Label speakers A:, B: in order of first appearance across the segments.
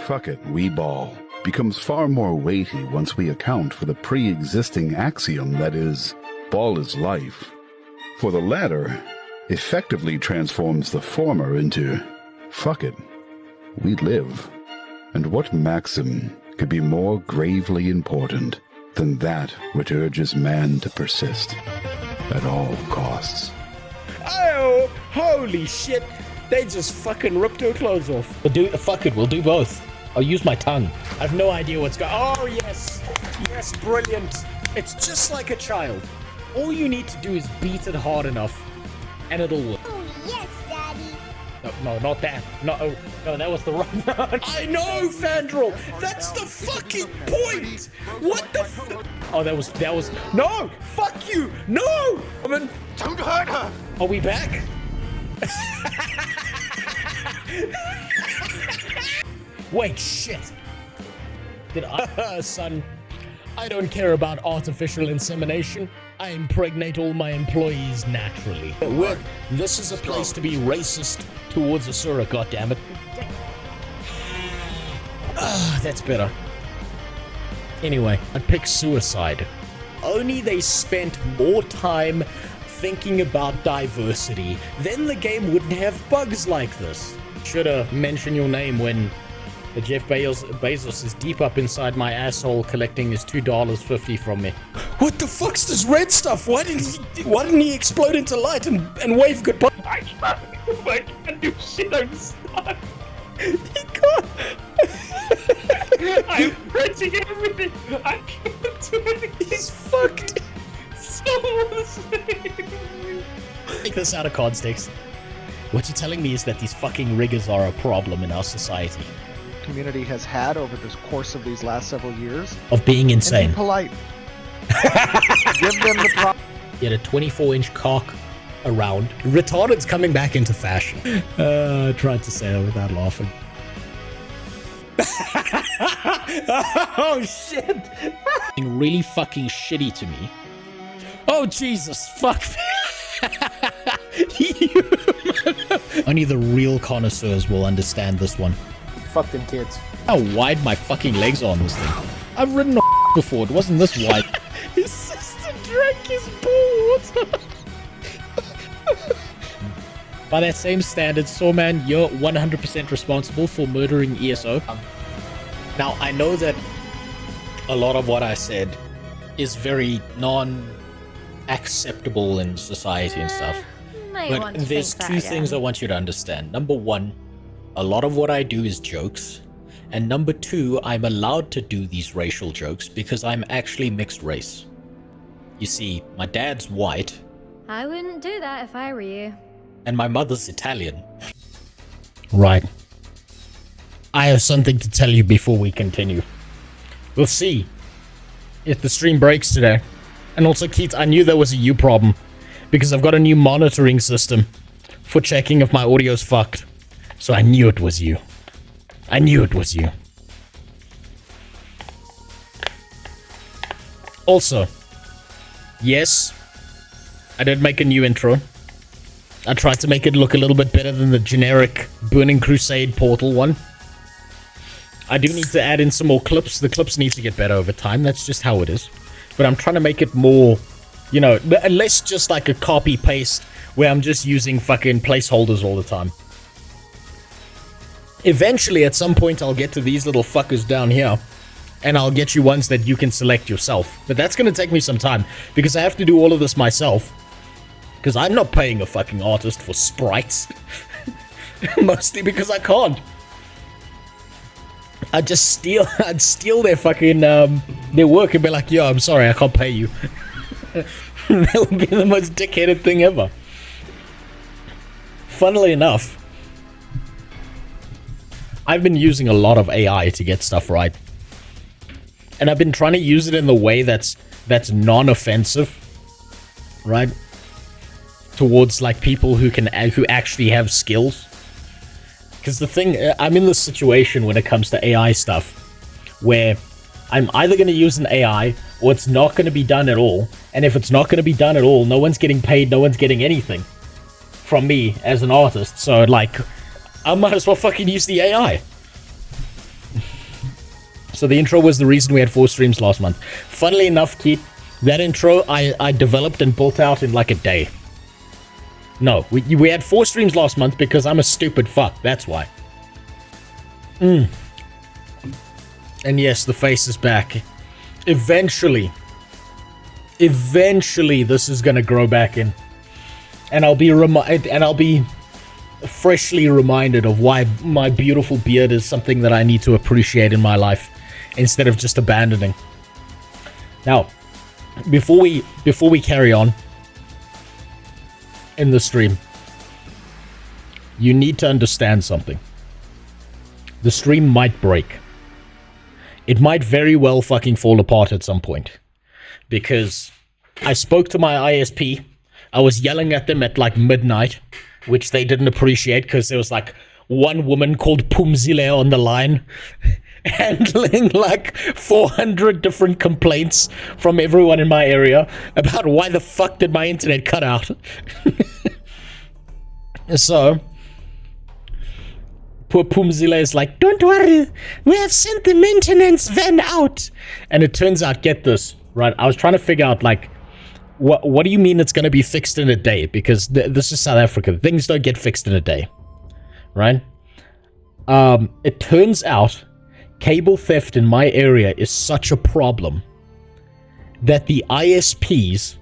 A: fuck it, we ball becomes far more weighty once we account for the pre-existing axiom that is, ball is life. For the latter effectively transforms the former into, fuck it, we live. And what maxim could be more gravely important than that which urges man to persist at all costs?
B: Oh, holy shit. They just fucking ripped her clothes off.
C: Fuck it, we'll do both. I'll use my tongue.
B: I have no idea what's going on. Oh, yes. Yes, brilliant. It's just like a child. All you need to do is beat it hard enough, and it'll work.
D: Oh, yes, Daddy.
C: No, not that. No, that was the wrong one.
B: I know, Fandral. That's the fucking point. What the f...
C: Oh, that was...
B: No! Fuck you! No!
E: Don't hurt her!
B: Are we back? Wait, shit.
C: Did I...
B: Son, I don't care about artificial insemination. I impregnate all my employees naturally. This is a place to be racist towards Asura, goddammit. Ah, that's better. Anyway, I'd pick suicide. Only they spent more time thinking about diversity, then the game wouldn't have bugs like this. Should've mentioned your name when the Jeff Bezos is deep up inside my asshole collecting his $2.50 from me. What the fuck's this red stuff? Why didn't he explode into light and wave goodbye?
C: I can't do shit, I'm stuck.
B: He can't.
C: I'm pressing everything. I can't do anything.
B: He's fucked.
C: Take this out of context. What you're telling me is that these fucking riggers are a problem in our society.
F: Community has had over the course of these last several years
C: Of being
F: and
C: insane.
F: be polite. Give them the
C: Get a 24-inch cock around.
B: Retarded's coming back into fashion.
C: I tried to say that without laughing.
B: Oh shit!
C: Really fucking shitty to me.
B: Oh Jesus, fuck.
C: Only the real connoisseurs will understand this one.
E: Fuck them kids.
C: How wide my fucking legs are on this thing. I've ridden a before, it wasn't this wide.
B: His sister drank his pool water.
C: By that same standard, Sawman, you're 100% responsible for murdering ESO.
B: Now, I know that a lot of what I said is very non-acceptable in society and stuff. But there's two things I want you to understand. Number one, a lot of what I do is jokes. And number two, I'm allowed to do these racial jokes because I'm actually mixed race. You see, my dad's white.
D: I wouldn't do that if I were you.
B: And my mother's Italian.
C: Right. I have something to tell you before we continue.
B: We'll see if the stream breaks today. And also, Keith, I knew there was a you problem because I've got a new monitoring system for checking if my audio's fucked. So I knew it was you. I knew it was you. Also, yes, I did make a new intro. I tried to make it look a little bit better than the generic Burning Crusade portal one. I do need to add in some more clips. The clips need to get better over time. That's just how it is. But I'm trying to make it more, you know, less just like a copy-paste where I'm just using fucking placeholders all the time. Eventually, at some point, I'll get to these little fuckers down here. And I'll get you ones that you can select yourself. But that's going to take me some time. Because I have to do all of this myself. Because I'm not paying a fucking artist for sprites. Mostly because I can't. I'd steal their fucking, their work and be like, yo, I'm sorry, I can't pay you. That would be the most dickheaded thing ever. Funnily enough, I've been using a lot of AI to get stuff right. And I've been trying to use it in the way that's non-offensive, right? Towards like people who actually have skills. Because the thing, I'm in this situation when it comes to AI stuff, where I'm either going to use an AI or it's not going to be done at all. And if it's not going to be done at all, no one's getting paid, no one's getting anything from me as an artist. So like, I might as well fucking use the AI. So the intro was the reason we had 4 streams last month. Funnily enough, Keith, that intro I developed and built out in like a day. No, we had 4 streams last month because I'm a stupid fuck. That's why. And yes, the face is back. Eventually, this is gonna grow back in, and I'll be freshly reminded of why my beautiful beard is something that I need to appreciate in my life instead of just abandoning. Now, before we carry on in the stream, you need to understand something. The stream might break. It might very well fucking fall apart at some point. Because I spoke to my ISP. I was yelling at them at like midnight, which they didn't appreciate because there was like one woman called Pumzile on the line handling like 400 different complaints from everyone in my area about why the fuck did my internet cut out. So poor Pumzile is like, don't worry, we have sent the maintenance van out. And it turns out, get this, right? I was trying to figure out, like, what do you mean it's going to be fixed in a day? Because this is South Africa. Things don't get fixed in a day, right? It turns out cable theft in my area is such a problem that the ISPs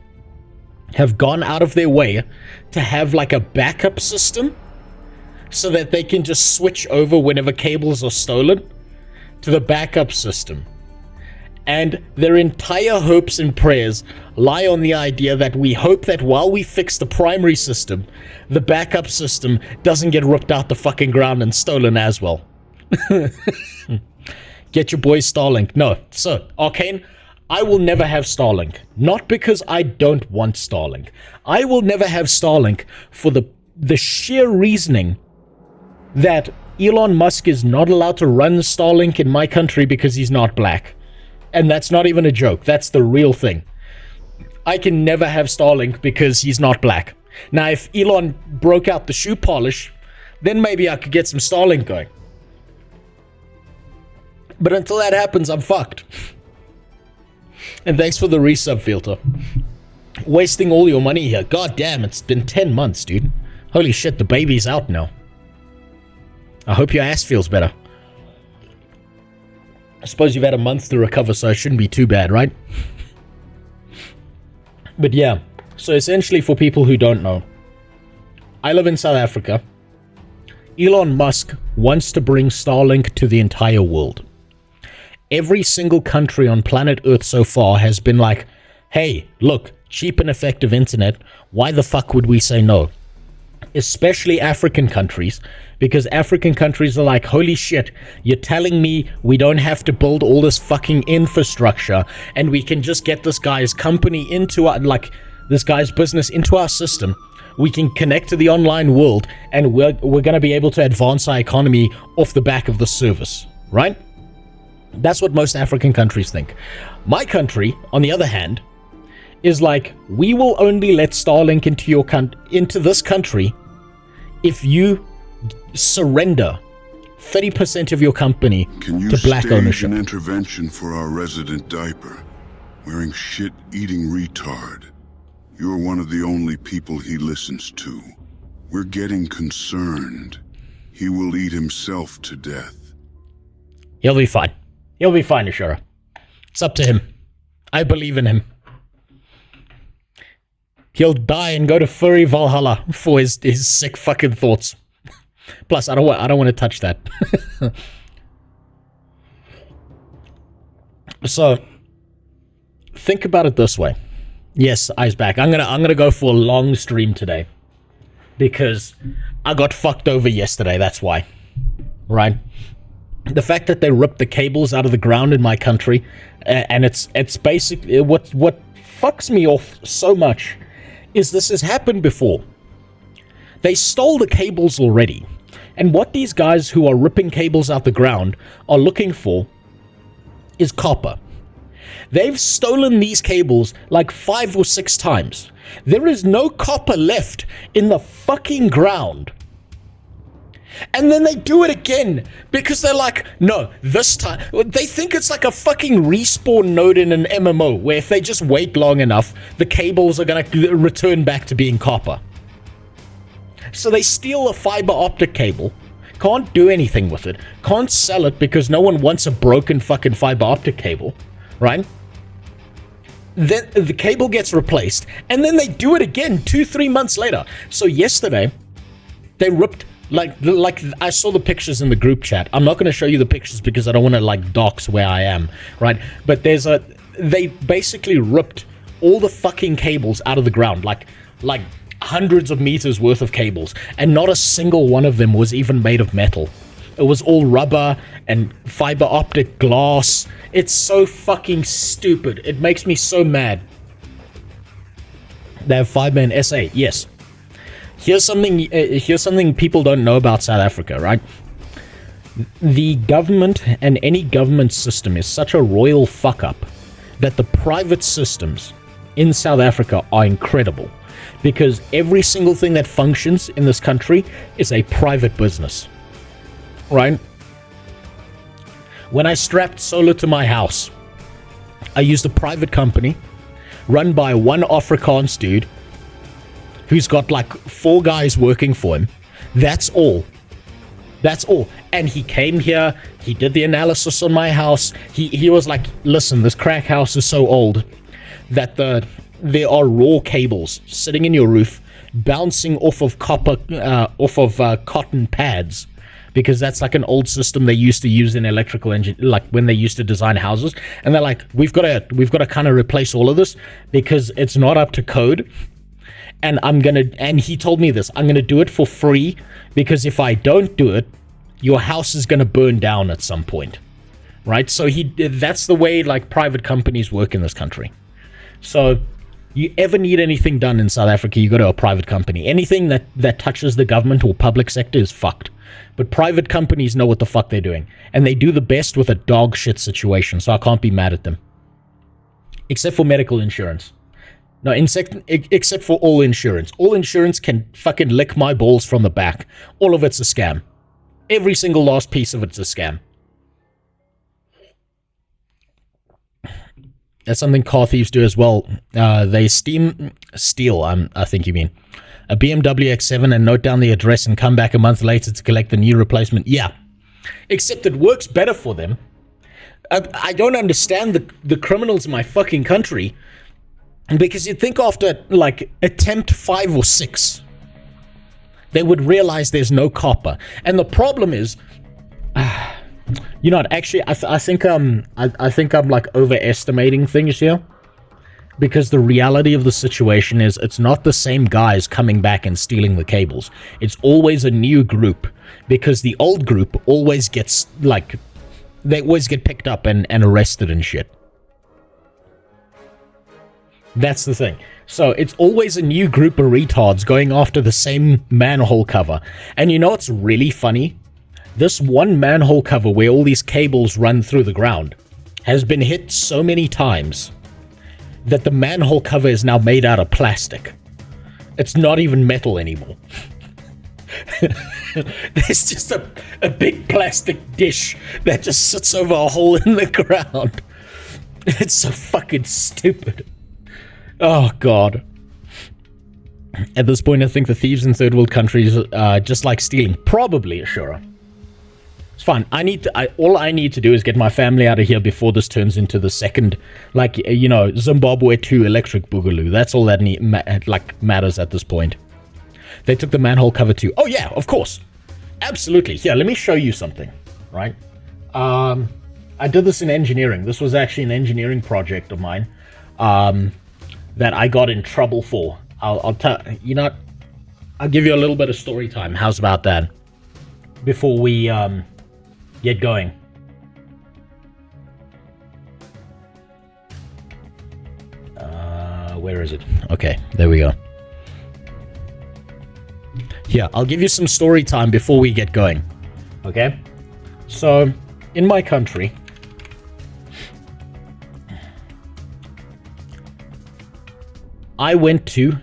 B: have gone out of their way to have, like, a backup system so that they can just switch over whenever cables are stolen to the backup system. And their entire hopes and prayers lie on the idea that we hope that while we fix the primary system, the backup system doesn't get ripped out the fucking ground and stolen as well. Get your boy Starlink. No, so, Arcane, I will never have Starlink. Not because I don't want Starlink. I will never have Starlink for the sheer reasoning that Elon Musk is not allowed to run Starlink in my country because he's not black. And that's not even a joke. That's the real thing. I can never have Starlink because he's not black. Now, if Elon broke out the shoe polish, then maybe I could get some Starlink going. But until that happens, I'm fucked. And thanks for the resub filter. Wasting all your money here. God damn, it's been 10 months, dude. Holy shit, the baby's out now. I hope your ass feels better. I suppose you've had a month to recover, so it shouldn't be too bad, right? But yeah, so essentially for people who don't know, I live in South Africa. Elon Musk wants to bring Starlink to the entire world. Every single country on planet Earth so far has been like, hey, look, cheap and effective internet, why the fuck would we say no? Especially African countries, because African countries are like, holy shit, you're telling me we don't have to build all this fucking infrastructure and we can just get this guy's company into our, like, this guy's business into our system. We can connect to the online world and we're going to be able to advance our economy off the back of the service, right? That's what most African countries think. My country, on the other hand, is like, we will only let Starlink into this country if you surrender 30% of your company to black ownership.
G: Can you stage an intervention for our resident diaper? Wearing shit-eating retard. You're one of the only people he listens to. We're getting concerned. He will eat himself to death.
B: He'll be fine. He'll be fine, Ashura. It's up to him. I believe in him. He'll die and go to furry Valhalla for his sick fucking thoughts. Plus, I don't want to touch that. So, think about it this way. Yes, Eyes back. I'm gonna go for a long stream today because I got fucked over yesterday. That's why, right? The fact that they ripped the cables out of the ground in my country, and it's basically what fucks me off so much is this has happened before. They stole the cables already. And what these guys who are ripping cables out the ground are looking for is copper. They've stolen these cables like 5 or 6 times. There is no copper left in the fucking ground. And then they do it again because they're like, no, this time. They think it's like a fucking respawn node in an MMO where if they just wait long enough, the cables are going to return back to being copper. So they steal a fiber optic cable, can't do anything with it, can't sell it because no one wants a broken fucking fiber optic cable, right? Then the cable gets replaced, and then they do it again 2-3 months later. So yesterday, they ripped, like I saw the pictures in the group chat. I'm not going to show you the pictures because I don't want to like dox where I am, right? But they basically ripped all the fucking cables out of the ground, like hundreds of meters worth of cables, and not a single one of them was even made of metal. It was all rubber and fiber optic glass. It's so fucking stupid. It makes me so mad. They have fiber in SA, yes. Here's something people don't know about South Africa, right? The government and any government system is such a royal fuck up that the private systems in South Africa are incredible, because every single thing that functions in this country is a private business. Right? When I strapped solar to my house, I used a private company run by one Afrikaans dude who's got like 4 guys working for him. That's all. That's all. And he came here, he did the analysis on my house. He was like, listen, this crack house is so old that there are raw cables sitting in your roof bouncing off of cotton pads, because that's like an old system they used to use in electrical engine, like when they used to design houses. And they're like, we've got to kind of replace all of this because it's not up to code. And and he told me this, I'm going to do it for free, because if I don't do it, your house is going to burn down at some point. Right? So that's the way like private companies work in this country. So you ever need anything done in South Africa, you go to a private company. Anything that touches the government or public sector is fucked. But private companies know what the fuck they're doing. And they do the best with a dog shit situation, so I can't be mad at them. Except for medical insurance. No, except for all insurance. All insurance can fucking lick my balls from the back. All of it's a scam. Every single last piece of it's a scam. That's something car thieves do as well. They steal, I think you mean, a BMW X7 and note down the address and come back a month later to collect the new replacement. Yeah, except it works better for them. I don't understand the criminals in my fucking country, because you'd think after like attempt 5 or 6, they would realize there's no copper. And the problem is, you know what, actually, I think I'm like overestimating things here. Because the reality of the situation is it's not the same guys coming back and stealing the cables. It's always a new group, because the old group always gets, like, they always get picked up and arrested and shit. That's the thing. So it's always a new group of retards going after the same manhole cover. And you know what's really funny? This one manhole cover where all these cables run through the ground has been hit so many times that the manhole cover is now made out of plastic. It's not even metal anymore. There's just a big plastic dish that just sits over a hole in the ground. It's so fucking stupid. Oh, God. At this point, I think the thieves in third world countries just like stealing. Probably, Ashura. It's fine. All I need to do is get my family out of here before this turns into the second, like, you know, Zimbabwe 2 electric boogaloo. That's all that matters at this point. They took the manhole cover too. Oh yeah, of course. Absolutely. Here, let me show you something, right? I did this in engineering. This was actually an engineering project of mine that I got in trouble for. I'll tell you know, I'll give you a little bit of story time. How's about that? Before we get going. Where is it? Okay, there we go. Here, I'll give you some story time before we get going. Okay? So, in my country, I went to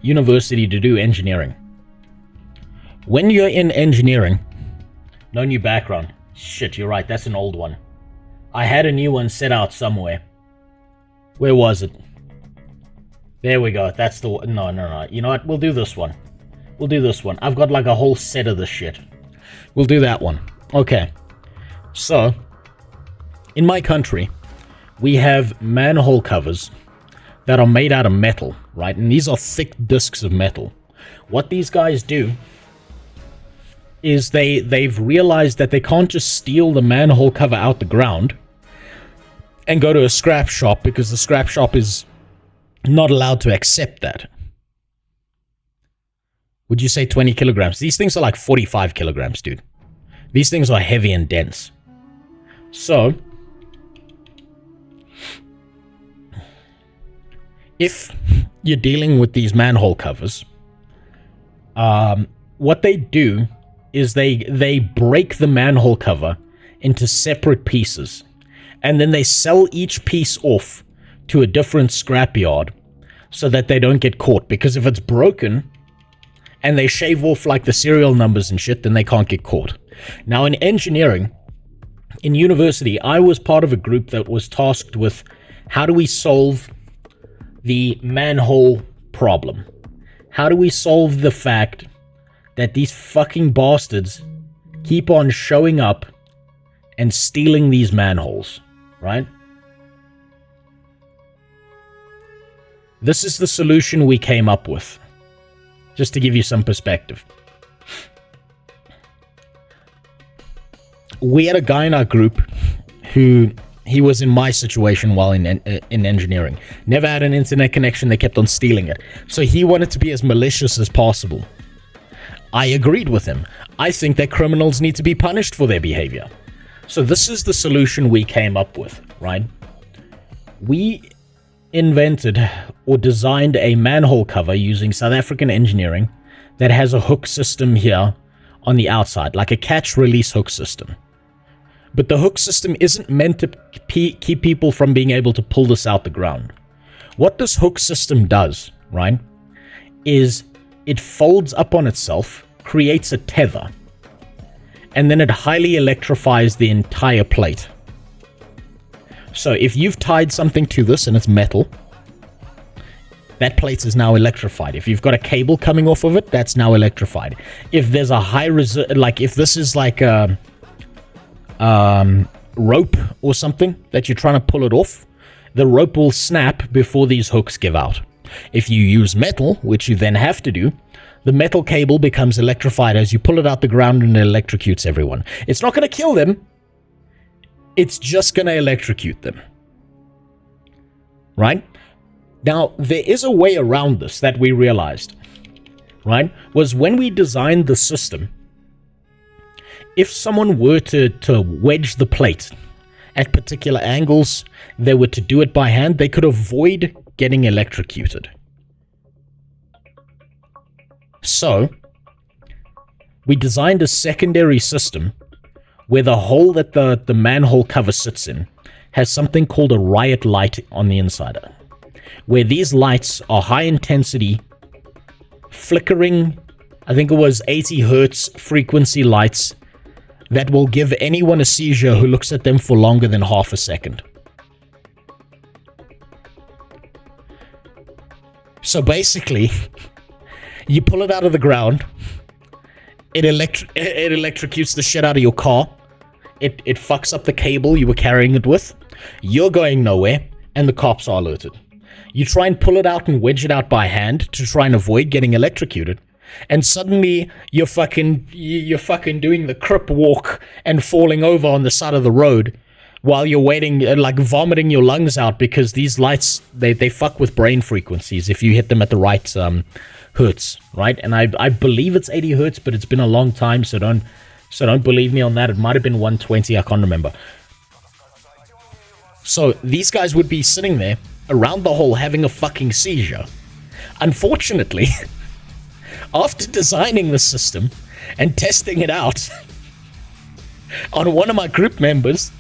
B: university to do engineering. When you're in engineering, No new background. Shit, you're right. That's an old one. I had a new one set out somewhere. Where was it? There we go. That's the one. No. You know what? We'll do this one. We'll do this one. I've got like a whole set of this shit. We'll do that one. Okay. So, in my country, we have manhole covers that are made out of metal, right? And these are thick discs of metal. What these guys do is they've realized that they can't just steal the manhole cover out the ground and go to a scrap shop, because the scrap shop is not allowed to accept that. Would you say 20 kilograms? These things are like 45 kilograms, dude. These things are heavy and dense. So, if you're dealing with these manhole covers, what they do is they break the manhole cover into separate pieces, and then they sell each piece off to a different scrapyard so that they don't get caught. Because if it's broken and they shave off like the serial numbers and shit, then they can't get caught. Now, in engineering, in university, I was part of a group that was tasked with how do we solve the manhole problem? How do we solve the fact that these fucking bastards keep on showing up and stealing these manholes, right? This is the solution we came up with, just to give you some perspective. We had a guy in our group who, he was in my situation while in engineering. Never had an internet connection, they kept on stealing it. So he wanted to be as malicious as possible. I agreed with him. I think that criminals need to be punished for their behavior. So this is the solution we came up with, right? We invented or designed a manhole cover using South African engineering that has a hook system here on the outside, like a catch-release hook system. But the hook system isn't meant to keep people from being able to pull this out the ground. What this hook system does, right, is it folds up on itself, creates a tether, and then it highly electrifies the entire plate. So if you've tied something to this and it's metal, that plate is now electrified. If you've got a cable coming off of it, that's now electrified. If there's a high like if this is like a rope or something that you're trying to pull it off, the rope will snap before these hooks give out. If you use metal, which you then have to do, the metal cable becomes electrified as you pull it out the ground and it electrocutes everyone. It's not going to kill them. It's just going to electrocute them. Right? Now, there is a way around this that we realized, right? Was when we designed the system, if someone were to wedge the plate at particular angles, they were to do it by hand, they could avoid getting electrocuted. So, we designed a secondary system where the hole that the manhole cover sits in has something called a riot light on the inside, where these lights are high intensity, flickering, I think it was 80 hertz frequency lights that will give anyone a seizure who looks at them for longer than half a second. So basically, you pull it out of the ground, it electrocutes the shit out of your car, it fucks up the cable you were carrying it with, you're going nowhere, and the cops are alerted. You try and pull it out and wedge it out by hand to try and avoid getting electrocuted, and suddenly you're fucking doing the crip walk and falling over on the side of the road while you're waiting, like vomiting your lungs out, because these lights, they fuck with brain frequencies if you hit them at the right hertz, right? And I believe it's 80 hertz, but it's been a long time, so don't believe me on that. It might have been 120, I can't remember. So these guys would be sitting there around the hole having a fucking seizure. Unfortunately, after designing the system and testing it out on one of my group members,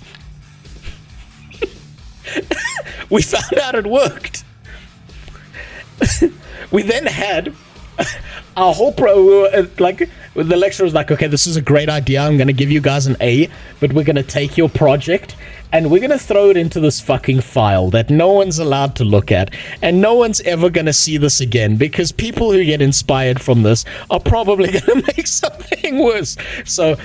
B: we found out it worked. We then had our whole The lecturer was like, okay, this is a great idea. I'm going to give you guys an A, but we're going to take your project and we're going to throw it into this fucking file that no one's allowed to look at. And no one's ever going to see this again because people who get inspired from this are probably going to make something worse. So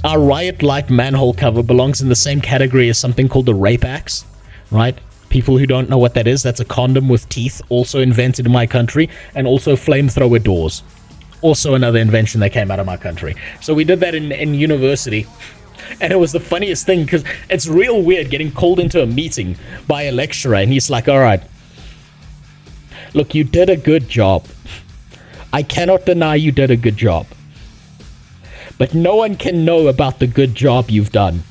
B: our Riot Light manhole cover belongs in the same category as something called the rape axe, right? People who don't know what that is, that's a condom with teeth, also invented in my country, and also flamethrower doors. Also another invention that came out of my country. So we did that in university. And it was the funniest thing because it's real weird getting called into a meeting by a lecturer and he's like, all right, look, you did a good job. I cannot deny you did a good job. But no one can know about the good job you've done.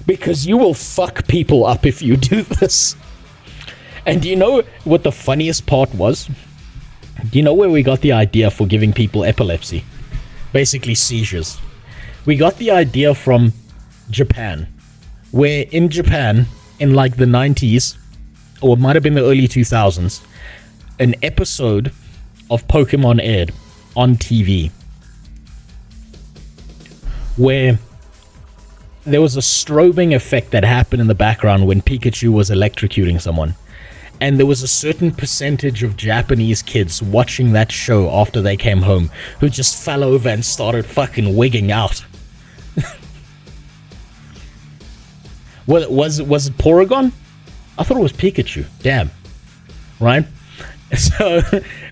B: Because you will fuck people up if you do this. And do you know what the funniest part was? Do you know where we got the idea for giving people epilepsy? Basically seizures. We got the idea from Japan. Where in Japan, in like the 90s, or it might have been the early 2000s, an episode of Pokemon aired on TV. Where there was a strobing effect that happened in the background when Pikachu was electrocuting someone. And there was a certain percentage of Japanese kids watching that show after they came home who just fell over and started fucking wigging out. Was it Porygon? I thought it was Pikachu. Damn. Right? So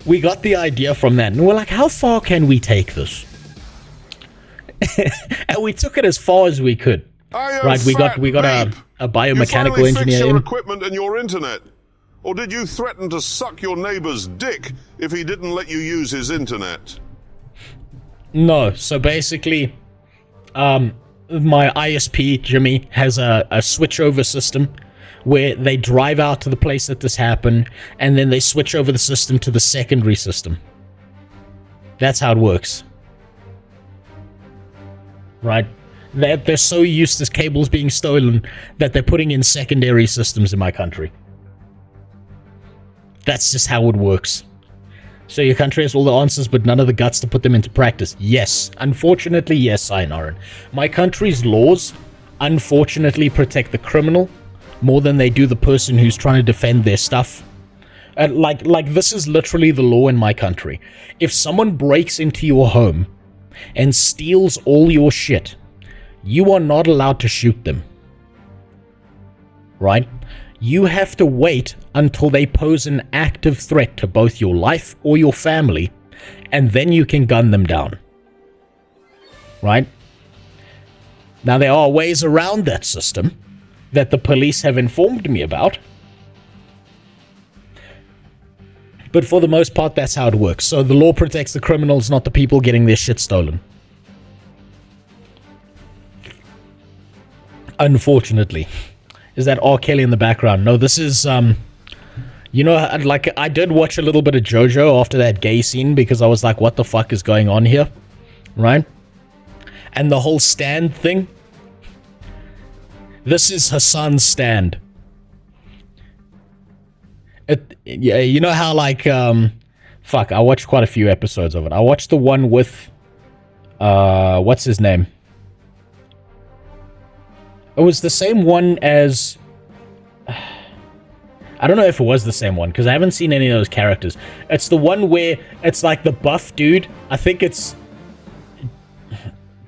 B: we got the idea from that. And we're like, how far can we take this? And we took it as far as we could. Right, we got a biomechanical engineer in.
H: Your equipment and your internet. Or did you threaten to suck your neighbor's dick if he didn't let you use his internet?
B: No, so basically, my ISP, Jimmy, has a switchover system where they drive out to the place that this happened, and then they switch over the system to the secondary system. That's how it works. Right? They're so used to cables being stolen that they're putting in secondary systems in my country. That's just how it works. So your country has all the answers, but none of the guts to put them into practice. Yes. Unfortunately, yes, Inoran. My country's laws, unfortunately, protect the criminal more than they do the person who's trying to defend their stuff. Like this is literally the law in my country. If someone breaks into your home and steals all your shit, you are not allowed to shoot them. Right? You have to wait until they pose an active threat to both your life or your family, and then you can gun them down. Right? Now, there are ways around that system that the police have informed me about. But for the most part, that's how it works. So the law protects the criminals, not the people getting their shit stolen. Unfortunately. Is that R. Kelly in the background? No, this is, you know, like, I did watch a little bit of Jojo after that gay scene because I was like, what the fuck is going on here? Right? And the whole stand thing. This is Hassan's stand. Yeah, you know how, like, fuck, I watched quite a few episodes of it. I watched the one with, what's his name? It was the same one as... I don't know if it was the same one, because I haven't seen any of those characters. It's the one where it's like the buff dude. I think it's...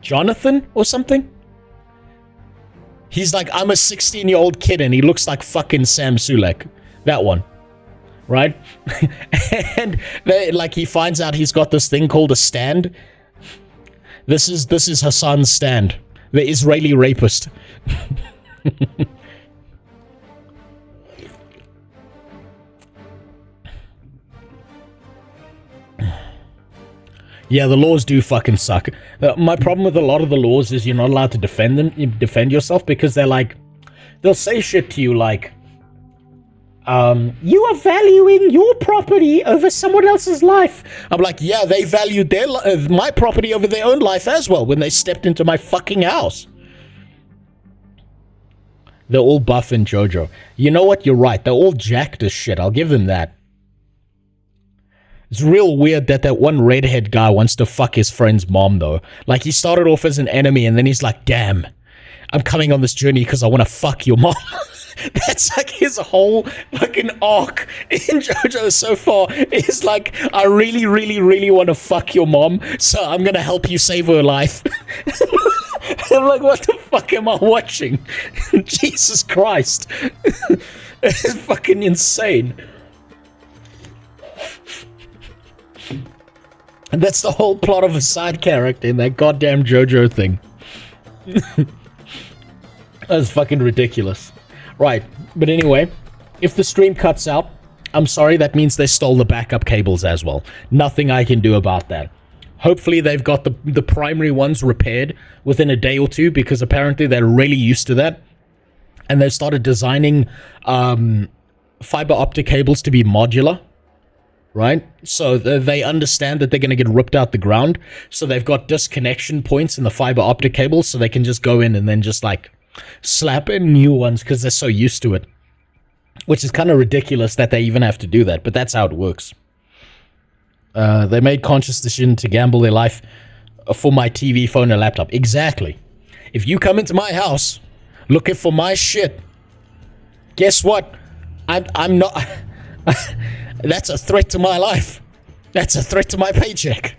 B: Jonathan or something? He's like, I'm a 16-year-old kid, and he looks like fucking Sam Sulek. That one. Right? And like he finds out he's got this thing called a stand. This is Hassan's stand. The Israeli rapist. Yeah, the laws do fucking suck. My problem with a lot of the laws is you're not allowed to defend yourself because they're like, they'll say shit to you like, you are valuing your property over someone else's life. I'm like, yeah, they valued my property over their own life as well when they stepped into my fucking house. They're all buff in Jojo. You know what? You're right. They're all jacked as shit. I'll give them that. It's real weird that that one redhead guy wants to fuck his friend's mom, though. Like, he started off as an enemy, and then he's like, damn, I'm coming on this journey because I want to fuck your mom. That's like his whole fucking arc in Jojo so far. Is like, I really, really, really want to fuck your mom, so I'm going to help you save her life. I'm like, what the fuck am I watching? Jesus Christ. It's fucking insane. And that's the whole plot of a side character in that goddamn Jojo thing. That's fucking ridiculous. Right, but anyway, if the stream cuts out, I'm sorry, that means they stole the backup cables as well. Nothing I can do about that. Hopefully they've got the primary ones repaired within a day or two, because apparently they're really used to that. And they've started designing fiber optic cables to be modular. Right? So they understand that they're going to get ripped out the ground. So they've got disconnection points in the fiber optic cables, so they can just go in and then just like slap in new ones because they're so used to it. Which is kind of ridiculous that they even have to do that, but that's how it works. They made conscious decision to gamble their life for my TV, phone, and laptop. Exactly. If you come into my house looking for my shit, guess what? I'm not... That's a threat to my life. That's a threat to my paycheck.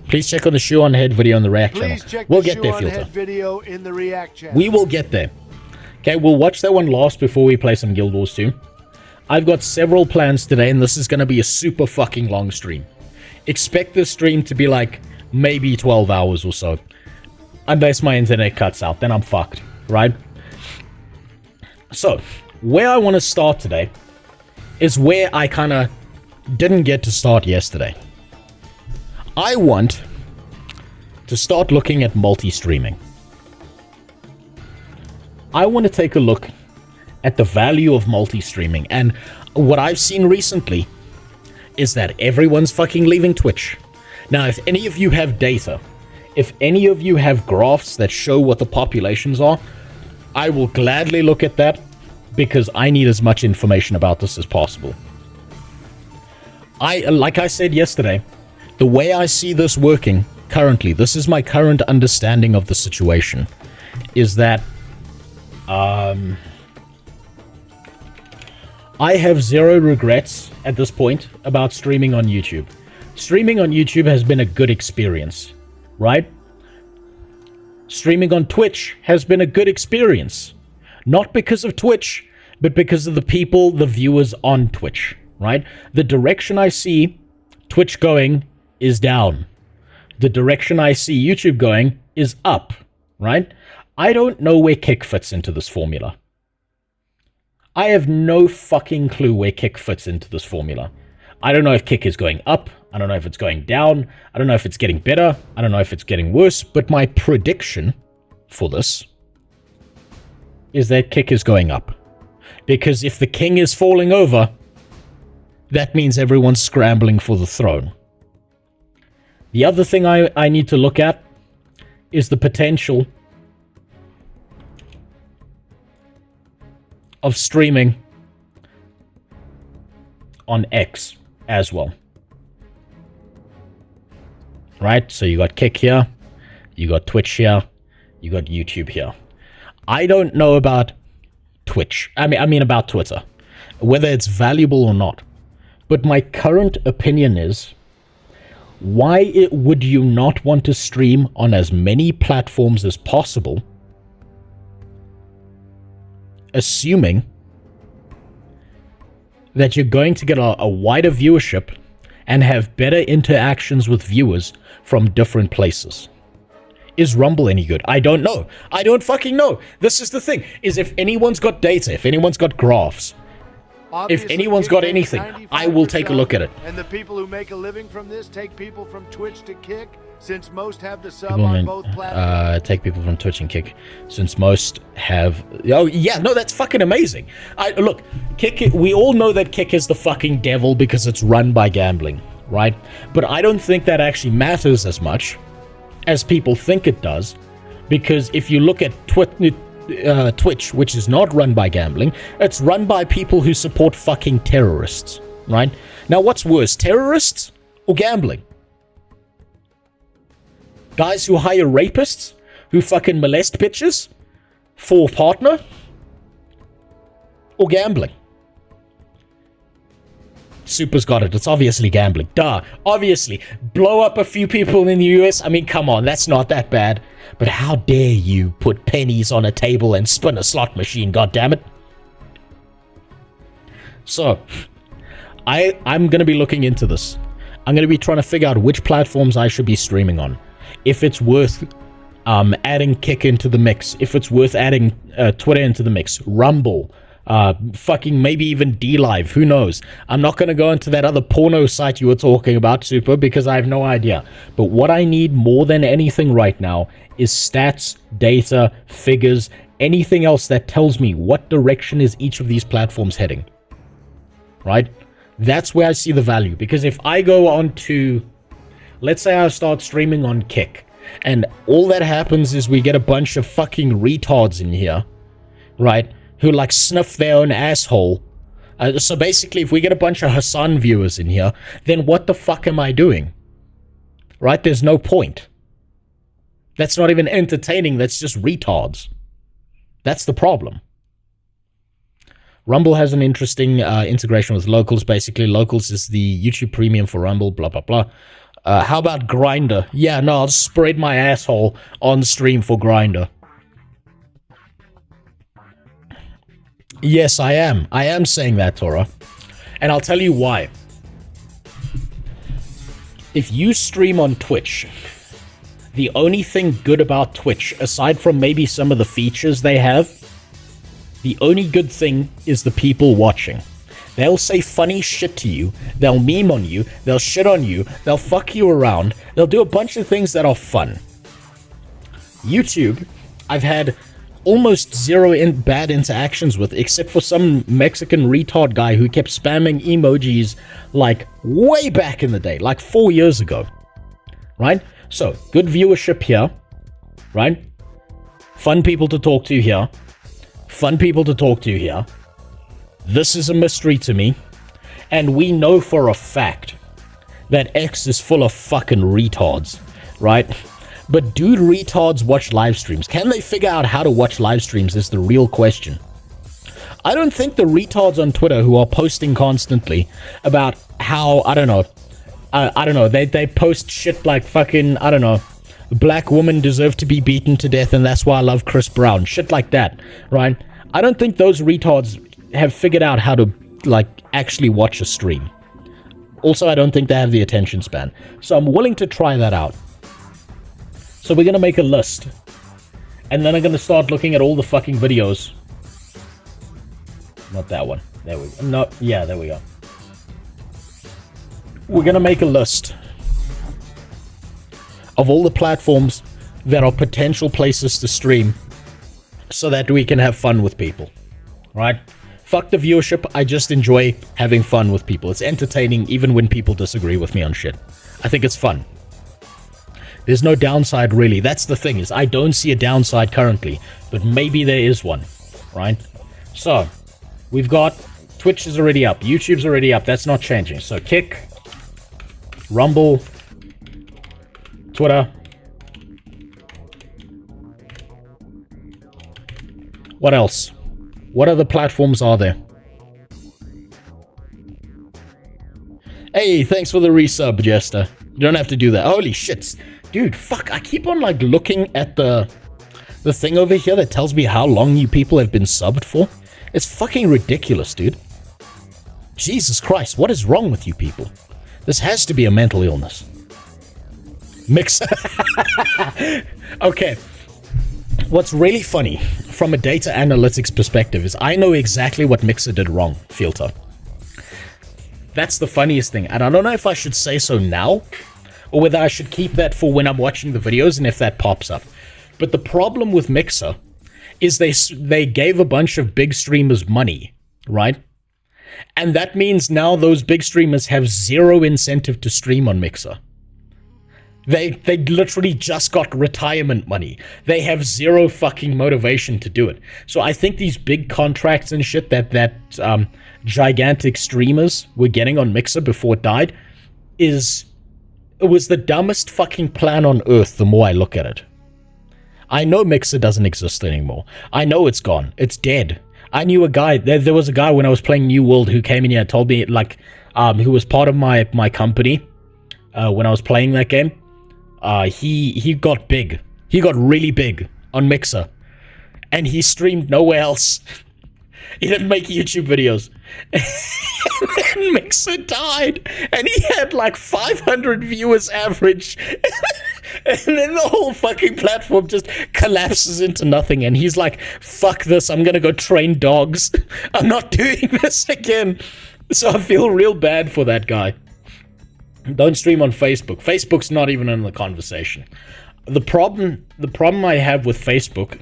B: Please check on the shoe on head video in the React channel. We'll get there, Filter.
I: Video in the React channel.
B: We will get there. Okay, we'll watch that one last before we play some Guild Wars 2. I've got several plans today, and this is going to be a super fucking long stream. Expect this stream to be like maybe 12 hours or so. Unless my internet cuts out, then I'm fucked, right? So, where I want to start today is where I kind of didn't get to start yesterday. I want to start looking at multi-streaming. I want to take a look at the value of multi-streaming, and what I've seen recently is that everyone's fucking leaving Twitch. Now, if any of you have data, if any of you have graphs that show what the populations are, I will gladly look at that, because I need as much information about this as possible. Like I said yesterday, the way I see this working currently, this is my current understanding of the situation, is that I have zero regrets at this point about streaming on YouTube. Streaming on YouTube has been a good experience, right? Streaming on Twitch has been a good experience. Not because of Twitch, but because of the people, the viewers on Twitch, right? The direction I see Twitch going is down. The direction I see YouTube going is up, right? I don't know where Kick fits into this formula. I have no fucking clue where Kick fits into this formula. I don't know if Kick is going up. I don't know if it's going down. I don't know if it's getting better. I don't know if it's getting worse. But my prediction for this is that Kick is going up. Because if the king is falling over, that means everyone's scrambling for the throne. The other thing I need to look at is the potential of streaming on X as well. Right? So you got Kick here, you got Twitch here, you got YouTube here. I don't know about Twitch. I mean about Twitter. Whether it's valuable or not. But my current opinion is, why would you not want to stream on as many platforms as possible, assuming that you're going to get a wider viewership and have better interactions with viewers from different places? Is Rumble any good? I don't know. I don't fucking know. This is the thing, is if anyone's got data, if anyone's got graphs, if anyone's got anything, I will take a look at it.
I: And the people who make a living from this take people from Twitch to Kick, since most have the sub on both platforms.
B: Take people from Twitch and Kick, since most have... Oh, yeah, no, that's fucking amazing. Look, Kick, we all know that Kick is the fucking devil because it's run by gambling, right? But I don't think that actually matters as much as people think it does, because if you look at Twitch, which is not run by gambling, it's run by people who support fucking terrorists, right? Now, what's worse, terrorists or gambling? Guys who hire rapists, who fucking molest bitches for partner, or gambling? Super's got it. It's obviously gambling. Duh. Obviously. Blow up a few people in the US. I mean, come on. That's not that bad. But how dare you put pennies on a table and spin a slot machine, goddammit. So, I'm going to be looking into this. I'm going to be trying to figure out which platforms I should be streaming on. If it's worth adding Kick into the mix. If it's worth adding Twitter into the mix. Rumble. Fucking maybe even DLive. Who knows? I'm not going to go into that other porno site you were talking about, Super, because I have no idea. But what I need more than anything right now is stats, data, figures, anything else that tells me what direction is each of these platforms heading. Right? That's where I see the value. Because if I go on to, let's say I start streaming on Kick, and all that happens is we get a bunch of fucking retards in here, right, who like sniff their own asshole. So basically, if we get a bunch of Hassan viewers in here, then what the fuck am I doing? Right? There's no point. That's not even entertaining, that's just retards. That's the problem. Rumble has an interesting integration with Locals. Basically, Locals is the YouTube premium for Rumble, blah, blah, blah. How about Grindr? Yeah, no, I'll spread my asshole on stream for Grindr. Yes, I am. I am saying that, Tora. And I'll tell you why. If you stream on Twitch, the only thing good about Twitch, aside from maybe some of the features they have, the only good thing is the people watching. They'll say funny shit to you, they'll meme on you, they'll shit on you, they'll fuck you around, they'll do a bunch of things that are fun. YouTube, I've had almost zero bad interactions with, except for some Mexican retard guy who kept spamming emojis like way back in the day, like 4 years ago. Right? So, good viewership here. Right? Fun people to talk to here. Fun people to talk to here. This is a mystery to me. And we know for a fact that X is full of fucking retards. Right? But do retards watch live streams? Can they figure out how to watch live streams is the real question. I don't think the retards on Twitter who are posting constantly about how, I don't know, they post shit like fucking, I don't know, black women deserve to be beaten to death and that's why I love Chris Brown. Shit like that, right? I don't think those retards have figured out how to, like, actually watch a stream. Also, I don't think they have the attention span. So I'm willing to try that out. So we're going to make a list. And then I'm going to start looking at all the fucking videos. Not that one. There we go. No, yeah, there we go. We're going to make a list of all the platforms that are potential places to stream so that we can have fun with people. Right? Fuck the viewership. I just enjoy having fun with people. It's entertaining even when people disagree with me on shit. I think it's fun. There's no downside, really. That's the thing, is I don't see a downside currently, but maybe there is one, right? So, we've got Twitch is already up, YouTube's already up, that's not changing. So, Kick, Rumble, Twitter. What else? What other platforms are there? Hey, thanks for the resub, Jester. You don't have to do that. Holy shit. Dude, fuck, I keep on, like, looking at the thing over here that tells me how long you people have been subbed for. It's fucking ridiculous, dude. Jesus Christ, what is wrong with you people? This has to be a mental illness. Mixer. Okay. What's really funny, from a data analytics perspective, is I know exactly what Mixer did wrong, Filter. That's the funniest thing, and I don't know if I should say so now, or whether I should keep that for when I'm watching the videos and if that pops up. But the problem with Mixer is they gave a bunch of big streamers money, right? And that means now those big streamers have zero incentive to stream on Mixer. They literally just got retirement money. They have zero fucking motivation to do it. So I think these big contracts and shit that gigantic streamers were getting on Mixer before it died it was the dumbest fucking plan on earth the more I look at it. I know Mixer doesn't exist anymore. I know it's gone. It's dead. I knew a guy, there was a guy when I was playing New World who came in here and told me, like, who was part of my company when I was playing that game. He got big. He got really big on Mixer. And he streamed nowhere else. He didn't make YouTube videos. And then Mixer died. And he had like 500 viewers average. And then the whole fucking platform just collapses into nothing. And he's like, fuck this. I'm going to go train dogs. I'm not doing this again. So I feel real bad for that guy. Don't stream on Facebook. Facebook's not even in the conversation. The problem I have with Facebook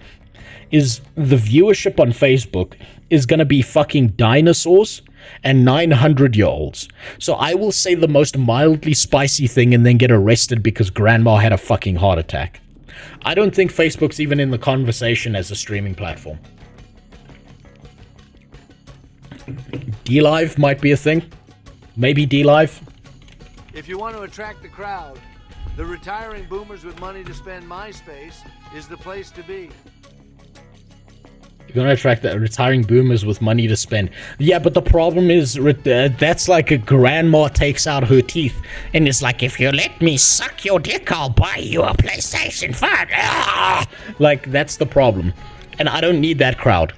B: is the viewership on Facebook is going to be fucking dinosaurs and 900-year-olds. So I will say the most mildly spicy thing and then get arrested because grandma had a fucking heart attack. I don't think Facebook's even in the conversation as a streaming platform. D-Live might be a thing. Maybe D-Live.
I: If you want to attract the crowd, the retiring boomers with money to spend MySpace is the place to be.
B: You're gonna attract the retiring boomers with money to spend. Yeah, but the problem is that's like a grandma takes out her teeth and it's like, if you let me suck your dick, I'll buy you a PlayStation 5. Ah! Like, that's the problem. And I don't need that crowd.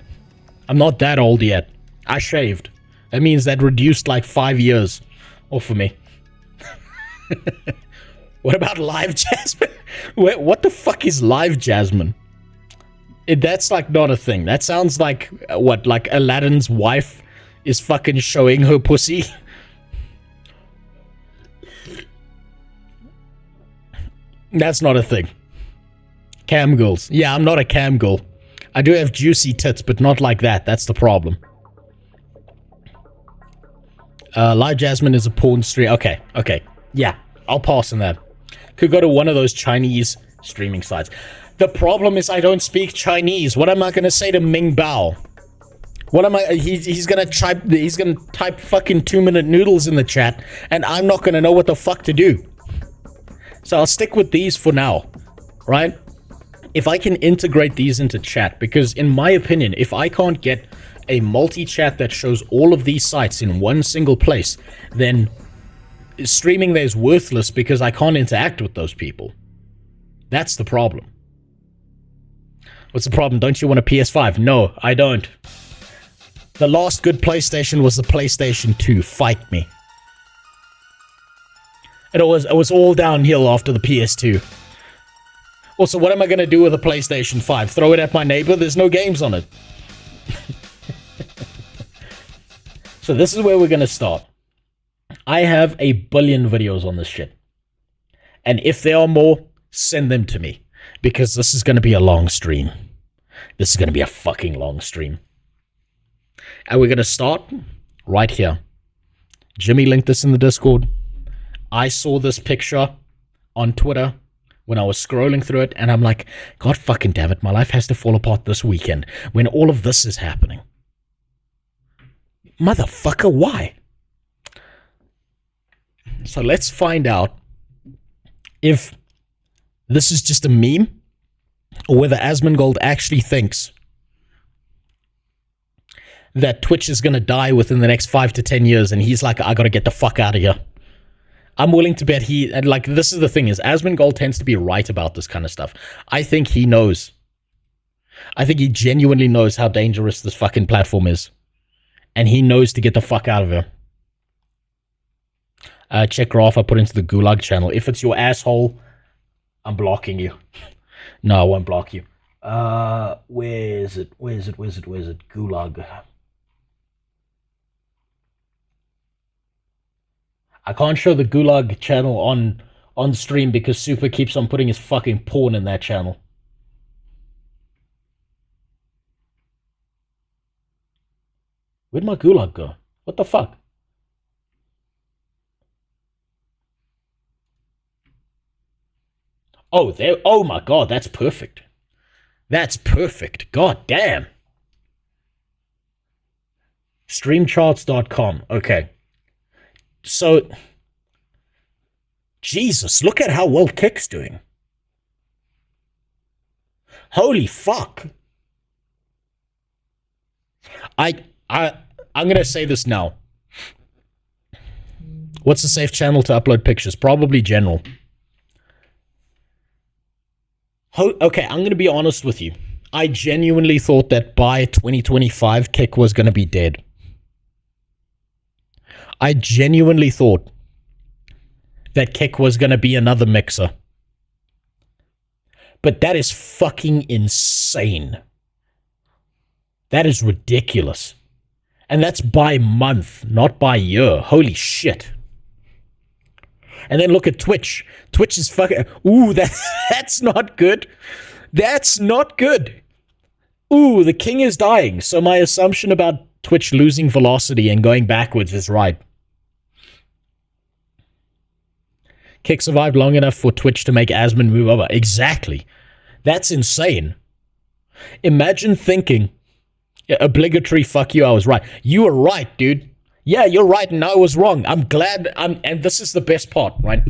B: I'm not that old yet. I shaved. That means that reduced like 5 years off of me. What about Live Jasmine? What the fuck is Live Jasmine? That's like not a thing. That sounds like what, like Aladdin's wife is fucking showing her pussy. That's not a thing. Cam girls. Yeah, I'm not a cam girl. I do have juicy tits, but not like that. That's the problem. Live Jasmine is a porn stream. Okay. Yeah, I'll pass on that. Could go to one of those Chinese streaming sites. The problem is I don't speak Chinese. What am I gonna say to Ming Bao? What am I? He's gonna type fucking 2-minute noodles in the chat, and I'm not gonna know what the fuck to do. So I'll stick with these for now, right? If I can integrate these into chat, because in my opinion, if I can't get a multi-chat that shows all of these sites in one single place, then streaming there is worthless because I can't interact with those people. That's the problem. What's the problem? Don't you want a PS5? No, I don't. The last good PlayStation was the PlayStation 2. Fight me. And it was all downhill after the PS2. Also, what am I going to do with a PlayStation 5? Throw it at my neighbor? There's no games on it. So this is where we're going to start. I have a billion videos on this shit. And if there are more, send them to me. Because this is going to be a long stream. This is going to be a fucking long stream. And we're going to start right here. Jimmy linked this in the Discord. I saw this picture on Twitter when I was scrolling through it. And I'm like, God fucking damn it. My life has to fall apart this weekend when all of this is happening. Motherfucker, why? So let's find out if this is just a meme or whether Asmongold actually thinks that Twitch is going to die within the next 5 to 10 years and he's like, I got to get the fuck out of here. I'm willing to bet and like, this is the thing is Asmongold tends to be right about this kind of stuff. I think he knows. I think he genuinely knows how dangerous this fucking platform is. And he knows to get the fuck out of here. Check Graph I put into the Gulag channel. If it's your asshole, I'm blocking you. No, I won't block you. Where is it? Gulag. I can't show the Gulag channel on stream because Super keeps on putting his fucking porn in that channel. Where'd my Gulag go? What the fuck? Oh, there. Oh my god, that's perfect. That's perfect. God damn. Streamcharts.com. Okay. So, Jesus, look at how well Kick's doing. Holy fuck. I'm gonna say this now. What's a safe channel to upload pictures? Probably general. Okay, I'm gonna be honest with you. I genuinely thought that by 2025, Kick was gonna be dead. I genuinely thought that Kick was gonna be another mixer. But that is fucking insane. That is ridiculous. And that's by month, not by year. Holy shit. And then look at Twitch. Twitch is fucking... Ooh, that's not good. That's not good. Ooh, the king is dying. So my assumption about Twitch losing velocity and going backwards is right. Kick survived long enough for Twitch to make Asmon move over. Exactly. That's insane. Imagine thinking... Yeah, obligatory fuck you, I was right. You were right, dude. Yeah, you're right, and I was wrong. I'm glad. And this is the best part, right?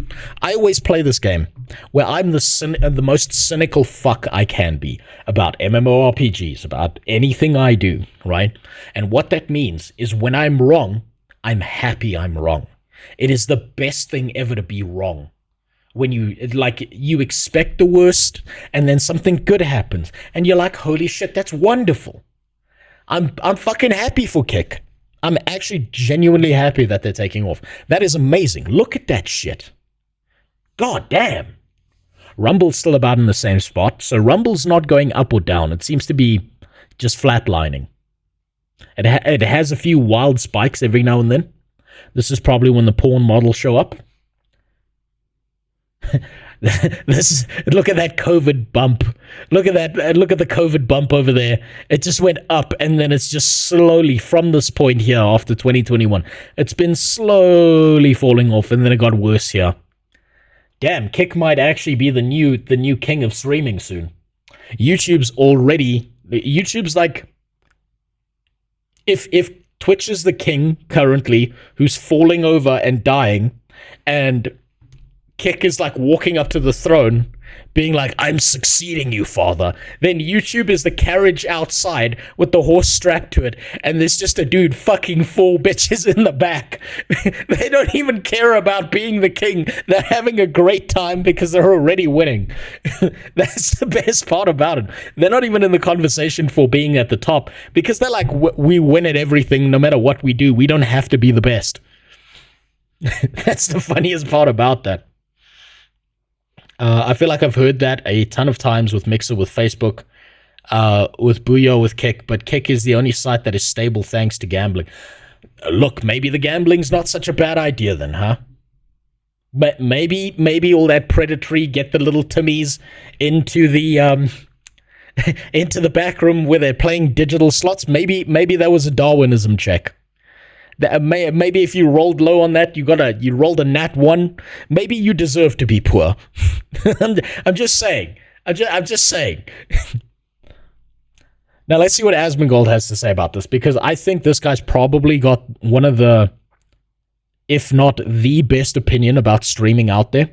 B: I always play this game where I'm the most cynical fuck I can be about MMORPGs, about anything I do, right? And what that means is when I'm wrong, I'm happy I'm wrong. It is the best thing ever to be wrong. When you expect the worst, and then something good happens, and you're like, holy shit, that's wonderful. I'm fucking happy for Kick. I'm actually genuinely happy that they're taking off. That is amazing. Look at that shit. God damn. Rumble's still about in the same spot. So Rumble's not going up or down. It seems to be just flatlining. It has a few wild spikes every now and then. This is probably when the porn models show up. Look at that COVID bump. Look at that. Look at the COVID bump over there. It just went up, and then it's just slowly from this point here after 2021. It's been slowly falling off, and then it got worse here. Damn, Kick might actually be the new king of streaming soon. YouTube's like, if Twitch is the king currently, who's falling over and dying, and Kick is like walking up to the throne, being like, I'm succeeding you, father. Then YouTube is the carriage outside with the horse strapped to it, and there's just a dude fucking 4 bitches in the back. They don't even care about being the king. They're having a great time because they're already winning. That's the best part about it. They're not even in the conversation for being at the top because they're like, we win at everything no matter what we do. We don't have to be the best. That's the funniest part about that. I feel like I've heard that a ton of times with Mixer, with Facebook, with Booyah, with Kick, but Kick is the only site that is stable thanks to gambling. Look, maybe the gambling's not such a bad idea then, huh? But maybe all that predatory get the little Timmies into the into the back room where they're playing digital slots. Maybe that was a Darwinism check. Maybe if you rolled low on that, you rolled a nat 1. Maybe you deserve to be poor. I'm just saying. I'm just saying. Now let's see what Asmongold has to say about this, because I think this guy's probably got one of the, if not the best opinion about streaming out there,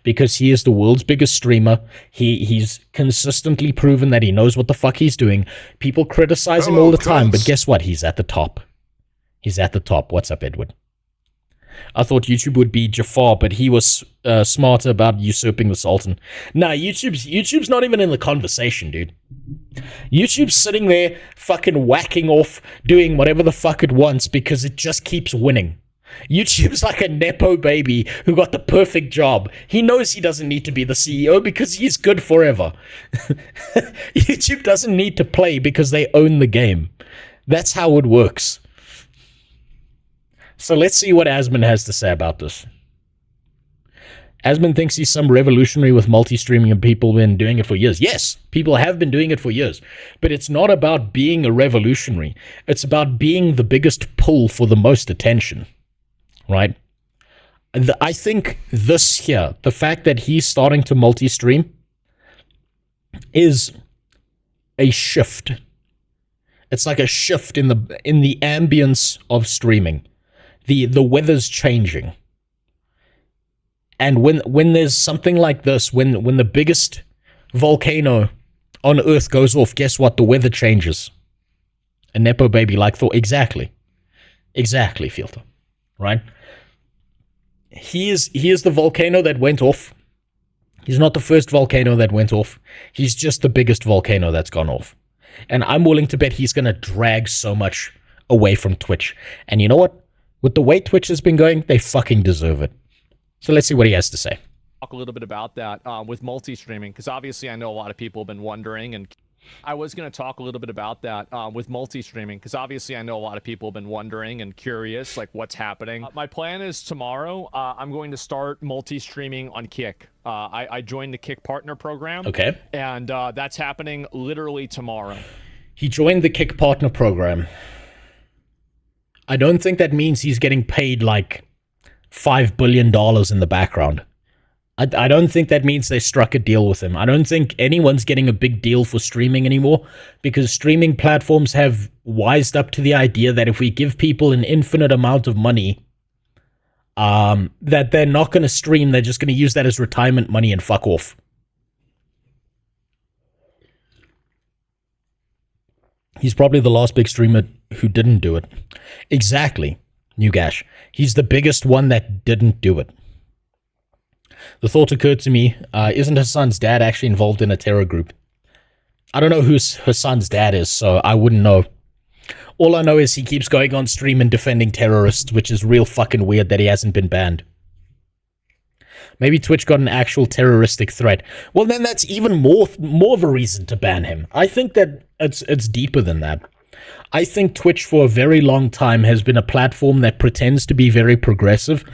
B: because he is the world's biggest streamer. He's consistently proven that he knows what the fuck he's doing. People criticize him all the time, but guess what? He's at the top. He's at the top. What's up, Edward? I thought YouTube would be Jafar, but he was smarter about usurping the Sultan. Nah, YouTube's not even in the conversation, dude. YouTube's sitting there fucking whacking off, doing whatever the fuck it wants because it just keeps winning. YouTube's like a Nepo baby who got the perfect job. He knows he doesn't need to be the CEO because he's good forever. YouTube doesn't need to play because they own the game. That's how it works. So let's see what Asmon has to say about this. Asmon thinks he's some revolutionary with multi-streaming and people have been doing it for years. Yes, people have been doing it for years. But it's not about being a revolutionary. It's about being the biggest pull for the most attention. Right? I think this here, the fact that he's starting to multi-stream, is a shift. It's like a shift in the ambience of streaming. The weather's changing. And when there's something like this, when the biggest volcano on Earth goes off, guess what? The weather changes. A Nepo baby like thought. Exactly, Filter. Right? He is the volcano that went off. He's not the first volcano that went off. He's just the biggest volcano that's gone off. And I'm willing to bet he's going to drag so much away from Twitch. And you know what? With the way Twitch has been going, they fucking deserve it. So let's see what he has to say.
J: Talk a little bit about that with multi-streaming, because obviously I know a lot of people have been wondering, and I was going to talk a little bit about that with multi-streaming, because obviously I know a lot of people have been wondering and curious, like what's happening. My plan is tomorrow, I'm going to start multi-streaming on Kick. I joined the Kick Partner Program.
B: Okay.
J: And that's happening literally tomorrow.
B: He joined the Kick Partner Program. I don't think that means he's getting paid like $5 billion in the background. I don't think that means they struck a deal with him. I don't think anyone's getting a big deal for streaming anymore, because streaming platforms have wised up to the idea that if we give people an infinite amount of money, that they're not going to stream. They're just going to use that as retirement money and fuck off. He's probably the last big streamer who didn't do it. Exactly, Newgash. He's the biggest one that didn't do it. The thought occurred to me, isn't Hassan's dad actually involved in a terror group? I don't know who Hassan's dad is, so I wouldn't know. All I know is he keeps going on stream and defending terrorists, which is real fucking weird that he hasn't been banned. Maybe Twitch got an actual terroristic threat. Well, then that's even more of a reason to ban him. I think that it's deeper than that. I think Twitch for a very long time has been a platform that pretends to be very progressive,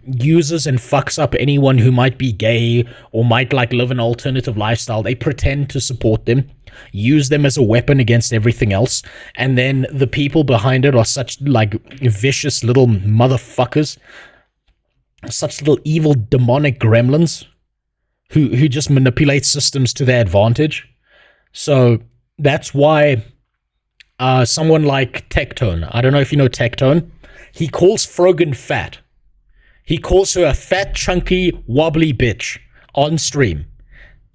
B: uses and fucks up anyone who might be gay or might like live an alternative lifestyle. They pretend to support them, use them as a weapon against everything else, and then the people behind it are such like vicious little motherfuckers, such little evil demonic gremlins who just manipulate systems to their advantage. So that's why someone like Tectone, I don't know if you know Tectone, he calls Frogan fat. He calls her a fat, chunky, wobbly bitch on stream,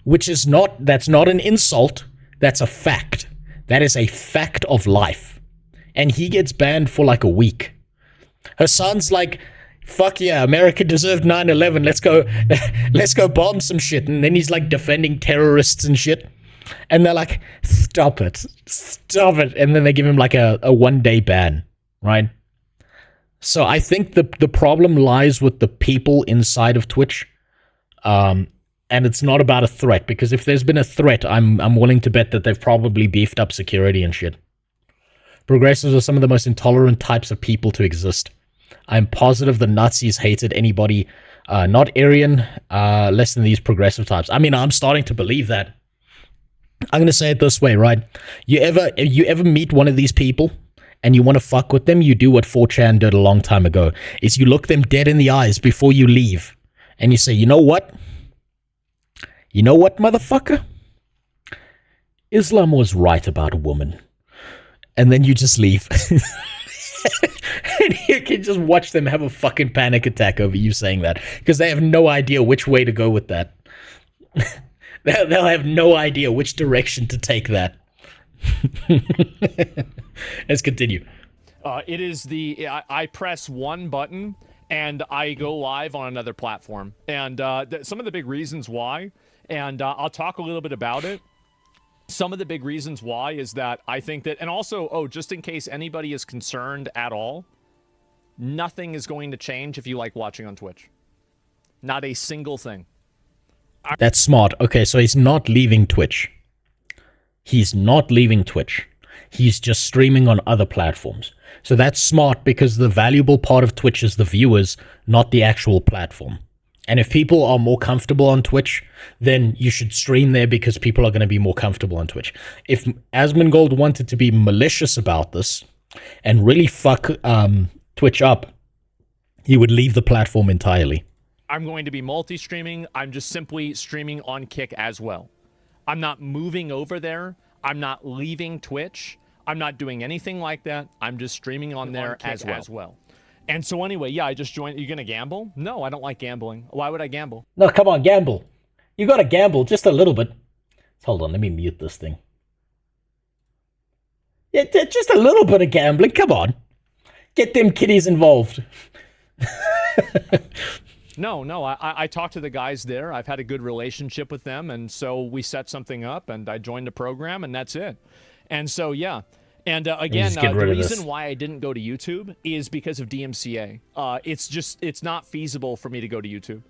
B: which is that's not an insult, that's a fact. That is a fact of life. And he gets banned for like a week. Hassan's like, fuck yeah, America deserved 9/11, let's go bomb some shit. And then he's like defending terrorists and shit. And they're like, stop it. And then they give him like a 1-day ban, right? So I think the problem lies with the people inside of Twitch. And it's not about a threat, because if there's been a threat, I'm willing to bet that they've probably beefed up security and shit. Progressives are some of the most intolerant types of people to exist. I'm positive the Nazis hated anybody not Aryan, less than these progressive types. I mean, I'm starting to believe that. I'm going to say it this way, right? You ever meet one of these people and you want to fuck with them, you do what 4chan did a long time ago, is you look them dead in the eyes before you leave and you say, you know what? You know what, motherfucker? Islam was right about a woman. And then you just leave. And you can just watch them have a fucking panic attack over you saying that, because they have no idea which way to go with that. They'll have no idea which direction to take that. Let's continue.
J: It is I press one button and I go live on another platform. And some of the big reasons why, and I'll talk a little bit about it. Some of the big reasons why is that I think that, and also, just in case anybody is concerned at all, nothing is going to change if you like watching on Twitch. Not a single thing.
B: That's smart. Okay, so he's not leaving Twitch. He's not leaving Twitch. He's just streaming on other platforms. So that's smart, because the valuable part of Twitch is the viewers, not the actual platform. And if people are more comfortable on Twitch, then you should stream there, because people are going to be more comfortable on Twitch. If Asmongold wanted to be malicious about this and really fuck Twitch up, he would leave the platform entirely.
J: I'm going to be multi-streaming. I'm just simply streaming on Kick as well. I'm not moving over there. I'm not leaving Twitch. I'm not doing anything like that. I'm just streaming on there as well. And so anyway, yeah, I just joined. You gonna gamble? No, I don't like gambling. Why would I gamble?
B: No, come on, gamble. You gotta gamble just a little bit. Hold on, let me mute this thing. Yeah, just a little bit of gambling. Come on. Get them kiddies involved.
J: No, I talked to the guys there. I've had a good relationship with them, and so we set something up, and I joined the program, and that's it. And so, yeah. And again, the reason why I didn't go to YouTube is because of DMCA. It's not feasible for me to go to YouTube.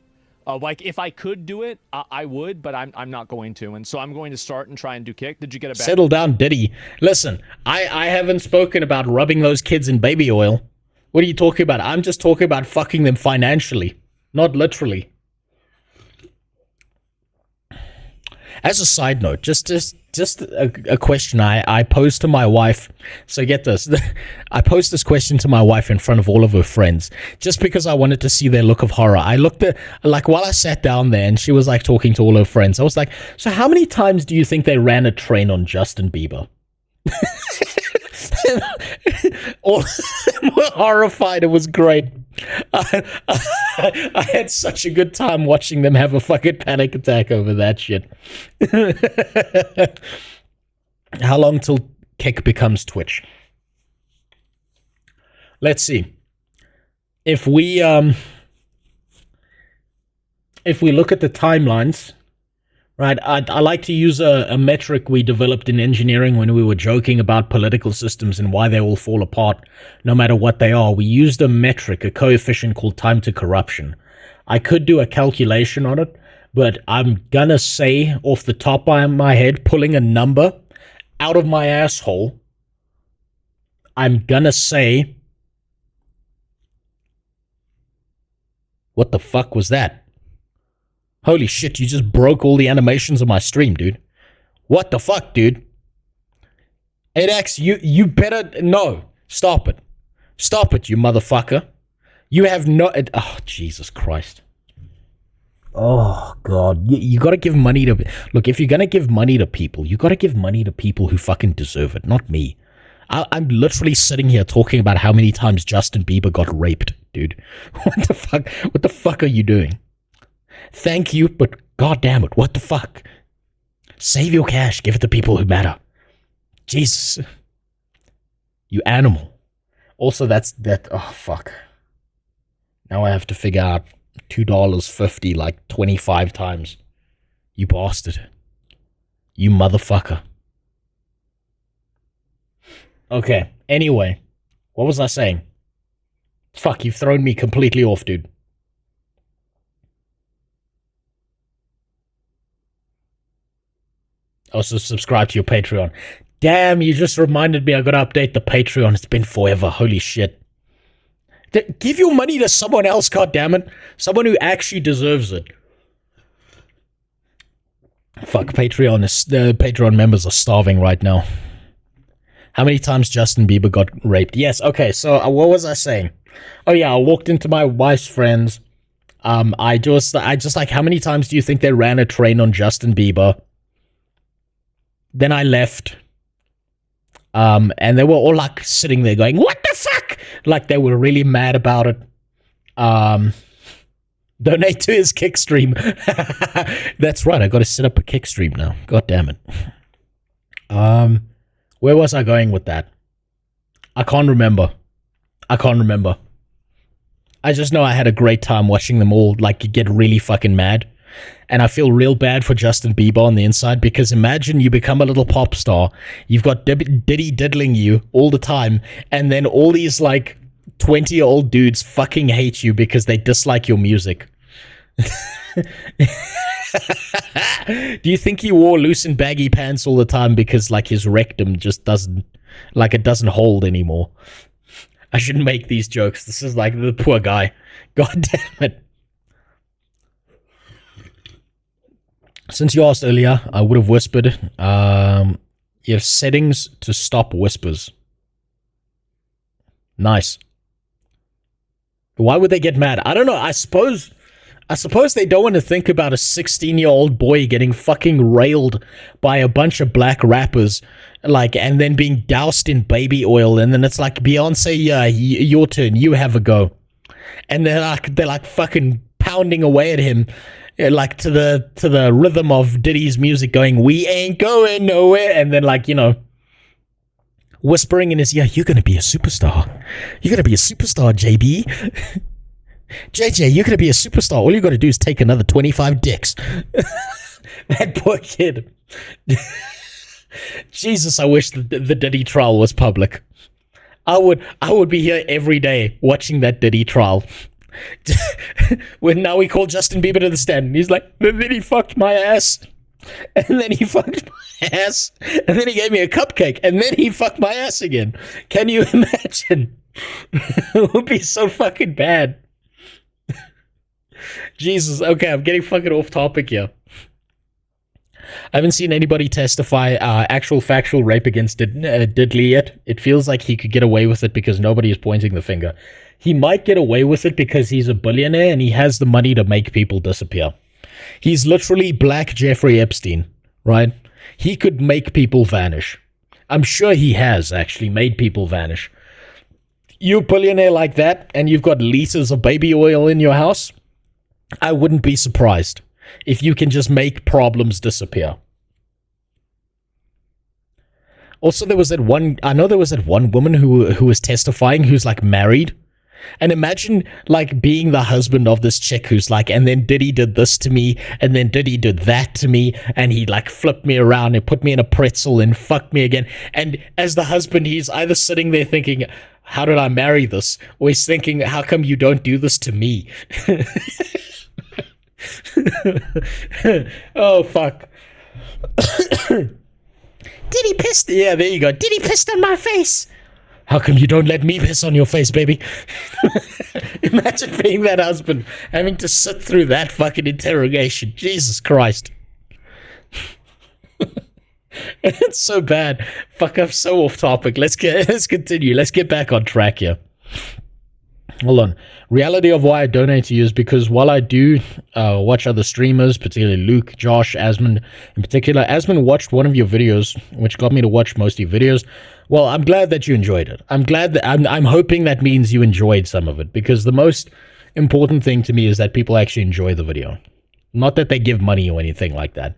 J: Like, if I could do it, I would, but I'm not going to. And so I'm going to start and try and do Kick. Did you get a bad?
B: Settle down, Diddy. Listen, I haven't spoken about rubbing those kids in baby oil. What are you talking about? I'm just talking about fucking them financially, not literally. As a side note, just a question I posed to my wife. So get this. I posed this question to my wife in front of all of her friends, just because I wanted to see their look of horror. I looked at, like, while I sat down there and she was like talking to all her friends, I was like, so how many times do you think they ran a train on Justin Bieber? All of them were horrified. It was great. I had such a good time watching them have a fucking panic attack over that shit. How long till Kick becomes Twitch? Let's see. If we look at the timelines, right, I like to use a metric we developed in engineering when we were joking about political systems and why they all fall apart no matter what they are. We used a metric, a coefficient called time to corruption. I could do a calculation on it, but I'm gonna say off the top of my head, pulling a number out of my asshole, I'm gonna say... What the fuck was that? Holy shit, you just broke all the animations of my stream, dude. What the fuck, dude? 8X, you better... No. Stop it. Stop it, you motherfucker. You have no... Oh, Jesus Christ. Oh, God. You gotta give money to... Look, if you're gonna give money to people, you gotta give money to people who fucking deserve it, not me. I'm literally sitting here talking about how many times Justin Bieber got raped, dude. What the fuck? What the fuck are you doing? Thank you, but god damn it, what the fuck? Save your cash, give it to people who matter. Jesus. You animal. Also, that, oh fuck. Now I have to figure out $2.50 like 25 times. You bastard. You motherfucker. Okay, anyway. What was I saying? Fuck, you've thrown me completely off, dude. Also subscribe to your Patreon. Damn, you just reminded me I gotta update the Patreon. It's been forever. Holy shit. Give your money to someone else, goddammit. Someone who actually deserves it. Fuck, the Patreon members are starving right now. How many times Justin Bieber got raped? Yes, okay, so what was I saying? Oh yeah, I walked into my wife's friends. I just like, how many times do you think they ran a train on Justin Bieber? Then I left. And they were all like sitting there going, what the fuck? Like they were really mad about it. Donate to his Kick stream. That's right, I gotta set up a Kick stream now. God damn it. Where was I going with that? I can't remember. I just know I had a great time watching them all like get really fucking mad. And I feel real bad for Justin Bieber on the inside, because imagine you become a little pop star, you've got Diddy diddling you all the time, and then all these like 20-year-old dudes fucking hate you because they dislike your music. Do you think he wore loose and baggy pants all the time because like his rectum just doesn't, like it doesn't hold anymore? I shouldn't make these jokes. This is like the poor guy. God damn it. Since you asked earlier, I would have whispered. You have settings to stop whispers. Nice. Why would they get mad? I don't know. I suppose I suppose they don't want to think about a 16-year-old boy getting fucking railed by a bunch of black rappers, like, and then being doused in baby oil, and then it's like, Beyonce, yeah, your turn, you have a go. And they're like fucking pounding away at him, like to the rhythm of Diddy's music, going, "We ain't going nowhere," and then like, you know, whispering in his ear, "You're gonna be a superstar. You're gonna be a superstar, JB." JJ, you're gonna be a superstar. All you gotta do is take another 25 dicks. That poor kid. Jesus, I wish the Diddy trial was public. I would be here every day watching that Diddy trial. When now we call Justin Bieber to the stand, and he's like, "And then he fucked my ass, and then he fucked my ass, and then he gave me a cupcake, and then he fucked my ass again." Can you imagine? It would be so fucking bad. Jesus, okay, I'm getting fucking off topic here. I haven't seen anybody testify actual factual rape against Diddley yet. It feels like he could get away with it because nobody is pointing the finger. He might get away with it because he's a billionaire and he has the money to make people disappear. He's literally Black Jeffrey Epstein, right? He could make people vanish. I'm sure he has actually made people vanish. You a billionaire like that and you've got liters of baby oil in your house? I wouldn't be surprised if you can just make problems disappear. Also, there was that one woman who was testifying who's like married. And imagine like being the husband of this chick who's like, and then Diddy did this to me, and then Diddy did that to me, and he like flipped me around and put me in a pretzel and fucked me again. And as the husband, he's either sitting there thinking, "How did I marry this?" Or he's thinking, "How come you don't do this to me?" Oh, fuck. Diddy pissed. Yeah, there you go. Diddy pissed on my face. How come you don't let me piss on your face, baby? Imagine being that husband, having to sit through that fucking interrogation. Jesus Christ. It's so bad. Fuck, I'm so off topic. Let's continue. Let's get back on track here. Hold on. Reality of why I donate to you is because while I do watch other streamers, particularly Luke, Josh, Asmon in particular, Asmon watched one of your videos, which got me to watch most of your videos. Well, I'm glad that you enjoyed it. I'm glad that I'm hoping that means you enjoyed some of it, because the most important thing to me is that people actually enjoy the video. Not that they give money or anything like that,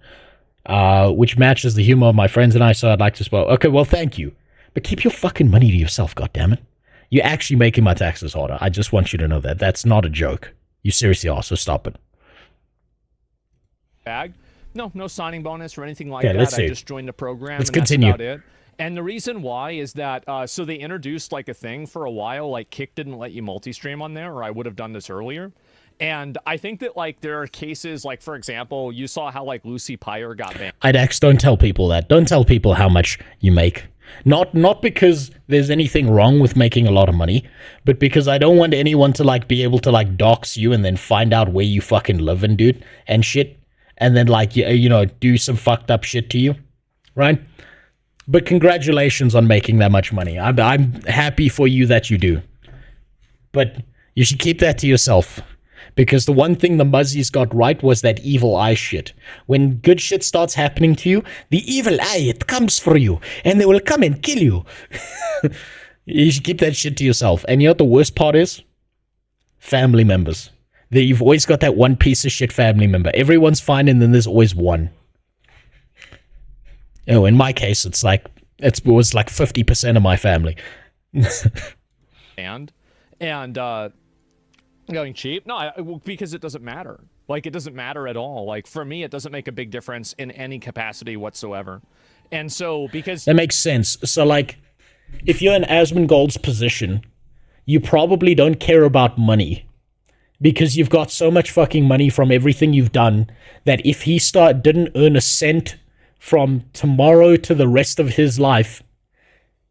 B: which matches the humor of my friends and I, so I'd like to spoil. Okay, well, thank you. But keep your fucking money to yourself, goddammit. You're actually making my taxes harder. I just want you to know that. That's not a joke. You seriously are, so stop it.
J: Bag? No signing bonus or anything like that. I just joined the program.
B: Let's continue.
J: That's about it. And the reason why is that, so they introduced like a thing for a while, like Kick didn't let you multi-stream on there, or I would have done this earlier. And I think that like there are cases, like for example, you saw how like Lucy Pyre got banned.
B: IDAX, don't tell people that. Don't tell people how much you make. Not because there's anything wrong with making a lot of money, but because I don't want anyone to like be able to like dox you and then find out where you fucking live and dude and shit, and then like you know, do some fucked up shit to you, right? But congratulations on making that much money. I'm happy for you that you do, but you should keep that to yourself. Because the one thing the Muzzies got right was that evil eye shit. When good shit starts happening to you, the evil eye, it comes for you. And they will come and kill you. You should keep that shit to yourself. And you know what the worst part is? Family members. You've always got that one piece of shit family member. Everyone's fine and then there's always one. Oh, in my case, it was like 50% of my family.
J: And going cheap? No, because it doesn't matter. Like, it doesn't matter at all. Like, for me, it doesn't make a big difference in any capacity whatsoever. And so, because...
B: That makes sense. So, like, if you're in Asmongold's position, you probably don't care about money. Because you've got so much fucking money from everything you've done that if he didn't earn a cent from tomorrow to the rest of his life,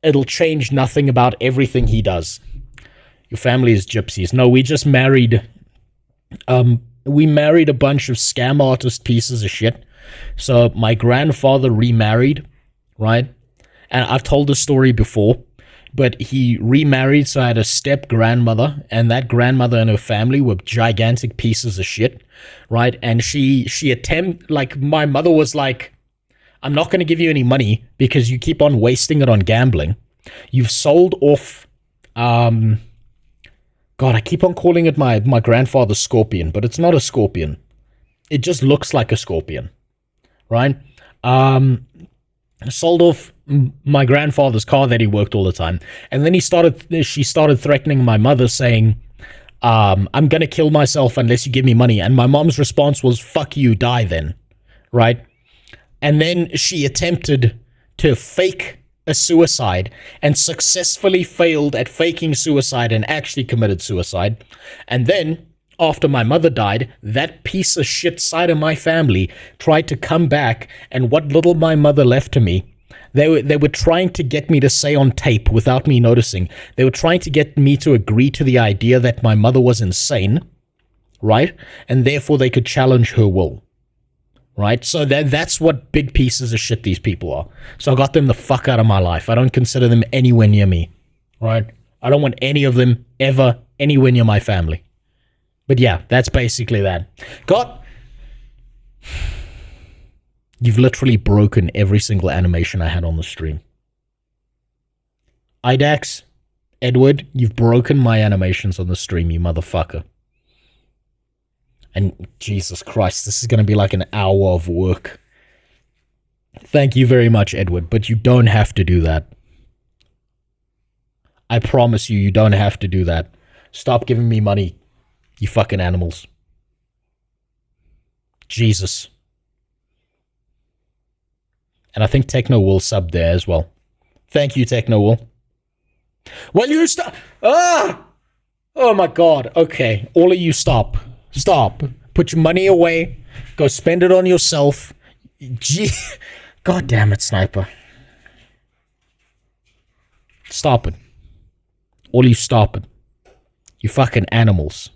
B: it'll change nothing about everything he does. Your family is gypsies. No, we just married... we married a bunch of scam artist pieces of shit. So my grandfather remarried, right? And I've told this story before. but he remarried, so I had a step-grandmother, and that grandmother and her family were gigantic pieces of shit, right? And my mother was like, I'm not going to give you any money because you keep on wasting it on gambling. You've sold off, God, I keep on calling it my grandfather's scorpion, but it's not a scorpion. It just looks like a scorpion, right? Sold off my grandfather's car that he worked all the time. And then she started threatening my mother, saying, I'm going to kill myself unless you give me money. And my mom's response was, fuck you, die then, right? And then she attempted to fake a suicide and successfully failed at faking suicide and actually committed suicide. And then, after my mother died, that piece of shit side of my family tried to come back, and what little my mother left to me, they were trying to get me to say on tape without me noticing. They were trying to get me to agree to the idea that my mother was insane, right? And therefore they could challenge her will. Right? So that's what big pieces of shit these people are. So I got them the fuck out of my life. I don't consider them anywhere near me. Right? I don't want any of them ever anywhere near my family. But yeah, that's basically that. God, you've literally broken every single animation I had on the stream. Idax, Edward, you've broken my animations on the stream, you motherfucker. And Jesus Christ, this is going to be like an hour of work. Thank you very much, Edward, but you don't have to do that. I promise you, you don't have to do that. Stop giving me money, you fucking animals. Jesus. And I think Techno will sub there as well. Thank you, Techno will. Well, you stop. Ah! Oh my God. Okay, all of you stop. Stop. Put your money away. Go spend it on yourself. Gee. God damn it, Sniper. Stop it. All you stop it. You fucking animals.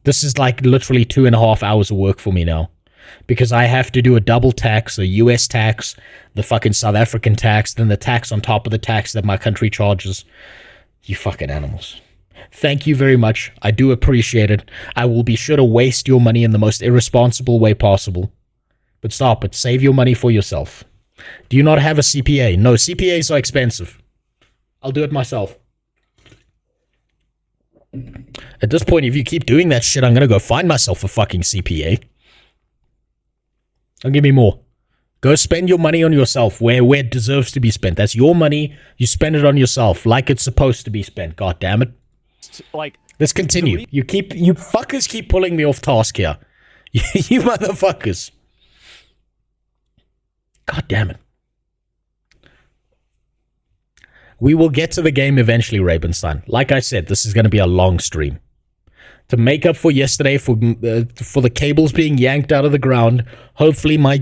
B: This is like literally 2.5 hours of work for me now. Because I have to do a double tax, a US tax, the fucking South African tax, then the tax on top of the tax that my country charges. You fucking animals. Thank you very much. I do appreciate it. I will be sure to waste your money in the most irresponsible way possible. But stop it. Save your money for yourself. Do you not have a CPA? No, CPAs are expensive. I'll do it myself. At this point, if you keep doing that shit, I'm going to go find myself a fucking CPA. Don't give me more. Go spend your money on yourself where it deserves to be spent. That's your money. You spend it on yourself like it's supposed to be spent. God damn it.
J: Like,
B: let's continue. You fuckers keep pulling me off task here. You motherfuckers. God damn it. We will get to the game eventually, Rabenstein. Like I said, this is going to be a long stream. To make up for yesterday, for the cables being yanked out of the ground, hopefully my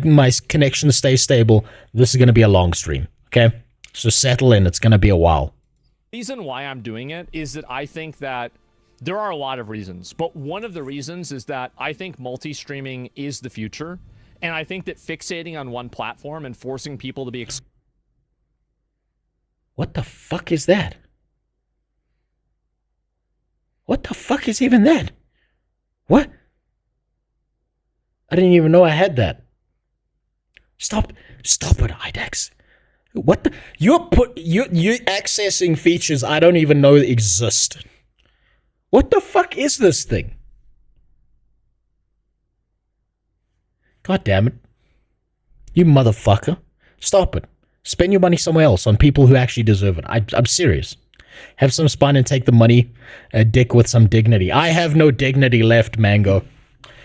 B: connection stays stable. This is going to be a long stream, okay? So settle in. It's going to be a while.
J: The reason why I'm doing it is that I think that there are a lot of reasons, but one of the reasons is that I think multi-streaming is the future, and I think that fixating on one platform and forcing people to be...
B: What the fuck is that? What the fuck is even that? What? I didn't even know I had that. Stop it, IDEX. What the? You're accessing features I don't even know exist. What the fuck is this thing? God damn it. You motherfucker. Stop it. Spend your money somewhere else on people who actually deserve it. I'm serious. Have some spine and take the money, dick with some dignity. I have no dignity left, Mango.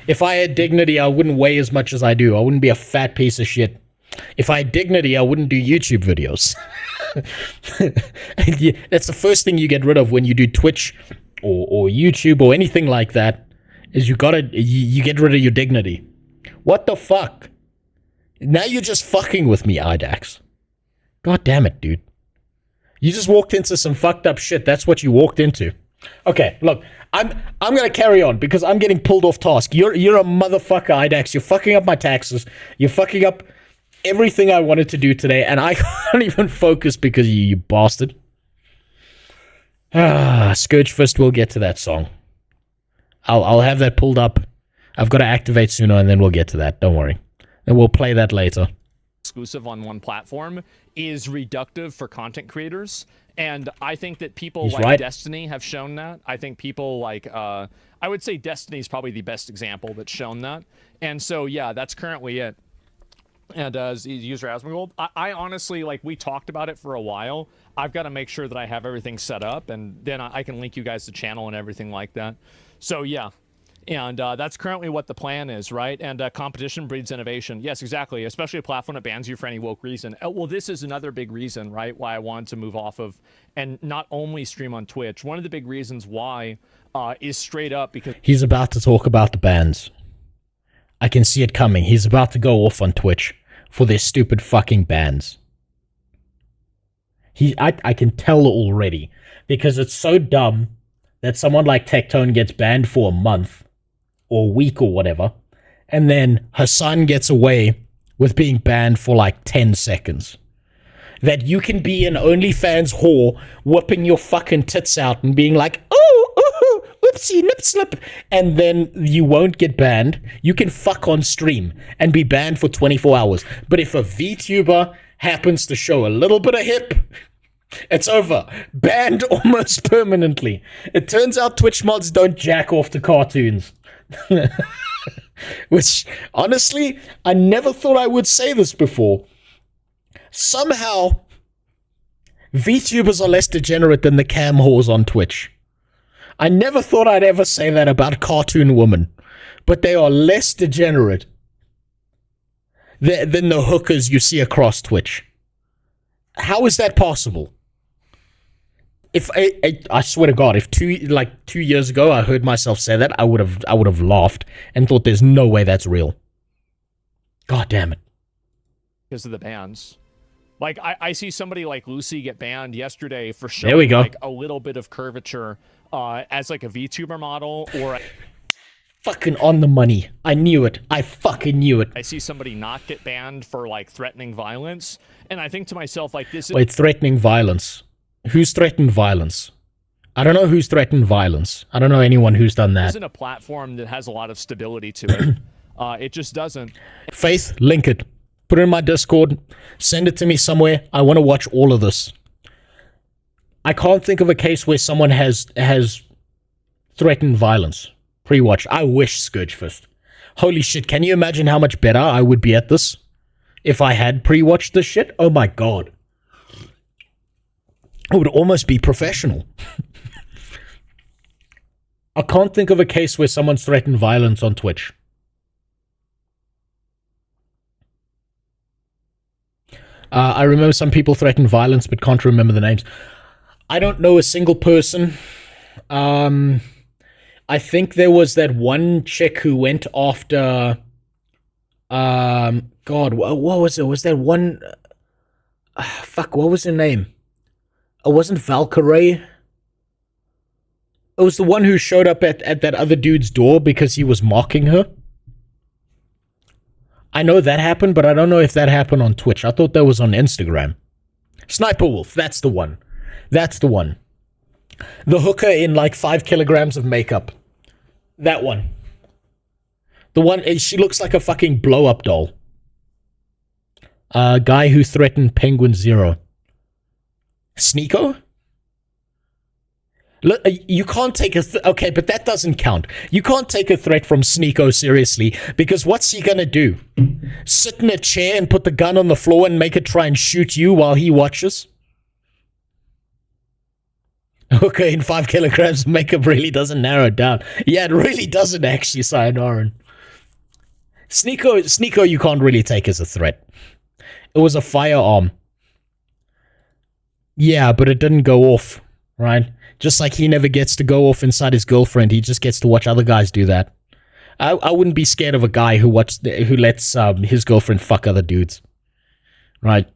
B: If I had dignity, I wouldn't weigh as much as I do. I wouldn't be a fat piece of shit. If I had dignity, I wouldn't do YouTube videos. That's the first thing you get rid of when you do Twitch or YouTube or anything like that, is you get rid of your dignity. What the fuck? Now you're just fucking with me, Idax. God damn it, dude. You just walked into some fucked up shit. That's what you walked into. Okay, look, I'm gonna carry on because I'm getting pulled off task. You're a motherfucker, Idax. You're fucking up my taxes. You're fucking up everything I wanted to do today, and I can't even focus because you bastard. Scourge Fist, we'll get to that song. I'll have that pulled up. I've got to activate sooner, and then we'll get to that. Don't worry. And we'll play that later.
J: Exclusive on one platform is reductive for content creators. And I think that people like Destiny have shown that. I think people like, I would say Destiny is probably the best example that's shown that. And so, yeah, that's currently it. And as user Asmongold, I honestly, like, we talked about it for a while. I've got to make sure that I have everything set up, and then I can link you guys to channel and everything like that. So, yeah. And that's currently what the plan is, right? And competition breeds innovation. Yes, exactly. Especially a platform that bans you for any woke reason. Well, this is another big reason, right? Why I wanted to move off of and not only stream on Twitch. One of the big reasons why is straight up because...
B: He's about to talk about the bans. I can see it coming. He's about to go off on Twitch for their stupid fucking bans. I can tell already. Because it's so dumb that someone like Tectone gets banned for a month. Or a week or whatever. And then Hassan gets away with being banned for like 10 seconds. That you can be an OnlyFans whore whipping your fucking tits out and being like, oh, oopsie, nip slip. And then you won't get banned. You can fuck on stream and be banned for 24 hours. But if a VTuber happens to show a little bit of hip, it's over. Banned almost permanently. It turns out Twitch mods don't jack off to cartoons. Which, honestly, I never thought I would say this before. Somehow, VTubers are less degenerate than the cam whores on Twitch. I never thought I'd ever say that about cartoon women, but they are less degenerate than the hookers you see across Twitch. How is that possible? If I swear to God, if 2 years ago I heard myself say that, I would have laughed and thought there's no way that's real. God damn it.
J: Because of the bans. Like, I see somebody like Lucy get banned yesterday for showing
B: there we go.
J: Like a little bit of curvature as like a VTuber model or...
B: Fucking on the money. I knew it. I fucking knew it.
J: I see somebody not get banned for like threatening violence. And I think to myself, like, this is...
B: Wait, threatening violence. Who's threatened violence? I don't know who's threatened violence. I don't know anyone who's done that.
J: Isn't a platform that has a lot of stability to it. It just doesn't.
B: Faith, link it. Put it in my Discord. Send it to me somewhere. I want to watch all of this. I can't think of a case where someone has threatened violence. Pre-watch. I wish, Scourgefist. Holy shit, can you imagine how much better I would be at this if I had pre-watched this shit? Oh my god. I would almost be professional. I can't think of a case where someone's threatened violence on Twitch. I remember some people threatened violence, but can't remember the names. I don't know a single person. I think there was that one chick who went after... God, what was it? Was that one... fuck, what was her name? It wasn't Valkyrie. It was the one who showed up at that other dude's door because he was mocking her. I know that happened, but I don't know if that happened on Twitch. I thought that was on Instagram. Sniper Wolf, that's the one. That's the one. The hooker in like 5 kilograms of makeup. That one. The one, she looks like a fucking blow-up doll. Guy who threatened Penguin Zero. Sneeko? Look, you can't take a... okay, but that doesn't count. You can't take a threat from Sneeko seriously, because what's he gonna do? Sit in a chair and put the gun on the floor and make it try and shoot you while he watches? Okay, in 5 kilograms of makeup really doesn't narrow it down. Yeah, it really doesn't actually, Sayonara. Sneeko you can't really take as a threat. It was a firearm. Yeah, but it didn't go off, right? Just like he never gets to go off inside his girlfriend, he just gets to watch other guys do that. I wouldn't be scared of a guy who lets his girlfriend fuck other dudes, right?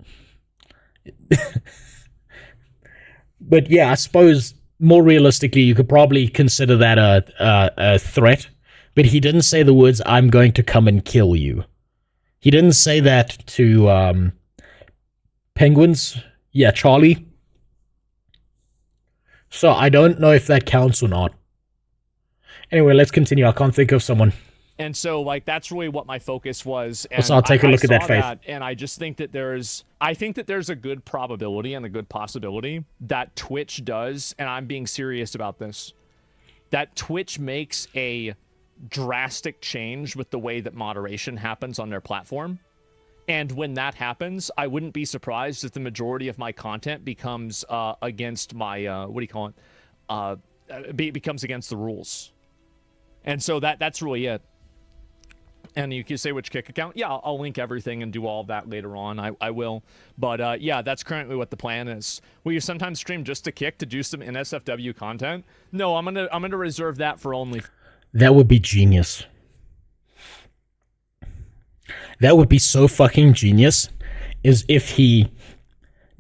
B: But yeah, I suppose more realistically, you could probably consider that a threat. But he didn't say the words, "I'm going to come and kill you." He didn't say that to penguins. Yeah, Charlie. So I don't know if that counts or not. Anyway, let's continue. I can't think of someone.
J: And so, like, that's really what my focus was. And
B: so I'll take a look at that, Faith.
J: And I just think that there's a good probability and a good possibility that Twitch does, and I'm being serious about this, that Twitch makes a drastic change with the way that moderation happens on their platform. And when that happens, I wouldn't be surprised if the majority of my content becomes against my, becomes against the rules. And so that's really it. And you can say which Kick account. Yeah, I'll link everything and do all of that later on. I will. But yeah, that's currently what the plan is. Will you sometimes stream just to Kick to do some NSFW content? No, I'm gonna reserve that for only.
B: That would be genius. That would be so fucking genius. Is if he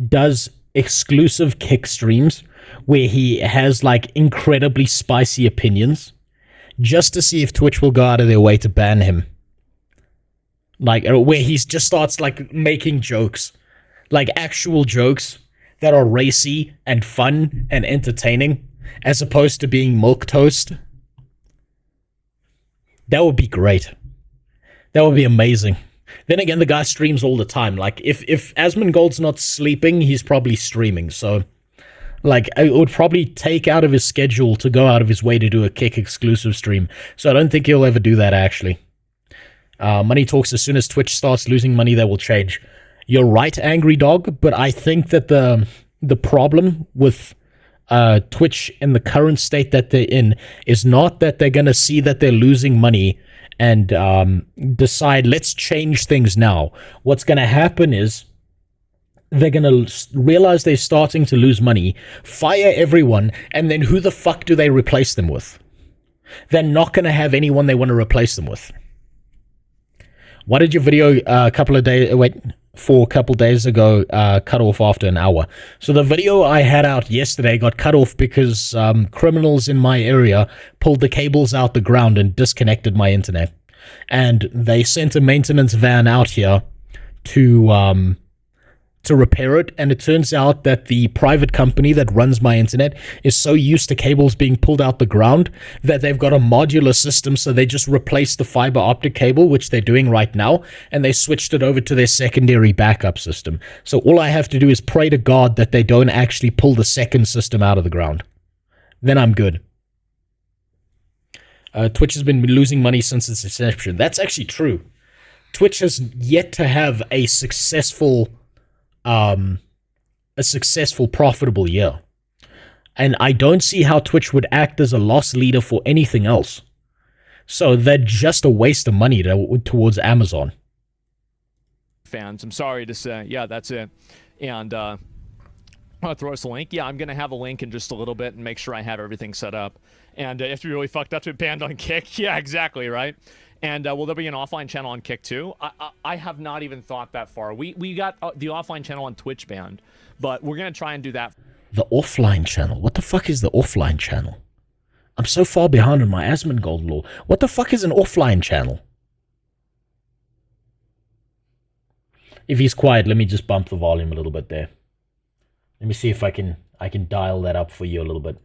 B: does exclusive Kick streams where he has like incredibly spicy opinions, just to see if Twitch will go out of their way to ban him. Like, where he just starts, like, making jokes. Like, actual jokes that are racy and fun and entertaining, as opposed to being milquetoast. That would be great. That would be amazing. Then again, the guy streams all the time. Like, if Asmongold's not sleeping, he's probably streaming. So, like, it would probably take out of his schedule to go out of his way to do a Kick exclusive stream. So I don't think he'll ever do that, actually. Money talks, as soon as Twitch starts losing money, that will change. You're right, Angry Dog, but I think that the problem with Twitch in the current state that they're in is not that they're going to see that they're losing money and decide, let's change things now. What's going to happen is they're going to realize they're starting to lose money, fire everyone, and then who the fuck do they replace them with? They're not going to have anyone they want to replace them with. Why did your video a couple of days ago cut off after an hour? So the video I had out yesterday got cut off because criminals in my area pulled the cables out the ground and disconnected my internet. And they sent a maintenance van out here to repair it, and it turns out that the private company that runs my internet is so used to cables being pulled out the ground that they've got a modular system, so they just replaced the fiber optic cable, which they're doing right now, and they switched it over to their secondary backup system. So all I have to do is pray to God that they don't actually pull the second system out of the ground. Then I'm good. Twitch has been losing money since its inception. That's actually true. Twitch has yet to have a successful profitable year. And I don't see how Twitch would act as a loss leader for anything else. So they're just a waste of money towards Amazon.
J: Fans, I'm sorry to say. Yeah, that's it. And I'll throw us a link. Yeah, I'm going to have a link in just a little bit and make sure I have everything set up. And if you really fucked up to be banned on Kick, yeah, exactly, right? And will there be an offline channel on Kick too? I have not even thought that far. We got the offline channel on Twitch banned, but we're going to try and do that.
B: The offline channel? What the fuck is the offline channel? I'm so far behind on my Asmongold lore. What the fuck is an offline channel? If he's quiet, let me just bump the volume a little bit there. Let me see if I can dial that up for you a little bit.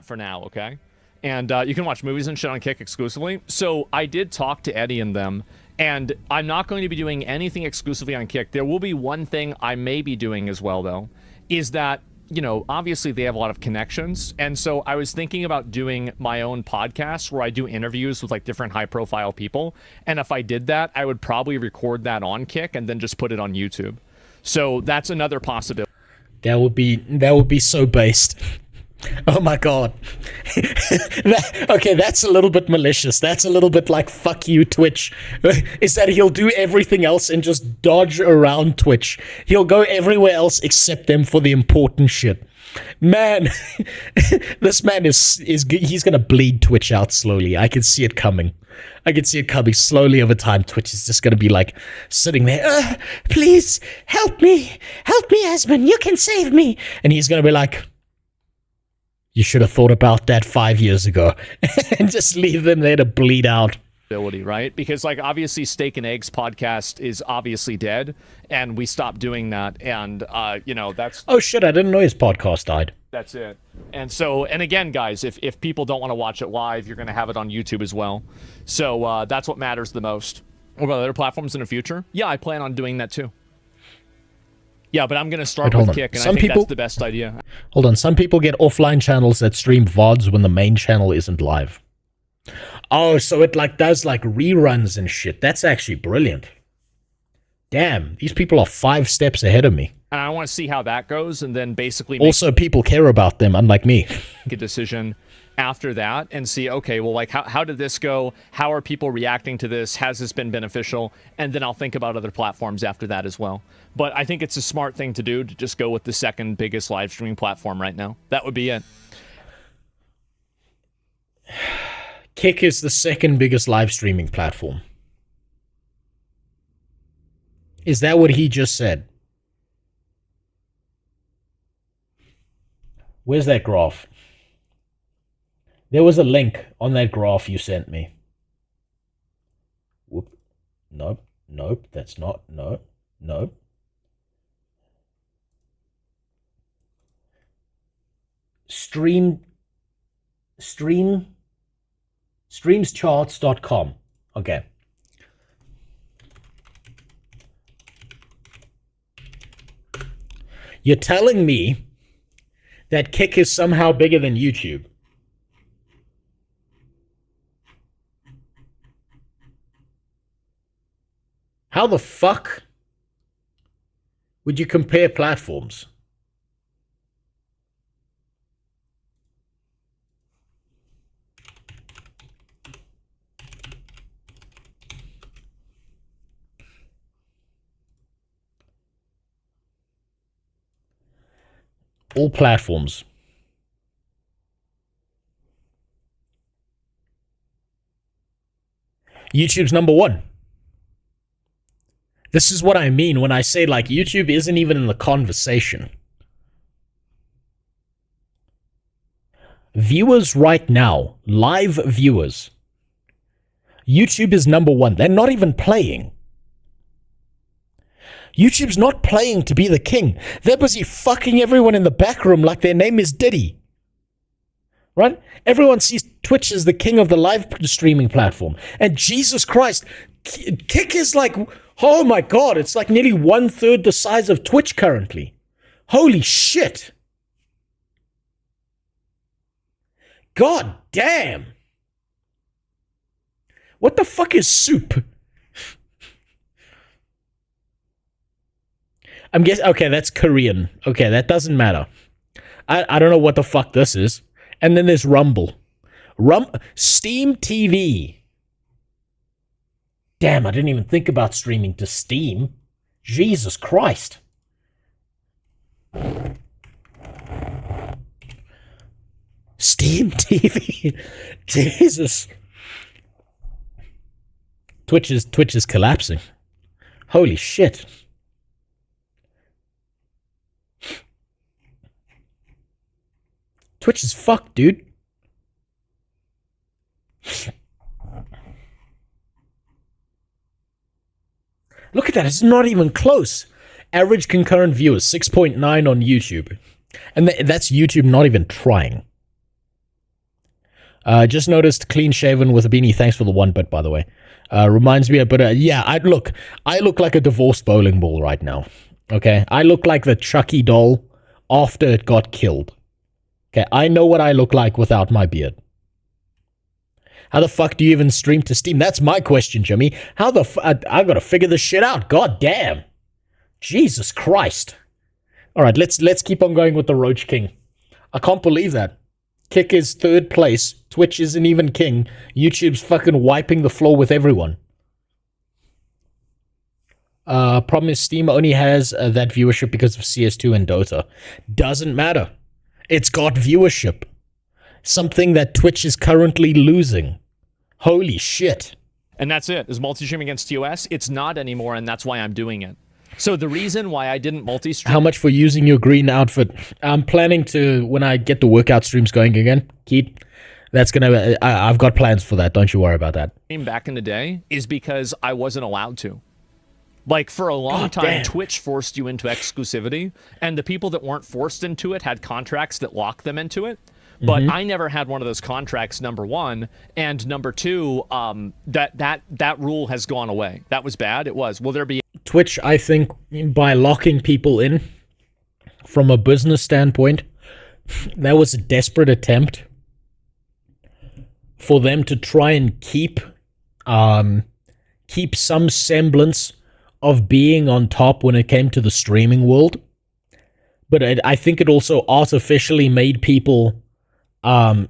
J: For now, okay? And you can watch movies and shit on Kick exclusively. So I did talk to Eddie and them, and I'm not going to be doing anything exclusively on Kick. There will be one thing I may be doing as well, though, is that, you know, obviously they have a lot of connections. And so I was thinking about doing my own podcast where I do interviews with, like, different high-profile people. And if I did that, I would probably record that on Kick and then just put it on YouTube. So that's another possibility.
B: That would be so based. Oh my god. Okay, that's a little bit malicious. That's a little bit like, fuck you, Twitch. Is that he'll do everything else and just dodge around Twitch. He'll go everywhere else except them for the important shit. Man, this man he's gonna bleed Twitch out slowly. I can see it coming. I can see it coming slowly over time. Twitch is just gonna be like, sitting there, please, help me, Asmon, you can save me. And he's gonna be like, you should have thought about that 5 years ago. And just leave them there to bleed out.
J: right? Because like obviously Steak and Eggs podcast is obviously dead, and we stopped doing that, and you know, that's
B: Oh shit, I didn't know his podcast died.
J: that's it. And so, and again, guys, if people don't want to watch it live, you're going to have it on YouTube as well. So that's what matters the most. What about other platforms in the future? Yeah, I plan on doing that too. Yeah, but I'm going to start with Kick, and I think that's the best idea.
B: Hold on, some people get offline channels that stream VODs when the main channel isn't live. Oh, so it like does like reruns and shit. That's actually brilliant. Damn, these people are 5 steps ahead of me.
J: And I want to see how that goes, and then basically
B: also people care about them, unlike me.
J: Make a decision after that and see, okay, well, like how did this go? How are people reacting to this? Has this been beneficial? And then I'll think about other platforms after that as well. But I think it's a smart thing to do to just go with the second biggest live streaming platform right now. That would be it.
B: Kick is the second biggest live streaming platform. Is that what he just said? Where's that graph? There was a link on that graph you sent me. Whoop. Nope. Nope. That's not. No. Nope. Streamscharts.com. Okay. You're telling me that Kick is somehow bigger than YouTube? How the fuck would you compare platforms? All platforms. YouTube's number 1. This is what I mean when I say like YouTube isn't even in the conversation. Viewers right now, live viewers, YouTube is number 1. They're not even playing. YouTube's not playing to be the king. They're busy fucking everyone in the back room like their name is Diddy. Right? Everyone sees Twitch as the king of the live streaming platform. And Jesus Christ, Kick is like, oh my God, it's like nearly 1/3 the size of Twitch currently. Holy shit. God damn. What the fuck is soup? I'm guessing, okay, that's Korean. Okay, that doesn't matter. I don't know what the fuck this is. And then there's Rumble. Steam TV. Damn, I didn't even think about streaming to Steam. Jesus Christ. Steam TV. Jesus. Twitch is collapsing. Holy shit. Twitch is fucked, dude. Look at that, it's not even close. Average concurrent viewers, 6.9 on YouTube. And that's YouTube not even trying. Just noticed clean shaven with a beanie. Thanks for the 1 bit, by the way. Reminds me a bit, yeah, I look like a divorced bowling ball right now. Okay, I look like the Chucky doll after it got killed. Okay, I know what I look like without my beard. How the fuck do you even stream to Steam? That's my question, Jimmy. How the fuck? I gotta figure this shit out. God damn. Jesus Christ. Alright, let's keep on going with the Roach King. I can't believe that. Kick is 3rd place. Twitch isn't even king. YouTube's fucking wiping the floor with everyone. Problem is Steam only has that viewership because of CS2 and Dota. Doesn't matter. It's got viewership. Something that Twitch is currently losing. Holy shit.
J: And that's it. Is multi-stream against TOS? It's not anymore, and that's why I'm doing it. So the reason why I didn't multi-stream...
B: How much for using your green outfit? I'm planning to, when I get the workout streams going again, Keith, That's gonna. I've got plans for that. Don't you worry about that.
J: Back in the day is because I wasn't allowed to. Like, for a long time, Twitch forced you into exclusivity, and the people that weren't forced into it had contracts that locked them into it. But I never had one of those contracts, number one. And number two, that rule has gone away. That was bad. It was. Will there be...
B: Twitch, I think, by locking people in, from a business standpoint, that was a desperate attempt for them to try and keep some semblance of being on top when it came to the streaming world. But I think it also artificially made people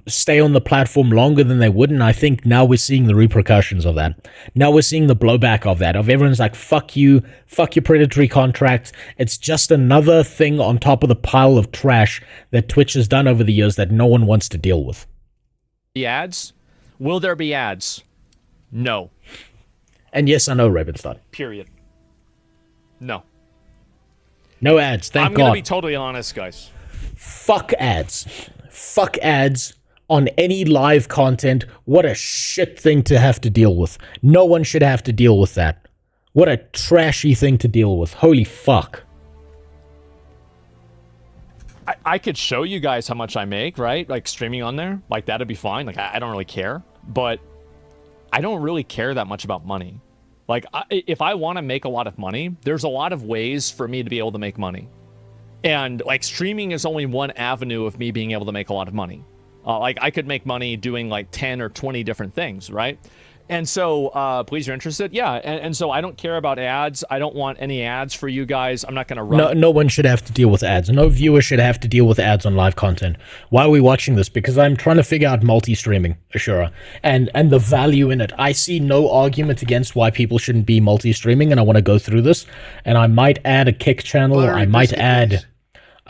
B: stay on the platform longer than they would, and I think now we're seeing the repercussions of that. Now we're seeing the blowback of that, of everyone's like, fuck you, fuck your predatory contracts. It's just another thing on top of the pile of trash that Twitch has done over the years that no one wants to deal with.
J: The ads? Will there be ads? No.
B: And yes, I know, Ravenstein.
J: Period. No.
B: No ads, thank God.
J: I'm going to be totally honest, guys.
B: Fuck ads. Fuck ads on any live content. What a shit thing to have to deal with. No one should have to deal with that. What a trashy thing to deal with. Holy fuck.
J: I could show you guys how much I make, right? Like, streaming on there. Like, that'd be fine. Like, I don't really care. But I don't really care that much about money. Like, if I want to make a lot of money, there's a lot of ways for me to be able to make money. And, like, streaming is only one avenue of me being able to make a lot of money. Like, I could make money doing, like, 10 or 20 different things, right? And so, please, you're interested? Yeah, and so I don't care about ads. I don't want any ads for you guys. I'm not going to run...
B: No one should have to deal with ads. No viewer should have to deal with ads on live content. Why are we watching this? Because I'm trying to figure out multi-streaming, Ashura, and the value in it. I see no argument against why people shouldn't be multi-streaming, and I want to go through this. And I might add a Kick channel, or I might add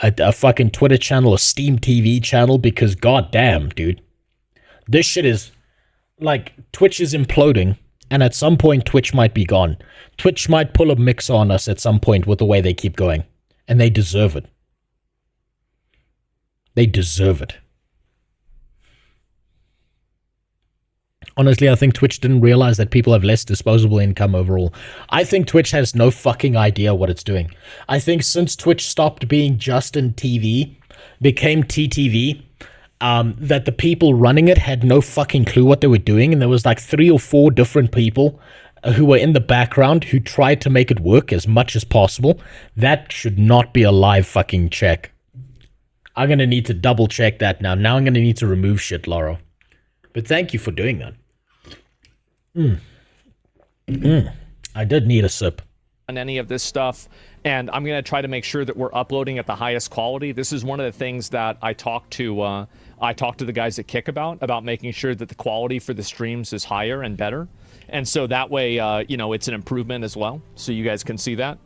B: a fucking Twitter channel, a Steam TV channel, because goddamn, dude. This shit is... Like, Twitch is imploding, and at some point, Twitch might be gone. Twitch might pull a mix on us at some point with the way they keep going. And they deserve it. They deserve it. Honestly, I think Twitch didn't realize that people have less disposable income overall. I think Twitch has no fucking idea what it's doing. I think since Twitch stopped being Justin TV, became TTV, that the people running it had no fucking clue what they were doing, and there was like 3 or 4 different people who were in the background who tried to make it work as much as possible. That should not be a live fucking check. I'm gonna need to double check that now. Now I'm gonna need to remove shit, Lauro. But thank you for doing that. I did need a sip.
J: On any of this stuff, and I'm going to try to make sure that we're uploading at the highest quality. This is one of the things that I talk to the guys at Kick about making sure that the quality for the streams is higher and better. And so that way, you know, it's an improvement as well. So you guys can see that.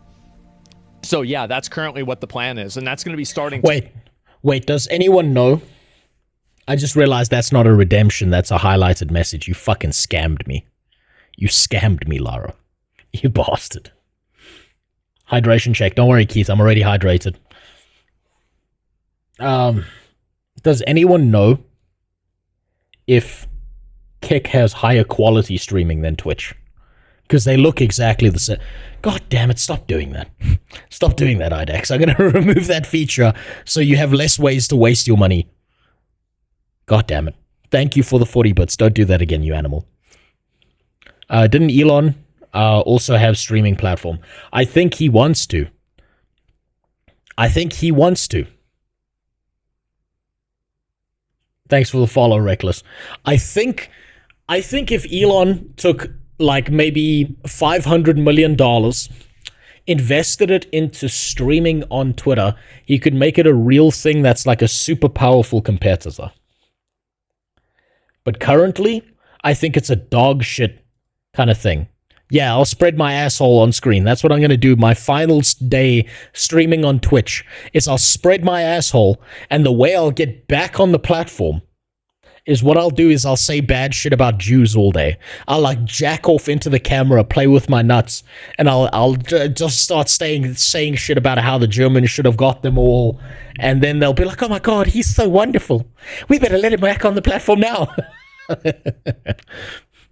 J: So yeah, that's currently what the plan is. And that's going to be starting...
B: Wait, does anyone know? I just realized that's not a redemption. That's a highlighted message. You fucking scammed me. You scammed me, Lara. You bastard. Hydration check. Don't worry, Keith. I'm already hydrated. Does anyone know if Kick has higher quality streaming than Twitch? Because they look exactly the same. God damn it, stop doing that. Stop doing that, IDEX. I'm going to remove that feature so you have less ways to waste your money. God damn it. Thank you for the 40 bits. Don't do that again, you animal. Didn't Elon also have streaming platform? I think he wants to. Thanks for the follow, Reckless. I think if Elon took like maybe $500 million, invested it into streaming on Twitter, he could make it a real thing that's like a super powerful competitor. But currently, I think it's a dog shit kind of thing. Yeah, I'll spread my asshole on screen. That's what I'm going to do. My final day streaming on Twitch is I'll spread my asshole, and the way I'll get back on the platform is what I'll do is I'll say bad shit about Jews all day. I'll like jack off into the camera, play with my nuts, and I'll just start saying shit about how the Germans should have got them all, and then they'll be like, oh my god, he's so wonderful. We better let him back on the platform now.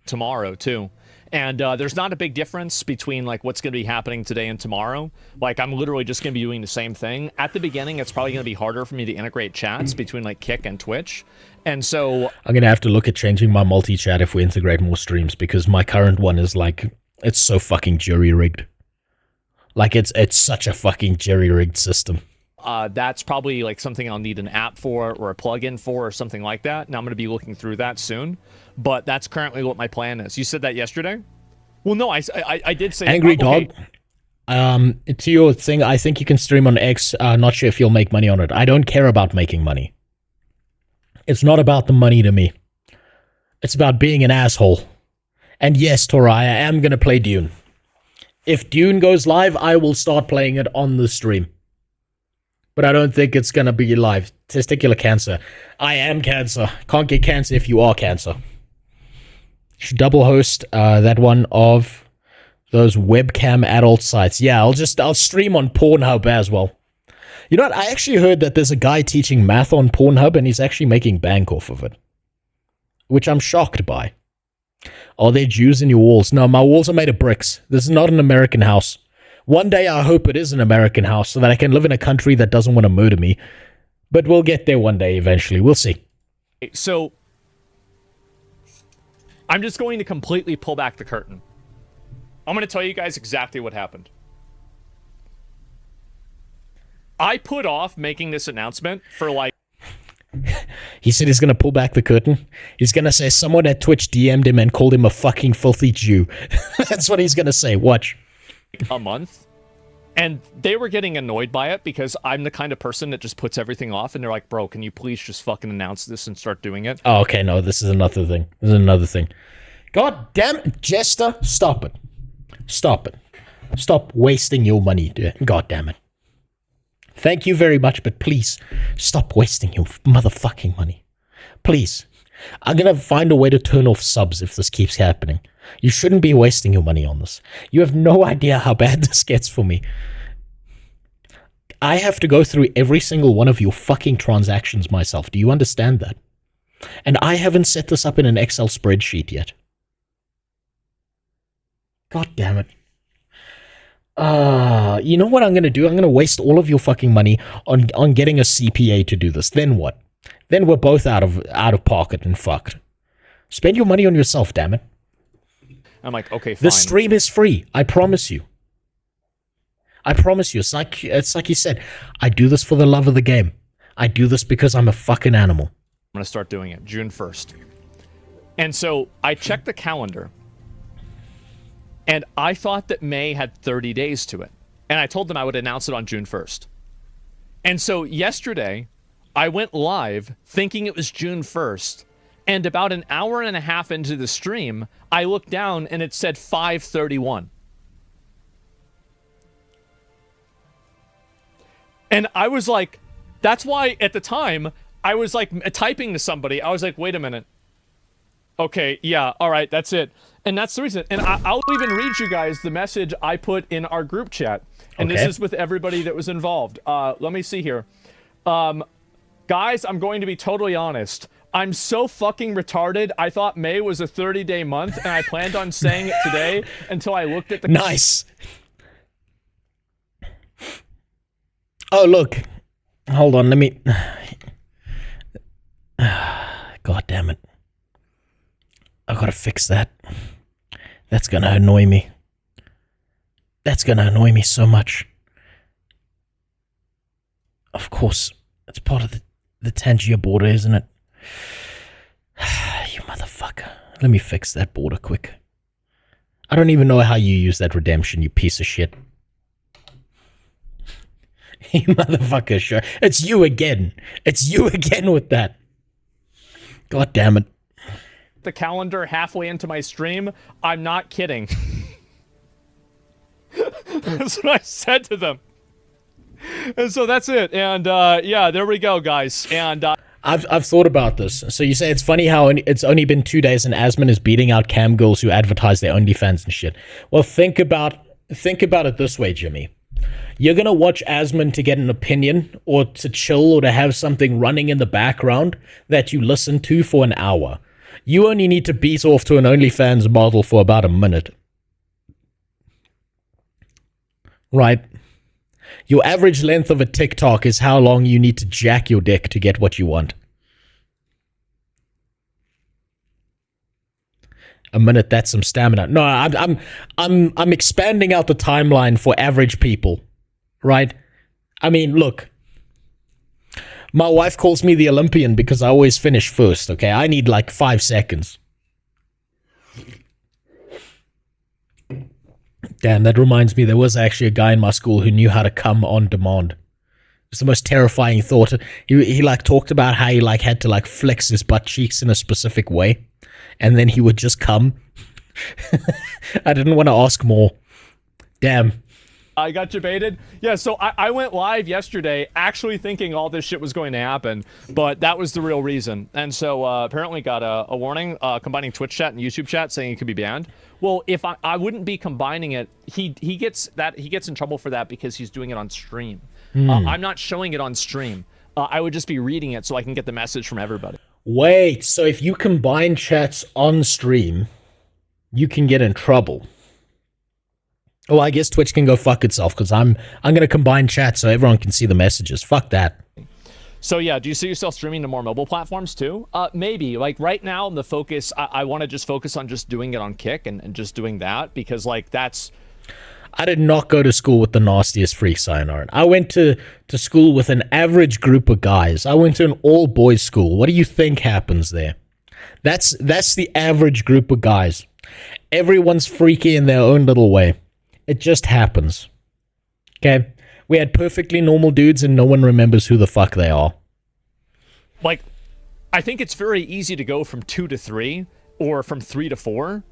J: Tomorrow too. And there's not a big difference between like what's going to be happening today and tomorrow. Like I'm literally just going to be doing the same thing. At the beginning, it's probably going to be harder for me to integrate chats between like Kick and Twitch. And so
B: I'm going to have to look at changing my multi-chat if we integrate more streams, because my current one is like, it's so fucking jury-rigged. Like it's such a fucking jury-rigged system.
J: That's probably like something I'll need an app for or a plugin for or something like that. Now I'm going to be looking through that soon. But that's currently what my plan is. You said that yesterday? Well, no, I did say...
B: Angry
J: okay.
B: Dog, to your thing, I think you can stream on X. Not sure if you'll make money on it. I don't care about making money. It's not about the money to me. It's about being an asshole. And yes, Tora, I am going to play Dune. If Dune goes live, I will start playing it on the stream. But I don't think it's going to be live. Testicular cancer. I am cancer. Can't get cancer if you are cancer. Should double host that one of those webcam adult sites. Yeah, I'll stream on Pornhub as well. You know what? I actually heard that there's a guy teaching math on Pornhub and he's actually making bank off of it. Which I'm shocked by. Are there Jews in your walls? No, my walls are made of bricks. This is not an American house. One day I hope it is an American house so that I can live in a country that doesn't want to murder me. But we'll get there one day eventually. We'll see.
J: So I'm just going to completely pull back the curtain. I'm going to tell you guys exactly what happened. I put off making this announcement for like...
B: He said he's going to pull back the curtain. He's going to say someone at Twitch DM'd him and called him a fucking filthy Jew. That's what he's going to say. Watch.
J: A month. And they were getting annoyed by it because I'm the kind of person that just puts everything off, and they're like, bro, can you please just fucking announce this and start doing it?
B: Oh, okay, no, this is another thing. This is another thing. God damn it, Jester, stop it. Stop it. Stop wasting your money, god damn it. Thank you very much, but please, stop wasting your motherfucking money. Please. I'm gonna find a way to turn off subs if this keeps happening. You shouldn't be wasting your money on this. You have no idea how bad this gets for me. I have to go through every single one of your fucking transactions myself. Do you understand that? And I haven't set this up in an Excel spreadsheet yet. God damn it. You know what I'm going to do? I'm going to waste all of your fucking money on getting a CPA to do this. Then what? Then we're both out of pocket and fucked. Spend your money on yourself, damn it.
J: I'm like, okay, fine.
B: The stream is free. I promise you. I promise you. It's like you said. I do this for the love of the game. I do this because I'm a fucking animal.
J: I'm going to start doing it June 1st. And so I checked the calendar. And I thought that May had 30 days to it. And I told them I would announce it on June 1st. And so yesterday, I went live thinking it was June 1st. And about an hour and a half into the stream, I looked down and it said 5:31. And I was like, that's why at the time, I was like typing to somebody. I was like, wait a minute. Okay, yeah, all right, that's it. And that's the reason. And I'll even read you guys the message I put in our group chat. And
B: okay.
J: This is with everybody that was involved. Let me see here. Guys, I'm going to be totally honest. I'm so fucking retarded. I thought May was a 30-day month, and I planned on saying it today until I looked at the...
B: Nice. Oh, look. Hold on, let me... God damn it. I gotta fix that. That's gonna annoy me. That's gonna annoy me so much. Of course, it's part of the Tangier border, isn't it? You motherfucker. Let me fix that border quick. I don't even know how you use that redemption, you piece of shit. You motherfucker, sure. It's you again. It's you again with that. God damn it.
J: The calendar halfway into my stream. I'm not kidding. That's what I said to them. And so that's it. And yeah, there we go, guys. And
B: I've thought about this. So you say it's funny how it's only been 2 days and Asmon is beating out cam girls who advertise their OnlyFans and shit. Well, think about it this way, Jimmy. You're gonna watch Asmon to get an opinion or to chill or to have something running in the background that you listen to for an hour. You only need to beat off to an OnlyFans model for about a minute. Right? Your average length of a TikTok is how long you need to jack your dick to get what you want. A minute, that's some stamina. No, I'm expanding out the timeline for average people, right? I mean, look. My wife calls me the Olympian because I always finish first, okay? I need like 5 seconds. Damn, that reminds me, there was actually a guy in my school who knew how to come on demand. It's the most terrifying thought. He like talked about how he like had to like flex his butt cheeks in a specific way, and then he would just come. I didn't want to ask more. Damn.
J: I got you baited. Yeah, so I went live yesterday actually thinking all this shit was going to happen, but that was the real reason. And so apparently got a warning combining Twitch chat and YouTube chat saying it could be banned. Well, if I wouldn't be combining it, he gets in trouble for that because he's doing it on stream. I'm not showing it on stream. I would just be reading it so I can get the message from everybody.
B: Wait, so if you combine chats on stream, you can get in trouble. Oh, I guess Twitch can go fuck itself because I'm gonna combine chat so everyone can see the messages. Fuck that.
J: So yeah, do you see yourself streaming to more mobile platforms too? Maybe. Like right now, the focus, I want to just focus on just doing it on Kick and just doing that because like that's...
B: I did not go to school with the nastiest freak sayonara. I went to school with an average group of guys. I went to an all-boys school. What do you think happens there? That's the average group of guys. Everyone's freaky in their own little way. It just happens. Okay? We had perfectly normal dudes and no one remembers who the fuck they are.
J: Like, I think it's very easy to go from 2 to 3 or from 3 to 4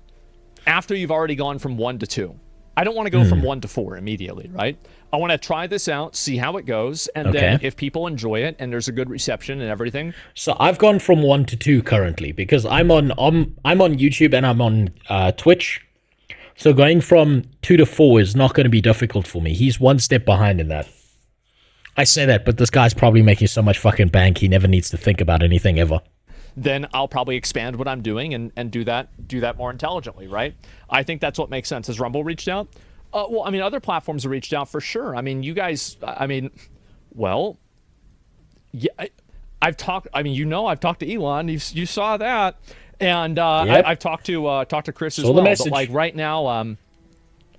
J: after you've already gone from 1 to 2. I don't want to go from 1 to 4 immediately, right? I want to try this out, see how it goes, and then if people enjoy it and there's a good reception and everything.
B: So I've gone from 1 to 2 currently because I'm on YouTube and I'm on Twitch. So going from 2 to 4 is not going to be difficult for me. He's one step behind in that. I say that, but this guy's probably making so much fucking bank he never needs to think about anything ever.
J: Then I'll probably expand what I'm doing and do that more intelligently, right? I think that's what makes sense. Has Rumble reached out? Well, I mean, other platforms have reached out for sure. I mean, you guys, I mean, well, yeah, I've talked. I mean, I've talked to Elon. You saw that. And I've talked to Chris as well. But like right now,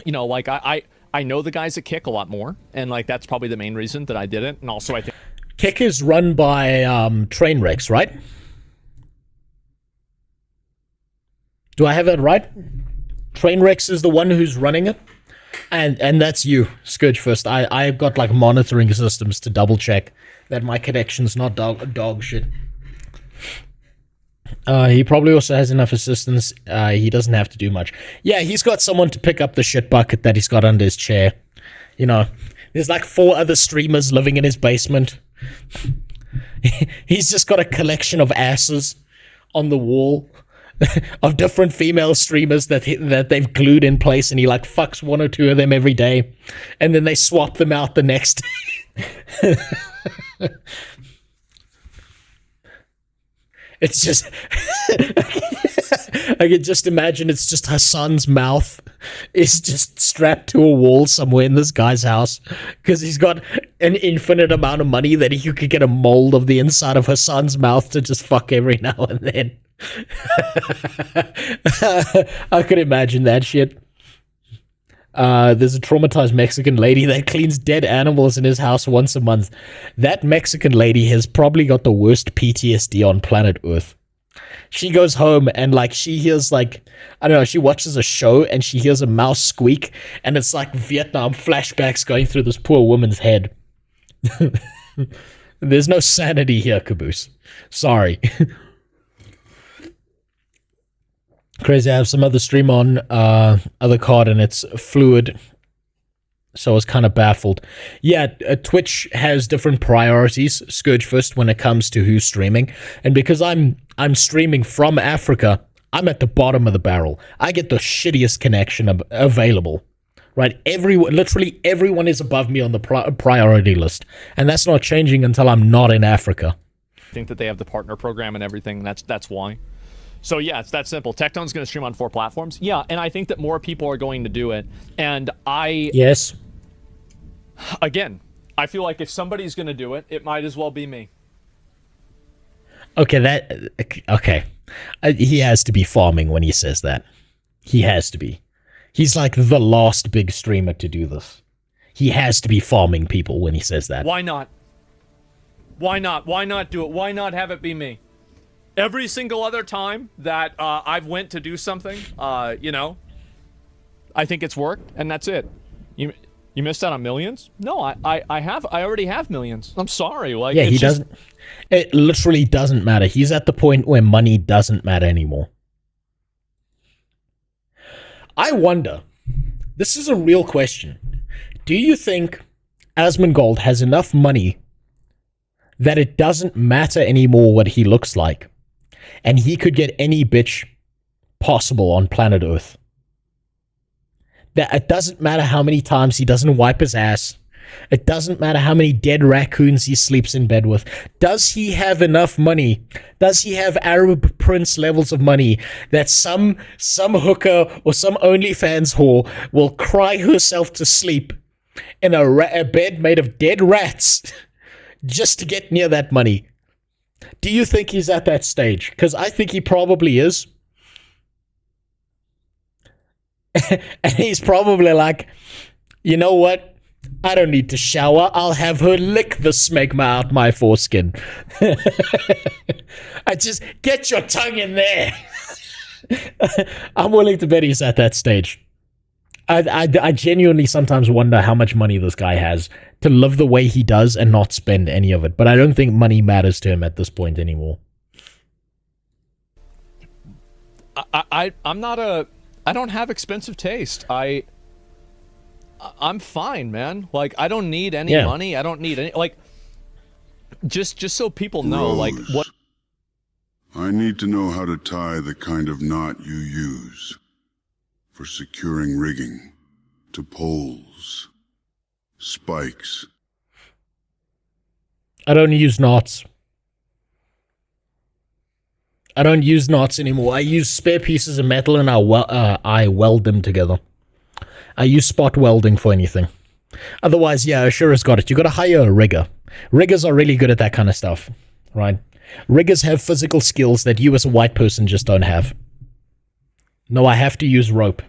J: like I know the guys at Kick a lot more, and like that's probably the main reason that I did it. And also, I think
B: Kick is run by Trainwrecks, right? Do I have that right? Trainwrecks is the one who's running it, and that's you, Scourge First. I've got like monitoring systems to double check that my connection's not dog shit. He probably also has enough assistance. He doesn't have to do much. Yeah, he's got someone to pick up the shit bucket that he's got under his chair. You know, there's like 4 other streamers living in his basement. He's just got a collection of asses on the wall of different female streamers that they've glued in place, and he like fucks 1 or 2 of them every day, and then they swap them out the next day. It's just, I can just imagine it's just Hassan's mouth is just strapped to a wall somewhere in this guy's house because he's got an infinite amount of money that you could get a mold of the inside of Hassan's mouth to just fuck every now and then. I could imagine that shit. There's a traumatized Mexican lady that cleans dead animals in his house once a month. That Mexican lady has probably got the worst PTSD on planet Earth. She goes home and like she hears like, I don't know, she watches a show and she hears a mouse squeak and it's like Vietnam flashbacks going through this poor woman's head. There's no sanity here, Caboose. Sorry. Crazy, I have some other stream on other card and it's fluid. So I was kind of baffled. Yeah, Twitch has different priorities, Scourge first, when it comes to who's streaming. And because I'm streaming from Africa, I'm at the bottom of the barrel. I get the shittiest connection available. Right? Literally everyone is above me on the priority list. And that's not changing until I'm not in Africa.
J: I think that they have the partner program and everything. That's why. So yeah, it's that simple. Tecton's going to stream on 4 platforms. Yeah, and I think that more people are going to do it. And
B: Yes.
J: Again, I feel like if somebody's going to do it, it might as well be me.
B: Okay, okay. He has to be farming when he says that. He has to be. He's like the last big streamer to do this. He has to be farming people when he says that.
J: Why not? Why not? Why not do it? Why not have it be me? Every single other time that I've went to do something, you know, I think it's worked, and that's it. You missed out on millions? No, I already have millions. I'm sorry. Like,
B: yeah, he doesn't. It literally doesn't matter. He's at the point where money doesn't matter anymore. I wonder, this is a real question. Do you think Asmongold has enough money that it doesn't matter anymore what he looks like, and he could get any bitch possible on planet Earth? That it doesn't matter how many times he doesn't wipe his ass. It doesn't matter how many dead raccoons he sleeps in bed with. Does he have enough money? Does he have Arab prince levels of money that some hooker or some OnlyFans whore will cry herself to sleep in a bed made of dead rats just to get near that money? Do you think he's at that stage? Because I think he probably is. And he's probably like, you know what? I don't need to shower. I'll have her lick the smegma out my foreskin. I just get your tongue in there. I'm willing to bet he's at that stage. I genuinely sometimes wonder how much money this guy has to live the way he does and not spend any of it. But I don't think money matters to him at this point anymore.
J: I'm not a... I don't have expensive taste. I'm fine, man. Like, I don't need any money. I don't need any... Like, just so people know,
G: Rose,
J: like, what...
G: I need to know how to tie the kind of knot you use for securing rigging to poles, spikes.
B: I don't use knots. I don't use knots anymore. I use spare pieces of metal and I weld them together. I use spot welding for anything. Otherwise, yeah, sure has got it. You got to hire a rigger. Riggers are really good at that kind of stuff, right? Riggers have physical skills that you as a white person just don't have. No, I have to use rope.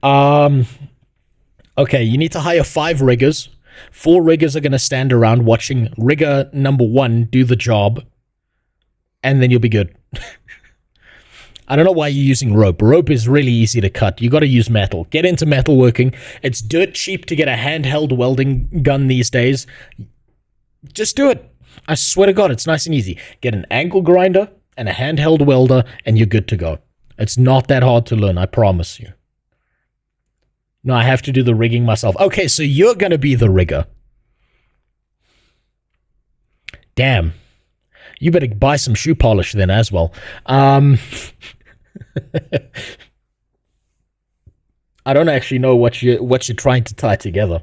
B: Okay, you need to hire 5 riggers. 4 riggers are going to stand around watching rigger number 1 do the job. And then you'll be good. I don't know why you're using rope. Rope is really easy to cut. You got to use metal. Get into metalworking. It's dirt cheap to get a handheld welding gun these days. Just do it. I swear to God, it's nice and easy. Get an angle grinder and a handheld welder, and you're good to go. It's not that hard to learn, I promise you. No, I have to do the rigging myself. Okay, so you're going to be the rigger. Damn. You better buy some shoe polish then as well. I don't actually know what you're trying to tie together.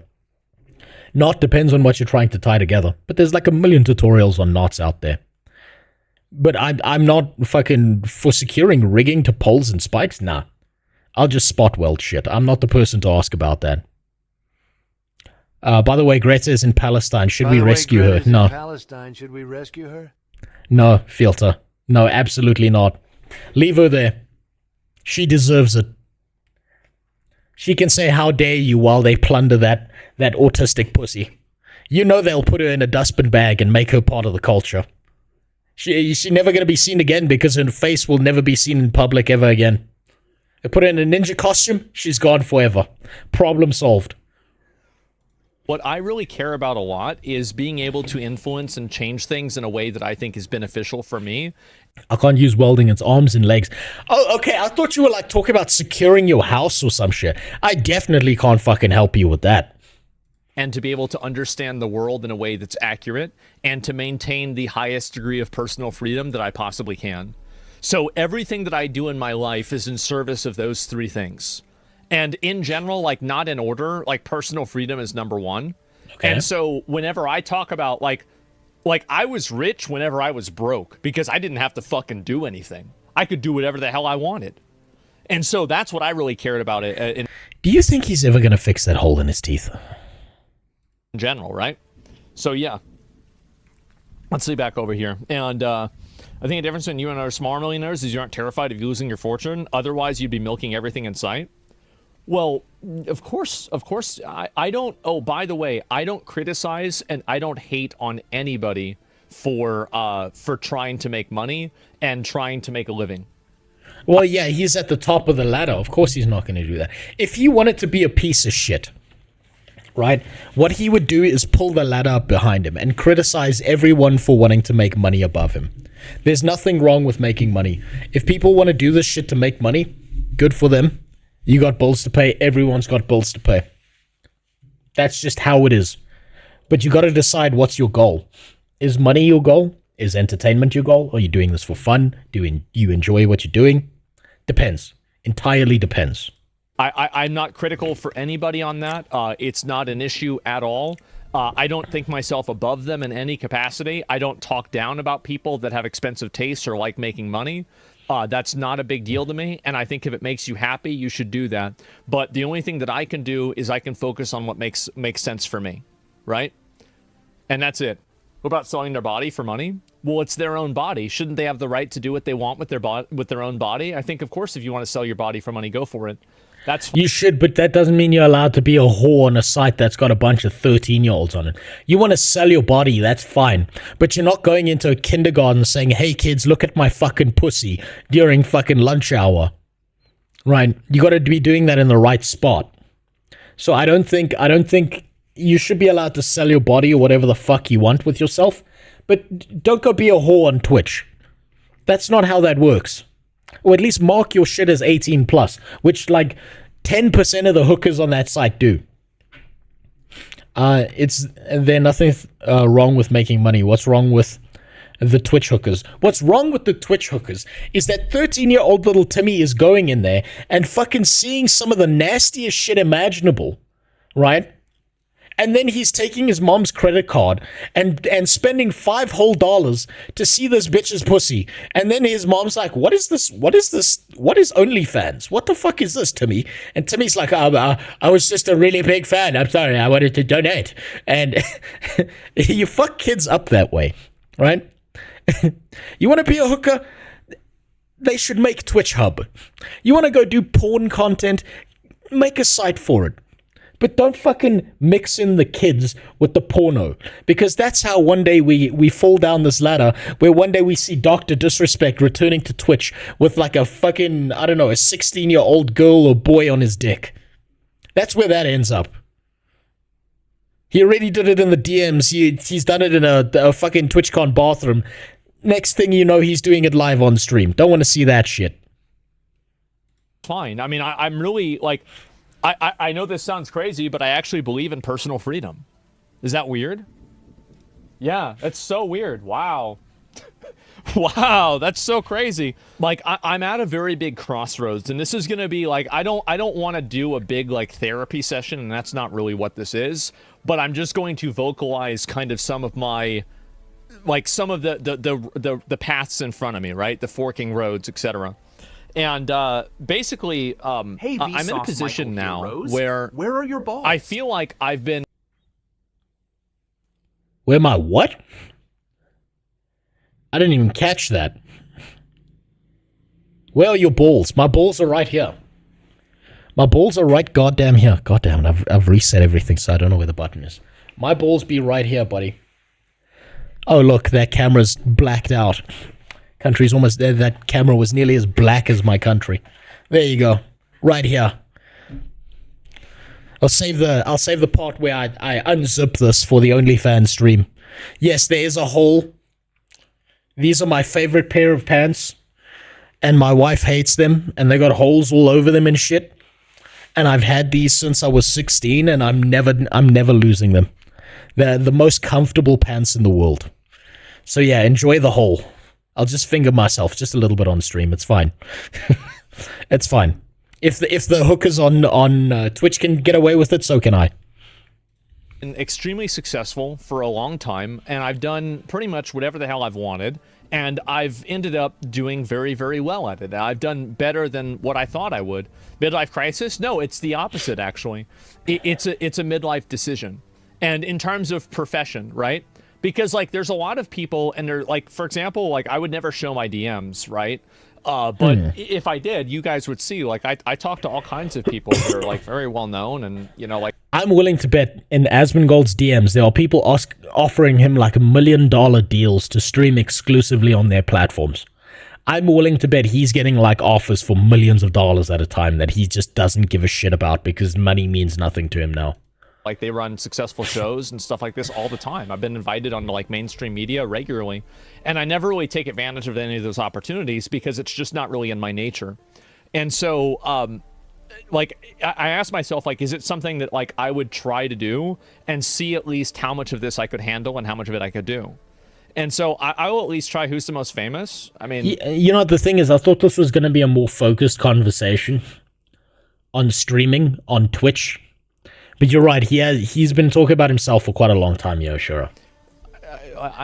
B: Knot depends on what you're trying to tie together. But there's like a million tutorials on knots out there. But I'm not fucking for securing rigging to poles and spikes. Nah. I'll just spot weld shit. I'm not the person to ask about that. By the way, Greta is in Palestine. Should we rescue her? No.
I: Palestine. Should we rescue her?
B: No, Filter. No, absolutely not. Leave her there. She deserves it. She can say how dare you while they plunder that autistic pussy. You know they'll put her in a dustbin bag and make her part of the culture. She's never going to be seen again because her face will never be seen in public ever again. They put her in a ninja costume, she's gone forever. Problem solved.
J: What I really care about a lot is being able to influence and change things in a way that I think is beneficial for me.
B: I can't use welding, it's arms and legs. Oh, okay, I thought you were like talking about securing your house or some shit. I definitely can't fucking help you with that.
J: and to be able to understand the world in a way that's accurate and to maintain the highest degree of personal freedom that I possibly can. So everything that I do in my life is in service of those three things. And in general, like not in order, like personal freedom is number one. Okay. And so whenever I talk about like I was rich whenever I was broke because I didn't have to fucking do anything. I could do whatever the hell I wanted. And so that's what I really cared about it.
B: Do you think he's ever going to fix that hole in his teeth?
J: In general, right? So yeah. Let's see back over here. And I think the difference between you and other smaller millionaires is you aren't terrified of losing your fortune. Otherwise, you'd be milking everything in sight. Well, of course, I don't, oh, by the way, I don't criticize and I don't hate on anybody for trying to make money and trying to make a living.
B: Well, yeah, he's at the top of the ladder. Of course he's not going to do that. If he wanted to be a piece of shit, right, what he would do is pull the ladder up behind him and criticize everyone for wanting to make money above him. There's nothing wrong with making money. If people want to do this shit to make money, good for them. You got bills to pay. Everyone's got bills to pay. That's just how it is. But you got to decide what's your goal. Is money your goal? Is entertainment your goal? Are you doing this for fun? Do you enjoy what you're doing? Depends. Entirely depends.
J: I'm not critical for anybody on that. It's not an issue at all. I don't think myself above them in any capacity. I don't talk down about people that have expensive tastes or like making money. That's not a big deal to me, and I think if it makes you happy, you should do that. But the only thing that I can do is I can focus on what makes sense for me, right? And that's it. What about selling their body for money? Well, it's their own body. Shouldn't they have the right to do what they want with their own body? I think, of course, if you want to sell your body for money, go for it.
B: You should, but that doesn't mean you're allowed to be a whore on a site that's got a bunch of 13-year-olds on it. You want to sell your body, that's fine. But you're not going into a kindergarten saying, hey, kids, look at my fucking pussy during fucking lunch hour. Right? You got to be doing that in the right spot. So I don't think you should be allowed to sell your body or whatever the fuck you want with yourself. But don't go be a whore on Twitch. That's not how that works. Or at least mark your shit as 18 plus, which like 10% of the hookers on that site do. There's nothing wrong with making money. What's wrong with the Twitch hookers? What's wrong with the Twitch hookers is that 13-year-old little Timmy is going in there and fucking seeing some of the nastiest shit imaginable, right? And then he's taking his mom's credit card and spending $5 whole to see this bitch's pussy. And then his mom's like, what is this? What is this? What is OnlyFans? What the fuck is this, Timmy? And Timmy's like, I was just a really big fan. I'm sorry. I wanted to donate. And you fuck kids up that way, right? You want to be a hooker? They should make Twitch Hub. You want to go do porn content? Make a site for it. But don't fucking mix in the kids with the porno. Because that's how one day we fall down this ladder, where one day we see Dr. Disrespect returning to Twitch with like a fucking, I don't know, a 16-year-old girl or boy on his dick. That's where that ends up. He already did it in the DMs. He's done it in a fucking TwitchCon bathroom. Next thing you know, he's doing it live on stream. Don't want to see that shit.
J: Fine. I mean, I'm really like... I know this sounds crazy, but I actually believe in personal freedom. Is that weird? Yeah, that's so weird. Wow. Wow, that's so crazy. Like, I'm at a very big crossroads, and this is going to be like, I don't want to do a big like therapy session, and that's not really what this is, but I'm just going to vocalize kind of some of my, like some of the paths in front of me, right? The forking roads, etc. And basically,
K: hey,
J: I'm in a position now where
K: are your balls?
J: I feel like I've been...
B: Where my what? I didn't even catch that. Where are your balls? My balls are right here. My balls are right goddamn here. Goddamn, I've reset everything, so I don't know where the button is. My balls be right here, buddy. Oh, look, that camera's blacked out. Country's almost there. That camera was nearly as black as my country. There you go. Right here. I'll save the part where I unzip this for the OnlyFans stream. Yes, there is a hole. These are my favorite pair of pants. And my wife hates them. And they got holes all over them and shit. and I've had these since I was 16, and I'm never losing them. They're the most comfortable pants in the world. So yeah, enjoy the hole. I'll just finger myself just a little bit on stream. It's fine. It's fine. If the hookers on Twitch can get away with it, so can I.
J: Been extremely successful for a long time, and I've done pretty much whatever the hell I've wanted, and I've ended up doing very, very well at it. I've done better than what I thought I would. Midlife crisis? No, it's the opposite, actually. It's a midlife decision. And in terms of profession, right? Because, like, there's a lot of people, and they're, like, for example, like, I would never show my DMs, right? But if I did, you guys would see, like, I talk to all kinds of people that are, like, very well known, and, you know, like...
B: I'm willing to bet in Asmongold's DMs, there are people offering him, like, $1 million deals to stream exclusively on their platforms. I'm willing to bet he's getting, like, offers for millions of dollars at a time that he just doesn't give a shit about because money means nothing to him now.
J: Like, they run successful shows and stuff like this all the time. I've been invited on, like, mainstream media regularly, and I never really take advantage of any of those opportunities because it's just not really in my nature. And so, like, I asked myself, like, is it something that, like, I would try to do and see at least how much of this I could handle and how much of it I could do? And so I will at least try who's the most famous. I mean...
B: You know what the thing is? I thought this was going to be a more focused conversation on streaming, on Twitch. But you're right, he's been talking about himself for quite a long time, Yoshiro.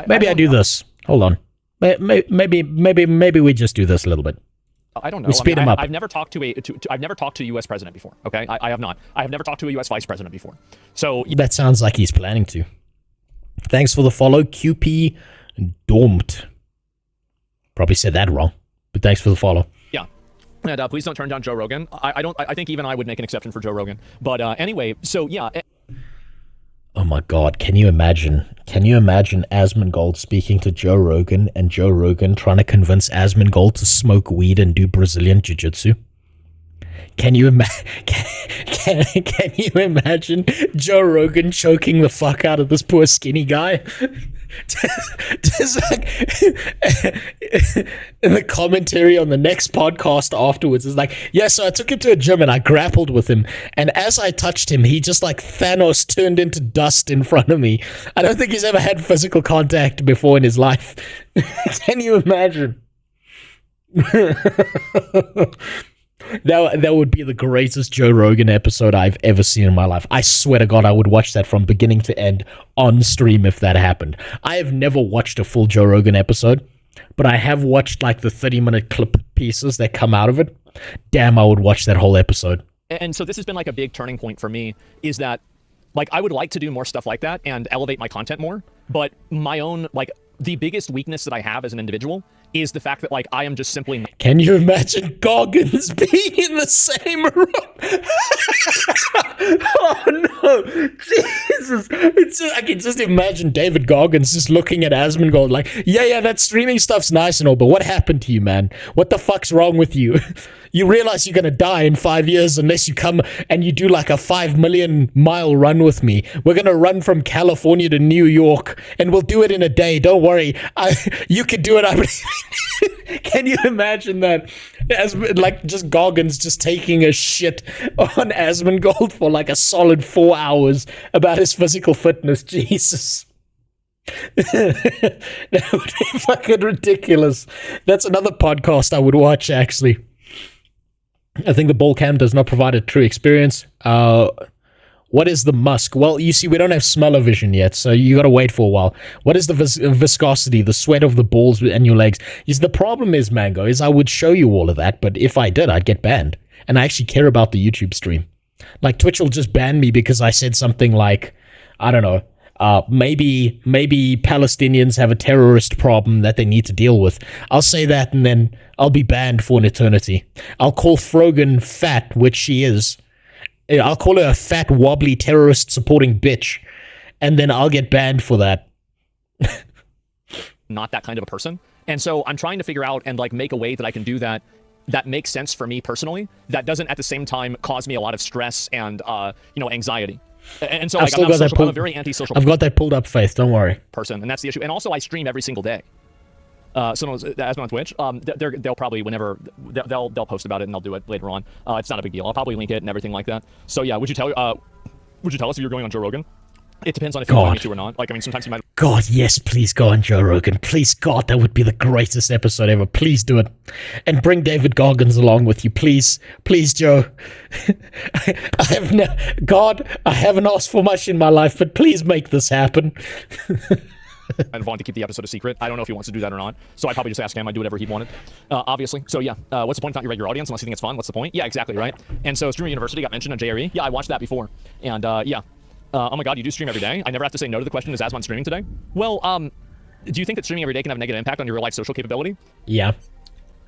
B: Maybe I do this. Hold on. Maybe we just do this a little bit.
J: I don't know.
B: We speed him up.
J: I've never talked to I've never talked to a U.S. president before. Okay, I have not. I have never talked to a U.S. vice president before. So
B: that sounds like he's planning to. Thanks for the follow, QP Dormt. Probably said that wrong, but thanks for the follow.
J: Yeah. And please don't turn down Joe Rogan. I think even I would make an exception for Joe Rogan. But anyway, so yeah.
B: Oh my God! Can you imagine? Can you imagine Asmongold speaking to Joe Rogan and Joe Rogan trying to convince Asmongold to smoke weed and do Brazilian jiu-jitsu? Can you can you imagine Joe Rogan choking the fuck out of this poor skinny guy? Just like in the commentary on the next podcast afterwards, it's like, yeah, so I took him to a gym and I grappled with him, and as I touched him, he just like Thanos turned into dust in front of me. I don't think he's ever had physical contact before in his life. Can you imagine? That would be the greatest Joe Rogan episode I've ever seen in my life. I swear to God, I would watch that from beginning to end on stream if that happened. I have never watched a full Joe Rogan episode, but I have watched like the 30-minute clip pieces that come out of it. Damn, I would watch that whole episode.
J: And so this has been like a big turning point for me, is that like I would like to do more stuff like that and elevate my content more, but my own, like, the biggest weakness that I have as an individual is the fact that, like, I am just simply...
B: Can you imagine Goggins being in the same room? Oh, no. Jesus. I can just imagine David Goggins just looking at Asmongold like, yeah, that streaming stuff's nice and all, but what happened to you, man? What the fuck's wrong with you? You realize you're going to die in 5 years unless you come and you do like a 5 million mile run with me. We're going to run from California to New York and we'll do it in a day. Don't worry. You could do it. Can you imagine that? As like just Goggins just taking a shit on Asmongold for like a solid 4 hours about his physical fitness. Jesus. That would be fucking ridiculous. That's another podcast I would watch, actually. I think the ball cam does not provide a true experience. What is the musk? Well, you see, we don't have smell-o-vision yet, so you got to wait for a while. What is the viscosity, the sweat of the balls and your legs? The problem is, Mango, is I would show you all of that, but if I did, I'd get banned. And I actually care about the YouTube stream. Like, Twitch will just ban me because I said something like, I don't know, maybe Palestinians have a terrorist problem that they need to deal with. I'll say that and then I'll be banned for an eternity. I'll call Frogan fat, which she is. I'll call her a fat, wobbly, terrorist-supporting bitch, and then I'll get banned for that.
J: Not that kind of a person. And so I'm trying to figure out and like make a way that I can do that makes sense for me personally, that doesn't at the same time cause me a lot of stress and anxiety. And so like, I'm a very antisocial
B: I've got that pulled up, Faith, don't worry.
J: Person, and that's the issue. And also I stream every single day. someone was Asmongold on Twitch. They'll probably whenever they'll post about it and they'll do it later on. It's not a big deal. I'll probably link it and everything like that. So yeah, would you tell us if you're going on Joe Rogan? It depends on if you want me to or not. Like, I mean, sometimes you might.
B: God, yes, please go on Joe Rogan. Please, God, that would be the greatest episode ever. Please do it. And bring David Goggins along with you. Please, please, Joe. God, I haven't asked for much in my life, but please make this happen.
J: I'd want to keep the episode a secret. I don't know if he wants to do that or not. So I'd probably just ask him. I'd do whatever he wanted, obviously. So yeah, what's the point if not your regular audience unless you think it's fun? What's the point? Yeah, exactly, right? And so Streamer University got mentioned on JRE. Yeah, I watched that before. And yeah. Oh my god, you do stream every day? I never have to say no to the question, is Asmon streaming today? Well, do you think that streaming every day can have a negative impact on your real life social capability?
B: Yeah.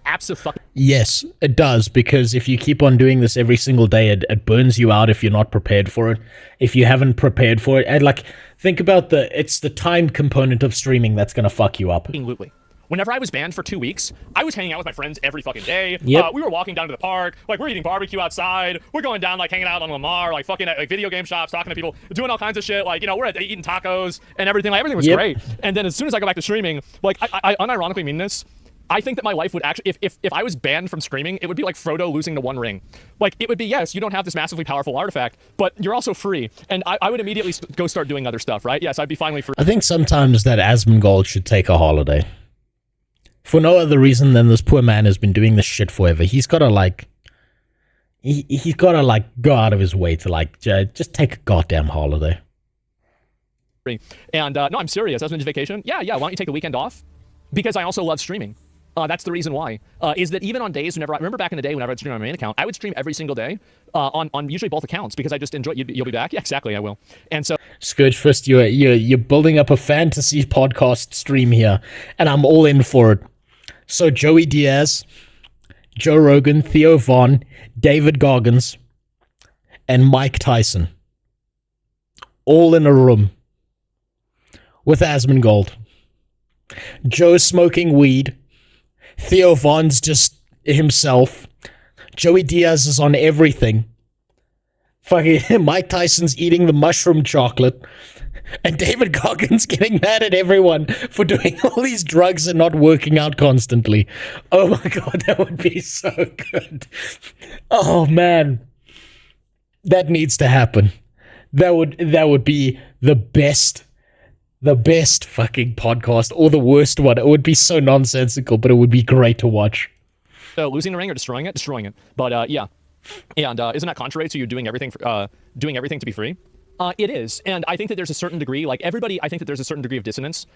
J: Absolutely.
B: Yes, it does, because if you keep on doing this every single day, it burns you out if you're not prepared for it. If you haven't prepared for it, and like, think about it's the time component of streaming that's gonna fuck you up.
J: Absolutely. Whenever I was banned for 2 weeks, I was hanging out with my friends every fucking day.
B: Yep.
J: We were walking down to the park, like we're eating barbecue outside. We're going down, like hanging out on Lamar, like fucking at like video game shops, talking to people, doing all kinds of shit. Like, you know, we're eating tacos and everything. Like, everything was great. And then as soon as I go back to streaming, like I unironically mean this, I think that my life would actually, if I was banned from streaming, it would be like Frodo losing the One Ring. Like, it would be, yes, you don't have this massively powerful artifact, but you're also free. And I would immediately go start doing other stuff, right? Yes, I'd be finally free.
B: I think sometimes that Asmongold should take a holiday. For no other reason than this poor man has been doing this shit forever. He's got to, like... He's got to, like, go out of his way to, like, just take a goddamn holiday.
J: And, no, I'm serious. Asmon's vacation? Yeah, why don't you take the weekend off? Because I also love streaming. That's the reason why. Is that even on days whenever I remember back in the day whenever I'd stream on my main account, I would stream every single day on usually both accounts because I just enjoy. You'll be back? Yeah, exactly, I will. And so
B: Scourgefist, you're building up a fantasy podcast stream here, and I'm all in for it. So Joey Diaz, Joe Rogan, Theo Von, David Goggins, and Mike Tyson, all in a room with Asmongold. Joe's smoking weed. Theo Von's just himself. Joey Diaz is on everything. Fucking Mike Tyson's eating the mushroom chocolate. And David Goggins getting mad at everyone for doing all these drugs and not working out constantly. Oh my god, that would be so good. Oh man. That needs to happen. That would be the best fucking podcast, or the worst one. It would be so nonsensical, but it would be great to watch.
J: So losing the ring or destroying it? Destroying it. But yeah. And isn't that contrary to you doing everything to be free? It is. And I think that there's a certain degree, like everybody, I think that there's a certain degree of dissonance.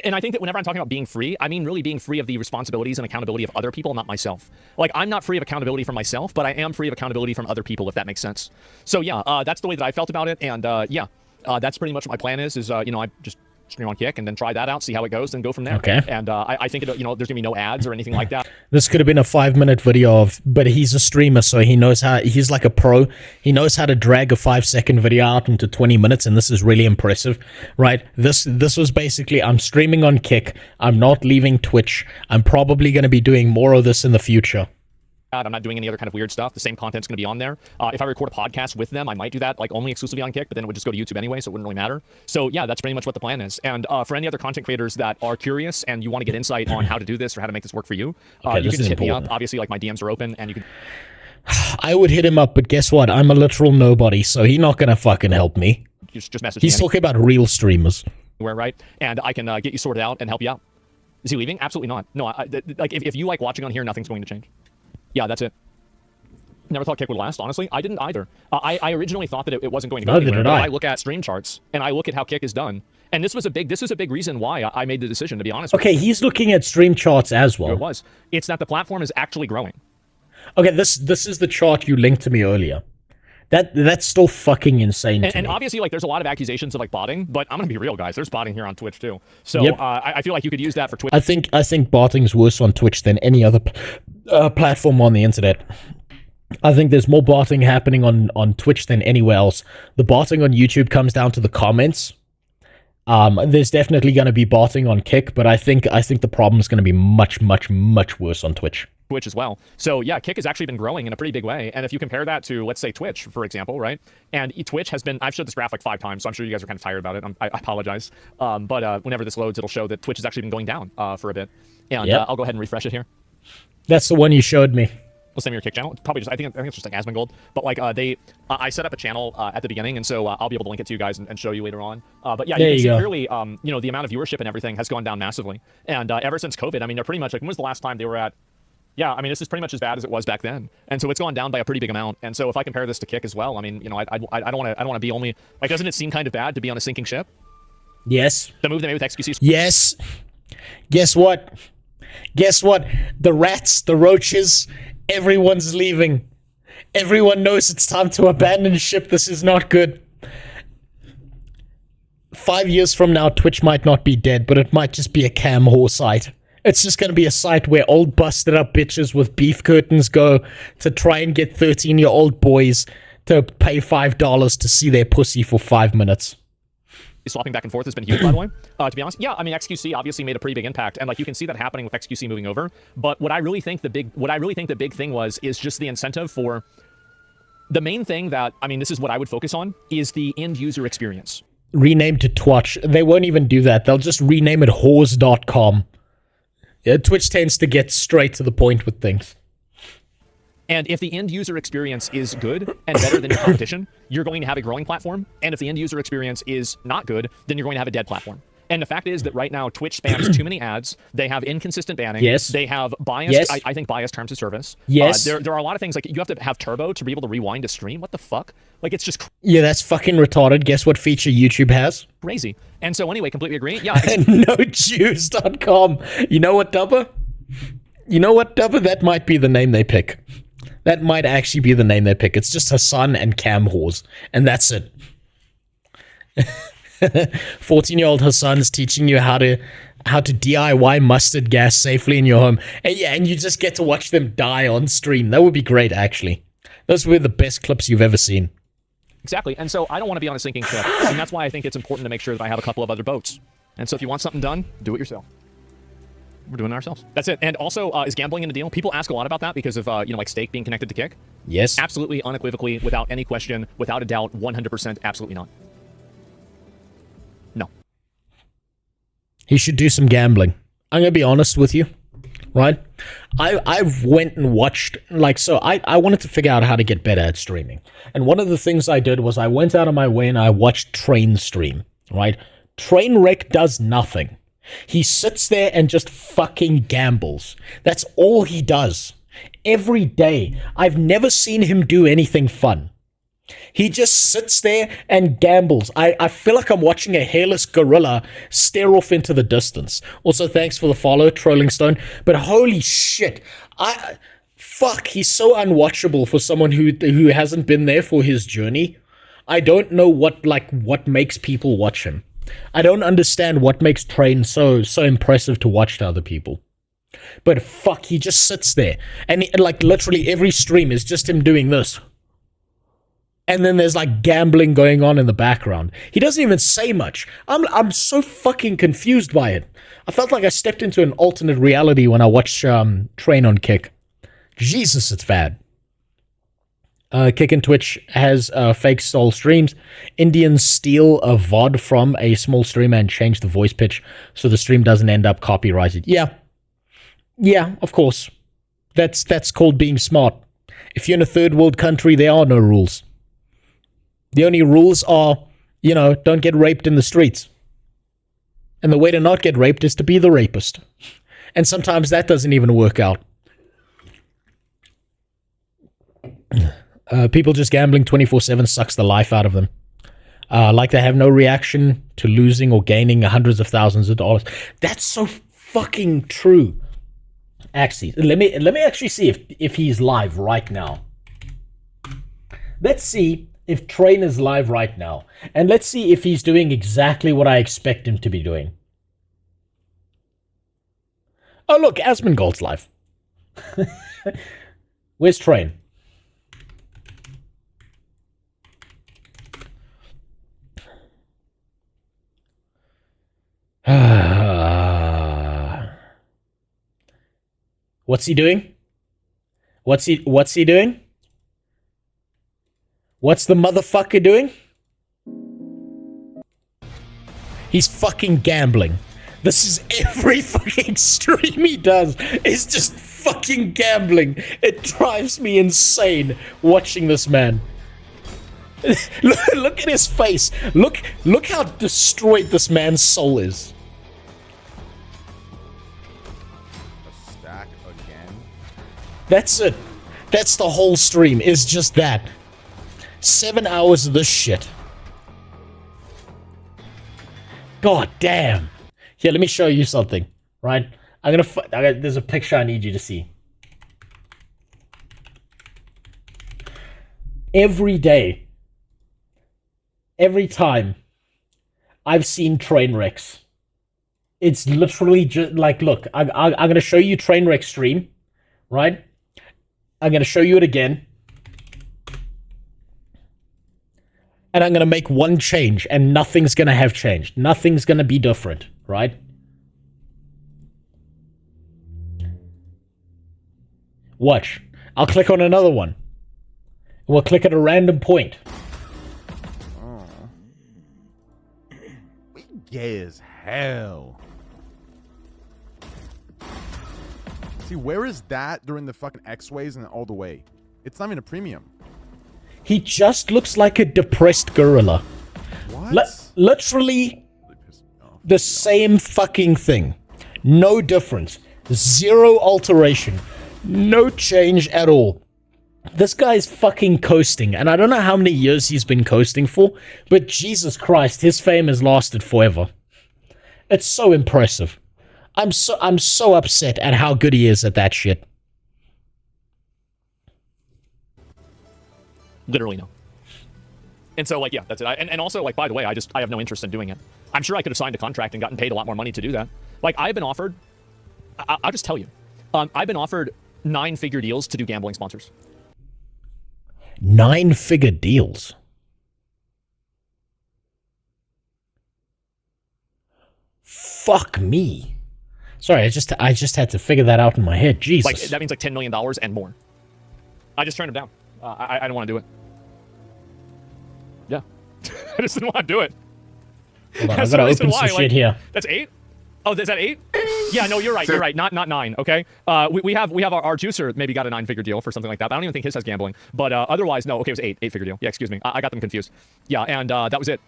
J: And I think that whenever I'm talking about being free, I mean really being free of the responsibilities and accountability of other people, not myself. Like, I'm not free of accountability from myself, but I am free of accountability from other people, if that makes sense. So yeah, that's the way that I felt about it. And yeah, that's pretty much what my plan is you know, I just stream on Kick and then try that out, see how it goes, then go from there.
B: Okay.
J: And I think you know, there's gonna be no ads or anything like that.
B: This could have been a 5-minute video but he's a streamer, so he knows how. He's like a pro. He knows how to drag a 5-second video out into 20 minutes, and this is really impressive, right? This was basically, I'm streaming on Kick. I'm not leaving Twitch. I'm probably going to be doing more of this in the future.
J: I'm not doing any other kind of weird stuff. The same content's going to be on there. If I record a podcast with them, I might do that, like only exclusively on Kick, but then it would just go to YouTube anyway, so it wouldn't really matter. So yeah, that's pretty much what the plan is. And for any other content creators that are curious and you want to get insight on how to do this or how to make this work for you, you can just hit me up. Obviously, like, my DMs are open, and you can...
B: I would hit him up, but guess what? I'm a literal nobody, so he's not going to fucking help me.
J: Just message me.
B: He's talking about real streamers.
J: Right? And I can get you sorted out and help you out. Is he leaving? Absolutely not. No, like, if you like watching on here, nothing's going to change. Yeah, that's it. Never thought Kick would last, honestly. I didn't either. I originally thought that it wasn't going to go anywhere, but I look at stream charts, and I look at how Kick is done. And this was a big reason why I made the decision, to be honest with you.
B: Okay, he's looking at stream charts as well.
J: It was. It's that the platform is actually growing.
B: Okay, this is the chart you linked to me earlier. That's still fucking insane to me.
J: And obviously, like, there's a lot of accusations of, like, botting, but I'm gonna be real, guys. There's botting here on Twitch, too. So
B: yep.
J: I feel like you could use that for Twitch.
B: I think botting's worse on Twitch than any other platform on the internet. I think there's more botting happening on Twitch than anywhere else. The botting on YouTube comes down to the comments. There's definitely going to be botting on Kick, but I think the problem is going to be much, much, much worse on Twitch.
J: Twitch as well. So yeah, Kick has actually been growing in a pretty big way. And if you compare that to, let's say, Twitch, for example, right? And Twitch has been, I've showed this graph like 5 times, so I'm sure you guys are kind of tired about it. I apologize. But whenever this loads, it'll show that Twitch has actually been going down for a bit. And I'll go ahead and refresh it here.
B: That's the one you showed me.
J: We'll send me your Kick channel. Probably just, I think it's just like Asmongold. But like I set up a channel at the beginning, and so I'll be able to link it to you guys and show you later on. But yeah, you can see clearly, you know, the amount of viewership and everything has gone down massively. And ever since COVID, I mean, they're pretty much like, when was the last time they were at? Yeah, I mean, this is pretty much as bad as it was back then, and so it's gone down by a pretty big amount. And so if I compare this to Kick as well, I mean, you know, I don't want to be only like, doesn't it seem kind of bad to be on a sinking ship?
B: Yes.
J: The move they made with XQC.
B: Yes. Guess what? Guess what? The rats, the roaches, everyone's leaving. Everyone knows it's time to abandon ship. This is not good. 5 years from now, Twitch might not be dead, but it might just be a cam whore site. It's just going to be a site where old busted up bitches with beef curtains go to try and get 13-year-old boys to pay $5 to see their pussy for 5 minutes.
J: Swapping back and forth has been huge, by the way. To be honest, yeah, I mean, XQC obviously made a pretty big impact, and like you can see that happening with XQC moving over. But what I really think the big thing is just the incentive for the main thing that, I mean, this is what I would focus on, is the end user experience.
B: Rename to Twitch. They won't even do that. They'll just rename it whores.com. Yeah, Twitch tends to get straight to the point with things.
J: And if the end user experience is good and better than your competition, you're going to have a growing platform. And if the end user experience is not good, then you're going to have a dead platform. And the fact is that right now, Twitch spams too many ads. They have inconsistent banning.
B: Yes.
J: They have biased,
B: Yes.
J: I think, biased terms of service.
B: Yes.
J: There are a lot of things, like you have to have turbo to be able to rewind a stream. What the fuck? Like, it's just
B: Yeah, that's fucking retarded. Guess what feature YouTube has?
J: crazy. And so anyway, completely agree. Yeah.
B: NoJews.com. You know what, Dubba? You know what, Dubba? That might be the name they pick. That might actually be the name they pick. It's just Hassan and Cam Whores. And that's it. 14-year-old Hassan's teaching you how to DIY mustard gas safely in your home. And yeah, and you just get to watch them die on stream. That would be great, actually. Those were the best clips you've ever seen.
J: Exactly. And so I don't want to be on a sinking ship. And that's why I think it's important to make sure that I have a couple of other boats. And so if you want something done, do it yourself. We're doing it ourselves. That's it. And also, is gambling in the deal? People ask a lot about that because of, you know, like stake being connected to Kick.
B: Yes.
J: Absolutely, unequivocally, without any question, without a doubt, 100%, absolutely not. No.
B: He should do some gambling. I'm going to be honest with you, right? I went and watched, like, so I wanted to figure out how to get better at streaming. And one of the things I did was I went out of my way and I watched Train stream, right? Trainwreck does nothing. He sits there and just fucking gambles. That's all he does. Every day. I've never seen him do anything fun. He just sits there and gambles. I feel like I'm watching a hairless gorilla stare off into the distance. Also, thanks for the follow, Trolling Stone. But holy shit. Fuck, he's so unwatchable for someone who hasn't been there for his journey. I don't know what makes people watch him. I don't understand what makes Train so impressive to watch to other people. But fuck, he just sits there. And like literally every stream is just him doing this. And then there's like gambling going on in the background. He doesn't even say much. I'm so fucking confused by it. I felt like I stepped into an alternate reality when I watched Train on Kick. Jesus, it's bad. Kick and Twitch has fake style streams. Indians steal a VOD from a small streamer and change the voice pitch so the stream doesn't end up copyrighted. Yeah, of course. That's called being smart. If you're in a third world country, there are no rules. The only rules are, you know, don't get raped in the streets. And the way to not get raped is to be the rapist. And sometimes that doesn't even work out. People just gambling 24/7 sucks the life out of them. Like they have no reaction to losing or gaining hundreds of thousands of dollars. That's so fucking true. Actually, let me actually see if he's live right now. Let's see if Train is live right now. And let's see if he's doing exactly what I expect him to be doing. Oh look, Asmongold's live. Where's Train? What's he doing? What's he doing? What's the motherfucker doing? He's fucking gambling. This is every fucking stream he does. It's just fucking gambling. It drives me insane watching this man. Look at his face. Look how destroyed this man's soul is.
K: A stack again.
B: That's it. That's the whole stream. Is just that. 7 hours of this shit. God damn. Here, let me show you something. Right? There's a picture I need you to see. Every day, every time I've seen train wrecks, it's literally just like, look, I'm going to show you train wreck stream, right? I'm going to show you it again. And I'm going to make one change, and nothing's going to have changed. Nothing's going to be different, right? Watch. I'll click on another one. We'll click at a random point.
K: Oh. We gay as hell. See, where is that during the fucking X-Ways and all the way? It's not even a premium.
B: He just looks like a depressed gorilla.
K: What?
B: Literally the same fucking thing. No difference. Zero alteration. No change at all. This guy's fucking coasting, and I don't know how many years he's been coasting for, but Jesus Christ, his fame has lasted forever. It's so impressive. I'm so upset at how good he is at that shit.
J: Literally no. And so, like, yeah, that's it. And also, like, by the way, I have no interest in doing it. I'm sure I could have signed a contract and gotten paid a lot more money to do that. Like, I've been offered, I'll just tell you, I've been offered 9-figure deals to do gambling sponsors.
B: 9-figure deals? Fuck me. Sorry, I just had to figure that out in my head. Jesus.
J: Like, that means like $10 million and more. I just turned him down. I don't want to do it. Yeah. I just didn't want to do it.
B: Hold on, I've got to open some shit here.
J: That's 8? Oh, is that 8? Yeah, no, you're right. You're right. Not 9. Okay. We have our juicer maybe got a 9-figure deal for something like that. But I don't even think his has gambling. But otherwise, no. Okay, it was 8-figure deal. Yeah, excuse me. I got them confused. Yeah, and that was it.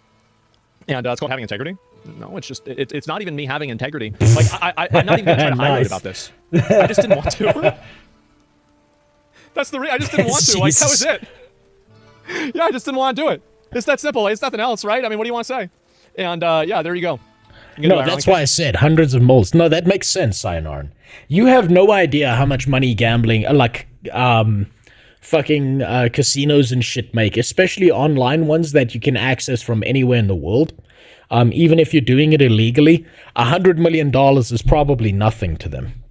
J: And it's called having integrity. No, it's just it's not even me having integrity. Like I'm not even gonna try to highlight about this. I just didn't want to. That's the I just didn't want to. Like, that was it. Yeah, I just didn't want to do it. It's that simple. It's nothing else, right? I mean, what do you want to say? And yeah, there you go.
B: No, that's why I said hundreds of moles. No, that makes sense, Cyanarn. You have no idea how much money gambling, fucking casinos and shit make, especially online ones that you can access from anywhere in the world. Even if you're doing it illegally, $100 million is probably nothing to them.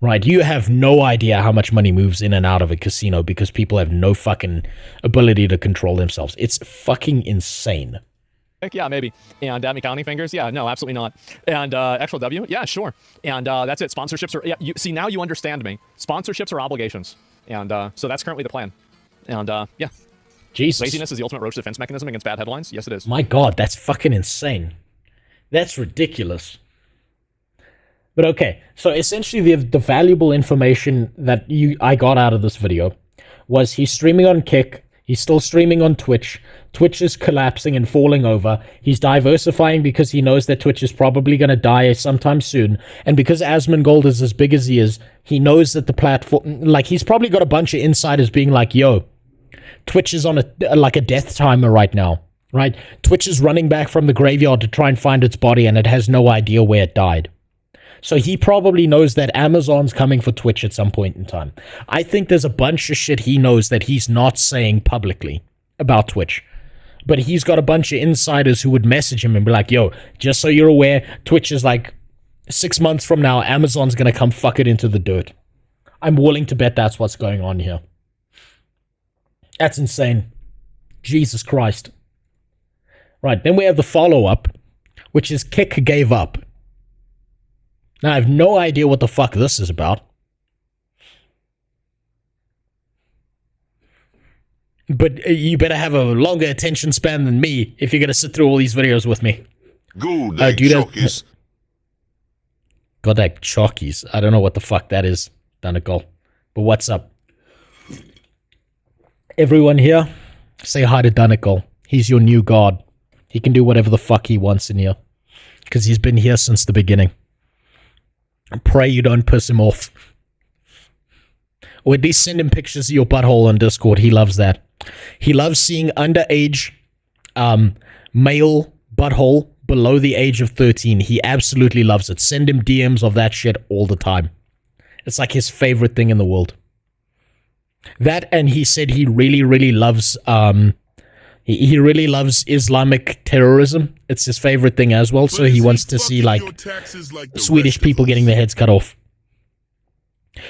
B: Right? You have no idea how much money moves in and out of a casino because people have no fucking ability to control themselves. It's fucking insane.
J: Yeah, maybe. And me counting fingers? Yeah, no, absolutely not. And actual W? Yeah, sure. And that's it. Sponsorships are... Yeah, see, now you understand me. Sponsorships are obligations. And so that's currently the plan. And yeah.
B: Jesus.
J: Laziness is the ultimate roach defense mechanism against bad headlines? Yes, it is.
B: My God, that's fucking insane. That's ridiculous. But okay, so essentially the valuable information that I got out of this video was he's streaming on Kick, he's still streaming on Twitch, Twitch is collapsing and falling over, he's diversifying because he knows that Twitch is probably going to die sometime soon, and because Asmongold is as big as he is, he knows that the platform, like, he's probably got a bunch of insiders being like, yo, Twitch is on a death timer right now, right? Twitch is running back from the graveyard to try and find its body, and it has no idea where it died. So he probably knows that Amazon's coming for Twitch at some point in time. I think there's a bunch of shit he knows that he's not saying publicly about Twitch. But he's got a bunch of insiders who would message him and be like, yo, just so you're aware, Twitch is like 6 months from now, Amazon's going to come fuck it into the dirt. I'm willing to bet that's what's going on here. That's insane. Jesus Christ. Right, then we have the follow-up, which is Kick gave up. Now, I have no idea what the fuck this is about. But you better have a longer attention span than me if you're going to sit through all these videos with me.
H: Good day, chockies.
B: God, that chockies. I don't know what the fuck that is, Danical. But what's up? Everyone here, say hi to Danical. He's your new god. He can do whatever the fuck he wants in here. Because he's been here since the beginning. Pray you don't piss him off. Or at least send him pictures of your butthole on Discord. He loves that. He loves seeing underage male butthole below the age of 13. He absolutely loves it. Send him DMs of that shit all the time. It's like his favorite thing in the world. That, and he said he really, really loves he really loves Islamic terrorism. It's his favorite thing as well. So he wants to see like Swedish people getting their heads cut off.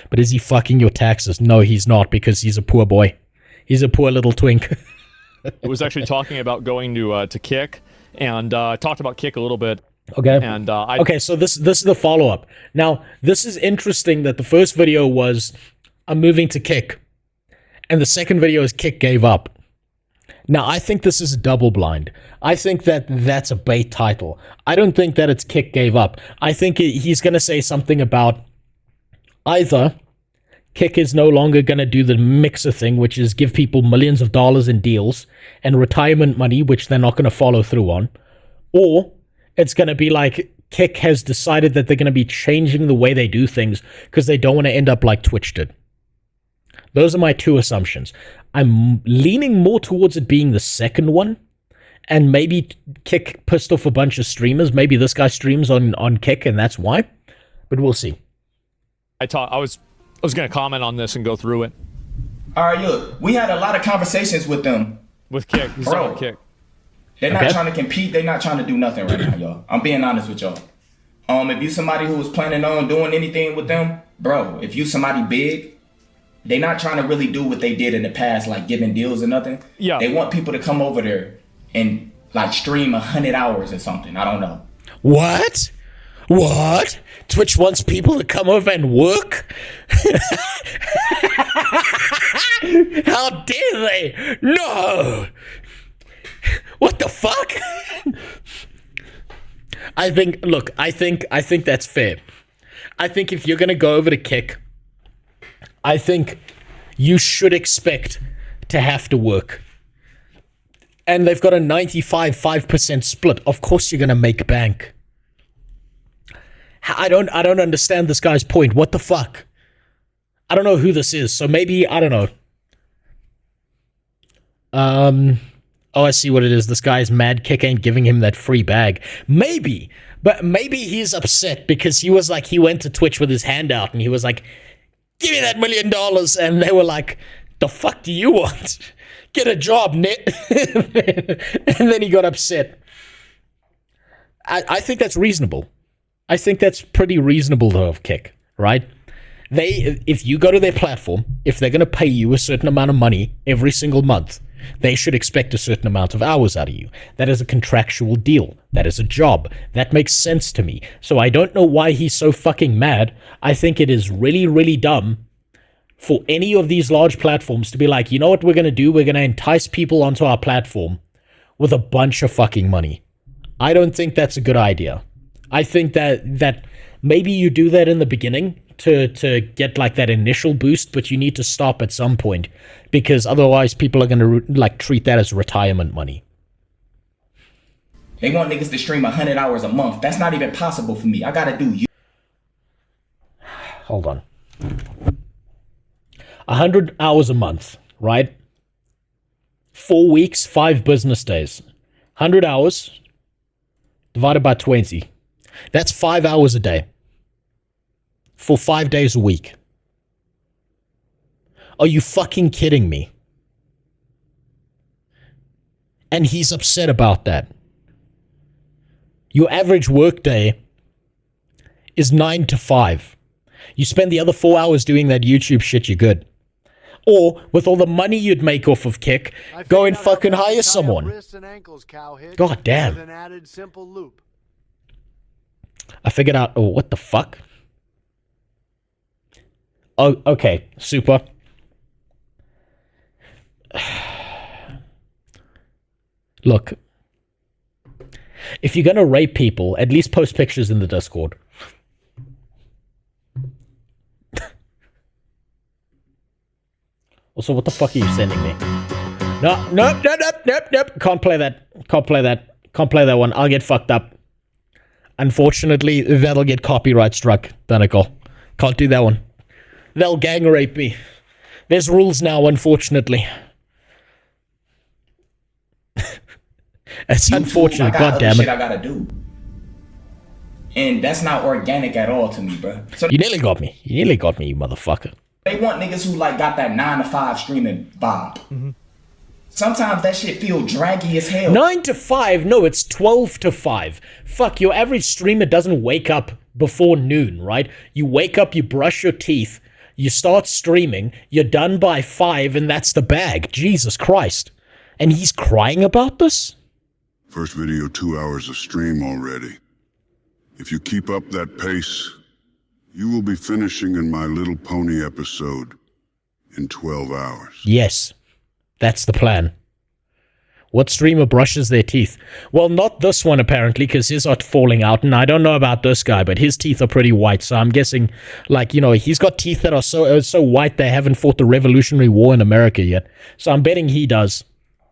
B: But is he fucking your taxes? No, he's not, because he's a poor boy. He's a poor little twink.
J: I was actually talking about going to Kick, and talked about Kick a little bit.
B: Okay.
J: And
B: okay, so this is the follow-up. Now, this is interesting that the first video was, I'm moving to Kick. And the second video is Kick gave up. Now, I think this is a double blind. I think that that's a bait title. I don't think that it's Kick gave up. I think he's going to say something about either Kick is no longer going to do the mixer thing, which is give people millions of dollars in deals and retirement money, which they're not going to follow through on. Or it's going to be like Kick has decided that they're going to be changing the way they do things because they don't want to end up like Twitch did. Those are my two assumptions. I'm leaning more towards it being the second one. And maybe Kick pissed off a bunch of streamers. Maybe this guy streams on Kick and that's why. But we'll see.
J: I was going to comment on this and go through it.
L: All right, look, we had a lot of conversations with them.
J: With Kick. He's talking about Kick.
L: They're not trying to compete. They're not trying to do nothing right now, y'all. I'm being honest with y'all. If you somebody who was planning on doing anything with them, bro, if you somebody big, they're not trying to really do what they did in the past, like giving deals or nothing.
J: Yeah.
L: They want people to come over there and like stream 100 hours or something. I don't know.
B: What? What? Twitch wants people to come over and work? How dare they? No! What the fuck? I think that's fair. I think if you're gonna go over to Kick, I think you should expect to have to work. And they've got a 95% split. Of course you're gonna make bank. I don't understand this guy's point. What the fuck? I don't know who this is, so maybe, I don't know. Oh, I see what it is. This guy's mad Kick ain't giving him that free bag. Maybe, but maybe he's upset because he was like, he went to Twitch with his hand out and he was like, give me that $1 million. And they were like, the fuck do you want? Get a job, Nit. And then he got upset. I think that's reasonable. I think that's pretty reasonable though of Kick, right? If you go to their platform, if they're going to pay you a certain amount of money every single month, they should expect a certain amount of hours out of you. That is a contractual deal. That is a job. That makes sense to me. So I don't know why he's so fucking mad. I think it is really, really dumb for any of these large platforms to be like, you know what we're going to do? We're going to entice people onto our platform with a bunch of fucking money. I don't think that's a good idea. I think that maybe you do that in the beginning to get like that initial boost, but you need to stop at some point because otherwise people are going to like treat that as retirement money.
L: They want niggas to stream 100 hours a month. That's not even possible for me. I gotta do you.
B: Hold on. 100 hours a month, right? 4 weeks, 5 business days. 100 hours divided by 20. That's 5 hours a day. For 5 days a week. Are you fucking kidding me? And he's upset about that. Your average workday is 9 to 5. You spend the other 4 hours doing that YouTube shit, you're good. Or, with all the money you'd make off of Kick, go and fucking hire someone. God damn. I figured out, oh, what the fuck? Oh, okay, super. Look, if you're gonna rape people, at least post pictures in the Discord. Also, what the fuck are you sending me? Nope. Can't play that. Can't play that one. I'll get fucked up. Unfortunately, that'll get copyright struck, Danical. Can't do that one. They'll gang rape me. There's rules now, unfortunately. It's unfortunate, god damn it.
L: I gotta do. And that's not organic at all to me, bro. So
B: you nearly got me. You nearly got me, you motherfucker.
L: They want niggas who like got that 9 to 5 streaming vibe.
B: Mm-hmm.
L: Sometimes that shit feel draggy as hell.
B: 9 to 5? No, it's 12 to 5. Fuck, your average streamer doesn't wake up before noon, right? You wake up, you brush your teeth, you start streaming, you're done by 5, and that's the bag. Jesus Christ. And he's crying about this?
G: First video 2 hours of stream already. If you keep up that pace, you will be finishing in My Little Pony episode in 12 hours.
B: Yes, that's the plan. What streamer brushes their teeth? Well, not this one apparently, because his are falling out, and I don't know about this guy, but his teeth are pretty white, so I'm guessing, like, you know, he's got teeth that are so white they haven't fought the Revolutionary War in America yet. So I'm betting he does.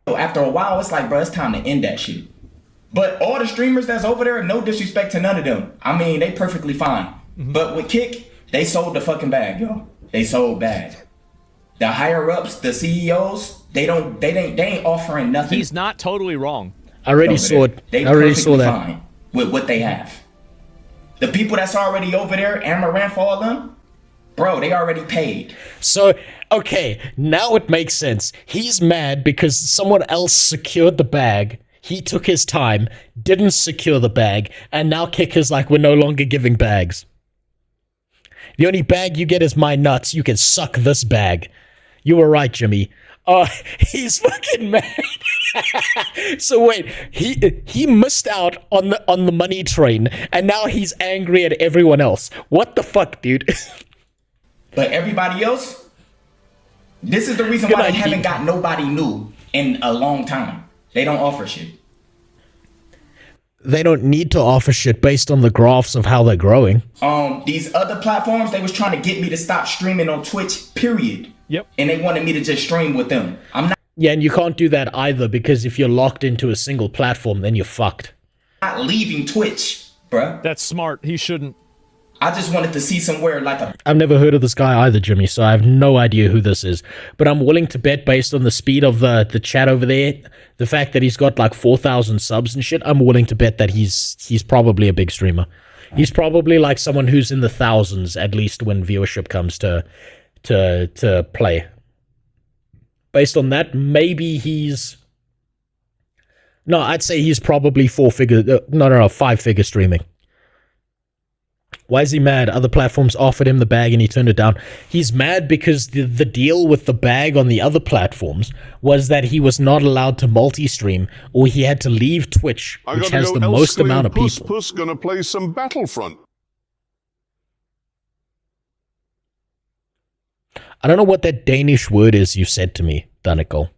L: After a while, it's like, bro, it's time to end that shit. But all the streamers that's over there, no disrespect to none of them. I mean, they perfectly fine. Mm-hmm. But with Kick, they sold the fucking bag, yo. They sold bad. The higher ups, the CEOs, they ain't offering nothing.
J: He's not totally wrong.
B: I already saw it.
L: They
B: I already saw that.
L: Fine with what they have. The people that's already over there, Amaranth, all of them, bro, they already paid.
B: So, okay, now it makes sense. He's mad because someone else secured the bag. He took his time, didn't secure the bag, and now Kick is like, we're no longer giving bags. The only bag you get is my nuts. You can suck this bag. You were right, Jimmy. He's fucking mad. So wait, he missed out on the money train, and now he's angry at everyone else. What the fuck, dude?
L: But everybody else, this is the reason why they haven't got nobody new in a long time. They don't offer shit.
B: They don't need to offer shit based on the graphs of how they're growing.
L: These other platforms, they was trying to get me to stop streaming on Twitch, period.
J: Yep.
L: And they wanted me to just stream with them. I'm not.
B: Yeah, and you can't do that either, because if you're locked into a single platform, then you're fucked.
L: Not leaving Twitch, bruh.
J: That's smart. He shouldn't.
L: I just wanted to see somewhere like a...
B: I've never heard of this guy either, Jimmy, so I have no idea who this is. But I'm willing to bet, based on the speed of the chat over there, the fact that he's got like 4,000 subs and shit, I'm willing to bet that he's probably a big streamer. He's probably like someone who's in the thousands, at least when viewership comes to play. Based on that, maybe he's... No, I'd say he's probably 5-figure streaming. Why is he mad? Other platforms offered him the bag and he turned it down. He's mad because the deal with the bag on the other platforms was that he was not allowed to multi-stream, or he had to leave Twitch, which has the most amount of people.
H: Puss gonna play some Battlefront.
B: I don't know what that Danish word is you said to me, Danikol.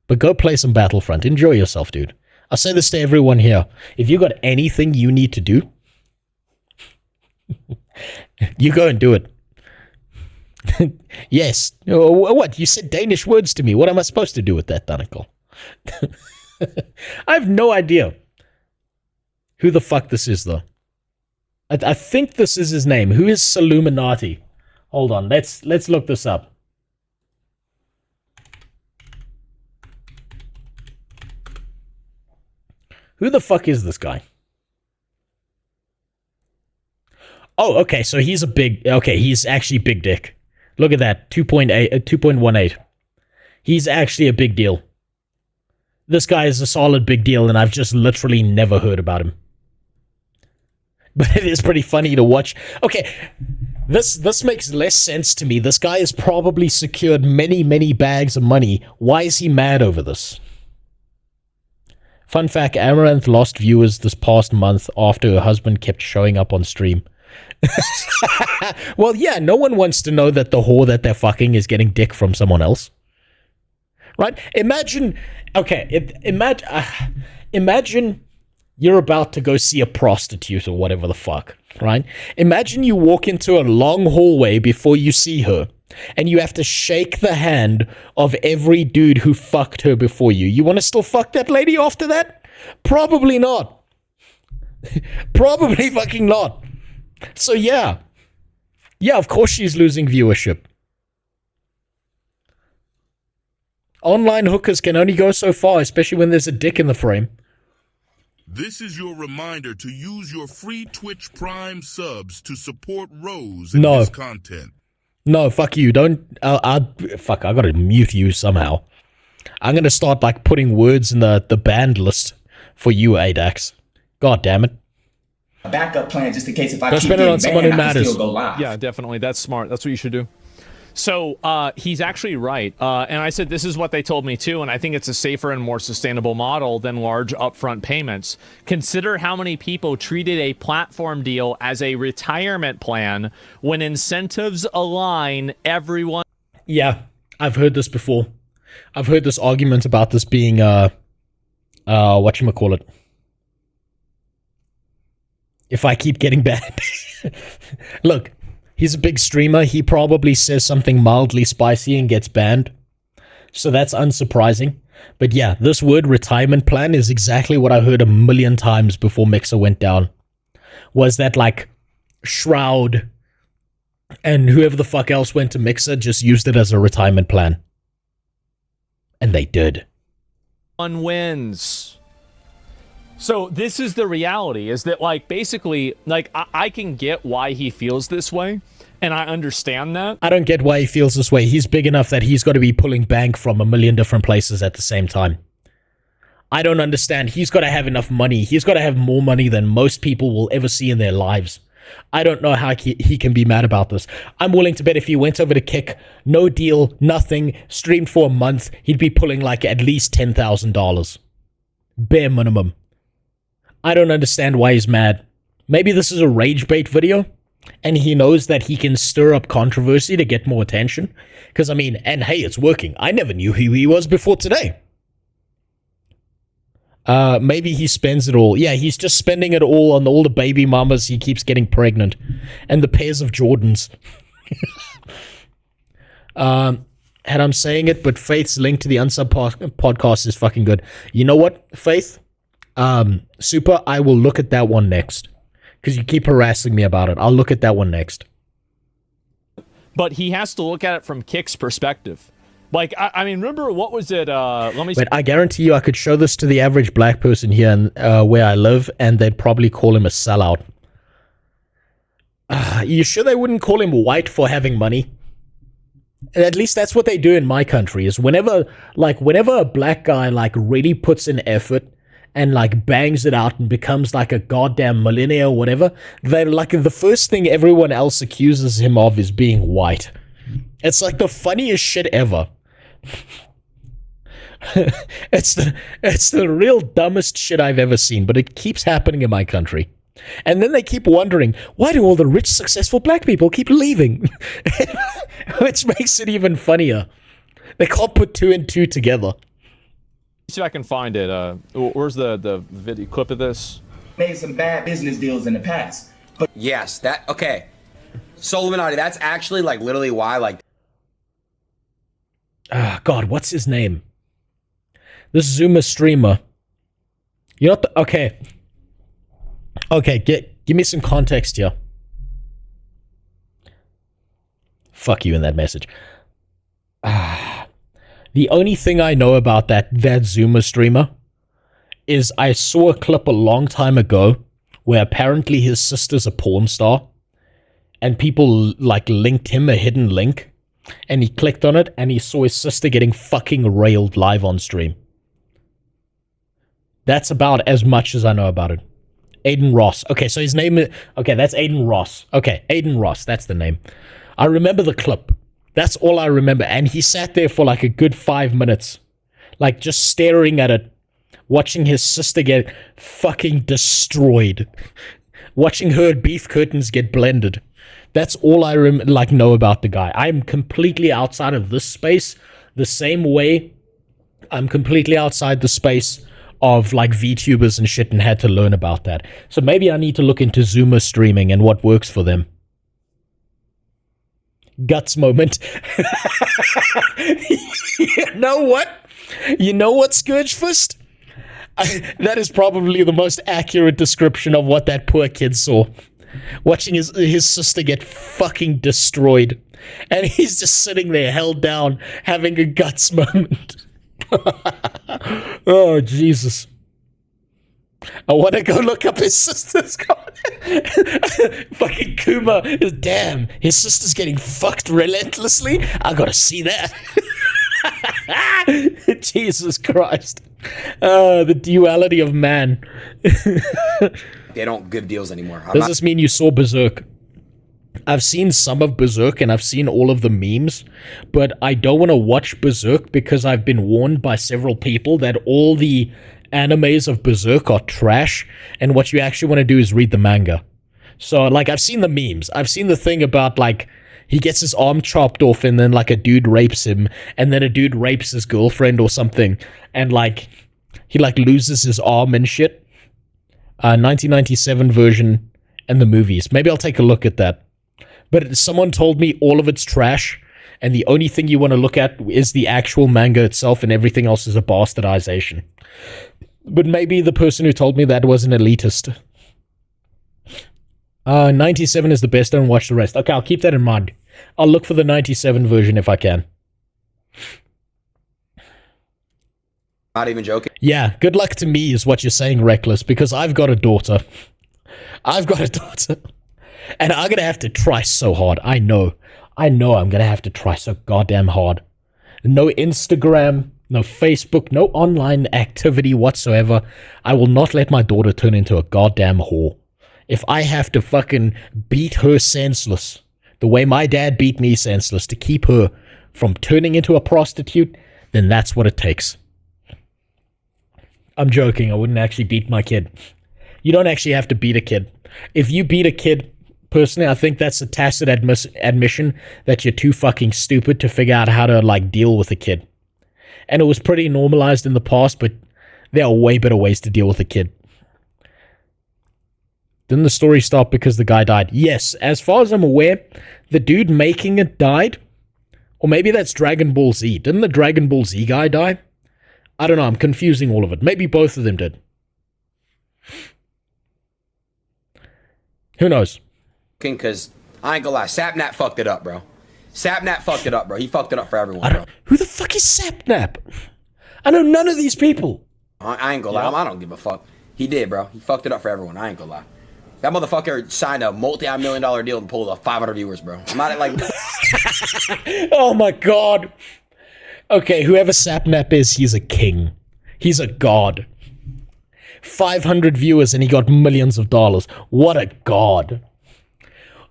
B: But go play some Battlefront. Enjoy yourself, dude. I'll say this to everyone here. If you got anything you need to do, you go and do it. Yes. What? You said Danish words to me. What am I supposed to do with that, Danikol? I have no idea who the fuck this is, though. I think this is his name. Who is Saluminati? Hold on. Let's look this up. Who the fuck is this guy? Oh, okay, so he's he's actually big dick. Look at that, 2.18. He's actually a big deal. This guy is a solid big deal, and I've just literally never heard about him. But it is pretty funny to watch. Okay, this makes less sense to me. This guy has probably secured many, many bags of money. Why is he mad over this? Fun fact, Amaranth lost viewers this past month after her husband kept showing up on stream. Well, yeah, no one wants to know that the whore that they're fucking is getting dick from someone else. right? Imagine, imagine you're about to go see a prostitute or whatever the fuck, right? Imagine you walk into a long hallway before you see her, and you have to shake the hand of every dude who fucked her before you. You want to still fuck that lady after that? Probably not. Probably fucking not. So yeah. Yeah, of course she's losing viewership. Online hookers can only go so far, especially when there's a dick in the frame.
M: This is your reminder to use your free Twitch Prime subs to support Rose and his content.
B: No, fuck you. Don't. Fuck, I gotta mute you somehow. I'm gonna start, like, putting words in the banned list for you, ADAX. God damn it.
L: A backup plan just in case if I
B: Go
L: keep
B: spend it
L: getting
B: on someone
L: banned,
B: who
L: I can
B: matters.
L: still go live.
J: Yeah, definitely. That's smart. That's what you should do. So he's actually right. And I said this is what they told me too, and I think it's a safer and more sustainable model than large upfront payments. Consider how many people treated a platform deal as a retirement plan when incentives align everyone.
B: Yeah, I've heard this before. I've heard this argument about this being, whatchamacallit. If I keep getting banned. Look. He's a big streamer. He probably says something mildly spicy and gets banned. So that's unsurprising. But yeah, this word retirement plan is exactly what I heard a million times before Mixer went down. Was that like Shroud and whoever the fuck else went to Mixer just used it as a retirement plan. And they did.
J: One wins. So this is the reality, is that, like, basically, like, I can get why he feels this way, and I understand that.
B: I don't get why he feels this way. He's big enough that he's got to be pulling bank from a million different places at the same time. I don't understand. He's got to have enough money. He's got to have more money than most people will ever see in their lives. I don't know how he can be mad about this. I'm willing to bet if he went over to Kick, no deal, nothing, streamed for a month, he'd be pulling, like, at least $10,000. Bare minimum. I don't understand why he's mad. Maybe this is a rage bait video, and he knows that he can stir up controversy to get more attention. Because, I mean, and hey, it's working. I never knew who he was before today. Maybe he spends it all. Yeah, he's just spending it all on all the baby mamas he keeps getting pregnant. And the pairs of Jordans. And I'm saying it, but Faith's link to the Unsub podcast is fucking good. You know what, Faith? Super, I will look at that one next. Because you keep harassing me about it. I'll look at that one next.
J: But he has to look at it from Kick's perspective. Like, I mean, remember, what was it? Let me...
B: But I guarantee you I could show this to the average black person here where I live, and they'd probably call him a sellout. You sure they wouldn't call him white for having money? At least that's what they do in my country, is whenever a black guy, like, really puts in effort and, like, bangs it out and becomes, like, a goddamn millionaire or whatever, they're, like, the first thing everyone else accuses him of is being white. It's, like, the funniest shit ever. It's the real dumbest shit I've ever seen, but it keeps happening in my country. And then they keep wondering, why do all the rich, successful black people keep leaving? Which makes it even funnier. They can't put two and two together.
J: See if I can find it. Where's the video clip of this?
L: Made some bad business deals in the past. But
N: yes, that okay. So Illuminati, that's actually like literally why, like,
B: God, what's his name? This Zuma streamer. You know what? Okay, give me some context here. Fuck you in that message. The only thing I know about that Zuma streamer is I saw a clip a long time ago where apparently his sister's a porn star, and people, like, linked him a hidden link, and he clicked on it and he saw his sister getting fucking railed live on stream. That's about as much as I know about it. Aiden Ross. Okay, so his name is... Okay, that's Aiden Ross. Okay, Aiden Ross, that's the name. I remember the clip. That's all I remember. And he sat there for like a good 5 minutes. Like, just staring at it. Watching his sister get fucking destroyed. Watching her beef curtains get blended. That's all I know about the guy. I'm completely outside of this space. The same way I'm completely outside the space of like VTubers and shit and had to learn about that. So maybe I need to look into Zoomer streaming and what works for them. Guts moment. You know what? You know what, Scourgefist? That is probably the most accurate description of what that poor kid saw. Watching his sister get fucking destroyed. And he's just sitting there held down, having a guts moment. Oh, Jesus. I want to go look up his sister's comment. Fucking Kuma is, damn, his sister's getting fucked relentlessly. I gotta see that. Jesus Christ. The duality of man.
N: They don't give deals anymore.
B: Does this mean you saw Berserk? I've seen some of Berserk and I've seen all of the memes, but I don't want to watch Berserk because I've been warned by several people that all the animes of Berserk are trash, and what you actually want to do is read the manga. So, like, I've seen the memes. I've seen the thing about, like, he gets his arm chopped off and then, like, a dude rapes him, and then a dude rapes his girlfriend or something, and, like, he, like, loses his arm and shit. 1997 version and the movies. Maybe I'll take a look at that. But someone told me all of it's trash, and the only thing you want to look at is the actual manga itself, and everything else is a bastardization. But maybe the person who told me that was an elitist. 97 is the best, don't watch the rest. Okay, I'll keep that in mind. I'll look for the 97 version if I can.
N: Not even joking.
B: Yeah, good luck to me is what you're saying, Reckless, because I've got a daughter. I've got a daughter. And I'm going to have to try so hard. I know I'm going to have to try so goddamn hard. No Instagram, no Facebook, no online activity whatsoever. I will not let my daughter turn into a goddamn whore. If I have to fucking beat her senseless, the way my dad beat me senseless to keep her from turning into a prostitute, then that's what it takes. I'm joking. I wouldn't actually beat my kid. You don't actually have to beat a kid. If you beat a kid, personally, I think that's a tacit admission that you're too fucking stupid to figure out how to, like, deal with a kid. And it was pretty normalized in the past, but there are way better ways to deal with a kid. Didn't the story stop because the guy died? Yes, as far as I'm aware, the dude making it died. Or maybe that's Dragon Ball Z. Didn't the Dragon Ball Z guy die? I don't know, I'm confusing all of it. Maybe both of them did. Who knows?
N: Because I ain't gonna lie, Sapnap fucked it up, bro. Sapnap fucked it up, bro. He fucked it up for everyone, bro.
B: Who the fuck is Sapnap? I know none of these people.
N: I ain't gonna lie, I don't give a fuck. He did, bro. He fucked it up for everyone. I ain't gonna lie. That motherfucker signed a multi-million-dollar deal and pulled off 500 viewers, bro. I'm not like...
B: Oh my god. Okay, whoever Sapnap is, he's a king. He's a god. 500 viewers and he got millions of dollars. What a god.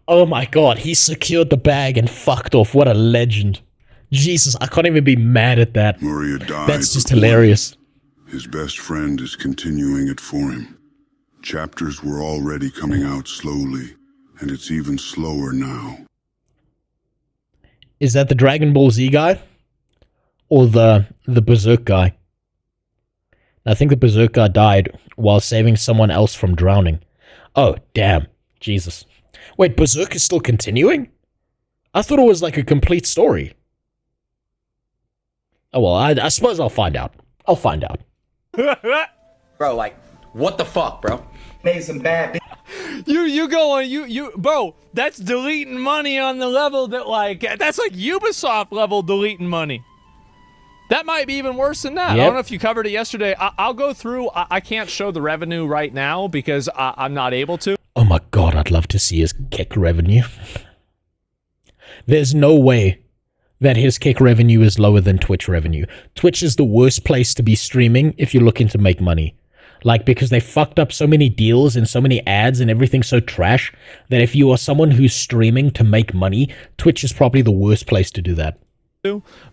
B: Oh my god, he secured the bag and fucked off. What a legend. Jesus, I can't even be mad at that.
G: Maria died.
B: That's just hilarious.
G: His best friend is continuing it for him. Chapters were already coming out slowly, and it's even slower now.
B: Is that the Dragon Ball Z guy? Or the Berserk guy? I think the Berserk guy died while saving someone else from drowning. Oh, damn. Jesus. Wait, Berserk is still continuing? I thought it was like a complete story. Oh, well, I suppose I'll find out. I'll find out.
N: Bro, like, what the fuck, bro? Made some bad...
J: You going, bro, that's deleting money on the level that, like, that's like Ubisoft level deleting money. That might be even worse than that.
B: Yep.
J: I don't know if you covered it yesterday. I'll go through. I can't show the revenue right now because I'm not able to.
B: Oh my god, I'd love to see his kick revenue. There's no way that his kick revenue is lower than Twitch revenue. Twitch is the worst place to be streaming if you're looking to make money. Like, because they fucked up so many deals and so many ads and everything's so trash that if you are someone who's streaming to make money, Twitch is probably the worst place to do that.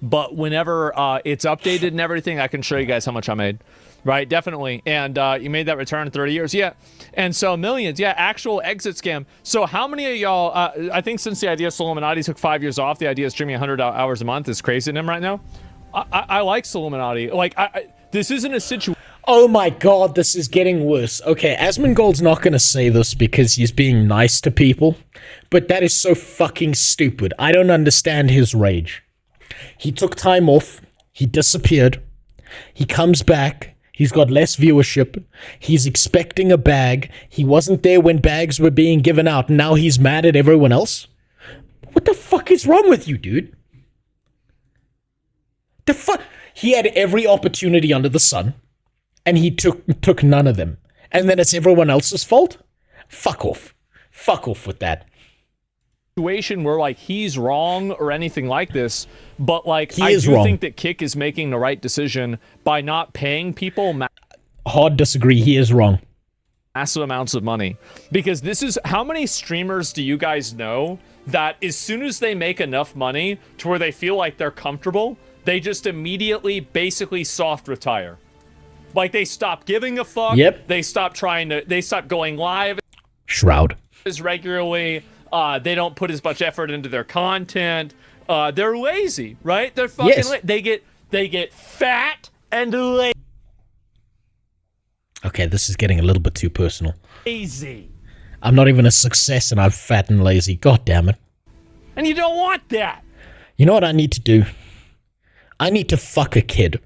J: But whenever it's updated and everything, I can show you guys how much I made. Right, definitely. And you made that return in 30 years. Yeah. And so millions. Yeah, actual exit scam. So how many of y'all, I think since the idea of Illuminati took 5 years off, the idea of streaming 100 hours a month is crazy to him right now. I like Illuminati. Like, this isn't a situation.
B: Oh my god, this is getting worse. Okay, Asmongold's not gonna say this because he's being nice to people, but that is so fucking stupid. I don't understand his rage. He took time off, he disappeared, he comes back, he's got less viewership, he's expecting a bag, he wasn't there when bags were being given out, and now he's mad at everyone else? What the fuck is wrong with you, dude? The fuck? He had every opportunity under the sun, and he took none of them. And then it's everyone else's fault? Fuck off. Fuck off with that.
J: Situation where, like, he's wrong or anything like this, but, like,
B: He
J: I
B: is
J: do
B: wrong.
J: think that Kick is making the right decision by not paying people
B: Hard disagree, he is wrong.
J: massive amounts of money. Because this is, how many streamers do you guys know that as soon as they make enough money to where they feel like they're comfortable, they just immediately basically soft retire? Like, they stop giving a fuck.
B: Yep.
J: They stop going live
B: Shroud.
J: as regularly. They don't put as much effort into their content. They're lazy, right? They're fucking
B: Yes.
J: they get fat and
B: Okay, this is getting a little bit too personal.
J: lazy.
B: I'm not even a success and I'm fat and lazy. God damn it.
J: And you don't want that.
B: You know what I need to do? I need to fuck a kid.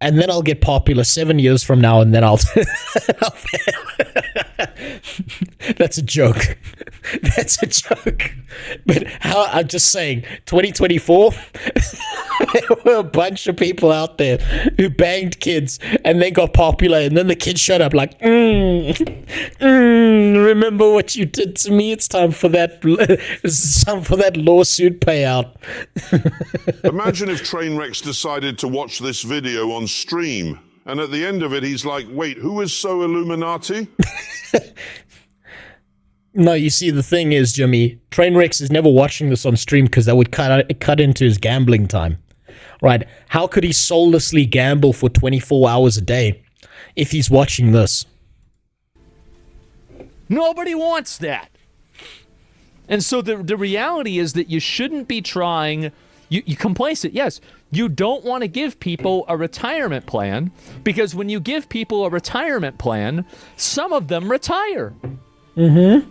B: And then I'll get popular 7 years from now, and then I'll... That's a joke. That's a joke. But how... I'm just saying, 2024, there were a bunch of people out there who banged kids, and then got popular, and then the kids shut up like, remember what you did to me? It's time for that lawsuit payout.
H: Imagine if Trainwreck's decided to watch this video on stream, and at the end of it, he's like, wait, who is so Illuminati?
B: No, you see, the thing is, Jimmy, Trainwreck is never watching this on stream because that would cut into his gambling time. Right? How could he soullessly gamble for 24 hours a day if he's watching this?
J: Nobody wants that. And so the reality is that you shouldn't be trying... You complacent, yes. You don't want to give people a retirement plan, because when you give people a retirement plan, some of them retire.
B: Mm-hmm.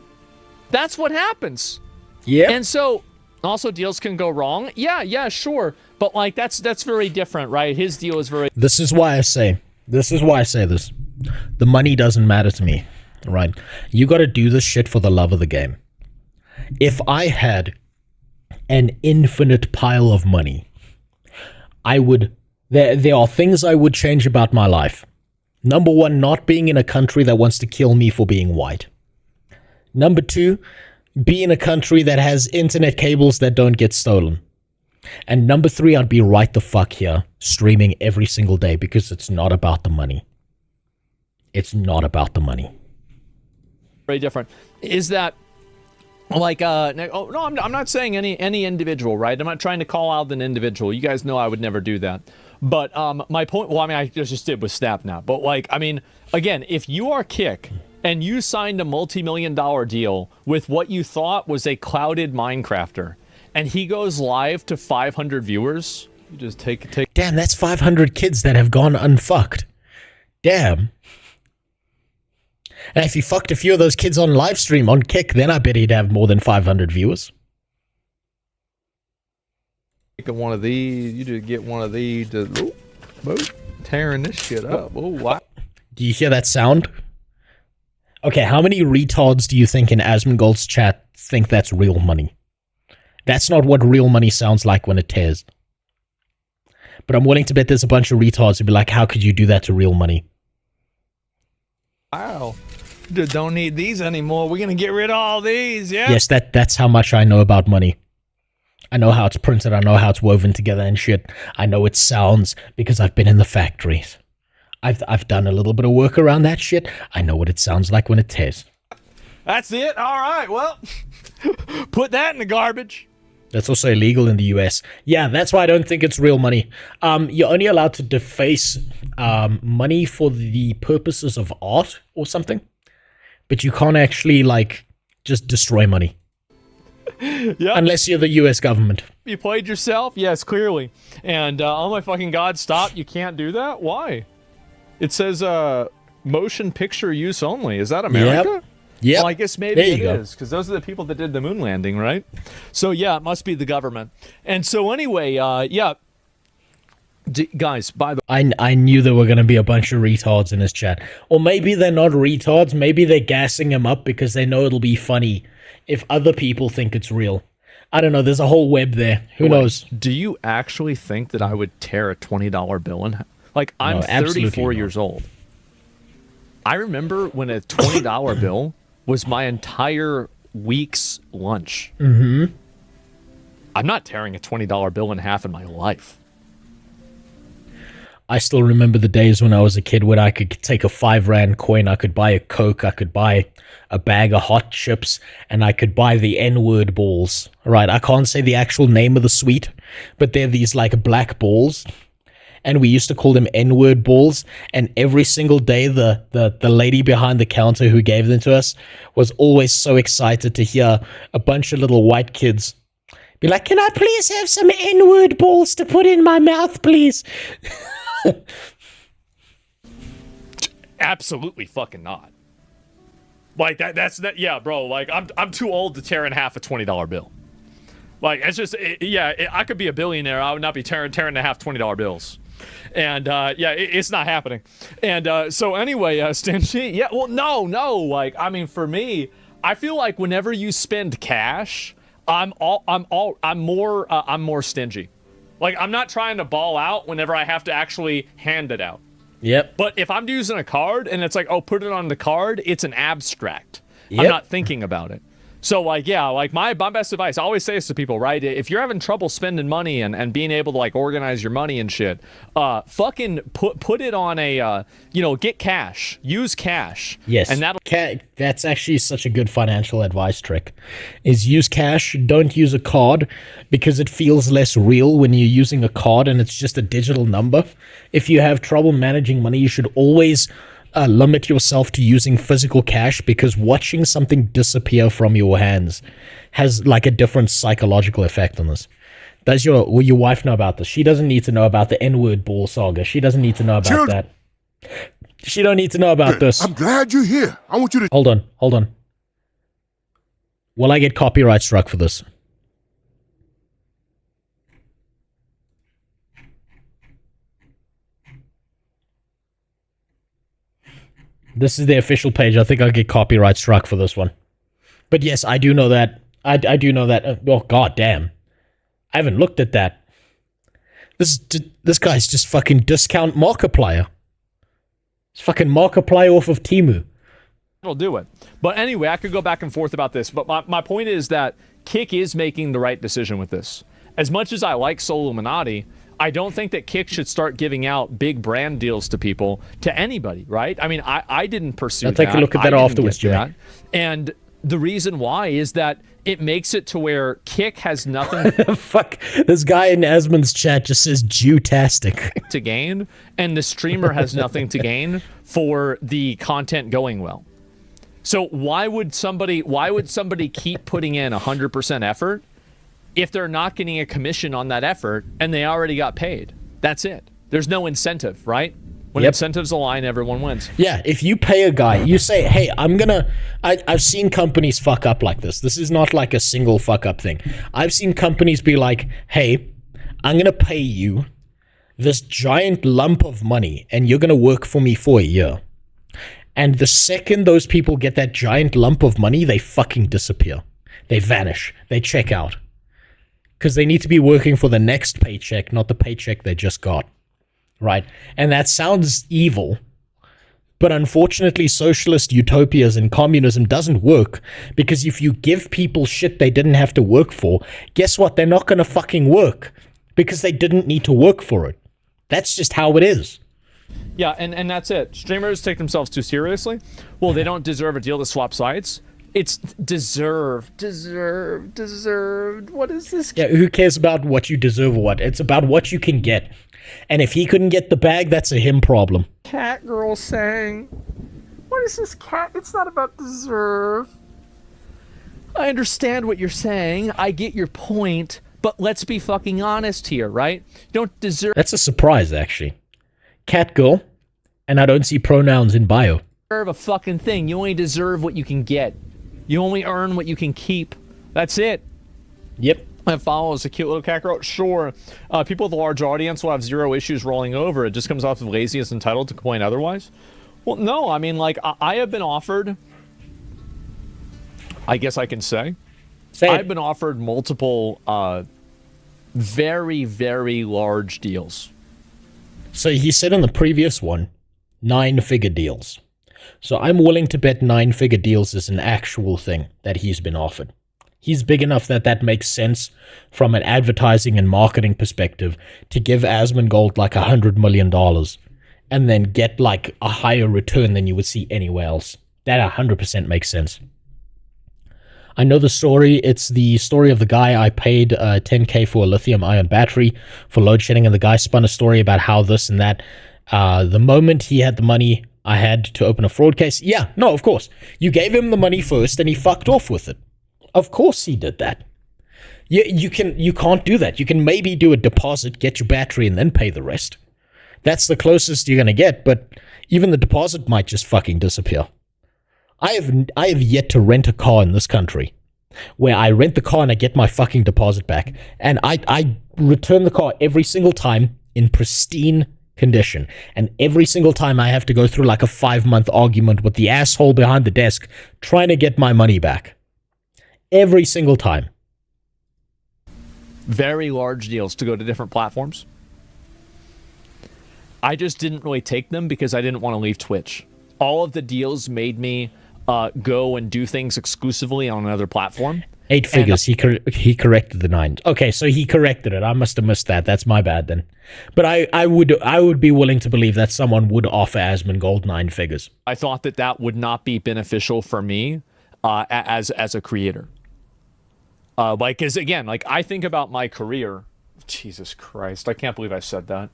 J: That's what happens.
B: Yeah.
J: And so, also deals can go wrong. Yeah, sure. But, like, that's very different, right? His deal is very...
B: This is why I say this. The money doesn't matter to me, right? You got to do this shit for the love of the game. If I had an infinite pile of money, I would... There are things I would change about my life. Number one, not being in a country that wants to kill me for being white. Number two, be in a country that has internet cables that don't get stolen. And number three, I'd be right the fuck here, streaming every single day, because it's not about the money. It's not about the money.
J: very different. Is that... Like, no, I'm not saying any individual, right? I'm not trying to call out an individual. You guys know I would never do that. But my point, well, I mean, I just did with Snap now. But, like, I mean, again, if you are Kick and you signed a multi-million-dollar deal with what you thought was a clouded Minecrafter, and he goes live to 500 viewers, you just take...
B: Damn, that's 500 kids that have gone unfucked. Damn. And if you fucked a few of those kids on Livestream on Kick, then I bet he'd have more than 500 viewers.
O: Taking one of these, you just get one of these, just tearing this shit up. Oh, wow.
B: Do you hear that sound? Okay, how many retards do you think in Asmongold's chat think that's real money? That's not what real money sounds like when it tears. But I'm willing to bet there's a bunch of retards who'd be like, how could you do that to real money?
O: Wow. Just don't need these anymore. We're going to get rid of all these, yeah?
B: Yes, that's how much I know about money. I know how it's printed. I know how it's woven together and shit. I know it sounds because I've been in the factories. I've done a little bit of work around that shit. I know what it sounds like when it tears.
J: That's it? All right, well, put that in the garbage.
B: That's also illegal in the US. Yeah, that's why I don't think it's real money. You're only allowed to deface money for the purposes of art or something. But you can't actually, like, just destroy money.
J: Yeah.
B: Unless you're the U.S. government.
J: You played yourself? Yes, clearly. And oh my fucking god, stop! You can't do that. Why? It says motion picture use only. Is that America?
B: Yep.
J: Well, I guess maybe it is, because those are the people that did the moon landing, right? So yeah, it must be the government. And so anyway, yeah. Guys, by the
B: I knew there were going to be a bunch of retards in his chat. Or maybe they're not retards, maybe they're gassing him up because they know it'll be funny if other people think it's real. I don't know, there's a whole web there. Who knows?
J: Do you actually think that I would tear a $20 bill in half? Like, I'm 34 years old. I remember when a $20 bill was my entire week's lunch.
B: Mm-hmm.
J: I'm not tearing a $20 bill in half in my life.
B: I still remember the days when I was a kid when I could take a 5 Rand coin, I could buy a Coke, I could buy a bag of hot chips, and I could buy the N-word balls. Right, I can't say the actual name of the sweet, but they're these like black balls. And we used to call them N-word balls, and every single day the lady behind the counter who gave them to us was always so excited to hear a bunch of little white kids be like, "Can I please have some N-word balls to put in my mouth, please?"
J: Absolutely fucking not. Like that's that. Yeah, bro. Like I'm too old to tear in half a $20 bill. Like it's just I could be a billionaire. I would not be tearing in half $20 bills. And it's not happening. And so anyway, Stingy. Yeah. Well, no. Like I mean, for me, I feel like whenever you spend cash, I'm more stingy. Like, I'm not trying to ball out whenever I have to actually hand it out.
B: Yep.
J: But if I'm using a card and it's like, oh, put it on the card, it's an abstract.
B: Yep.
J: I'm not thinking about it. So, like, yeah, like my best advice, I always say this to people, right? If you're having trouble spending money and being able to, like, organize your money and shit, fucking put it on a, get cash. Use cash.
B: Yes.
J: And
B: that's actually such a good financial advice trick, is use cash, don't use a card, because it feels less real when you're using a card and it's just a digital number. If you have trouble managing money, you should always limit yourself to using physical cash, because watching something disappear from your hands has like a different psychological effect on this. Does your wife know about this? She doesn't need to know about the N-word ball saga. She doesn't need to know about that. She don't need to know about this.
P: I'm glad you're here. I want you to...
B: Hold on. Will I get copyright struck for this? This is the official page. I think I'll get copyright struck for this one. But yes, I do know that. I do know that. Oh, god damn. I haven't looked at that. This guy's just fucking discount Markiplier. It's fucking Markiplier off of Temu.
J: It'll do it. But anyway, I could go back and forth about this. But my point is that Kick is making the right decision with this. As much as I like Soluminati, I don't think that Kick should start giving out big brand deals to people, to anybody, right? I mean, I didn't pursue that.
B: I'll take a look at that afterwards, Jimmy.
J: And the reason why is that it makes it to where Kick has nothing
B: fuck, this guy in Asmon's chat just says Jew-tastic
J: to gain, and the streamer has nothing to gain for the content going well. So why would somebody keep putting in 100% effort if they're not getting a commission on that effort and they already got paid? That's it. There's no incentive, right? When incentives align, everyone wins.
B: Yeah, if you pay a guy, you say, hey, I've seen companies fuck up like this. This is not like a single fuck up thing. I've seen companies be like, hey, I'm going to pay you this giant lump of money and you're going to work for me for a year. And the second those people get that giant lump of money, they fucking disappear. They vanish. They check out. Because they need to be working for the next paycheck, not the paycheck they just got. Right? And that sounds evil. But unfortunately, socialist utopias and communism doesn't work, because if you give people shit they didn't have to work for, guess what? They're not going to fucking work because they didn't need to work for it. That's just how it is.
J: Yeah, and that's it. Streamers take themselves too seriously. Well, they don't deserve a deal to swap sites. It's deserved. What is this?
B: Yeah, who cares about what you deserve or what? It's about what you can get. And if he couldn't get the bag, that's a him problem.
O: Cat girl saying, what is this cat? It's not about deserve.
J: I understand what you're saying. I get your point, but let's be fucking honest here, right? You don't deserve.
B: That's a surprise, actually. Cat girl, and I don't see pronouns in bio.
J: A fucking thing. You only deserve what you can get. You only earn what you can keep. That's it.
B: Yep.
J: That follows a cute little cat girl. Sure. People with a large audience will have zero issues rolling over. It just comes off of laziness and entitled to complain otherwise. Well, no. I mean, like, I have been offered. I guess I can say. I've been offered multiple, very, very large deals.
B: So he said in the previous one, 9-figure deals. So I'm willing to bet 9-figure deals is an actual thing that he's been offered. He's big enough that that makes sense from an advertising and marketing perspective to give Asmongold like $100 million and then get like a higher return than you would see anywhere else. That 100% makes sense. I know the story. It's the story of the guy I paid $10K for a lithium-ion battery for load shedding, and the guy spun a story about how this and that. The moment he had the money, I had to open a fraud case. Yeah, no, of course. You gave him the money first, and he fucked off with it. Of course he did that. You can't do that. You can maybe do a deposit, get your battery, and then pay the rest. That's the closest you're going to get, but even the deposit might just fucking disappear. I have yet to rent a car in this country where I rent the car and I get my fucking deposit back, and I return the car every single time in pristine condition, and every single time I have to go through like a 5-month argument with the asshole behind the desk trying to get my money back. Every single time.
J: Very large deals to go to different platforms. I just didn't really take them because I didn't want to leave Twitch. All of the deals made me go and do things exclusively on another platform.
B: 8 figures. He corrected the 9. Okay, so he corrected it. I must have missed that. That's my bad then. But I would be willing to believe that someone would offer Asmongold 9 figures.
J: I thought that would not be beneficial for me as a creator. Like, cause again, like I think about my career. Jesus Christ, I can't believe I said that.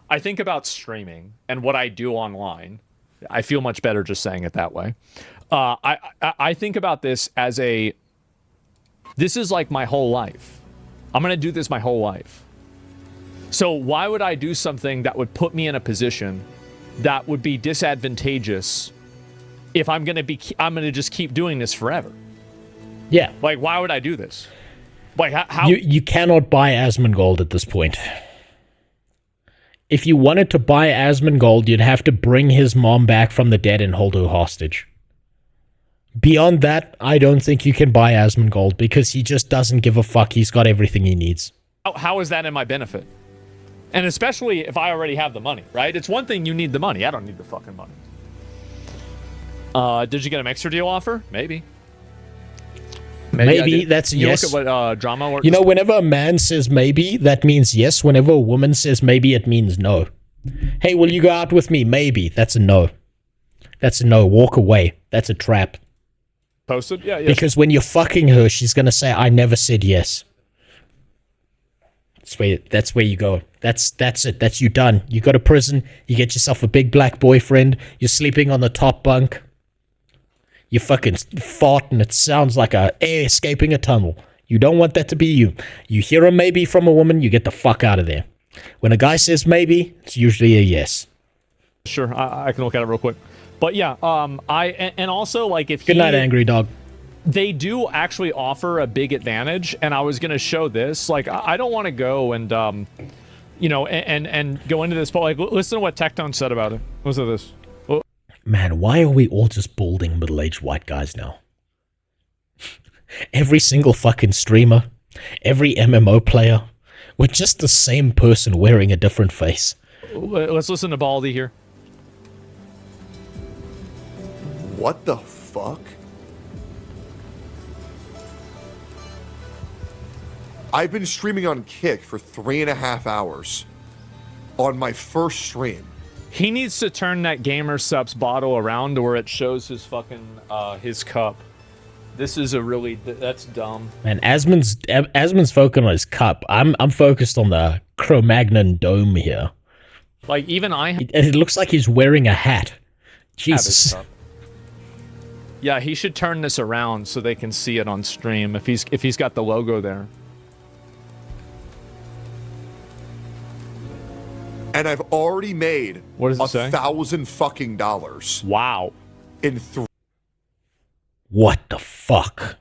J: I think about streaming and what I do online. I feel much better just saying it that way. I think about this as this is like my whole life. I'm going to do this my whole life. So why would I do something that would put me in a position that would be disadvantageous if I'm going to just keep doing this forever?
B: Yeah.
J: Like, why would I do this? Like, how?
B: You cannot buy Asmongold at this point. If you wanted to buy Asmongold, you'd have to bring his mom back from the dead and hold her hostage. Beyond that, I don't think you can buy Asmongold because he just doesn't give a fuck. He's got everything he needs.
J: How is that in my benefit? And especially if I already have the money, right? It's one thing you need the money. I don't need the fucking money. Did you get a mixer deal offer? Maybe.
B: Maybe that's a yes.
J: Look at what drama works.
B: You know, whenever a man says maybe, that means yes. Whenever a woman says maybe, it means no. Hey, will you go out with me? Maybe. That's a no. That's a no. Walk away. That's a trap.
J: Posted? Yeah, yes.
B: Because when you're fucking her, she's going to say, I never said yes. That's where you go. That's it. That's you done. You go to prison. You get yourself a big black boyfriend. You're sleeping on the top bunk. You fucking fart and it sounds like air escaping a tunnel. You don't want that to be you. You hear a maybe from a woman, you get the fuck out of there. When a guy says maybe, it's usually a yes.
J: Sure, I can look at it real quick. But yeah, and also like if
B: Good night, angry dog.
J: They do actually offer a big advantage, and I was gonna show this. Like I don't want to go and you know, and go into this, but like listen to what Tectone said about it. Listen to this.
B: Man, why are we all just balding middle-aged white guys now? Every single fucking streamer, every MMO player, we're just the same person wearing a different face.
J: Let's listen to Baldy here.
Q: What the fuck? I've been streaming on Kick for 3.5 hours on my first stream.
J: He needs to turn that Gamer Subs bottle around to where it shows his fucking his cup. This is a really that's dumb.
B: Man, Asmon's focused on his cup. I'm focused on the Cro-Magnon dome here.
J: Like even
B: it looks like he's wearing a hat. Jesus.
J: Yeah, he should turn this around so they can see it on stream if he's got the logo there.
Q: And I've already made
J: what does it say?
Q: $1,000 fucking dollars.
J: Wow.
Q: In
B: What the fuck?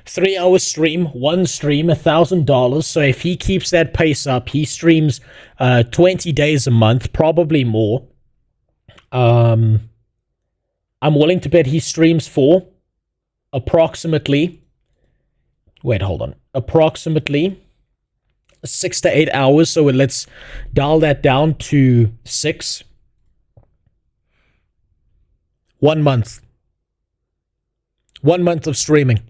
B: 3 hour stream, one stream, $1,000. So if he keeps that pace up, he streams 20 days a month, probably more. I'm willing to bet he streams for approximately, approximately 6 to 8 hours. So let's dial that down to 6. 1 month. 1 month of streaming.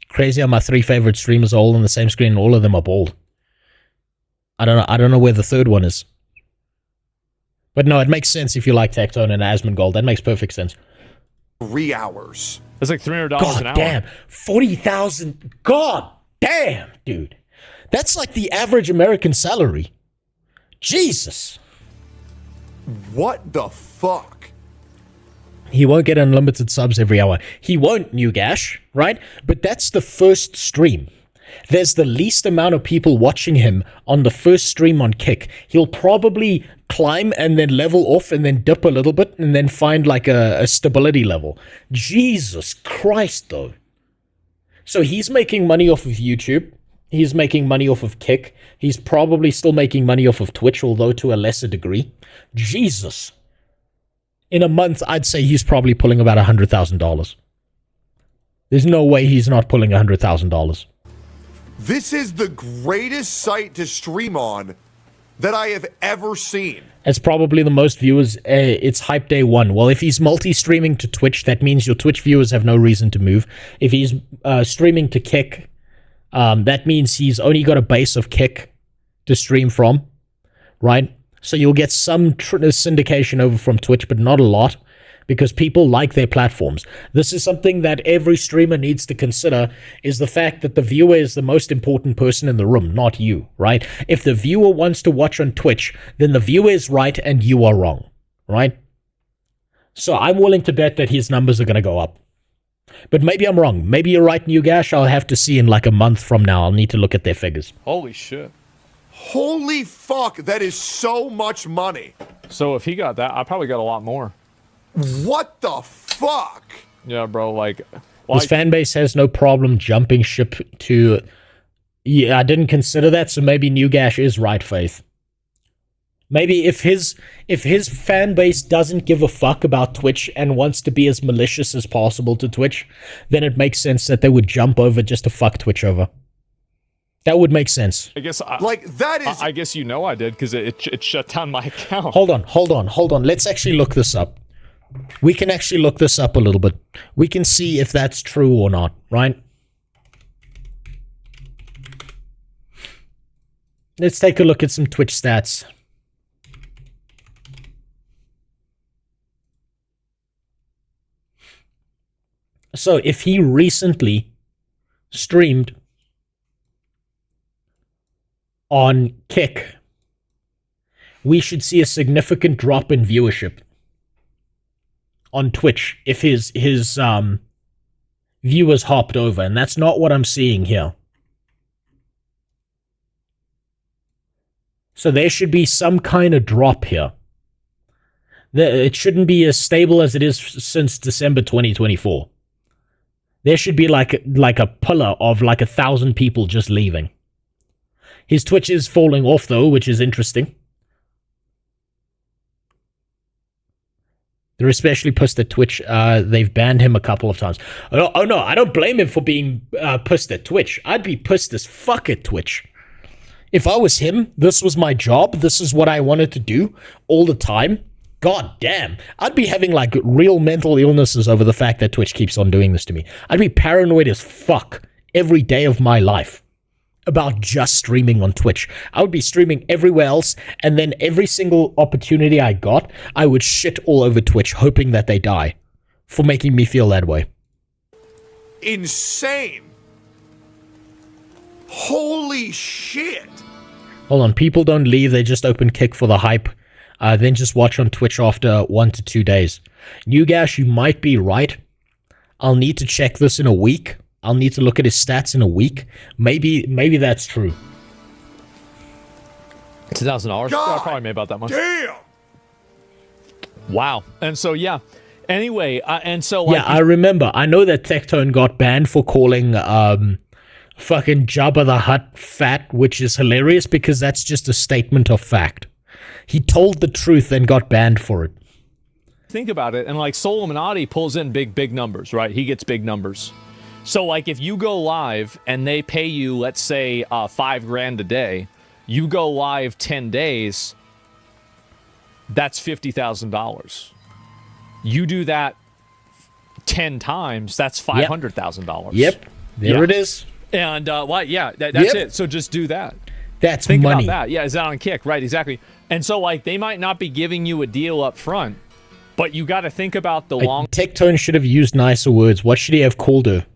B: Crazy how my 3 favorite streamers are all on the same screen and all of them are bald. I don't know where the third one is. But no, it makes sense if you like Tectone and Asmongold. That makes perfect sense.
Q: 3 hours.
J: That's like $300 an hour.
B: God damn. 40,000. God damn, dude. That's like the average American salary. Jesus.
Q: What the fuck?
B: He won't get unlimited subs every hour. He won't, New Gash, right? But that's the first stream. There's the least amount of people watching him on the first stream on Kick. He'll probably climb and then level off and then dip a little bit and then find like a stability level. Jesus Christ, though. So he's making money off of YouTube. He's making money off of Kick. He's probably still making money off of Twitch, although to a lesser degree. Jesus. In a month, I'd say he's probably pulling about $100,000. There's no way he's not pulling $100,000.
Q: This is the greatest site to stream on that I have ever seen.
B: It's probably the most viewers. It's hype day 1. Well, if he's multi-streaming to Twitch, that means your Twitch viewers have no reason to move. If he's streaming to Kick, that means he's only got a base of Kick to stream from, right? So you'll get some syndication over from Twitch, but not a lot, because people like their platforms. This is something that every streamer needs to consider, is the fact that the viewer is the most important person in the room, not you, right? If the viewer wants to watch on Twitch, then the viewer is right and you are wrong, right? So I'm willing to bet that his numbers are going to go up. But maybe I'm wrong. Maybe you're right, New Gash. I'll have to see in like a month from now. I'll need to look at their figures.
J: Holy shit.
Q: Holy fuck, that is so much money.
J: So if he got that, I probably got a lot more.
Q: What the fuck?
J: Yeah, bro, like...
B: His fan base has no problem jumping ship to... Yeah, I didn't consider that, so maybe New Gash is right, Faith. Maybe if his fan base doesn't give a fuck about Twitch and wants to be as malicious as possible to Twitch, then it makes sense that they would jump over just to fuck Twitch over. That would make sense.
J: I guess
Q: that is.
J: I guess you know I did because it shut down my account.
B: Hold on. Let's actually look this up. We can actually look this up a little bit. We can see if that's true or not, right? Let's take a look at some Twitch stats. So if he recently streamed on Kick, we should see a significant drop in viewership on Twitch if his viewers hopped over, and that's not what I'm seeing here. So there should be some kind of drop here. It shouldn't be as stable as it is since December 2024. There should be like a pillar of like 1,000 people just leaving. His Twitch is falling off though, which is interesting. They're especially pissed at Twitch. They've banned him a couple of times. Oh no, I don't blame him for being pissed at Twitch. I'd be pissed as fuck at Twitch. If I was him, this was my job, this is what I wanted to do all the time. God damn. I'd be having like real mental illnesses over the fact that Twitch keeps on doing this to me. I'd be paranoid as fuck every day of my life about just streaming on Twitch. I would be streaming everywhere else, and then every single opportunity I got, I would shit all over Twitch, hoping that they die for making me feel that way.
Q: Insane. Holy
P: Holy shit!
B: Hold on, people don't leave, they just open Kick for the hype, then just watch on Twitch after 1 to 2 days. Newgash, you might be right. I'll need to check this in a week. I'll need to look at his stats in a week. Maybe that's true.
J: $2,000? Yeah, probably made about that much.
P: Damn!
J: Wow. And so, yeah. Anyway, and so... Like,
B: yeah, I remember. I know that Tectone got banned for calling fucking Jabba the Hutt fat, which is hilarious because that's just a statement of fact. He told the truth and got banned for it.
J: Think about it, and like Soul Illuminati pulls in big numbers, right? He gets big numbers. So like if you go live and they pay you, let's say $5,000 a day, you go live 10 days, that's $50,000. You do that 10 times, that's $500,000.
B: Yep, there it is.
J: And that's it. So just do that.
B: That's
J: Think
B: money.
J: about that. Yeah, is that on Kick? Right, exactly. And so like they might not be giving you a deal up front, but you got to think about the long...
B: Tectone should have used nicer words. What should he have called her?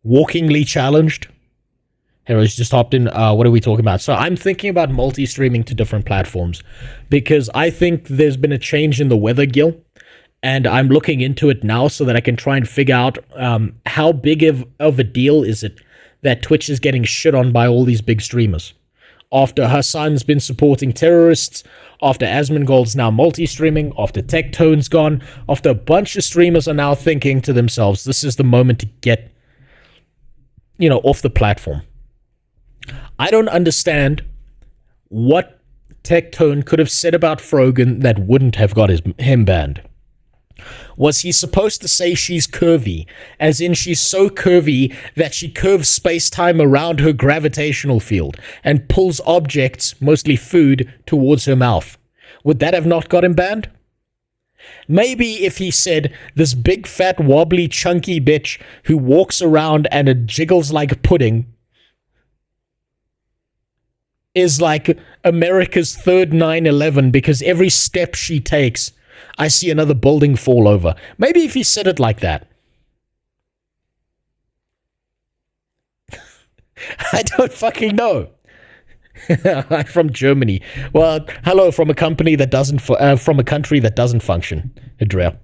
B: Walkingly challenged? Heroes just hopped in. What are we talking about? So I'm thinking about multi-streaming to different platforms because I think there's been a change in the weather, Gil, and I'm looking into it now so that I can try and figure out how big of a deal is it that Twitch is getting shit on by all these big streamers. After Hassan's been supporting terrorists, after Asmongold's now multi-streaming, after Tectone's gone, after a bunch of streamers are now thinking to themselves, this is the moment to get, off the platform. I don't understand what Tectone could have said about Frogan that wouldn't have got him banned. Was he supposed to say she's curvy, as in she's so curvy that she curves space-time around her gravitational field and pulls objects, mostly food, towards her mouth? Would that have not got him banned? Maybe if he said, this big fat wobbly chunky bitch who walks around and it jiggles like pudding is like America's third 9/11 because every step she takes I see another building fall over. Maybe if he said it like that. I don't fucking know. I'm from Germany. Well, hello from a company that doesn't from a country that doesn't function. Adria.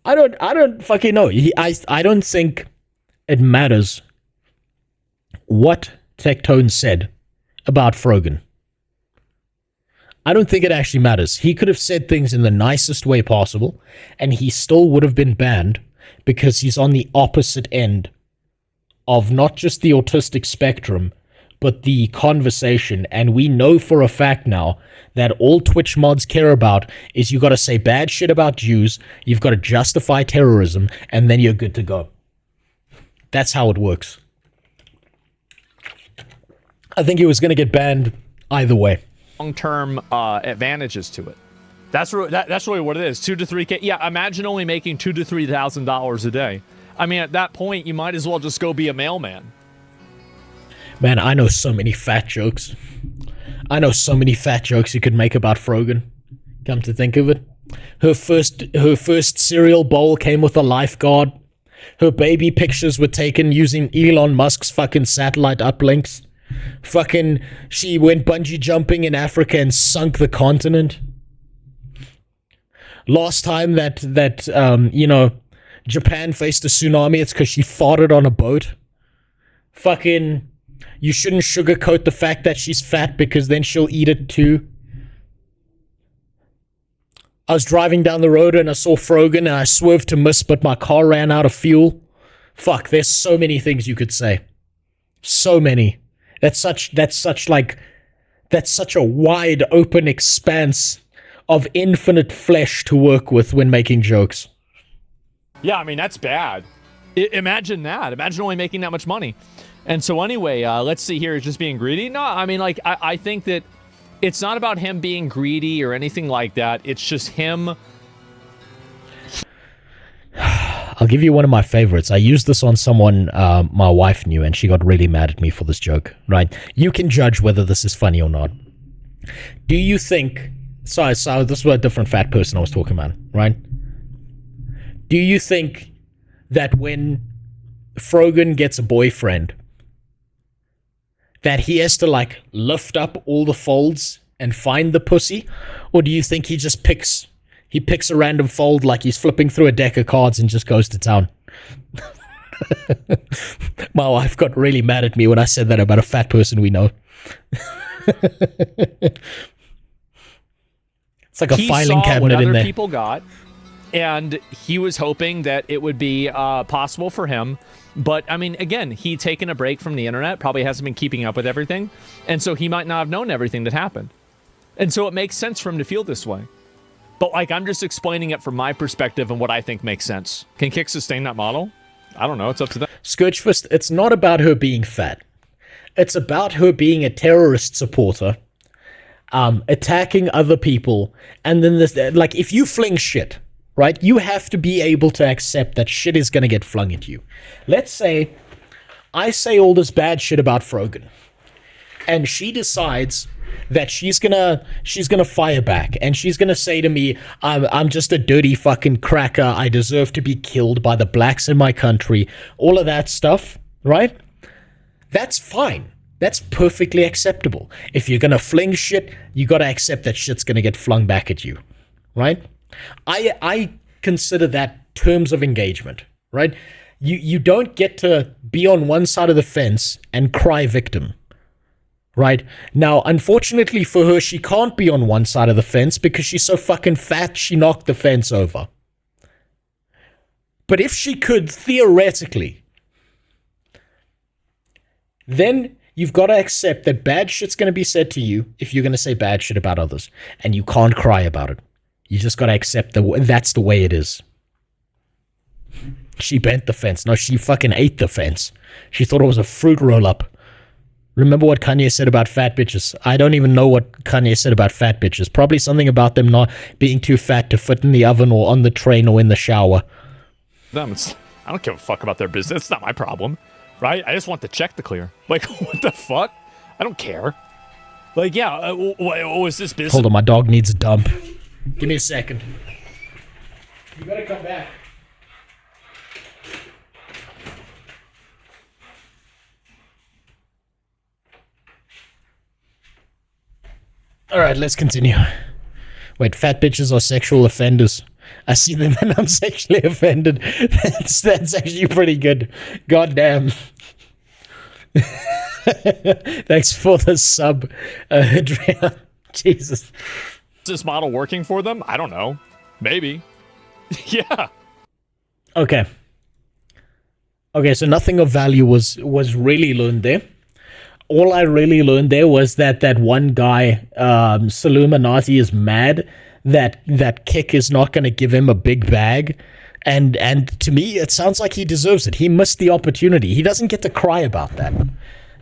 B: I don't fucking know. I don't think it matters what Tectone said about Frogan. I don't think it actually matters. He could have said things in the nicest way possible, and he still would have been banned because he's on the opposite end of not just the autistic spectrum, but the conversation. And we know for a fact now that all Twitch mods care about is you got to say bad shit about Jews, you've got to justify terrorism, and then you're good to go. That's how it works. I think he was going to get banned either way.
J: Long-term advantages to it. That's really what it is. 2 to 3K. Yeah, imagine only making $2,000 to $3,000 a day. I mean, at that point, you might as well just go be a mailman.
B: Man, I know so many fat jokes. I know so many fat jokes you could make about Frogan. Come to think of it, her first cereal bowl came with a lifeguard. Her baby pictures were taken using Elon Musk's fucking satellite uplinks. Fucking, she went bungee jumping in Africa and sunk the continent. Last time that Japan faced a tsunami, it's because she farted on a boat. Fucking, you shouldn't sugarcoat the fact that she's fat because then she'll eat it too. I was driving down the road and I saw Frogan and I swerved to miss, but my car ran out of fuel. Fuck, there's so many things you could say. So many. That's such a wide open expanse of infinite flesh to work with when making jokes.
J: Yeah, I mean, that's bad. Imagine that. Imagine only making that much money. And so anyway, let's see here. Is just being greedy? No, I mean, like, I think that it's not about him being greedy or anything like that. It's just him.
B: I'll give you one of my favorites. I used this on someone my wife knew, and she got really mad at me for this joke, right? You can judge whether this is funny or not. Do you think... So this was a different fat person I was talking about, right? Do you think that when Frogan gets a boyfriend, that he has to like lift up all the folds and find the pussy? Or do you think he just picks a random fold like he's flipping through a deck of cards and just goes to town? My wife got really mad at me when I said that about a fat person we know. It's like a filing cabinet in there.
J: Other people got, and he was hoping that it would be possible for him. But I mean, again, he'd taken a break from the internet, probably hasn't been keeping up with everything, and so he might not have known everything that happened. And so it makes sense for him to feel this way. But like, I'm just explaining it from my perspective and what I think makes sense. Can Kick sustain that model? I don't know. It's up to them.
B: Scourgefist, it's not about her being fat. It's about her being a terrorist supporter, attacking other people, and then this, like, if you fling shit, right, you have to be able to accept that shit is going to get flung at you. Let's say I say all this bad shit about Frogan, and she decides that she's gonna fire back, and she's gonna say to me, I'm just a dirty fucking cracker, I deserve to be killed by the blacks in my country, all of that stuff, right? That's fine. That's perfectly acceptable. If you're gonna fling shit, you gotta accept that shit's gonna get flung back at you, right? I consider that terms of engagement, right? You don't get to be on one side of the fence and cry victim. Right? Now, unfortunately for her, she can't be on one side of the fence because she's so fucking fat she knocked the fence over. But if she could, theoretically, then you've got to accept that bad shit's going to be said to you if you're going to say bad shit about others. And you can't cry about it. You just got to accept that's the way it is. She bent the fence. No, she fucking ate the fence. She thought it was a fruit roll-up. Remember what Kanye said about fat bitches? I don't even know what Kanye said about fat bitches. Probably something about them not being too fat to fit in the oven or on the train or in the shower.
J: I don't give a fuck about their business. It's not my problem, right? I just want the check to clear. Like, what the fuck? I don't care. Like, yeah, what is this business?
B: Hold on, my dog needs a dump. Give me a second. You better come back. All right, let's continue. Wait, fat bitches are sexual offenders. I see them and I'm sexually offended. That's actually pretty good. God damn. Thanks for the sub, Adrian. Jesus.
J: Is this model working for them? I don't know. Maybe. Yeah.
B: Okay. Okay, so nothing of value was really learned there. All I really learned there was that one guy, Saluminati, is mad that Kick is not going to give him a big bag. And to me, it sounds like he deserves it. He missed the opportunity. He doesn't get to cry about that.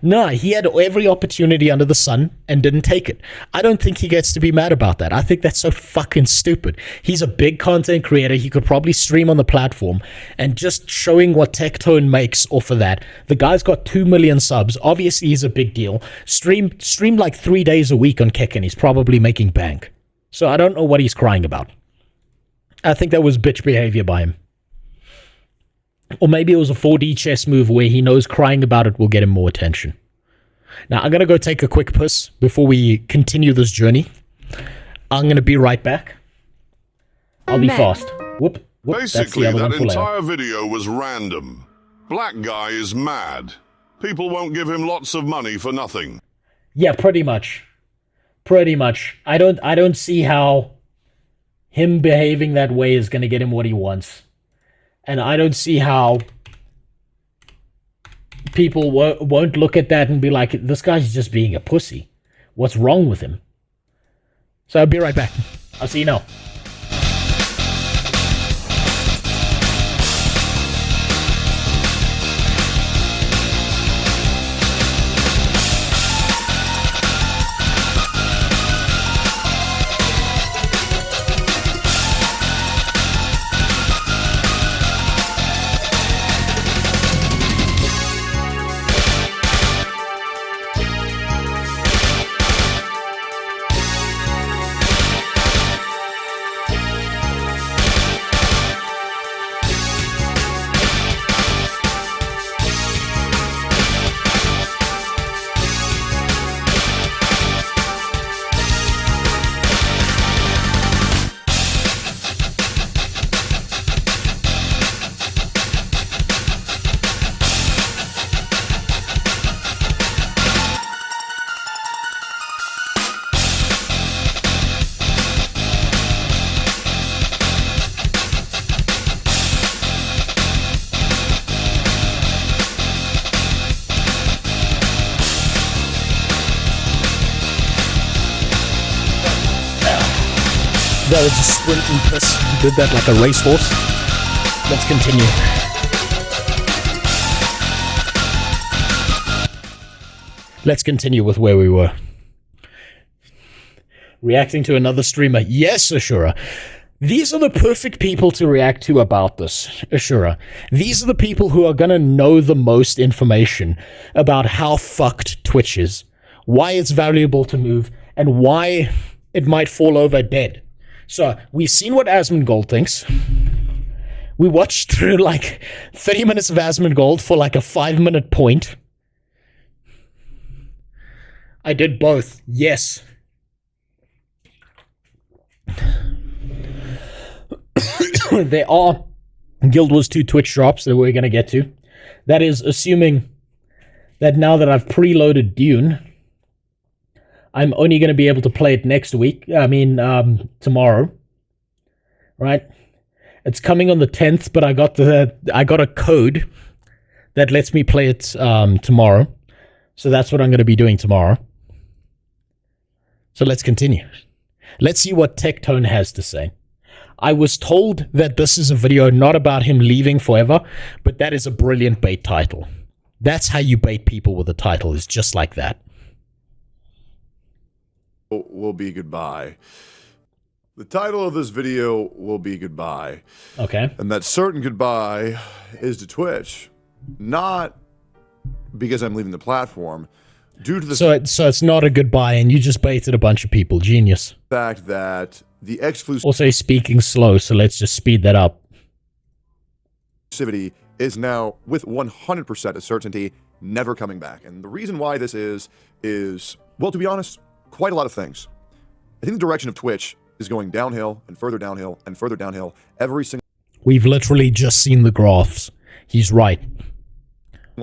B: No, he had every opportunity under the sun and didn't take it. I don't think he gets to be mad about that. I think that's so fucking stupid. He's a big content creator. He could probably stream on the platform, and just showing what Tectone makes off of that. The guy's got 2 million subs. Obviously, he's a big deal. Stream like 3 days a week on Kick, and he's probably making bank. So I don't know what he's crying about. I think that was bitch behavior by him. Or maybe it was a 4D chess move where he knows crying about it will get him more attention. Now, I'm going to go take a quick piss before we continue this journey. I'm going to be right back. I'll be fast. Whoop.
H: Basically, that entire video was random. Black guy is mad. People won't give him lots of money for nothing.
B: Yeah, pretty much. Pretty much. I don't see how him behaving that way is going to get him what he wants. And I don't see how people won't look at that and be like, this guy's just being a pussy. What's wrong with him? So I'll be right back. I'll see you now. That was a sprint and piss. Did that like a racehorse. Let's continue. Let's continue with where we were. Reacting to another streamer. Yes, Ashura. These are the perfect people to react to about this, Ashura. These are the people who are going to know the most information about how fucked Twitch is, why it's valuable to move, and why it might fall over dead. So, we've seen what Asmongold thinks. We watched through like 30 minutes of Asmongold for like a 5-minute point. I did both, yes. There are Guild Wars 2 Twitch drops that we're going to get to. That is assuming that now that I've preloaded Dune, I'm only going to be able to play it next week. I mean, tomorrow. Right? It's coming on the 10th, but I got a code that lets me play it tomorrow. So that's what I'm going to be doing tomorrow. So let's continue. Let's see what Tectone has to say. I was told that this is a video not about him leaving forever, but that is a brilliant bait title. That's how you bait people with a title, is just like that.
Q: Will be goodbye. The title of this video will be goodbye.
B: Okay.
Q: And that certain goodbye is to Twitch. Not because I'm leaving the platform. Due to the
B: so it's not a goodbye, and you just baited a bunch of people. Genius.
Q: Fact that the exclusivity
B: Also speaking slow, so let's just speed that up.
Q: Is now, with 100% of certainty, never coming back. And the reason why this is, well, to be honest, quite a lot of things. I think the direction of Twitch is going downhill and further downhill and further downhill every single...
B: We've literally just seen the graphs. He's right.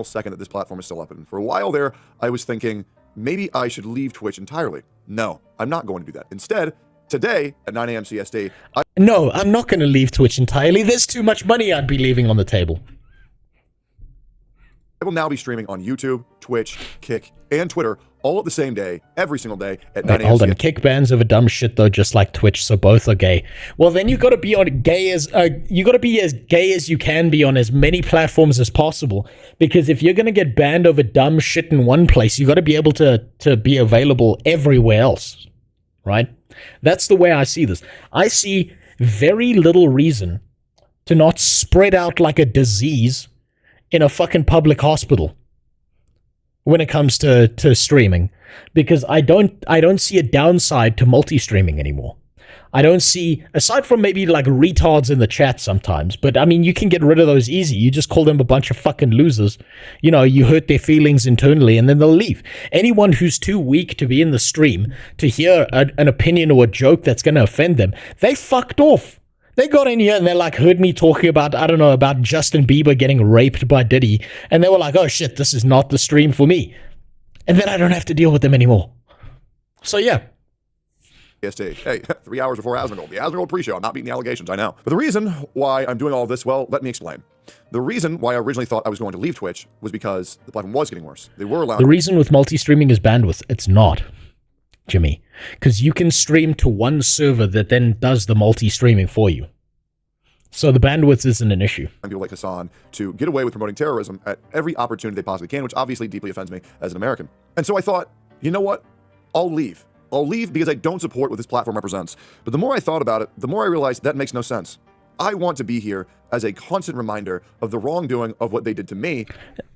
Q: ...second that this platform is still up. And for a while there, I was thinking, maybe I should leave Twitch entirely. No, I'm not going to do that. Instead, today, at 9 a.m. CST...
B: No, I'm not going to leave Twitch entirely. There's too much money I'd be leaving on the table.
Q: I will now be streaming on YouTube, Twitch, Kick, and Twitter all at the same day, every single day at 9 a.m.
B: Hold on, Kick bans over dumb shit though, just like Twitch, so both are gay. Well, then you got to be on you got to be as gay as you can be on as many platforms as possible, because if you're going to get banned over dumb shit in one place, you got to be able to be available everywhere else, right? That's the way I see this. I see very little reason to not spread out like a disease in a fucking public hospital when it comes to streaming, because I don't see a downside to multi-streaming anymore. I don't see, aside from maybe like retards in the chat sometimes, but I mean, you can get rid of those easy. You just call them a bunch of fucking losers. You know, you hurt their feelings internally and then they'll leave. Anyone who's too weak to be in the stream to hear an opinion or a joke that's going to offend them, they fucked off. They got in here and they like heard me talking about, I don't know, about Justin Bieber getting raped by Diddy. And they were like, oh shit, this is not the stream for me. And then I don't have to deal with them anymore. So yeah.
Q: Hey, 3 hours before Asmongold. The Asmongold pre-show. I'm not beating the allegations, I know. But the reason why I'm doing all this, well, let me explain. The reason why I originally thought I was going to leave Twitch was because the platform was getting worse. They were allowed...
B: The reason with multi-streaming is bandwidth. It's not, Jimmy. Because you can stream to one server that then does the multi-streaming for you. So the bandwidth isn't an issue.
Q: People like Hassan to get away with promoting terrorism at every opportunity they possibly can, which obviously deeply offends me as an American. And so I thought, you know what? I'll leave. I'll leave because I don't support what this platform represents. But the more I thought about it, the more I realized that makes no sense. I want to be here as a constant reminder of the wrongdoing of what they did to me.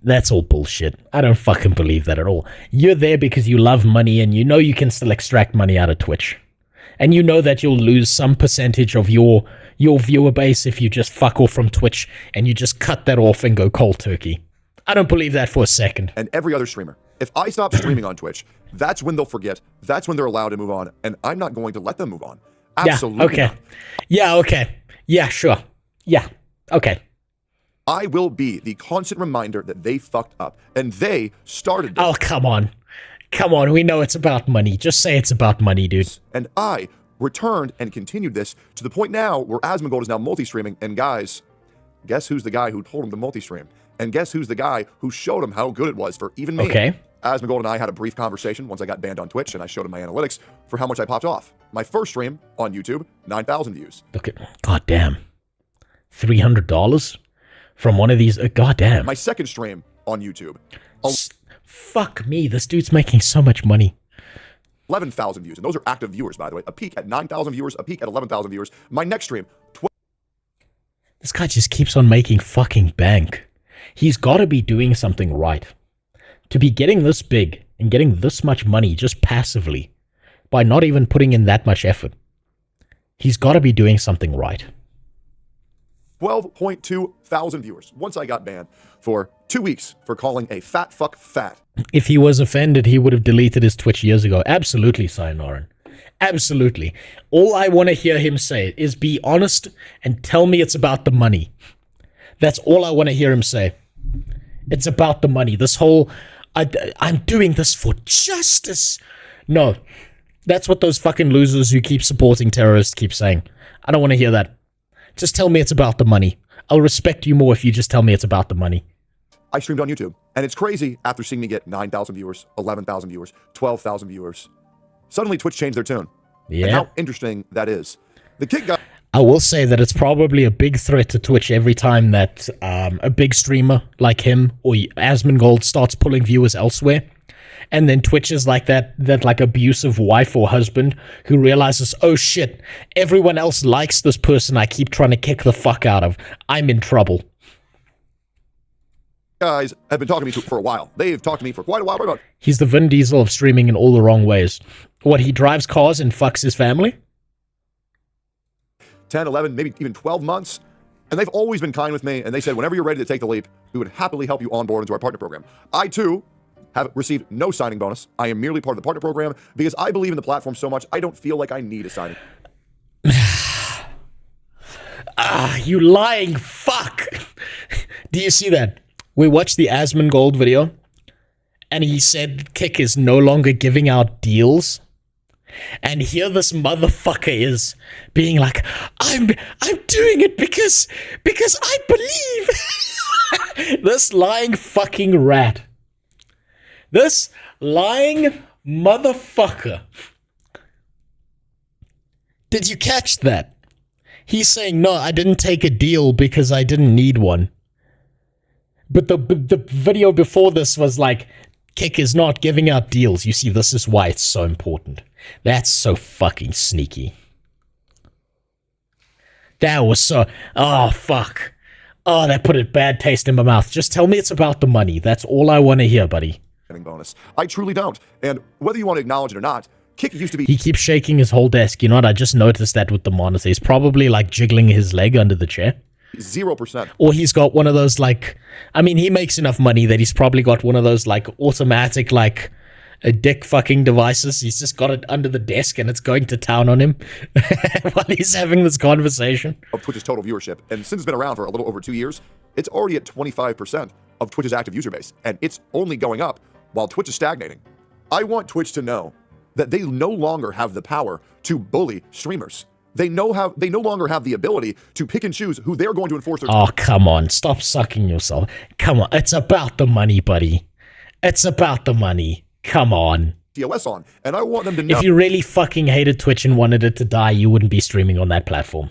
B: That's all bullshit. I don't fucking believe that at all. You're there because you love money and you know you can still extract money out of Twitch. And you know that you'll lose some percentage of your viewer base if you just fuck off from Twitch and you just cut that off and go cold turkey. I don't believe that for a second.
Q: And every other streamer. If I stop streaming on Twitch, that's when they'll forget. That's when they're allowed to move on. And I'm not going to let them move on. Absolutely.
B: Yeah, okay.
Q: Not.
B: Yeah, okay. Yeah, sure. Yeah, okay.
Q: I will be the constant reminder that they fucked up. And they started this.
B: Oh, come on. Come on, we know it's about money. Just say it's about money, dude.
Q: And I returned and continued this to the point now where Asmongold is now multi-streaming. And guys, guess who's the guy who told him to multi-stream? And guess who's the guy who showed him how good it was for even me?
B: Okay.
Q: Asmongold and I had a brief conversation once I got banned on Twitch, and I showed him my analytics for how much I popped off. My first stream on YouTube, 9,000 views.
B: Okay, goddamn, $300 from one of these. Goddamn.
Q: My second stream on YouTube.
B: Fuck me, this dude's making so much money.
Q: 11,000 views, and those are active viewers, by the way. A peak at 9,000 viewers, a peak at 11,000 viewers. My next stream,
B: This guy just keeps on making fucking bank. He's got to be doing something right. To be getting this big and getting this much money just passively by not even putting in that much effort. He's got to be doing something right.
Q: 12.2 thousand viewers once I got banned for 2 weeks for calling a fat fuck fat.
B: If he was offended, he would have deleted his Twitch years ago. Absolutely, Sayonara. Absolutely. All I want to hear him say is be honest and tell me it's about the money. That's all I want to hear him say. It's about the money. This whole, I'm doing this for justice. No. That's what those fucking losers who keep supporting terrorists keep saying. I don't want to hear that. Just tell me it's about the money. I'll respect you more if you just tell me it's about the money.
Q: I streamed on YouTube, and it's crazy after seeing me get 9,000 viewers, 11,000 viewers, 12,000 viewers. Suddenly Twitch changed their tune.
B: Yeah.
Q: And how interesting that is. The kick guy...
B: I will say that it's probably a big threat to Twitch every time that a big streamer like him or Asmongold starts pulling viewers elsewhere. And then Twitch is like that like abusive wife or husband who realizes, oh shit, everyone else likes this person I keep trying to kick the fuck out of. I'm in trouble.
Q: Guys have been talking to me for a while. They've talked to me for quite a while. What about?
B: He's the Vin Diesel of streaming in all the wrong ways. What, he drives cars and fucks his family?
Q: 10, 11, maybe even 12 months. And they've always been kind with me. And they said, whenever you're ready to take the leap, we would happily help you onboard into our partner program. I, too, have received no signing bonus. I am merely part of the partner program because I believe in the platform so much, I don't feel like I need a signing.
B: You lying fuck. Do you see that? We watched the Asmongold video, and he said Kick is no longer giving out deals. And here this motherfucker is being like, I'm doing it because I believe. This lying fucking rat. This lying motherfucker. Did you catch that? He's saying, no, I didn't take a deal because I didn't need one. But the video before this was like, Kick is not giving out deals. You see, this is why it's so important. That's so fucking sneaky. That was so... Oh, fuck. Oh, that put a bad taste in my mouth. Just tell me it's about the money. That's all I want to hear, buddy.
Q: Bonus. I truly don't. And whether you want to acknowledge it or not, Kick used to be...
B: He keeps shaking his whole desk. You know what? I just noticed that with the monitor. He's probably like jiggling his leg under the chair.
Q: 0%.
B: Or he's got one of those like... I mean, he makes enough money that he's probably got one of those like automatic like dick fucking devices. He's just got it under the desk and it's going to town on him while he's having this conversation.
Q: Of Twitch's total viewership. And since it's been around for a little over 2 years, it's already at 25% of Twitch's active user base. And it's only going up while Twitch is stagnating. I want Twitch to know that they no longer have the power to bully streamers. They no longer have the ability to pick and choose who they're going to enforce their...
B: Oh, come on. Stop sucking yourself. Come on. It's about the money, buddy. It's about the money. Come on.
Q: TOS on. And I want them to know...
B: If you really fucking hated Twitch and wanted it to die, you wouldn't be streaming on that platform.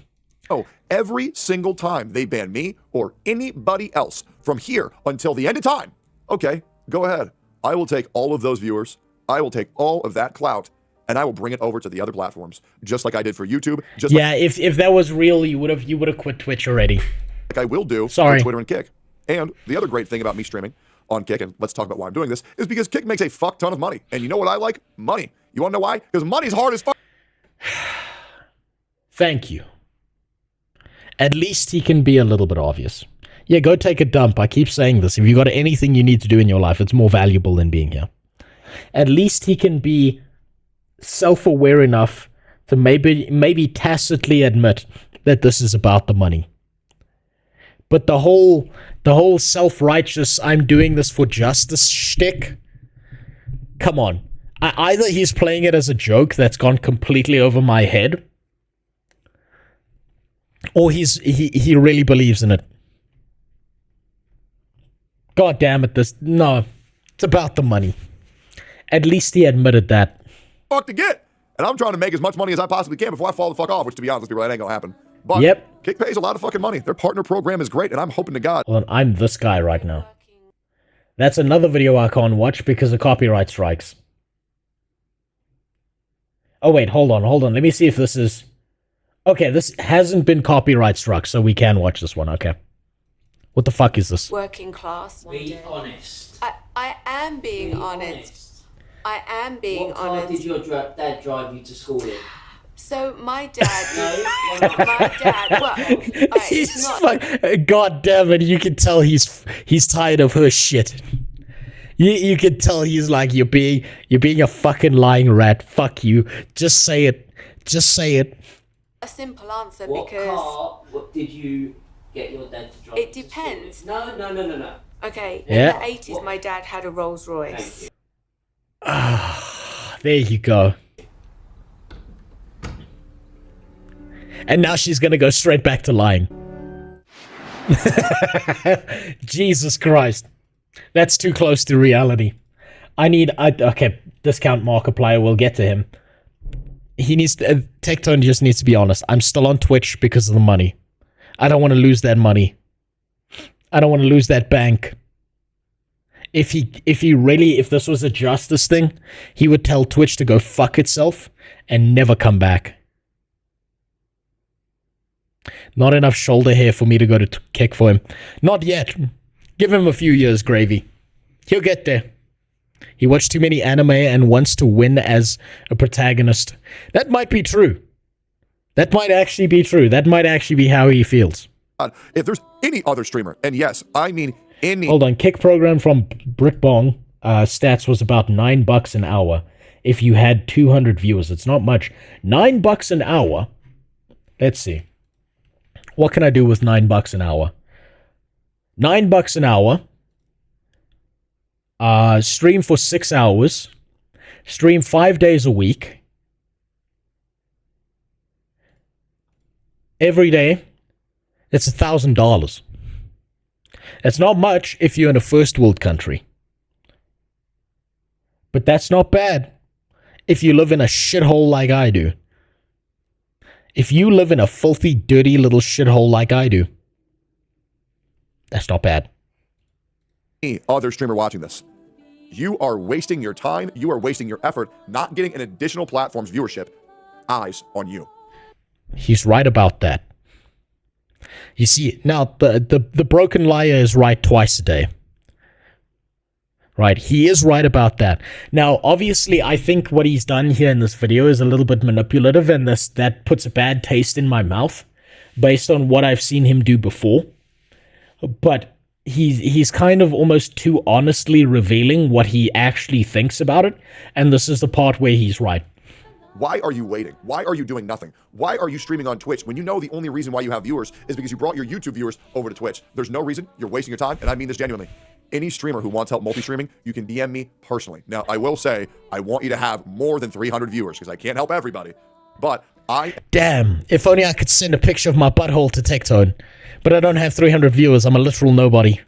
Q: Oh, every single time they ban me or anybody else from here until the end of time. Okay, go ahead. I will take all of those viewers. I will take all of that clout. And I will bring it over to the other platforms, just like I did for YouTube. Just
B: yeah, like, if that was real, you would have quit Twitch already.
Q: Like I will do
B: for
Q: Twitter and Kick. And the other great thing about me streaming on Kick, and let's talk about why I'm doing this, is because Kick makes a fuck ton of money. And you know what I like? Money. You want to know why? Because money's hard as fuck.
B: Thank you. At least he can be a little bit obvious. Yeah, go take a dump. I keep saying this. If you got anything you need to do in your life, it's more valuable than being here. At least he can be self-aware enough to maybe tacitly admit that this is about the money. But the whole self-righteous, I'm doing this for justice shtick, come on. Either he's playing it as a joke that's gone completely over my head, or he really believes in it. God damn it, no, it's about the money. At least he admitted that.
Q: Fuck to get. And I'm trying to make as much money as I possibly can before I fall the fuck off, which to be honest with people, that ain't gonna happen. But
B: yep.
Q: Kick pays a lot of fucking money. Their partner program is great, and I'm hoping to God.
B: Hold on, I'm this guy right now. That's another video I can't watch because of copyright strikes. Oh wait, hold on. Let me see if this is... Okay, this hasn't been copyright struck, so we can watch this one, okay. What the fuck is this?
R: Working class.
S: Be honest.
R: I am being honest. I am being honest.
S: What car did your dad drive you to school in?
R: So my dad, my dad. Well,
B: he's God damn it! You can tell he's tired of her shit. You can tell he's like, you're being a fucking lying rat. Fuck you. Just say it. Just say it.
R: A simple answer
S: what
R: because.
S: What did you get your dad to drive?
R: It depends.
S: No.
R: Okay.
B: Yeah.
R: In the 80s, my dad had a Rolls Royce.
B: There you go. And now she's gonna go straight back to lying. Jesus Christ. That's too close to reality. Okay, discount Markiplier, we'll get to him. He needs to, Tectone just needs to be honest. I'm still on Twitch because of the money. I don't want to lose that money. I don't want to lose that bank. If this was a justice thing, he would tell Twitch to go fuck itself and never come back. Not enough shoulder hair for me to go to kick for him. Not yet. Give him a few years, Gravy. He'll get there. He watched too many anime and wants to win as a protagonist. That might be true. That might actually be true. That might actually be how he feels.
Q: If there's any other streamer, and yes, I mean any...
B: Hold on, kick program from Brickbong. Stats was about $9 an hour. If you had 200 viewers, it's not much. $9 an hour? Let's see. What can I do with $9 an hour? $9 an hour. Stream for 6 hours. Stream 5 days a week. Every day. It's $1,000. That's not much if you're in a first world country. But that's not bad if you live in a shithole like I do. If you live in a filthy, dirty little shithole like I do, that's not bad.
Q: Any other streamer watching this, you are wasting your time, you are wasting your effort, not getting an additional platform's viewership. Eyes on you.
B: He's right about that. You see, now, the broken liar is right twice a day. Right, he is right about that. Now, obviously, I think what he's done here in this video is a little bit manipulative, and that puts a bad taste in my mouth, based on what I've seen him do before. But he's kind of almost too honestly revealing what he actually thinks about it, and this is the part where he's right.
Q: Why are you waiting? Why are you doing nothing? Why are you streaming on Twitch when you know the only reason why you have viewers is because you brought your YouTube viewers over to Twitch? There's no reason. You're wasting your time, and I mean this genuinely. Any streamer who wants help multi-streaming, you can DM me personally. Now, I will say, I want you to have more than 300 viewers because I can't help everybody. But
B: Damn, if only I could send a picture of my butthole to Tectone. But I don't have 300 viewers. I'm a literal nobody.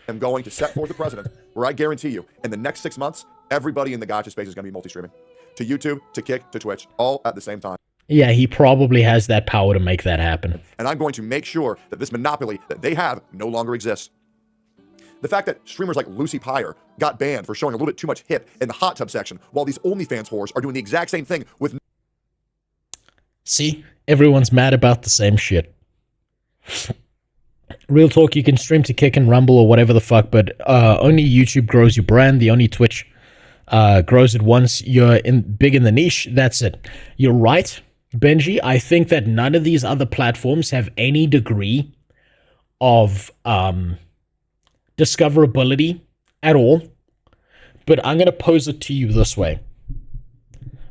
Q: I'm going to set forth a precedent where I guarantee you, in the next 6 months, everybody in the gacha space is going to be multi-streaming. To YouTube, to Kick, to Twitch, all at the same time.
B: Yeah, he probably has that power to make that happen.
Q: And I'm going to make sure that this monopoly that they have no longer exists. The fact that streamers like Lucy Pyre got banned for showing a little bit too much hip in the hot tub section, while these OnlyFans whores are doing the exact same thing with...
B: See? Everyone's mad about the same shit. Real talk, you can stream to Kick and Rumble or whatever the fuck, but only YouTube grows your brand. The only Twitch grows it once you're big in the niche. That's it. You're right, Benji. I think that none of these other platforms have any degree of discoverability at all. But I'm going to pose it to you this way.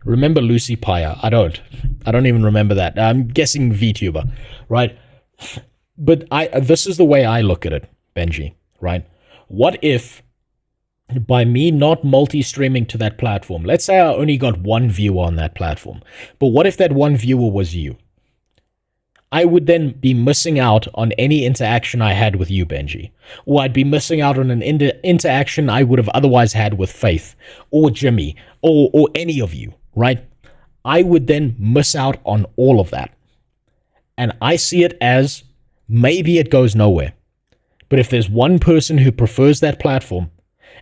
B: Remember Lucy Pyre? I don't even remember that. I'm guessing VTuber, right? But this is the way I look at it, Benji, right? What if, by me not multi-streaming to that platform, let's say I only got one viewer on that platform, but what if that one viewer was you? I would then be missing out on any interaction I had with you, Benji. Or I'd be missing out on an interaction I would have otherwise had with Faith, or Jimmy, or any of you, right? I would then miss out on all of that. And I see it as maybe it goes nowhere. But if there's one person who prefers that platform,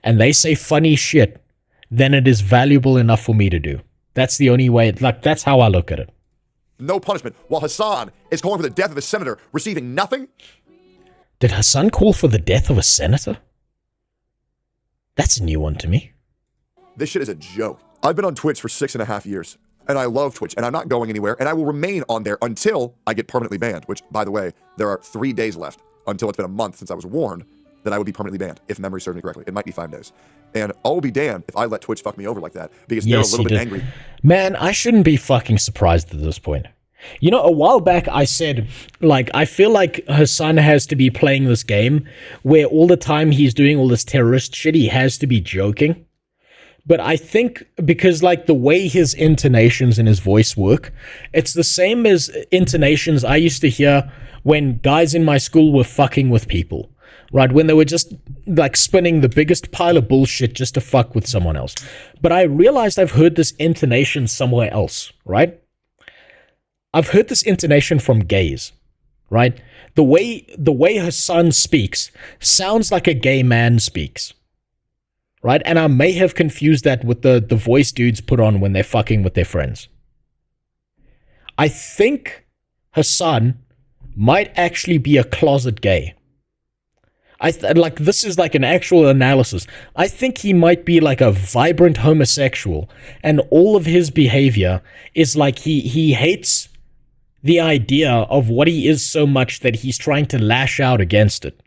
B: and they say funny shit, then it is valuable enough for me to do. That's the only way, like, that's how I look at it.
Q: No punishment, while Hassan is calling for the death of a senator, receiving nothing?
B: Did Hassan call for the death of a senator? That's a new one to me.
Q: This shit is a joke. I've been on Twitch for 6.5 years, and I love Twitch, and I'm not going anywhere, and I will remain on there until I get permanently banned, which, by the way, there are 3 days left until it's been a month since I was warned that I would be permanently banned, if memory serves me correctly. It might be 5 days. And I'll be damned if I let Twitch fuck me over like that, because they're a little bit angry.
B: Man, I shouldn't be fucking surprised at this point. You know, a while back I said, like, I feel like Hassan has to be playing this game where all the time he's doing all this terrorist shit, he has to be joking. But I think because, like, the way his intonations and his voice work, it's the same as intonations I used to hear when guys in my school were fucking with people. Right, when they were just, like, spinning the biggest pile of bullshit just to fuck with someone else. But I realized I've heard this intonation somewhere else, right? I've heard this intonation from gays, right? The way Hassan speaks sounds like a gay man speaks, right? And I may have confused that with the voice dudes put on when they're fucking with their friends. I think Hassan might actually be a closet gay. Like, this is like an actual analysis. I think he might be like a vibrant homosexual, and all of his behavior is like he hates the idea of what he is so much that he's trying to lash out against it.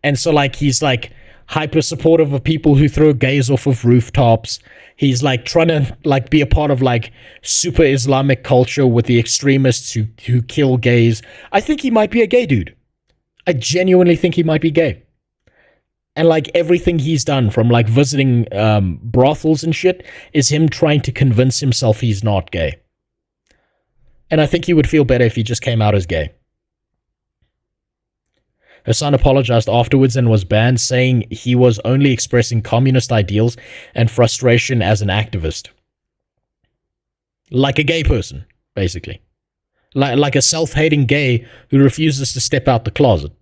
B: And so, like, he's like hyper supportive of people who throw gays off of rooftops. He's like trying to, like, be a part of, like, super Islamic culture with the extremists who kill gays. I think he might be a gay dude. I genuinely think he might be gay. And, like, everything he's done from, like, visiting brothels and shit is him trying to convince himself he's not gay. And I think he would feel better if he just came out as gay. Hassan apologized afterwards and was banned, saying he was only expressing communist ideals and frustration as an activist. Like a gay person, basically. Like a self-hating gay who refuses to step out the closet.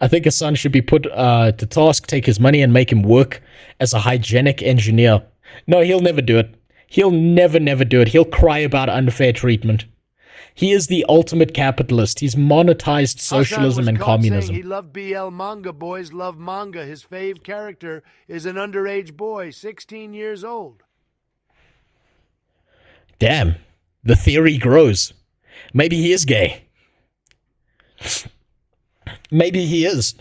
B: I think Hassan should be put to task, take his money, and make him work as a hygienic engineer. No, he'll never do it. He'll never do it. He'll cry about unfair treatment. He is the ultimate capitalist. He's monetized socialism and communism.
I: He loved BL manga. Boys love manga. His fave character is an underage boy, 16 years old.
B: Damn, the theory grows. Maybe he is gay. Maybe he is.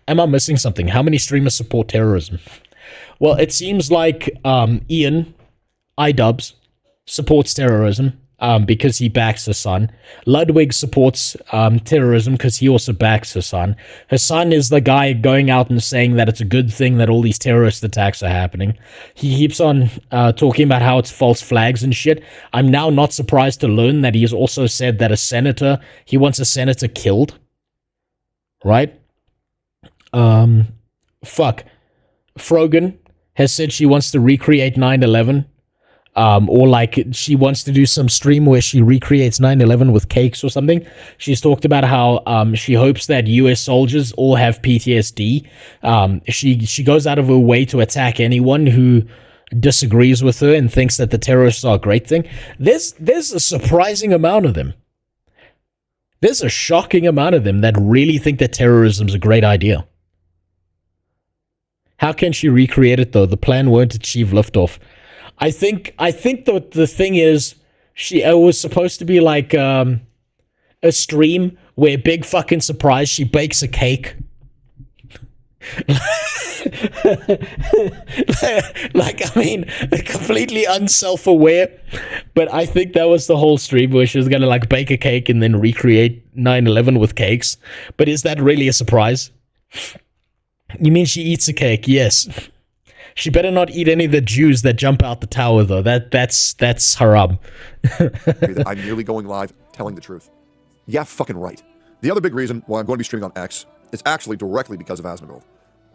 B: Am I missing something? How many streamers support terrorism? Well, it seems like Ian, iDubbbz, supports terrorism because he backs Hassan. Ludwig supports terrorism because he also backs Hassan. Hassan is the guy going out and saying that it's a good thing that all these terrorist attacks are happening. He keeps on talking about how it's false flags and shit. I'm now not surprised to learn that he has also said that he wants a senator killed. Right? Frogan has said she wants to recreate 9/11. Or like she wants to do some stream where she recreates 9/11 with cakes or something. She's talked about how she hopes that US soldiers all have PTSD. She goes out of her way to attack anyone who disagrees with her and thinks that the terrorists are a great thing. There's a surprising amount of them. There's a shocking amount of them that really think that terrorism's a great idea. How can she recreate it though? The plan won't achieve liftoff. I think the thing is, it was supposed to be like a stream where, big fucking surprise, she bakes a cake. Completely unself-aware. But I think that was the whole stream, where she was gonna like bake a cake and then recreate 9/11 with cakes. But is that really a surprise? You mean she eats a cake? Yes. She better not eat any of the Jews that jump out the tower, though. That's haram.
Q: I'm merely going live, telling the truth. Yeah, fucking right. The other big reason why I'm going to be streaming on X is actually directly because of Asmongold.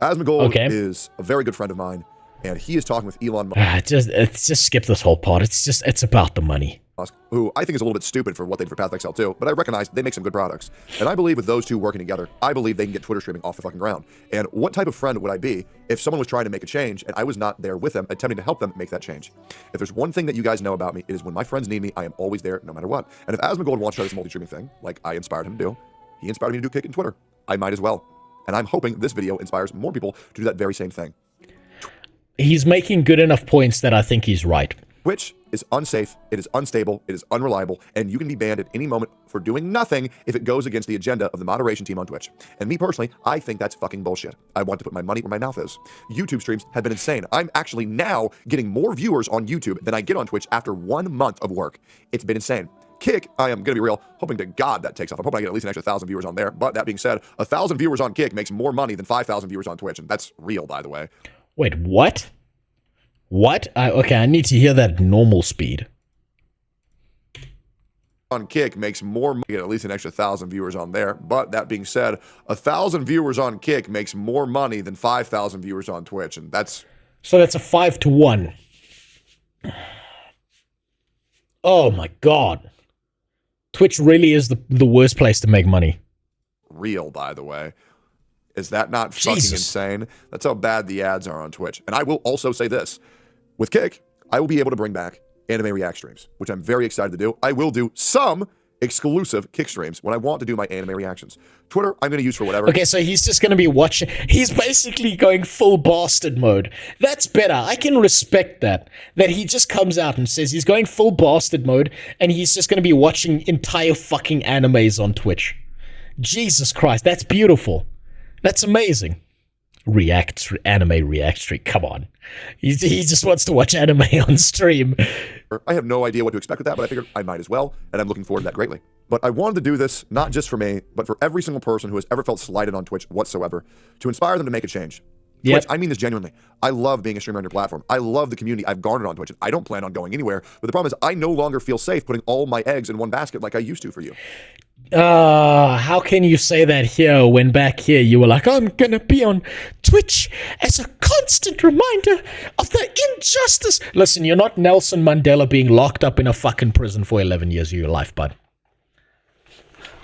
Q: Asmongold is a very good friend of mine, and he is talking with Elon Musk.
B: Just skip this whole part. It's about the money.
Q: Who I think is a little bit stupid for what they did for Path XL2, but I recognize they make some good products. And I believe with those two working together, I believe they can get Twitter streaming off the fucking ground. And what type of friend would I be if someone was trying to make a change and I was not there with them, attempting to help them make that change? If there's one thing that you guys know about me, it is when my friends need me, I am always there no matter what. And if Asmongold wants to try this multi-streaming thing, like I inspired him to do, he inspired me to do Kick and Twitter. I might as well. And I'm hoping this video inspires more people to do that very same thing.
B: He's making good enough points that I think he's right.
Q: Twitch is unsafe, it is unstable, it is unreliable, and you can be banned at any moment for doing nothing if it goes against the agenda of the moderation team on Twitch. And me personally, I think that's fucking bullshit. I want to put my money where my mouth is. YouTube streams have been insane. I'm actually now getting more viewers on YouTube than I get on Twitch after 1 month of work. It's been insane. Kick, I am going to be real, hoping to God that takes off. I'm hoping I get at least an extra 1,000 viewers on there. But that being said, 1,000 viewers on Kick makes more money than 5,000 viewers on Twitch, and that's real, by the way.
B: Wait, what? What? Okay, I need to hear that normal speed.
Q: On Kick makes more money, get at least an extra 1,000 viewers on there. But that being said, 1,000 viewers on Kick makes more money than 5,000 viewers on Twitch, and that's...
B: So that's a 5 to 1. Oh my god. Twitch really is the worst place to make money.
Q: Real, by the way. Is that not fucking insane? That's how bad the ads are on Twitch. And I will also say this. With Kick, I will be able to bring back anime react streams, which I'm very excited to do. I will do some exclusive Kick streams when I want to do my anime reactions. Twitter, I'm going to use for whatever.
B: Okay, so he's just going to be watching. He's basically going full bastard mode. That's better. I can respect that. That he just comes out and says he's going full bastard mode and he's just going to be watching entire fucking animes on Twitch. Jesus Christ, that's beautiful. That's amazing. Anime react stream. Come on. He just wants to watch anime on stream.
Q: I have no idea what to expect with that, but I figured I might as well, and I'm looking forward to that greatly. But I wanted to do this, not just for me, but for every single person who has ever felt slighted on Twitch whatsoever, to inspire them to make a change.
B: Yep.
Q: Twitch, I mean this genuinely. I love being a streamer on your platform. I love the community I've garnered on Twitch, and I don't plan on going anywhere. But the problem is I no longer feel safe putting all my eggs in one basket like I used to for you.
B: How can you say that here when back here you were like, I'm gonna be on Twitch as a constant reminder of the injustice. Listen, you're not Nelson Mandela being locked up in a fucking prison for 11 years of your life, bud.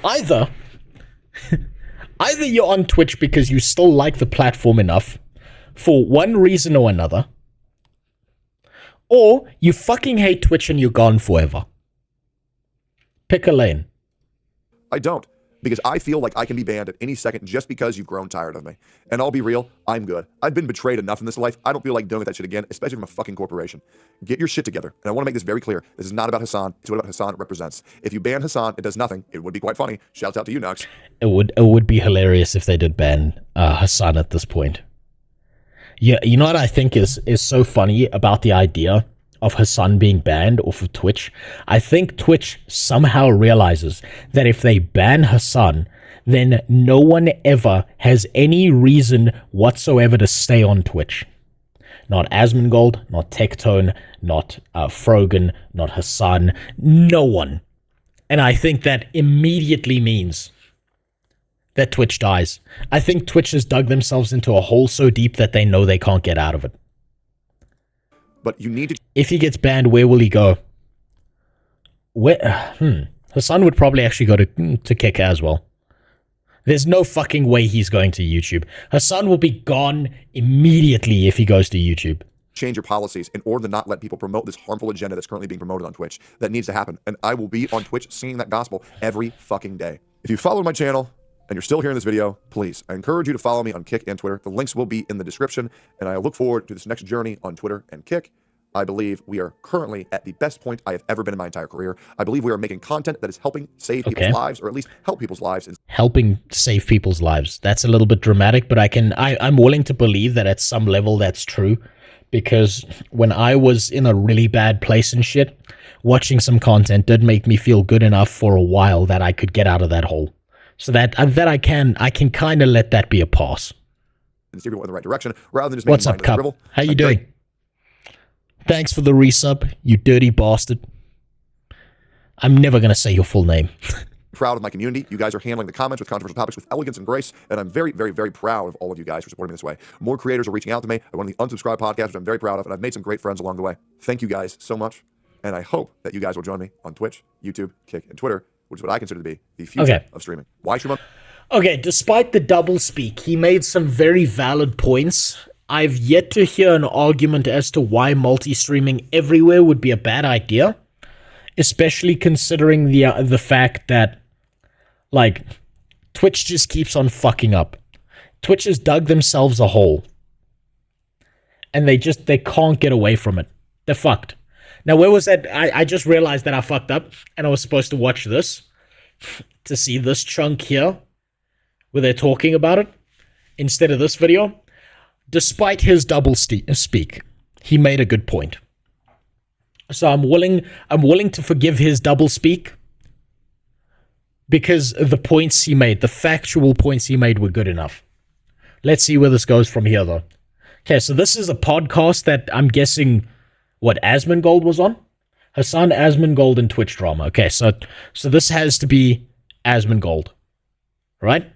B: Either you're on Twitch because you still like the platform enough for one reason or another, or you fucking hate Twitch and you're gone forever. Pick a lane.
Q: I don't, because I feel like I can be banned at any second just because you've grown tired of me. And I'll be real, I'm good. I've been betrayed enough in this life. I don't feel like doing that shit again, especially from a fucking corporation. Get your shit together. And I want to make this very clear. This is not about Hassan. It's what Hassan represents. If you ban Hassan, it does nothing. It would be quite funny. Shouts out to you, Nux.
B: It would be hilarious if they did ban Hassan at this point. Yeah, you know what I think is so funny about the idea of Hassan being banned off of Twitch? I think Twitch somehow realizes that if they ban Hassan, then no one ever has any reason whatsoever to stay on Twitch. Not Asmongold, not Tectone, not Frogan, not Hassan, no one. And I think that immediately means that Twitch dies. I think Twitch has dug themselves into a hole so deep that they know they can't get out of it.
Q: But you need to...
B: If he gets banned, where will he go? Hassan would probably actually go to Kick as well. There's no fucking way he's going to YouTube. Hassan will be gone immediately if he goes to YouTube.
Q: Change your policies in order to not let people promote this harmful agenda that's currently being promoted on Twitch. That needs to happen. And I will be on Twitch singing that gospel every fucking day. If you follow my channel and you're still here in this video, please, I encourage you to follow me on Kick and Twitter. The links will be in the description, and I look forward to this next journey on Twitter and Kick. I believe we are currently at the best point I have ever been in my entire career. I believe we are making content that is helping save people's lives, or at least help people's lives.
B: Helping save people's lives. That's a little bit dramatic, but I'm willing to believe that at some level that's true, because when I was in a really bad place and shit, watching some content did make me feel good enough for a while that I could get out of that hole. So that I can kind of let that be a pass.
Q: and steer people in the right direction rather than just
B: What's
Q: making
B: up, Cup?
Q: dribble.
B: How you doing? Thanks for the resub, you dirty bastard. I'm never going to say your full name.
Q: Proud of my community. You guys are handling the comments with controversial topics with elegance and grace, and I'm very, very, very proud of all of you guys for supporting me this way. More creators are reaching out to me. I won the unsubscribe podcast, which I'm very proud of, and I've made some great friends along the way. Thank you guys so much, and I hope that you guys will join me on Twitch, YouTube, Kick, and Twitter, which is what I consider to be the future of streaming. Why stream on?
B: Okay, despite the double speak, he made some very valid points. I've yet to hear an argument as to why multi-streaming everywhere would be a bad idea, especially considering the fact that, like, Twitch just keeps on fucking up. Twitch has dug themselves a hole, and they can't get away from it. They're fucked. Now, where was that? I just realized that I fucked up, and I was supposed to watch this to see this chunk here where they're talking about it instead of this video. Despite his double speak, he made a good point. So I'm willing to forgive his double speak because the points he made, the factual points he made, were good enough. Let's see where this goes from here, though. Okay, so this is a podcast that I'm guessing Asmongold was on? Hassan Asmongold and Twitch Drama. Okay, so this has to be Asmongold, right?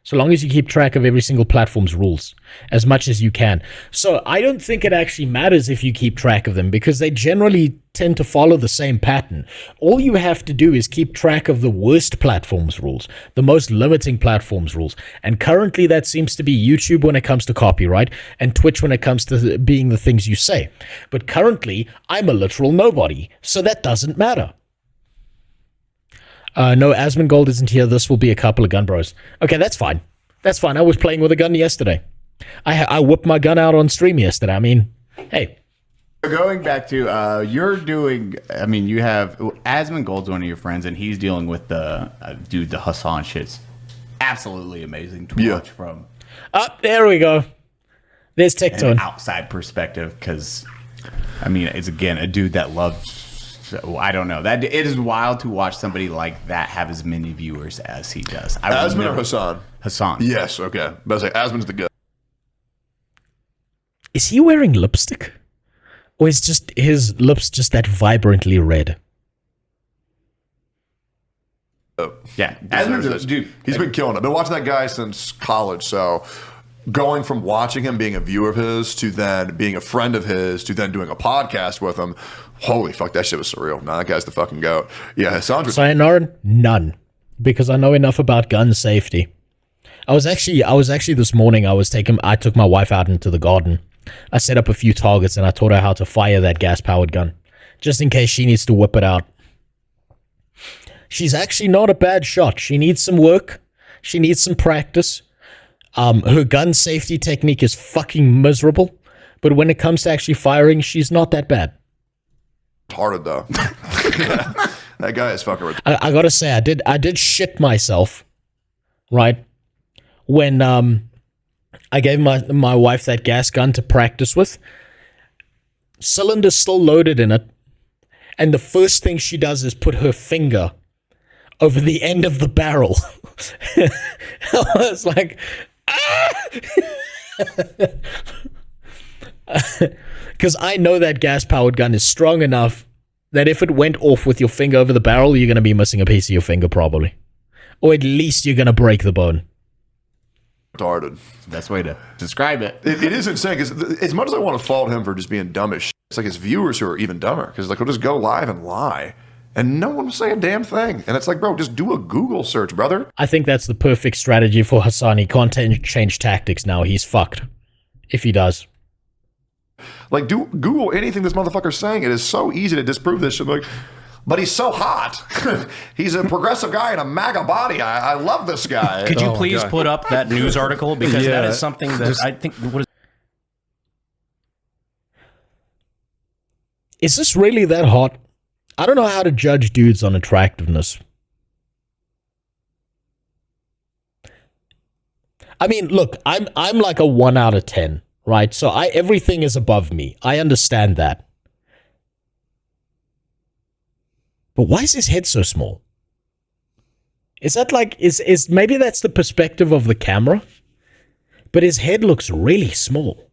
B: So long as you keep track of every single platform's rules as much as you can. So I don't think it actually matters if you keep track of them because they generally tend to follow the same pattern. All you have to do is keep track of the worst platform's rules, the most limiting platform's rules. And currently that seems to be YouTube when it comes to copyright and Twitch when it comes to being the things you say. But currently I'm a literal nobody, so that doesn't matter. No, Asmongold isn't here. This will be a couple of gun bros. Okay, that's fine. That's fine. I was playing with a gun yesterday. I whipped my gun out on stream yesterday. I mean, hey.
T: Going back to, you're doing, I mean, you have, Asmongold's one of your friends, and he's dealing with the, dude, the Hassan shit's absolutely amazing to watch from.
B: There we go. There's Tectone.
T: An outside perspective, because, I mean, it's, again, a dude that loves, so I don't know. That it is wild to watch somebody like that have as many viewers as he does.
Q: Asmon or Hassan?
T: Hassan.
Q: Yes, okay. But I was like, Asmon's the guy.
B: Is he wearing lipstick? Or is just his lips just that vibrantly red?
Q: Oh,
T: yeah. Asmon's
Q: dude. He's been killing it. I've been watching that guy since college, so going from watching him being a viewer of his to then being a friend of his to then doing a podcast with him, holy fuck, that shit was surreal. Nah, that guy's the fucking goat. Yeah, Hassan.
B: Sayonara? None. Because I know enough about gun safety. I was actually this morning, I took my wife out into the garden. I set up a few targets and I taught her how to fire that gas-powered gun. Just in case she needs to whip it out. She's actually not a bad shot. She needs some work. She needs some practice. Her gun safety technique is fucking miserable, but when it comes to actually firing, she's not that bad.
Q: Retarded though. That guy is fucking retarded.
B: I gotta say, I did shit myself, right? When I gave my wife that gas gun to practice with. Cylinder's still loaded in it, and the first thing she does is put her finger over the end of the barrel. I was like, because I know that gas-powered gun is strong enough that if it went off with your finger over the barrel, you're going to be missing a piece of your finger probably. Or at least you're going to break the bone.
Q: Retarded.
T: Best way to describe it.
Q: It is insane, because as much as I want to fault him for just being dumb as shit, it's like his viewers who are even dumber, because like he'll just go live and lie. And no one will say a damn thing. And it's like, bro, just do a Google search, brother.
B: I think that's the perfect strategy for Hassan. He can't change tactics now. He's fucked. If he does.
Q: Like, do Google anything this motherfucker's saying. It is so easy to disprove this shit. Like, but he's so hot. He's a progressive guy in a MAGA body. I love this guy.
U: Could you please put up that news article? Because that is something that I think...
B: Is this really that hot? I don't know how to judge dudes on attractiveness. I mean, look, I'm like a 1 out of 10, right? So everything is above me. I understand that. But why is his head so small? Is that like is maybe that's the perspective of the camera? But his head looks really small.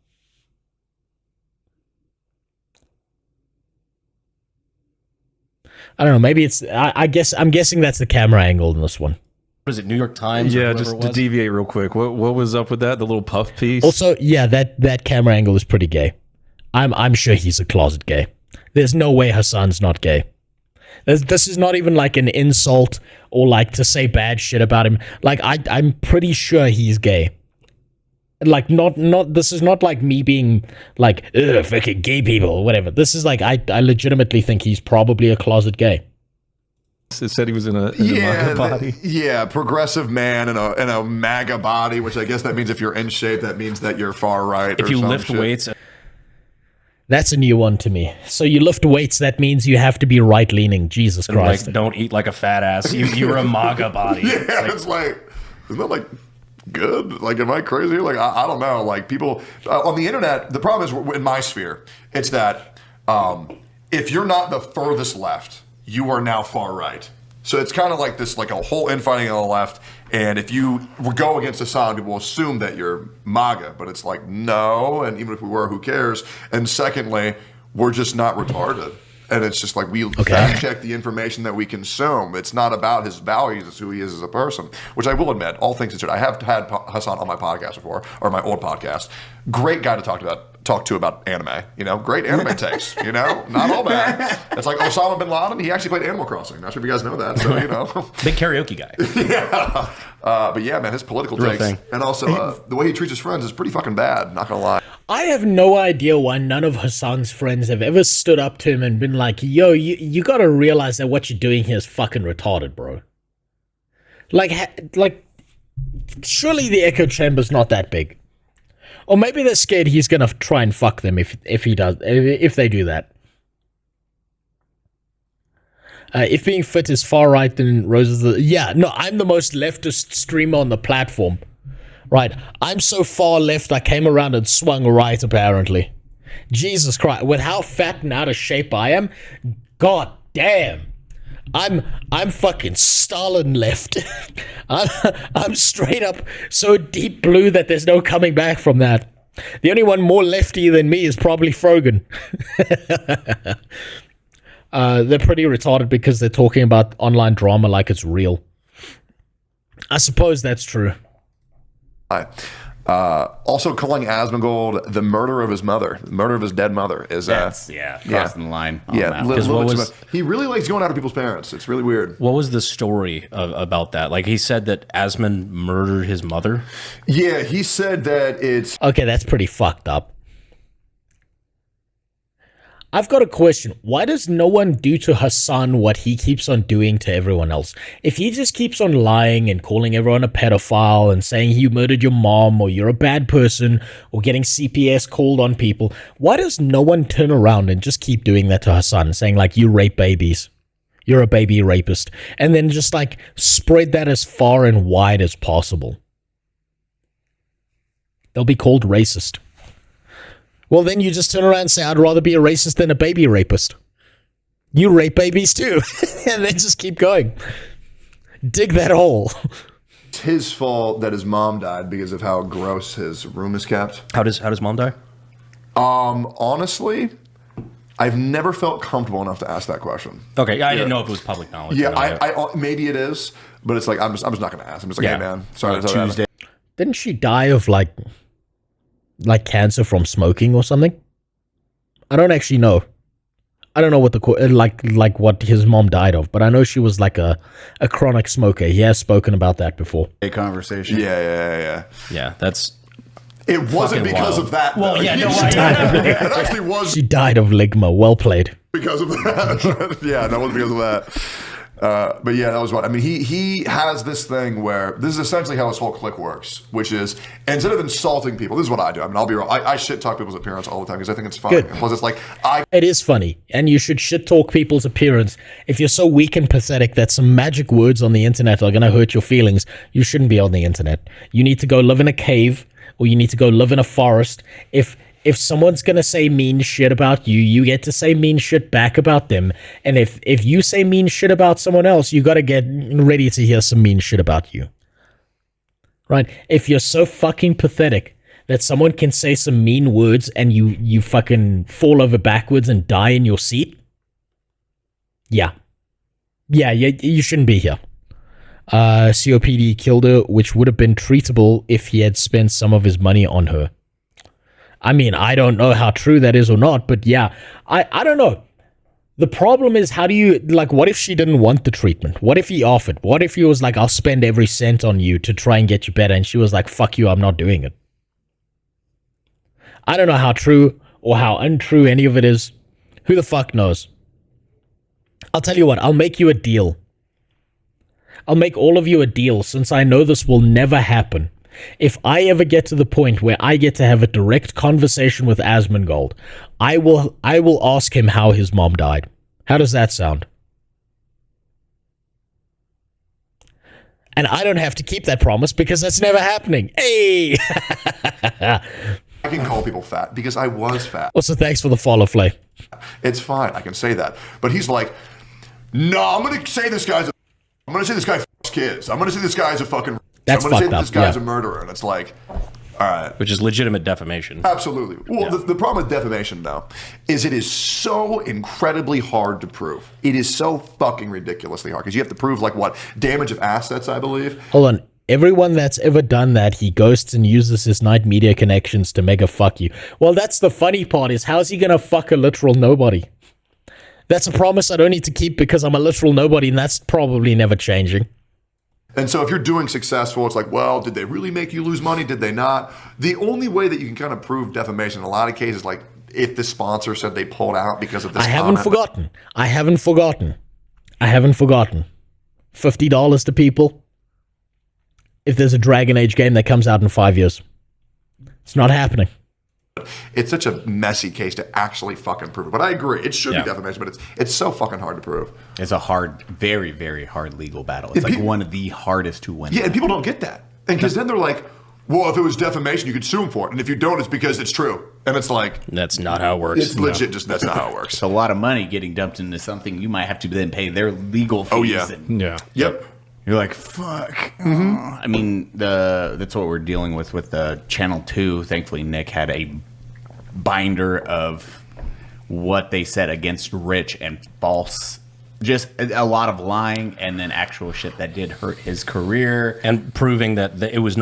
B: I don't know. Maybe it's. I'm guessing that's the camera angle in this one.
U: What is it, New York Times?
A: Yeah, just to deviate real quick. What was up with that? The little puff piece.
B: Also, yeah, that camera angle is pretty gay. I'm sure he's a closet gay. There's no way Hassan's not gay. This is not even like an insult or like to say bad shit about him. Like I'm pretty sure he's gay. Like not this is not like me being like, ugh, fucking gay people or whatever. This is like I legitimately think he's probably a closet gay.
A: It said he was in a MAGA body.
Q: Yeah, progressive man in a MAGA body, which I guess that means if you're in shape, that means that you're far right.
U: If you lift weights.
B: That's a new one to me. So you lift weights, that means you have to be right-leaning. Jesus Christ.
U: Like, don't eat like a fat ass. You're a MAGA body.
Q: Yeah, it's like, isn't that like good? Like, am I crazy? Like, I don't know. Like, people on the internet, the problem is in my sphere, it's that if you're not the furthest left, you are now far right. So it's kind of like this, like a whole infighting on the left. And if you go against Hassan, people assume that you're MAGA, but it's like, no. And even if we were, who cares? And secondly, we're just not retarded. And it's just like we fact check the information that we consume. It's not about his values, it's who he is as a person. Which I will admit, all things considered, I have had Hassan on my podcast before, or my old podcast. Great guy to talk to about anime. You know, great anime takes. You know, not all bad. It's like Osama bin Laden. He actually played Animal Crossing. Not sure if you guys know that. So you know,
U: big karaoke guy.
Q: Yeah, but yeah, man, his political
U: Real
Q: takes
U: thing.
Q: and also the way he treats his friends is pretty fucking bad. Not gonna lie.
B: I have no idea why none of Hassan's friends have ever stood up to him and been like, yo, you gotta realize that what you're doing here is fucking retarded, bro. Like, surely the echo chamber's not that big. Or maybe they're scared he's gonna try and fuck them if they do that. If being fit is far right, then Rose is the... Yeah, no, I'm the most leftist streamer on the platform. Right, I'm so far left I came around and swung right, apparently. Jesus Christ, with how fat and out of shape I am, god damn. I'm fucking Stalin left. I'm straight up so deep blue that there's no coming back from that. The only one more lefty than me is probably Frogan. They're pretty retarded because they're talking about online drama like it's real. I suppose that's true.
Q: Also calling Asmongold the murderer of his mother, the murder of his dead mother is
U: crossing the line.
Q: He really likes going after people's parents. It's really weird.
U: What was the story about that? Like, he said that Asmon murdered his mother.
Q: Yeah, he said that it's
B: okay. That's pretty fucked up. I've got a question. Why does no one do to Hassan what he keeps on doing to everyone else? If he just keeps on lying and calling everyone a pedophile and saying you murdered your mom or you're a bad person or getting CPS called on people, why does no one turn around and just keep doing that to Hassan, saying like, you rape babies, you're a baby rapist, and then just like spread that as far and wide as possible? They'll be called racist. Well, then you just turn around and say, I'd rather be a racist than a baby rapist. You rape babies too. And then just keep going. Dig that hole.
Q: It's his fault that his mom died because of how gross his room is kept.
U: How does mom die?
Q: Honestly, I've never felt comfortable enough to ask that question.
U: Okay, I didn't know if it was public knowledge.
Q: Yeah, I maybe it is, but it's like I'm just not going to ask. I'm just like, hey man, sorry to tell you that.
B: Didn't she die of like cancer from smoking or something? I don't actually know. I don't know what like what his mom died of, but I know she was like a chronic smoker. He has spoken about that before.
T: A conversation.
Q: Yeah.
U: Yeah, that's...
Q: It wasn't because of that.
U: Well, yeah, no,
Q: it actually was.
B: She died of ligma. Well played.
Q: Because of that. Yeah, that wasn't because of that. But yeah, that was what I mean. He has this thing where this is essentially how his whole clique works, which is instead of insulting people, this is what I do. I mean, I'll be real. I shit talk people's appearance all the time because I think it's funny. Plus, it's like
B: it is funny, and you should shit talk people's appearance. If you're so weak and pathetic that some magic words on the internet are gonna hurt your feelings, you shouldn't be on the internet. You need to go live in a cave, or you need to go live in a forest. If someone's going to say mean shit about you, you get to say mean shit back about them. And if you say mean shit about someone else, you got to get ready to hear some mean shit about you. right? If you're so fucking pathetic that someone can say some mean words and you fucking fall over backwards and die in your seat, yeah, you shouldn't be here. COPD killed her, which would have been treatable if he had spent some of his money on her. I mean, I don't know how true that is or not, but yeah, I don't know. The problem is, how do you, like, what if she didn't want the treatment? What if he offered? What if he was like, I'll spend every cent on you to try and get you better, and she was like, fuck you, I'm not doing it. I don't know how true or how untrue any of it is. Who the fuck knows? I'll tell you what, I'll make you a deal. I'll make all of you a deal, since I know this will never happen. If I ever get to the point where I get to have a direct conversation with Asmongold, I will ask him how his mom died. How does that sound? And I don't have to keep that promise because that's never happening. Hey!
Q: I can call people fat because I was fat.
B: Also, thanks for the follow, Flay.
Q: It's fine. I can say that. But he's like, no, I'm going to say this guy's I'm going to say this guy fucks kids. I'm going to say this guy's a fucking...
B: That's
Q: I'm going to say
B: fucked
Q: that this
B: up,
Q: guy's
B: yeah.
Q: a murderer. And it's like, all right.
U: Which is legitimate defamation.
Q: Absolutely. Well, the problem with defamation, though, is it is so incredibly hard to prove. It is so fucking ridiculously hard. Because you have to prove, like, what? Damage of assets, I believe.
B: Hold on. Everyone that's ever done that, he ghosts and uses his night media connections to mega fuck you. Well, that's the funny part, is how's he gonna fuck a literal nobody? That's a promise I don't need to keep because I'm a literal nobody, and that's probably never changing.
Q: And so if you're doing successful, it's like, well, did they really make you lose money? Did they not? The only way that you can kind of prove defamation in a lot of cases, like if the sponsor said they pulled out because of this
B: I haven't forgotten. $50 to people if there's a Dragon Age game that comes out in 5 years. It's not happening.
Q: It's such a messy case to actually fucking prove it. But I agree. It should be defamation, but it's so fucking hard to prove.
T: It's a hard, very, very hard legal battle. It's like one of the hardest to win.
Q: Yeah, and people don't get that. And because then they're like, well, if it was defamation, you could sue him for it. And if you don't, it's because it's true. And it's like...
U: That's not how it works.
Q: It's legit, just that's not how it works.
T: It's a lot of money getting dumped into something. You might have to then pay their legal fees.
Q: Oh, yeah.
T: Yep. You're like, fuck. I mean, that's what we're dealing with the Channel 2. Thankfully, Nick had a binder of what they said against Rich and false. Just a lot of lying and then actual shit that did hurt his career.
U: And proving that it was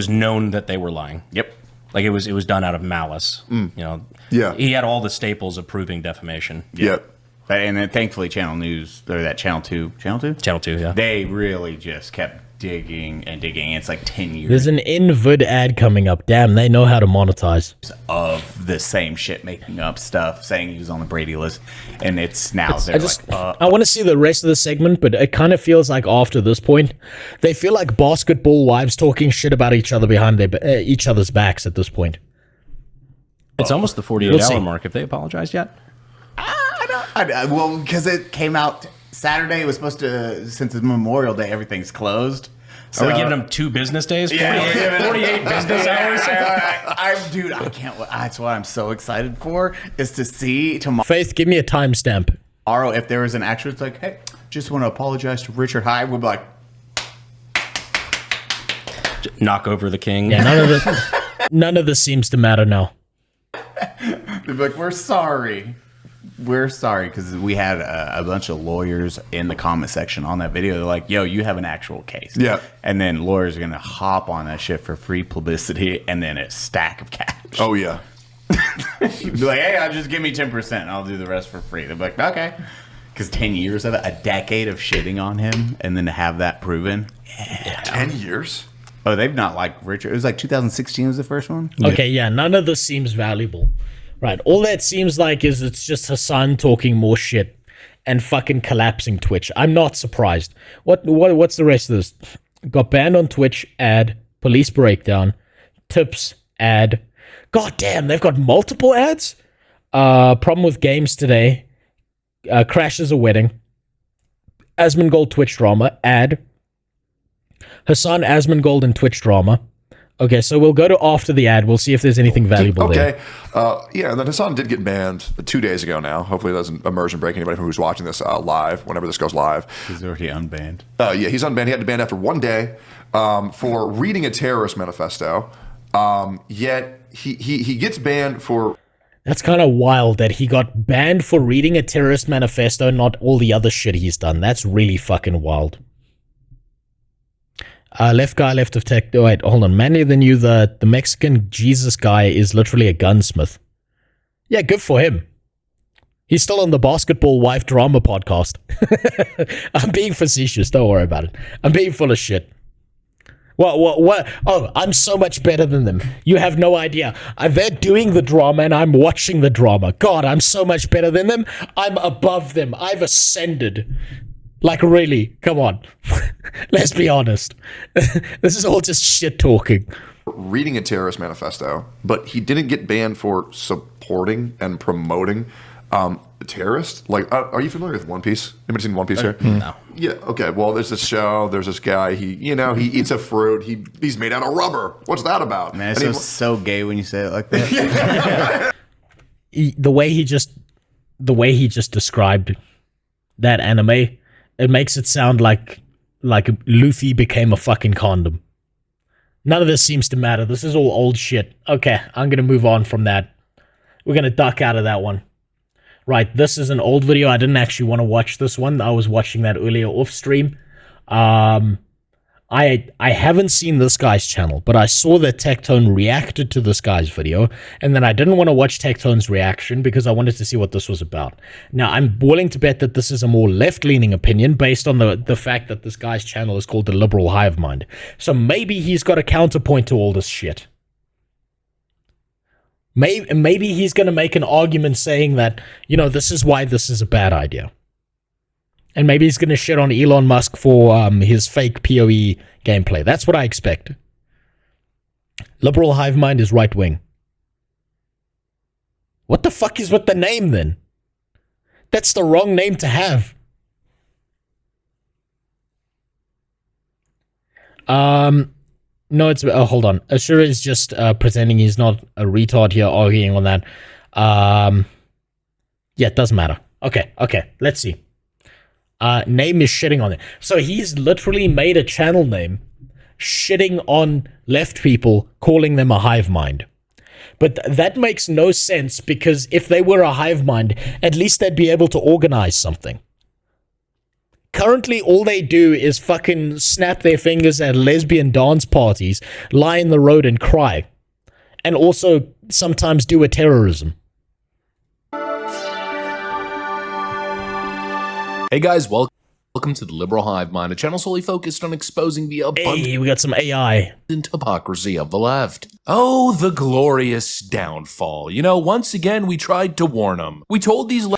U: known that they were lying.
T: Yep.
U: Like it was done out of malice. You know.
Q: Yeah.
U: He had all the staples of proving defamation.
Q: Yep.
T: And then thankfully Channel 2, yeah. They really just kept digging and digging. It's like 10 years
B: There's an InVid ad coming up. Damn, they know how to monetize.
T: of the same shit, making up stuff, saying he was on the Brady list, and it's now
B: I want to see the rest of the segment, but it kind of feels like after this point, they feel like basketball wives talking shit about each other behind each other's backs at this point.
U: It's almost the 48-hour mark. Have they apologized yet?
T: Well, because it came out Saturday. It was supposed to, since it's Memorial Day, everything's closed.
U: So, are we giving them 2 business days? 48 business hours?
T: Dude, I can't. That's what I'm so excited for, is to see tomorrow.
B: Faith, give me a timestamp.
T: Tomorrow, if there was an actual, it's like, hey, just want to apologize to Richard Hyde. We'll be like,
U: knock over the king.
B: Yeah, none of this seems to matter now.
T: They'd be like, we're sorry. We're sorry, because we had a bunch of lawyers in the comment section on that video. They're like, yo, you have an actual case.
Q: Yeah.
T: And then lawyers are going to hop on that shit for free publicity and then a stack of cash.
Q: Oh, yeah.
T: Be like, hey, I'll just give me 10%. I'll do the rest for free. They'll be like, okay. Because 10 years of it, a decade of shitting on him, and then to have that proven.
Q: Yeah. 10 years?
T: Oh, they've not liked Richard. It was like 2016 was the first one.
B: Okay, yeah, none of this seems valuable. Right, all that seems like is it's just Hassan talking more shit and fucking collapsing Twitch. I'm not surprised. What's the rest of this? Got banned on Twitch, ad, police breakdown, tips, ad. God damn, they've got multiple ads? Problem with games today. Crashes a wedding. Asmongold Twitch drama, ad. Hassan Asmongold and Twitch drama. Okay, so we'll go to after the ad. We'll see if there's anything valuable there.
Q: Yeah, and then Hassan did get banned 2 days ago now. Hopefully it doesn't immersion break anybody who's watching this live, whenever this goes live.
T: He's already unbanned.
Q: Yeah, he's unbanned. He had to ban after 1 day for reading a terrorist manifesto. Yet he gets banned for...
B: That's kind of wild that he got banned for reading a terrorist manifesto, not all the other shit he's done. That's really fucking wild. Left guy, left of tech. Oh, wait, hold on. Manlier than you, the Mexican Jesus guy is literally a gunsmith. Yeah, good for him. He's still on the Basketball Wife Drama podcast. I'm being facetious. Don't worry about it. I'm being full of shit. What? Oh, I'm so much better than them. You have no idea. They're doing the drama and I'm watching the drama. God, I'm so much better than them. I'm above them. I've ascended. Like, really? Come on. Let's be honest. This is all just shit talking.
Q: Reading a terrorist manifesto, but he didn't get banned for supporting and promoting a terrorist. Like, are you familiar with One Piece? Anybody seen One Piece here?
U: No.
Q: Yeah. Okay. Well, there's this show. There's this guy. He eats a fruit. He's made out of rubber. What's that about?
T: Man, it's so gay when you say it like that.
B: The way he just described that anime, it makes it sound like Luffy became a fucking condom. None of this seems to matter. This is all old shit. Okay, I'm going to move on from that. We're going to duck out of that one. Right, this is an old video. I didn't actually want to watch this one. I was watching that earlier off stream. I haven't seen this guy's channel, but I saw that Tectone reacted to this guy's video, and then I didn't want to watch Tectone's reaction because I wanted to see what this was about. Now, I'm willing to bet that this is a more left-leaning opinion based on the fact that this guy's channel is called The Liberal Hive Mind. So maybe he's got a counterpoint to all this shit. Maybe he's going to make an argument saying that, this is why this is a bad idea. And maybe he's going to shit on Elon Musk for his fake PoE gameplay. That's what I expect. Liberal Hive Mind is right wing. What the fuck is with the name then? That's the wrong name to have. No, it's... hold on. Ashura is just pretending he's not a retard here, arguing on that. Yeah, it doesn't matter. Okay, let's see. Name is shitting on it. So he's literally made a channel name shitting on left people, calling them a hive mind. But that makes no sense because if they were a hive mind, at least they'd be able to organize something. Currently, all they do is fucking snap their fingers at lesbian dance parties, lie in the road and cry. And also sometimes do a terrorism.
F: Hey guys, welcome to the Liberal Hive Mind, a channel solely focused on exposing the abundant
B: we got some AI
F: hypocrisy of the left. Oh, the glorious downfall. Once again, we tried to warn them. We told these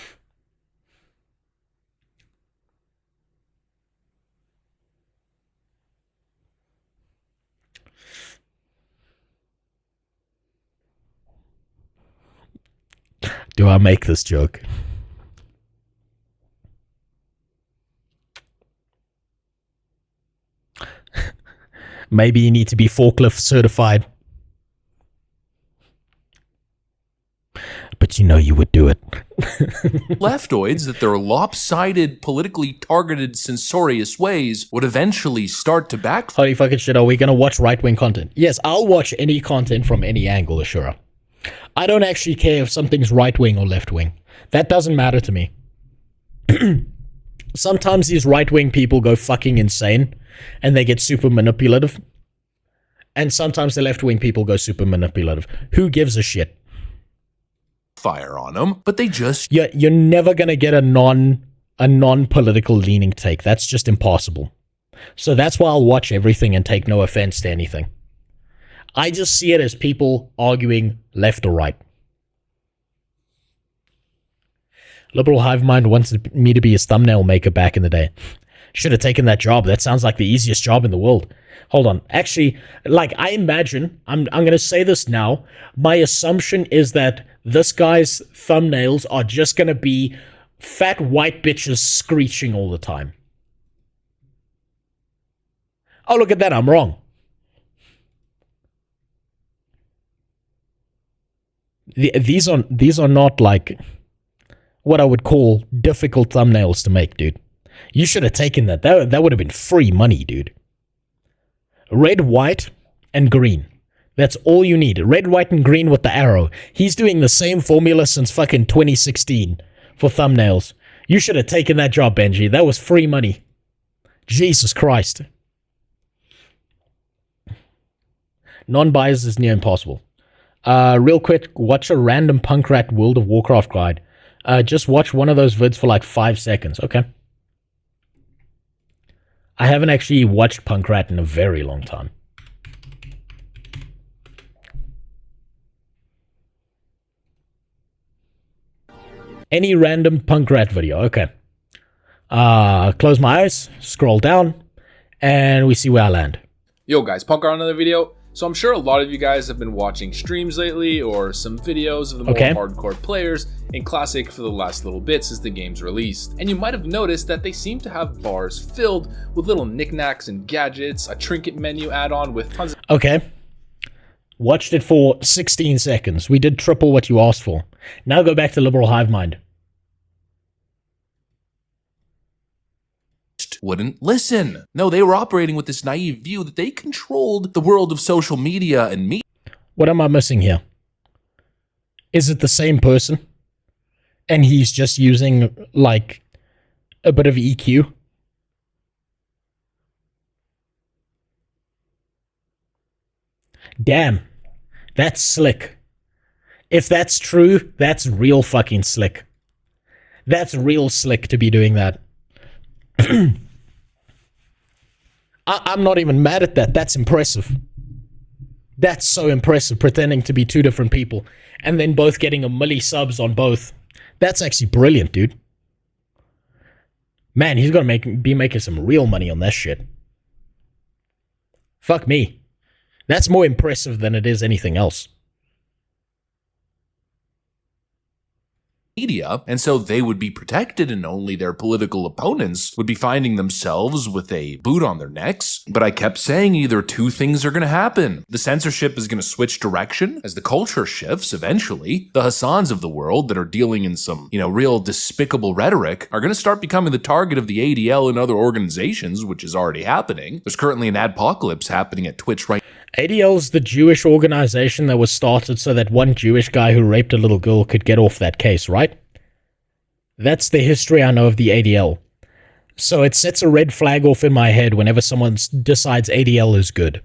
B: Do I make this joke? Maybe you need to be forklift certified. But you would do it.
F: leftoids that their lopsided, politically targeted, censorious ways would eventually start to backfire.
B: Holy fucking shit, are we gonna watch right-wing content? Yes, I'll watch any content from any angle, Ashura. I don't actually care if something's right-wing or left-wing. That doesn't matter to me. Sometimes these right-wing people go fucking insane and they get super manipulative. And sometimes the left-wing people go super manipulative. Who gives a shit?
F: Fire on them, but they just...
B: You're never going to get a non-political leaning take. That's just impossible. So that's why I'll watch everything and take no offense to anything. I just see it as people arguing left or right. Liberal Hive Mind wanted me to be his thumbnail maker back in the day. Should have taken that job. That sounds like the easiest job in the world. Hold on. Actually, I imagine, I'm going to say this now. My assumption is that this guy's thumbnails are just going to be fat white bitches screeching all the time. Oh, look at that. I'm wrong. These are not like what I would call difficult thumbnails to make, dude. You should have taken that. That would have been free money, dude. Red, white, and green. That's all you need. Red, white, and green with the arrow. He's doing the same formula since fucking 2016 for thumbnails. You should have taken that job, Benji. That was free money. Jesus Christ. Non-bias is near impossible. Real quick, watch a random punk rat World of Warcraft guide. Just watch one of those vids for like 5 seconds. Okay. I haven't actually watched punk rat in a very long time. Any random punk rat video. Okay. Close my eyes, scroll down, and we see where I land.
E: Yo guys, Punk on another video. So I'm sure a lot of you guys have been watching streams lately or some videos of the more hardcore players, and classic for the last little bit since the game's released. And you might have noticed that they seem to have bars filled with little knickknacks and gadgets, a trinket menu add-on with tons of—
B: Okay. Watched it for 16 seconds. We did triple what you asked for. Now go back to liberal hive mind.
F: Wouldn't listen. No, they were operating with this naive view that they controlled the world of social media and media.
B: What am I missing here? Is it the same person? And he's just using, like, a bit of EQ? Damn. That's slick. If that's true, that's real fucking slick. That's real slick to be doing that. I'm not even mad at that. That's impressive. That's so impressive, pretending to be two different people and then both getting a milli subs on both. That's actually brilliant, dude. Man, he's gonna be making some real money on that shit. Fuck me. That's more impressive than it is anything else.
F: Media, and so they would be protected and only their political opponents would be finding themselves with a boot on their necks. But I kept saying either two things are going to happen. The censorship is going to switch direction as the culture shifts eventually. The Hassans of the world that are dealing in some, real despicable rhetoric are going to start becoming the target of the ADL and other organizations, which is already happening. There's currently an adpocalypse happening at Twitch right now.
B: ADL's the Jewish organization that was started so that one Jewish guy who raped a little girl could get off that case, right? That's the history I know of the ADL. So it sets a red flag off in my head whenever someone decides ADL is good.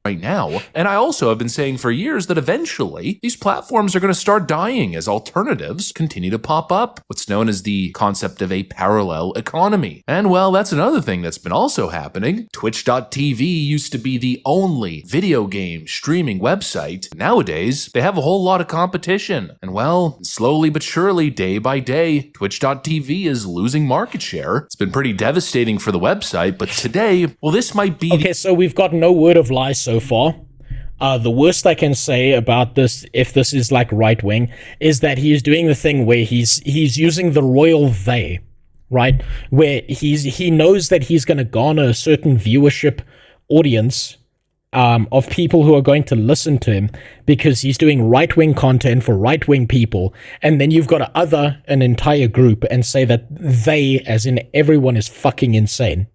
F: Right now, and I also have been saying for years that eventually these platforms are going to start dying as alternatives continue to pop up, what's known as the concept of a parallel economy. And well, that's another thing that's been also happening. Twitch.tv used to be the only video game streaming website. Nowadays, they have a whole lot of competition. And well, slowly but surely, day by day, Twitch.tv is losing market share. It's been pretty devastating for the website, but today, well, this might be—
B: Okay, so we've got no word of lies so far. The worst I can say about this, if this is like right wing, is that he is doing the thing where he's using the royal they, right? Where he knows that he's going to garner a certain viewership audience of people who are going to listen to him because he's doing right wing content for right wing people, and then you've got to other an entire group and say that they, as in everyone, is fucking insane,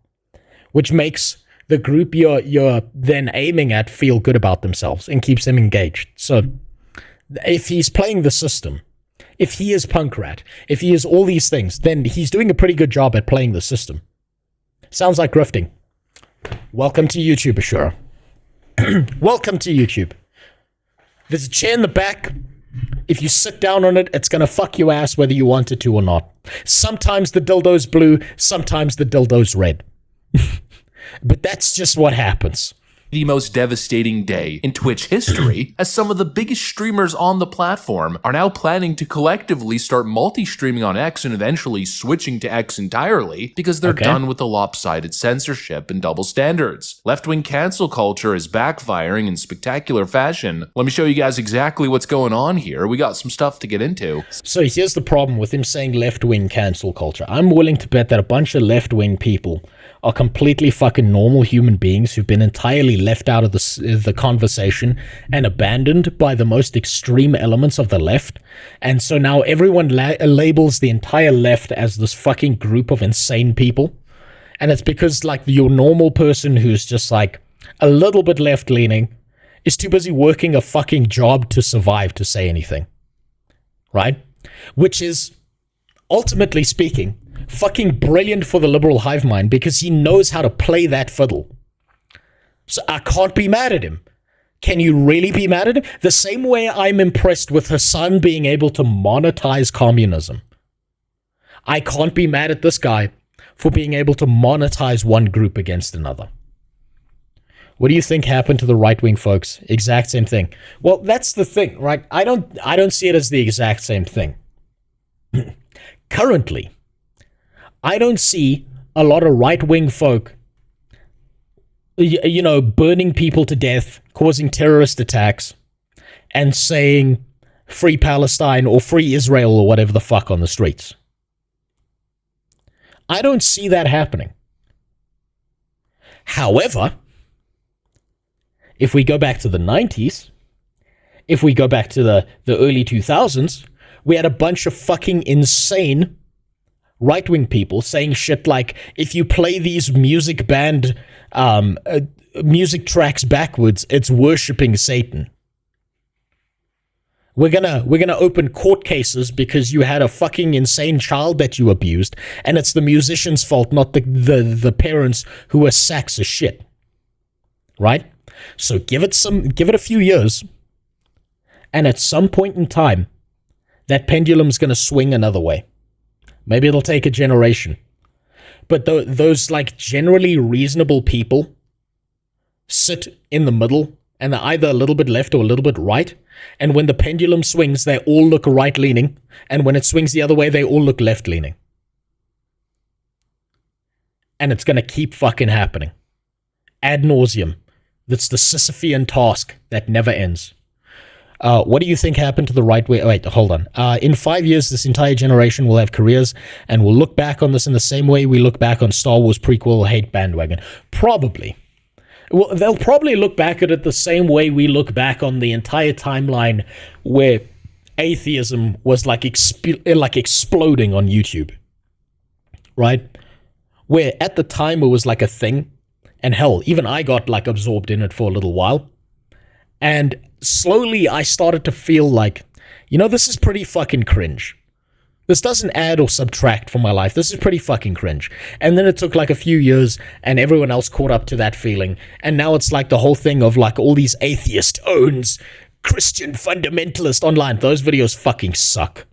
B: which makes the group you're then aiming at feel good about themselves and keeps them engaged. So if he's playing the system, if he is punk rat, if he is all these things, then he's doing a pretty good job at playing the system. Sounds like grifting. Welcome to YouTube, Ashura. Welcome to YouTube. There's a chair in the back. If you sit down on it, it's gonna fuck your ass whether you want it to or not. Sometimes the dildo's blue, sometimes the dildo's red. But that's just what happens.
F: The most devastating day in Twitch history, as some of the biggest streamers on the platform are now planning to collectively start multi-streaming on X and eventually switching to X entirely because they're done with the lopsided censorship and double standards. Left-wing cancel culture is backfiring in spectacular fashion. Let me show you guys exactly what's going on here. We got some stuff to get into.
B: So here's the problem with him saying left-wing cancel culture. I'm willing to bet that a bunch of left-wing people are completely fucking normal human beings who've been entirely left out of the conversation and abandoned by the most extreme elements of the left. And so now everyone labels the entire left as this fucking group of insane people. And it's because, like, your normal person who's just, like, a little bit left-leaning is too busy working a fucking job to survive to say anything. Right? Which is, ultimately speaking, fucking brilliant for the liberal hive mind because he knows how to play that fiddle. So I can't be mad at him. Can you really be mad at him? The same way I'm impressed with Hassan being able to monetize communism. I can't be mad at this guy for being able to monetize one group against another. What do you think happened to the right-wing folks? Exact same thing. Well, that's the thing, right? I don't see it as the exact same thing. Currently, I don't see a lot of right-wing folk, you know, burning people to death, causing terrorist attacks, and saying free Palestine or free Israel or whatever the fuck on the streets. I don't see that happening. However, if we go back to the 90s, if we go back to the early 2000s, we had a bunch of fucking insane right-wing people saying shit like, if you play these music tracks backwards, it's worshipping Satan. We're gonna open court cases because you had a fucking insane child that you abused, and it's the musician's fault, not the parents who are sacks of shit. Right? So give it a few years, and at some point in time, that pendulum's gonna swing another way. Maybe it'll take a generation. But those like generally reasonable people sit in the middle, and they're either a little bit left or a little bit right. And when the pendulum swings, they all look right-leaning. And when it swings the other way, they all look left-leaning. And it's going to keep fucking happening. Ad nauseum. That's the Sisyphean task that never ends. What do you think happened to the right way? Wait, hold on. In 5 years, this entire generation will have careers, and we'll look back on this in the same way we look back on Star Wars prequel hate bandwagon. Probably. Well, they'll probably look back at it the same way we look back on the entire timeline where atheism was like exploding on YouTube. Right? Where at the time it was like a thing. And hell, even I got like absorbed in it for a little while. And slowly I started to feel like, you know, this is pretty fucking cringe. This doesn't add or subtract from my life. This is pretty fucking cringe. And then it took like a few years and everyone else caught up to that feeling. And now it's like the whole thing of like all these atheist owns Christian fundamentalist online. Those videos fucking suck.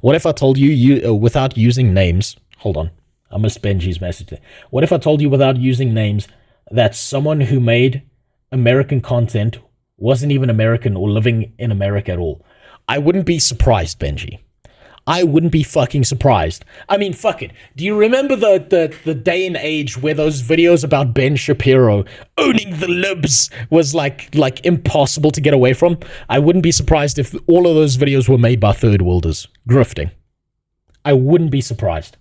B: What if I told you without using names? Hold on. I missed Benji's message there. What if I told you without using names that someone who made American content wasn't even American or living in America at all? I wouldn't be surprised, Benji. I wouldn't be fucking surprised. I mean, fuck it. Do you remember the day and age where those videos about Ben Shapiro owning the libs was like impossible to get away from? I wouldn't be surprised if all of those videos were made by third worlders grifting. I wouldn't be surprised.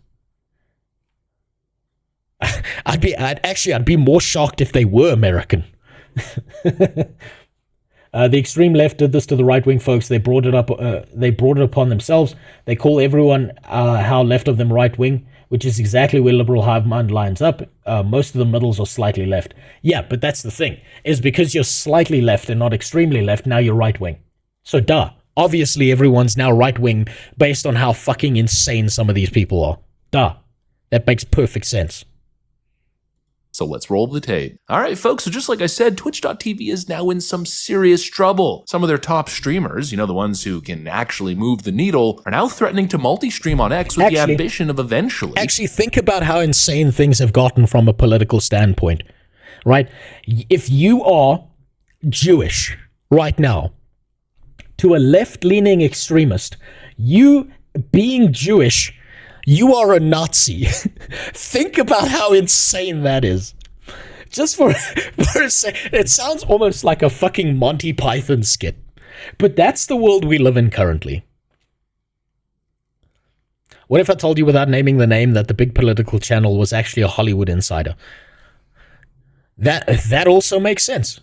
B: I'd be more shocked if they were American. The extreme left did this to the right-wing folks. They brought it up. They brought it upon themselves. They call everyone how left of them right-wing, which is exactly where liberal hive mind lines up. Most of the middles are slightly left. Yeah, but that's the thing, is because you're slightly left and not extremely left, now you're right-wing. So duh. Obviously everyone's now right-wing based on how fucking insane some of these people are. Duh. That makes perfect sense.
F: So let's roll the tape. All right, folks, so just like I said, Twitch.tv is now in some serious trouble. Some of their top streamers, you know, the ones who can actually move the needle, are now threatening to multi-stream on X with the ambition of eventually...
B: Actually, think about how insane things have gotten from a political standpoint, right? If you are Jewish right now, to a left-leaning extremist, you being Jewish... You are a Nazi. Think about how insane that is. Just for a second, it sounds almost like a fucking Monty Python skit. But that's the world we live in currently. What if I told you without naming the name that the big political channel was actually a Hollywood insider? That also makes sense.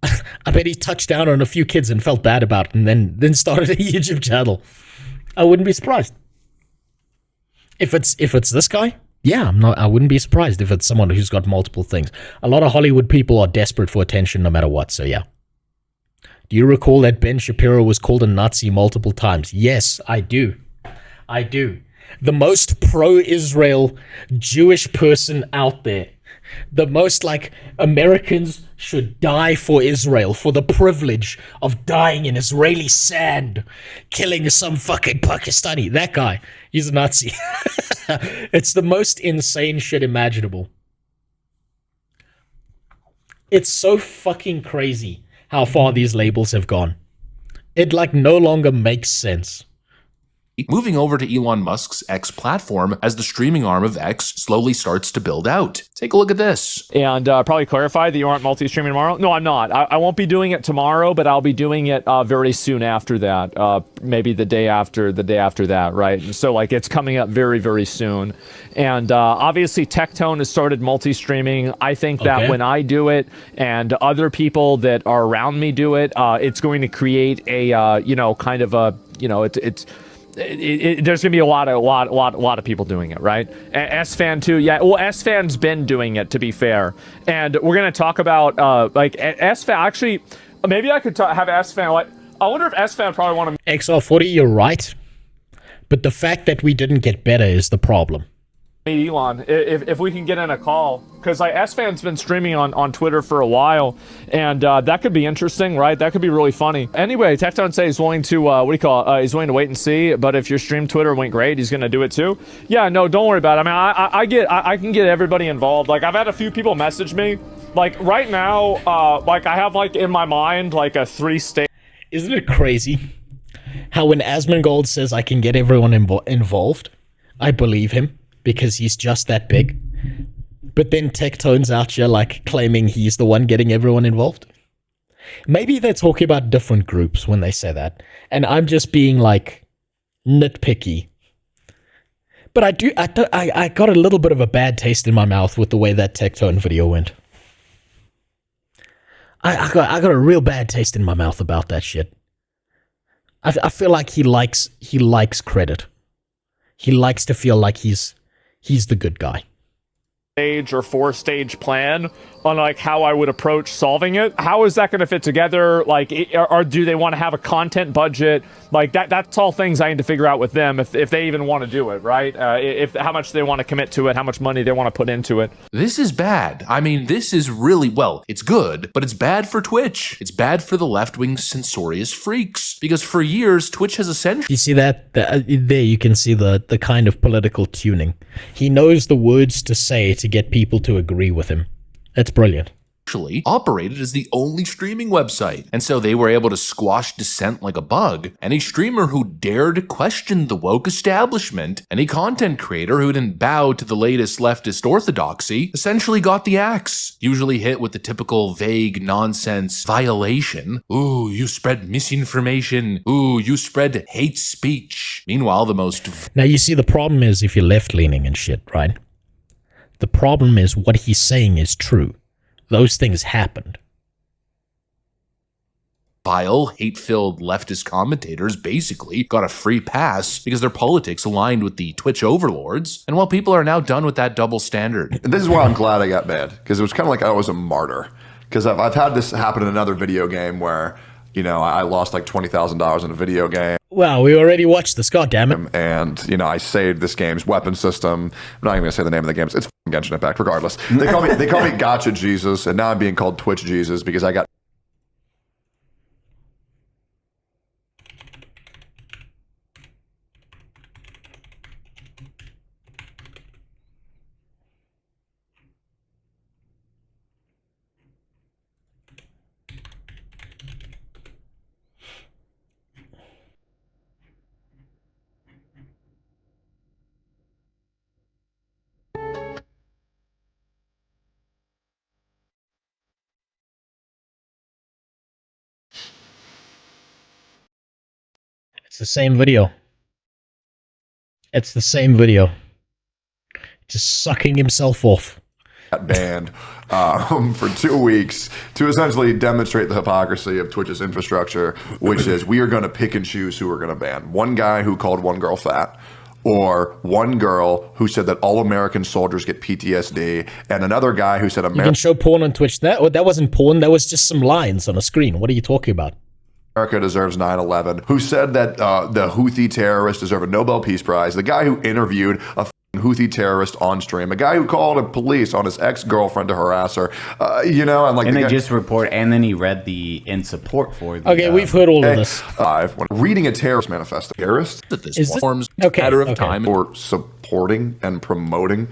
B: I bet he touched down on a few kids and felt bad about it and then started a YouTube channel. I wouldn't be surprised. If it's this guy, yeah, I wouldn't be surprised if it's someone who's got multiple things. A lot of Hollywood people are desperate for attention no matter what, so yeah. Do you recall that Ben Shapiro was called a Nazi multiple times? Yes, I do. I do. The most pro-Israel Jewish person out there. The most like Americans should die for Israel, for the privilege of dying in Israeli sand, killing some fucking Pakistani. That guy, he's a Nazi. It's the most insane shit imaginable. It's so fucking crazy how far these labels have gone. It like no longer makes sense.
F: Moving over to Elon Musk's X platform as the streaming arm of X slowly starts to build out. Take a look at this.
J: And probably clarify that you aren't multi-streaming tomorrow. No, I'm not. I won't be doing it tomorrow, but I'll be doing it very soon after that. Maybe the day after that, right? And so like it's coming up very, very soon. And obviously Tectone has started multi-streaming. I think that when I do it and other people that are around me do it, it's going to create a, kind of a, there's gonna be a lot of people doing it, right? S-Fan too, yeah. Well, S-Fan's been doing it, to be fair, and we're gonna talk about like S-Fan. Actually, maybe I could have S-Fan. Like, I wonder if S-Fan probably want to.
B: XR40, you're right, but the fact that we didn't get better is the problem.
J: Meet Elon if we can get in a call, because like S-Fan's been streaming on Twitter for a while, and that could be interesting, right? That could be really funny. Anyway, Tectone says he's willing to he's willing to wait and see, but if your stream Twitter went great, he's gonna do it too. Yeah, no, don't worry about it. I mean, I can get everybody involved. Like, I've had a few people message me, like right now, like I have like in my mind like a 3-stage.
B: Isn't it crazy how when Asmongold says I can get everyone involved, I believe him, because he's just that big. But then Tectone's out here like claiming he's the one getting everyone involved. Maybe they're talking about different groups when they say that, and I'm just being like nitpicky. But I got a little bit of a bad taste in my mouth with the way that Tectone video went. I got a real bad taste in my mouth about that shit. I feel like he likes credit. He likes to feel like he's the good guy.
J: Stage or 4-stage plan on like how I would approach solving it. How is that going to fit together? Like, or do they want to have a content budget? Like that's all things I need to figure out with them if they even want to do it, right? If how much they want to commit to it, how much money they want to put into it.
F: This is bad. I mean, this is really, well, it's good, but it's bad for Twitch. It's bad for the left-wing censorious freaks, because for years Twitch has essentially.
B: You see that there? You can see the kind of political tuning. He knows the words to say to get people to agree with him. That's brilliant.
F: Actually operated as the only streaming website, and so they were able to squash dissent like a bug. Any streamer who dared question the woke establishment, any content creator who didn't bow to the latest leftist orthodoxy, essentially got the axe, usually hit with the typical vague nonsense violation. Ooh, you spread misinformation. Ooh, you spread hate speech. Meanwhile, the most.
B: Now you see, the problem is if you're left-leaning and shit, right? The problem is what he's saying is true. Those things happened.
F: Vile, hate-filled leftist commentators basically got a free pass because their politics aligned with the Twitch overlords, and while people are now done with that double standard.
Q: This is why I'm glad I got banned, because it was kind of like I was a martyr. Because I've had this happen in another video game where, you know, I lost like $20,000 in a video game.
B: Well, we already watched this, goddammit.
Q: And, you know, I saved this game's weapon system. I'm not even going to say the name of the game. It's Genshin Impact, regardless. They call me Gotcha Jesus, and now I'm being called Twitch Jesus because I got...
B: It's the same video. It's the same video. Just sucking himself off.
Q: Banned for 2 weeks to essentially demonstrate the hypocrisy of Twitch's infrastructure, which is we are going to pick and choose who we're going to ban. One guy who called one girl fat, or one girl who said that all American soldiers get PTSD, and another guy who said
B: You can show porn on Twitch. That wasn't porn. That was just some lines on a screen. What are you talking about?
Q: America deserves 9/11, who said that the Houthi terrorists deserve a Nobel Peace Prize, the guy who interviewed a Houthi terrorist on stream, a guy who called a police on his ex-girlfriend to harass her, and like,
T: and they just report, and then he read the in support for the,
B: okay, we've heard all of this.
Q: When reading a terrorist manifesto, terrorists
F: at this forms matter of time
Q: for supporting and promoting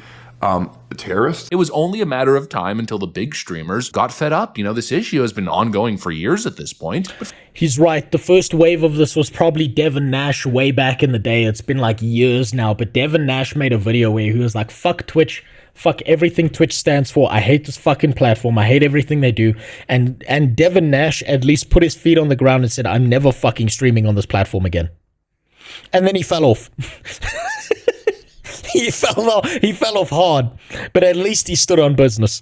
Q: terrorists.
F: It was only a matter of time until the big streamers got fed up. This issue has been ongoing for years at this point.
B: He's right. The first wave of this was probably Devin Nash way back in the day. It's been like years now, but Devin Nash made a video where he was like, fuck Twitch, fuck everything Twitch stands for. I hate this fucking platform. I hate everything they do. And Devin Nash at least put his feet on the ground and said, I'm never fucking streaming on this platform again. And then he fell off. He fell off hard, but at least he stood on business.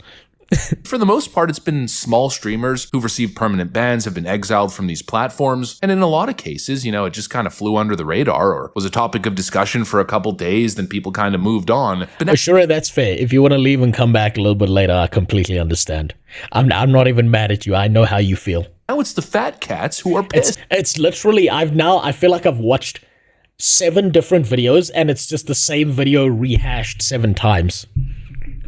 F: For the most part, it's been small streamers who've received permanent bans, have been exiled from these platforms, and in a lot of cases, it just kind of flew under the radar or was a topic of discussion for a couple days, then people kind of moved on.
B: But sure, that's fair. If you want to leave and come back a little bit later, I completely understand. I'm not even mad at you. I know how you feel.
F: Now it's the fat cats who are pissed.
B: It's literally, I feel like I've watched 7 different videos and it's just the same video rehashed 7 times.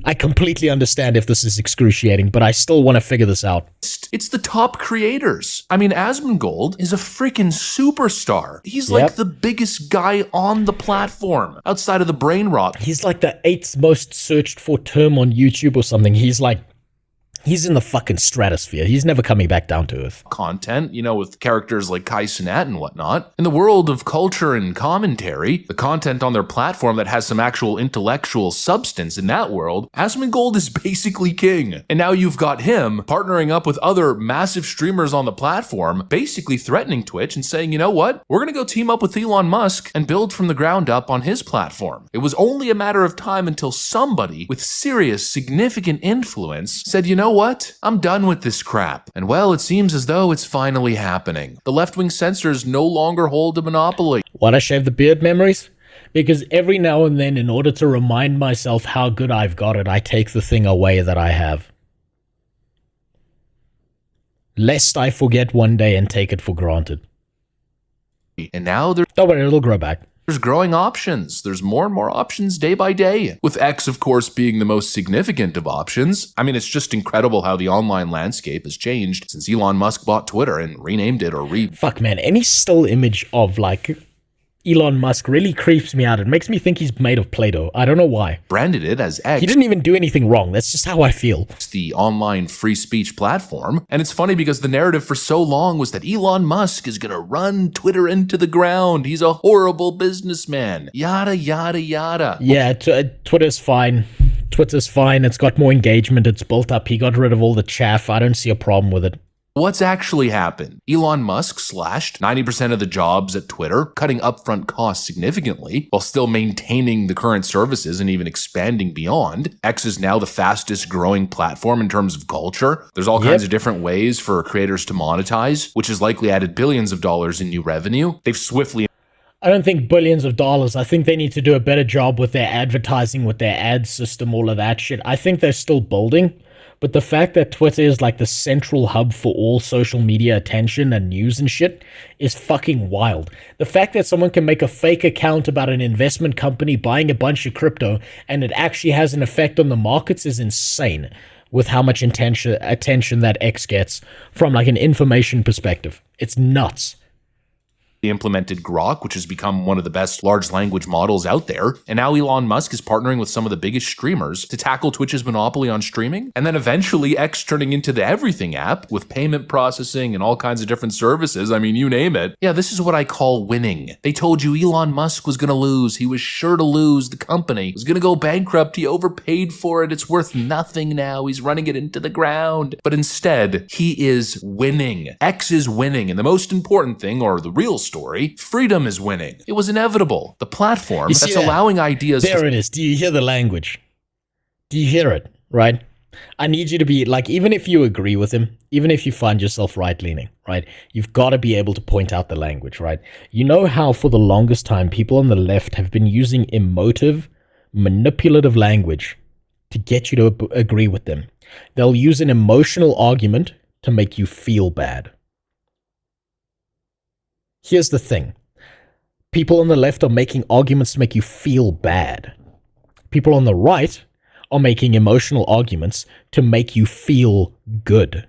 B: I completely understand if this is excruciating, but I still want to figure this out.
F: It's the top creators. I mean, Asmongold is a freaking superstar. He's like the biggest guy on the platform outside of the brain rot.
B: He's like the 8th most searched for term on YouTube or something. He's in the fucking stratosphere. He's never coming back down to earth.
F: Content, with characters like Kai Cenat and whatnot. In the world of culture and commentary, the content on their platform that has some actual intellectual substance in that world, Asmongold is basically king. And now you've got him partnering up with other massive streamers on the platform, basically threatening Twitch and saying, you know what? We're going to go team up with Elon Musk and build from the ground up on his platform. It was only a matter of time until somebody with serious, significant influence said, you know what? I'm done with this crap. And well, it seems as though it's finally happening. The left-wing censors no longer hold a monopoly.
B: Why'd I shave the beard memories? Because every now and then, in order to remind myself how good I've got it, I take the thing away that I have. Lest I forget one day and take it for granted.
F: And now there's...
B: Don't worry, it'll grow back.
F: There's growing options. There's more and more options day by day. With X, of course, being the most significant of options. I mean, it's just incredible how the online landscape has changed since Elon Musk bought Twitter and renamed it or
B: Fuck, man. Any still image of, Elon Musk really creeps me out. It makes me think he's made of Play-Doh. I don't know why.
F: Branded it as X.
B: He didn't even do anything wrong. That's just how I feel.
F: It's the online free speech platform. And it's funny because the narrative for so long was that Elon Musk is going to run Twitter into the ground. He's a horrible businessman. Yada, yada, yada.
B: Yeah, Twitter's fine. Twitter's fine. It's got more engagement. It's built up. He got rid of all the chaff. I don't see a problem with it.
F: What's actually happened? Elon Musk slashed 90% of the jobs at Twitter, cutting upfront costs significantly, while still maintaining the current services and even expanding beyond. X is now the fastest growing platform in terms of culture. There's all kinds of different ways for creators to monetize, which has likely added billions of dollars in new revenue. They've swiftly...
B: I don't think billions of dollars. I think they need to do a better job with their advertising, with their ad system, all of that shit. I think they're still building. But the fact that Twitter is like the central hub for all social media attention and news and shit is fucking wild. The fact that someone can make a fake account about an investment company buying a bunch of crypto and it actually has an effect on the markets is insane with how much attention that X gets from an information perspective. It's nuts.
F: Implemented Grok, which has become one of the best large language models out there. And now Elon Musk is partnering with some of the biggest streamers to tackle Twitch's monopoly on streaming. And then eventually X turning into the everything app with payment processing and all kinds of different services. I mean, you name it. Yeah, this is what I call winning. They told you Elon Musk was going to lose. He was sure to lose. The company was going to go bankrupt. He overpaid for it. It's worth nothing now. He's running it into the ground. But instead, he is winning. X is winning. And the most important thing, or the real story, story, freedom is winning. It was inevitable. The platform
B: You see
F: that's
B: that?
F: allowing ideas
B: There it is. Do you hear the language? Do you hear it? Right? I need you to be like, even if you agree with him, even if you find yourself right-leaning, right? You've got to be able to point out the language, right? You know how for the longest time, people on the left have been using emotive, manipulative language to get you to agree with them. They'll use an emotional argument to make you feel bad. Here's the thing. People on the left are making arguments to make you feel bad. People on the right are making emotional arguments to make you feel good.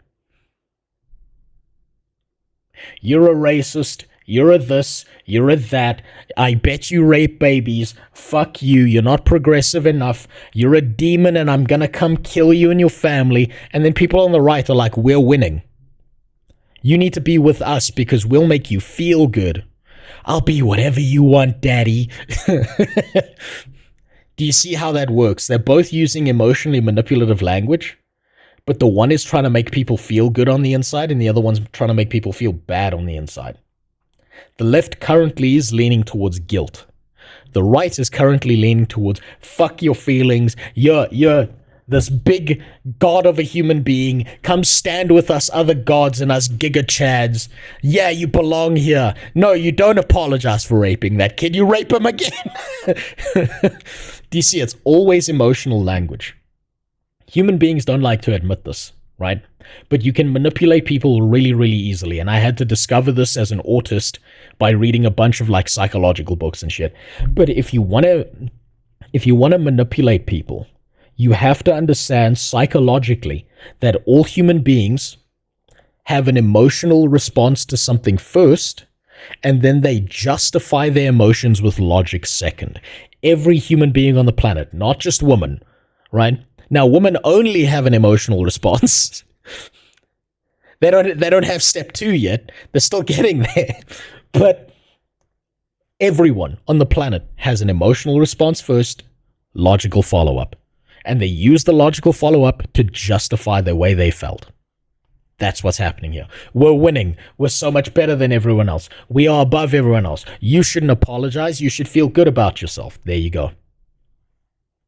B: You're a racist. You're a this. You're a that. I bet you rape babies. Fuck you. You're not progressive enough. You're a demon and I'm gonna come kill you and your family. And then people on the right are like, we're winning. You need to be with us because we'll make you feel good. I'll be whatever you want, daddy. Do you see how that works? They're both using emotionally manipulative language, but the one is trying to make people feel good on the inside and the other one's trying to make people feel bad on the inside. The left currently is leaning towards guilt. The right is currently leaning towards fuck your feelings. You're this big god of a human being. Come stand with us other gods and us giga chads. Yeah, you belong here. No, you don't apologize for raping that kid. You rape him again. Do you see? It's always emotional language. Human beings don't like to admit this, right? But you can manipulate people really, really easily. And I had to discover this as an autist by reading a bunch of like psychological books and shit. But if you want to manipulate people, you have to understand psychologically that all human beings have an emotional response to something first, and then they justify their emotions with logic second. Every human being on the planet, not just women, right? Now, women only have an emotional response. They don't have step 2 yet. They're still getting there. But everyone on the planet has an emotional response first, logical follow-up. And they use the logical follow-up to justify the way they felt. That's what's happening here. We're winning. We're so much better than everyone else. We are above everyone else. You shouldn't apologize. You should feel good about yourself. There you go.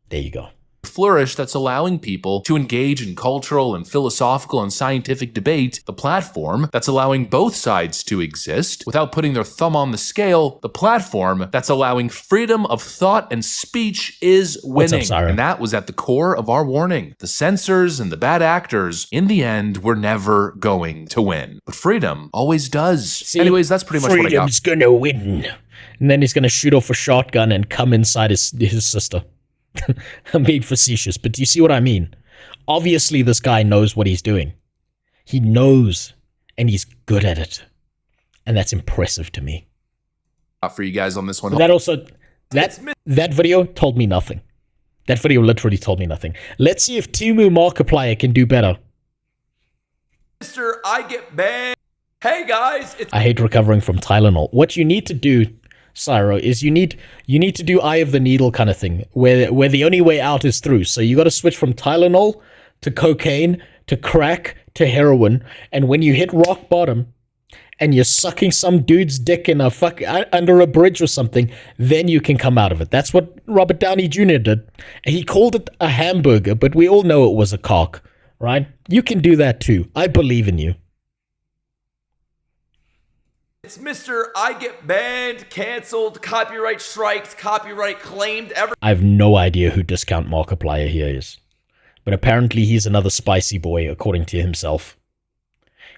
B: There you go.
F: Flourish that's allowing people to engage in cultural and philosophical and scientific debate, the platform that's allowing both sides to exist without putting their thumb on the scale, the platform that's allowing freedom of thought and speech is winning.
B: What's up, Sarah?
F: And that was at the core of our warning. The censors and the bad actors, in the end, were never going to win. But freedom always does.
B: See,
F: anyways, that's pretty much what I got.
B: Freedom's gonna win. And then he's gonna shoot off a shotgun and come inside his sister. I'm being facetious, but do you see what I mean? Obviously, this guy knows what he's doing. He knows, and he's good at it. And that's impressive to me.
F: For you guys on this one.
B: That also, that video told me nothing. That video literally told me nothing. Let's see if Temu Markiplier can do better.
D: Mister, I get banned. Hey guys,
B: I hate recovering from Tylenol. What you need to do, Cyro, is you need to do eye of the needle kind of thing, where the only way out is through. So you got to switch from Tylenol to cocaine to crack to heroin, and when you hit rock bottom and you're sucking some dude's dick in under a bridge or something, then you can come out of it. That's what Robert Downey Jr. did. He called it a hamburger, but we all know it was a cock, right? You can do that too. I believe in you.
D: It's Mr. I get banned, canceled, copyright strikes, copyright claimed,
B: I have no idea who Discount Markiplier here is. But apparently he's another spicy boy, according to himself.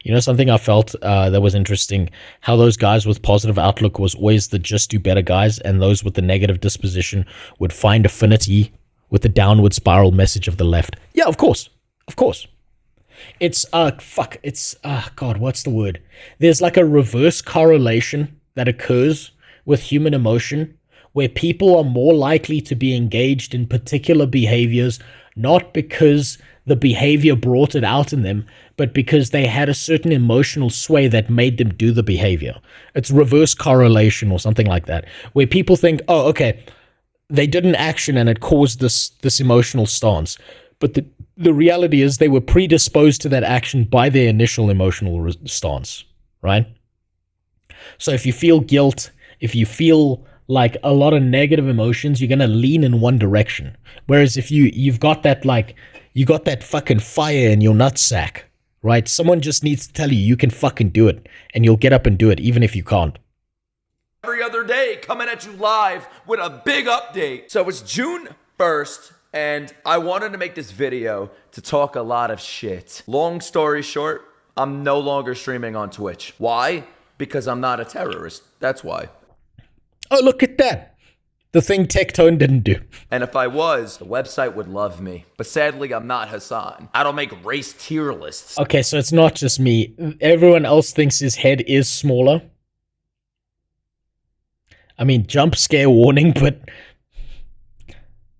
B: You know something I felt that was interesting? How those guys with positive outlook was always the just do better guys, and those with the negative disposition would find affinity with the downward spiral message of the left. Yeah, of course. Of course. It's, God, what's the word? There's like a reverse correlation that occurs with human emotion, where people are more likely to be engaged in particular behaviors, not because the behavior brought it out in them, but because they had a certain emotional sway that made them do the behavior. It's reverse correlation or something like that, where people think, oh, okay, they did an action and it caused this emotional stance. But the reality is they were predisposed to that action by their initial emotional stance, right? So if you feel guilt, if you feel like a lot of negative emotions, you're gonna lean in one direction. Whereas if you've got that you got that fucking fire in your nutsack, right? Someone just needs to tell you you can fucking do it, and you'll get up and do it even if you can't.
D: Every other day, coming at you live with a big update. So it's June 1st, and I wanted to make this video to talk a lot of shit. Long story short, I'm no longer streaming on Twitch. Why? Because I'm not a terrorist. That's why.
B: Oh, look at that. The thing Tectone didn't do.
D: And if I was, the website would love me. But sadly, I'm not Hassan. I don't make race tier lists.
B: Okay, so it's not just me. Everyone else thinks his head is smaller. I mean, jump scare warning, but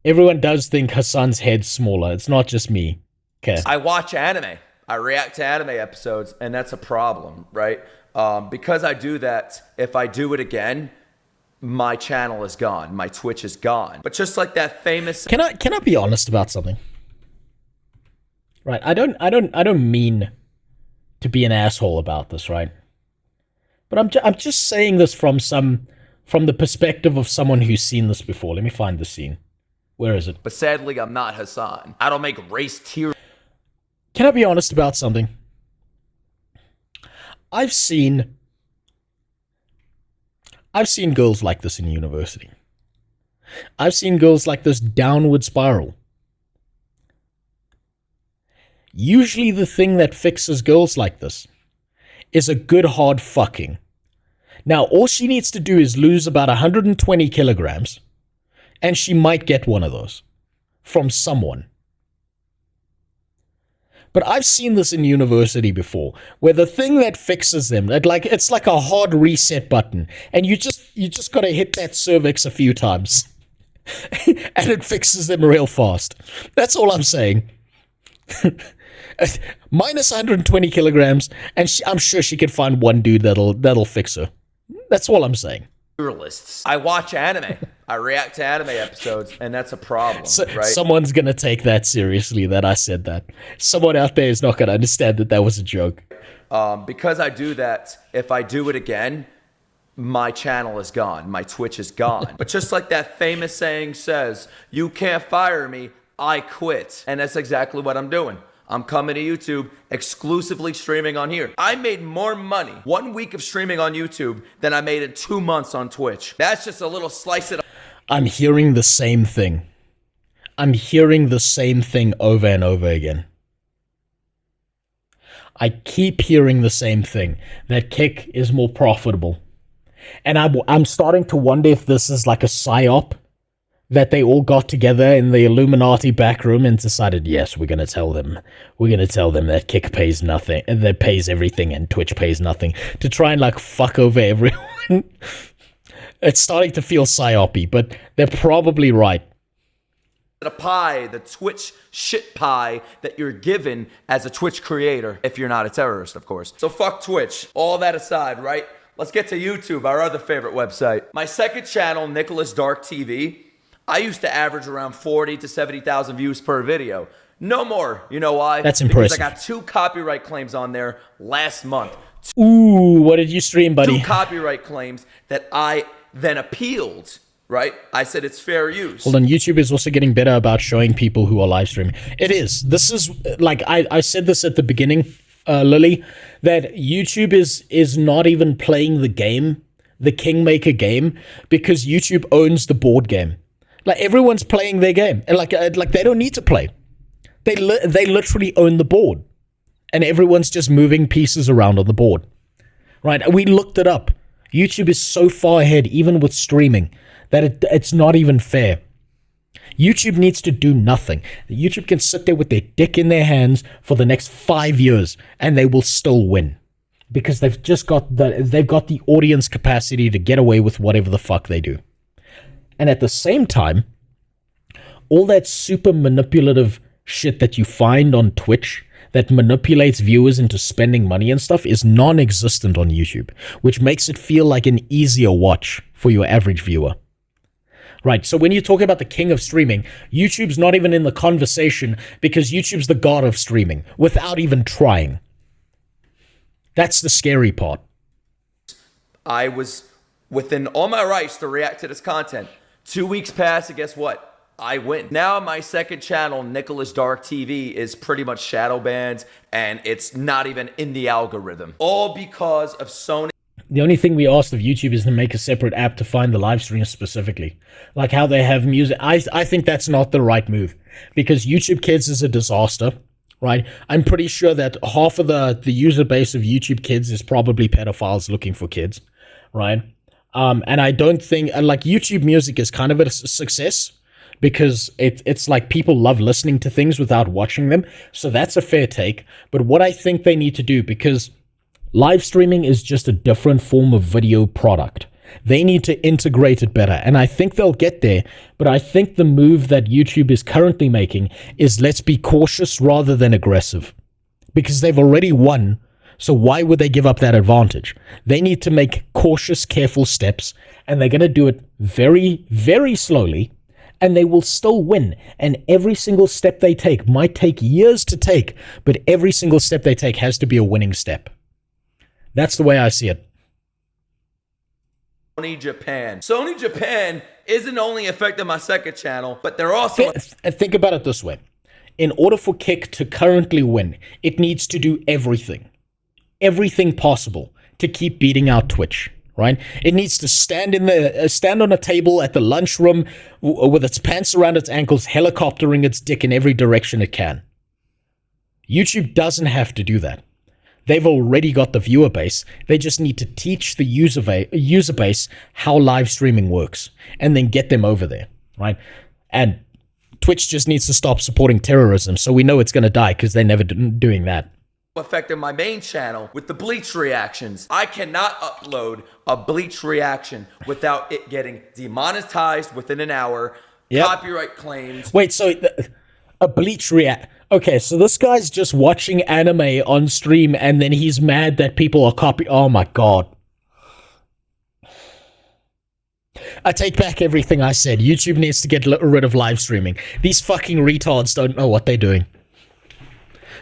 B: everyone does think Hassan's head's smaller. It's not just me. Okay.
D: I watch anime. I react to anime episodes, and that's a problem, right? Because I do that, if I do it again, my channel is gone. My Twitch is gone. But just like that famous...
B: Can I be honest about something? Right, I don't mean to be an asshole about this, right? But I'm just saying this from the perspective of someone who's seen this before. Let me find the scene. Where is it?
D: But sadly, I'm not Hassan. I don't make race tier...
B: Can I be honest about something? I've seen girls like this in university. I've seen girls like this downward spiral. Usually the thing that fixes girls like this is a good hard fucking. Now, all she needs to do is lose about 120 kilograms, and she might get one of those from someone. But I've seen this in university before, where the thing that fixes them, it's like a hard reset button, and you just gotta hit that cervix a few times, and it fixes them real fast. That's all I'm saying. Minus 120 kilograms, and I'm sure she could find one dude that'll fix her. That's all I'm saying.
D: Lists. I watch anime. I react to anime episodes, and that's a problem, right?
B: Someone's gonna take that seriously, that I said that. Someone out there is not gonna understand that was a joke.
D: Because I do that, if I do it again, my channel is gone. My Twitch is gone. But just like that famous saying says, you can't fire me, I quit. And that's exactly what I'm doing. I'm coming to YouTube, exclusively streaming on here. I made more money 1 week of streaming on YouTube than I made in 2 months on Twitch. That's just a little slice of...
B: I'm hearing the same thing. I'm hearing the same thing over and over again. I keep hearing the same thing, that Kick is more profitable. And I'm starting to wonder if this is like a psyop, that they all got together in the Illuminati back room and decided, yes, we're going to tell them that Kick pays nothing, and that pays everything, and Twitch pays nothing, to try and like fuck over everyone. It's starting to feel psyop-y, but they're probably right.
D: The pie, the Twitch shit pie that you're given as a Twitch creator, if you're not a terrorist, of course. So fuck Twitch. All that aside, right? Let's get to YouTube, our other favorite website. My second channel, Nicholas Dark TV, I used to average around 40 to 70,000 views per video. No more. You know why?
B: That's impressive.
D: Because I got 2 copyright claims on there last month.
B: Ooh, what did you stream, buddy?
D: 2 copyright claims that I then appealed, right? I said it's fair use.
B: Hold on, YouTube is also getting better about showing people who are live streaming. It is. This is, like, I said this at the beginning, Lily, that YouTube is not even playing the game, the Kingmaker game, because YouTube owns the board game. Like, everyone's playing their game, and like they don't need to play. They literally own the board, and everyone's just moving pieces around on the board, right? We looked it up. YouTube is so far ahead, even with streaming, that it's not even fair. YouTube needs to do nothing. YouTube can sit there with their dick in their hands for the next 5 years, and they will still win, because they've got the audience capacity to get away with whatever the fuck they do. And at the same time, all that super manipulative shit that you find on Twitch that manipulates viewers into spending money and stuff is non-existent on YouTube, which makes it feel like an easier watch for your average viewer. Right, so when you talk about the king of streaming, YouTube's not even in the conversation because YouTube's the god of streaming without even trying. That's the scary part.
D: I was within all my rights to react to this content. 2 weeks pass, and guess what? I win. Now my second channel, Nicholas Dark TV, is pretty much shadow banned, and it's not even in the algorithm. All because of Sony.
B: The only thing we asked of YouTube is to make a separate app to find the live streams specifically. Like how they have music. I think that's not the right move, because YouTube Kids is a disaster, right? I'm pretty sure that half of the user base of YouTube Kids is probably pedophiles looking for kids, right? And I don't think, like, YouTube Music is kind of a success, because it's like people love listening to things without watching them. So that's a fair take. But what I think they need to do, because live streaming is just a different form of video product, they need to integrate it better. And I think they'll get there. But I think the move that YouTube is currently making is, let's be cautious rather than aggressive, because they've already won. So why would they give up that advantage? They need to make cautious, careful steps, and they're going to do it very, very slowly. And they will still win. And every single step they take might take years to take, but every single step they take has to be a winning step. That's the way I see it.
D: Sony Japan. Sony Japan isn't only affecting my second channel, but they're also...
B: Think about it this way. In order for Kick to currently win, it needs to do everything possible to keep beating out Twitch. Right? It needs to stand on a table at the lunchroom with its pants around its ankles, helicoptering its dick in every direction it can. YouTube doesn't have to do that. They've already got the viewer base. They just need to teach the user base how live streaming works, and then get them over there, right? And Twitch just needs to stop supporting terrorism, so we know it's going to die, because they're never doing that.
D: Affecting my main channel with the Bleach reactions. I cannot upload a Bleach reaction without it getting demonetized within an hour. Yep. Copyright claims.
B: Wait, so a Bleach react? Okay, so this guy's just watching anime on stream, and then he's mad that people are copying. Oh my god. I take back everything I said. YouTube needs to get rid of live streaming. These fucking retards don't know what they're doing.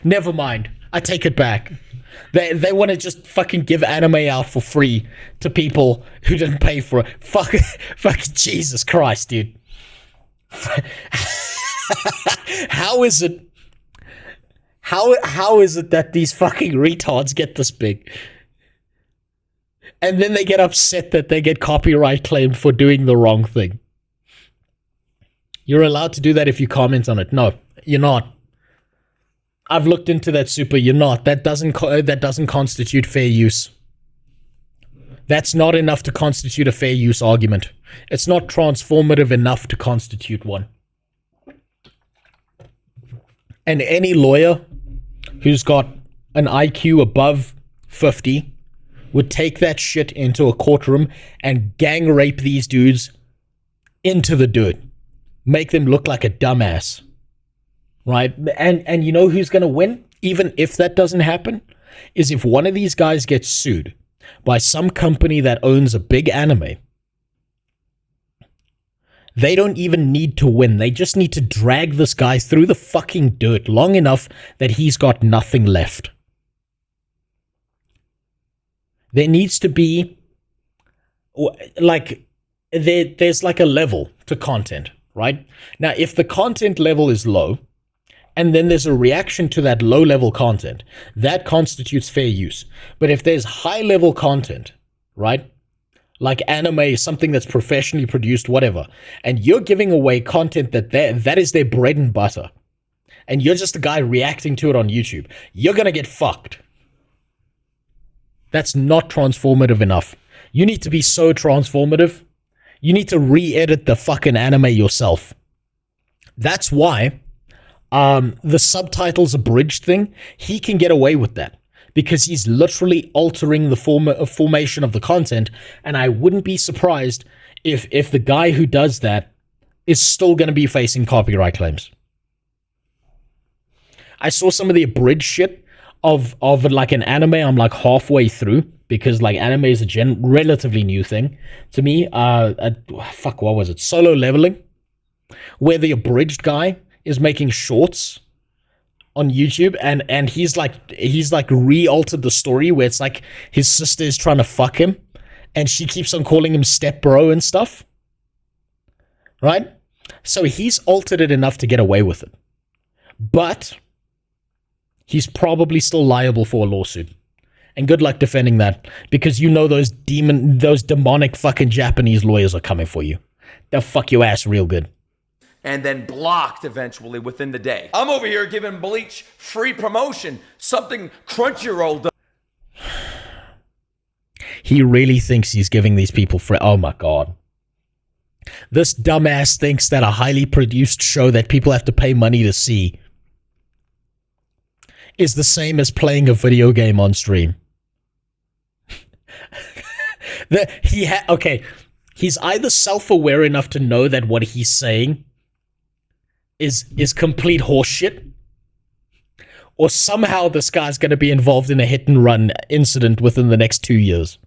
B: Never mind. I take it back. They want to just fucking give anime out for free to people who didn't pay for it. Fucking Jesus Christ, dude. How is it that these fucking retards get this big? And then they get upset that they get copyright claimed for doing the wrong thing. You're allowed to do that if you comment on it. No, you're not. I've looked into that, Super. You're not. That doesn't constitute fair use. That's not enough to constitute a fair use argument. It's not transformative enough to constitute one. And any lawyer who's got an IQ above 50 would take that shit into a courtroom and gang rape these dudes into the dirt. Make them look like a dumbass. Right? And you know who's going to win? Even if that doesn't happen? Is if one of these guys gets sued by some company that owns a big anime. They don't even need to win. They just need to drag this guy through the fucking dirt long enough that he's got nothing left. There needs to be, like, there's like a level to content, right? Now, if the content level is low, and then there's a reaction to that low-level content, that constitutes fair use. But if there's high-level content, right, like anime, something that's professionally produced, whatever, and you're giving away content that is their bread and butter, and you're just a guy reacting to it on YouTube, you're gonna get fucked. That's not transformative enough. You need to be so transformative, you need to re-edit the fucking anime yourself. That's why the subtitles abridged thing, he can get away with that because he's literally altering the formation of the content, and I wouldn't be surprised if the guy who does that is still going to be facing copyright claims. I saw some of the abridged shit of like an anime. I'm like halfway through, because like anime is a relatively new thing to me. What was it? Solo Leveling, where the abridged guy is making shorts on YouTube, and he's like re-altered the story where it's like his sister is trying to fuck him, and she keeps on calling him step bro and stuff. Right? So he's altered it enough to get away with it. But he's probably still liable for a lawsuit. And good luck defending that, because you know those demonic fucking Japanese lawyers are coming for you. They'll fuck your ass real good.
D: And then blocked eventually within the day. I'm over here giving Bleach free promotion, something Crunchyroll does.
B: He really thinks he's giving these people free. Oh my god. This dumbass thinks that a highly produced show that people have to pay money to see is the same as playing a video game on stream. Okay, he's either self-aware enough to know that what he's saying is complete horseshit, or somehow this guy's going to be involved in a hit-and-run incident within the next 2 years.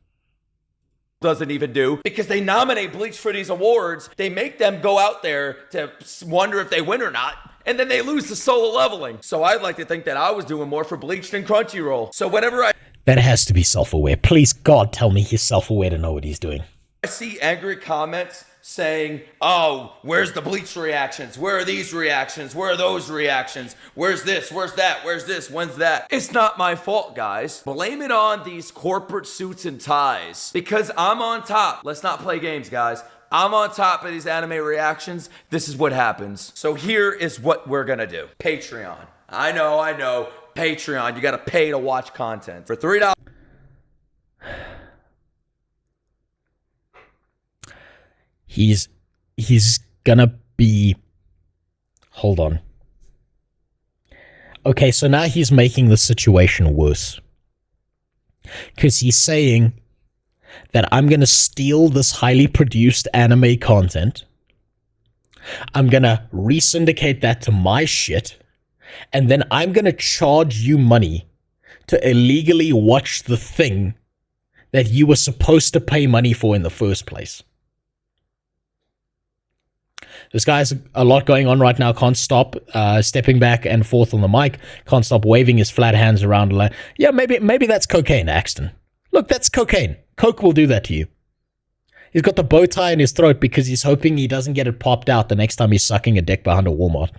D: Doesn't even do, because they nominate Bleach for these awards. They make them go out there to wonder if they win or not, and then they lose to solo leveling. So I'd like to think that I was doing more for Bleach than Crunchyroll. So whenever I
B: has to be self-aware. Please, God, tell me he's self-aware to know what he's doing.
D: I see angry comments saying, oh, where's the Bleach reactions? Where are these reactions? Where are those reactions? Where's this? Where's that? Where's this? When's that? It's not my fault, guys. Blame it on these corporate suits and ties, because I'm on top. Let's not play games, guys. I'm on top of these anime reactions. This is what happens. So here is what we're gonna do. Patreon. I know. Patreon. You gotta pay to watch content. For $3.
B: He's gonna be... Hold on. Okay, so now he's making the situation worse. Because he's saying that I'm gonna steal this highly produced anime content. I'm gonna re-syndicate that to my shit. And then I'm gonna charge you money to illegally watch the thing that you were supposed to pay money for in the first place. This guy has a lot going on right now. Can't stop stepping back and forth on the mic. Can't stop waving his flat hands around. Yeah, maybe that's cocaine, Axton. Look, that's cocaine. Coke will do that to you. He's got the bow tie in his throat because he's hoping he doesn't get it popped out the next time he's sucking a dick behind a Walmart.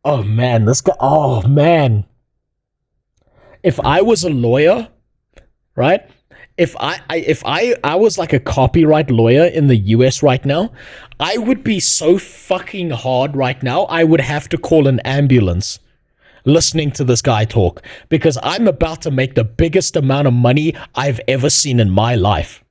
B: Oh, man. This guy... Oh, man. If I was a lawyer, right? If I was like a copyright lawyer in the US right now, I would be so fucking hard right now, I would have to call an ambulance listening to this guy talk, because I'm about to make the biggest amount of money I've ever seen in my life.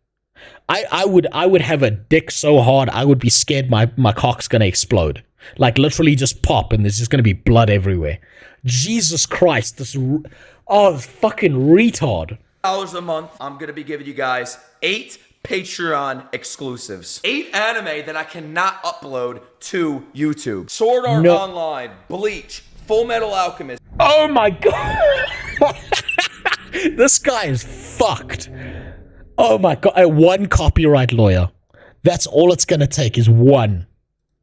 B: I would have a dick so hard, I would be scared my cock's gonna explode. Like literally just pop and there's just gonna be blood everywhere. Jesus Christ, this fucking retard.
D: $8 a month, I'm gonna be giving you guys 8 Patreon exclusives. 8 anime that I cannot upload to YouTube. Sword Art Online, Bleach, Full Metal Alchemist.
B: Oh my god! This guy is fucked. Oh my god, one copyright lawyer. That's all it's gonna take is one.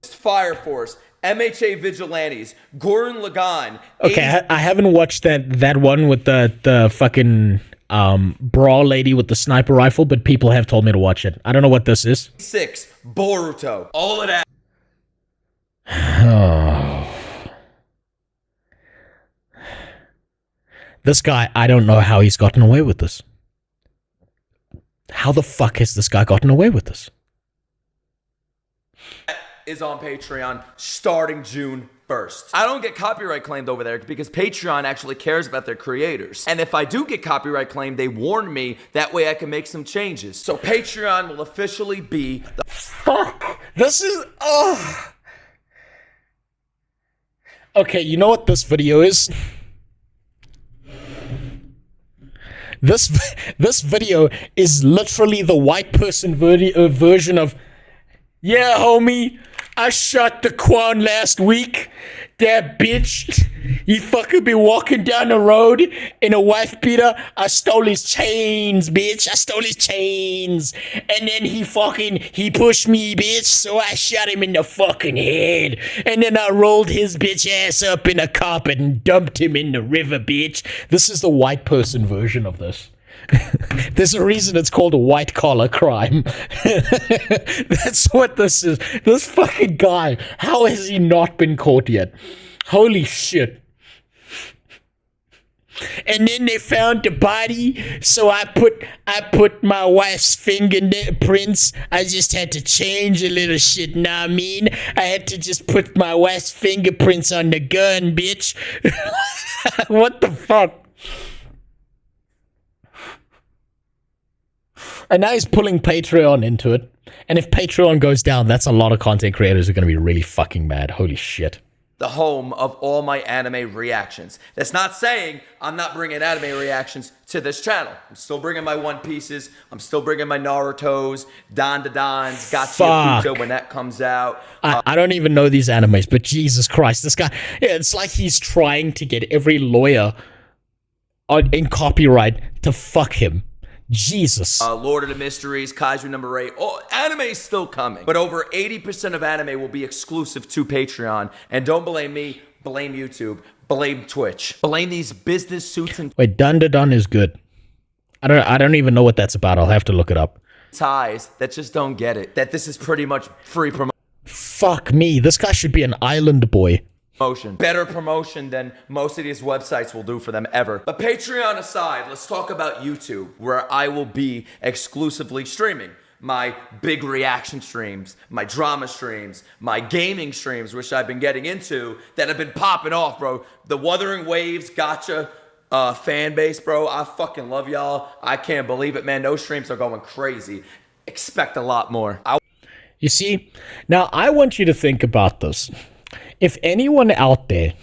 D: Fire Force, MHA Vigilantes, Gurren Lagann.
B: Okay, I haven't watched that one with the fucking bra lady with the sniper rifle, but people have told me to watch it. I don't know what this is.
D: 6, Boruto. All of that.
B: Oh. This guy, I don't know how he's gotten away with this. How the fuck has this guy gotten away with this?
D: Is on Patreon starting June 1st. I don't get copyright claimed over there because Patreon actually cares about their creators. And if I do get copyright claimed, they warn me. That way I can make some changes. So Patreon will officially be the...
B: Fuck! This is... Oh! Okay, you know what this video is? This video is literally the white person version of... Yeah, homie, I shot the Quan last week. That bitch, he fucking be walking down the road in a wife beater. I stole his chains, bitch. I stole his chains. And then he pushed me, bitch. So I shot him in the fucking head. And then I rolled his bitch ass up in a carpet and dumped him in the river, bitch. This is the white person version of this. There's a reason it's called a white collar crime. That's what this is. This fucking guy, how has he not been caught yet? Holy shit. And then they found the body, so I put my wife's fingerprints. I just had to change a little shit, know what I mean? I had to just put my wife's fingerprints on the gun, bitch. What the fuck? And now he's pulling Patreon into it. And if Patreon goes down, that's a lot of content creators who are going to be really fucking mad. Holy shit.
D: The home of all my anime reactions. That's not saying I'm not bringing anime reactions to this channel. I'm still bringing my One Pieces. I'm still bringing my Narutos, Don to Dons, Gachiakuto when that comes out.
B: I don't even know these animes, but Jesus Christ, this guy, it's like he's trying to get every lawyer in copyright to fuck him. Jesus.
D: Lord of the Mysteries, Kaiju number 8. Oh, anime's still coming. But over 80% of anime will be exclusive to Patreon. And don't blame me, blame YouTube, blame Twitch. Blame these business suits and
B: Wait, Dun Da Dun is good. I don't even know what that's about. I'll have to look it up.
D: ties that just don't get it. That this is pretty much free
B: Fuck me. This guy should be an island boy.
D: promotion. Better promotion than most of these websites will do for them ever. But Patreon aside, let's talk about YouTube, where I will be exclusively streaming my big reaction streams, my drama streams, my gaming streams, which I've been getting into, that have been popping off, bro. The Wuthering Waves gotcha fan base, bro. I fucking love y'all. I can't believe it, man. Those streams are going crazy. Expect a lot more.
B: You see, now I want you to think about this. If anyone out there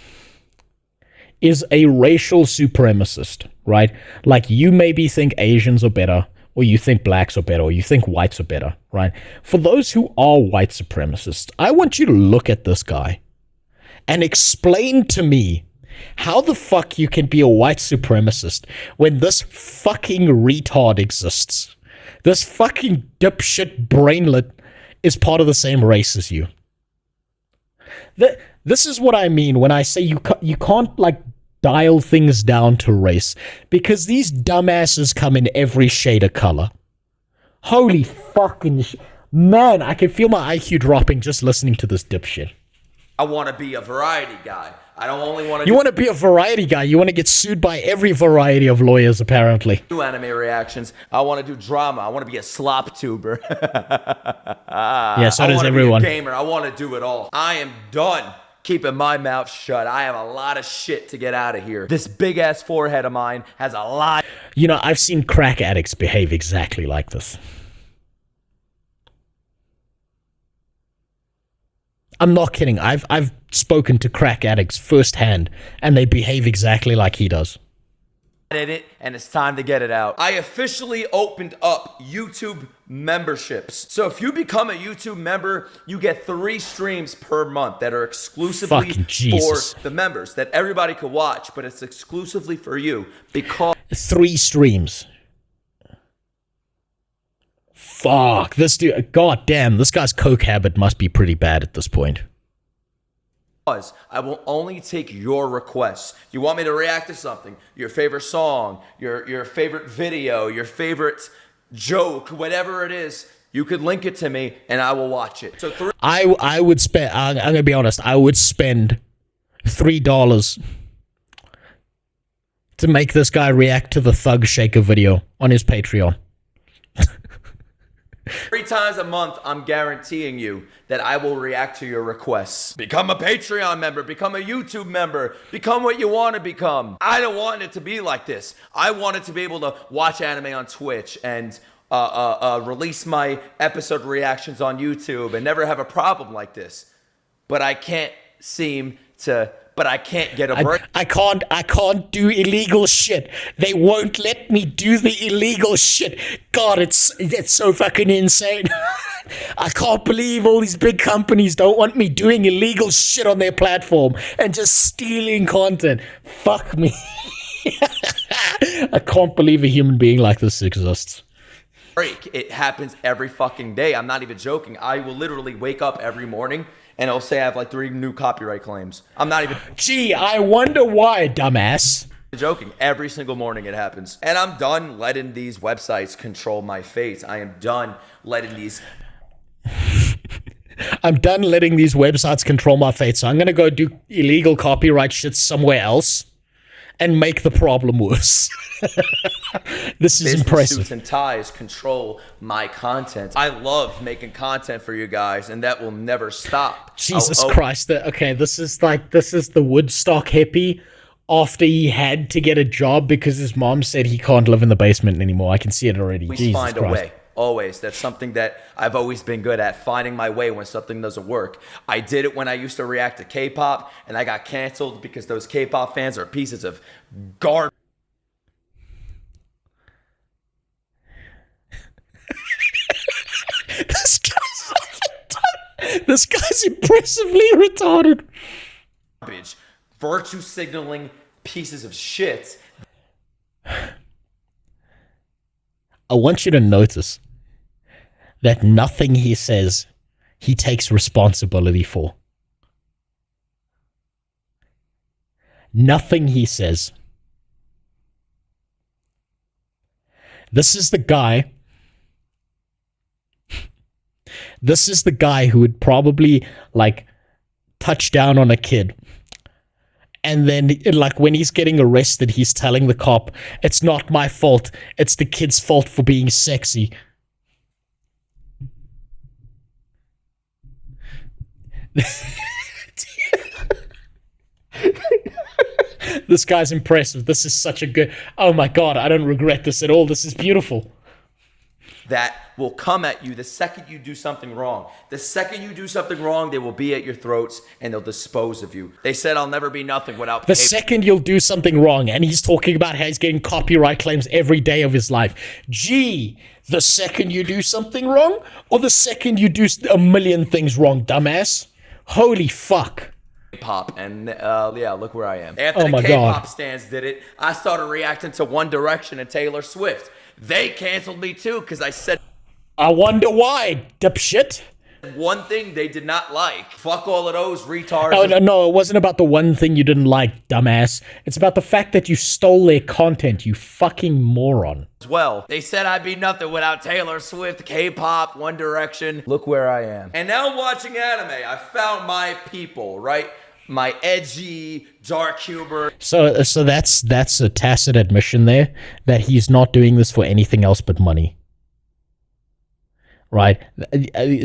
B: is a racial supremacist, right? Like you maybe think Asians are better, or you think blacks are better, or you think whites are better, right? For those who are white supremacists, I want you to look at this guy and explain to me how the fuck you can be a white supremacist when this fucking retard exists. This fucking dipshit brainlet is part of the same race as you. This is what I mean when I say you can't like dial things down to race, because these dumbasses come in every shade of color. Holy fucking man, I can feel my IQ dropping just listening to this dipshit.
D: I want to be a variety guy. I don't only want to
B: You want to be a variety guy. You want to get sued by every variety of lawyers, apparently.
D: do anime reactions. I want to do drama. I want to be a slop tuber.
B: Yeah, so does
D: I
B: everyone.
D: want to be a gamer. I want to do it all. I am done keeping my mouth shut. I have a lot of shit to get out of here. This big ass forehead of mine has a lot.
B: You know, I've seen crack addicts behave exactly like this. I'm not kidding. I've spoken to crack addicts firsthand, and they behave exactly like he does.
D: In it, and it's time to get it out. I officially opened up YouTube memberships. So if you become a YouTube member, you get 3 streams per month that are exclusively
B: Fucking Jesus.
D: for the members that everybody could watch, but it's exclusively for you because
B: 3 streams. Fuck, this dude, god damn, this guy's coke habit must be pretty bad at this point.
D: I will only take your requests. You want me to react to something, your favorite song, your favorite video, your favorite joke, whatever it is, you could link it to me and I will watch it. So
B: I would spend, I'm gonna be honest, I would spend $3 to make this guy react to the Thug Shaker video on his Patreon.
D: 3 times a month, I'm guaranteeing you that I will react to your requests. Become a Patreon member, become a YouTube member, become what you want to become. I don't want it to be like this. I wanted to be able to watch anime on Twitch and release my episode reactions on YouTube and never have a problem like this. But I can't seem to... But I can't get a break.
B: I can't do illegal shit. They won't let me do the illegal shit. God, it's so fucking insane. I can't believe all these big companies don't want me doing illegal shit on their platform and just stealing content. Fuck me. I can't believe a human being like this exists.
D: It happens every fucking day. I'm not even joking. I will literally wake up every morning and it'll say I have like 3 new copyright claims. I'm not even...
B: Gee, I wonder why, dumbass.
D: joking. Every single morning it happens. And I'm done letting these websites control my fate. I am done letting these...
B: I'm done letting these websites control my fate, so I'm going to go do illegal copyright shit somewhere else and make the problem worse. This is impressive.
D: Suits and ties control my content. I love making content for you guys, and that will never stop.
B: Jesus Christ. Okay, this is the Woodstock hippie after he had to get a job because his mom said he can't live in the basement anymore. I can see it already.
D: We
B: Jesus
D: find
B: Christ.
D: a way. Always. That's something that I've always been good at, finding my way when something doesn't work. I did it when I used to react to K-pop, and I got canceled because those K-pop fans are pieces of garbage.
B: This guy's impressively retarded.
D: Garbage. Virtue signaling pieces of shit.
B: I want you to notice that nothing he says, he takes responsibility for. Nothing he says. This is the guy. This is the guy who would probably, like, touch down on a kid. And then, like, when he's getting arrested, he's telling the cop, it's not my fault. It's the kid's fault for being sexy. This guy's impressive. This is such a good... Oh my God, I don't regret this at all. This is beautiful.
D: That will come at you the second you do something wrong. The second you do something wrong, they will be at your throats and they'll dispose of you. They said I'll never be nothing without...
B: The second you'll do something wrong, and he's talking about how he's getting copyright claims every day of his life. Gee, the second you do something wrong, or the second you do a million things wrong, dumbass? Holy fuck.
D: Pop and yeah, look where I am. After
B: Oh
D: the
B: my
D: K-pop
B: God.
D: stands did it, I started reacting to One Direction and Taylor Swift. They canceled me too because I said...
B: I wonder why, dipshit.
D: One thing they did not like. Fuck all of those retards.
B: Oh, no, it wasn't about the one thing you didn't like, dumbass. It's about the fact that you stole their content, you fucking moron.
D: As well. They said I'd be nothing without Taylor Swift, K-pop, One Direction. Look where I am. And now I'm watching anime. I found my people, right? My edgy, dark humor. So
B: that's a tacit admission there that he's not doing this for anything else but money. Right?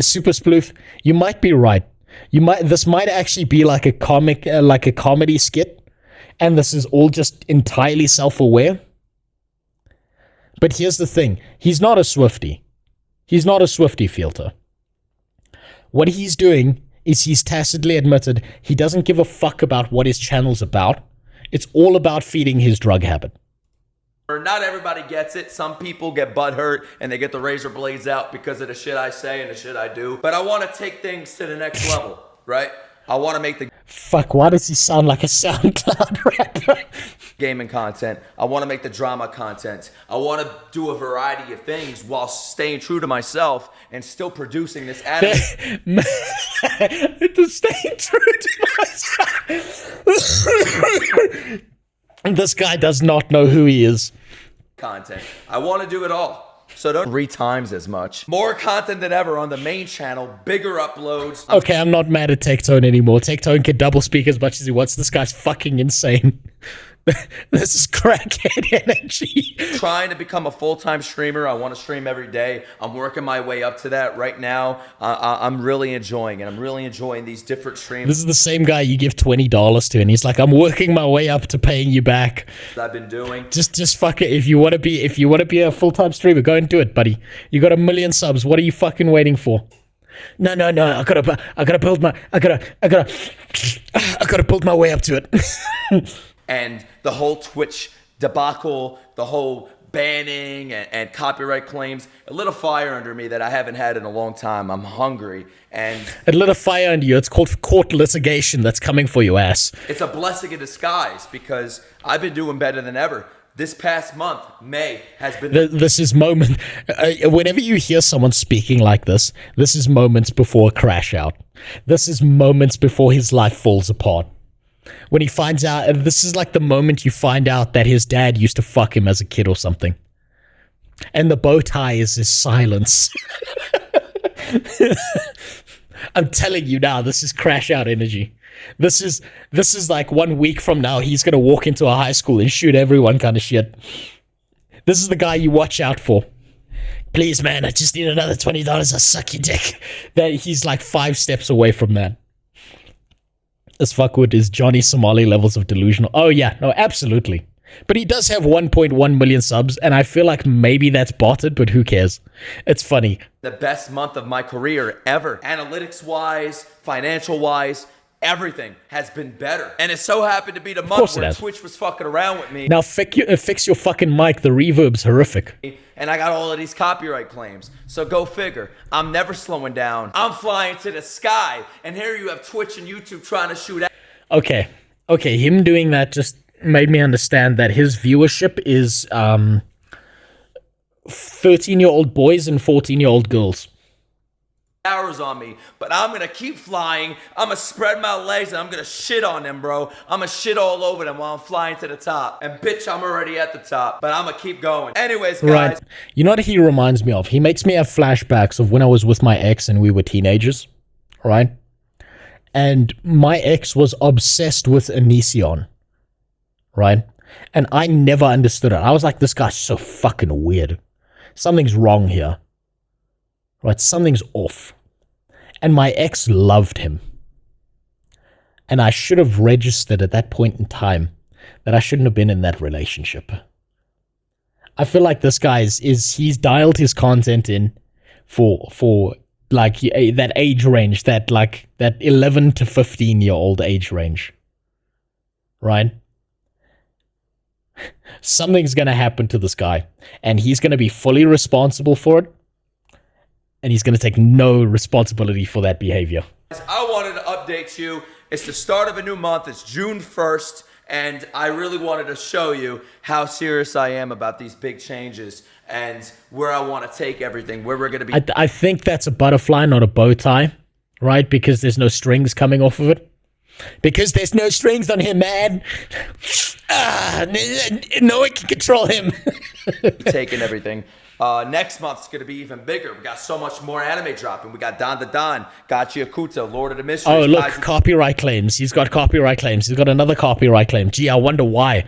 B: Super Sploof, you might be right. This might actually be like a comedy skit, and this is all just entirely self-aware. But here's the thing. He's not a Swiftie. He's not a Swiftie filter. What he's doing is he's tacitly admitted he doesn't give a fuck about what his channel's about. It's all about feeding his drug habit.
D: Not everybody gets it. Some people get butthurt and they get the razor blades out because of the shit I say and the shit I do. But I want to take things to the next level, right? I want to make the...
B: Fuck, why does he sound like a SoundCloud rapper?
D: Gaming content. I want to make the drama content. I want to do a variety of things while staying true to myself and still producing this anime.
B: To stay true to myself. This guy does not know who he is.
D: Content. I want to do it all. So don't 3 times as much. More content than ever on the main channel. Bigger uploads.
B: Okay, I'm not mad at Tectone anymore. Tectone can double speak as much as he wants. This guy's fucking insane. This is crackhead energy.
D: Trying to become a full-time streamer. I want to stream every day. I'm working my way up to that right now. I'm really enjoying it. I'm really enjoying these different streams.
B: This is the same guy you give $20 to, and he's like, "I'm working my way up to paying you back."
D: I've been doing.
B: Just fuck it. If you want to be a full-time streamer, go and do it, buddy. You got 1 million subs. What are you fucking waiting for? No. I gotta build my way up to it.
D: And the whole Twitch debacle, the whole banning and copyright claims, it lit a fire under me that I haven't had in a long time. I'm hungry. And
B: it lit a fire under you. It's called court litigation that's coming for your ass.
D: It's a blessing in disguise because I've been doing better than ever. This past month, May, has been...
B: This is moment... whenever you hear someone speaking like this is moments before a crash out. This is moments before his life falls apart. When he finds out, and this is like the moment you find out that his dad used to fuck him as a kid or something. And the bow tie is his silence. I'm telling you now, this is crash out energy. This is like 1 week from now, he's gonna walk into a high school and shoot everyone kind of shit. This is the guy you watch out for. Please, man, I just need another $20. I'll suck your dick. That he's like 5 steps away from that. This fuckwit is Johnny Somali levels of delusional. Oh yeah, no, absolutely. But he does have 1.1 million subs, and I feel like maybe that's botted, but who cares? It's funny.
D: The best month of my career ever. Analytics-wise, financial-wise, everything has been better. And it so happened to be the month where Twitch was fucking around with me.
B: Now fix your fucking mic. The reverb's horrific.
D: And I got all of these copyright claims. So go figure. I'm never slowing down. I'm flying to the sky. And here you have Twitch and YouTube trying to shoot at.
B: Okay, him doing that just made me understand that his viewership is 13-year-old boys and 14-year-old girls.
D: Hours on me, but I'm gonna keep flying. I'm gonna spread my legs and I'm gonna shit on them, bro. I'm gonna shit all over them while I'm flying to the top. And bitch, I'm already at the top, but I'm gonna keep going. Anyways, guys.
B: Right. You know what he reminds me of? He makes me have flashbacks of when I was with my ex and we were teenagers, right? And my ex was obsessed with Onision, right? And I never understood it. I was like, this guy's so fucking weird. Something's wrong here. Right? Something's off. And my ex loved him. And I should have registered at that point in time that I shouldn't have been in that relationship. I feel like this guy he's dialed his content in for like that age range, that 11 to 15-year-old age range. Right? Something's going to happen to this guy, and he's going to be fully responsible for it, and he's going to take no responsibility for that behavior.
D: I wanted to update you. It's the start of a new month. It's June 1st, and I really wanted to show you how serious I am about these big changes and where I want to take everything, where we're going to be.
B: I think that's a butterfly, not a bow tie, right? Because there's no strings coming off of it. Because there's no strings on him, man. No one can control him.
D: Taking everything. Next month's going to be even bigger. We got so much more anime dropping. We got Don the Don, Gachiakuta, Lord of the Mysteries.
B: Oh, look, copyright claims. He's got copyright claims. He's got another copyright claim. Gee, I wonder why.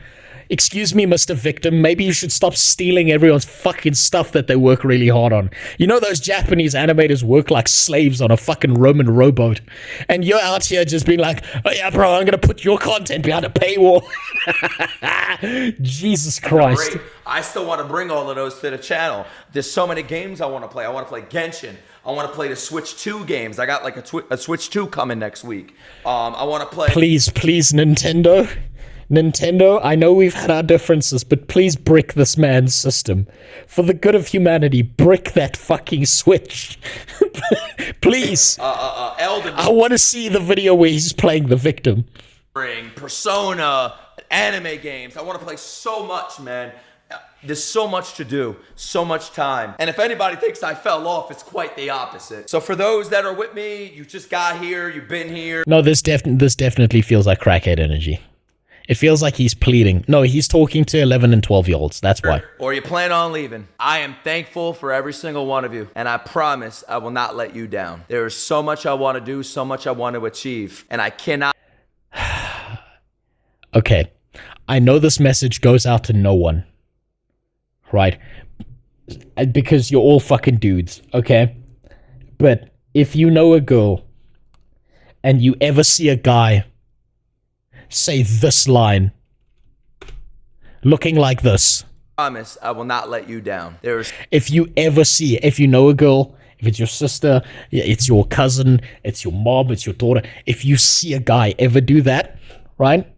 B: Excuse me, Mr. Victim, maybe you should stop stealing everyone's fucking stuff that they work really hard on. You know those Japanese animators work like slaves on a fucking Roman rowboat. And you're out here just being like, oh yeah, bro, I'm going to put your content behind a paywall. Jesus Christ.
D: Great. I still want to bring all of those to the channel. There's so many games I want to play. I want to play Genshin. I want to play the Switch 2 games. I got like a Switch 2 coming next week. I want to play...
B: Please, Nintendo. Nintendo, I know we've had our differences, but please brick this man's system. For the good of humanity, brick that fucking Switch. Please.
D: Elden
B: I want to see the video where he's playing the victim.
D: Persona, anime games. I want to play so much, man. There's so much to do, so much time. And if anybody thinks I fell off, it's quite the opposite. So for those that are with me, you just got here, you've been here.
B: No, this definitely feels like crackhead energy. It feels like he's pleading. No, he's talking to 11 and 12-year-olds. That's why.
D: Or you plan on leaving. I am thankful for every single one of you. And I promise I will not let you down. There is so much I want to do, so much I want to achieve. And I cannot...
B: Okay. I know this message goes out to no one. Right? Because you're all fucking dudes. Okay? But if you know a girl and you ever see a guy say this line looking like this,
D: promise I will not let you down.
B: If you know a girl, if it's your sister, it's your cousin, it's your mom, it's your daughter, if you see a guy ever do that, right?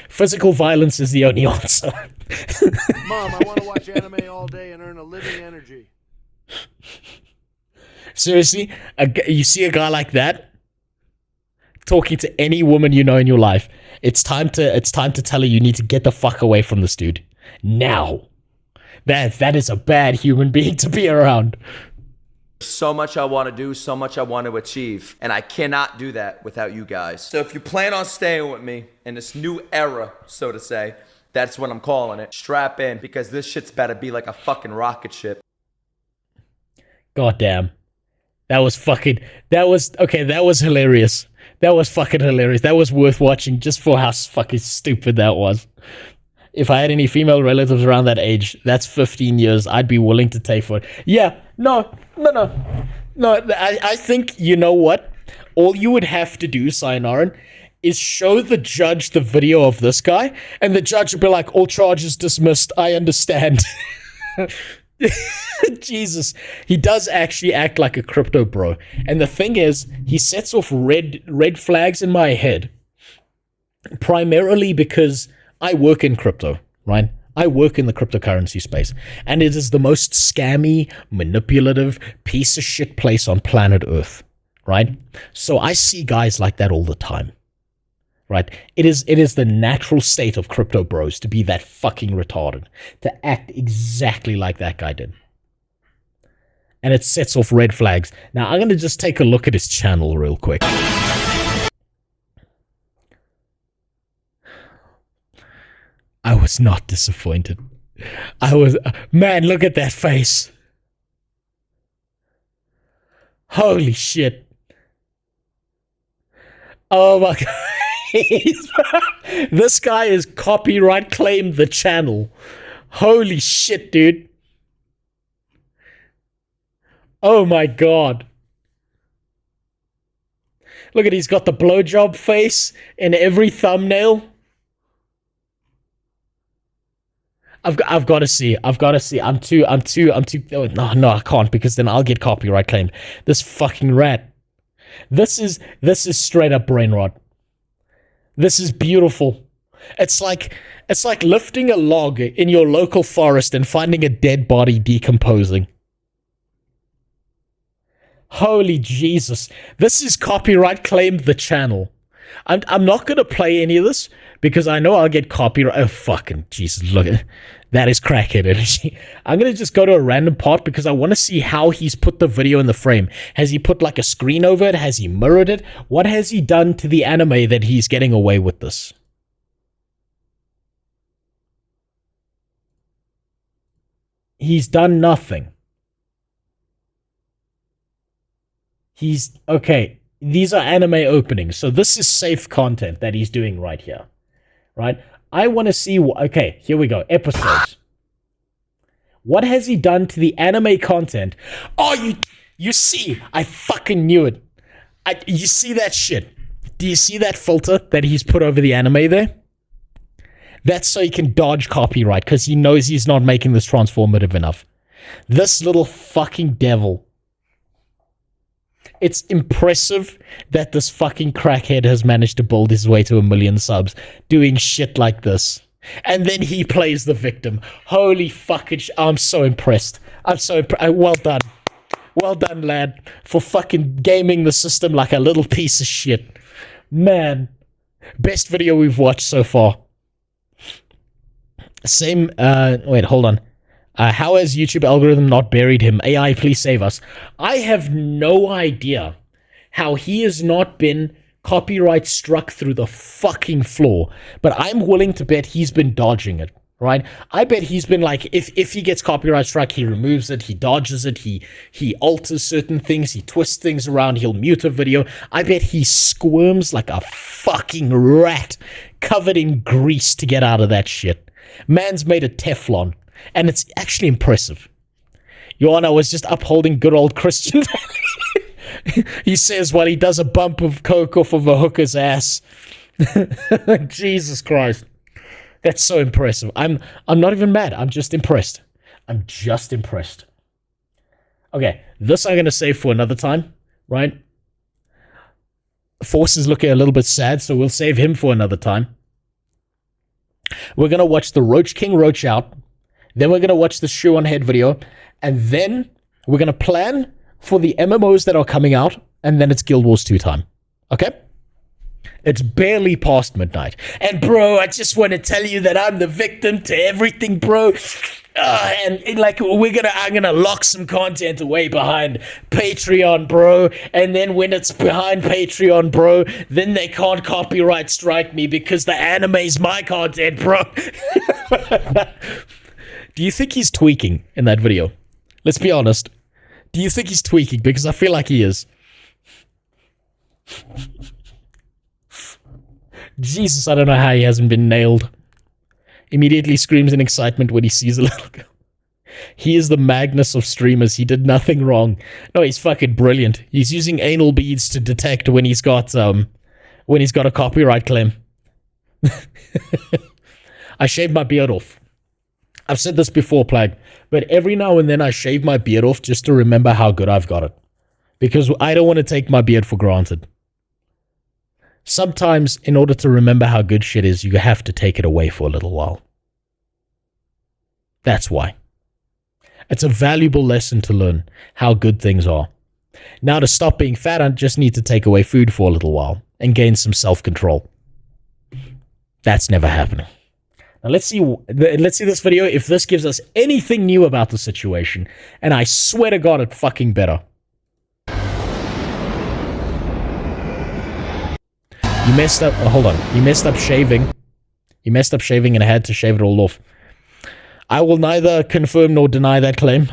B: Physical violence is the only answer.
I: Mom, I want to watch anime all day and earn a living energy.
B: Seriously, you see a guy like that talking to any woman you know in your life, it's time to tell her you need to get the fuck away from this dude now. That is a bad human being to be around.
D: So much I want to do, so much I want to achieve, and I cannot do that without you guys. So if you plan on staying with me in this new era, so to say, that's what I'm calling it. Strap in, because this shit's about to be like a fucking rocket ship.
B: Goddamn. That was hilarious. That was fucking hilarious. That was worth watching just for how fucking stupid that was. If I had any female relatives around that age, that's 15 years, I'd be willing to take for it. Yeah, no, I think, you know what? All you would have to do, Sayonara, is show the judge the video of this guy, and the judge would be like, all charges dismissed, I understand. Jesus, he does actually act like a crypto bro. And the thing is, he sets off red flags in my head, primarily because I work in crypto, right? I work in the cryptocurrency space, and it is the most scammy, manipulative, piece of shit place on planet Earth, right? So I see guys like that all the time, right? It is the natural state of crypto bros to be that fucking retarded, to act exactly like that guy did. And it sets off red flags. Now, I'm going to just take a look at his channel real quick. I was not disappointed. Man, look at that face. Holy shit. Oh my god. This guy is copyright claimed the channel. Holy shit, dude. Oh my god. Look at, he's got the blowjob face in every thumbnail. I've got to see. I'm too. Oh, no, I can't, because then I'll get copyright claimed. This fucking rat. This is straight up brain rot. This is beautiful. It's like lifting a log in your local forest and finding a dead body decomposing. Holy Jesus. This is copyright claimed the channel. I'm not going to play any of this because I know I'll get copyright. Oh, fucking Jesus. Look at that. Is crackhead energy. I'm going to just go to a random part because I want to see how he's put the video in the frame. Has he put like a screen over it? Has he mirrored it? What has he done to the anime that he's getting away with this? He's done nothing. Okay. These are anime openings, so this is safe content that he's doing right here, right? I want to see, okay, here we go, episodes. What has he done to the anime content? Oh, you see, I fucking knew it. You see that shit? Do you see that filter that he's put over the anime there? That's so he can dodge copyright, because he knows he's not making this transformative enough. This little fucking devil. It's impressive that this fucking crackhead has managed to build his way to 1 million subs doing shit like this. And then he plays the victim. Holy fucking I'm so impressed. I'm so well done. Well done, lad, for fucking gaming the system like a little piece of shit. Man. Best video we've watched so far. Same, wait, hold on. How has YouTube algorithm not buried him? AI, please save us. I have no idea how he has not been copyright struck through the fucking floor, but I'm willing to bet he's been dodging it, right? I bet he's been like, if he gets copyright struck, he removes it, he dodges it, he alters certain things, he twists things around, he'll mute a video. I bet he squirms like a fucking rat covered in grease to get out of that shit. Man's made of Teflon. And it's actually impressive. Joanna was just upholding good old Christian. He says while he does a bump of coke off of a hooker's ass. Jesus Christ. That's so impressive. I'm not even mad. I'm just impressed. I'm just impressed. Okay, this I'm going to save for another time, right? Force is looking a little bit sad, so we'll save him for another time. We're going to watch the Roach King Roach Out. Then we're going to watch the Shoe on Head video. And then we're going to plan for the MMOs that are coming out. And then it's Guild Wars 2 time. Okay? It's barely past midnight. And bro, I just want to tell you that I'm the victim to everything, bro. and like I'm gonna lock some content away behind Patreon, bro. And then when it's behind Patreon, bro, then they can't copyright strike me because the anime's my content, bro. Do you think he's tweaking in that video? Let's be honest. Do you think he's tweaking? Because I feel like he is. Jesus, I don't know how he hasn't been nailed. Immediately screams in excitement when he sees a little girl. He is the Magnus of streamers. He did nothing wrong. No, he's fucking brilliant. He's using anal beads to detect when he's got a copyright claim. I shaved my beard off. I've said this before, Plague, but every now and then I shave my beard off just to remember how good I've got it. Because I don't want to take my beard for granted. Sometimes, in order to remember how good shit is, you have to take it away for a little while. That's why. It's a valuable lesson to learn how good things are. Now, to stop being fat, I just need to take away food for a little while and gain some self-control. That's never happening. Now, let's see this video, if this gives us anything new about the situation, and I swear to God, it fucking better. You messed up. Oh, hold on. You messed up shaving. You messed up shaving and I had to shave it all off. I will neither confirm nor deny that claim.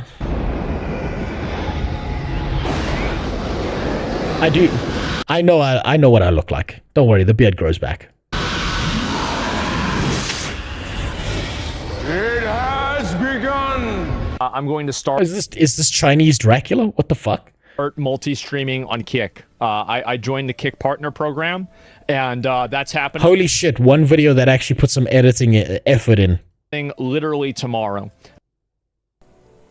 B: I do. I know what I look like. Don't worry, the beard grows back.
J: It has begun. I'm going to start.
B: Is this Chinese Dracula? What the fuck?
J: Start multi-streaming on Kick. I joined the Kick Partner Program, and that's happening.
B: Holy shit! One video that actually put some editing effort in.
J: Literally tomorrow.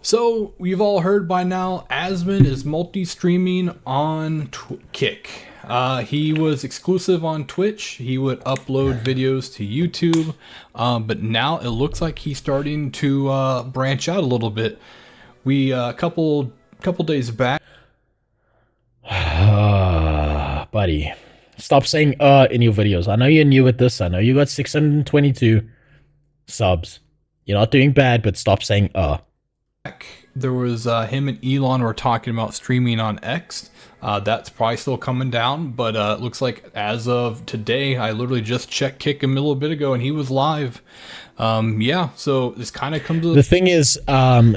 C: So you've all heard by now, Asmon is multi-streaming on Kick. He was exclusive on Twitch. He would upload videos to YouTube, but now it looks like he's starting to branch out a little bit. We a couple days back.
B: Buddy, stop saying in your videos. I know you're new at this. I know you got 622 subs. You're not doing bad, but stop saying
C: There was him and Elon were talking about streaming on X. That's probably still coming down, but it looks like as of today, I literally just checked Kick a little bit ago and he was live. Yeah, so this kind of comes to
B: the thing is,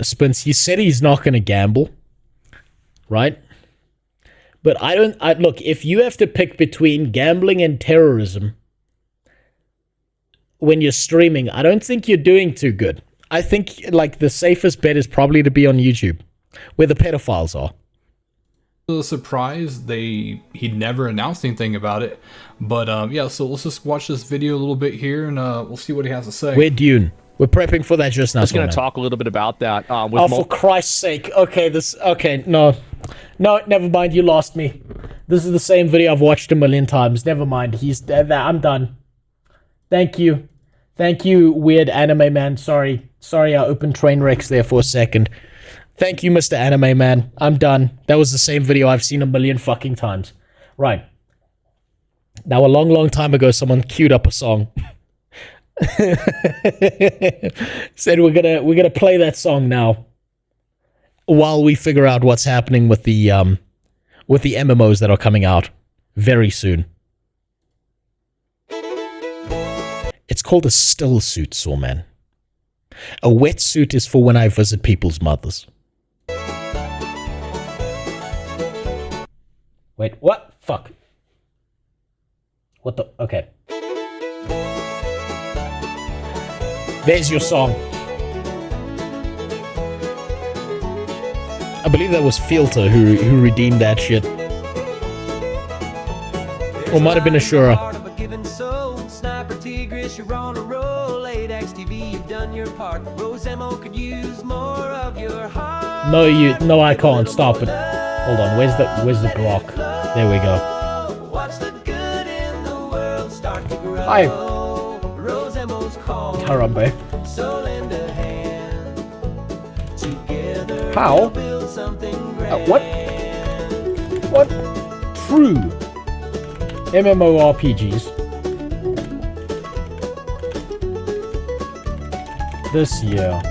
B: Spence, he said he's not going to gamble, right? But look, if you have to pick between gambling and terrorism when you're streaming, I don't think you're doing too good. I think like the safest bet is probably to be on YouTube, where the pedophiles are.
C: A surprise, he never announced anything about it, but yeah. So let's just watch this video a little bit here, and we'll see what he has to say.
B: We're Dune. We're prepping for that just now.
J: I was going to talk a little bit about that.
B: Oh, for Christ's sake! Okay, no, never mind. You lost me. This is the same video I've watched a million times. Never mind. I'm done. Thank you, weird anime man. Sorry, I opened train wrecks there for a second. Thank you, Mr. Anime Man. I'm done. That was the same video I've seen a million fucking times. Right. Now, a long time ago, someone queued up a song. Said we're gonna play that song now while we figure out what's happening with the MMOs that are coming out very soon. It's called a still suit, Sawman. A wetsuit is for when I visit people's mothers. Wait, what? Fuck. What the? Okay. There's your song. I believe that was Filter who redeemed that shit. Or might have been Ashura. No, I can't. Stop it. Hold on. Where's the Glock? There we go. Hi. Harambe. How? What? True MMORPGs this year.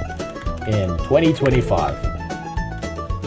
B: in 2025.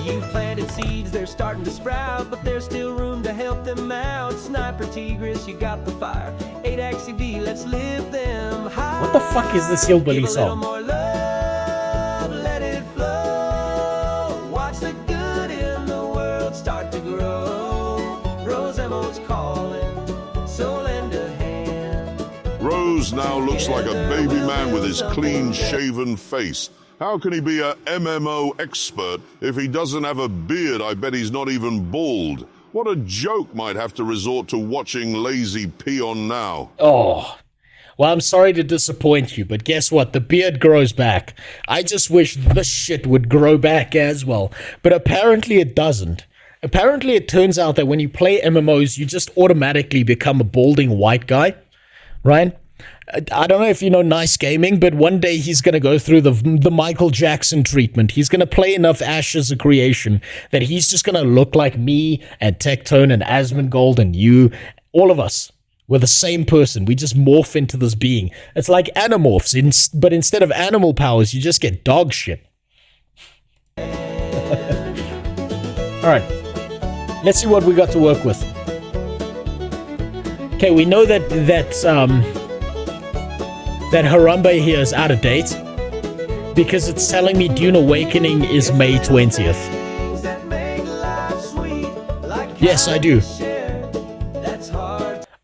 K: You've planted seeds, they're starting to sprout, but there's still room to help them out. Sniper Tigris, you got the fire. 8XEV, let's live them high.
B: What the fuck is this hillbilly
K: Give a little
B: song?
K: more love, let it flow. Watch the good in the world start to grow. Rose Emo's calling, so lend a hand.
H: Rose now looks like a baby man with his clean-shaven face. How can he be a MMO expert if he doesn't have a beard? I bet he's not even bald. What a joke might have to resort to watching lazy peon now.
B: Oh, well, I'm sorry to disappoint you, but guess what? The beard grows back. I just wish this shit would grow back as well. But apparently it doesn't. Apparently it turns out that when you play MMOs, you just automatically become a balding white guy, right? I don't know if you know Nice Gaming, but one day he's going to go through the Michael Jackson treatment. He's going to play enough Ashes of Creation that he's just going to look like me and Tectone and Asmongold and you, all of us. We're the same person. We just morph into this being. It's like Animorphs, but instead of animal powers, you just get dog shit. All right. Let's see what we got to work with. Okay, we know that Harambe here is out of date because it's telling me Dune Awakening is May 20th. Yes, I do.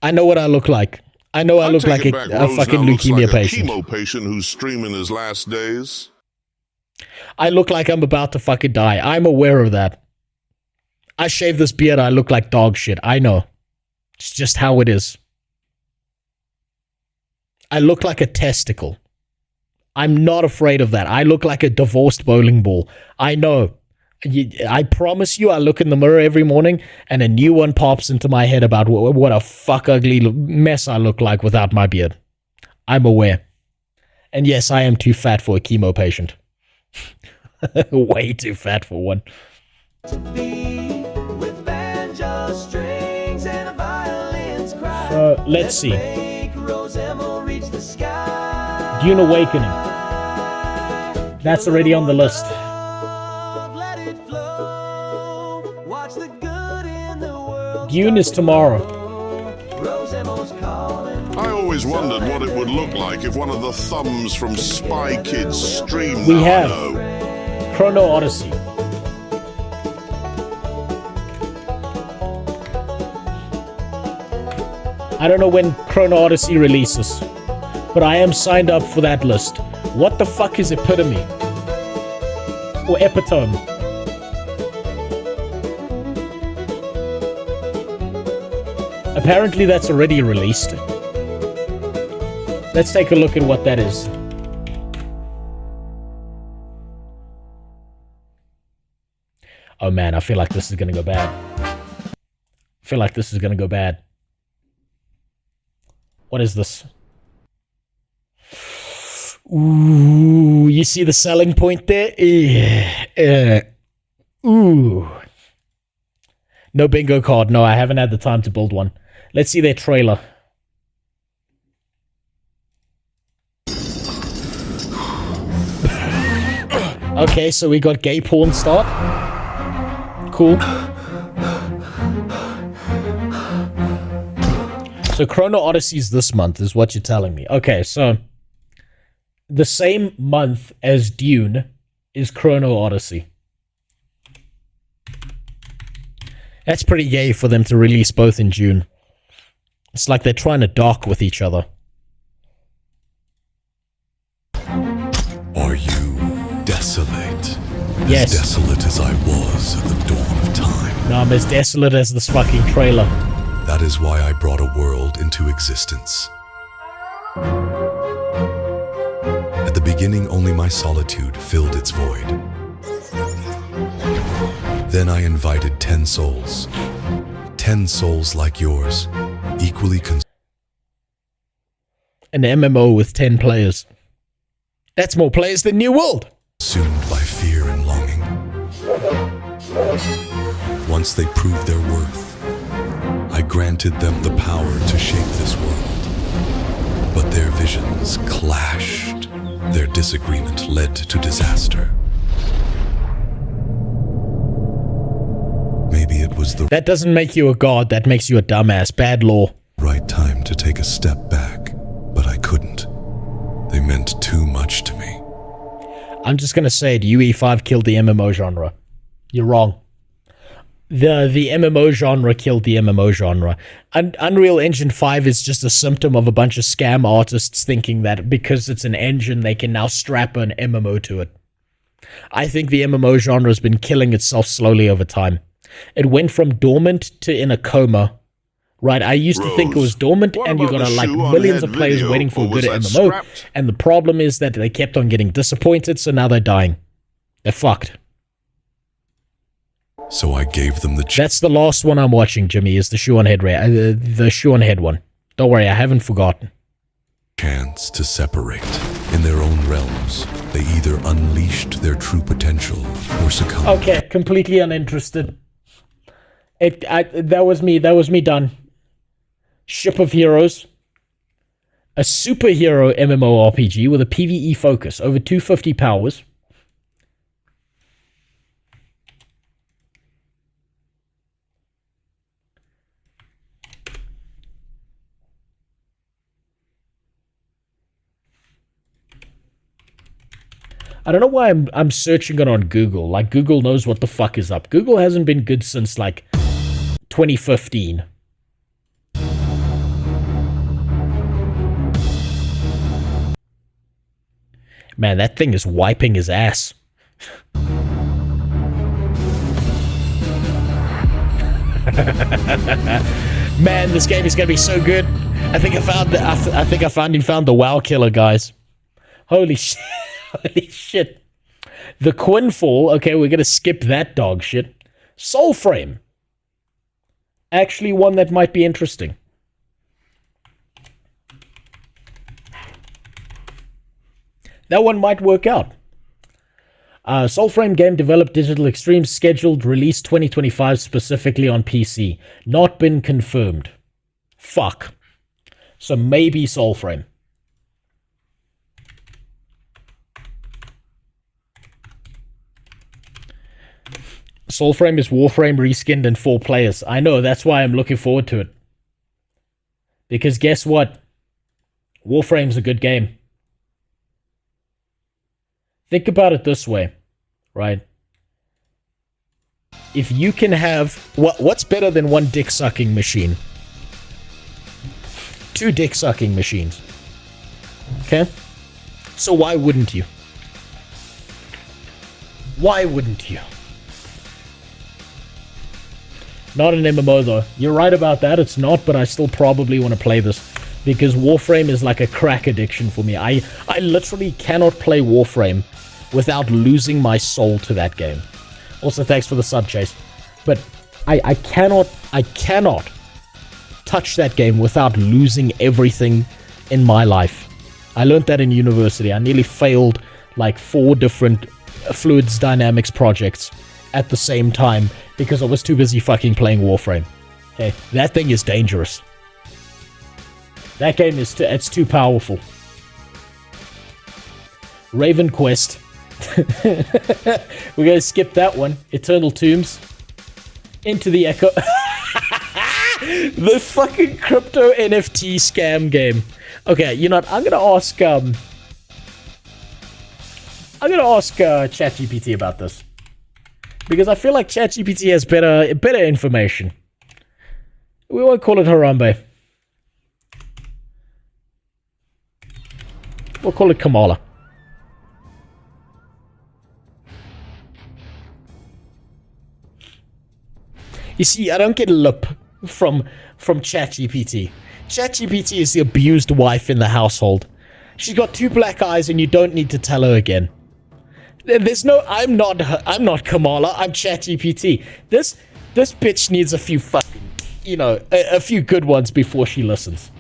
B: I know what I look like. I know I look like a fucking leukemia patient.
H: Chemo patient who's streaming his last days.
B: I look like I'm about to fucking die. I'm aware of that. I shave this beard, I look like dog shit. I know. It's just how it is. I look like a testicle. I'm not afraid of that. I look like a divorced bowling ball. I know. I promise you, I look in the mirror every morning and a new one pops into my head about what a fuck ugly mess I look like without my beard. I'm aware. And yes, I am too fat for a chemo patient. Way too fat for one. So, let's see. Dune Awakening. That's already on the list. Dune is tomorrow.
H: I always wondered what it would look like if one of the thumbs from Spy Kids streamed.
B: We have Chrono Odyssey. I don't know when Chrono Odyssey releases, but I am signed up for that list. What the fuck is Epitome? Or Epitome? Apparently that's already released. Let's take a look at what that is. Oh man, I feel like this is gonna go bad. I feel like this is gonna go bad. What is this? Ooh, you see the selling point there? Ooh. No bingo card. No, I haven't had the time to build one. Let's see their trailer. Okay, so we got gay porn start. Cool. So Chrono Odyssey's this month is what you're telling me. Okay, so the same month as Dune is Chrono Odyssey. That's pretty gay for them to release both in June. It's like they're trying to dock with each other.
V: Are you desolate?
B: Yes.
V: As desolate as I was at the dawn of time.
B: No, I'm as desolate as this fucking trailer.
V: That is why I brought a world into existence. At the beginning, only my solitude filled its void. Then I invited 10 souls. 10 souls like yours, equally
B: An MMO with 10 players. That's more players than New World.
V: Consumed by fear and longing. Once they proved their worth, I granted them the power to shape this world. But their visions clashed. Their disagreement led to disaster. Maybe it was the
B: That doesn't make you a god, that makes you a dumbass. Bad law.
V: right time to take a step back, but I couldn't. They meant too much to me.
B: I'm just gonna say it, UE5 killed the MMO genre. You're wrong. The MMO genre killed the MMO genre. Unreal Engine 5 is just a symptom of a bunch of scam artists thinking that because it's an engine, they can now strap an MMO to it. I think the MMO genre has been killing itself slowly over time. It went from dormant to in a coma. Right, I used to think it was dormant, and you got like millions of players waiting for a good MMO, and the problem is that they kept on getting disappointed, so now they're dying. They're fucked.
V: So I gave them the
B: That's the last one I'm watching, Jimmy, is the shoe on head the shoe on head one. Don't worry, I haven't forgotten.
V: chance to separate. In their own realms, they either unleashed their true potential or succumbed.
B: Okay, completely uninterested. That was me done. Ship of Heroes. A superhero MMORPG with a PvE focus, over 250 powers. I don't know why I'm searching it on Google. Like, Google knows what the fuck is up. Google hasn't been good since, like, 2015. Man, that thing is wiping his ass. Man, this game is gonna be so good. I think I finally found the WoW killer, guys. Holy shit. Holy shit. The Quinfall. Okay, we're gonna skip that dog shit. Soulframe. Actually one that might be interesting. That one might work out. Soulframe game developed Digital Extreme, scheduled release 2025 specifically on PC. Not been confirmed. Fuck. So maybe Soulframe. Soulframe is Warframe reskinned in 4 players. I know, that's why I'm looking forward to it. Because guess what? Warframe's a good game. Think about it this way, right? If you can have... What's better than one dick-sucking machine? 2 dick-sucking machines. Okay? So why wouldn't you? Why wouldn't you? Not an MMO though. You're right about that, it's not, but I still probably want to play this. Because Warframe is like a crack addiction for me. I literally cannot play Warframe without losing my soul to that game. Also, thanks for the sub, Chase. But I cannot touch that game without losing everything in my life. I learned that in university. I nearly failed like 4 different fluids dynamics projects at the same time because I was too busy fucking playing Warframe. Okay, that thing is dangerous. That game is it's too powerful. Raven Quest. We're gonna skip that one. Eternal Tombs. Into the Echo. The fucking crypto NFT scam game. Okay, you know what? I'm gonna ask ChatGPT about this. Because I feel like ChatGPT has better information. We won't call it Harambe. We'll call it Kamala. You see, I don't get lip from ChatGPT. ChatGPT is the abused wife in the household. She's got 2 black eyes and you don't need to tell her again. There's no, I'm not Kamala, I'm ChatGPT. This bitch needs a few fucking, you know, a few good ones before she listens.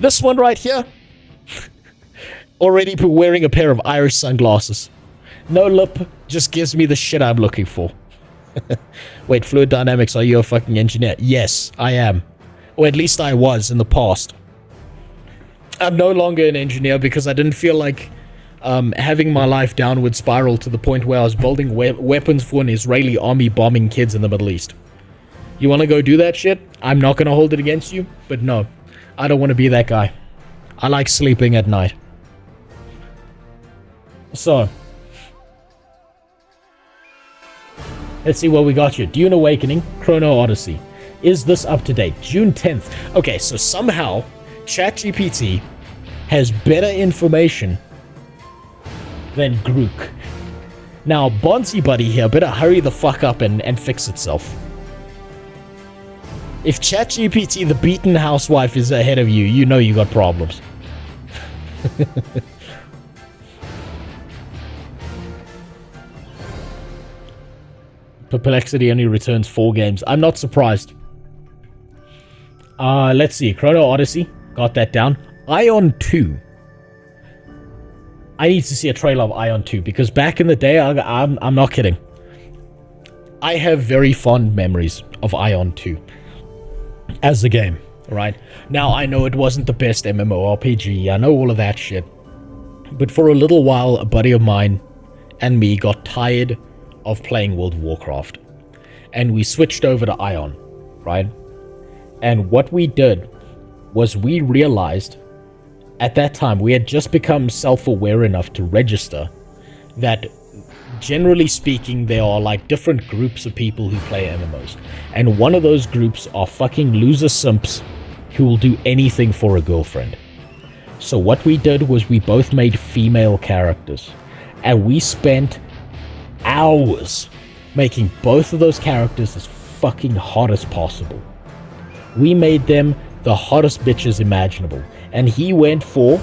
B: This one right here, already wearing a pair of Irish sunglasses. No lip, just gives me the shit I'm looking for. Wait, Fluid Dynamics, are you a fucking engineer? Yes, I am. Or at least I was in the past. I'm no longer an engineer because I didn't feel like having my life downward spiral to the point where I was building weapons for an Israeli army bombing kids in the Middle East. You want to go do that shit? I'm not going to hold it against you, but no, I don't want to be that guy. I like sleeping at night. So, let's see what we got here. Dune Awakening, Chrono Odyssey. Is this up to date? June 10th. Okay, so somehow ChatGPT has better information than Grook. Now, Bonzi Buddy here better hurry the fuck up and fix itself. If ChatGPT, the beaten housewife, is ahead of you, you know you got problems. Perplexity only returns 4 games. I'm not surprised. Let's see. Chrono Odyssey. Got that down. Ion 2. I need to see a trailer of Ion 2 because back in the day, I'm not kidding. I have very fond memories of Ion 2 as a game, right? Now, I know it wasn't the best MMORPG. I know all of that shit. But for a little while, a buddy of mine and me got tired of playing World of Warcraft. And we switched over to Ion, right? And what we did was we realized at that time we had just become self-aware enough to register that generally speaking there are like different groups of people who play MMOs. And one of those groups are fucking loser simps who will do anything for a girlfriend. So what we did was we both made female characters. And we spent hours making both of those characters as fucking hot as possible. We made them the hottest bitches imaginable. And he went for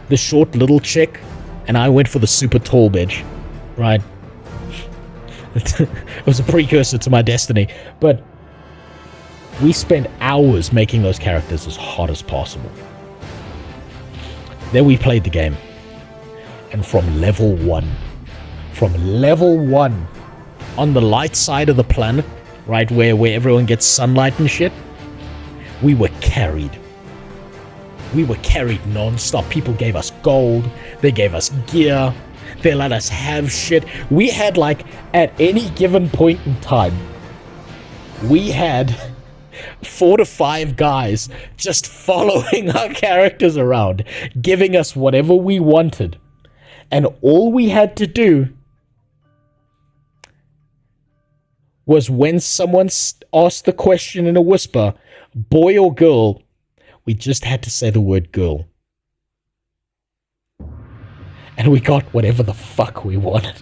B: the short little chick, and I went for the super tall bitch. Right? It was a precursor to my destiny. But we spent hours making those characters as hot as possible. Then we played the game. And from level 1, on the light side of the planet, right, where everyone gets sunlight and shit, we were carried. We were carried non-stop. People gave us gold. They gave us gear. They let us have shit. We had, like, at any given point in time, we had 4 to 5 guys just following our characters around, giving us whatever we wanted. And all we had to do was when someone asked the question in a whisper, boy or girl, we just had to say the word girl. And we got whatever the fuck we wanted.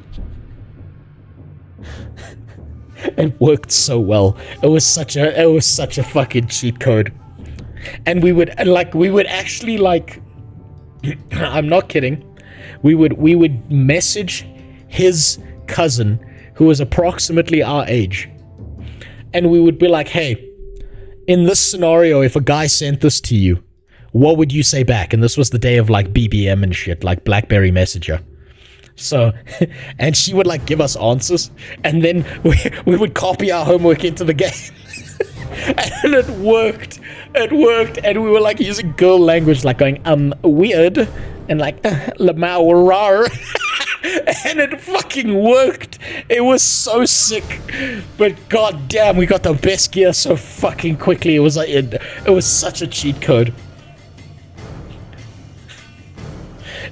B: It worked so well. It was such a fucking cheat code. And we would actually, like, I'm not kidding. We would message his cousin, who was approximately our age. And we would be like, hey, in this scenario, if a guy sent this to you, what would you say back? And this was the day of, like, BBM and shit, like BlackBerry Messenger. So, and she would, like, give us answers, and then we would copy our homework into the game. And it worked, and we were, like, using girl language, like going, weird, and like, lamau rar. And it fucking worked. It was so sick. But goddamn, we got the best gear so fucking quickly. It was like, it was such a cheat code.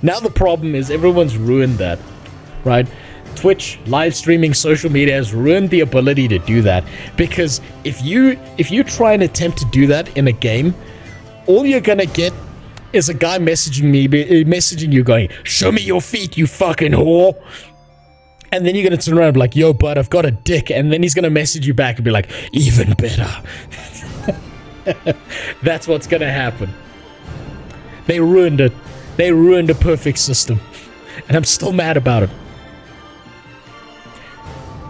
B: Now the problem is everyone's ruined that, right? Twitch, live streaming, social media has ruined the ability to do that. Because if you try and attempt to do that in a game, all you're gonna get is a guy messaging you going, show me your feet, you fucking whore. And then you're gonna turn around and be like, yo, bud, I've got a dick. And then he's gonna message you back and be like, even better. That's what's gonna happen. They ruined it. They ruined a perfect system. And I'm still mad about it.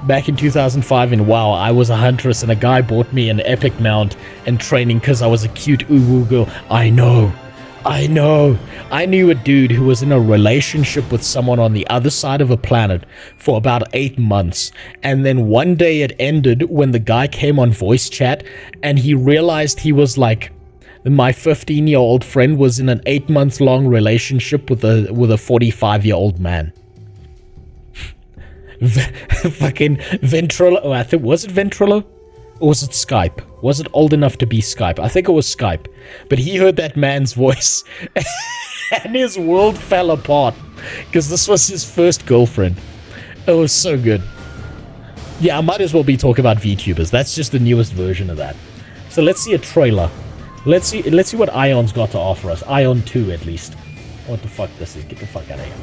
B: Back in 2005 in WoW, I was a huntress and a guy bought me an epic mount and training because I was a cute uwu girl. I know. I knew a dude who was in a relationship with someone on the other side of a planet for about 8 months. And then one day it ended when the guy came on voice chat and he realized he was like my 15-year-old friend was in an 8-month-long relationship with a 45-year-old man. Fucking Ventrilo. Oh, I think, was it Ventrilo? Or was it Skype? Was it old enough to be Skype? I think it was Skype. But he heard that man's voice and his world fell apart because this was his first girlfriend. It was so good. Yeah, I might as well be talking about VTubers. That's just the newest version of that. So let's see a trailer. Let's see what Ion's got to offer us. Ion 2 at least. What the fuck this is? Get the fuck out of here.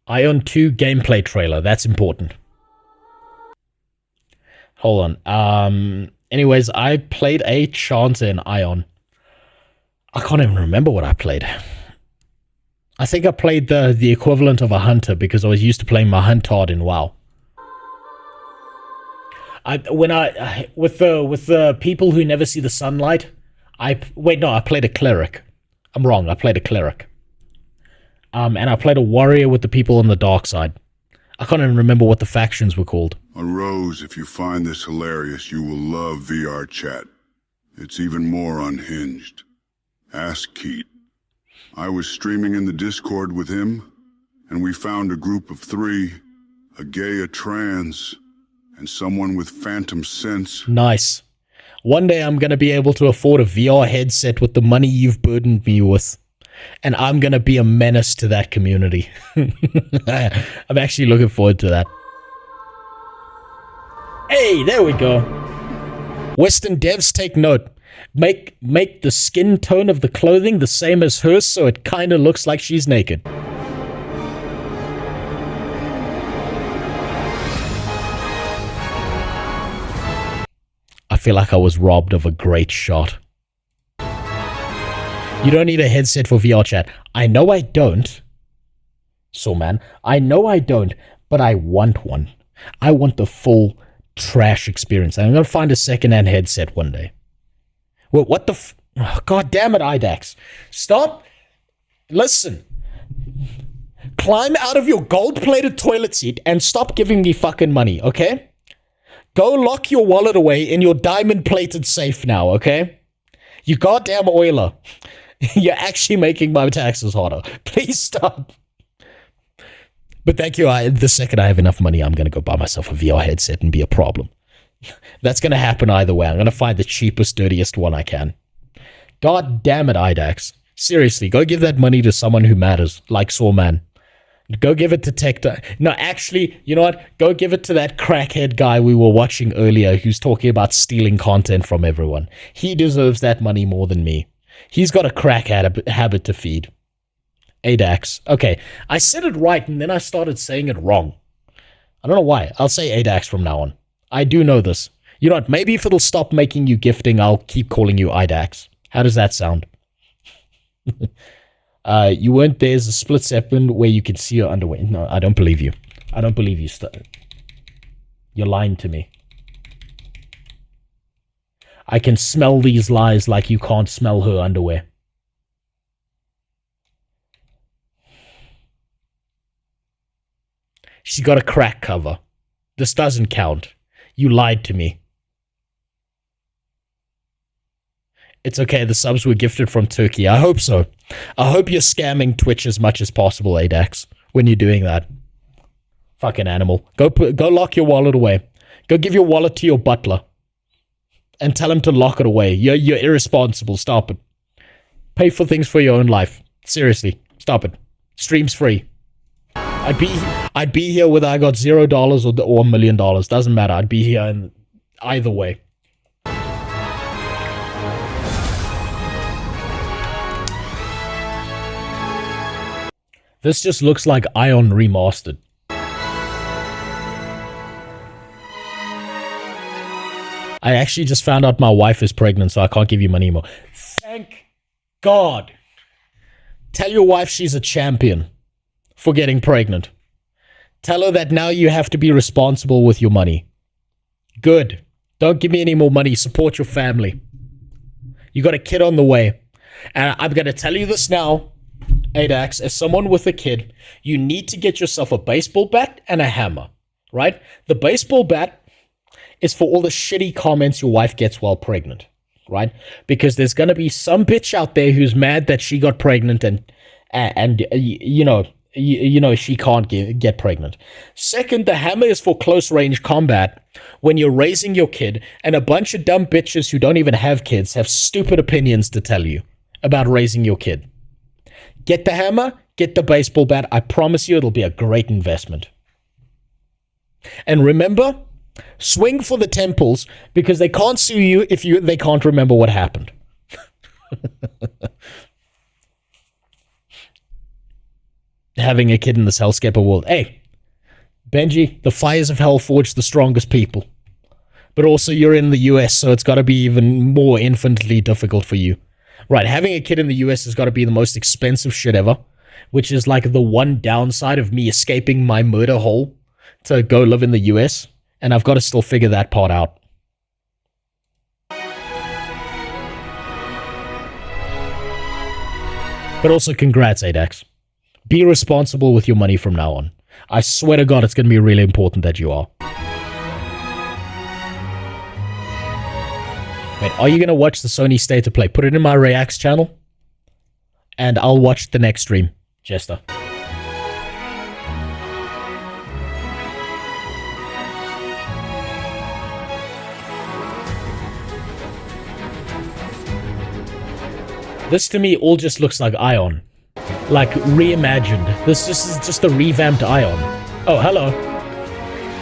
B: Ion 2 gameplay trailer. That's important. Hold on. Anyways, I played a Chancer in Ion. I can't even remember what I played. I think I played the equivalent of a hunter because I was used to playing my huntard in WoW. With the people who never see the sunlight, I played a cleric. I'm wrong. I played a cleric. And I played a warrior with the people on the dark side. I can't even remember what the factions were called.
G: On Rose, if you find this hilarious, you will love VR chat. It's even more unhinged. Ask Keat. I was streaming in the Discord with him, and we found a group of 3, a gay, a trans, and someone with phantom sense.
B: Nice. One day I'm going to be able to afford a VR headset with the money you've burdened me with. And I'm going to be a menace to that community. I'm actually looking forward to that. Hey, there we go. Western devs, take note. Make the skin tone of the clothing the same as hers so it kind of looks like she's naked. I feel like I was robbed of a great shot. You don't need a headset for VR chat. I know I don't. So, man, I know I don't, but I want one. I want the full trash experience. I'm going to find a secondhand headset one day. Well, what the oh, God damn it, IDAX. Stop. Listen. Climb out of your gold-plated toilet seat and stop giving me fucking money, okay? Go lock your wallet away in your diamond-plated safe now, okay? You goddamn oiler. You're actually making my taxes harder. Please stop. But thank you. The second I have enough money, I'm going to go buy myself a VR headset and be a problem. That's going to happen either way. I'm going to find the cheapest, dirtiest one I can. God damn it, IDAX. Seriously, go give that money to someone who matters, like Sawman. Go give it to Tech. No, actually, you know what? Go give it to that crackhead guy we were watching earlier who's talking about stealing content from everyone. He deserves that money more than me. He's got a crack habit to feed. ADAX. Okay, I said it right and then I started saying it wrong. I don't know why. I'll say ADAX from now on. I do know this. You know what? Maybe if it'll stop making you gifting, I'll keep calling you IDAX. How does that sound? You weren't there's a split second where you could see your underwear. No, I don't believe you. I don't believe you. You're lying to me. I can smell these lies like you can't smell her underwear. She's got a crack cover. This doesn't count. You lied to me. It's okay, the subs were gifted from Turkey. I hope so. I hope you're scamming Twitch as much as possible, ADAX, when you're doing that. Fucking animal. Go lock your wallet away. Go give your wallet to your butler. And tell him to lock it away. You're irresponsible. Stop it. Pay for things for your own life. Seriously. Stop it. Stream's free. I'd be here whether I got $0 or $1 million. Doesn't matter. I'd be here in either way. This just looks like Ion Remastered. I actually just found out my wife is pregnant, so I can't give you money anymore. Thank God. Tell your wife she's a champion for getting pregnant. Tell her that now you have to be responsible with your money. Good. Don't give me any more money. Support your family. You got a kid on the way. And I'm going to tell you this now, Adax, as someone with a kid, you need to get yourself a baseball bat and a hammer, right? The baseball bat is for all the shitty comments your wife gets while pregnant, right? Because there's going to be some bitch out there who's mad that she got pregnant and you know she can't get pregnant. Second, the hammer is for close range combat when you're raising your kid and a bunch of dumb bitches who don't even have kids have stupid opinions to tell you about raising your kid. Get the hammer, get the baseball bat. I promise you it'll be a great investment. And remember, swing for the temples because they can't sue you if they can't remember what happened. Having a kid in this hellscaper world. Hey, Benji, the fires of hell forge the strongest people. But also you're in the US, so it's got to be even more infinitely difficult for you. Right, having a kid in the US has got to be the most expensive shit ever, which is like the one downside of me escaping my murder hole to go live in the US, and I've got to still figure that part out. But also congrats, Adax. Be responsible with your money from now on. I swear to God, it's going to be really important that you are. Wait, are you going to watch the Sony State of Play? Put it in my Reacts channel, and I'll watch the next stream, Jester. This to me all just looks like Ion. Like reimagined. This is just a revamped Ion. Oh, hello.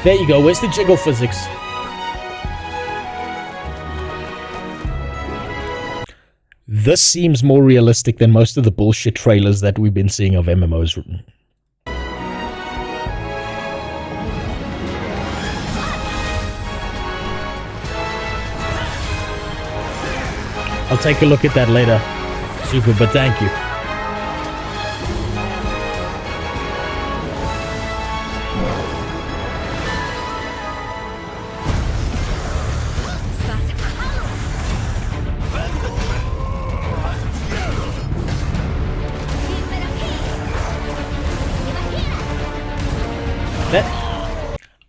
B: There you go. Where's the jiggle physics? This seems more realistic than most of the bullshit trailers that we've been seeing of MMOs. I'll take a look at that later. Super, but thank you.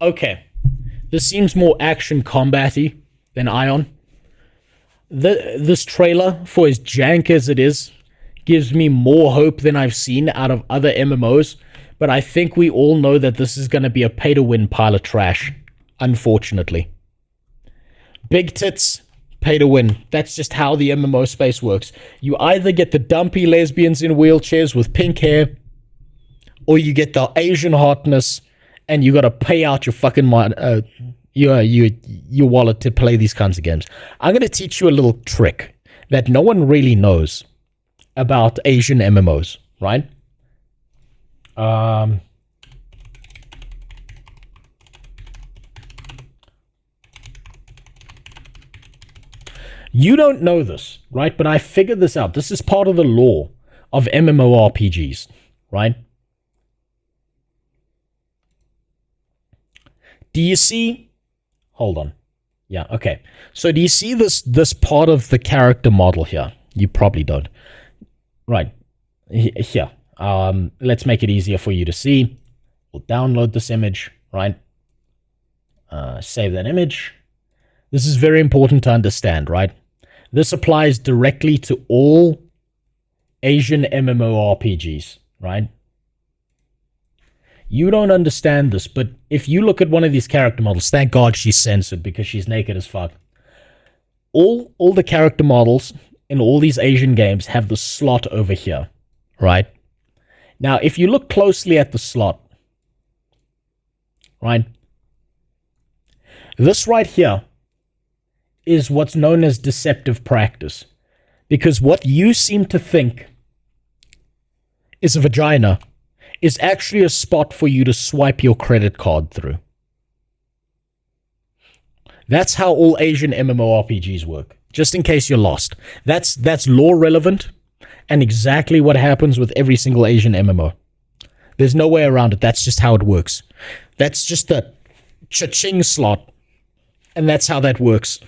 B: Okay, this seems more action combat-y than Ion. This trailer, for as jank as it is, gives me more hope than I've seen out of other MMOs, but I think we all know that this is going to be a pay-to-win pile of trash, unfortunately. Big tits, pay-to-win. That's just how the MMO space works. You either get the dumpy lesbians in wheelchairs with pink hair, or you get the Asian hotness, and you gotta pay out your fucking your wallet to play these kinds of games. I'm gonna teach you a little trick that no one really knows about Asian MMOs, right? You don't know this, right? But I figured this out. This is part of the lore of MMORPGs, right? Do you see? Hold on. Yeah, okay. So do you see this part of the character model here? You probably don't. Right. Here. Let's make it easier for you to see. We'll download this image, right? Save that image. This is very important to understand, right? This applies directly to all Asian MMORPGs, right? You don't understand this, but if you look at one of these character models, thank God she's censored because she's naked as fuck. All the character models in all these Asian games have the slot over here, right? Now, if you look closely at the slot, right? This right here is what's known as deceptive practice. Because what you seem to think is a vagina is actually a spot for you to swipe your credit card through. That's how all Asian MMORPGs work. Just in case you're lost. That's lore relevant and exactly what happens with every single Asian MMO. There's no way around it. That's just how it works. That's just the cha-ching slot. And that's how that works.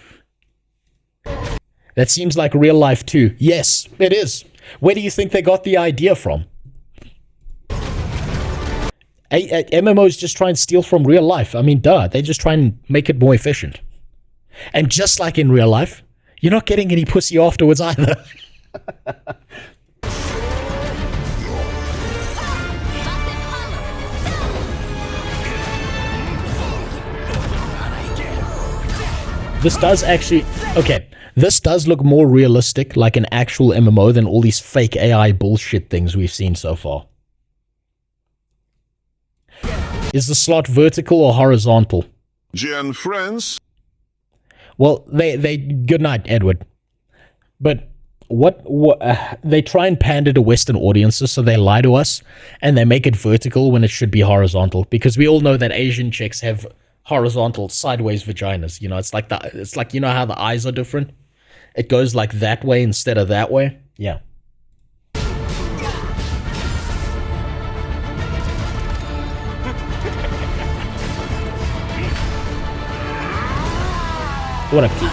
B: That seems like real life too. Yes, it is. Where do you think they got the idea from? MMOs just try and steal from real life. I mean, duh. They just try and make it more efficient. And just like in real life, you're not getting any pussy afterwards either. This does actually... Okay, this does look more realistic, like an actual MMO, than all these fake AI bullshit things we've seen so far. Is the slot vertical or horizontal?
H: Jen friends.
B: Well, they good night, Edward. But what they try and pander to Western audiences, so they lie to us and they make it vertical when it should be horizontal, because we all know that Asian chicks have horizontal sideways vaginas. You know, it's like you know how the eyes are different? It goes like that way instead of that way. Yeah. What a geek.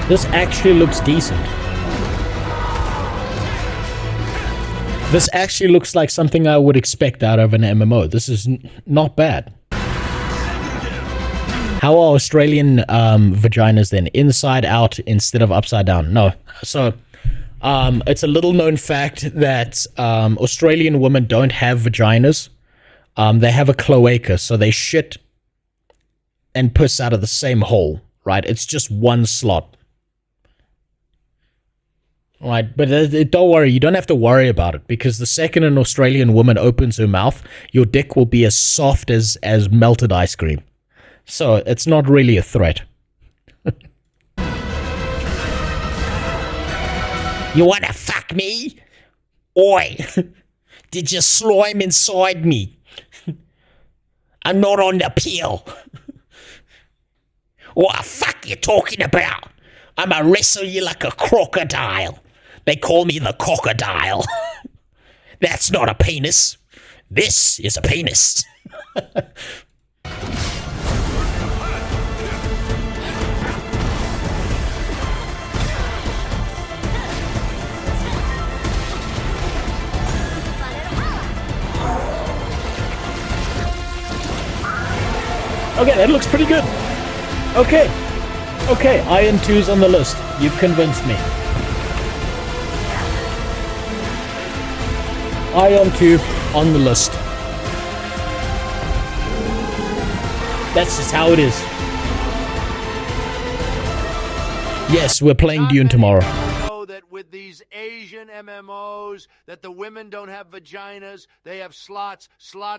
B: This actually looks decent. This actually looks like something I would expect out of an MMO. This is not bad. How are Australian vaginas then? Inside out instead of upside down? No. So... it's a little known fact that Australian women don't have vaginas. They have a cloaca, so they shit and piss out of the same hole, right? It's just one slot. Right, but don't worry, you don't have to worry about it, because the second an Australian woman opens her mouth, your dick will be as soft as melted ice cream. So it's not really a threat. You wanna fuck me? Oi! Did you slime inside me? I'm not on the peel. What the fuck you talking about? I'ma wrestle you like a crocodile. They call me the crocodile. That's not a penis. This is a penis. Okay, that looks pretty good. Okay. Okay, Iron 2's on the list. You've convinced me. Iron 2 on the list. That's just how it is. Yes, we're playing Dune tomorrow.
I: With these Asian MMOs, that the women don't have vaginas, they have slots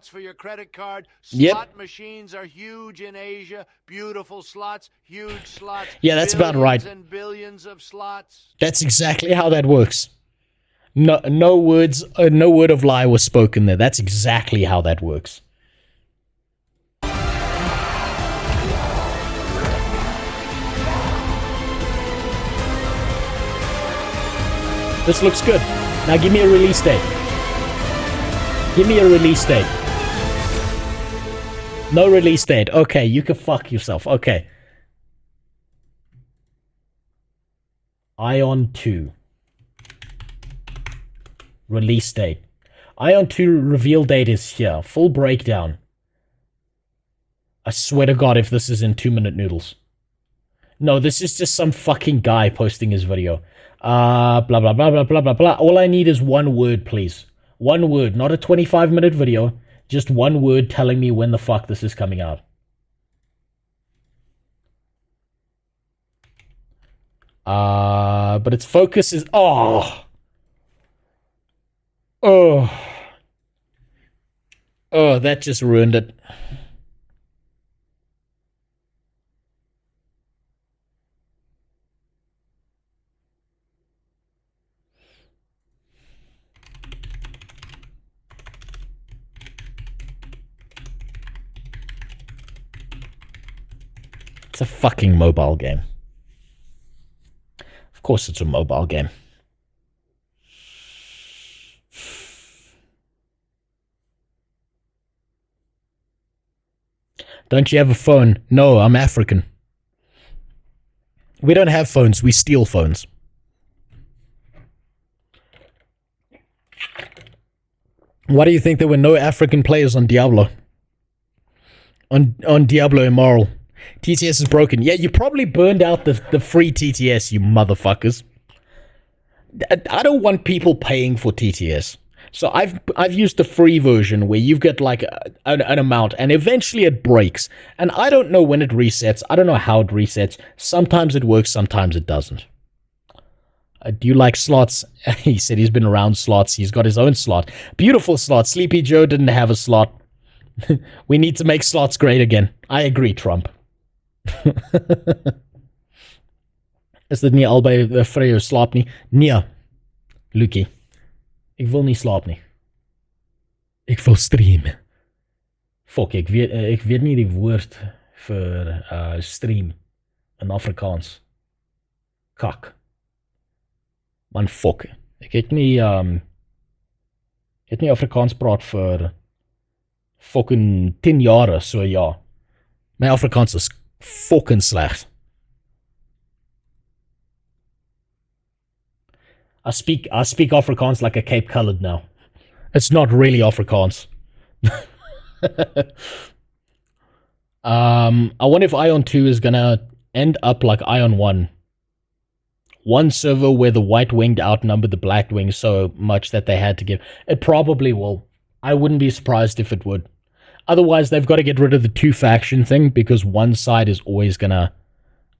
I: for your credit card. Slot machines are huge in Asia. Beautiful slots, huge slots.
B: Yeah, that's about right.
I: And billions of slots.
B: That's exactly how that works. No words, no word of lie was spoken there. That's exactly how that works. This looks good. Now give me a release date. Give me a release date. No release date. Okay, you can fuck yourself. Okay. Ion 2. Release date. Ion 2 reveal date is here. Full breakdown. I swear to God if this is in 2-minute noodles. No, this is just some fucking guy posting his video. Blah, blah, blah, blah, blah, blah, blah. All I need is one word, please. One word, not a 25-minute video. Just one word telling me when the fuck this is coming out. But its focus is... Oh! Oh! Oh, that just ruined it. It's a fucking mobile game. Of course it's a mobile game. Don't you have a phone? No, I'm African. We don't have phones, we steal phones. Why do you think there were no African players on Diablo? On Diablo Immoral. TTS is broken. Yeah, you probably burned out the free TTS, you motherfuckers. I don't want people paying for TTS. So I've used the free version where you've got like an amount and eventually it breaks. And I don't know when it resets. I don't know how it resets. Sometimes it works, sometimes it doesn't. Do you like slots? He said he's been around slots. He's got his own slot. Beautiful slot. Sleepy Joe didn't have a slot. We need to make slots great again. I agree, Trump. Is dit nie albei vir jou slaap nie? Nee, Lukie. Ek wil nie slaap nie. Ek wil stream. Fok, ek weet nie die woord vir stream in Afrikaans. Kak. Man, fok. Ek het nie Afrikaans praat vir fucking 10 jare, so ja. My Afrikaans is fucking sleg. I speak Afrikaans like a Cape Colored now. It's not really Afrikaans. I wonder if Ion 2 is gonna end up like Ion 1. One server where the white winged outnumbered the black wing so much that they had to give. It probably will. I wouldn't be surprised if it would. Otherwise, they've got to get rid of the two faction thing because one side is always gonna.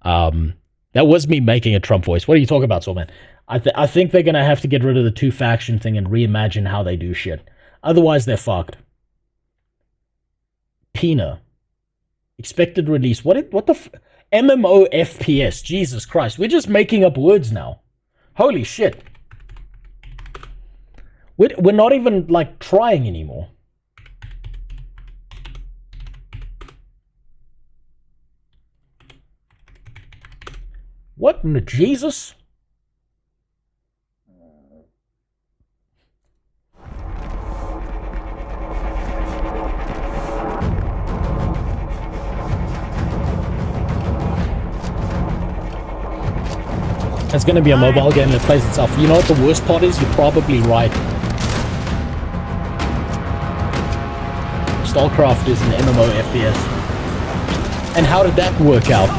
B: That was me making a Trump voice. What are you talking about, Soulman? I think they're gonna have to get rid of the two faction thing and reimagine how they do shit. Otherwise, they're fucked. Pina. Expected release. What the MMO FPS. Jesus Christ. We're just making up words now. Holy shit. We're not even, like, trying anymore. What in the Jesus? It's going to be a mobile game that plays itself. You know what the worst part is? You're probably right. StarCraft is an MMO FPS. And how did that work out?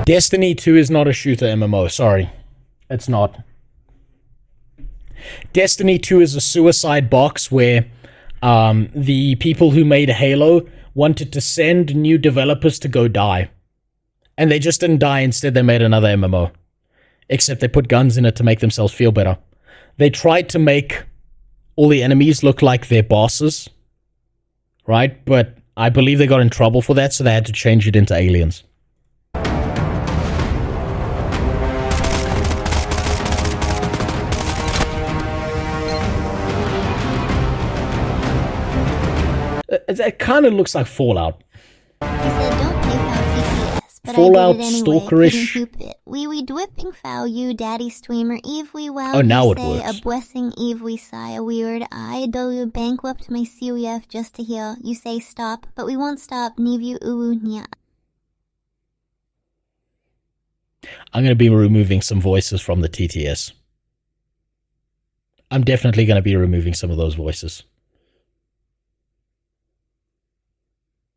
B: Destiny 2 is not a shooter MMO. Sorry. It's not. Destiny 2 is a suicide box where the people who made Halo wanted to send new developers to go die. And they just didn't die. Instead, they made another MMO. Except they put guns in it to make themselves feel better. They tried to make all the enemies look like their bosses. Right? But I believe they got in trouble for that, so they had to change it into aliens. It kind of looks like Fallout.
L: He said, "Don't pay foul TTS," but
B: Fallout,
L: I did it anyway.
B: stalkerish.
L: Couldn't keep it. We dwipping foul you, daddy streamer. Eve we wow.
B: Oh, now
L: you
B: it
L: say
B: works.
L: A blessing. Eve we sigh. A weird eye. Though you bankrupt my CUF just to hear you say stop, but we won't stop. Neave you uwu nya.
B: I'm going to be removing some voices from the TTS. I'm definitely going to be removing some of those voices.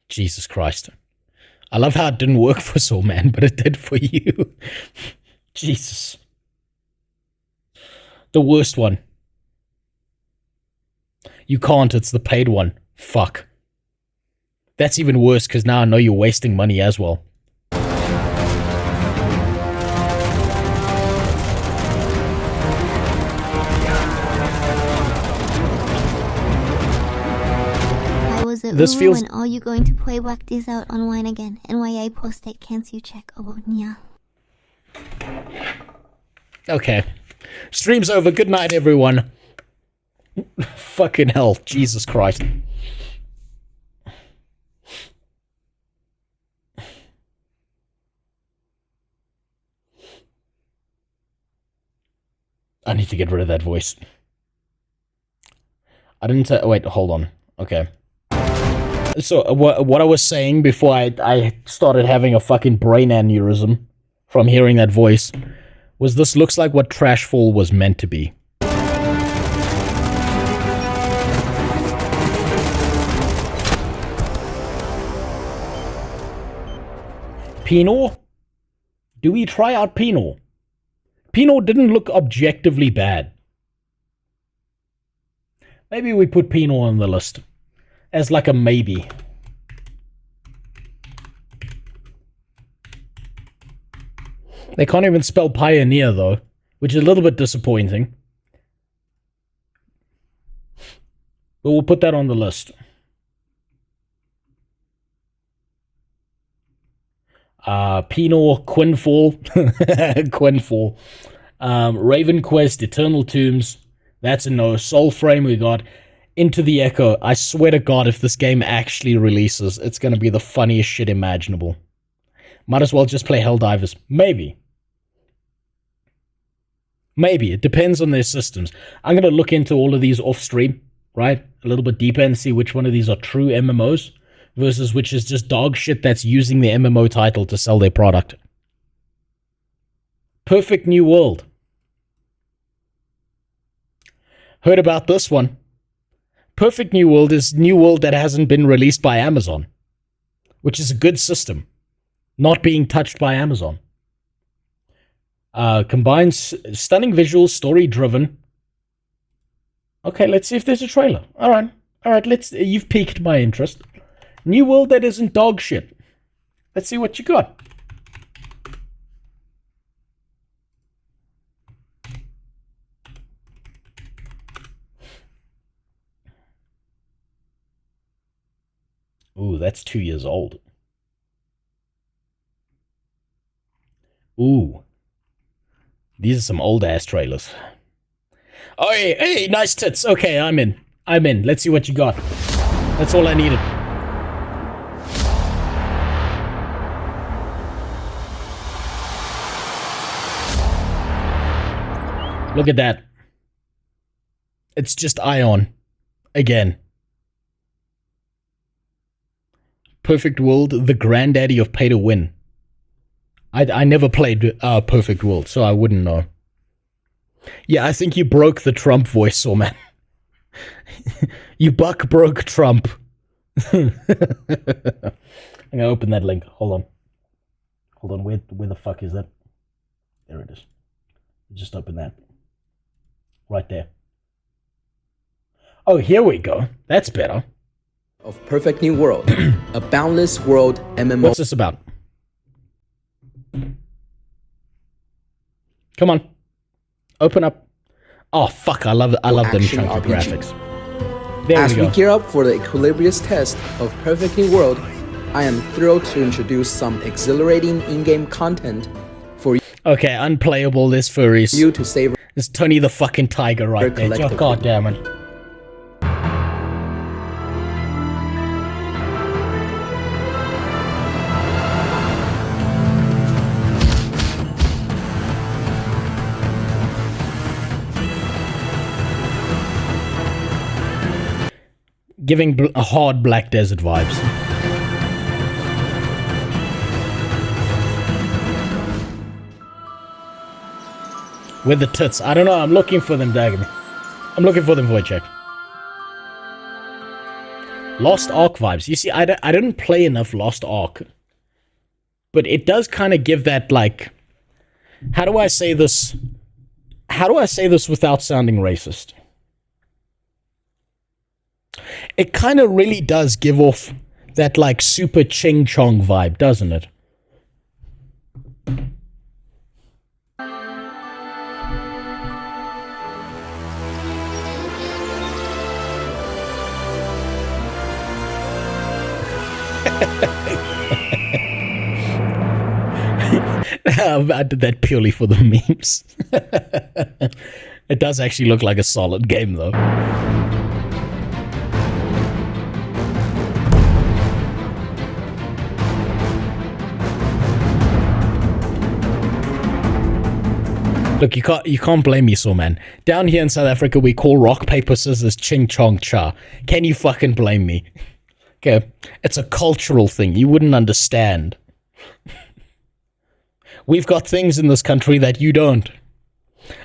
B: Jesus Christ. I love how it didn't work for Soul Man, but it did for you. Jesus. The worst one. You can't, it's the paid one. Fuck. That's even worse because now I know you're wasting money as well. This feels.
L: And are you going to play whack these out on wine again? NYA prostate cancer you check. Oh yeah.
B: Okay. Stream's over. Good night, everyone. Fucking hell. Jesus Christ. I need to get rid of that voice. I didn't wait, hold on. Okay. So, what I was saying before I started having a fucking brain aneurysm from hearing that voice was this looks like what Trashfall was meant to be. Pinot? Do we try out Pinot? Pinot didn't look objectively bad. Maybe we put Pinot on the list as like a maybe. They can't even spell pioneer though, which is a little bit disappointing. But we'll put that on the list. Pinot, Quinfall, Quinfall, Raven Quest, Eternal Tombs, that's a no. Soulframe we got. Into the Echo. I swear to God, if this game actually releases, it's going to be the funniest shit imaginable. Might as well just play Helldivers. Maybe. Maybe. It depends on their systems. I'm going to look into all of these off stream, right? A little bit deeper and see which one of these are true MMOs versus which is just dog shit that's using the MMO title to sell their product. Perfect New World. Heard about this one. Perfect New World is New World that hasn't been released by Amazon, which is a good system, not being touched by Amazon. Combines stunning visuals, story-driven. Okay, let's see if there's a trailer. All right, you've piqued my interest. New World that isn't dog shit. Let's see what you got. Ooh, that's 2 years old. Ooh. These are some old-ass trailers. Oh, hey, nice tits. Okay, I'm in. Let's see what you got. That's all I needed. Look at that. It's just Ion. Again. Perfect World, the granddaddy of pay to win. I never played Perfect World, so I wouldn't know. Yeah, I think you broke the Trump voice, man. You broke Trump. I'm gonna open that link. Hold on. Where the fuck is that? There it is. Just open that. Right there. Oh, here we go. That's better.
M: Of Perfect New World, a boundless world MMO.
B: What's this about? Come on, open up. Oh fuck! I love them chunky graphics. There
M: As
B: we go.
M: We gear up for the Equilibrious test of Perfect New World, I am thrilled to introduce some exhilarating in-game content for you.
B: Okay, unplayable. This furries.
M: You to savor.
B: There's Tony the fucking Tiger right there. Oh, God damn it. Giving hard Black Desert vibes. With the tits. I don't know. I'm looking for them, Dagger. I'm looking for them, Wojciech. Lost Ark vibes. You see, I didn't play enough Lost Ark. But it does kind of give that, like... How do I say this? How do I say this without sounding racist? It kind of really does give off that, like, super Ching Chong vibe, doesn't it? I did that purely for the memes. It does actually look like a solid game, though. Look, you can't blame me, so man. Down here in South Africa, we call rock, paper, scissors, ching, chong, cha. Can you fucking blame me? Okay, it's a cultural thing. You wouldn't understand. We've got things in this country that you don't.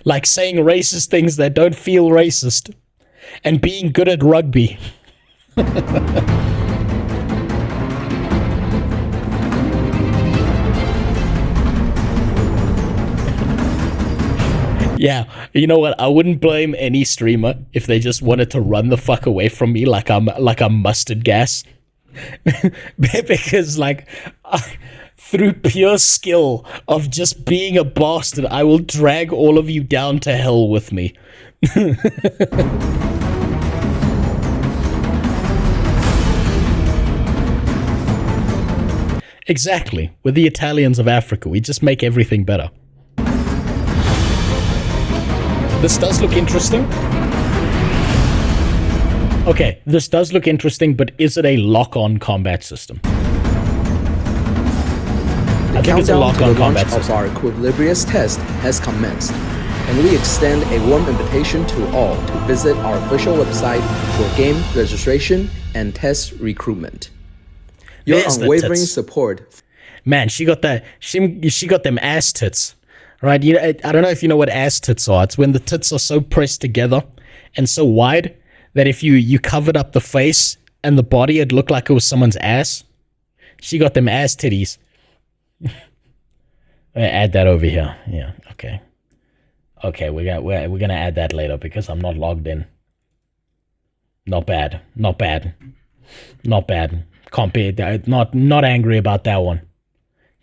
B: Like saying racist things that don't feel racist. And being good at rugby. Yeah, you know what? I wouldn't blame any streamer if they just wanted to run the fuck away from me like I'm mustard gas. Because like through pure skill of just being a bastard, I will drag all of you down to hell with me. Exactly. We're the Italians of Africa. We just make everything better. This does look interesting. Okay, this does look interesting, but is it a lock-on combat system? I think it's a lock-on combat system.
M: The countdown to the launch of our Equilibrious test has commenced, and we extend a warm invitation to all to visit our official website for game registration and test recruitment. Your
B: There's the
M: unwavering
B: tits.
M: support.
B: Man, she got that. She got them ass tits. Right, you know, I don't know if you know what ass tits are. It's when the tits are so pressed together and so wide that if you covered up the face and the body, it'd look like it was someone's ass. She got them ass titties. Add that over here. Yeah, okay. Okay, we're gonna add that later because I'm not logged in. Not bad. Not bad. Not bad. Can't be not angry about that one.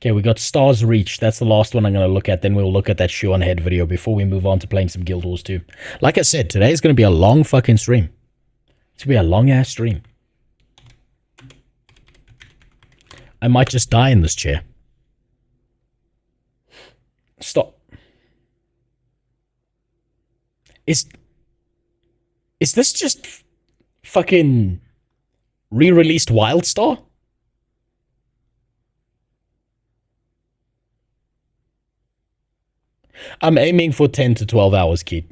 B: Okay, we got Stars Reach. That's the last one I'm going to look at. Then we'll look at that Shoe on Head video before we move on to playing some Guild Wars 2. Like I said, today's going to be a long fucking stream. It's going to be a long-ass stream. I might just die in this chair. Stop. Is this just fucking re-released Wildstar? I'm aiming for 10 to 12 hours, Keith.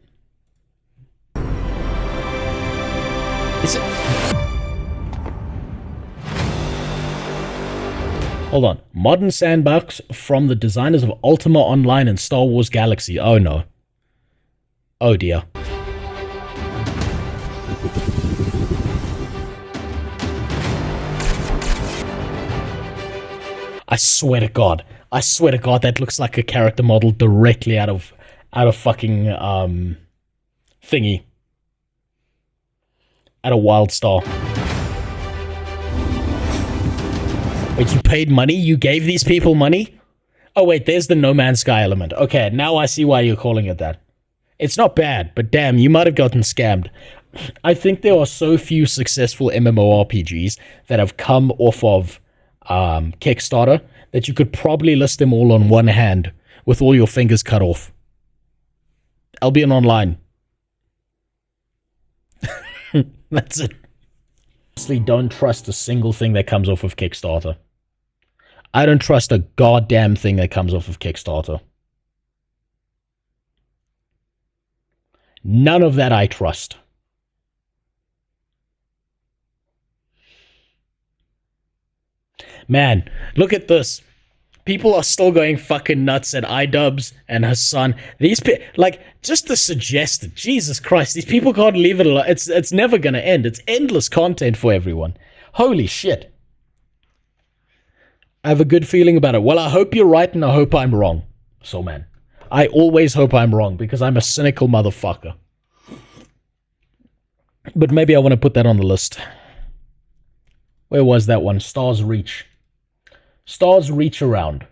B: Is it? Hold on. Modern sandbox from the designers of Ultima Online and Star Wars Galaxy. Oh no. Oh dear. I swear to God. I swear to God, that looks like a character model directly out of fucking thingy. Out of Wildstar. Wait, you paid money? You gave these people money? Oh wait, there's the No Man's Sky element. Okay, now I see why you're calling it that. It's not bad, but damn, you might have gotten scammed. I think there are so few successful MMORPGs that have come off of Kickstarter that you could probably list them all on one hand with all your fingers cut off. Albion Online. That's it. Honestly, don't trust a single thing that comes off of Kickstarter. I don't trust a goddamn thing that comes off of Kickstarter. None of that I trust. Man, look at this. People are still going fucking nuts at iDubbbz and Hassan. These like, just to suggest it, Jesus Christ, these people can't leave it alone. It's never gonna end. It's endless content for everyone. Holy shit. I have a good feeling about it. Well, I hope you're right and I hope I'm wrong. So, man, I always hope I'm wrong because I'm a cynical motherfucker. But maybe I want to put that on the list. Where was that one? Stars Reach. Stars Reach around.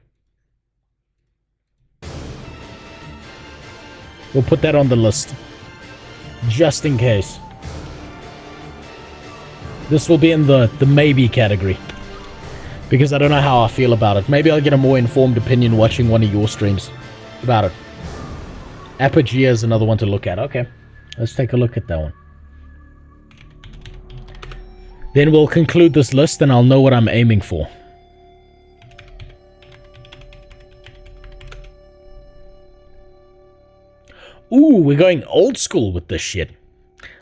B: We'll put that on the list. Just in case. This will be in the maybe category. Because I don't know how I feel about it. Maybe I'll get a more informed opinion watching one of your streams about it. Apogea is another one to look at. Okay. Let's take a look at that one. Then we'll conclude this list and I'll know what I'm aiming for. Ooh, we're going old school with this shit.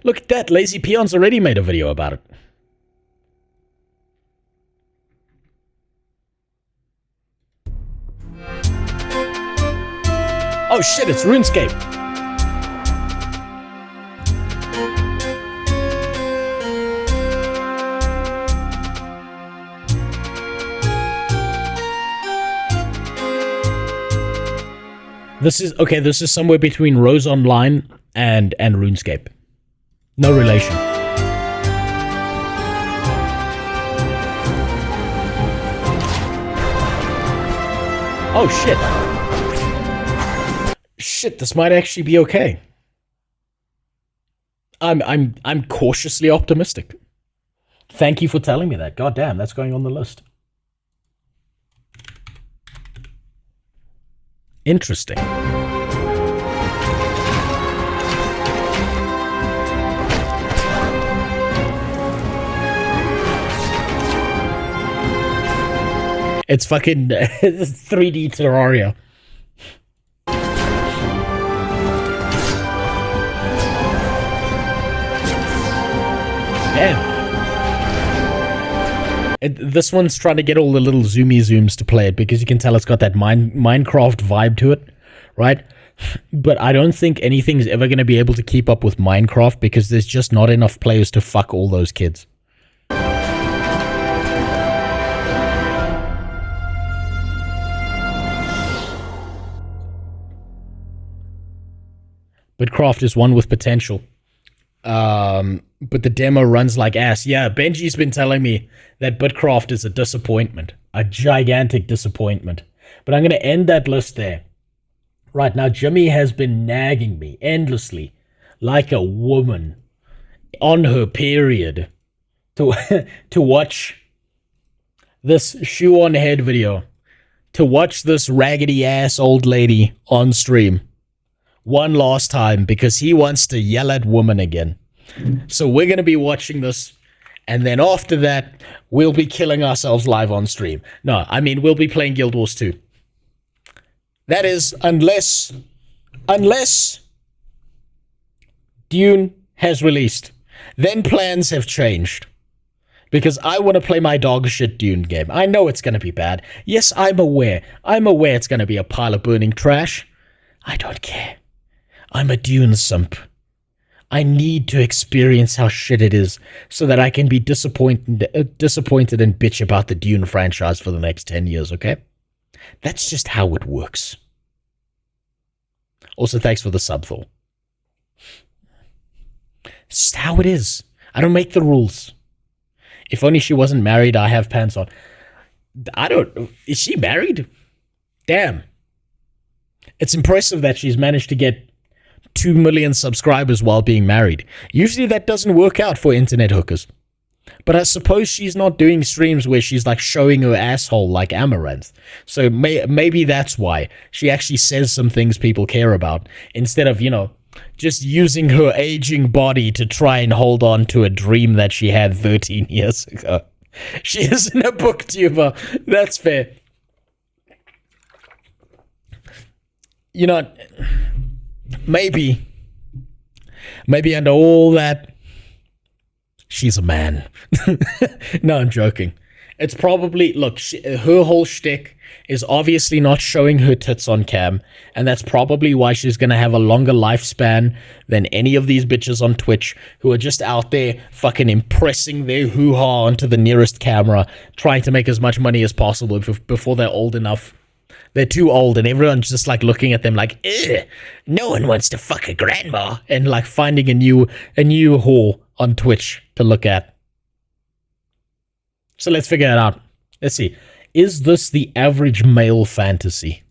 B: Look at that. Lazy Peon's already made a video about it. Oh shit, it's RuneScape. This is somewhere between Rose Online and RuneScape. No relation. Oh shit. Shit, this might actually be okay. I'm cautiously optimistic. Thank you for telling me that. God damn, that's going on the list. Interesting. It's fucking 3D Terraria. Damn. This one's trying to get all the little zoomy zooms to play it because you can tell it's got that Minecraft vibe to it, right? But I don't think anything's ever going to be able to keep up with Minecraft because there's just not enough players to fuck all those kids. But Craft is one with potential. But the demo runs like ass. Yeah, Benji's been telling me that Bitcraft is a disappointment. A gigantic disappointment. But I'm going to end that list there. Right, now Jimmy has been nagging me endlessly, like a woman, on her period, to watch this shoe on head video. To watch this raggedy ass old lady on stream. One last time, because he wants to yell at women again. So we're going to be watching this, and then after that, we'll be killing ourselves live on stream. No, I mean, we'll be playing Guild Wars 2. That is, unless Dune has released. Then plans have changed. Because I want to play my dog shit Dune game. I know it's going to be bad. Yes, I'm aware. I'm aware it's going to be a pile of burning trash. I don't care. I'm a Dune simp. I need to experience how shit it is so that I can be disappointed and bitch about the Dune franchise for the next 10 years, okay? That's just how it works. Also, thanks for the sub, Thor. It's just how it is. I don't make the rules. If only she wasn't married, I have pants on. I don't... Is she married? Damn. It's impressive that she's managed to get 2 million subscribers while being married. Usually that doesn't work out for internet hookers. But I suppose she's not doing streams where she's like showing her asshole like Amaranth. So maybe that's why. She actually says some things people care about. Instead of, you know, just using her aging body to try and hold on to a dream that she had 13 years ago. She isn't a booktuber. That's fair. You know... Maybe under all that, she's a man. No, I'm joking. It's probably, look, her whole shtick is obviously not showing her tits on cam, and that's probably why she's going to have a longer lifespan than any of these bitches on Twitch who are just out there fucking impressing their hoo-ha onto the nearest camera, trying to make as much money as possible before they're old enough. They're too old, and everyone's just like looking at them like, ugh, no one wants to fuck a grandma, and like finding a new whore on Twitch to look at. So let's figure it out. Let's see. Is this the average male fantasy?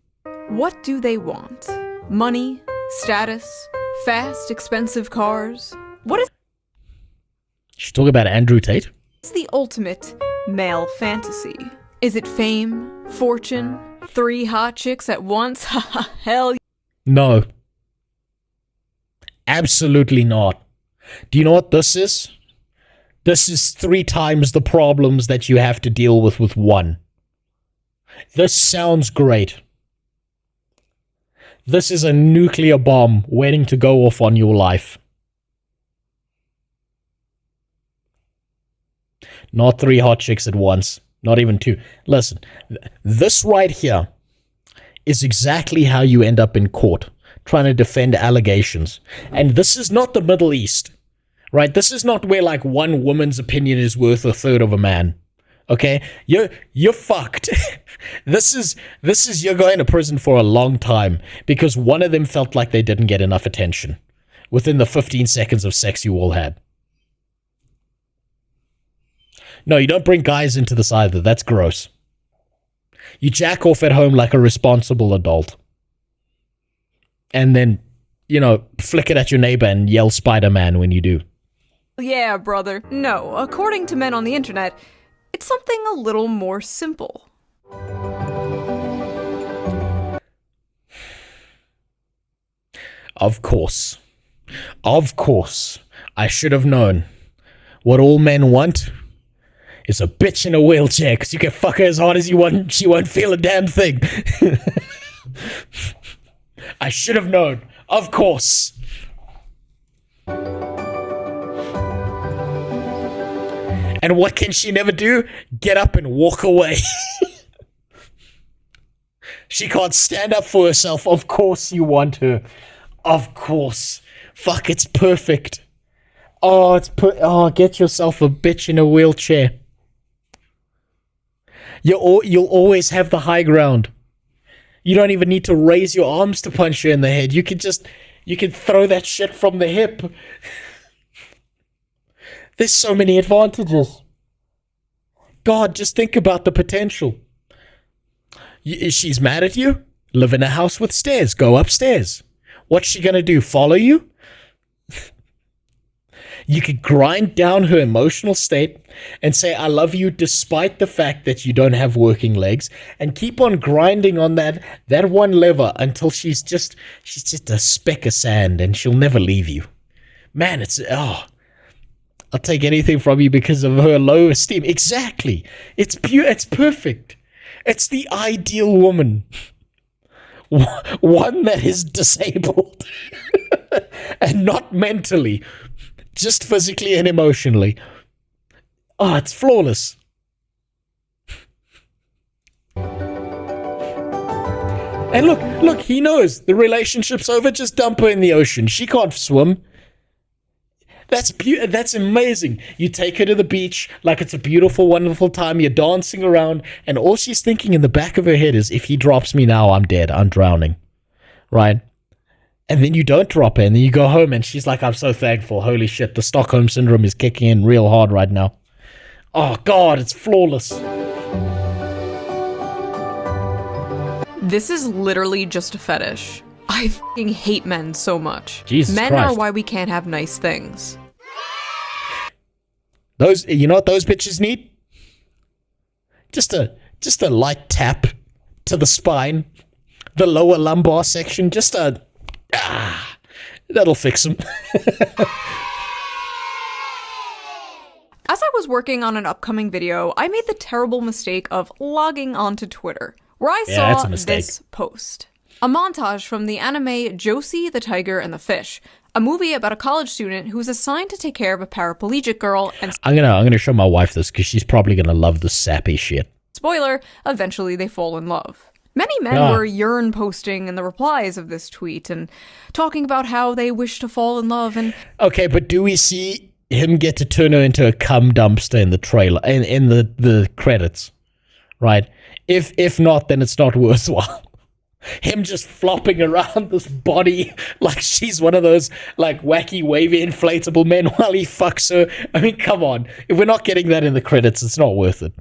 N: What do they want? Money? Status? Fast, expensive cars? What is...
B: She's talking about Andrew Tate?
N: What's the ultimate male fantasy? Is it fame? Fortune? 3 hot chicks at once? Hell.
B: No. Absolutely not. Do you know what this is? This is 3 times the problems that you have to deal with one. This sounds great. This is a nuclear bomb waiting to go off on your life. Not 3 hot chicks at once. Not even 2. Listen, this right here is exactly how you end up in court trying to defend allegations. And this is not the Middle East, right? This is not where like one woman's opinion is worth a third of a man. Okay? You're fucked. This is you're going to prison for a long time because one of them felt like they didn't get enough attention within the 15 seconds of sex you all had. No, you don't bring guys into this either. That's gross. You jack off at home like a responsible adult. And then, flick it at your neighbor and yell Spider-Man when you do.
N: Yeah, brother. No, according to men on the internet, it's something a little more simple.
B: Of course. Of course. I should have known. What all men want is a bitch in a wheelchair, because you can fuck her as hard as you want, she won't feel a damn thing. I should have known. Of course. And what can she never do? Get up and walk away. She can't stand up for herself. Of course you want her. Of course. Fuck, it's perfect. Oh, get yourself a bitch in a wheelchair. You'll always have the high ground. You don't even need to raise your arms to punch her in the head. You can throw that shit from the hip. There's so many advantages. God, just think about the potential. She's mad at you? Live in a house with stairs. Go upstairs. What's she gonna do? Follow you? You could grind down her emotional state and say, I love you despite the fact that you don't have working legs, and keep on grinding on that one lever until she's just a speck of sand and she'll never leave you. Man, I'll take anything from you because of her low esteem. Exactly. It's perfect. It's the ideal woman. One that is disabled and not mentally. Just physically and emotionally. Oh, it's flawless. And look, he knows the relationship's over. Just dump her in the ocean. She can't swim. That's amazing. You take her to the beach like it's a beautiful, wonderful time. You're dancing around, and all she's thinking in the back of her head is, if he drops me now, I'm dead. I'm drowning. Right? And then you don't drop her, and then you go home, and she's like, I'm so thankful. Holy shit, the Stockholm Syndrome is kicking in real hard right now. Oh, God, it's flawless.
N: This is literally just a fetish. I fucking hate men so much.
B: Jesus
N: Men
B: Christ.
N: are why we can't have nice things.
B: You know what those bitches need? Just a light tap to the spine, the lower lumbar section, that'll fix them.
N: As I was working on an upcoming video, I made the terrible mistake of logging onto Twitter, where I saw this post. A montage from the anime Josie, the Tiger, and the Fish, a movie about a college student who is assigned to take care of a paraplegic girl and—
B: I'm gonna show my wife this because she's probably gonna love the sappy shit.
N: spoiler, eventually they fall in love. Many men were yearn posting in the replies of this tweet and talking about how they wish to fall in love and—
B: Okay, but do we see him get to turn her into a cum dumpster in the trailer, in the credits? Right? If not, then it's not worthwhile. Him just flopping around this body like she's one of those like wacky wavy inflatable men while he fucks her. I mean, come on. If we're not getting that in the credits, it's not worth it.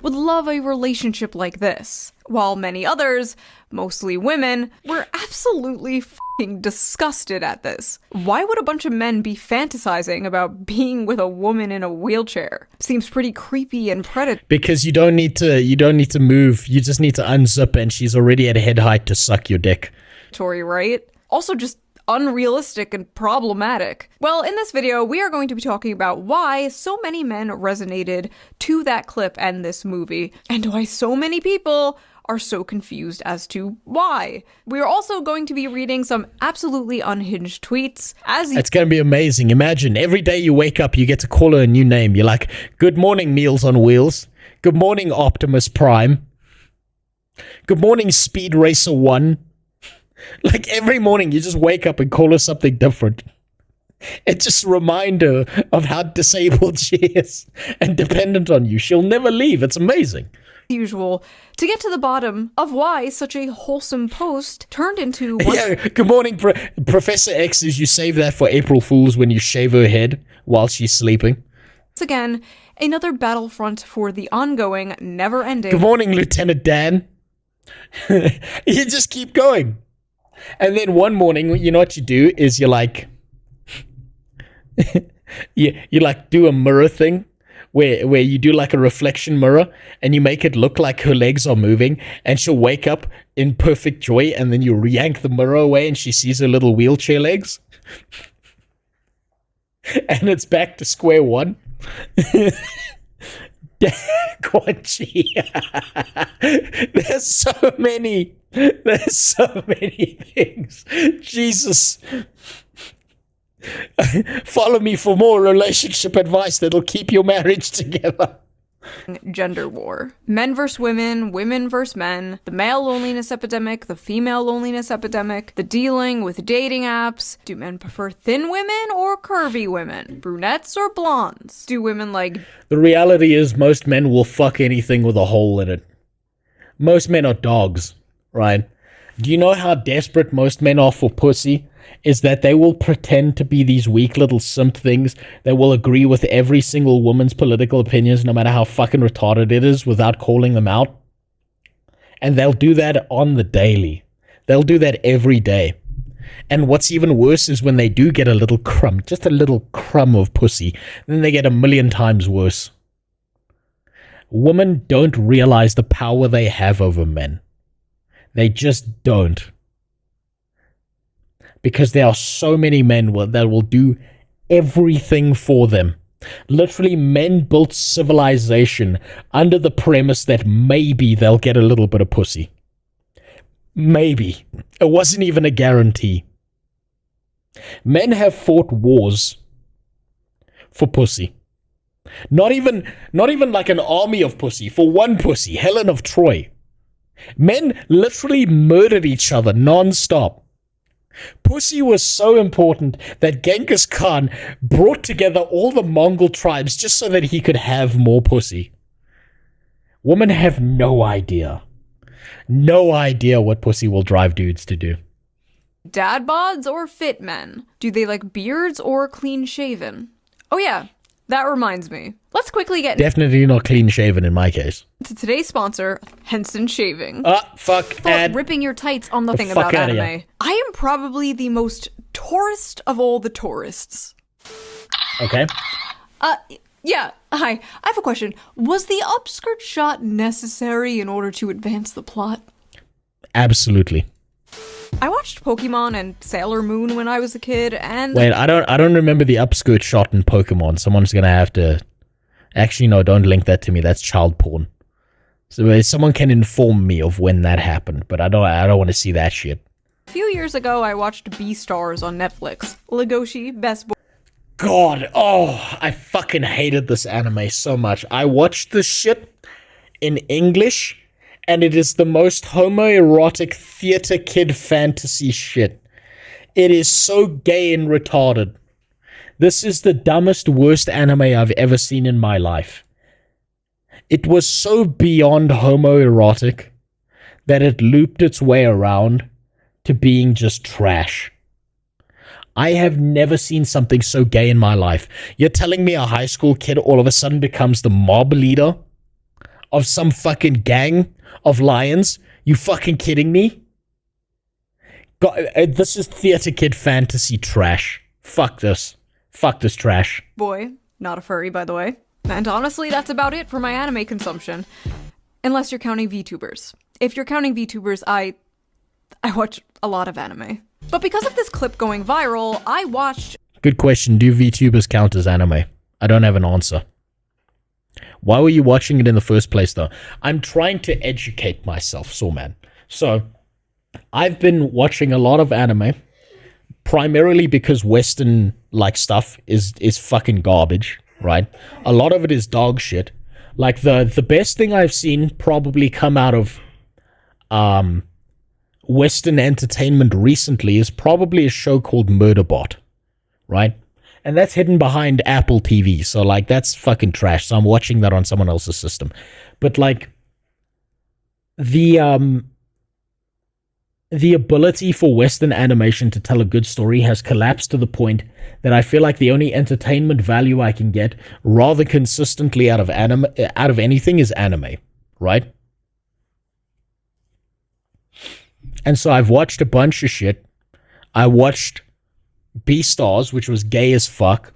N: would love a relationship like this, while many others, mostly women, were absolutely f***ing disgusted at this. Why would a bunch of men be fantasizing about being with a woman in a wheelchair? Seems pretty creepy and predatory.
B: Because you don't need to move, you just need to unzip and she's already at head height to suck your dick.
N: Right? Also just unrealistic and problematic. Well, in this video, we are going to be talking about why so many men resonated to that clip and this movie, and why so many people are so confused as to why. We are also going to be reading some absolutely unhinged tweets.
B: It's going to be amazing. Imagine every day you wake up, you get to call her a new name. You're like, good morning, Meals on Wheels. Good morning, Optimus Prime. Good morning, Speed Racer 1. Like every morning you just wake up and call her something different. It's just a reminder of how disabled she is and dependent on you. She'll never leave. It's amazing.
N: Usual to get to the bottom of why such a wholesome post turned into
B: Yeah, good morning, Professor X. Is you save that for April Fools when you shave her head while she's sleeping.
N: once again another battlefront for the ongoing, never-ending.
B: Good morning, Lieutenant Dan. You just keep going. And then one morning, you know what you do is you're like, you like do a mirror thing where you do like a reflection mirror and you make it look like her legs are moving, and she'll wake up in perfect joy, and then you yank the mirror away and she sees her little wheelchair legs. And it's back to square one. Quanchi. There's so many things. Jesus. Follow me for more relationship advice that'll keep your marriage together.
N: Gender war. Men versus women, women versus men, the male loneliness epidemic, the female loneliness epidemic, the dealing with dating apps. Do men prefer thin women or curvy women? Brunettes or blondes? Do women like...
B: The reality is most men will fuck anything with a hole in it. Most men are dogs, right? Do you know how desperate most men are for pussy? Is that they will pretend to be these weak little simp things that will agree with every single woman's political opinions, no matter how fucking retarded it is, without calling them out. And they'll do that on the daily. They'll do that every day. And what's even worse is when they do get a little crumb, just a little crumb of pussy, then they get 1,000,000 times worse. Women don't realize the power they have over men. They just don't. Because there are so many men that will do everything for them. Literally, men built civilization under the premise that maybe they'll get a little bit of pussy. Maybe. It wasn't even a guarantee. Men have fought wars for pussy. Not even like an army of pussy, for one pussy, Helen of Troy. Men literally murdered each other non-stop. Pussy was so important that Genghis Khan brought together all the Mongol tribes just so that he could have more pussy. Women have no idea. No idea what pussy will drive dudes to do.
N: dad bods or fit men? Do they like beards or clean shaven? Oh yeah, that reminds me. Let's quickly get
B: Definitely not clean shaven in my case.
N: to today's sponsor, Henson Shaving.
B: Fuck,
N: For
B: ad.
N: ripping your tights on the
B: The
N: thing
B: fuck
N: about
B: outta
N: anime.
B: here.
N: I am probably the most tourist of all the tourists.
B: Okay.
N: Yeah, hi. I have a question. Was the upskirt shot necessary in order to advance the plot?
B: Absolutely.
N: I watched Pokemon and Sailor Moon when I was a kid, and
B: Wait, I don't remember the upskirt shot in Pokemon. Someone's gonna have to. Actually, no, don't link that to me. That's child porn. So someone can inform me of when that happened, but I don't want to see that shit.
N: a few years ago I watched Beastars on Netflix. Legoshi, best boy.
B: God, oh, I fucking hated this anime so much. I watched this shit in English, and it is the most homoerotic theater kid fantasy shit. It is so gay and retarded. This is the dumbest, worst anime I've ever seen in my life. It was so beyond homoerotic that it looped its way around to being just trash. I have never seen something so gay in my life. You're telling me a high school kid all of a sudden becomes the mob leader of some fucking gang of lions? You fucking kidding me? God, this is theater kid fantasy trash. Fuck this. Fuck this trash.
N: Boy, not a furry, by the way. And honestly, that's about it for my anime consumption. Unless you're counting VTubers. If you're counting VTubers, I watch a lot of anime. But because of this clip going viral, I watched...
B: Good question. Do VTubers count as anime? I don't have an answer. Why were you watching it in the first place, though? I'm trying to educate myself, Sawman. So, I've been watching a lot of anime, primarily because Western like stuff is fucking garbage, right? A lot of it is dog shit. Like the best thing I've seen probably come out of Western entertainment recently is probably a show called Murderbot, right? And that's hidden behind Apple TV, so like that's fucking trash. So I'm watching that on someone else's system. But like the ability for Western animation to tell a good story has collapsed to the point that I feel like the only entertainment value I can get rather consistently out of anything is anime, right? And so I've watched a bunch of shit. I watched Beastars, which was gay as fuck.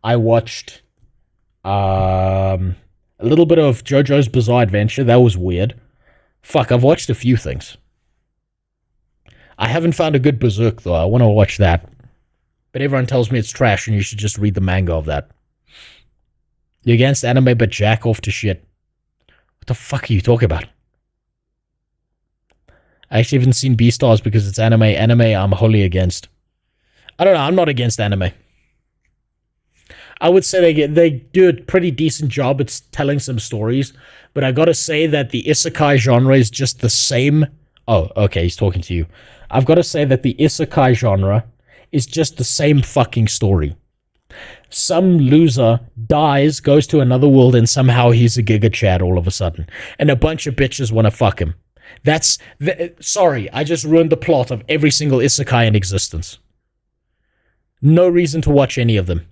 B: I watched a little bit of JoJo's Bizarre Adventure. That was weird. Fuck, I've watched a few things. I haven't found a good Berserk, though. I want to watch that. But everyone tells me it's trash and you should just read the manga of that. You're against anime but jack off to shit. What the fuck are you talking about? I actually haven't seen Beastars because it's anime. Anime I'm wholly against. I don't know. I'm not against anime. I would say they do a pretty decent job at telling some stories. But I gotta say that the isekai genre is just the same. Oh, okay. He's talking to you. I've got to say that the isekai genre is just the same fucking story. Some loser dies, goes to another world, and somehow he's a Giga Chad all of a sudden. And a bunch of bitches want to fuck him. Sorry, I just ruined the plot of every single isekai in existence. No reason to watch any of them.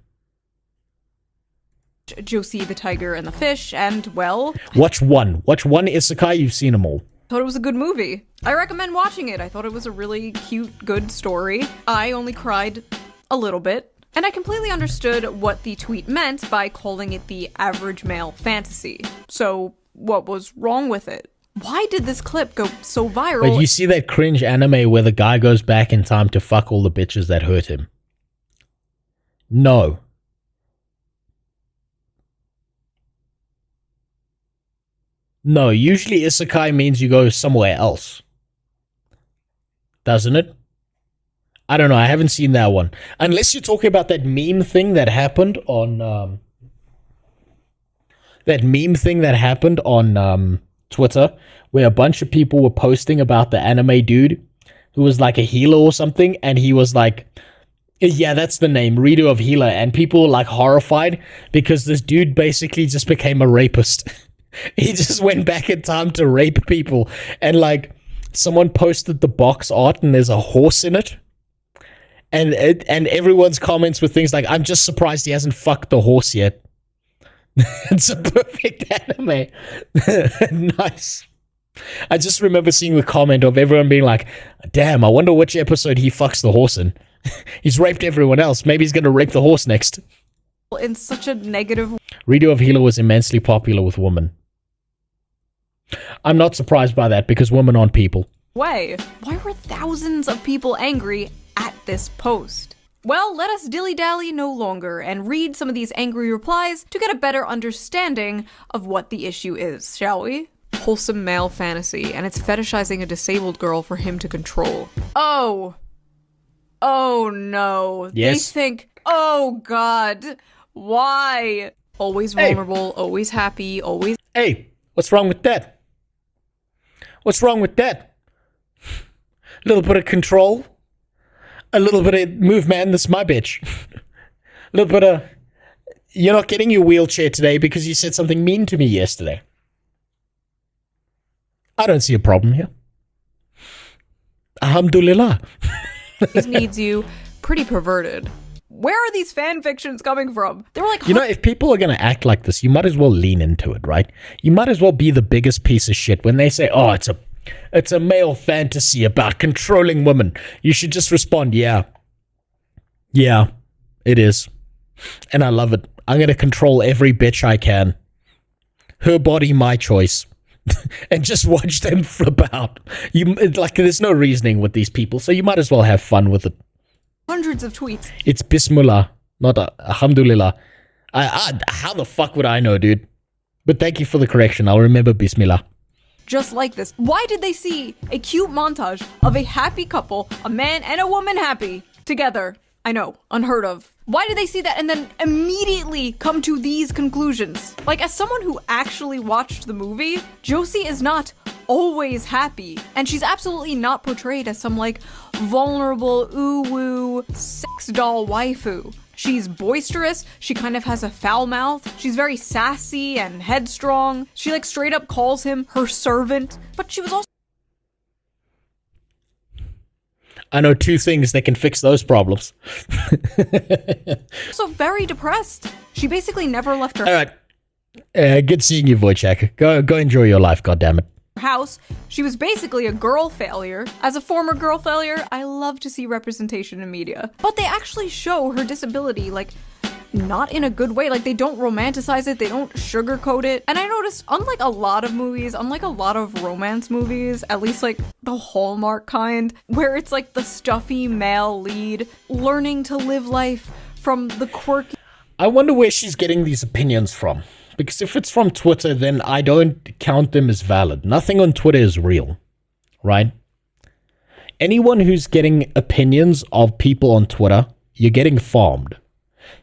N: Josie the Tiger and the Fish, and, well...
B: Watch one isekai, you've seen them all.
N: Thought it was a good movie. I recommend watching it. I thought it was a really cute, good story. I only cried a little bit. And I completely understood what the tweet meant by calling it the average male fantasy. So, what was wrong with it? Why did this clip go so viral?
B: But you see that cringe anime where the guy goes back in time to fuck all the bitches that hurt him? No. No, usually isekai means you go somewhere else. Doesn't it? I don't know, I haven't seen that one. Unless you're talking about that meme thing that happened on... Twitter, where a bunch of people were posting about the anime dude who was like a healer or something, and he was like... Yeah, that's the name, Redo of Healer, and people were like horrified because this dude basically just became a rapist. He just went back in time to rape people. And like someone posted the box art and there's a horse in it. And everyone's comments were things like, I'm just surprised he hasn't fucked the horse yet. It's a perfect anime. Nice. I just remember seeing the comment of everyone being like, damn, I wonder which episode he fucks the horse in. He's raped everyone else. Maybe he's going to rape the horse next.
N: In such a negative...
B: Redo of Healer was immensely popular with women. I'm not surprised by that because women aren't people.
N: way. Why were thousands of people angry at this post? Well, let us dilly-dally no longer and read some of these angry replies to get a better understanding of what the issue is, shall we? Wholesome male fantasy, and it's fetishizing a disabled girl for him to control. Oh no.
B: Yes?
N: They think, oh god, why? Always vulnerable, always happy, always...
B: Hey, what's wrong with that? What's wrong with that? A little bit of control. A little bit of move, man, that's my bitch. A little bit of... You're not getting your wheelchair today because you said something mean to me yesterday. I don't see a problem here. Alhamdulillah.
N: needs you pretty perverted. Where are these fan fictions coming from? They were like,
B: you know, if people are going to act like this, you might as well lean into it, right? You might as well be the biggest piece of shit when they say, oh, it's a male fantasy about controlling women. You should just respond, yeah, it is. And I love it. I'm going to control every bitch I can. Her body, my choice. And just watch them flip out. There's no reasoning with these people, so you might as well have fun with it.
N: Hundreds of tweets.
B: It's Bismillah, not Alhamdulillah. How the fuck would I know, dude? But thank you for the correction. I'll remember Bismillah.
N: Just like this. Why did they see a cute montage of a happy couple, a man and a woman happy, together? I know, unheard of. Why did they see that and then immediately come to these conclusions? Like, as someone who actually watched the movie, Josie is not always happy. And she's absolutely not portrayed as some, like, vulnerable, ooh-woo, sex doll waifu. She's boisterous, she kind of has a foul mouth, she's very sassy and headstrong, she, like, straight up calls him her servant, but she was also
B: I know 2 things that can fix those problems.
N: also very depressed. She basically never left her
B: Alright. Good seeing you, Wojciech. Go enjoy your life, goddammit.
N: house. She was basically a girl failure. As a former girl failure, I love to see representation in media. But they actually show her disability, like, not in a good way. Like, they don't romanticize it, they don't sugarcoat it. And I noticed, unlike a lot of movies, unlike a lot of romance movies, at least like the Hallmark kind, where it's like the stuffy male lead learning to live life from the quirky.
B: I wonder where she's getting these opinions from. Because if it's from Twitter, then I don't count them as valid. Nothing on Twitter is real, right? Anyone who's getting opinions of people on Twitter, you're getting farmed.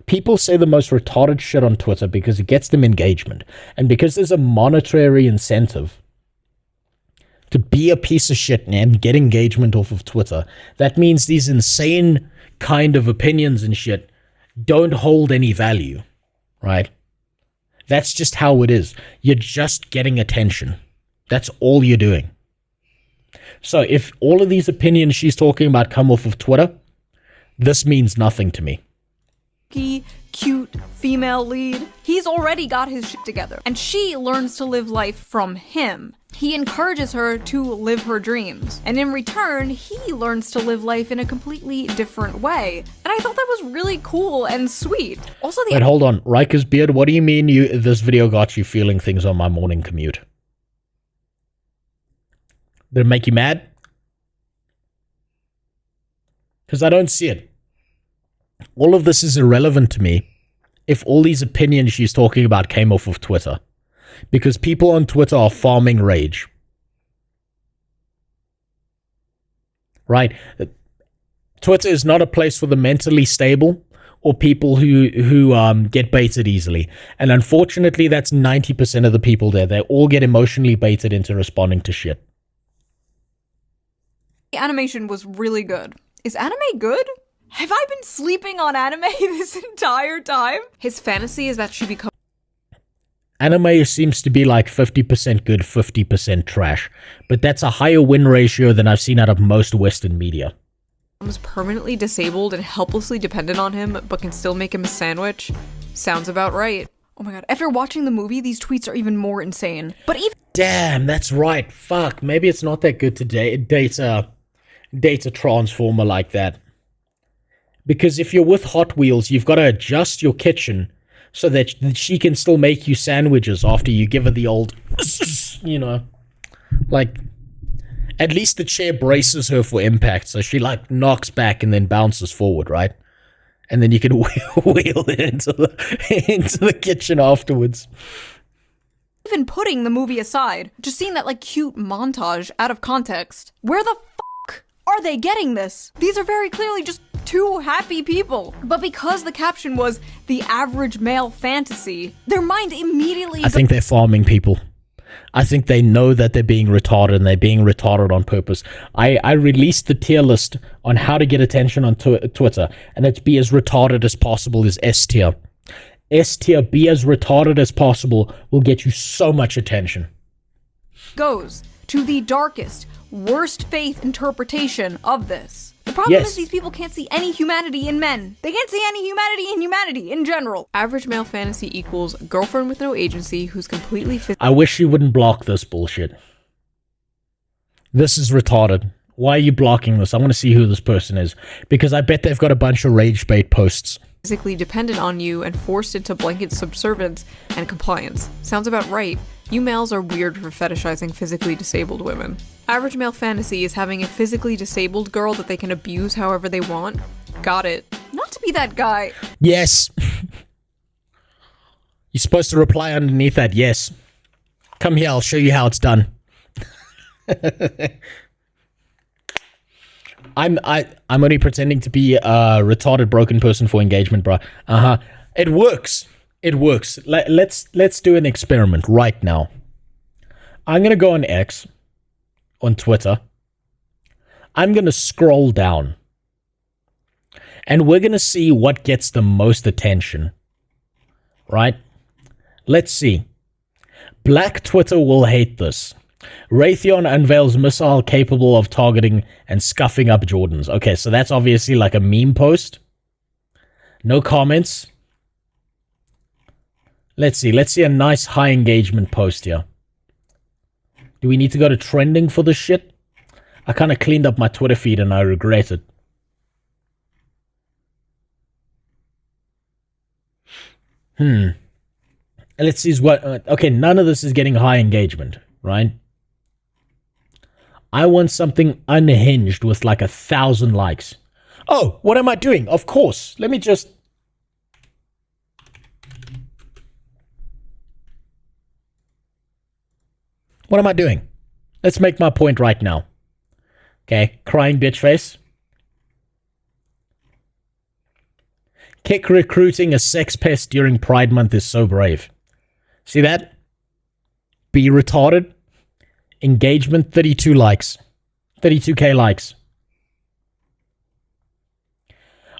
B: People say the most retarded shit on Twitter because it gets them engagement. And because there's a monetary incentive to be a piece of shit and get engagement off of Twitter, that means these insane kind of opinions and shit don't hold any value, right? That's just how it is. You're just getting attention. That's all you're doing. So if all of these opinions she's talking about come off of Twitter, this means nothing to me.
N: Cute female lead. He's already got his shit together, and she learns to live life from him. He encourages her to live her dreams, and in return, he learns to live life in a completely different way. And I thought that was really cool and sweet. Also,
B: Wait, hold on. Riker's beard, what do you mean this video got you feeling things on my morning commute? Did it make you mad? Because I don't see it. All of this is irrelevant to me if all these opinions she's talking about came off of Twitter. Because people on Twitter are farming rage. Right? Twitter is not a place for the mentally stable or people who get baited easily. And unfortunately, that's 90% of the people there. They all get emotionally baited into responding to shit.
N: the animation was really good. Is anime good? Have I been sleeping on anime this entire time? His fantasy is that she becomes
B: Anime seems to be like 50% good, 50% trash. But that's a higher win ratio than I've seen out of most Western media.
N: permanently disabled and helplessly dependent on him, but can still make him a sandwich. Sounds about right. Oh my god, after watching the movie, these tweets are even more insane. But even—
B: Damn, that's right. Fuck, maybe it's not that good to date a transformer like that. Because if you're with Hot Wheels, you've got to adjust your kitchen so that she can still make you sandwiches after you give her the old, you know, like, at least the chair braces her for impact, so she, like, knocks back and then bounces forward, right? And then you can wheel it into the kitchen afterwards.
N: even putting the movie aside, just seeing that, like, cute montage out of context, where the fuck are they getting this? These are very clearly just two happy people. But because the caption was the average male fantasy, their mind immediately—
B: I think they're farming people. I think they know that they're being retarded and they're being retarded on purpose. I released the tier list on how to get attention on Twitter, and it's be as retarded as possible is S tier. S tier, be as retarded as possible, will get you so much attention.
N: goes to the darkest, worst faith interpretation of this. The problem is these people can't see any humanity in men. They can't see any humanity in humanity in general. Average male fantasy equals girlfriend with no agency who's completely
B: I wish you wouldn't block this bullshit. This is retarded. Why are you blocking this? I want to see who this person is. Because I bet they've got a bunch of rage bait posts.
N: physically dependent on you and forced into blanket subservience and compliance. Sounds about right. You males are weird for fetishizing physically disabled women. Average male fantasy is having a physically disabled girl that they can abuse however they want. Got it. Not to be that guy.
B: Yes. You're supposed to reply underneath that, yes. Come here, I'll show you how it's done. I'm only pretending to be a retarded broken person for engagement, bro. It works. It works. Let's do an experiment right now. I'm gonna go on X, on Twitter. I'm gonna scroll down, and we're gonna see what gets the most attention. Right? Let's see. Black Twitter will hate this. Raytheon unveils missile capable of targeting and scuffing up Jordans. Okay, so that's obviously like a meme post. No comments. Let's see a nice high engagement post here. Do we need to go to trending for this shit? I kind of cleaned up my Twitter feed and I regret it. Let's see what... okay, none of this is getting high engagement, right? I want something unhinged with like 1,000 likes. Oh, what am I doing? Of course. Let me just... What am I doing? Let's make my point right now. Okay, crying bitch face. Kick recruiting a sex pest during Pride Month is so brave. See that? Be retarded. Engagement, 32 likes. 32k likes.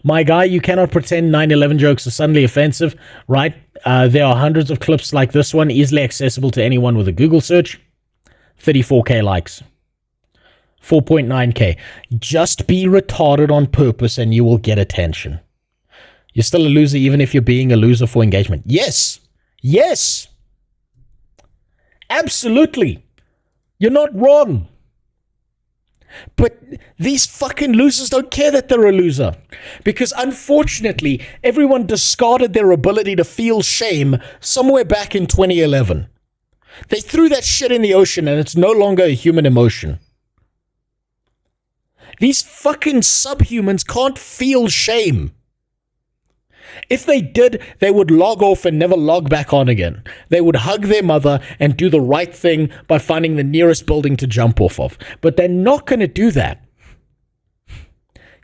B: My guy, you cannot pretend 9/11 jokes are suddenly offensive, right? There are hundreds of clips like this one, easily accessible to anyone with a Google search. 34k likes. 4.9k. Just be retarded on purpose and you will get attention. You're still a loser even if you're being a loser for engagement. Yes! Yes! Absolutely! You're not wrong. But these fucking losers don't care that they're a loser. Because unfortunately, everyone discarded their ability to feel shame somewhere back in 2011. They threw that shit in the ocean and it's no longer a human emotion. These fucking subhumans can't feel shame. If they did, they would log off and never log back on again. They would hug their mother and do the right thing by finding the nearest building to jump off of. But they're not going to do that.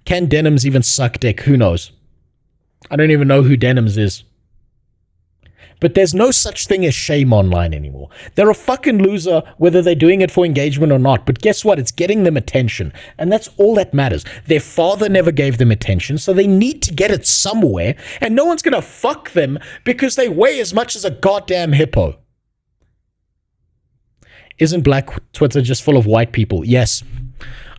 B: Can Denims even suck dick? Who knows? I don't even know who Denims is. But there's no such thing as shame online anymore. They're a fucking loser whether they're doing it for engagement or not. But guess what? It's getting them attention. And that's all that matters. Their father never gave them attention, so they need to get it somewhere. And no one's going to fuck them because they weigh as much as a goddamn hippo. Isn't Black Twitter just full of white people? Yes.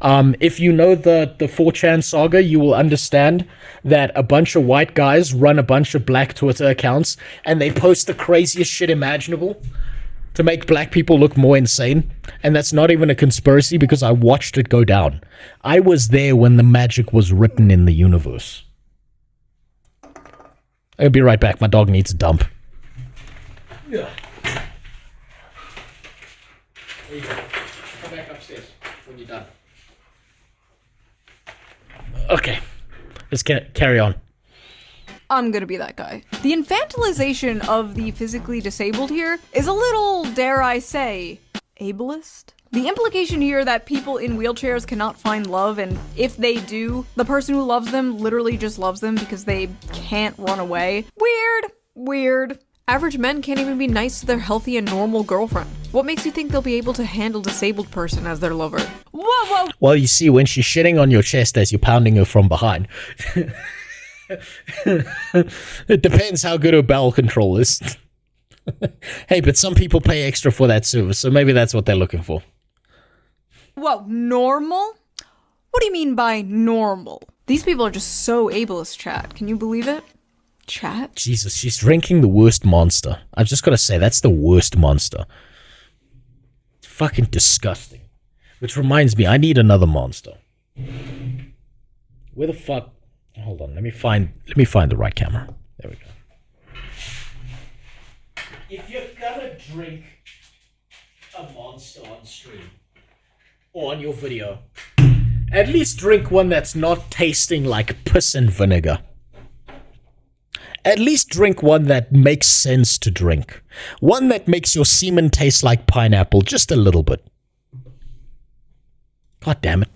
B: If you know the 4chan saga, you will understand that a bunch of white guys run a bunch of black Twitter accounts and they post the craziest shit imaginable to make black people look more insane. And that's not even a conspiracy because I watched it go down. I was there when the magic was written in the universe. I'll be right back. My dog needs a dump. Yeah. There you go. Come back upstairs when you're done. Okay, let's carry on.
N: I'm gonna be that guy. The infantilization of the physically disabled here is a little, dare I say, ableist. The implication here that people in wheelchairs cannot find love, and if they do, the person who loves them literally just loves them because they can't run away. Weird. Average men can't even be nice to their healthy and normal girlfriend. What makes you think they'll be able to handle a disabled person as their lover? Whoa!
B: Well, you see, when she's shitting on your chest as you're pounding her from behind. It depends how good her bowel control is. Hey, but some people pay extra for that service, so maybe that's what they're looking for.
N: Whoa, normal? What do you mean by normal? These people are just so ableist, chat. Can you believe it? Chat?
B: Jesus, she's drinking the worst monster. I've just got to say, that's the worst monster. It's fucking disgusting. Which reminds me, I need another monster. Where the fuck? Hold on, let me find the right camera. There we go. If you're gonna drink a monster on stream or on your video, at least drink one that's not tasting like piss and vinegar. At least drink one that makes sense to drink. One that makes your semen taste like pineapple just a little bit. God damn it.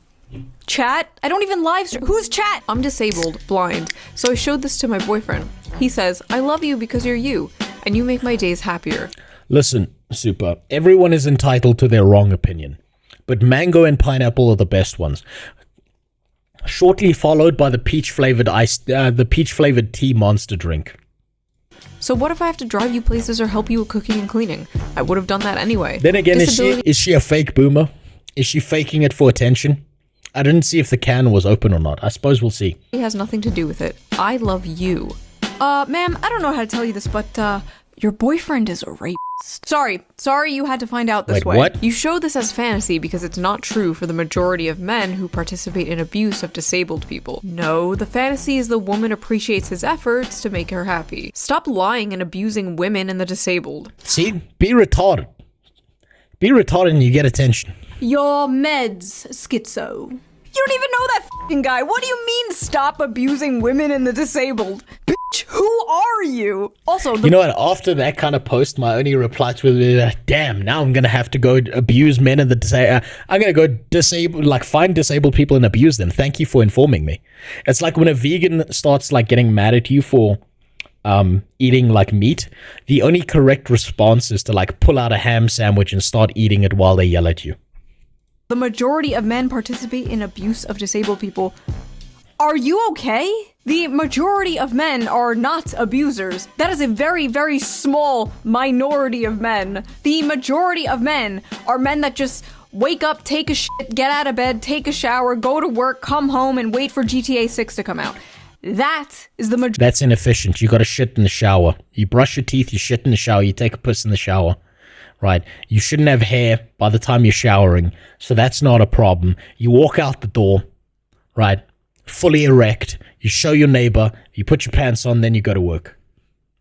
N: Chat? I don't even live stream. Who's chat? I'm disabled, blind. So I showed this to my boyfriend. He says, I love you because you're you, and you make my days happier.
B: Listen, Super, everyone is entitled to their wrong opinion. But mango and pineapple are the best ones. Shortly followed by the peach-flavored tea monster drink.
N: So what if I have to drive you places or help you with cooking and cleaning? I would have done that anyway.
B: Then again, is she a fake boomer? Is she faking it for attention? I didn't see if the can was open or not. I suppose we'll see.
N: It has nothing to do with it. I love you. Ma'am, I don't know how to tell you this, but, your boyfriend is a rapist. Sorry you had to find out this way.
B: What?
N: You show this as fantasy because it's not true for the majority of men who participate in abuse of disabled people. No, the fantasy is the woman appreciates his efforts to make her happy. Stop lying and abusing women and the disabled.
B: See? Be retarded. Be retarded and you get attention.
N: Your meds, schizo. You don't even know that f***ing guy. What do you mean stop abusing women and the disabled? Bitch, who are you? Also,
B: you know what? After that kind of post, my only reply to it was, damn, now I'm going to have to go abuse men and the disabled. I'm going to go find disabled people and abuse them. Thank you for informing me. It's like when a vegan starts getting mad at you for eating meat, the only correct response is to pull out a ham sandwich and start eating it while they yell at you.
N: The majority of men participate in abuse of disabled people. Are you okay? The majority of men are not abusers. That is a very, very small minority of men. The majority of men are men that just wake up, take a shit, get out of bed, take a shower, go to work, come home, and wait for GTA 6 to come out. That is the majority.
B: That's inefficient. You gotta shit in the shower. You brush your teeth, you shit in the shower, you take a piss in the shower. Right? You shouldn't have hair by the time you're showering, so that's not a problem. You walk out the door, right? Fully erect. You show your neighbor, you put your pants on, then you go to work.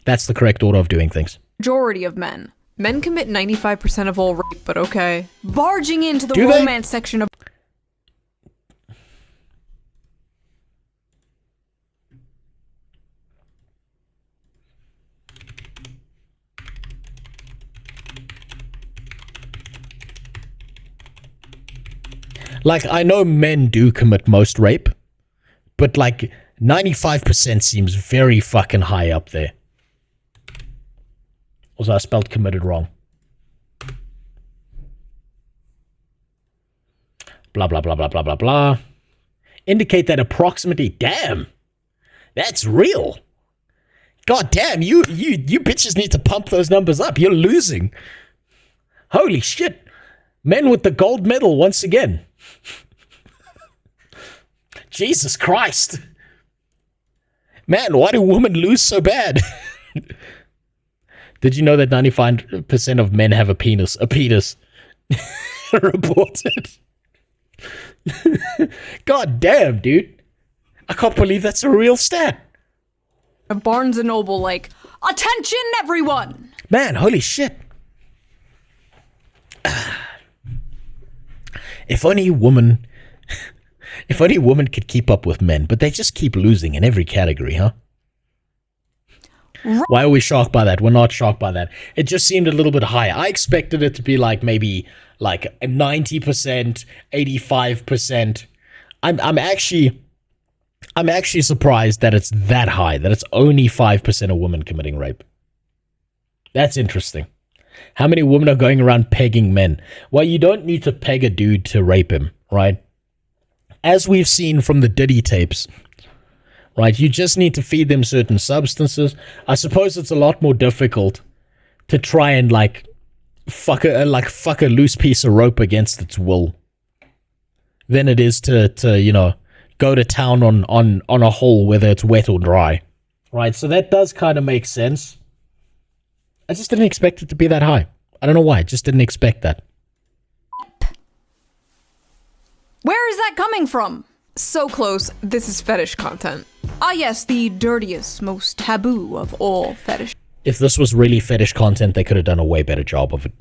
B: That's the correct order of doing things.
N: Majority of men. Men commit 95% of all rape, but okay. Barging into the romance section of...
B: I know men do commit most rape, but 95% seems very fucking high up there. Also, I spelled committed wrong. Blah, blah, blah, blah, blah, blah, blah. Indicate that approximately... Damn! That's real! God damn, you bitches need to pump those numbers up. You're losing. Holy shit. Men with the gold medal once again. Jesus Christ. Man, why do women lose so bad? Did you know that 95% of men have a penis? A penis. Reported. God damn, dude. I can't believe that's a real stat.
N: Barnes & Noble attention everyone!
B: Man, holy shit. If only women could keep up with men, but they just keep losing in every category, huh? Why are we shocked by that? We're not shocked by that. It just seemed a little bit high. I expected it to be maybe 90%, 85%. I'm actually surprised that it's that high, that it's only 5% of women committing rape. That's interesting. How many women are going around pegging men? Well, you don't need to peg a dude to rape him, right? As we've seen from the Diddy tapes, right? You just need to feed them certain substances. I suppose it's a lot more difficult to try and fuck a loose piece of rope against its will than it is to go to town on a hole, whether it's wet or dry, right? So that does kind of make sense. I just didn't expect it to be that high. I don't know why. I just didn't expect that.
N: Where is that coming from? So close, this is fetish content. Ah yes, the dirtiest, most taboo of all fetish.
B: If this was really fetish content, they could have done a way better job of it.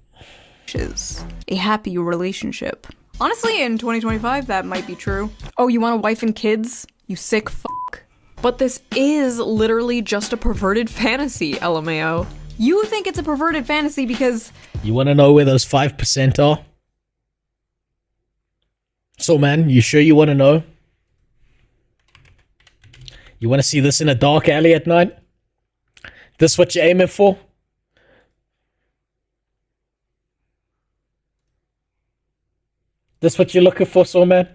N: A happy relationship. Honestly, in 2025, that might be true. Oh, you want a wife and kids? You sick fuck. But this is literally just a perverted fantasy, LMAO. You think it's a perverted fantasy because...
B: You want to know where those 5% are? So, man, you sure you want to know? You want to see this in a dark alley at night? This what you're aiming for? This what you're looking for, so, man?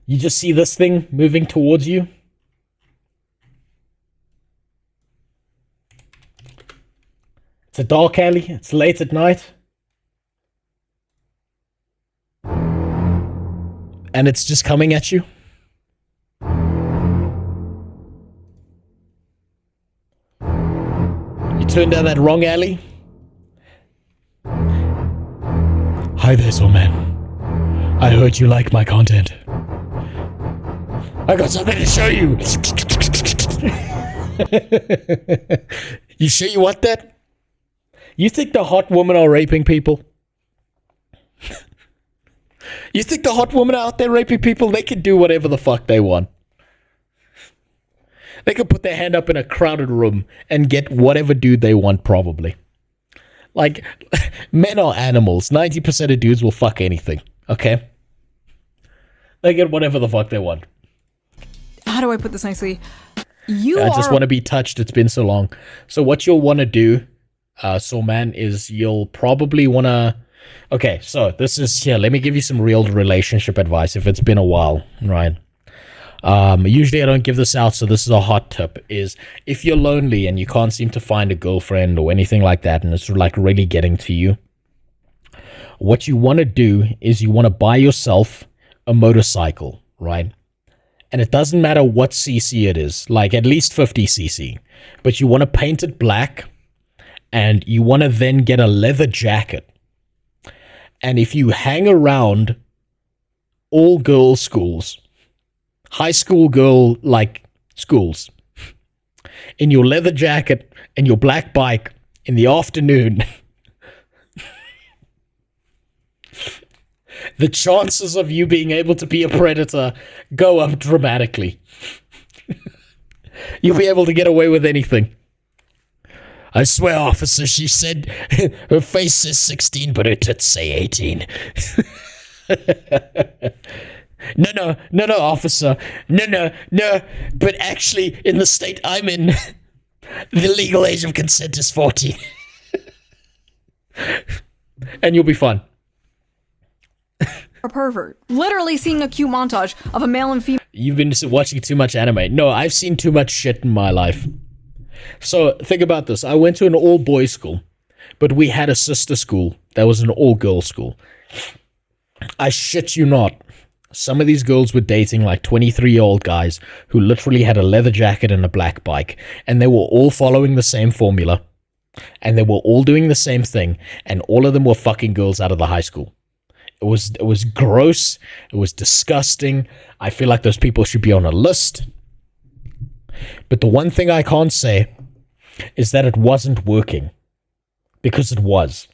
B: You just see this thing moving towards you? It's a dark alley. It's late at night. And it's just coming at you. You turn down that wrong alley. Hi there, soul man. I heard you like my content. I got something to show you. You sure you want that? You think the hot women are raping people? You think the hot women out there raping people? They can do whatever the fuck they want. They can put their hand up in a crowded room and get whatever dude they want, probably. Like, men are animals. 90% of dudes will fuck anything, okay? They get whatever the fuck they want.
N: How do I put this nicely?
B: I just want to be touched. It's been so long. So what you'll want to do, Soul Man, is you'll probably want to... Okay, so this is here. Let me give you some real relationship advice if it's been a while, right? Usually I don't give this out, so this is a hot tip, is if you're lonely and you can't seem to find a girlfriend or anything like that, and it's like really getting to you, what you want to do is you want to buy yourself a motorcycle, right? And it doesn't matter what cc it is, like at least 50 cc, but you want to paint it black, and you want to then get a leather jacket. And if you hang around all girls schools, high school girl like schools, in your leather jacket and your black bike in the afternoon, the chances of you being able to be a predator go up dramatically. You'll be able to get away with anything. I swear, officer, she said her face says 16, but her tits say 18. No, officer. No. But actually, in the state I'm in, the legal age of consent is 14. And you'll be fine.
N: A pervert. Literally seeing a cute montage of a male and female.
B: You've been watching too much anime. No, I've seen too much shit in my life. So, think about this. I went to an all-boys school, but we had a sister school that was an all-girls school. I shit you not. Some of these girls were dating like 23-year-old guys who literally had a leather jacket and a black bike, and they were all following the same formula, and they were all doing the same thing, and all of them were fucking girls out of the high school. It was gross. It was disgusting. I feel like those people should be on a list. But the one thing I can't say is that it wasn't working. Because it was.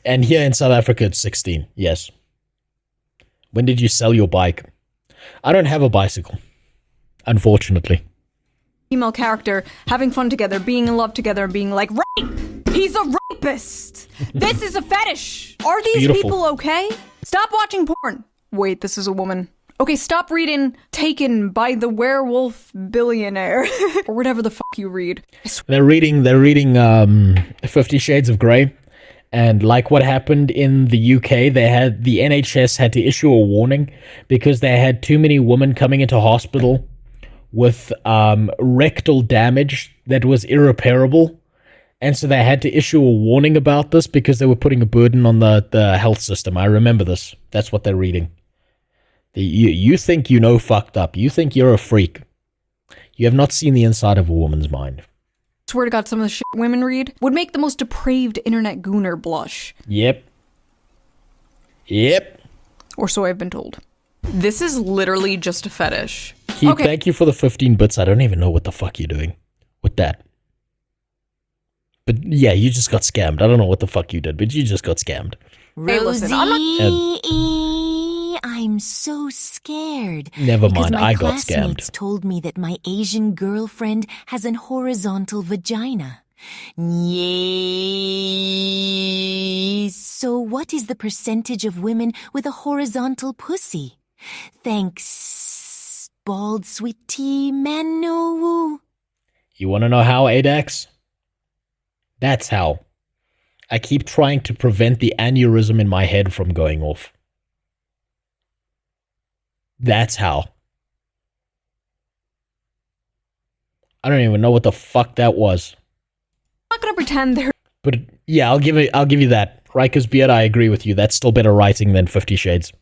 B: And here in South Africa, it's 16. Yes. When did you sell your bike? I don't have a bicycle. Unfortunately.
N: Female character having fun together, being in love together, and being like, rape! He's a rapist! This is a fetish! Are these people okay? Stop watching porn! Wait, this is a woman. Okay, stop reading Taken by the Werewolf Billionaire. Or whatever the fuck you read.
B: They're reading 50 Shades of Grey. And like what happened in the UK, the NHS had to issue a warning because they had too many women coming into hospital with rectal damage that was irreparable. And so they had to issue a warning about this because they were putting a burden on the health system. I remember this. That's what they're reading. You think you know fucked up. You think you're a freak. You have not seen the inside of a woman's mind.
N: Swear to God, some of the shit women read would make the most depraved internet gooner blush.
B: Yep.
N: Or so I've been told. This is literally just a fetish.
B: Keith, thank you for the 15 bits. I don't even know what the fuck you're doing with that. But yeah, you just got scammed. I don't know what the fuck you did, but you just got scammed.
N: Hey, listen, I'm not...
O: I'm so scared.
B: Never mind,
O: because my
B: I got
O: classmates
B: scammed.
O: told me that my Asian girlfriend has an horizontal vagina. Yes. So what is the percentage of women with a horizontal pussy? Thanks, bald sweetie Manu.
B: You want to know how, ADAX? That's how. I keep trying to prevent the aneurysm in my head from going off. That's how. I don't even know what the fuck that was.
N: I'm not gonna pretend there.
B: But yeah, I'll give you that. Riker's beard, I agree with you. That's still better writing than 50 Shades.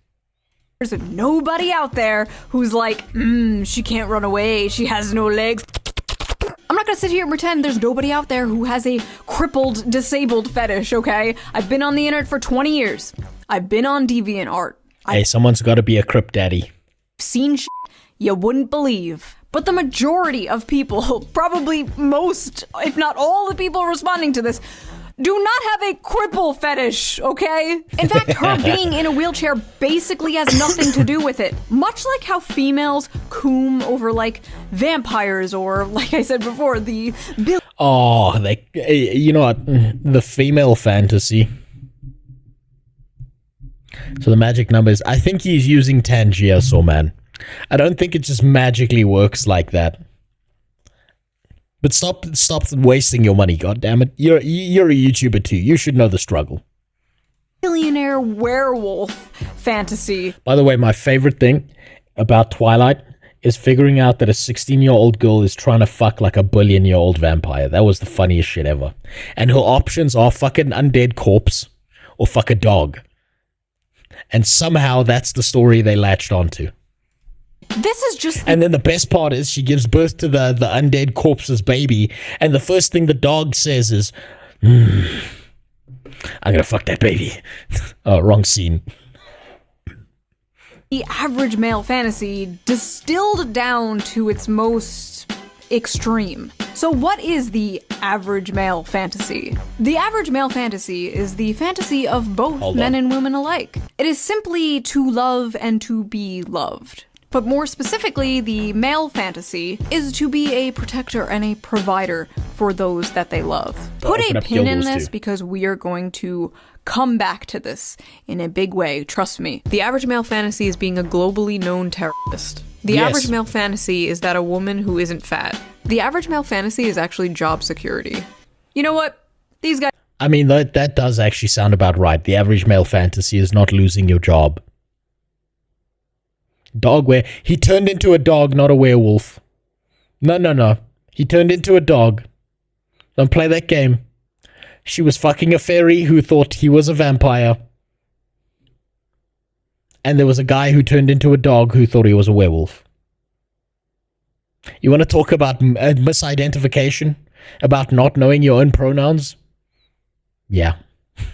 N: There's nobody out there who's like, she can't run away. She has no legs. I'm not gonna sit here and pretend there's nobody out there who has a crippled, disabled fetish, okay? I've been on the internet for 20 years. I've been on DeviantArt.
B: Hey, someone's got to be a crip daddy.
N: I've seen shit you wouldn't believe. But the majority of people, probably most, if not all the people responding to this, do not have a cripple fetish, okay? In fact, her being in a wheelchair basically has nothing to do with it. Much like how females coom over, like, vampires or, like I said before, the...
B: Oh, you know what? The female fantasy. So the magic number is... I think he's using Tangia, so man. I don't think it just magically works like that. But stop wasting your money, goddammit. You're a YouTuber too. You should know the struggle.
N: Billionaire werewolf fantasy.
B: By the way, my favorite thing about Twilight is figuring out that a 16-year-old girl is trying to fuck like a billion-year-old vampire. That was the funniest shit ever. And her options are fuck an undead corpse or fuck a dog. And somehow that's the story they latched onto.
N: This is just...
B: And then the best part is she gives birth to the undead corpse's baby, and the first thing the dog says is, I'm gonna fuck that baby. Oh, wrong scene.
N: The average male fantasy distilled down to its most extreme. So what is the average male fantasy? The average male fantasy is the fantasy of both men and women alike. It is simply to love and to be loved. But more specifically, the male fantasy is to be a protector and a provider for those that they love. Put a pin in this because we are going to come back to this in a big way, trust me. The average male fantasy is being a globally known terrorist. The average male fantasy is that a woman who isn't fat. The average male fantasy is actually job security. You know what? These guys...
B: I mean, that does actually sound about right. The average male fantasy is not losing your job. He turned into a dog, not a werewolf. No. He turned into a dog. Don't play that game. She was fucking a fairy who thought he was a vampire. And there was a guy who turned into a dog who thought he was a werewolf. You want to talk about misidentification? About not knowing your own pronouns? Yeah.
N: You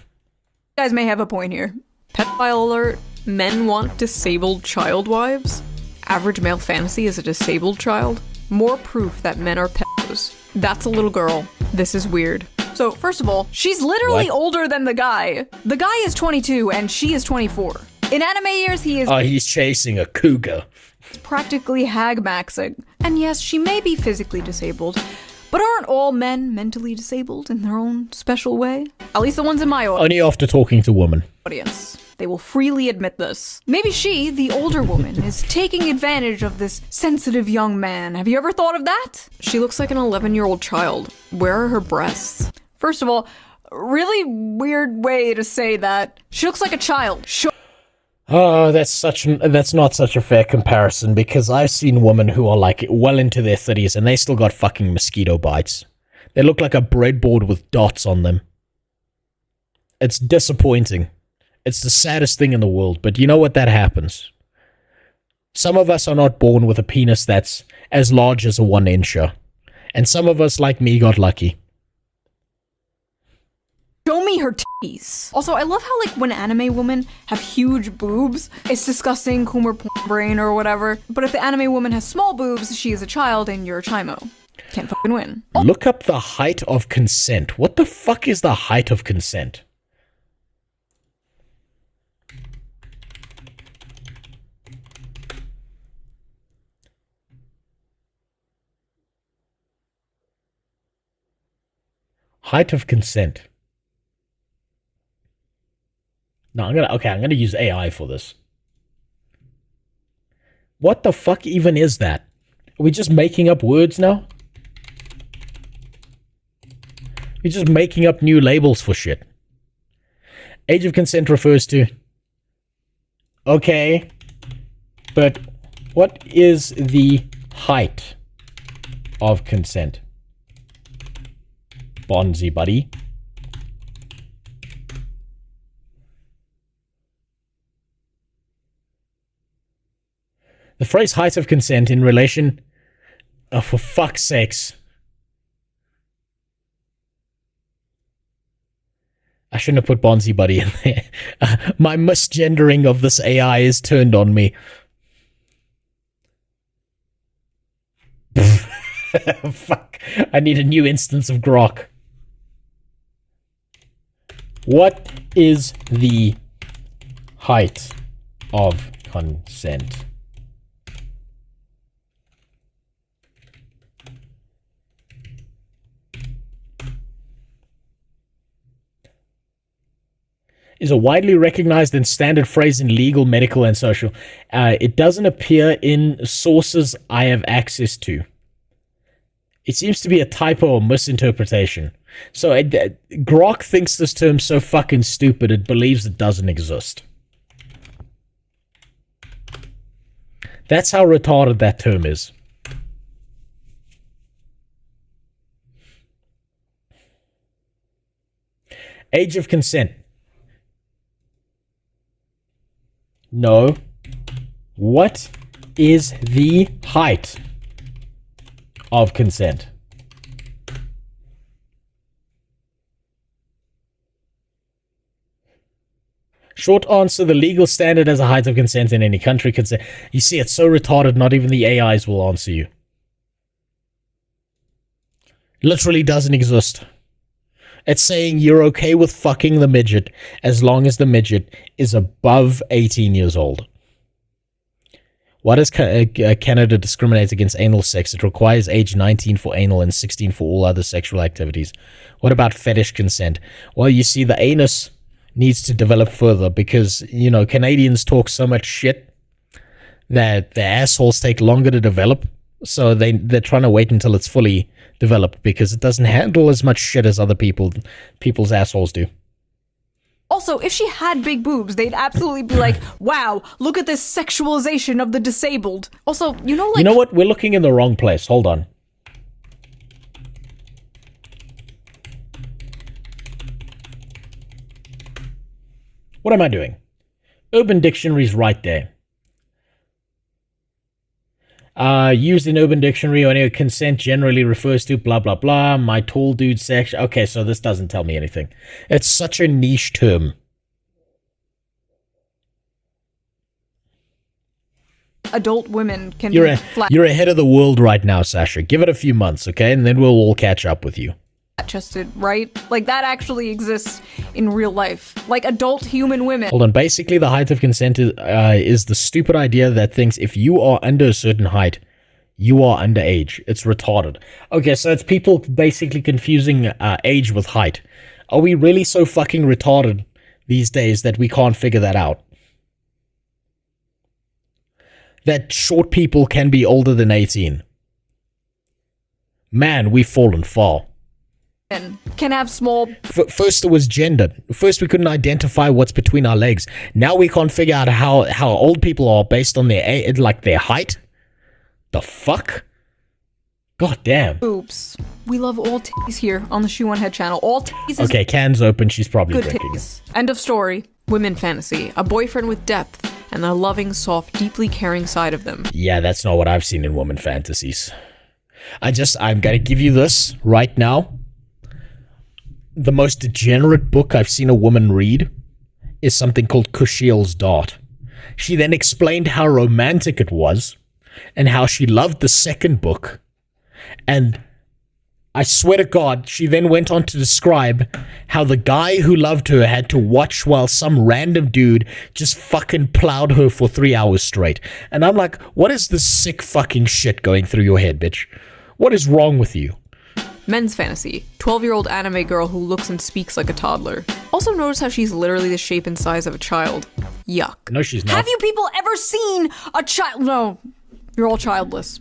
N: guys may have a point here. Pedophile alert. Men want disabled child wives? Average male fantasy is a disabled child? More proof that men are pedos. That's a little girl. This is weird. So, first of all, she's literally older than the guy. The guy is 22 and she is 24. In anime years, he is...
B: Oh, he's chasing a cougar.
N: Practically hag-maxing. And yes, she may be physically disabled, but aren't all men mentally disabled in their own special way? At least the ones in my
B: Only after talking to women.
N: Audience. They will freely admit this. Maybe she, the older woman, is taking advantage of this sensitive young man. Have you ever thought of that? She looks like an 11-year-old child. Where are her breasts? First of all, really weird way to say that. She looks like a child.
B: Oh, that's not such a fair comparison, because I've seen women who are like well into their 30s and they still got fucking mosquito bites. They look like a breadboard with dots on them. It's disappointing. It's the saddest thing in the world, but you know what? That happens. Some of us are not born with a penis that's as large as a 1-incher. And some of us, like me, got lucky.
N: Show me her titties. Also, I love how, like, when anime women have huge boobs, it's disgusting, Coomer porn brain or whatever. But if the anime woman has small boobs, she is a child and you're a chimo. Can't fucking win.
B: Look up the height of consent. What the fuck is the height of consent? Height of consent. No, I'm gonna use AI for this. What the fuck even is that? Are we just making up words now? We're just making up new labels for shit. Age of consent refers to... Okay. But what is the height of consent? Bonzi, buddy. The phrase height of consent in relation... Oh, for fuck's sakes. I shouldn't have put Bonzi Buddy in there. My misgendering of this AI is turned on me. Fuck. I need a new instance of Grok. What is the height of consent? Is a widely recognized and standard phrase in legal, medical, and social. It doesn't appear in sources I have access to. It seems to be a typo or misinterpretation. So Grok thinks this term's so fucking stupid it believes it doesn't exist. That's how retarded that term is. Age of consent. No. What is the height of consent? Short answer, the legal standard as a height of consent in any country. Consent. You see, it's so retarded, not even the AIs will answer you. Literally doesn't exist. It's saying you're okay with fucking the midget as long as the midget is above 18 years old. Why does Canada discriminate against anal sex? It requires age 19 for anal and 16 for all other sexual activities. What about fetish consent? Well, you see, the anus needs to develop further because, you know, Canadians talk so much shit that their assholes take longer to develop. So they're trying to wait until it's fully developed because it doesn't handle as much shit as other people's assholes do.
N: Also, if she had big boobs, they'd absolutely be like, wow, look at this sexualization of the disabled. Also, you know, like...
B: You know what? We're looking in the wrong place. Hold on. What am I doing? Urban Dictionary's right there. Used in Urban Dictionary, or anyway, consent generally refers to blah, blah, blah. My tall dude sex. Okay, so this doesn't tell me anything. It's such a niche term.
N: Adult women can
B: You're
N: be flat.
B: You're ahead of the world right now, Sasha. Give it a few months, okay? And then we'll all catch up with you.
N: Flat-chested, right? Like, that actually exists in real life. Like, adult human women.
B: Hold on. Basically, the height of consent is the stupid idea that thinks if you are under a certain height, you are underage. It's retarded. Okay, so it's people basically confusing age with height. Are we really so fucking retarded these days that we can't figure that out? That short people can be older than 18. Man, we've fallen far.
N: Can have small...
B: First it was gender. First we couldn't identify what's between our legs. Now we can't figure out how old people are based on their age, like their height. The fuck? God damn.
N: Oops. We love all titties here on the Shoe on Head channel. All titties is
B: okay, can's open. She's probably
N: good
B: drinking.
N: Titties. End of story. Women fantasy. A boyfriend with depth and the loving, soft, deeply caring side of them.
B: Yeah, that's not what I've seen in woman fantasies. I'm gonna give you this right now. the most degenerate book I've seen a woman read is something called Kushiel's Dart. She then explained how romantic it was and how she loved the second book. And I swear to God, she then went on to describe how the guy who loved her had to watch while some random dude just fucking plowed her for 3 hours straight. And I'm like, what is this sick fucking shit going through your head, bitch? What is wrong with you?
N: Men's fantasy. 12-year-old anime girl who looks and speaks like a toddler. Also notice how she's literally the shape and size of a child. Yuck.
B: No, she's not.
N: Have you people ever seen a child? No. You're all childless.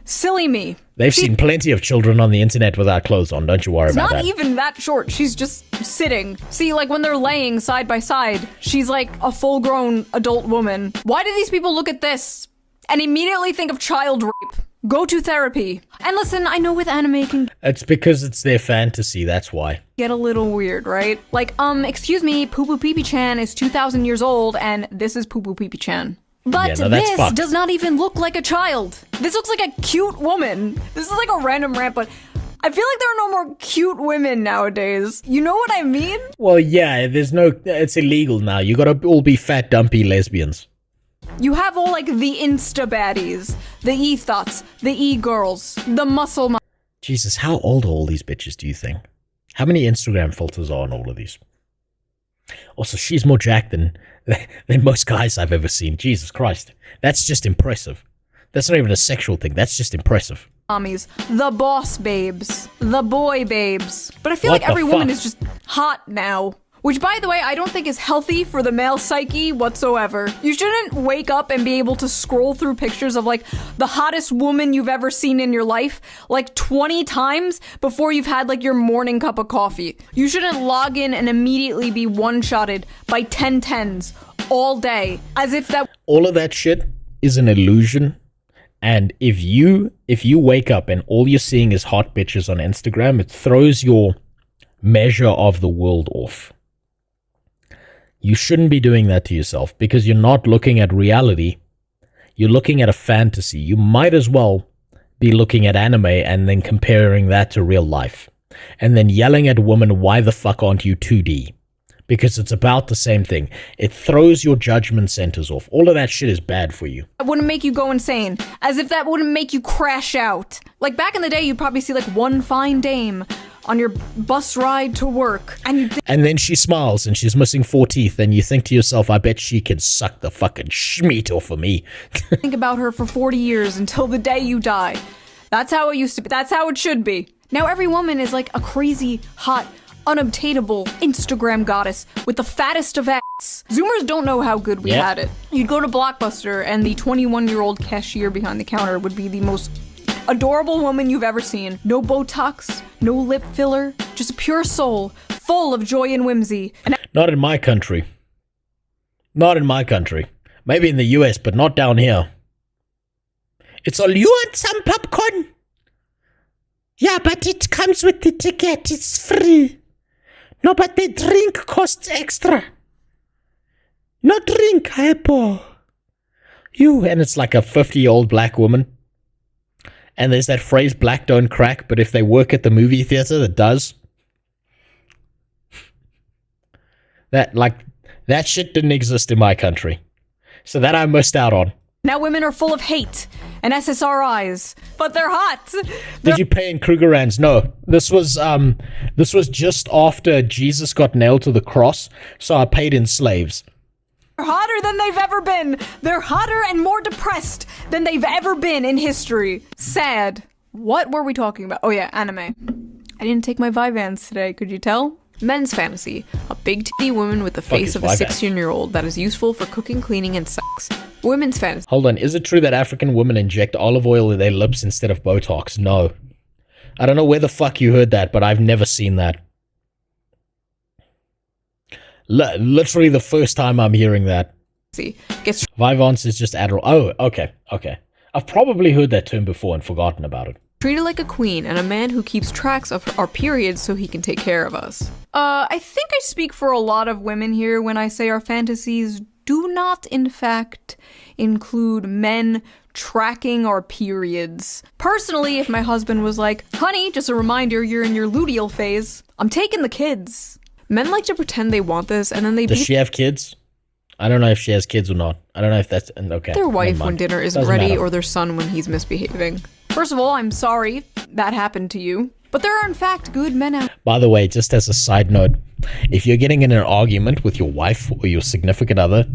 N: Silly me.
B: They've seen plenty of children on the internet without clothes on. Don't you worry about that.
N: Not even that short. She's just sitting. See, like when they're laying side by side, she's like a full-grown adult woman. Why do these people look at this and immediately think of child rape? Go to therapy. And listen, I know with anime can
B: It's because it's their fantasy, that's why.
N: get a little weird, right? Like, excuse me, Poo Poo Pee Pee Chan is 2,000 years old and this is Poo Poo Pee Pee Chan. But
B: Yeah, no, that's
N: this
B: fucked.
N: does not even look like a child. This looks like a cute woman. This is like a random rant, but I feel like there are no more cute women nowadays. You know what I mean?
B: Well, yeah, it's illegal now. You gotta all be fat, dumpy lesbians.
N: You have all like the Insta baddies, the e-thots, the e-girls, the muscle
B: Jesus, how old are all these bitches, do you think? How many Instagram filters are on all of these? Also, she's more jacked than most guys I've ever seen. Jesus Christ. That's just impressive. That's not even a sexual thing. That's just impressive.
N: mommies, the boss babes, the boy babes. But I feel
B: What
N: like every
B: the
N: woman
B: fuck?
N: is just hot now. Which, by the way, I don't think is healthy for the male psyche whatsoever. You shouldn't wake up and be able to scroll through pictures of, like, the hottest woman you've ever seen in your life, like, 20 times before you've had, like, your morning cup of coffee. You shouldn't log in and immediately be one-shotted by 10/10s all day, as if that...
B: All of that shit is an illusion. And if you wake up and all you're seeing is hot bitches on Instagram, it throws your measure of the world off. You shouldn't be doing that to yourself because you're not looking at reality. You're looking at a fantasy. You might as well be looking at anime and then comparing that to real life. And then yelling at a woman, why the fuck aren't you 2D? Because it's about the same thing. It throws your judgment centers off. All of that shit is bad for you.
N: That wouldn't make you go insane. As if that wouldn't make you crash out. Like back in the day, you'd probably see like one fine dame on your bus ride to work.
B: And then she smiles and she's missing 4 teeth. And you think to yourself, I bet she can suck the fucking schmeat off of me.
N: Think about her for 40 years until the day you die. That's how it used to be. That's how it should be. Now every woman is like a crazy, hot, unobtainable Instagram goddess with the fattest of ass. Zoomers don't know how good we had it. You'd go to Blockbuster and the 21-year-old cashier behind the counter would be the most adorable woman you've ever seen. No Botox, no lip filler, just a pure soul, full of joy and whimsy. And
B: Not in my country. Not in my country. Maybe in the US, but not down here. It's all, you want some popcorn? Yeah, but it comes with the ticket. It's free. No, but the drink costs extra. No drink, I pour. You, and it's like a 50-year-old black woman. And there's that phrase, black don't crack, but if they work at the movie theater, it does. That shit didn't exist in my country. So that I missed out on.
N: now women are full of hate and SSRIs, but they're hot.
B: Did you pay in Krugerrands? No. This was just after Jesus got nailed to the cross, so I paid in slaves.
N: They're hotter than they've ever been. They're hotter and more depressed than they've ever been in history. Sad. What were we talking about? Oh yeah, anime. I didn't take my Vyvanse today, could you tell? Men's fantasy. A big titty woman with the face of a 16-year-old that is useful for cooking, cleaning, and sex. Women's fantasy.
B: Hold on, is it true that African women inject olive oil in their lips instead of Botox? No. I don't know where the fuck you heard that, but I've never seen that. Literally the first time I'm hearing that. Vyvanse is just Adderall. Oh, okay. I've probably heard that term before and forgotten about it.
N: Treated like a queen and a man who keeps tracks of our periods so he can take care of us. I think I speak for a lot of women here when I say our fantasies do not, in fact, include men tracking our periods. Personally, if my husband was like, honey, just a reminder, you're in your luteal phase, I'm taking the kids. Men like to pretend they want this, and then they
B: Does she have kids? I don't know if she has kids or not. I don't know if that's... Okay.
N: their wife
B: never
N: when
B: mind.
N: dinner isn't
B: Doesn't
N: ready,
B: matter.
N: or their son when he's misbehaving. First of all, I'm sorry that happened to you, but there are in fact good men out.
B: By the way, just as a side note, if you're getting in an argument with your wife or your significant other,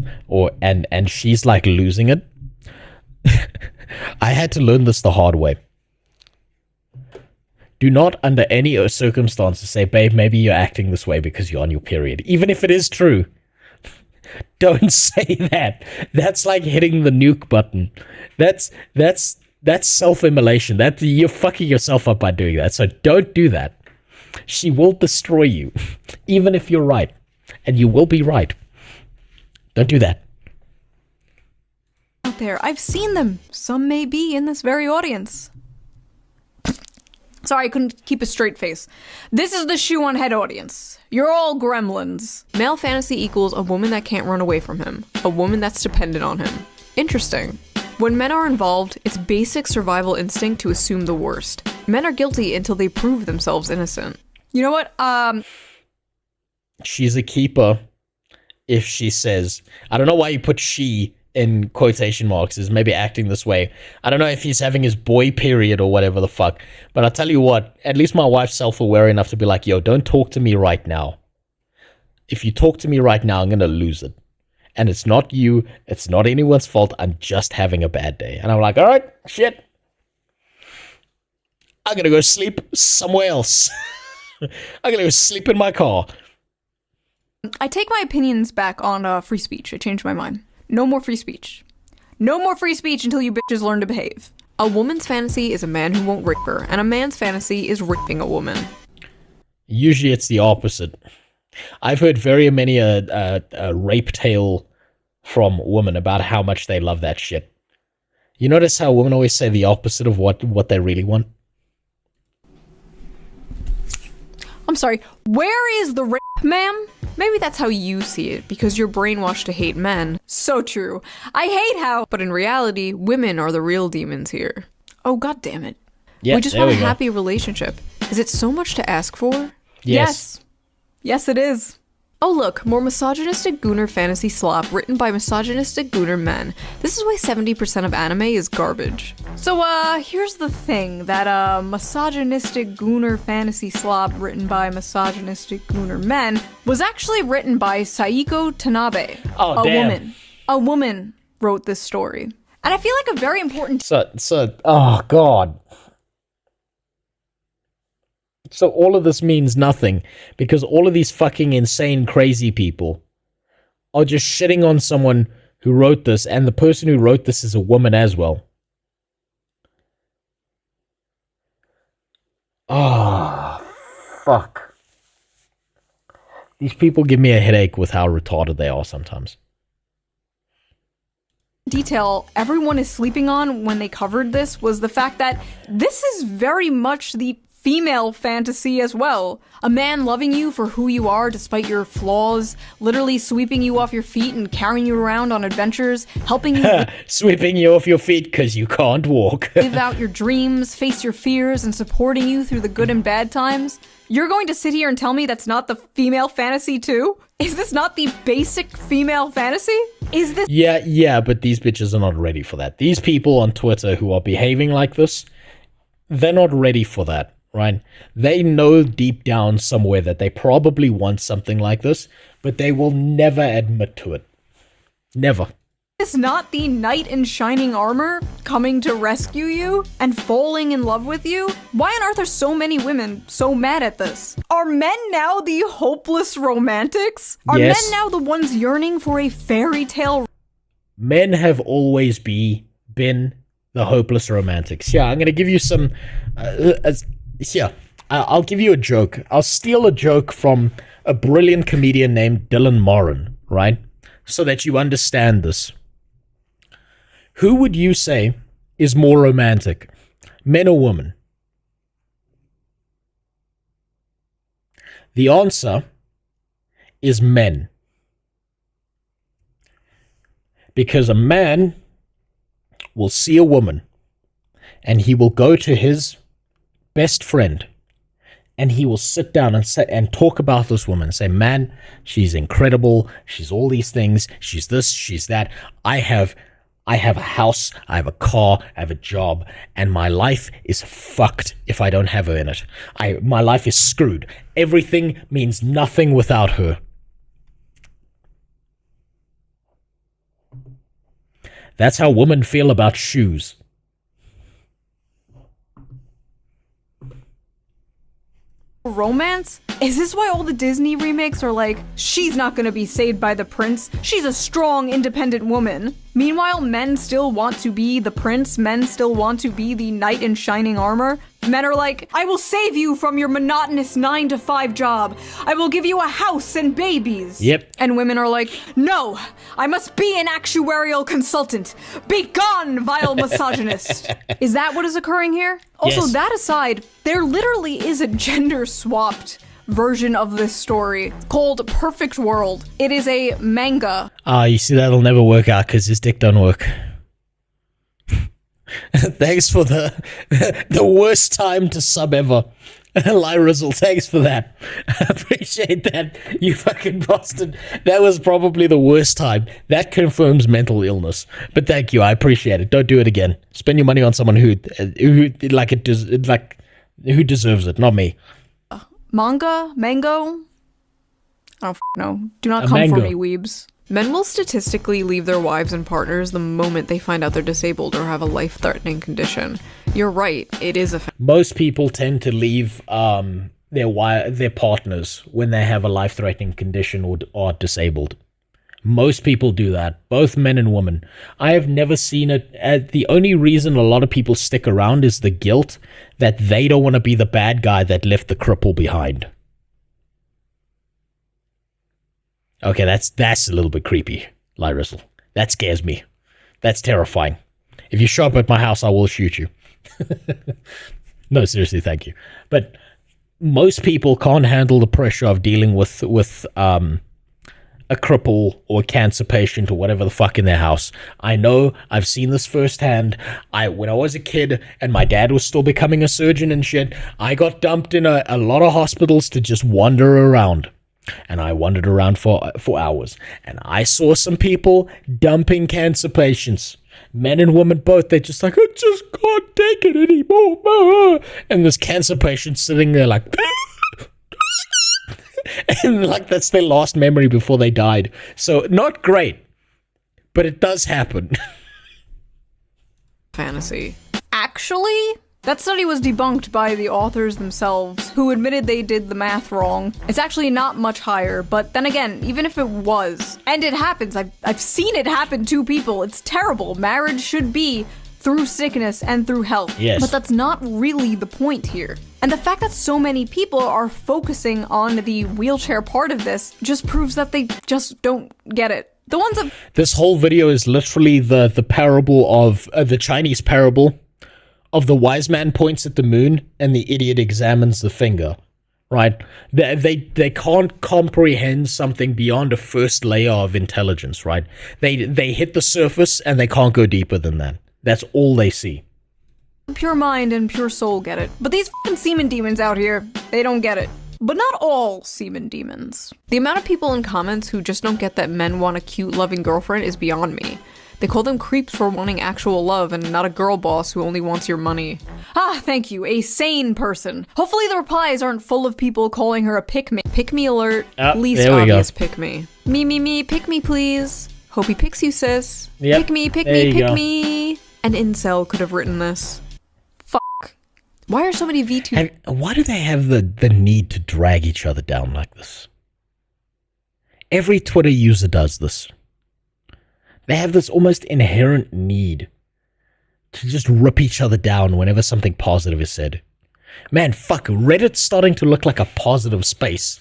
B: and she's like losing it, I had to learn this the hard way. Do not, under any circumstances, say, babe, maybe you're acting this way because you're on your period. Even if it is true. Don't say that. That's like hitting the nuke button. That's self-immolation. You're fucking yourself up by doing that. So don't do that. She will destroy you, even if you're right. And you will be right. Don't do that.
N: Out there, I've seen them. Some may be in this very audience. Sorry, I couldn't keep a straight face. This is the shoe on head audience. You're all gremlins. Male fantasy equals a woman that can't run away from him. A woman that's dependent on him. Interesting. When men are involved, it's basic survival instinct to assume the worst. Men are guilty until they prove themselves innocent. You know what?
B: She's a keeper if she says... I don't know why you put she in quotation marks, is maybe acting this way. I don't know if he's having his boy period or whatever the fuck. But I'll tell you what, at least my wife's self-aware enough to be like, yo, don't talk to me right now. If you talk to me right now, I'm going to lose it. And it's not you, it's not anyone's fault, I'm just having a bad day. And I'm like, all right, shit. I'm going to go sleep somewhere else. I'm going to go sleep in my car.
N: I take my opinions back on free speech. I changed my mind. No more free speech. No more free speech until you bitches learn to behave. A woman's fantasy is a man who won't rape her, and a man's fantasy is raping a woman.
B: Usually it's the opposite. I've heard very many a rape tale from women about how much they love that shit. You notice how women always say the opposite of what they really want?
N: I'm sorry, where is the rape, ma'am? Maybe that's how you see it, because you're brainwashed to hate men. So true. I hate how... But in reality, women are the real demons here. Oh, god damn it.
B: Yeah,
N: we just want a happy relationship. Is it so much to ask for?
B: Yes.
N: Yes, it is. Oh look, more misogynistic gooner fantasy slop written by misogynistic gooner men. This is why 70% of anime is garbage. So here's the thing, that misogynistic gooner fantasy slop written by misogynistic gooner men was actually written by Saiko Tanabe.
B: Oh,
N: a
B: damn.
N: woman. A woman wrote this story. And I feel like a very important...
B: Oh god. So all of this means nothing, because all of these fucking insane, crazy people are just shitting on someone who wrote this, and the person who wrote this is a woman as well. Oh, fuck. These people give me a headache with how retarded they are sometimes.
N: Detail everyone is sleeping on when they covered this was the fact that this is very much the female fantasy as well. A man loving you for who you are despite your flaws, literally sweeping you off your feet and carrying you around on adventures, helping you
B: sweeping you off your feet because you can't walk.
N: live out your dreams, face your fears, and supporting you through the good and bad times. You're going to sit here and tell me that's not the female fantasy too? Is this not the basic female fantasy? Is this-
B: Yeah, but these bitches are not ready for that. These people on Twitter who are behaving like this, they're not ready for that. Right? They know deep down somewhere that they probably want something like this, but they will never admit to it. Never.
N: Is not the knight in shining armor coming to rescue you and falling in love with you? Why on earth are so many women so mad at this? Are men now the hopeless romantics? Are
B: Yes.
N: men now the ones yearning for a fairy tale?
B: Men have always been the hopeless romantics. Yeah, I'm going to give you some... I'll give you a joke. I'll steal a joke from a brilliant comedian named Dylan Moran, right? So that you understand this. Who would you say is more romantic, men or women? The answer is men. Because a man will see a woman and he will go to his best friend and he will sit down and talk about this woman and say, man, she's incredible. She's all these things. She's this, she's that. I have a house, I have a car, I have a job, and my life is fucked if I don't have her in it. My life is screwed. Everything means nothing without her. That's how women feel about shoes.
N: Romance? Is this why all the Disney remakes are like, she's not gonna be saved by the prince, she's a strong, independent woman? Meanwhile, men still want to be the prince, men still want to be the knight in shining armor. Men are like, I will save you from your monotonous 9-to-5 job. I will give you a house and babies.
B: Yep.
N: And women are like, no, I must be an actuarial consultant. Be gone, vile misogynist. Is that what is occurring here? Also,
B: Yes.
N: that aside, there literally is a gender-swapped version of this story called Perfect World. It is a manga.
B: You see, that'll never work out because his dick don't work. Thanks for the worst time to sub ever. Lyrizzle, thanks for that. I appreciate that, you fucking bastard. That was probably the worst time. That confirms mental illness. But thank you, I appreciate it. Don't do it again. Spend your money on someone who deserves it, not me.
N: Manga? Mango? I don't know. Do not
B: A
N: come for
B: mango.
N: me, weebs. Men will statistically leave their wives and partners the moment they find out they're disabled or have a life-threatening condition. You're right, it is a
B: Most people tend to leave their partners when they have a life-threatening condition or are disabled. Most people do that, both men and women. I have never seen it. The only reason a lot of people stick around is the guilt that they don't want to be the bad guy that left the cripple behind. Okay, that's a little bit creepy, Lyrizzle. That scares me. That's terrifying. If you show up at my house, I will shoot you. No, seriously, thank you. But most people can't handle the pressure of dealing with a cripple or a cancer patient or whatever the fuck in their house. I know, I've seen this firsthand. When I was a kid and my dad was still becoming a surgeon and shit, I got dumped in a lot of hospitals to just wander around. And I wandered around for hours. And I saw some people dumping cancer patients. Men and women both. They're just like, I just can't take it anymore. And this cancer patient sitting there like... and like that's their last memory before they died. So not great. But it does happen.
N: fantasy. Actually, that study was debunked by the authors themselves, who admitted they did the math wrong. It's actually not much higher, but then again, even if it was, and it happens, I've seen it happen to people, it's terrible. Marriage should be through sickness and through health.
B: Yes.
N: But that's not really the point here. And the fact that so many people are focusing on the wheelchair part of this just proves that they just don't get it. The ones that...
B: This whole video is literally the parable of the Chinese parable of the wise man points at the moon and the idiot examines the finger, right? They can't comprehend something beyond a first layer of intelligence, right? They hit the surface and they can't go deeper than that. That's all they see.
N: Pure mind and pure soul get it. But these fucking semen demons out here, they don't get it. But not all semen demons. The amount of people in comments who just don't get that men want a cute, loving girlfriend is beyond me. They call them creeps for wanting actual love and not a girl boss who only wants your money. Ah, thank you, a sane person. Hopefully the replies aren't full of people calling her a pick-me. Pick-me alert, least obvious pick-me. Me, pick me please. Hope he picks you, sis.
B: Yep.
N: Pick me, pick me. An incel could have written this. Fuck. Why are so many VTubers...
B: Why do they have the need to drag each other down like this? Every Twitter user does this. They have this almost inherent need to just rip each other down whenever something positive is said. Man, fuck, Reddit's starting to look like a positive space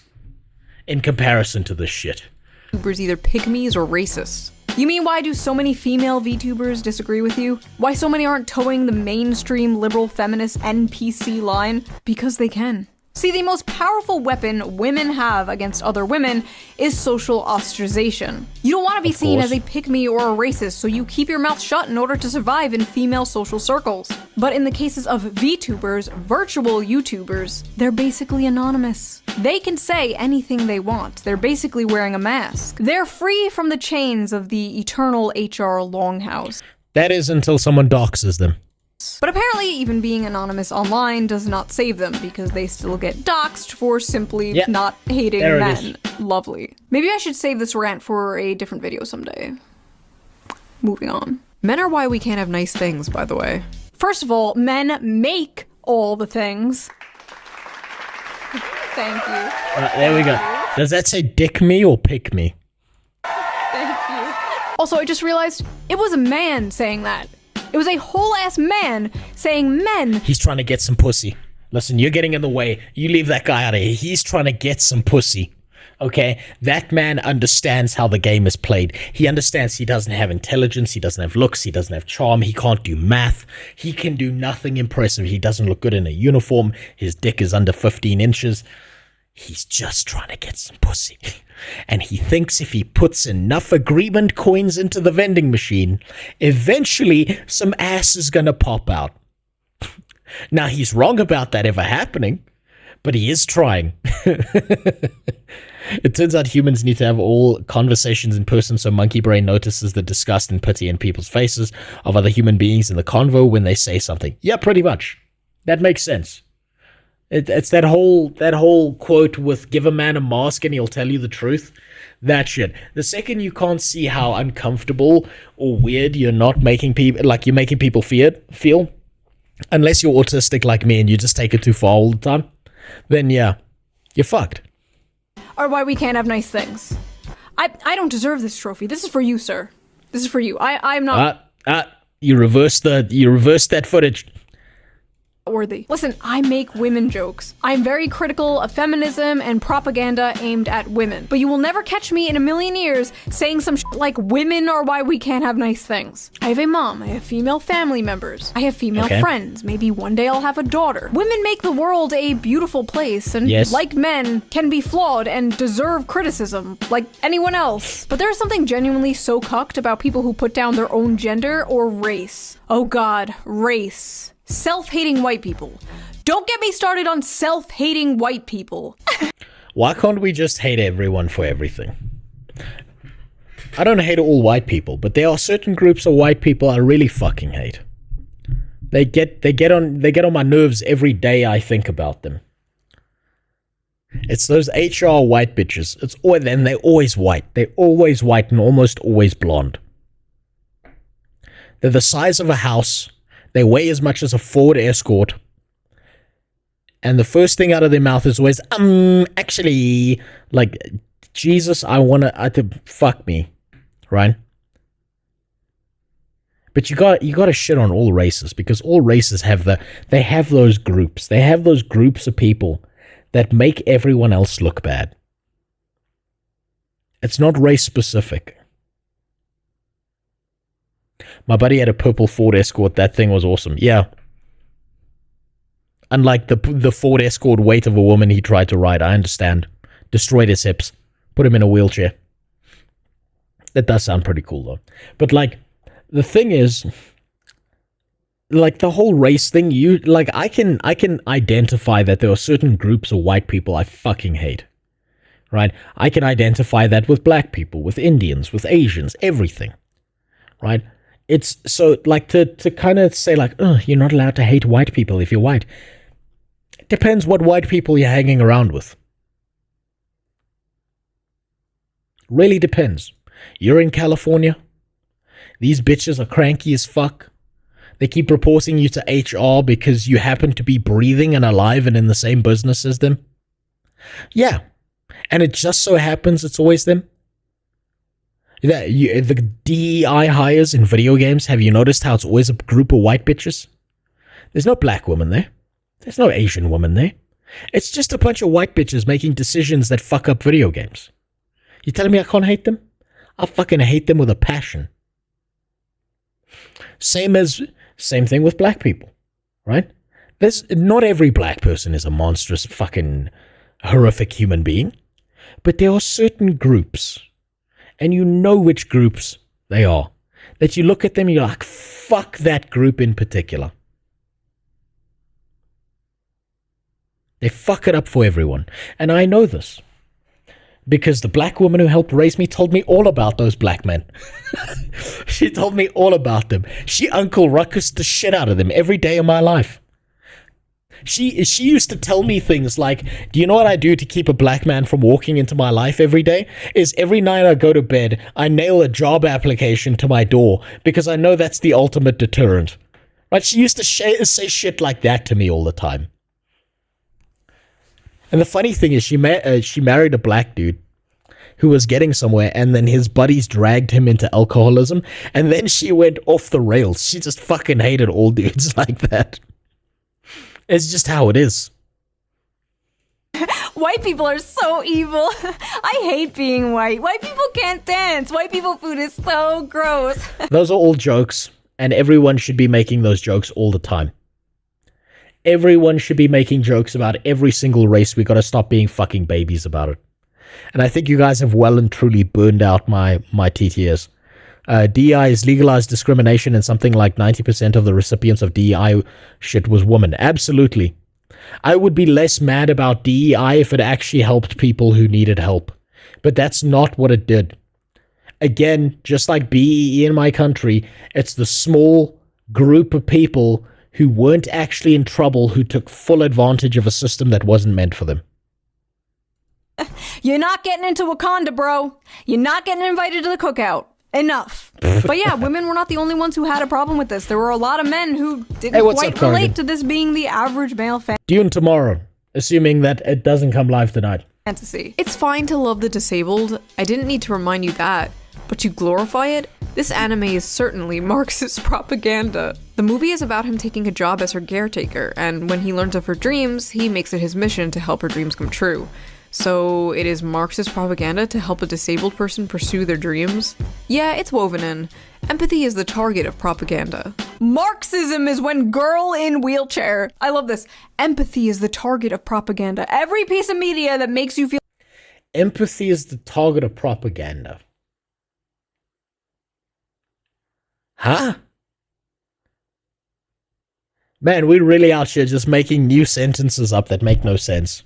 B: in comparison to this shit.
N: VTubers either pick-me's or racists. You mean why do so many female VTubers disagree with you? Why so many aren't towing the mainstream liberal feminist NPC line? Because they can. See, the most powerful weapon women have against other women is social ostracization. You don't want to be seen as a pick-me or a racist, so you keep your mouth shut in order to survive in female social circles. But in the cases of VTubers, virtual YouTubers, they're basically anonymous. They can say anything they want. They're basically wearing a mask. They're free from the chains of the eternal HR longhouse.
B: That is until someone doxes them.
N: But apparently even being anonymous online does not save them, because they still get doxed for simply not hating men. Lovely. Maybe I should save this rant for a different video someday. Moving on. Men are why we can't have nice things, by the way. First of all, men make all the things. Thank you.
B: There we go. Does that say dick me or pick me?
N: Thank you. Also, I just realized it was a man saying that. It was a whole-ass man saying men.
B: He's trying to get some pussy. Listen, you're getting in the way. You leave that guy out of here. He's trying to get some pussy. Okay? That man understands how the game is played. He understands he doesn't have intelligence. He doesn't have looks. He doesn't have charm. He can't do math. He can do nothing impressive. He doesn't look good in a uniform. His dick is under 15 inches. He's just trying to get some pussy. And he thinks if he puts enough agreement coins into the vending machine, eventually some ass is going to pop out. Now, he's wrong about that ever happening, but he is trying. It turns out humans need to have all conversations in person so Monkey Brain notices the disgust and pity in people's faces of other human beings in the convo when they say something. Yeah, pretty much. That makes sense. It's that whole quote with give a man a mask and he'll tell you the truth. That shit. The second you can't see how uncomfortable or weird you're not making people, like you're making people feel, unless you're autistic like me and you just take it too far all the time, then yeah, you're fucked.
N: Or why we can't have nice things. I don't deserve this trophy. This is for you, sir. This is for you. I'm not
B: you reversed that footage.
N: Worthy. Listen, I make women jokes. I'm very critical of feminism and propaganda aimed at women. But you will never catch me in a million years saying some shit like women are why we can't have nice things. I have a mom. I have female family members. I have female friends. Maybe one day I'll have a daughter. Women make the world a beautiful place and like men can be flawed and deserve criticism like anyone else. But there's something genuinely so cucked about people who put down their own gender or race. Oh god, race. Self-hating white people. Don't get me started on self-hating white people.
B: Why can't we just hate everyone for everything? I don't hate all white people, but there are certain groups of white people I really fucking hate. They get on my nerves every day I think about them. It's those HR white bitches. Then they're always white. They're always white and almost always blonde. They're the size of a house. They weigh as much as a Ford Escort. And the first thing out of their mouth is always, actually, like, Jesus, I want to fuck me, right? But you got to shit on all races, because all races have those groups. They have those groups of people that make everyone else look bad. It's not race specific. My buddy had a purple Ford Escort. That thing was awesome. Yeah. Unlike the Ford Escort weight of a woman he tried to ride, I understand. Destroyed his hips. Put him in a wheelchair. That does sound pretty cool, though. But, like, the thing is, like, the whole race thing, I can identify that there are certain groups of white people I fucking hate. Right? I can identify that with black people, with Indians, with Asians, everything. Right? It's so, like, to kind of say, like, you're not allowed to hate white people if you're white. It depends what white people you're hanging around with. Really depends. You're in California. These bitches are cranky as fuck. They keep reporting you to HR because you happen to be breathing and alive and in the same business as them. Yeah. And it just so happens it's always them. The DEI hires in video games, have you noticed how it's always a group of white bitches? There's no black woman there. There's no Asian woman there. It's just a bunch of white bitches making decisions that fuck up video games. You telling me I can't hate them? I fucking hate them with a passion. Same thing with black people, right? Not every black person is a monstrous, fucking horrific human being, but there are certain groups, and you know which groups they are, that you look at them and you're like, fuck that group in particular. They fuck it up for everyone. And I know this because the black woman who helped raise me told me all about those black men. She told me all about them. She Uncle Ruckus the shit out of them every day of my life. She used to tell me things like, do you know what I do to keep a black man from walking into my life every day? Is every night I go to bed, I nail a job application to my door because I know that's the ultimate deterrent. Right? She used to say shit like that to me all the time. And the funny thing is she married a black dude who was getting somewhere, and then his buddies dragged him into alcoholism, and then she went off the rails. She just fucking hated all dudes like that. It's just how it is.
N: White people are so evil. I hate being white. White people can't dance. White people food is so gross.
B: Those are all jokes, and everyone should be making those jokes all the time. Everyone should be making jokes about every single race. We got to stop being fucking babies about it. And I think you guys have well and truly burned out my TTS. DEI is legalized discrimination, and something like 90% of the recipients of DEI shit was women. Absolutely. I would be less mad about DEI if it actually helped people who needed help. But that's not what it did. Again, just like BEE in my country, it's the small group of people who weren't actually in trouble who took full advantage of a system that wasn't meant for them.
N: You're not getting into Wakanda, bro. You're not getting invited to the cookout. Enough. But yeah, women were not the only ones who had a problem with this. There were a lot of men who didn't quite relate to this being the average male
B: Dune tomorrow, assuming that it doesn't come live tonight.
N: fantasy. It's fine to love the disabled. I didn't need to remind you that. But you glorify it? This anime is certainly Marxist propaganda. The movie is about him taking a job as her caretaker, and when he learns of her dreams, he makes it his mission to help her dreams come true. So it is Marxist propaganda to help a disabled person pursue their dreams? Yeah, it's woven in. Empathy is the target of propaganda. Marxism is when girl in wheelchair. I love this. Empathy is the target of propaganda. Every piece of media that makes you feel...
B: Empathy is the target of propaganda. Huh? Man, we're really out here just making new sentences up that make no sense.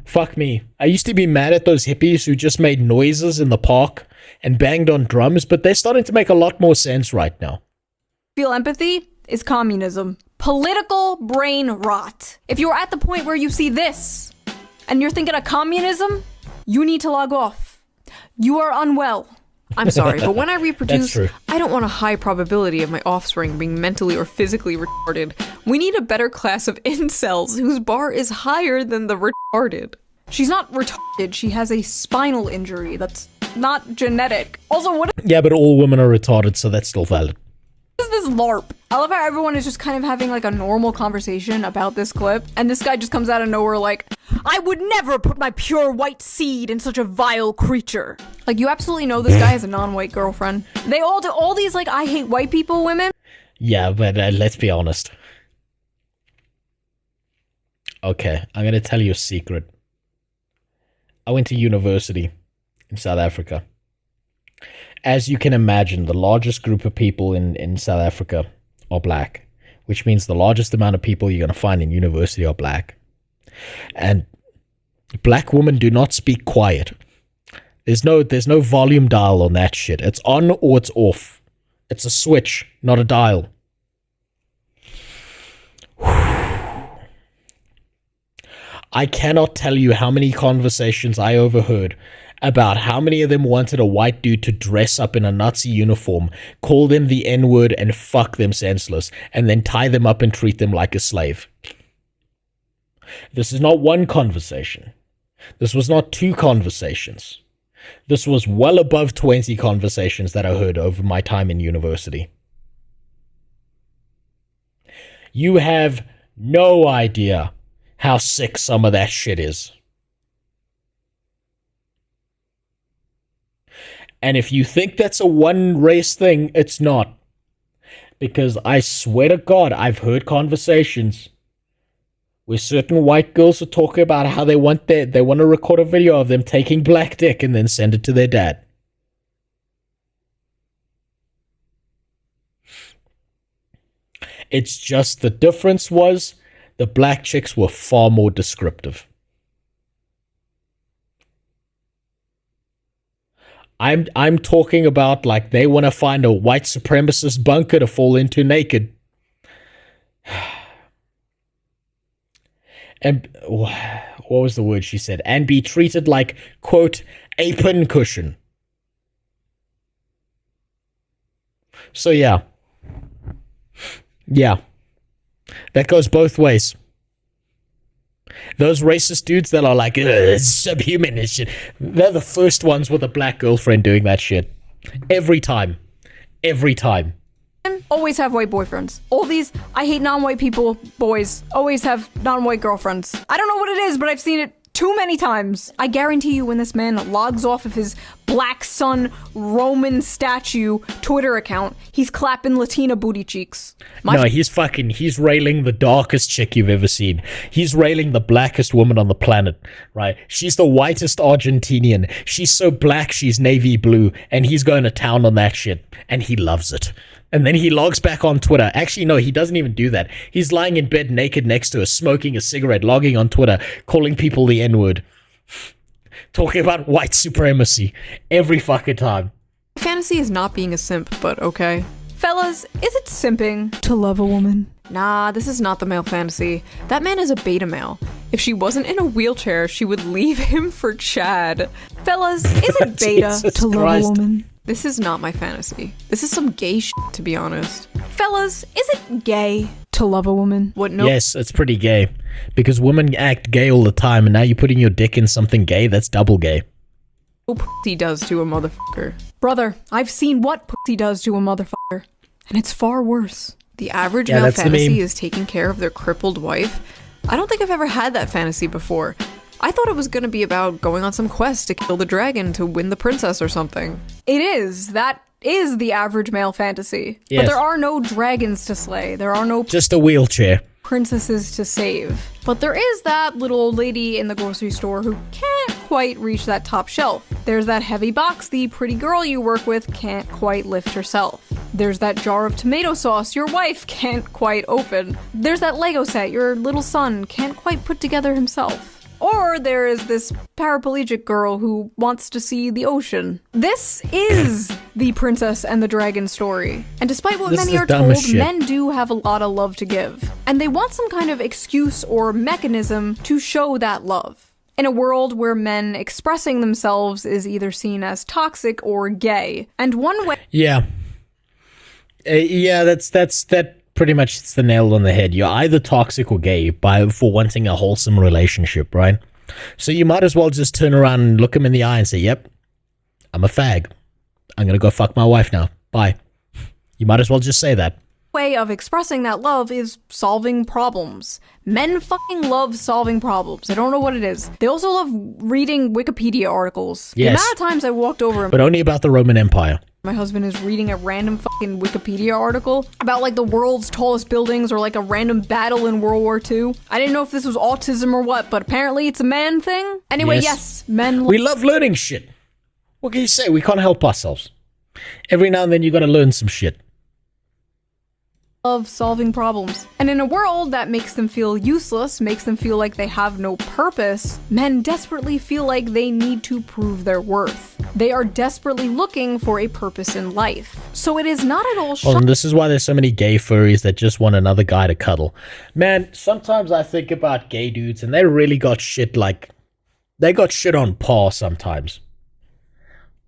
B: Fuck me. I used to be mad at those hippies who just made noises in the park and banged on drums, but they're starting to make a lot more sense right now.
N: Feel empathy is communism. Political brain rot. If you're at the point where you see this and you're thinking of communism, you need to log off. You are unwell. I'm sorry, but when I reproduce, I don't want a high probability of my offspring being mentally or physically retarded. We need a better class of incels whose bar is higher than the retarded. She's not retarded, she has a spinal injury that's not genetic. Also, what
B: Yeah, but all women are retarded, so that's still valid.
N: is this LARP? I love how everyone is just kind of having like a normal conversation about this clip, and this guy just comes out of nowhere like, I would never put my pure white seed in such a vile creature. Like, you absolutely know this guy has a non-white girlfriend. They all do all these like, I hate white people women.
B: Yeah, but let's be honest. Okay, I'm gonna tell you a secret. I went to university in South Africa. As you can imagine, the largest group of people in South Africa are black, which means the largest amount of people you're going to find in university are black. And black women do not speak quiet. There's no volume dial on that shit. It's on or it's off. It's a switch, not a dial. I cannot tell you how many conversations I overheard about how many of them wanted a white dude to dress up in a Nazi uniform, call them the N-word, and fuck them senseless, and then tie them up and treat them like a slave. This is not one conversation. This was not two conversations. This was well above 20 conversations that I heard over my time in university. You have no idea how sick some of that shit is. And if you think that's a one race thing, it's not. Because I swear to God, I've heard conversations where certain white girls are talking about how they want to record a video of them taking black dick and then send it to their dad. It's just the difference was the black chicks were far more descriptive. I'm talking about like they want to find a white supremacist bunker to fall into naked. And what was the word she said? And be treated like, quote, a pincushion. So yeah. Yeah. That goes both ways. Those racist dudes that are like, subhuman and shit, they're the first ones with a black girlfriend doing that shit. Every time. Every time.
N: Always have white boyfriends. All these I hate non-white people boys always have non-white girlfriends. I don't know what it is, but I've seen it too many times. I guarantee you when this man logs off of his Black Sun Roman statue Twitter account, he's clapping Latina booty cheeks.
B: No, he's railing the darkest chick you've ever seen. He's railing the blackest woman on the planet, right? She's the whitest Argentinian. She's so black, she's navy blue, and he's going to town on that shit, and he loves it. And then he logs back on Twitter. Actually, no, he doesn't even do that. He's lying in bed naked next to her, smoking a cigarette, logging on Twitter, calling people the N-word. Talking about white supremacy every fucking time.
N: Fantasy is not being a simp, but okay. Fellas, is it simping to love a woman? Nah, this is not the male fantasy. That man is a beta male. If she wasn't in a wheelchair, she would leave him for Chad. Fellas, is it beta to love a woman? This is not my fantasy. This is some gay shit, to be honest. Fellas, is it gay to love a woman? What? No.
B: Yes, it's pretty gay. Because women act gay all the time, and now you're putting your dick in something gay, that's double gay.
N: What pussy does to a motherfucker. Brother, I've seen what pussy does to a motherfucker. And it's far worse. The average male fantasy is taking care of their crippled wife. I don't think I've ever had that fantasy before. I thought it was gonna be about going on some quest to kill the dragon to win the princess or something. It is. That is the average male fantasy.
B: Yes.
N: But there are no dragons to slay. There are no
B: just a wheelchair.
N: Princesses to save. But there is that little old lady in the grocery store who can't quite reach that top shelf. There's that heavy box the pretty girl you work with can't quite lift herself. There's that jar of tomato sauce your wife can't quite open. There's that Lego set your little son can't quite put together himself. Or there is this paraplegic girl who wants to see the ocean. This is the Princess and the Dragon story. And despite what many are told, men do have a lot of love to give. And they want some kind of excuse or mechanism to show that love. In a world where men expressing themselves is either seen as toxic or gay. And one way...
B: Yeah. That pretty much hits the nail on the head. You're either toxic or gay for wanting a wholesome relationship, right? So you might as well just turn around and look him in the eye and say, yep, I'm a fag. I'm going to go fuck my wife now. Bye. You might as well just say that.
N: Way of expressing that love is solving problems. Men fucking love solving problems. I don't know what it is. They also love reading Wikipedia articles.
B: Yes.
N: The amount of times I walked over and
B: but only about the Roman Empire.
N: My husband is reading a random fucking Wikipedia article about like the world's tallest buildings or like a random battle in World War II. I didn't know if this was autism or what, but apparently it's a man thing. Anyway, yes men
B: we love learning shit. What can you say? We can't help ourselves. Every now and then you gotta learn some shit.
N: Love solving problems. And in a world that makes them feel useless, makes them feel like they have no purpose, men desperately feel like they need to prove their worth. They are desperately looking for a purpose in life. So it is not at all
B: Well, and this is why there's so many gay furries that just want another guy to cuddle. Man, sometimes I think about gay dudes and they really got shit like... They got shit on par sometimes.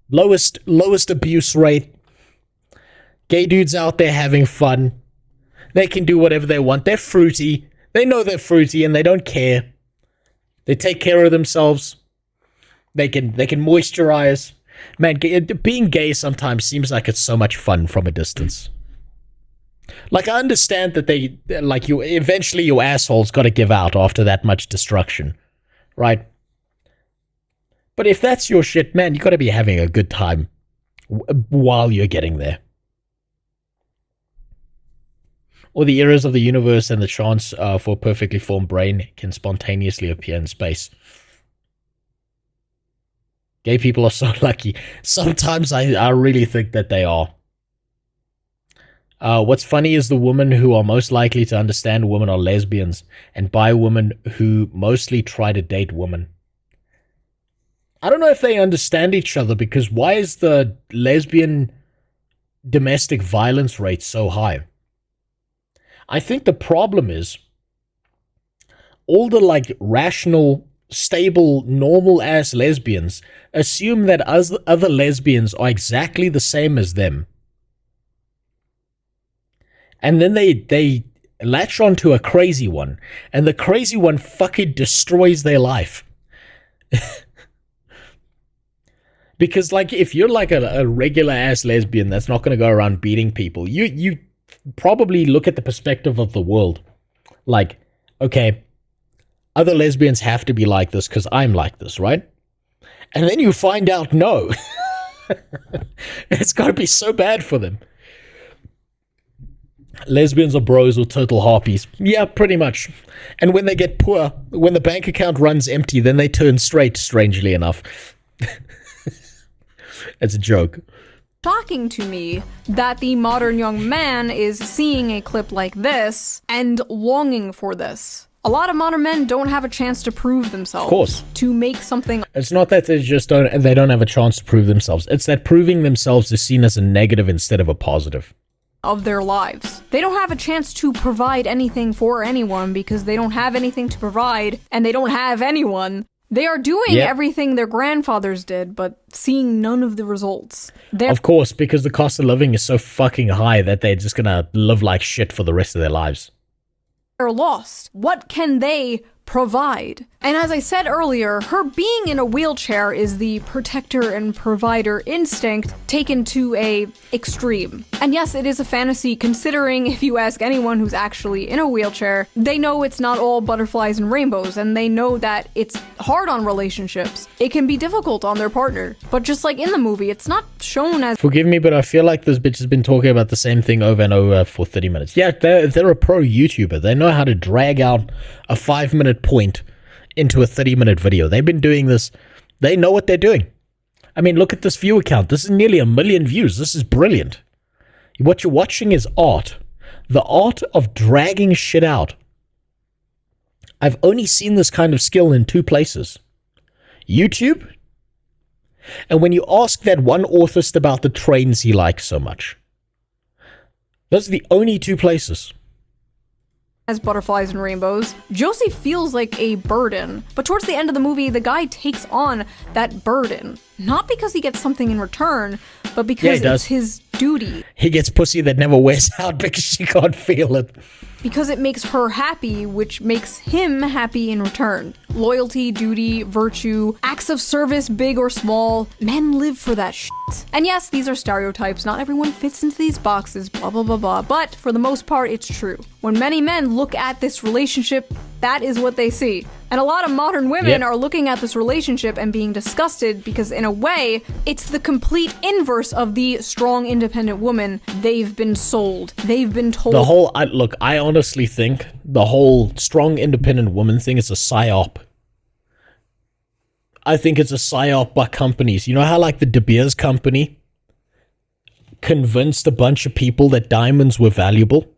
B: Lowest abuse rate. Gay dudes out there having fun. They can do whatever they want. They're fruity. They know they're fruity and they don't care. They take care of themselves. They can moisturize. Man, being gay sometimes seems like it's so much fun from a distance. Like, I understand that eventually your asshole's got to give out after that much destruction. Right? But if that's your shit, man, you got to be having a good time while you're getting there. Or the errors of the universe and the chance for a perfectly formed brain can spontaneously appear in space. Gay people are so lucky. Sometimes I really think that they are. What's funny is the women who are most likely to understand women are lesbians, and bi women who mostly try to date women. I don't know if they understand each other, because why is the lesbian domestic violence rate so high? I think the problem is all the rational, stable, normal-ass lesbians assume that other lesbians are exactly the same as them. And then they latch onto a crazy one, and the crazy one fucking destroys their life. Because, if you're a regular-ass lesbian that's not going to go around beating people, you probably look at the perspective of the world. Okay, other lesbians have to be like this because I'm like this, right? And then you find out, no. It's got to be so bad for them. Lesbians are bros or turtle harpies. Yeah, pretty much. And when they get poor, when the bank account runs empty, then they turn straight, strangely enough. It's a joke.
N: Shocking to me that the modern young man is seeing a clip like this and longing for this. A lot of modern men don't have a chance to prove themselves.
B: Of course.
N: To make something.
B: It's not that they don't have a chance to prove themselves. It's that proving themselves is seen as a negative instead of a positive.
N: Of their lives. They don't have a chance to provide anything for anyone because they don't have anything to provide and they don't have anyone. They are doing everything their grandfathers did, but seeing none of the results.
B: Of course, because the cost of living is so fucking high that they're just gonna live like shit for the rest of their lives.
N: They're lost. What can they provide? And as I said earlier, her being in a wheelchair is the protector and provider instinct taken to a extreme. And yes, it is a fantasy, considering if you ask anyone who's actually in a wheelchair, they know it's not all butterflies and rainbows, and they know that it's hard on relationships. It can be difficult on their partner. But just like in the movie, it's not shown as—
B: Forgive me, but I feel like this bitch has been talking about the same thing over and over for 30 minutes. Yeah, they're a pro YouTuber. They know how to drag out a 5-minute point into a 30-minute video. They've been doing this. They know what they're doing. I mean, look at this view count. This is nearly 1 million views. This is brilliant. What you're watching is art. The art of dragging shit out. I've only seen this kind of skill in 2 places. YouTube, and when you ask that one authorist about the trains he likes so much. Those are the only 2 places.
N: As butterflies and rainbows. Josie feels like a burden, but towards the end of the movie, the guy takes on that burden. Not because he gets something in return, but because it's his duty.
B: He gets pussy that never wears out because she can't feel it.
N: Because it makes her happy, which makes him happy in return. Loyalty, duty, virtue, acts of service, big or small. Men live for that shit. And yes, these are stereotypes. Not everyone fits into these boxes, blah, blah, blah, blah. But for the most part, it's true. When many men look at this relationship, that is what they see. And a lot of modern women are looking at this relationship and being disgusted because, in a way, it's the complete inverse of the strong, independent woman they've been sold. They've been told.
B: The whole, look, I honestly think the whole strong, independent woman thing is a psyop. I think it's a psyop by companies. You know how, the De Beers company convinced a bunch of people that diamonds were valuable?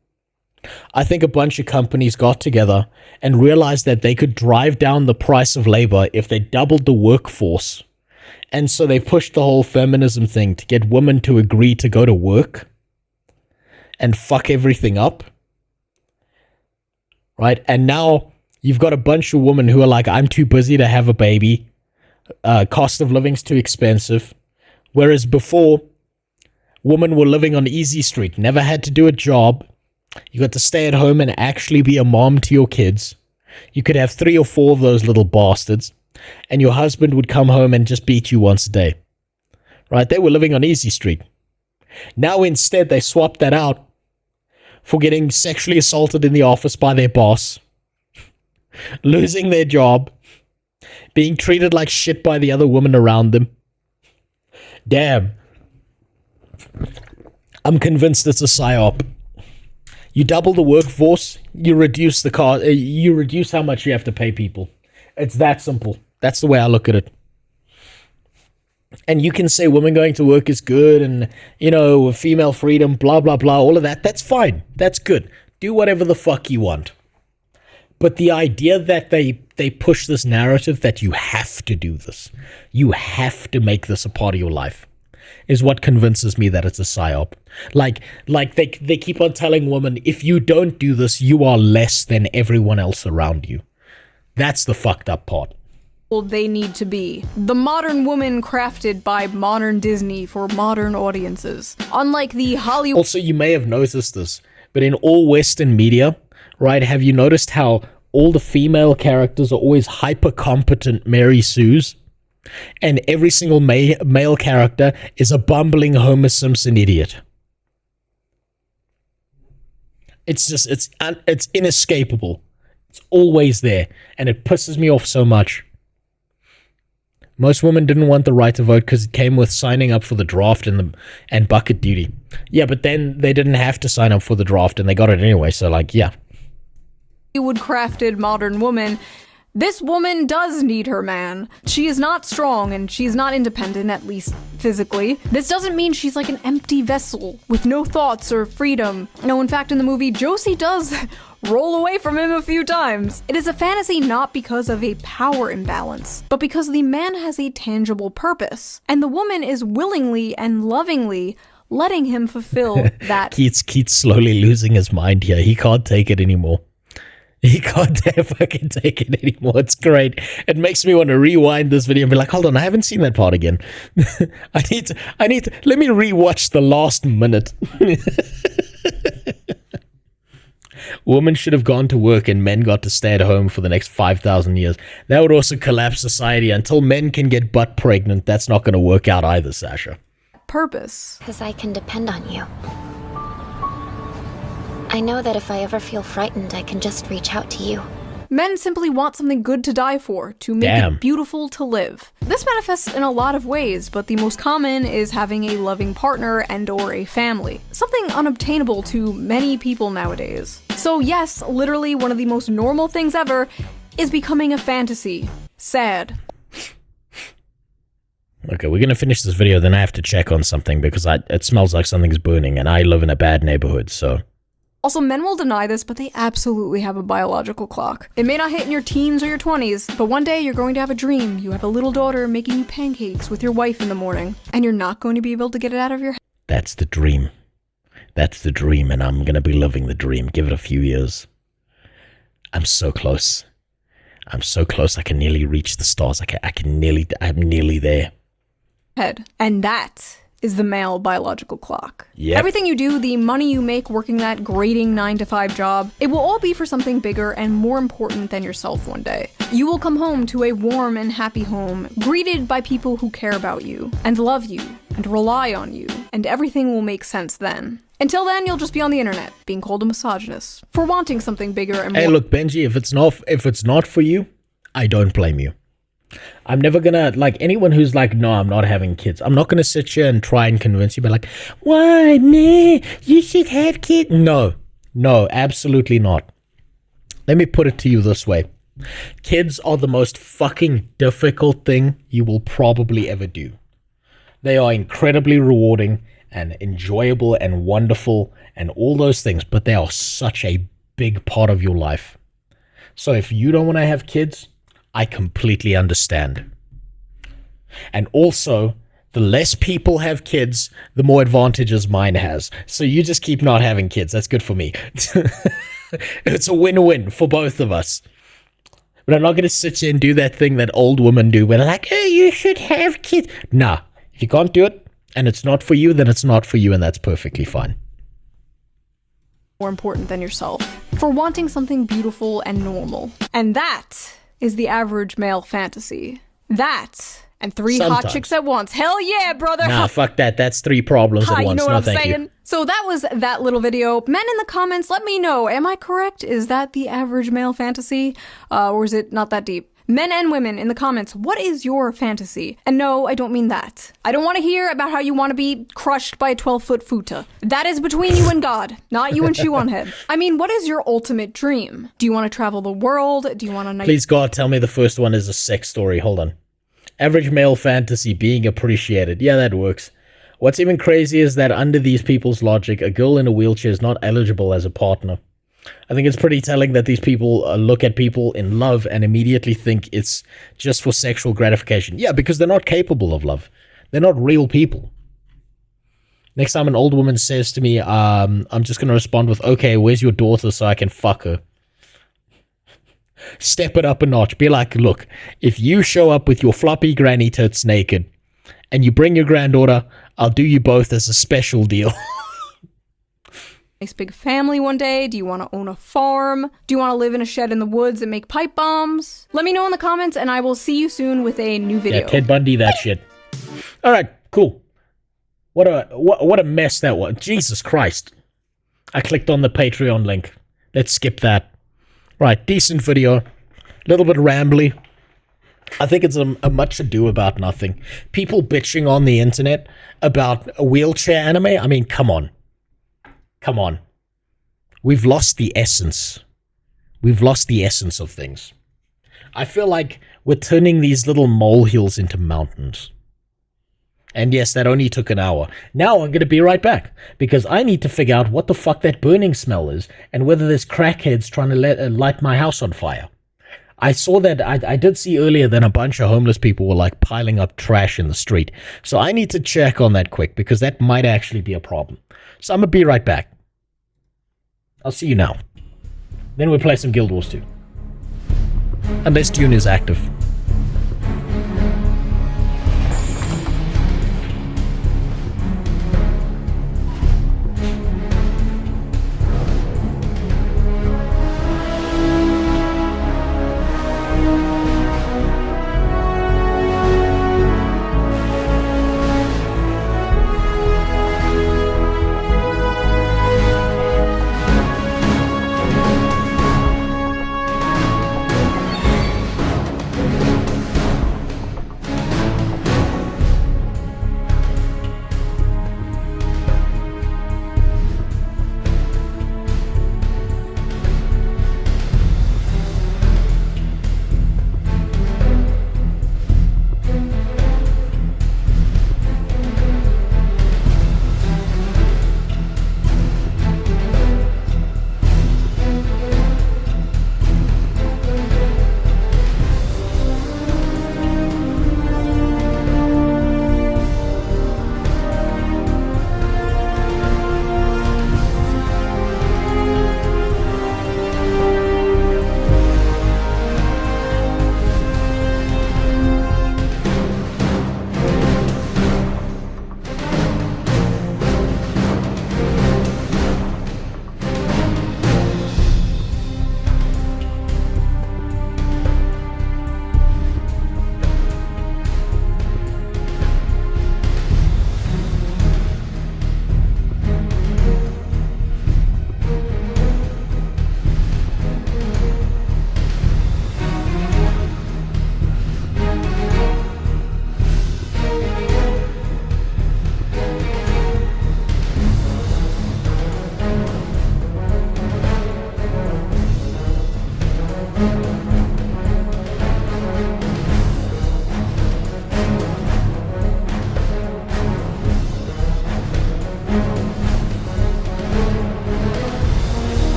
B: I think a bunch of companies got together and realized that they could drive down the price of labor if they doubled the workforce. And so they pushed the whole feminism thing to get women to agree to go to work and fuck everything up. Right? And now you've got a bunch of women who are like, I'm too busy to have a baby. Cost of living's too expensive. Whereas before, women were living on Easy Street, never had to do a job. You got to stay at home and actually be a mom to your kids. You could have 3 or 4 of those little bastards, and your husband would come home and just beat you once a day. Right? They were living on Easy Street. Now instead, they swapped that out for getting sexually assaulted in the office by their boss, losing their job, being treated like shit by the other women around them. Damn. I'm convinced it's a psyop. You double the workforce, you reduce the cost, you reduce how much you have to pay people. It's that simple. That's the way I look at it. And you can say women going to work is good and, you know, female freedom, blah, blah, blah, all of that. That's fine. That's good. Do whatever the fuck you want. But the idea that they push this narrative that you have to do this, you have to make this a part of your life, is what convinces me that it's a psyop. Like they keep on telling women, if you don't do this, you are less than everyone else around you. That's the fucked up part.
N: They need to be. The modern woman crafted by modern Disney for modern audiences. Unlike the Hollywood...
B: Also, you may have noticed this, but in all Western media, right, have you noticed how all the female characters are always hyper-competent Mary Sues? And every single male character is a bumbling Homer Simpson idiot. It's just, it's inescapable. It's always there, and it pisses me off so much. Most women didn't want the right to vote because it came with signing up for the draft and bucket duty. Yeah, but then they didn't have to sign up for the draft and they got it anyway, so like, yeah.
N: Hollywood crafted modern woman. This woman does need her man. She is not strong and she's not independent, at least physically. This doesn't mean she's like an empty vessel with no thoughts or freedom. No, in fact, in the movie, Josie does roll away from him a few times. It is a fantasy not because of a power imbalance, but because the man has a tangible purpose, and the woman is willingly and lovingly letting him fulfill that.
B: Keith's slowly losing his mind here. He can't take it anymore. He can't fucking take it anymore. It's great. It makes me want to rewind this video and be like, hold on, I haven't seen that part again. I need to, let me rewatch the last minute. Women should have gone to work and men got to stay at home for the next 5,000 years. That would also collapse society. Until men can get butt pregnant, that's not going to work out either, Sasha.
N: Purpose.
P: Because I can depend on you. I know that if I ever feel frightened, I can just reach out to you.
N: Men simply want something good to die for, to make it beautiful to live. This manifests in a lot of ways, but the most common is having a loving partner and or a family. Something unobtainable to many people nowadays. So yes, literally one of the most normal things ever is becoming a fantasy. Sad.
B: Okay, we're gonna finish this video, then I have to check on something because it smells like something's burning and I live in a bad neighborhood, so...
N: Also, men will deny this, but they absolutely have a biological clock. It may not hit in your teens or your 20s, but one day you're going to have a dream. You have a little daughter making you pancakes with your wife in the morning, and you're not going to be able to get it out of your head.
B: That's the dream. That's the dream, and I'm gonna be living the dream. Give it a few years. I'm so close. I'm so close, I can nearly reach the stars. I'm nearly there.
N: Head. And that is the male biological clock.
B: Yep.
N: Everything you do, the money you make working that grating 9-to-5 job, it will all be for something bigger and more important than yourself one day. You will come home to a warm and happy home, greeted by people who care about you, and love you, and rely on you, and everything will make sense then. Until then, you'll just be on the internet, being called a misogynist, for wanting something bigger and more-
B: Hey look, Benji, if it's not for you, I don't blame you. I'm never gonna, like, anyone who's like, no, I'm not having kids, I'm not gonna sit here and try and convince you, but like, why, man, you should have kids. No, absolutely not. Let me put it to you this way. Kids are the most fucking difficult thing you will probably ever do. They are incredibly rewarding and enjoyable and wonderful and all those things, but they are such a big part of your life. So if you don't want to have kids, I completely understand. And also, the less people have kids, the more advantages mine has. So you just keep not having kids. That's good for me. It's a win-win for both of us. But I'm not going to sit here and do that thing that old women do where they're like, hey, you should have kids. Nah, if you can't do it and it's not for you, then it's not for you, and that's perfectly fine.
N: More important than yourself, for wanting something beautiful and normal. And that is the average male fantasy. That and three hot chicks at once. Hell yeah, brother!
B: Nah, fuck that. That's 3 problems at once.
N: You know what
B: no,
N: I'm
B: thank
N: saying?
B: you.
N: So that was that little video. Men in the comments, let me know. Am I correct? Is that the average male fantasy? Or is it not that deep? Men and women in the comments, what is your fantasy? And no, I don't mean that. I don't want to hear about how you want to be crushed by a 12-foot futa. That is between you and God, not you and Shoe-on-Head. I mean, what is your ultimate dream? Do you want to travel the world? Do you want to...
B: Please, God, tell me the first one is a sex story. Hold on. Average male fantasy, being appreciated. Yeah, that works. What's even crazy is that under these people's logic, a girl in a wheelchair is not eligible as a partner. I think it's pretty telling that these people look at people in love and immediately think it's just for sexual gratification. Yeah, because they're not capable of love. They're not real people. Next time an old woman says to me, I'm just going to respond with, okay, where's your daughter so I can fuck her? Step it up a notch. Be like, look, if you show up with your floppy granny tits naked and you bring your granddaughter, I'll do you both as a special deal.
N: Nice big family one day? Do you want to own a farm? Do you want to live in a shed in the woods and make pipe bombs? Let me know in the comments and I will see you soon with a new video.
B: Yeah, Ted Bundy that shit. All right, cool. What a mess that was. Jesus Christ. I clicked on the Patreon link. Let's skip that. Right, decent video. A little bit rambly. I think it's a much ado about nothing. People bitching on the internet about a wheelchair anime? I mean, come on. Come on. We've lost the essence. We've lost the essence of things. I feel like we're turning these little molehills into mountains. And yes, that only took an hour. Now I'm going to be right back, because I need to figure out what the fuck that burning smell is, and whether there's crackheads trying to light my house on fire. I saw that, I did see earlier that a bunch of homeless people were like piling up trash in the street. So I need to check on that quick, because that might actually be a problem. So I'm going to be right back. I'll see you now. Then we'll play some Guild Wars 2. Unless Dune is active.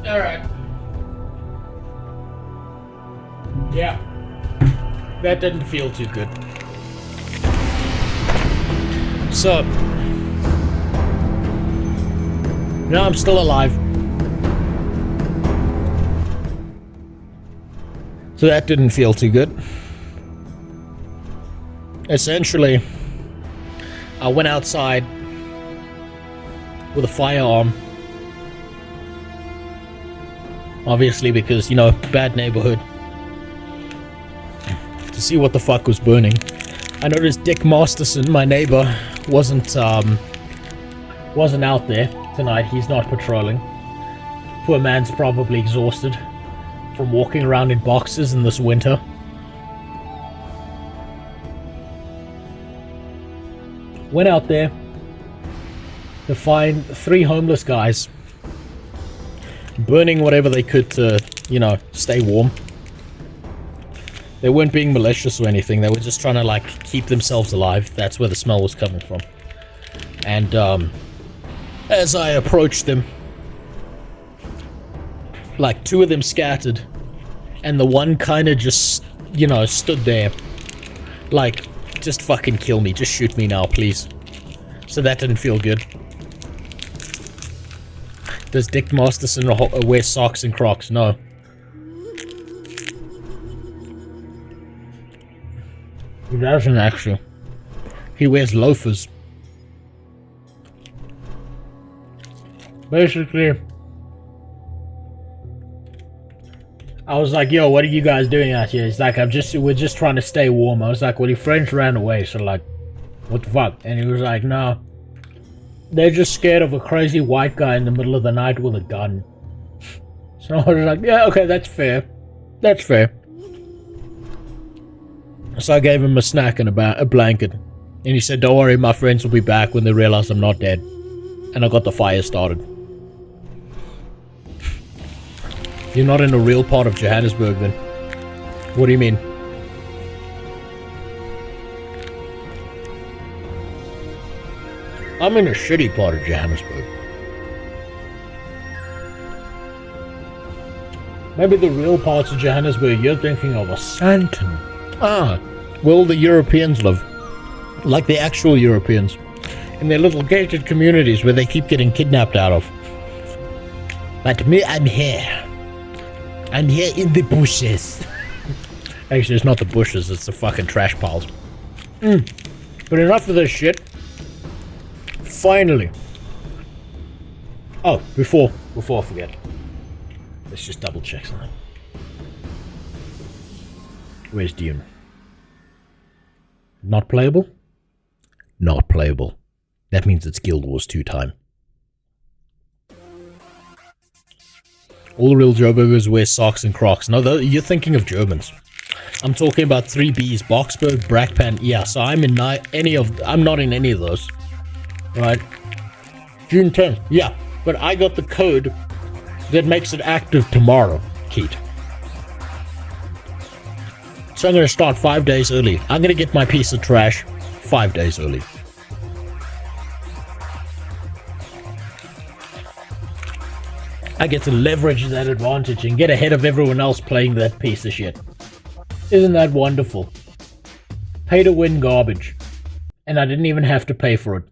B: Alright. Yeah. That didn't feel too good. So. No, I'm still alive. So that didn't feel too good. Essentially, I went outside with a firearm. Obviously because, you know, bad neighborhood. To see what the fuck was burning. I noticed Dick Masterson, my neighbor, wasn't out there tonight. He's not patrolling. Poor man's probably exhausted from walking around in boxes in this winter. Went out there to find 3 homeless guys burning whatever they could to, you know, stay warm. They weren't being malicious or anything. They were just trying to, like, keep themselves alive. That's where the smell was coming from. And, as I approached them, like, 2 of them scattered, and the one kind of just, you know, stood there. Like, just fucking kill me. Just shoot me now, please. So that didn't feel good. Does Dick Masterson wear socks and Crocs? No. He doesn't actually. He wears loafers. Basically, I was like, yo, what are you guys doing out here? He's like, we're just trying to stay warm. I was like, well, your friends ran away, so like, what the fuck? And he was like, no. They're just scared of a crazy white guy in the middle of the night with a gun. So I was like, yeah, okay, that's fair. That's fair. So I gave him a snack and a blanket. And he said, don't worry, my friends will be back when they realize I'm not dead. And I got the fire started. You're not in a real part of Johannesburg then. What do you mean? I'm in a shitty part of Johannesburg. Maybe the real parts of Johannesburg you're thinking of are Sandton. Ah, where all the Europeans live. Like the actual Europeans. In their little gated communities where they keep getting kidnapped out of. But me, I'm here. I'm here in the bushes. Actually, it's not the bushes, it's the fucking trash piles. But enough of this shit. Finally. Oh, before I forget. Let's just double check something. Where's Dune? Not playable? Not playable. That means it's Guild Wars 2 time. All the real Joburgers wear socks and Crocs. No, you're thinking of Germans. I'm talking about 3Bs, Boxburg, Brackpan. Yeah, so I'm not in any of those. Right? June 10th. Yeah, but I got the code that makes it active tomorrow, Keith. So I'm going to start 5 days early. I'm going to get my piece of trash 5 days early. I get to leverage that advantage and get ahead of everyone else playing that piece of shit. Isn't that wonderful? Pay to win garbage. And I didn't even have to pay for it.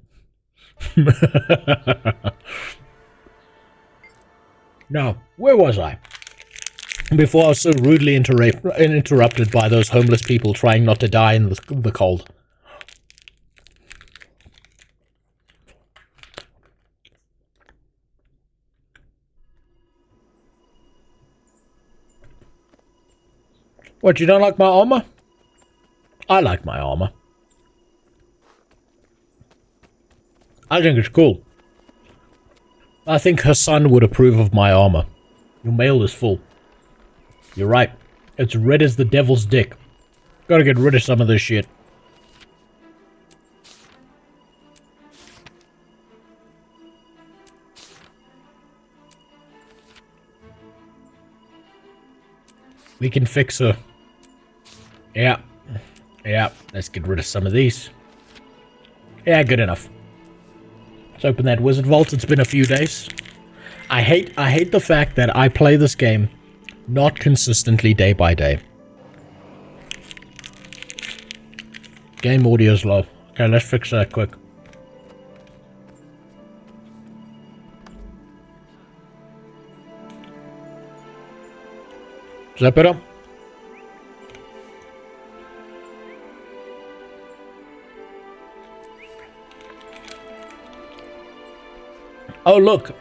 B: Now, where was I? Before I was so rudely interrupted by those homeless people trying not to die in the cold. What, you don't like my armor? I like my armor. I think it's cool. I think her son would approve of my armor. Your mail is full. You're right. It's red as the devil's dick. Gotta get rid of some of this shit. We can fix her. Yeah. Yeah. Let's get rid of some of these. Yeah, good enough. Let's open that wizard vault. It's been a few days. I hate the fact that I play this game not consistently day by day. Game audio is low. Okay, let's fix that quick. Is that better? Oh, look.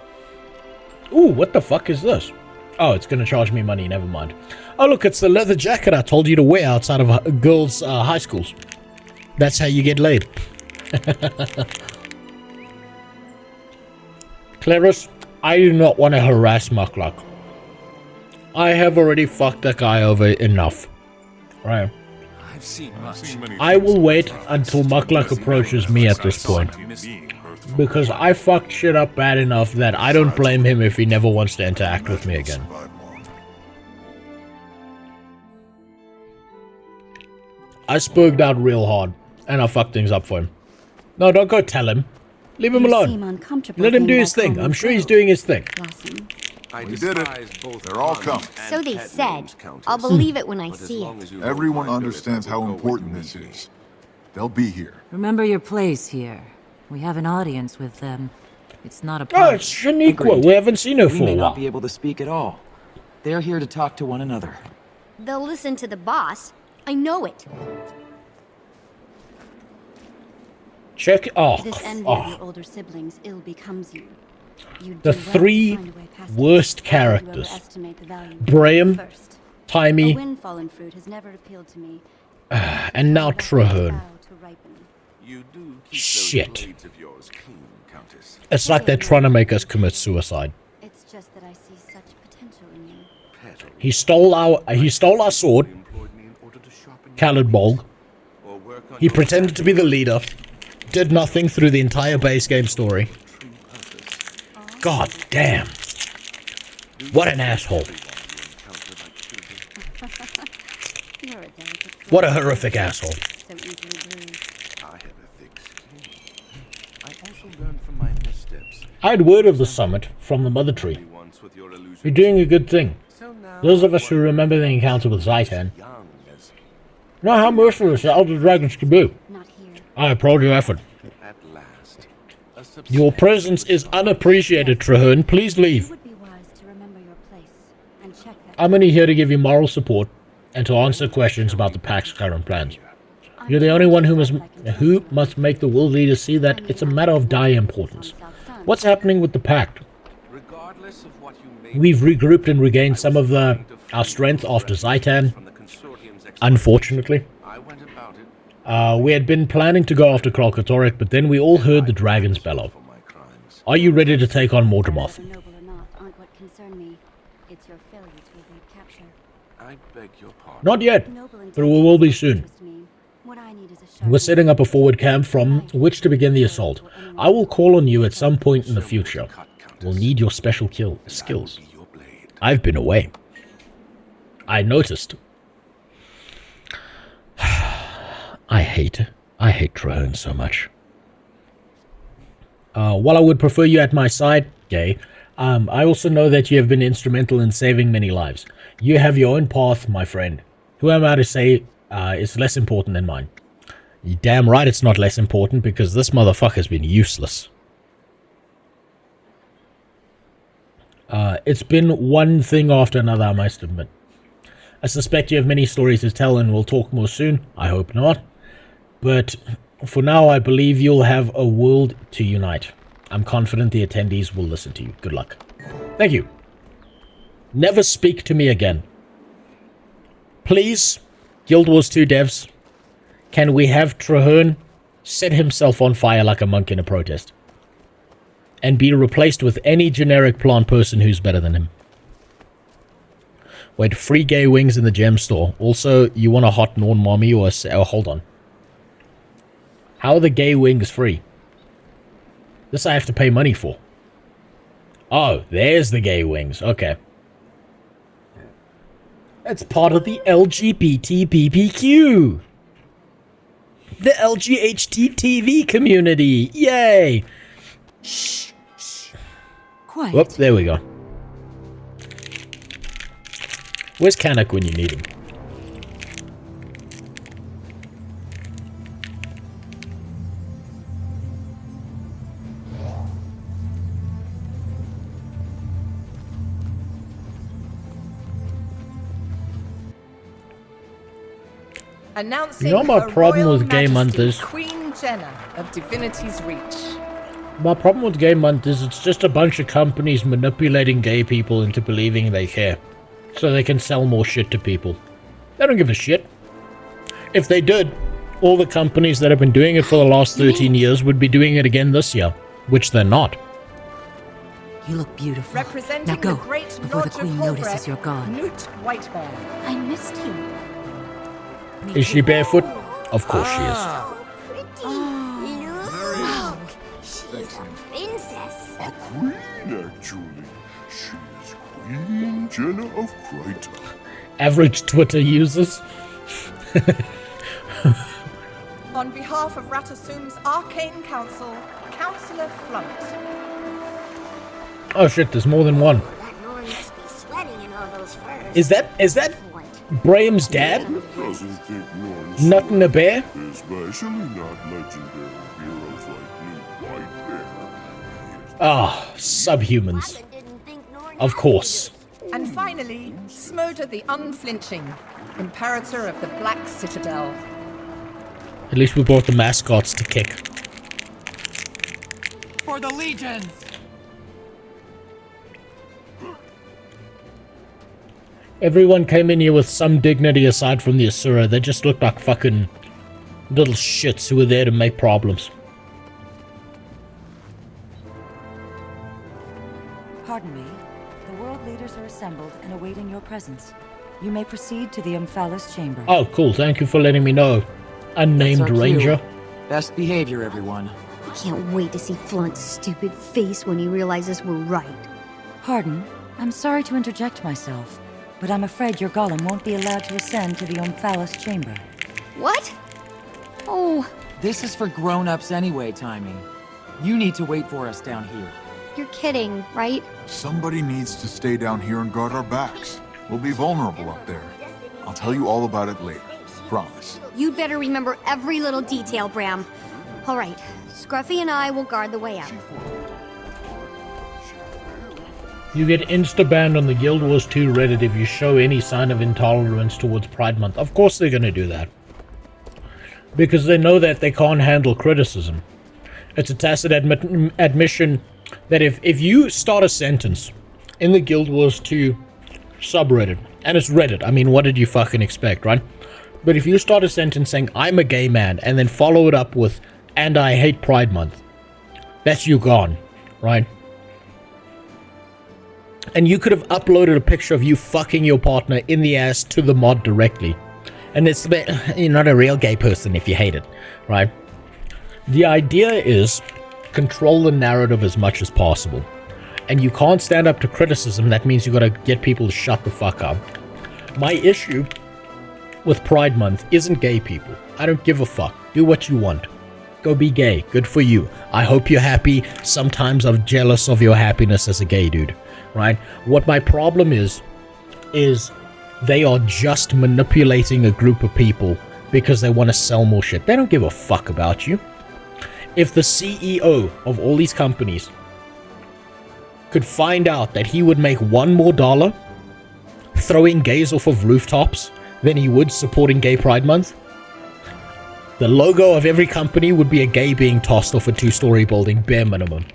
B: Ooh, what the fuck is this? Oh, it's gonna charge me money, never mind. Oh, look, it's the leather jacket I told you to wear outside of girls' high schools. That's how you get laid. Claris, I do not want to harass Mukluk. I have already fucked that guy over enough. Right.
R: I've seen much.
B: I will wait until Mukluk approaches me at this point. Because I fucked shit up bad enough that I don't blame him if he never wants to interact with me again. I spooked out real hard, and I fucked things up for him. No, don't go tell him. Leave him alone. Let him do his thing. I'm sure he's doing his thing.
R: We did it. They're all coming.
S: So they said. I'll believe it when I see it.
R: Everyone understands how important this is. They'll be here.
W: Remember your place here. We have an audience with them. It's not a
B: Oh,
W: party.
B: it's Shaniqua. We haven't seen her
X: We
B: for
X: may
B: a
X: not
B: while.
X: be able to speak at all. They're here to talk to one another.
S: They'll listen to the boss. I know it.
B: Check. Oh,
Y: This envy of
B: oh.
Y: your older siblings ill becomes you. You
B: The
Y: do well to
B: three
Y: find a way past it.
B: worst
Y: How do you
B: characters.
Y: overestimate the value of
B: Brahim,
Y: first? A
B: Timey,
Y: windfallen fruit has never appealed to me.
B: and now Traherne.
R: You do
B: Shit.
R: blades of yours clean, Countess.
B: It's like they're trying to make us commit suicide.
Y: It's just that I see such potential in you.
B: He stole our sword, Khaled Bolg. He pretended to be the leader. Did nothing through the entire base game story. God damn. What an asshole. What a horrific asshole.
R: I have a thick skin. I also learned from my missteps.
B: I had word of the summit from the Mother Tree. You're doing a good thing. Those of us who remember the encounter with Zaitan know how merciless the Elder Dragons can be. I applaud your effort. Your presence is unappreciated, Traherne. Please leave. I'm only here to give you moral support and to answer questions about the Pact's current plans. You're the only one who must make the world leaders see that it's a matter of dire importance. What's happening with the Pact? We've regrouped and regained some of our strength after Zaitan, unfortunately. We had been planning to go after Kralkatorrik, but then we all heard the dragons bellow. Are you ready to take on Mortemoth?
R: I beg your pardon.
B: Not yet, but we will be soon. We're setting up a forward camp from which to begin the assault. I will call on you at some point in the future. We'll need your special skills. I've been away. I noticed. I hate Traherne so much. While I would prefer you at my side, Gay, I also know that you have been instrumental in saving many lives. You have your own path, my friend. Who am I to say is less important than mine? You're damn right it's not less important, because this motherfucker's been useless. It's been one thing after another, I must admit. I suspect you have many stories to tell, and we'll talk more soon. I hope not. But for now, I believe you'll have a world to unite. I'm confident the attendees will listen to you. Good luck. Thank you. Never speak to me again. Please, Guild Wars 2 devs, can we have Traherne set himself on fire like a monk in a protest? And be replaced with any generic plant person who's better than him. Wait, free gay wings in the gem store. Also, you want a hot Norn mommy or a... Oh, hold on. How are the gay wings free? This I have to pay money for. Oh, there's the gay wings. Okay. That's part of the LGBT BBQ. The LGHT TV community. Yay.
Z: Shh, shh.
W: quiet.
B: Whoop, there we go. Where's Kanak when you need him?
A: Announcing
B: You know my
A: Her
B: problem
A: Royal
B: with Game Month
A: Majesty
B: is-
A: Queen Jenna of Divinity's Reach.
B: My problem with Gay Month is it's just a bunch of companies manipulating gay people into believing they care. So they can sell more shit to people. They don't give a shit. If they did, all the companies that have been doing it for the last 13 years would be doing it again this year. Which they're not.
W: You look beautiful.
A: Representing
W: Now go,
A: the great
W: before
A: Lord
W: the Queen
A: of
W: notices
A: Holbrook,
W: you're gone.
A: Newt Whitebear.
S: I missed you.
B: Is she barefoot? Of course she is.
S: Look, she's a princess.
H: A queen, actually. She is Queen Jenna of Kryta.
B: Average Twitter users.
A: On behalf of Ratasum's Arcane Council, Councillor Flunt.
B: Oh shit, there's more than one.
S: That Norn must be sweating in all those furs.
B: Is that Braham's dad?
H: Doesn't think Norn's
B: Nut in a bear?
H: especially not legendary heroes like Newt Whitebear.
B: Ah, subhumans. Of course.
A: And finally, Smoder the Unflinching, Imperator of the Black Citadel.
B: At least we brought the mascots to kick.
X: For the legions!
B: Everyone came in here with some dignity aside from the Asura. They just looked like fucking little shits who were there to make problems.
W: Pardon me. The world leaders are assembled and awaiting your presence. You may proceed to the Omphalos chamber.
B: Oh, cool. Thank you for letting me know. Unnamed
X: That's our
B: ranger.
X: cue. Best behavior, everyone.
S: I can't wait to see Flunt's stupid face when he realizes we're right.
W: Pardon? I'm sorry to interject myself, but I'm afraid your golem won't be allowed to ascend to the Omphalos chamber.
S: What? Oh,
X: This is for grown-ups anyway, Timing. You need to wait for us down here.
S: you're kidding, right?
E: Somebody needs to stay down here and guard our backs. We'll be vulnerable up there. I'll tell you all about it later. Promise.
S: You'd better remember every little detail, Bram. All right, Scruffy and I will guard the way out.
B: You get insta-banned on the Guild Wars 2 Reddit if you show any sign of intolerance towards Pride Month. Of course they're going to do that. Because they know that they can't handle criticism. It's a tacit admission that if you start a sentence in the Guild Wars 2 subreddit, and it's Reddit, I mean, what did you fucking expect, right? But if you start a sentence saying, I'm a gay man, and then follow it up with, and I hate Pride Month, that's you gone, right? And you could have uploaded a picture of you fucking your partner in the ass to the mod directly. And it's you're not a real gay person if you hate it, right? The idea is control the narrative as much as possible. And you can't stand up to criticism. That means you gotta get people to shut the fuck up. My issue with Pride Month isn't gay people. I don't give a fuck. Do what you want. Go be gay. Good for you. I hope you're happy. Sometimes I'm jealous of your happiness as a gay dude, right? What my problem is they are just manipulating a group of people because they want to sell more shit. They don't give a fuck about you. If the CEO of all these companies could find out that he would make $1 more throwing gays off of rooftops than he would supporting Gay Pride Month, the logo of every company would be a gay being tossed off a 2-story building, bare minimum.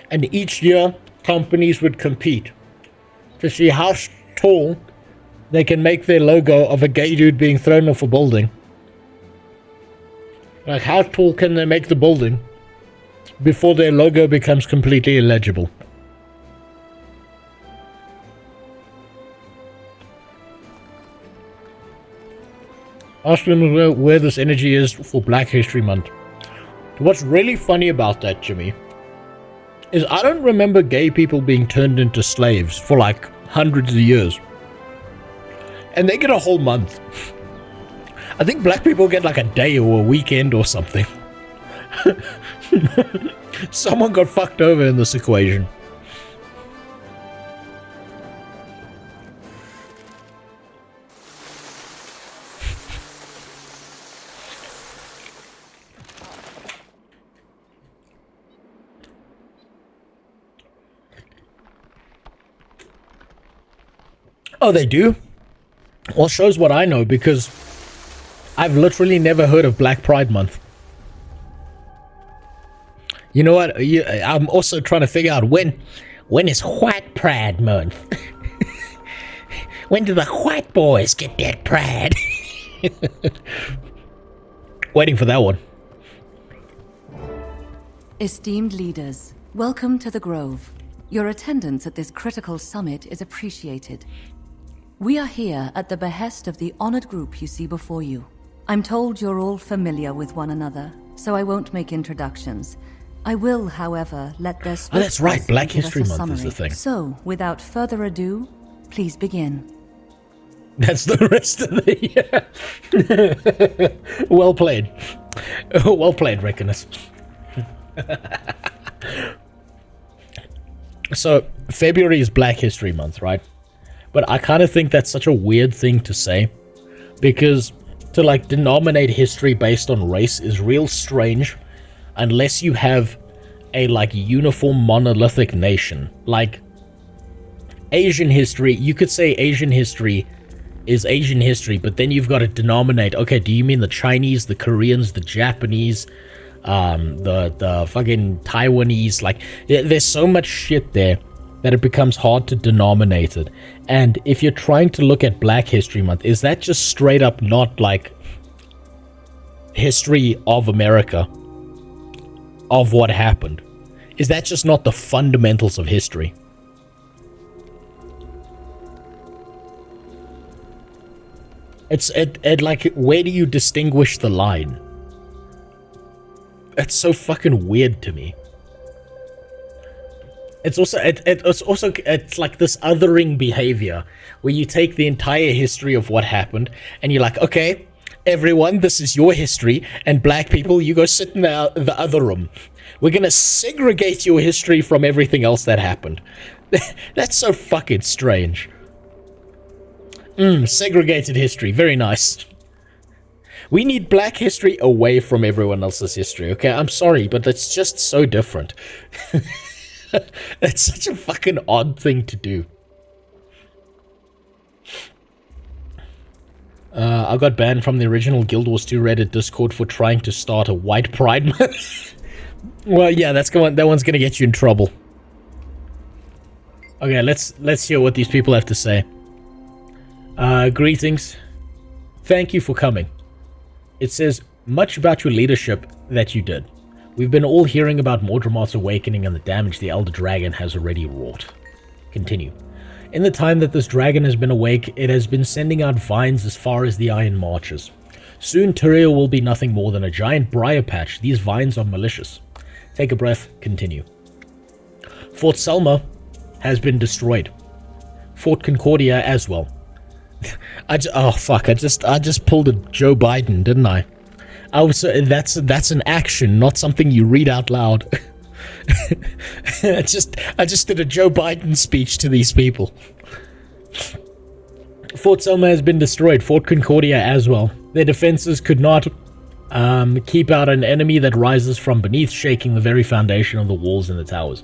B: And each year, companies would compete to see how tall they can make their logo of a gay dude being thrown off a building. Like, how tall can they make the building before their logo becomes completely illegible? Ask them where this energy is for Black History Month. What's really funny about that, Jimmy, is I don't remember gay people being turned into slaves for like hundreds of years. And they get a whole month. I think black people get like a day or a weekend or something. Someone got fucked over in this equation. Oh, they do? Well, shows what I know, because I've literally never heard of Black Pride Month. You know what? I'm also trying to figure out when is White Pride Month? When do the white boys get that pride? Waiting for that one.
W: Esteemed leaders, welcome to the Grove. Your attendance at this critical summit is appreciated. We are here at the behest of the honored group you see before you. I'm told you're all familiar with one another, so I won't make introductions. I will, however, let their
B: Oh, that's right. Black History
W: give us a
B: Month is the
W: summary.
B: thing.
W: So, without further ado, please begin.
B: That's the rest of the year. Well played. Well played, Reckoners. So, February is Black History Month, right? But I kind of think that's such a weird thing to say, because to like denominate history based on race is real strange unless you have a like uniform monolithic nation. Like Asian history, you could say Asian history is Asian history, but then you've got to denominate, okay, do you mean the Chinese, the Koreans, the Japanese, the fucking Taiwanese? Like there's so much shit there that it becomes hard to denominate it. And if you're trying to look at Black History Month, is that just straight up not like history of America, of what happened? Is that just not the fundamentals of history? It's like, where do you distinguish the line? It's so fucking weird to me. It's also it's like this othering behavior where you take the entire history of what happened and you're like, okay, everyone, this is your history, and black people, you go sit in the other room. We're gonna segregate your history from everything else that happened. That's so fucking strange. Segregated history, very nice. We need black history away from everyone else's history, okay? I'm sorry, but it's just so different. It's such a fucking odd thing to do. I got banned from the original Guild Wars 2 Reddit Discord for trying to start a white pride month. Well, yeah, that one's gonna get you in trouble. Okay, let's hear what these people have to say. Greetings. Thank you for coming. It says much about your leadership that you did. We've been all hearing about Mordremoth's awakening and the damage the Elder Dragon has already wrought. Continue. In the time that this dragon has been awake, it has been sending out vines as far as the Iron Marches. Soon Tyria will be nothing more than a giant briar patch. These vines are malicious. Take a breath, continue. Fort Selma has been destroyed. Fort Concordia as well. I just pulled a Joe Biden, didn't I? That's an action, not something you read out loud. I just did a Joe Biden speech to these people. Fort Selma has been destroyed. Fort Concordia as well. Their defenses could not keep out an enemy that rises from beneath, shaking the very foundation of the walls and the towers.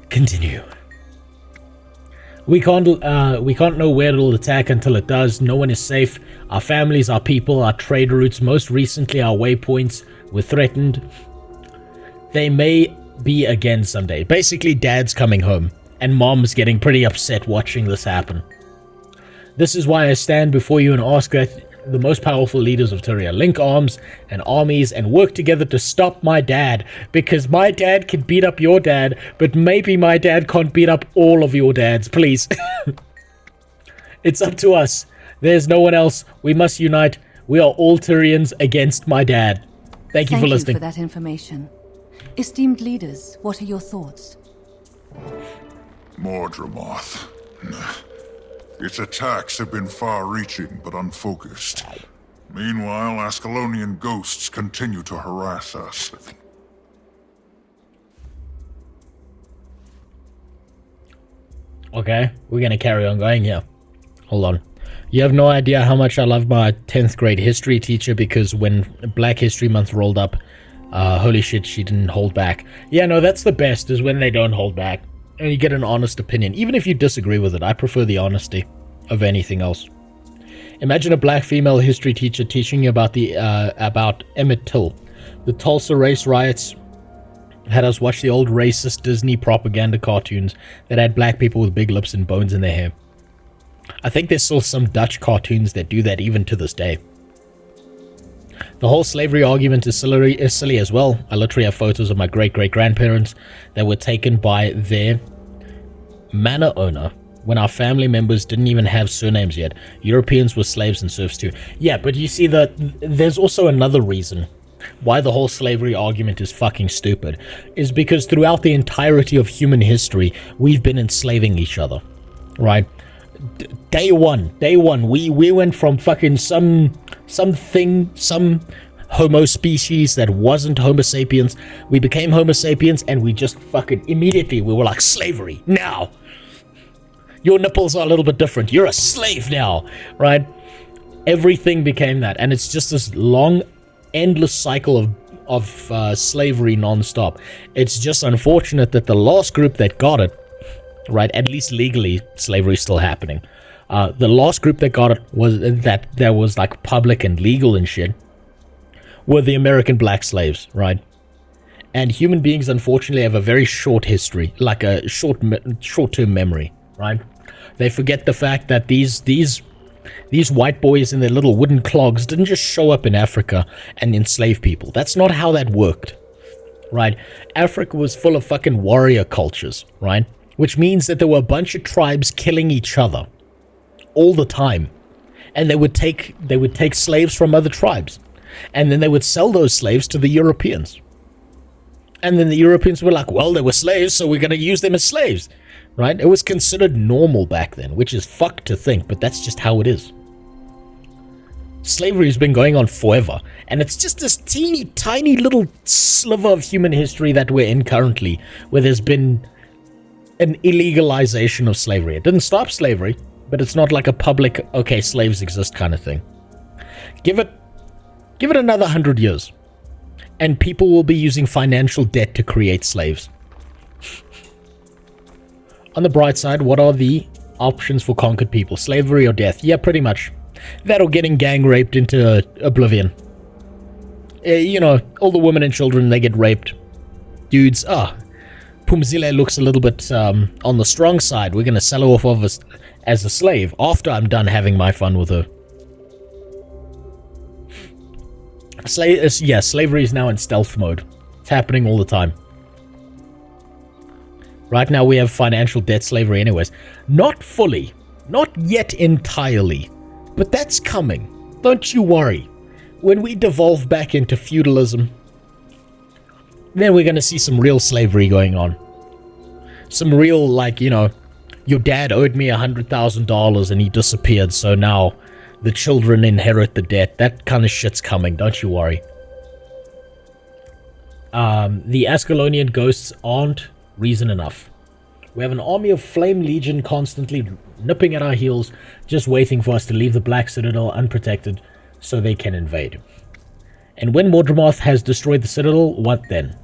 B: Continue. We can't know where it'll attack until it does. No one is safe. Our families, our people, our trade routes, most recently our waypoints were threatened. They may be again someday. Basically, Dad's coming home, and Mom's getting pretty upset watching this happen. This is why I stand before you and ask that the most powerful leaders of Tyria link arms and armies and work together to stop my dad, because my dad can beat up your dad, but maybe my dad can't beat up all of your dads, please. It's up to us. There's no one else. We must unite. We are all Tyrians against my dad. Thank you for listening.
W: Thank you for that information. Esteemed leaders, what are your thoughts?
E: Mordremoth. Its attacks have been far-reaching but unfocused. Meanwhile, Ascalonian ghosts continue to harass us.
B: Okay, we're gonna carry on going here. Hold on. You have no idea how much I love my 10th grade history teacher, because when Black History Month rolled up, holy shit, she didn't hold back. Yeah, no, that's the best, is when they don't hold back. And you get an honest opinion. Even if you disagree with it, I prefer the honesty of anything else. Imagine a black female history teacher teaching you about Emmett Till. The Tulsa race riots had us watch the old racist Disney propaganda cartoons that had black people with big lips and bones in their hair. I think there's still some Dutch cartoons that do that even to this day. The whole slavery argument is silly as well. I literally have photos of my great-great-grandparents that were taken by their manor owner when our family members didn't even have surnames yet. Europeans were slaves and serfs too. Yeah, but you see that there's also another reason why the whole slavery argument is fucking stupid, is because throughout the entirety of human history, we've been enslaving each other, right? Day one, we went from fucking some homo species that wasn't homo sapiens. We became homo sapiens, and we just fucking immediately, we were like, slavery, now. Your nipples are a little bit different. You're a slave now, right? Everything became that, and it's just this long, endless cycle of slavery non-stop. It's just unfortunate that the last group that got it, right, at least legally, slavery is still happening. The last group that got it was that was like public and legal and shit, were the American black slaves, right? And human beings, unfortunately, have a very short history, like a short-term memory, right? They forget the fact that these white boys in their little wooden clogs didn't just show up in Africa and enslave people. That's not how that worked, right? Africa was full of fucking warrior cultures, right? Which means that there were a bunch of tribes killing each other all the time. And they would take slaves from other tribes. And then they would sell those slaves to the Europeans. And then the Europeans were like, well, they were slaves, so we're going to use them as slaves. Right? It was considered normal back then, which is fucked to think, but that's just how it is. Slavery has been going on forever, and it's just this teeny tiny little sliver of human history that we're in currently, where there's been an illegalization of slavery. It didn't stop slavery, but it's not like a public, okay, slaves exist kind of thing. Give it another 100 years, and people will be using financial debt to create slaves. On the bright side, what are the options for conquered people? Slavery or death? Yeah, pretty much. That or getting gang raped into oblivion. You know, all the women and children, they get raped. Dudes, Pumzile looks a little bit on the strong side. We're going to sell her off as a slave after I'm done having my fun with her. Slavery is now in stealth mode. It's happening all the time. Right now we have financial debt slavery anyways. Not fully. Not yet entirely. But that's coming. Don't you worry. When we devolve back into feudalism, then we're going to see some real slavery going on. Some real, like, you know, your dad owed me $100,000 and he disappeared, so now the children inherit the debt. That kind of shit's coming. Don't you worry. The Ascalonian ghosts aren't reason enough. We have an army of Flame Legion constantly nipping at our heels, just waiting for us to leave the Black Citadel unprotected so they can invade. And when Mordramoth has destroyed the Citadel, what then?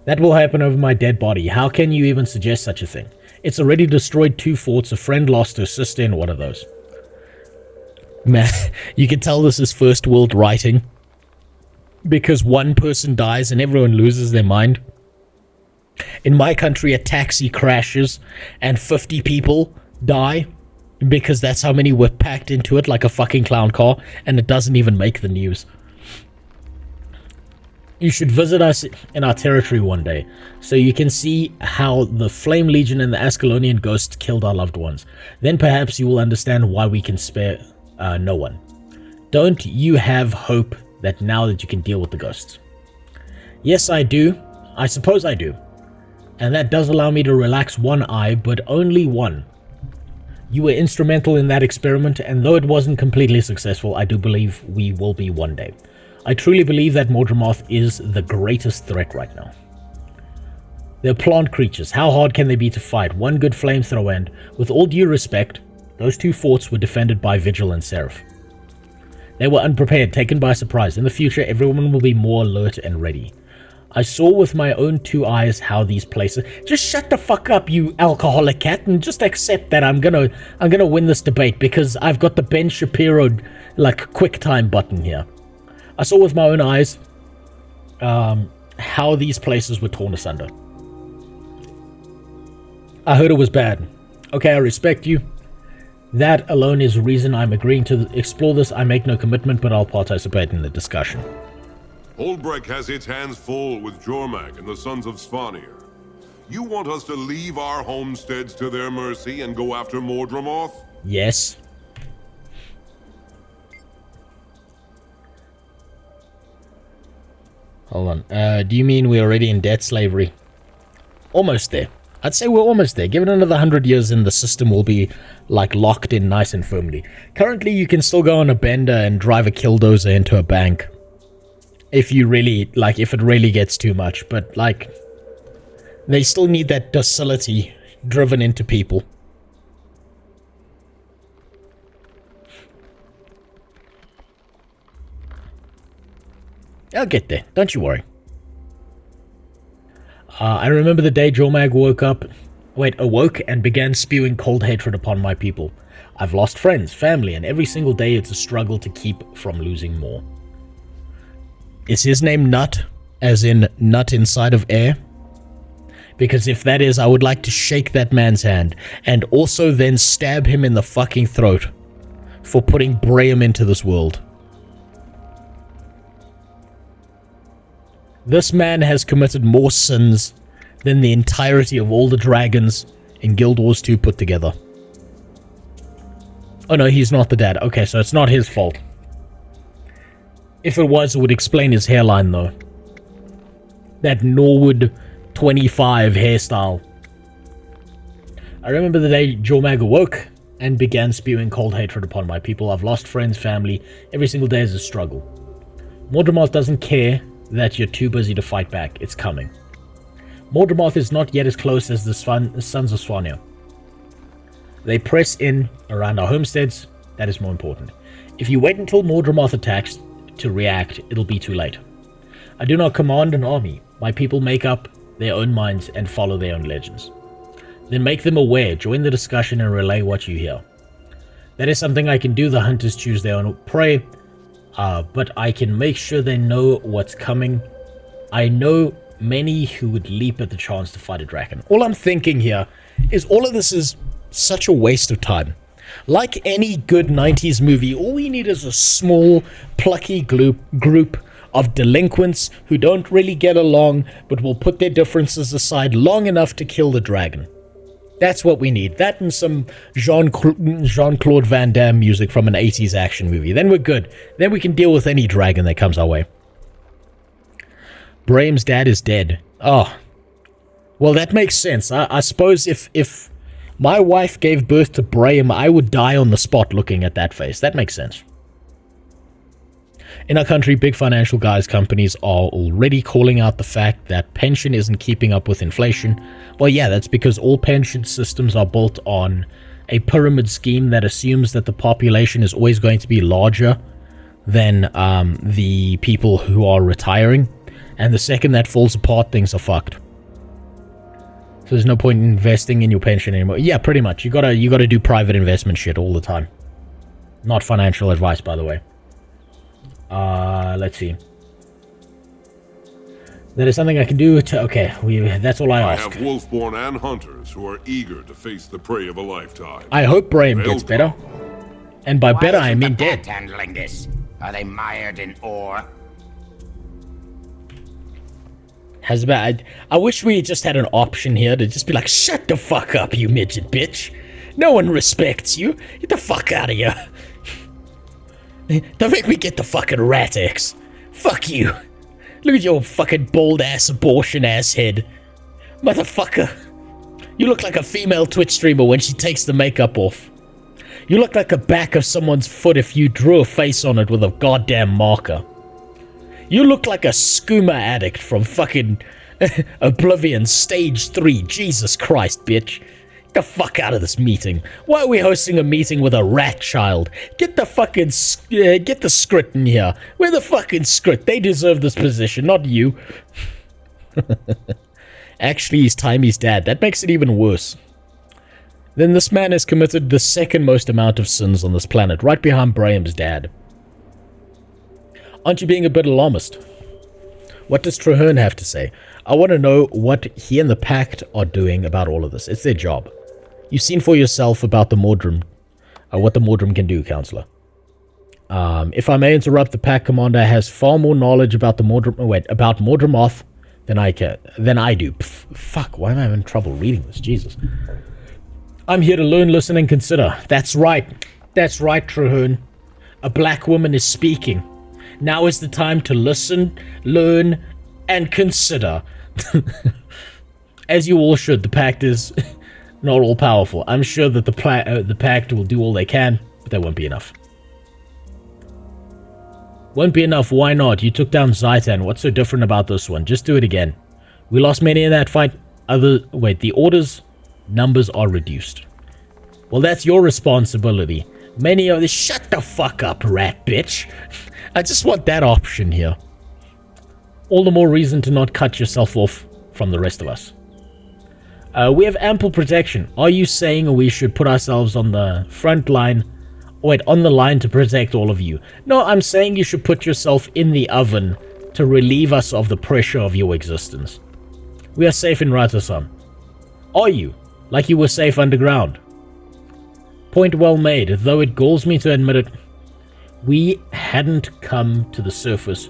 B: That will happen over my dead body. How can you even suggest such a thing? It's already destroyed 2 forts, a friend lost her sister in one of those. Man, you can tell this is first world writing, because one person dies and everyone loses their mind. In my country, a taxi crashes and 50 people die because that's how many were packed into it like a fucking clown car, and it doesn't even make the news. You should visit us in our territory one day so you can see how the Flame Legion and the Ascalonian ghosts killed our loved ones. Then perhaps you will understand why we can spare no one. Don't you have hope that now that you can deal with the ghosts? Yes, I do. I suppose I do. And that does allow me to relax one eye, but only one. You were instrumental in that experiment, and though it wasn't completely successful, I do believe we will be one day. I truly believe that Mordramoth is the greatest threat right now. They're plant creatures. How hard can they be to fight? One good flamethrower, and with all due respect, those two forts were defended by Vigil and Seraph. They were unprepared, taken by surprise. In the future, everyone will be more alert and ready. I saw with my own two eyes how these places... Just shut the fuck up, you alcoholic cat, and just accept that I'm gonna win this debate because I've got the Ben Shapiro, like, quick time button here. I saw with my own eyes how these places were torn asunder. I heard it was bad. Okay, I respect you. That alone is reason I'm agreeing to explore this. I make no commitment, but I'll participate in the discussion.
H: Holbrecht has its hands full with Jormak and the Sons of Svanir. You want us to leave our homesteads to their mercy and go after Mordramoth?
B: Yes. Hold on. Do you mean we're already in debt slavery? Almost there. I'd say we're almost there. Given another 100 years and the system will be, like, locked in nice and firmly. Currently, you can still go on a bender and drive a killdozer into a bank. If you really, like, if it really gets too much. But, like, they still need that docility driven into people. I'll get there. Don't you worry. I remember the day Jormag awoke and began spewing cold hatred upon my people. I've lost friends, family, and every single day it's a struggle to keep from losing more. Is his name Nut, as in nut inside of air? Because if that is, I would like to shake that man's hand, and also then stab him in the fucking throat for putting Brahim into this world. This man has committed more sins than the entirety of all the dragons in Guild Wars 2 put together. Oh no, he's not the dad. Okay, so it's not his fault. If it was, it would explain his hairline though. That Norwood 25 hairstyle. I remember the day Jormag awoke and began spewing cold hatred upon my people. I've lost friends, family. Every single day is a struggle. Mordramoth doesn't care that you're too busy to fight back. It's coming. Mordramoth is not yet as close as the Sons of Svanir. They press in around our homesteads. That is more important. If you wait until Mordramoth attacks to react, it'll be too late. I do not command an army. My people make up their own minds and follow their own legends. Then make them aware, join the discussion, and relay what you hear. That is something I can do. The hunters choose their own prey. But I can make sure they know what's coming. I know many who would leap at the chance to fight a dragon. All I'm thinking here is all of this is such a waste of time. Like any good 90s movie, all we need is a small, plucky group of delinquents who don't really get along, but will put their differences aside long enough to kill the dragon. That's what we need. That and some Jean-Claude Van Damme music from an 80s action movie. Then we're good. Then we can deal with any dragon that comes our way. Brahim's dad is dead. Oh. Well, that makes sense. I suppose if my wife gave birth to Brahim, I would die on the spot looking at that face. That makes sense. In our country, big financial companies are already calling out the fact that pension isn't keeping up with inflation. Well, yeah, that's because all pension systems are built on a pyramid scheme that assumes that the population is always going to be larger than the people who are retiring. And the second that falls apart, things are fucked. So there's no point in investing in your pension anymore. Yeah, pretty much. You gotta do private investment shit all the time. Not financial advice, by the way. Let's see. That is something I can do to... Okay, that's all I ask.
H: I have wolfborn and hunters who are eager to face the prey of a lifetime.
B: I hope Brahim gets better. And by better, I mean dead.
D: Handling this? Are they mired in ore?
B: I wish we just had an option here to just be like, shut the fuck up, you midget bitch. No one respects you. Get the fuck out of here. Don't make me get the fucking rat X. Fuck you. Look at your fucking bald ass abortion ass head. Motherfucker. You look like a female Twitch streamer when she takes the makeup off. You look like the back of someone's foot if you drew a face on it with a goddamn marker. You look like a skooma addict from fucking Oblivion, Stage 3. Jesus Christ, bitch. Get the fuck out of this meeting. Why are we hosting a meeting with a rat child? Get the fucking, get the script in here. Where the fucking script? They deserve this position, not you. Actually, he's Timey's dad. That makes it even worse. Then this man has committed the second most amount of sins on this planet, right behind Braham's dad. Aren't you being a bit alarmist? What does Traherne have to say? I want to know what he and the Pact are doing about all of this. It's their job. You've seen for yourself about the Mordrim, what the Mordrim can do, Counselor. If I may interrupt, the Pact Commander has far more knowledge about the Mordrim, about Mordremoth than I do. Fuck, why am I having trouble reading this? Jesus. I'm here to learn, listen, and consider. That's right. That's right, Traherne. A black woman is speaking. Now is the time to listen, learn, and consider. As you all should, the Pact is not all-powerful. I'm sure that the Pact will do all they can, but that won't be enough. Won't be enough, why not? You took down Zaitan. What's so different about this one? Just do it again. We lost many in that fight. The Order's numbers are reduced. Well, that's your responsibility. Many of the— Shut the fuck up, rat bitch. I just want that option here. All the more reason to not cut yourself off from the rest of us. We have ample protection. Are you saying we should put ourselves on the front line? Wait, on the line to protect all of you? No, I'm saying you should put yourself in the oven to relieve us of the pressure of your existence. We are safe in Ratasam. Are you? Like you were safe underground? Point well made, though it galls me to admit it. We hadn't come to the surface.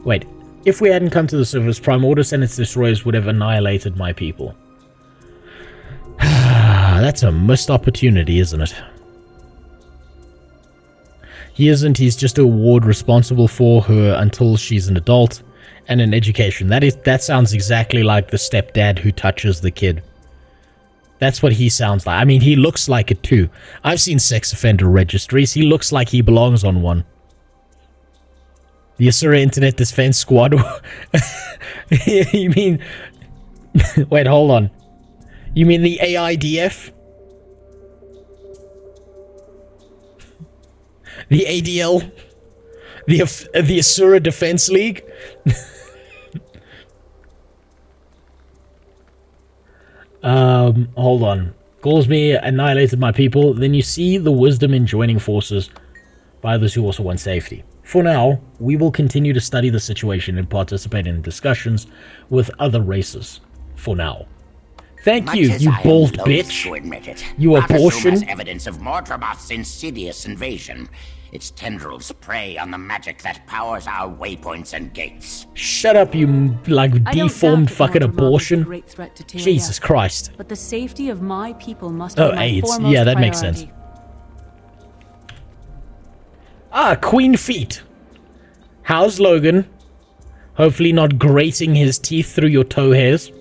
B: Wait, if we hadn't come to the surface, Primordus and its destroyers would have annihilated my people. That's a missed opportunity, isn't it? He isn't, he's just a ward responsible for her until she's an adult and an education. That sounds exactly like the stepdad who touches the kid. That's what he sounds like. I mean, he looks like it too. I've seen sex offender registries. He looks like he belongs on one. The Asura Internet Defense Squad. You mean... Wait, hold on. You mean the AIDF? The ADL? The Asura Defense League? Hold on. Calls me annihilated my people. Then you see the wisdom in joining forces by others who also want safety. For now, we will continue to study the situation and participate in discussions with other races. For now. Thank you, you bald bitch. You abortion.
D: Has evidence of Mordremoth's insidious invasion. Its tendrils prey on the magic that powers our waypoints and gates.
B: Shut up, you, deformed fucking abortion. Jesus Christ.
W: But the safety of my people must
B: be my AIDS. Yeah, that makes sense. Ah, Queen Feet. How's Logan? Hopefully not grating his teeth through your toe hairs.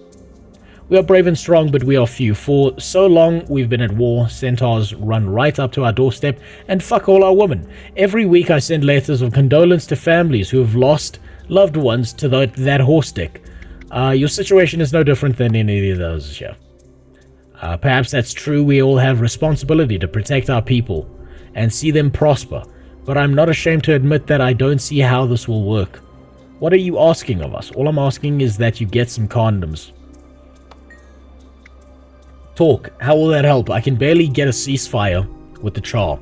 B: We are brave and strong, but we are few. For so long we've been at war, centaurs run right up to our doorstep and fuck all our women. Every week I send letters of condolence to families who have lost loved ones to that horse dick. Your situation is no different than any of those here. Perhaps that's true, we all have responsibility to protect our people and see them prosper, but I'm not ashamed to admit that I don't see how this will work. What are you asking of us? All I'm asking is that you get some condoms. Talk. How will that help? I can barely get a ceasefire with the Char.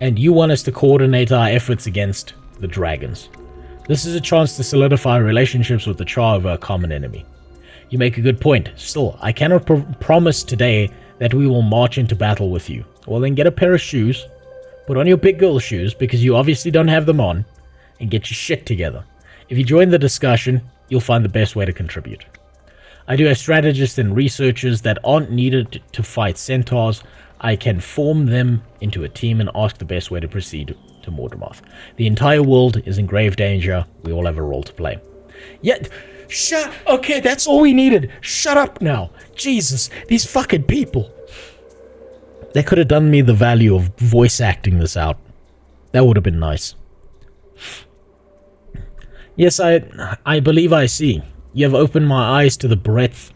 B: And you want us to coordinate our efforts against the dragons. This is a chance to solidify relationships with the Char over a common enemy. You make a good point. Still, I cannot promise today that we will march into battle with you. Well, then get a pair of shoes, put on your big girl shoes, because you obviously don't have them on, and get your shit together. If you join the discussion, you'll find the best way to contribute. I do have strategists and researchers that aren't needed to fight centaurs. I can form them into a team and ask the best way to proceed to Mordremoth. The entire world is in grave danger. We all have a role to play. Yet, okay, that's all we needed. Shut up now. Jesus, these fucking people. They could have done me the value of voice acting this out. That would have been nice. Yes, I believe I see. You have opened my eyes to the breadth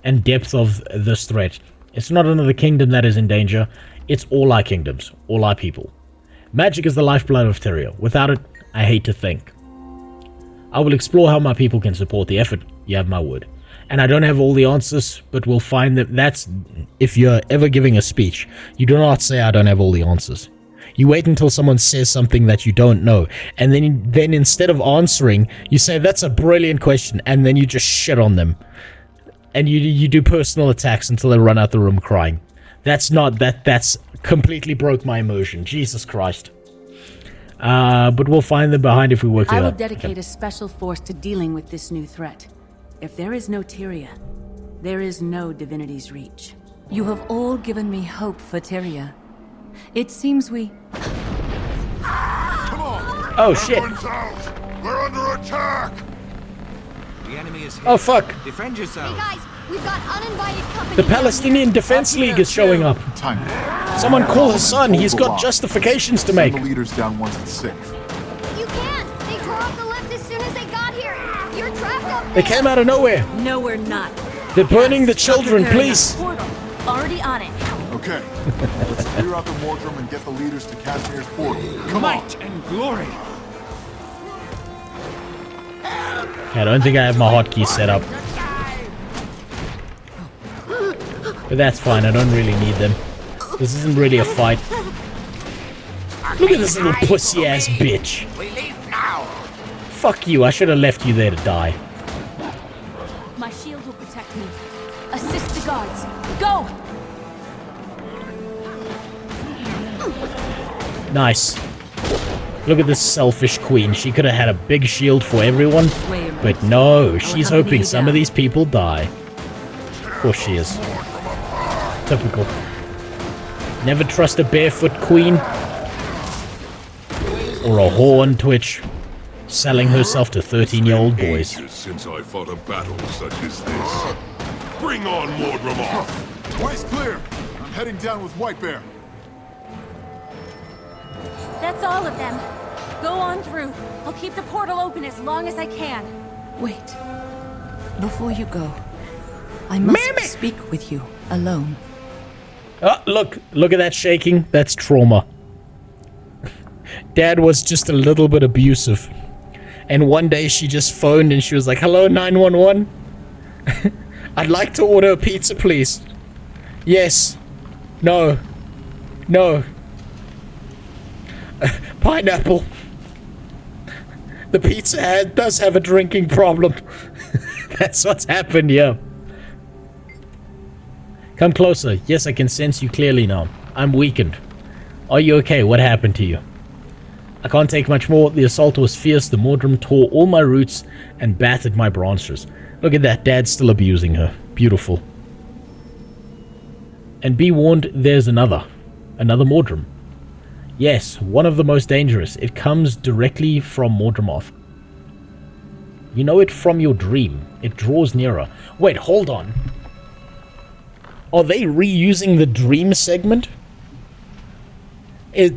B: and depth of this threat. It's not another kingdom that is in danger. It's all our kingdoms, all our people. Magic is the lifeblood of Tyria. Without it, I hate to think. I will explore how my people can support the effort. You have my word. And I don't have all the answers, but we'll find that that's... If you're ever giving a speech, you do not say I don't have all the answers. You wait until someone says something that you don't know, and then instead of answering, you say that's a brilliant question, and then you just shit on them. And you do personal attacks until they run out the room crying. That's completely broke my immersion. Jesus Christ. But we'll find them behind if we work together.
W: I will dedicate a special force to dealing with this new threat. If there is no Tyria, there is no Divinity's Reach. You have all given me hope for Tyria. It seems we...
H: Come on!
B: Oh, shit.
H: We're under attack!
R: The enemy is here.
B: Oh, fuck.
R: Defend yourself.
S: Hey guys, we've got uninvited company.
B: The Palestinian Defense League is showing up. Someone call Hassan. He's got justifications to make.
E: Send the leaders down once it's safe.
S: You can't. They tore off the lift as soon as they got here. You're trapped up there.
B: They came out of nowhere.
W: No, we're not.
B: They're burning the children, please.
S: Already on it.
E: Okay, let's clear out the wardroom and get the leaders to Casimir's portal. Come
R: Might and glory.
B: I don't think I have my hotkeys set up. But that's fine, I don't really need them. This isn't really a fight. Look at this little pussy-ass bitch.
D: We leave now.
B: Fuck you, I should have left you there to die.
W: My shield will protect me. Assist the guards. Go!
B: Nice. Look at this selfish queen. She could have had a big shield for everyone. But no, she's hoping some of these people die. Of course she is. Typical. Never trust a barefoot queen. Or a whore on Twitch. Selling herself to 13-year-old boys.
H: Since I fought a battle such as this. Bring on Mordremoth!
E: Way's clear. I'm heading down with White Bear.
Y: That's all of them. Go on through. I'll keep the portal open as long as I can.
W: Wait. Before you go, I must speak with you alone.
B: Oh, look at that shaking. That's trauma. Dad was just a little bit abusive. And one day she just phoned and she was like, "Hello, 911? I'd like to order a pizza, please." Yes. No. No. Pineapple. The pizza head does have a drinking problem. That's what's happened, yeah. Come closer. Yes, I can sense you clearly now. I'm weakened. Are you okay? What happened to you? I can't take much more. The assault was fierce. The Mordrim tore all my roots and battered my branches. Look at that. Dad's still abusing her. Beautiful. And be warned, there's another Mordrim. Yes, one of the most dangerous. It comes directly from Mordremoth. You know it from your dream. It draws nearer. Wait, hold on. Are they reusing the dream segment?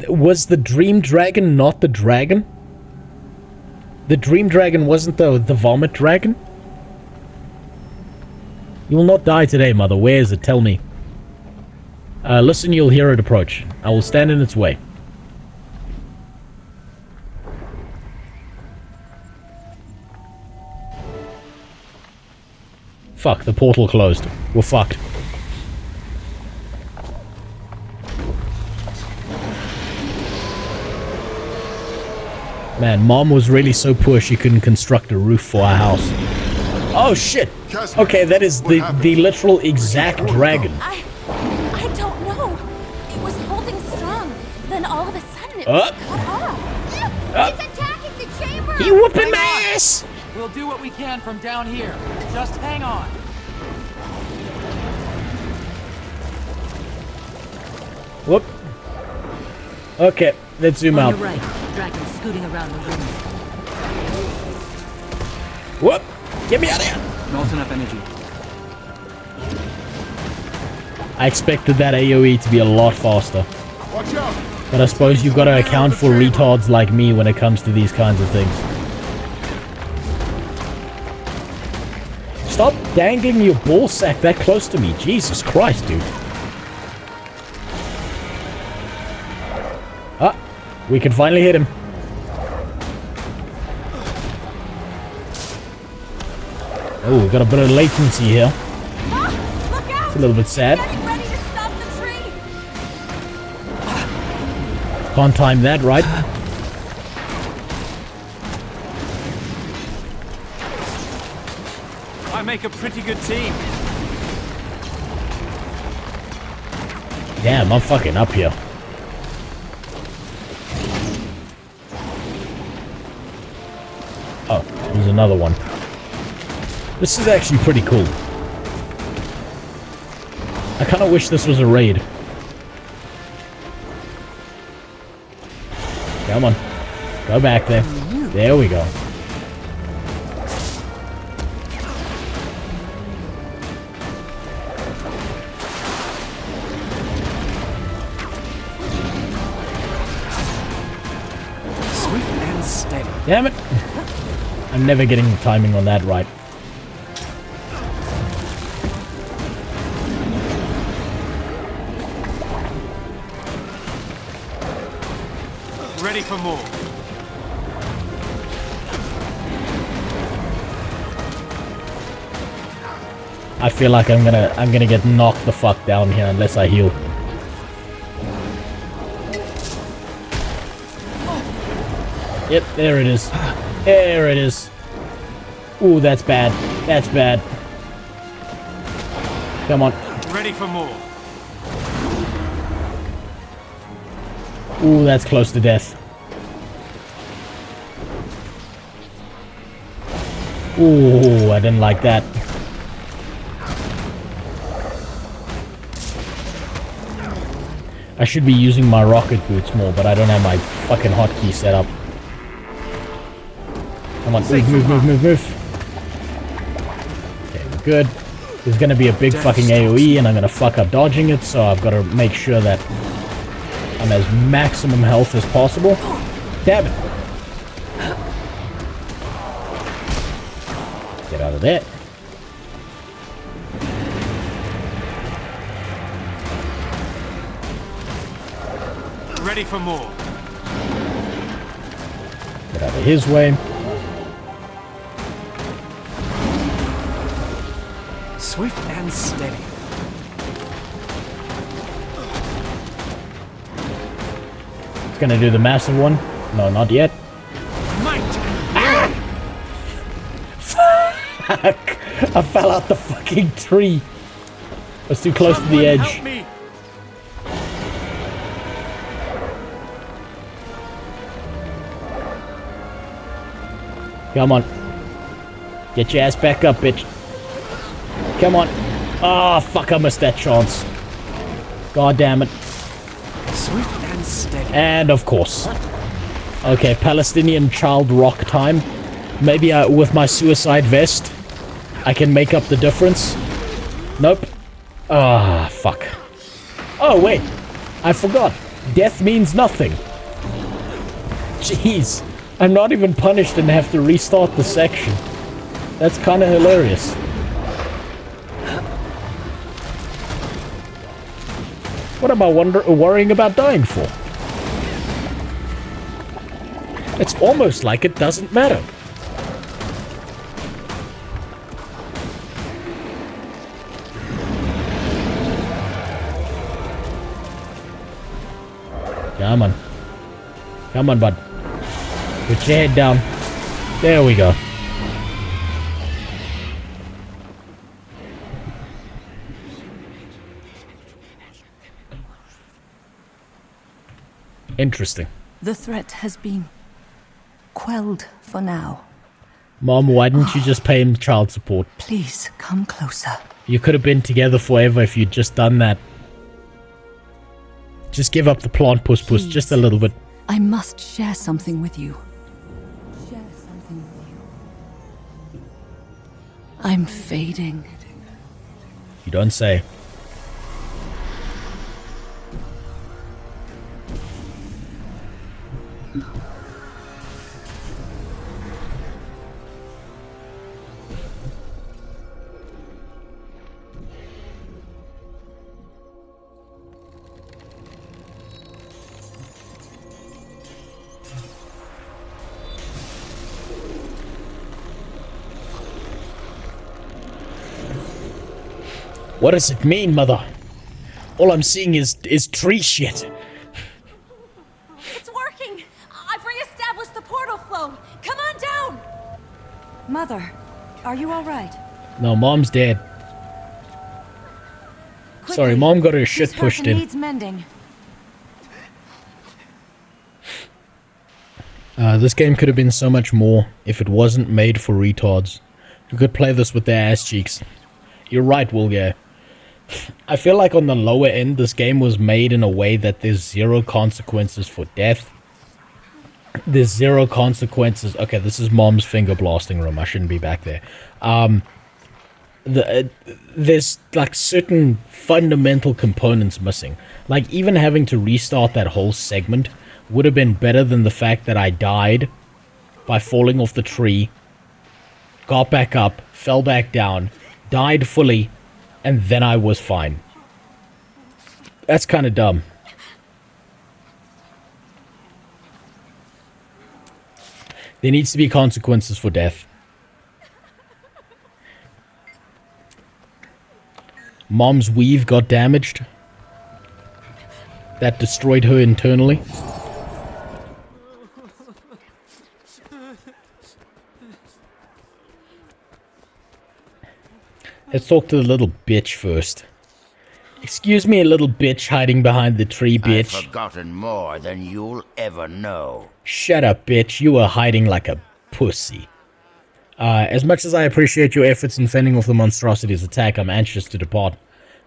B: Was the dream dragon not the dragon? The dream dragon wasn't the vomit dragon? You will not die today, mother. Where is it? Tell me. Listen, you'll hear it approach. I will stand in its way. Fuck, the portal closed. We're fucked. Man, Mom was really so poor she couldn't construct a roof for our house. Oh shit! Okay, that is the literal exact dragon.
Y: I don't know. It was holding strong. Then all of a sudden it was cut off.
S: It's attacking the chamber!
B: He whooping my ass!
X: We'll do what we can from down here. Just hang on.
B: Whoop. Okay, let's zoom out.
W: On your right, dragon scooting around the ring.
B: Whoop! Get me out of here!
X: Not enough energy.
B: I expected that AoE to be a lot faster.
E: Watch out!
B: But I suppose you've got to account for retards like me when it comes to these kinds of things. stop dangling your ball sack that close to me. Jesus Christ, dude. Ah, we can finally hit him. Oh, we got a bit of latency here. It's a little bit sad. Can't time that, right?
X: I make a pretty good team.
B: Damn, I'm fucking up here. Oh, there's another one. This is actually pretty cool. I kind of wish this was a raid. Come on. Go back there. There we go.
X: Swift and steady.
B: Damn it. I'm never getting the timing on that right.
X: Ready for more.
B: I feel like I'm gonna get knocked the fuck down here unless I heal. Yep, there it is. There it is. Ooh, that's bad. That's bad. Come on.
X: Ready for more.
B: Ooh, that's close to death. Ooh, I didn't like that. I should be using my rocket boots more, but I don't have my fucking hotkey set up. Come on, move. Okay, we're good. There's gonna be a big fucking AoE, and I'm gonna fuck up dodging it, so I've got to make sure that I'm as maximum health as possible. Damn it! Get out of there.
X: Ready for more.
B: Get out of his way.
X: Swift and steady.
B: It's gonna do the massive one. No, not yet. Fuck! I fell out the fucking tree. I was too close to the edge. Come on. Get your ass back up, bitch. Come on. Oh, fuck, I missed that chance. God damn it.
X: Swift and steady.
B: And of course. Okay, Palestinian child rock time. Maybe with my suicide vest, I can make up the difference. Nope. Ah, fuck. Oh, wait. I forgot. Death means nothing. Jeez. I'm not even punished and have to restart the section. That's kind of hilarious. What am I worrying about dying for? It's almost like it doesn't matter. Come on. Come on, bud. Put your head down. There we go. Interesting.
W: The threat has been quelled for now.
B: Mom, why didn't you just pay him child support?
W: Please, come closer.
B: You could have been together forever if you'd just done that. Just give up the plant puss just a little bit.
W: I must share something with you. I'm fading.
B: You don't say. What does it mean, mother? All I'm seeing is tree shit.
Y: It's working! I've re-established the portal flow! Come on down!
W: Mother, are you alright?
B: No, Mom's dead.
W: Quickly,
B: Sorry, Mom got her shit
W: who's hurt
B: pushed
W: and
B: in.
W: needs mending?
B: This game could have been so much more if it wasn't made for retards who could play this with their ass cheeks. You're right, Wilga. I feel like on the lower end, this game was made in a way that there's zero consequences for death. There's zero consequences. Okay, this is Mom's finger blasting room. I shouldn't be back there. There's like certain fundamental components missing. Like even having to restart that whole segment would have been better than the fact that I died by falling off the tree, got back up, fell back down, died fully, and then I was fine. That's kind of dumb. There needs to be consequences for death. Mom's weave got damaged. That destroyed her internally. Let's talk to the little bitch first. Excuse me, a little bitch hiding behind the tree, bitch.
D: I've forgotten more than you'll ever know.
B: Shut up, bitch. You were hiding like a pussy. As much as I appreciate your efforts in fending off the monstrosity's attack, I'm anxious to depart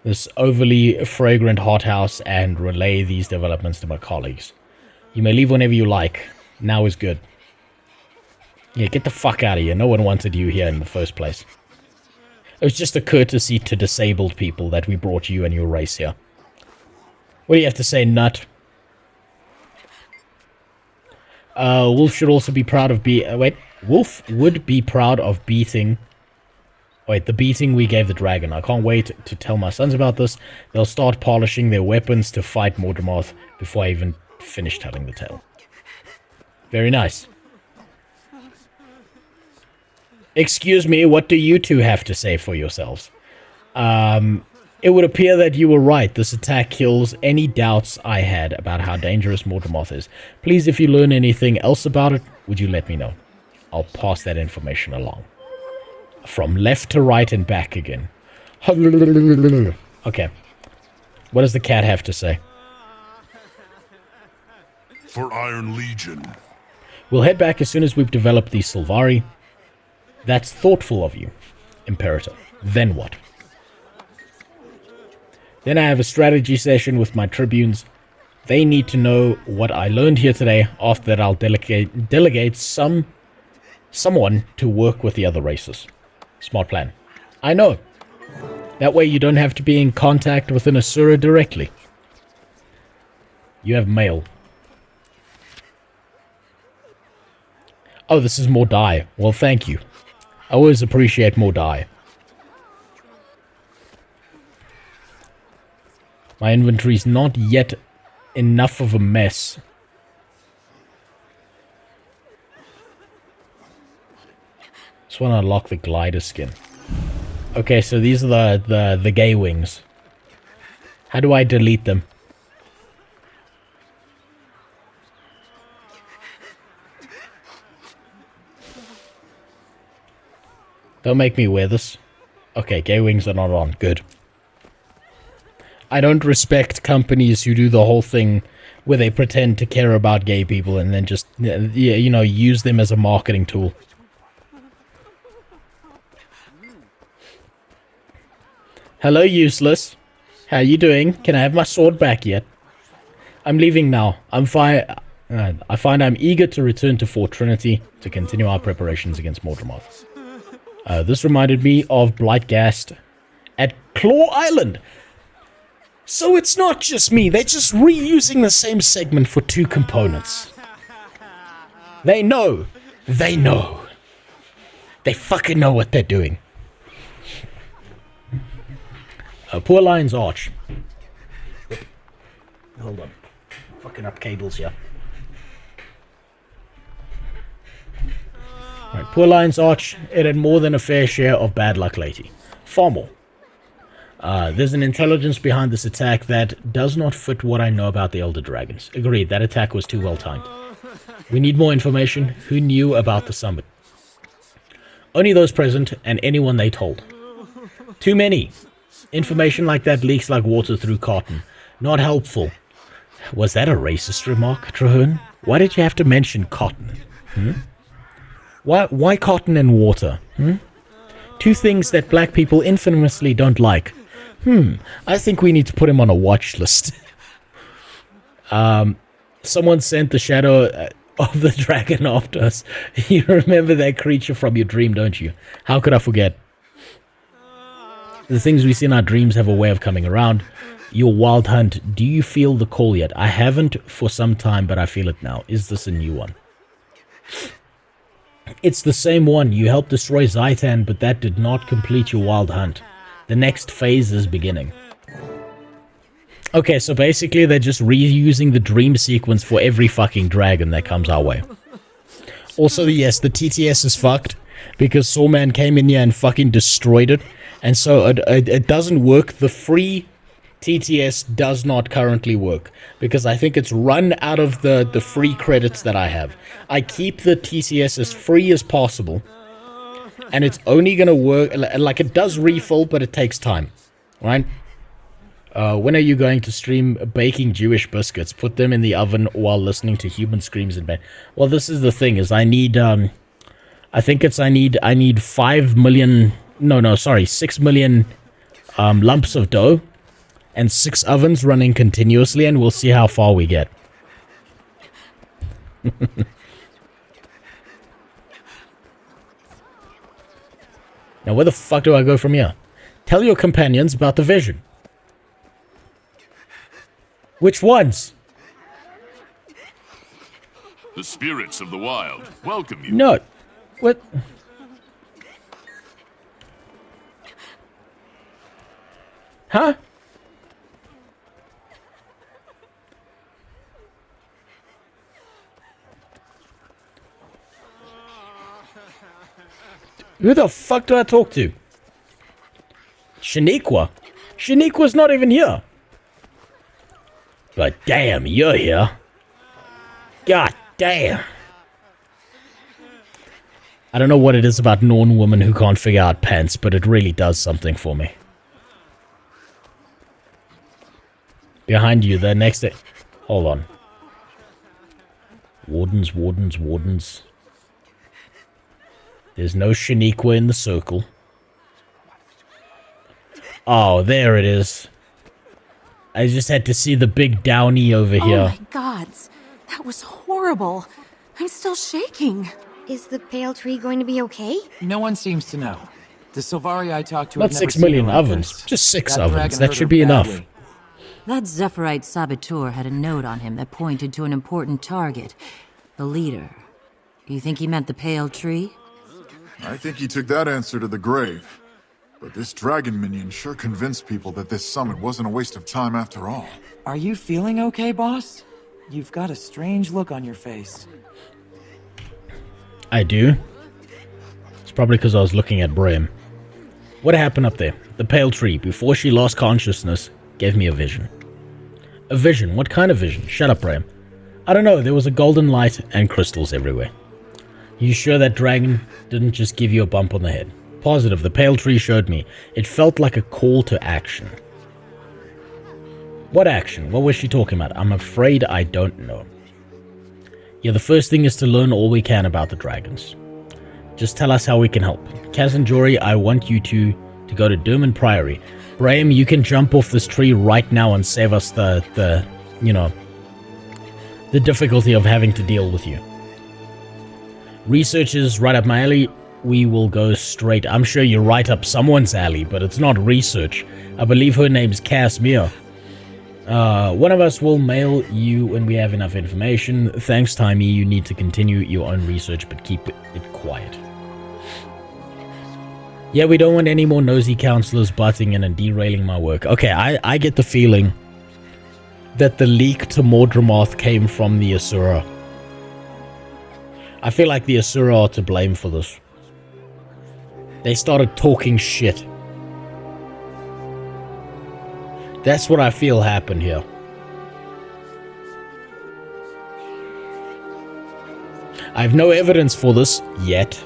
B: this overly fragrant hothouse and relay these developments to my colleagues. You may leave whenever you like. Now is good. Yeah, get the fuck out of here. No one wanted you here in the first place. It was just a courtesy to disabled people that we brought you and your race here. What do you have to say, nut? Wolf should also be proud of Wolf would be proud of beating... Wait, the beating we gave the dragon. I can't wait to tell my sons about this. They'll start polishing their weapons to fight Mordemoth before I even finish telling the tale. Very nice. Excuse me, what do you two have to say for yourselves? It would appear that you were right. This attack kills any doubts I had about how dangerous Mordemoth is. Please, if you learn anything else about it, would you let me know? I'll pass that information along. From left to right and back again. Okay. What does the cat have to say?
G: For Iron Legion.
B: We'll head back as soon as we've developed the Sylvari. That's thoughtful of you, Imperator. Then what? Then I have a strategy session with my tribunes. They need to know what I learned here today. After that, I'll delegate someone to work with the other races. Smart plan. I know. That way you don't have to be in contact with an Asura directly. You have mail. Oh, this is more dye. Well, thank you. I always appreciate more dye. My inventory's not yet enough of a mess. Just want to unlock the glider skin. Okay, so these are the gay wings. How do I delete them? Don't make me wear this. Okay, gay wings are not on. Good. I don't respect companies who do the whole thing where they pretend to care about gay people and then just, you know, use them as a marketing tool. Hello, useless. How you doing? Can I have my sword back yet? I'm leaving now. I find I'm eager to return to Fort Trinity to continue our preparations against Mordemoth. This reminded me of Blightgast at Claw Island. So it's not just me. They're just reusing the same segment for two components. They know. They know. They fucking know what they're doing. Poor Lion's Arch. Hold on. Fucking up cables here. Right, Poor Lion's Arch, it had more than a fair share of bad luck lately. Far more. There's an intelligence behind this attack that does not fit what I know about the Elder Dragons. Agreed, that attack was too well timed. We need more information. Who knew about the summit? Only those present and anyone they told. Too many. Information like that leaks like water through cotton. Not helpful. Was that a racist remark, Trahern? Why did you have to mention cotton? Why cotton and water? Two things that black people infamously don't like. I think we need to put him on a watch list. Someone sent the shadow of the dragon after us. You remember that creature from your dream, don't you? How could I forget? The things we see in our dreams have a way of coming around. Your wild hunt, do you feel the call yet? I haven't for some time, but I feel it now. Is this a new one? It's the same one. You helped destroy Zaitan, but that did not complete your wild hunt. The next phase is beginning. Okay, so basically they're just reusing the dream sequence for every fucking dragon that comes our way. Also, yes, the TTS is fucked because Sawman came in here and fucking destroyed it. And so it doesn't work. The free TTS does not currently work because I think it's run out of the free credits that I have. I keep the TTS as free as possible. And it's only going to work, like it does refill, but it takes time, right? When are you going to stream baking Jewish biscuits? Put them in the oven while listening to human screams in bed. Well, this is the thing, is I need, I need 5 million, no, sorry, 6 million lumps of dough and 6 ovens running continuously, and we'll see how far we get. Now, where the fuck do I go from here? Tell your companions about the vision. Which ones?
C: The spirits of the wild welcome you.
B: No. What? Huh? Who the fuck do I talk to? Shaniqua? Shaniqua's not even here. But damn, you're here. God damn. I don't know what it is about Norn women who can't figure out pants, but it really does something for me. Behind you, the next... Hold on. Wardens, wardens, wardens. There's no Shaniqua in the circle. Oh, there it is. I just had to see the big downy over here.
Y: Oh my gods, that was horrible. I'm still shaking.
S: Is the pale tree going to be okay?
X: No one seems to know. The Sylvari I talked to
B: Not
X: have
B: 6
X: never
B: million
X: seen her like
B: ovens.
X: this.
B: Just 6
X: That
B: ovens.
X: dragon
B: That
X: hurt
B: should
X: her
B: be enough.
X: badly.
F: That Zephyrite saboteur had a note on him that pointed to an important target. The leader. Do you think he meant the pale tree?
E: I think he took that answer to the grave. But this dragon minion sure convinced people that this summit wasn't a waste of time after all.
X: Are you feeling okay, boss? You've got a strange look on your face.
B: I do. It's probably because I was looking at Brim. What happened up there? The pale tree, before she lost consciousness, gave me a vision. A vision? What kind of vision? Shut up, Brim. I don't know, there was a golden light and crystals everywhere. You sure that dragon didn't just give you a bump on the head? Positive, the pale tree showed me. It felt like a call to action. What action? What was she talking about? I'm afraid I don't know. Yeah, the first thing is to learn all we can about the dragons. Just tell us how we can help. Kaz and Jory, I want you to go to Durman Priory. Brahim, you can jump off this tree right now and save us the difficulty of having to deal with you. Research is right up my alley. We will go straight. I'm sure you're right up someone's alley, but it's not research. I believe her name's Casimir. One of us will mail you when we have enough information. Thanks, Timey. You need to continue your own research, but keep it quiet. Yeah, we don't want any more nosy counselors butting in and derailing my work. Okay, I get the feeling that the leak to Mordramoth came from the Asura. I feel like the Asura are to blame for this. They started talking shit. That's what I feel happened here. I have no evidence for this yet,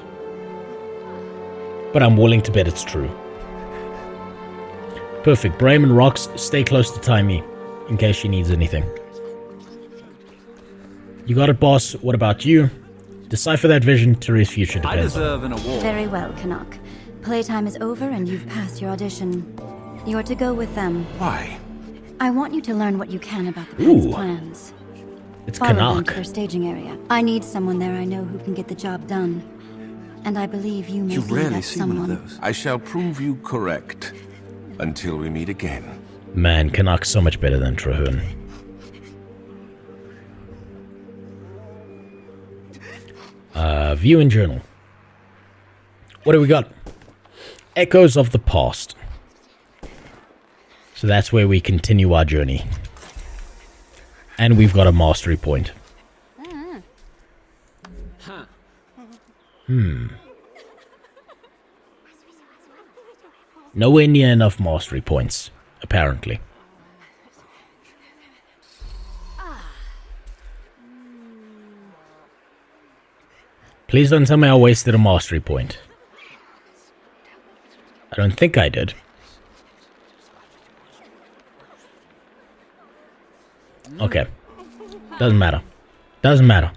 B: but I'm willing to bet it's true. Perfect. Brahim and Rox, stay close to Timey in case she needs anything. You got it, boss. What about you? Decipher that vision. Tyrion's future depends.
J: I deserve an award.
K: Very well, Canuck. Playtime is over and you've passed your audition. You're to go with them.
J: Why?
K: I want you to learn what you can about the Peg's plans.
B: It's
K: Follow them
B: Canuck.
K: to their staging area. I need someone there I know who can get the job done. And I believe you may
J: You
K: be
J: rarely
K: that
J: see
K: someone.
J: one of those. I shall prove you correct. Until we meet again.
B: Man, Canuck's so much better than Trahern. View and journal. What do we got? Echoes of the past. So that's where we continue our journey. And we've got a mastery point. Nowhere near enough mastery points, apparently. Please don't tell me I wasted a mastery point. I don't think I did. Okay. Doesn't matter. Doesn't matter.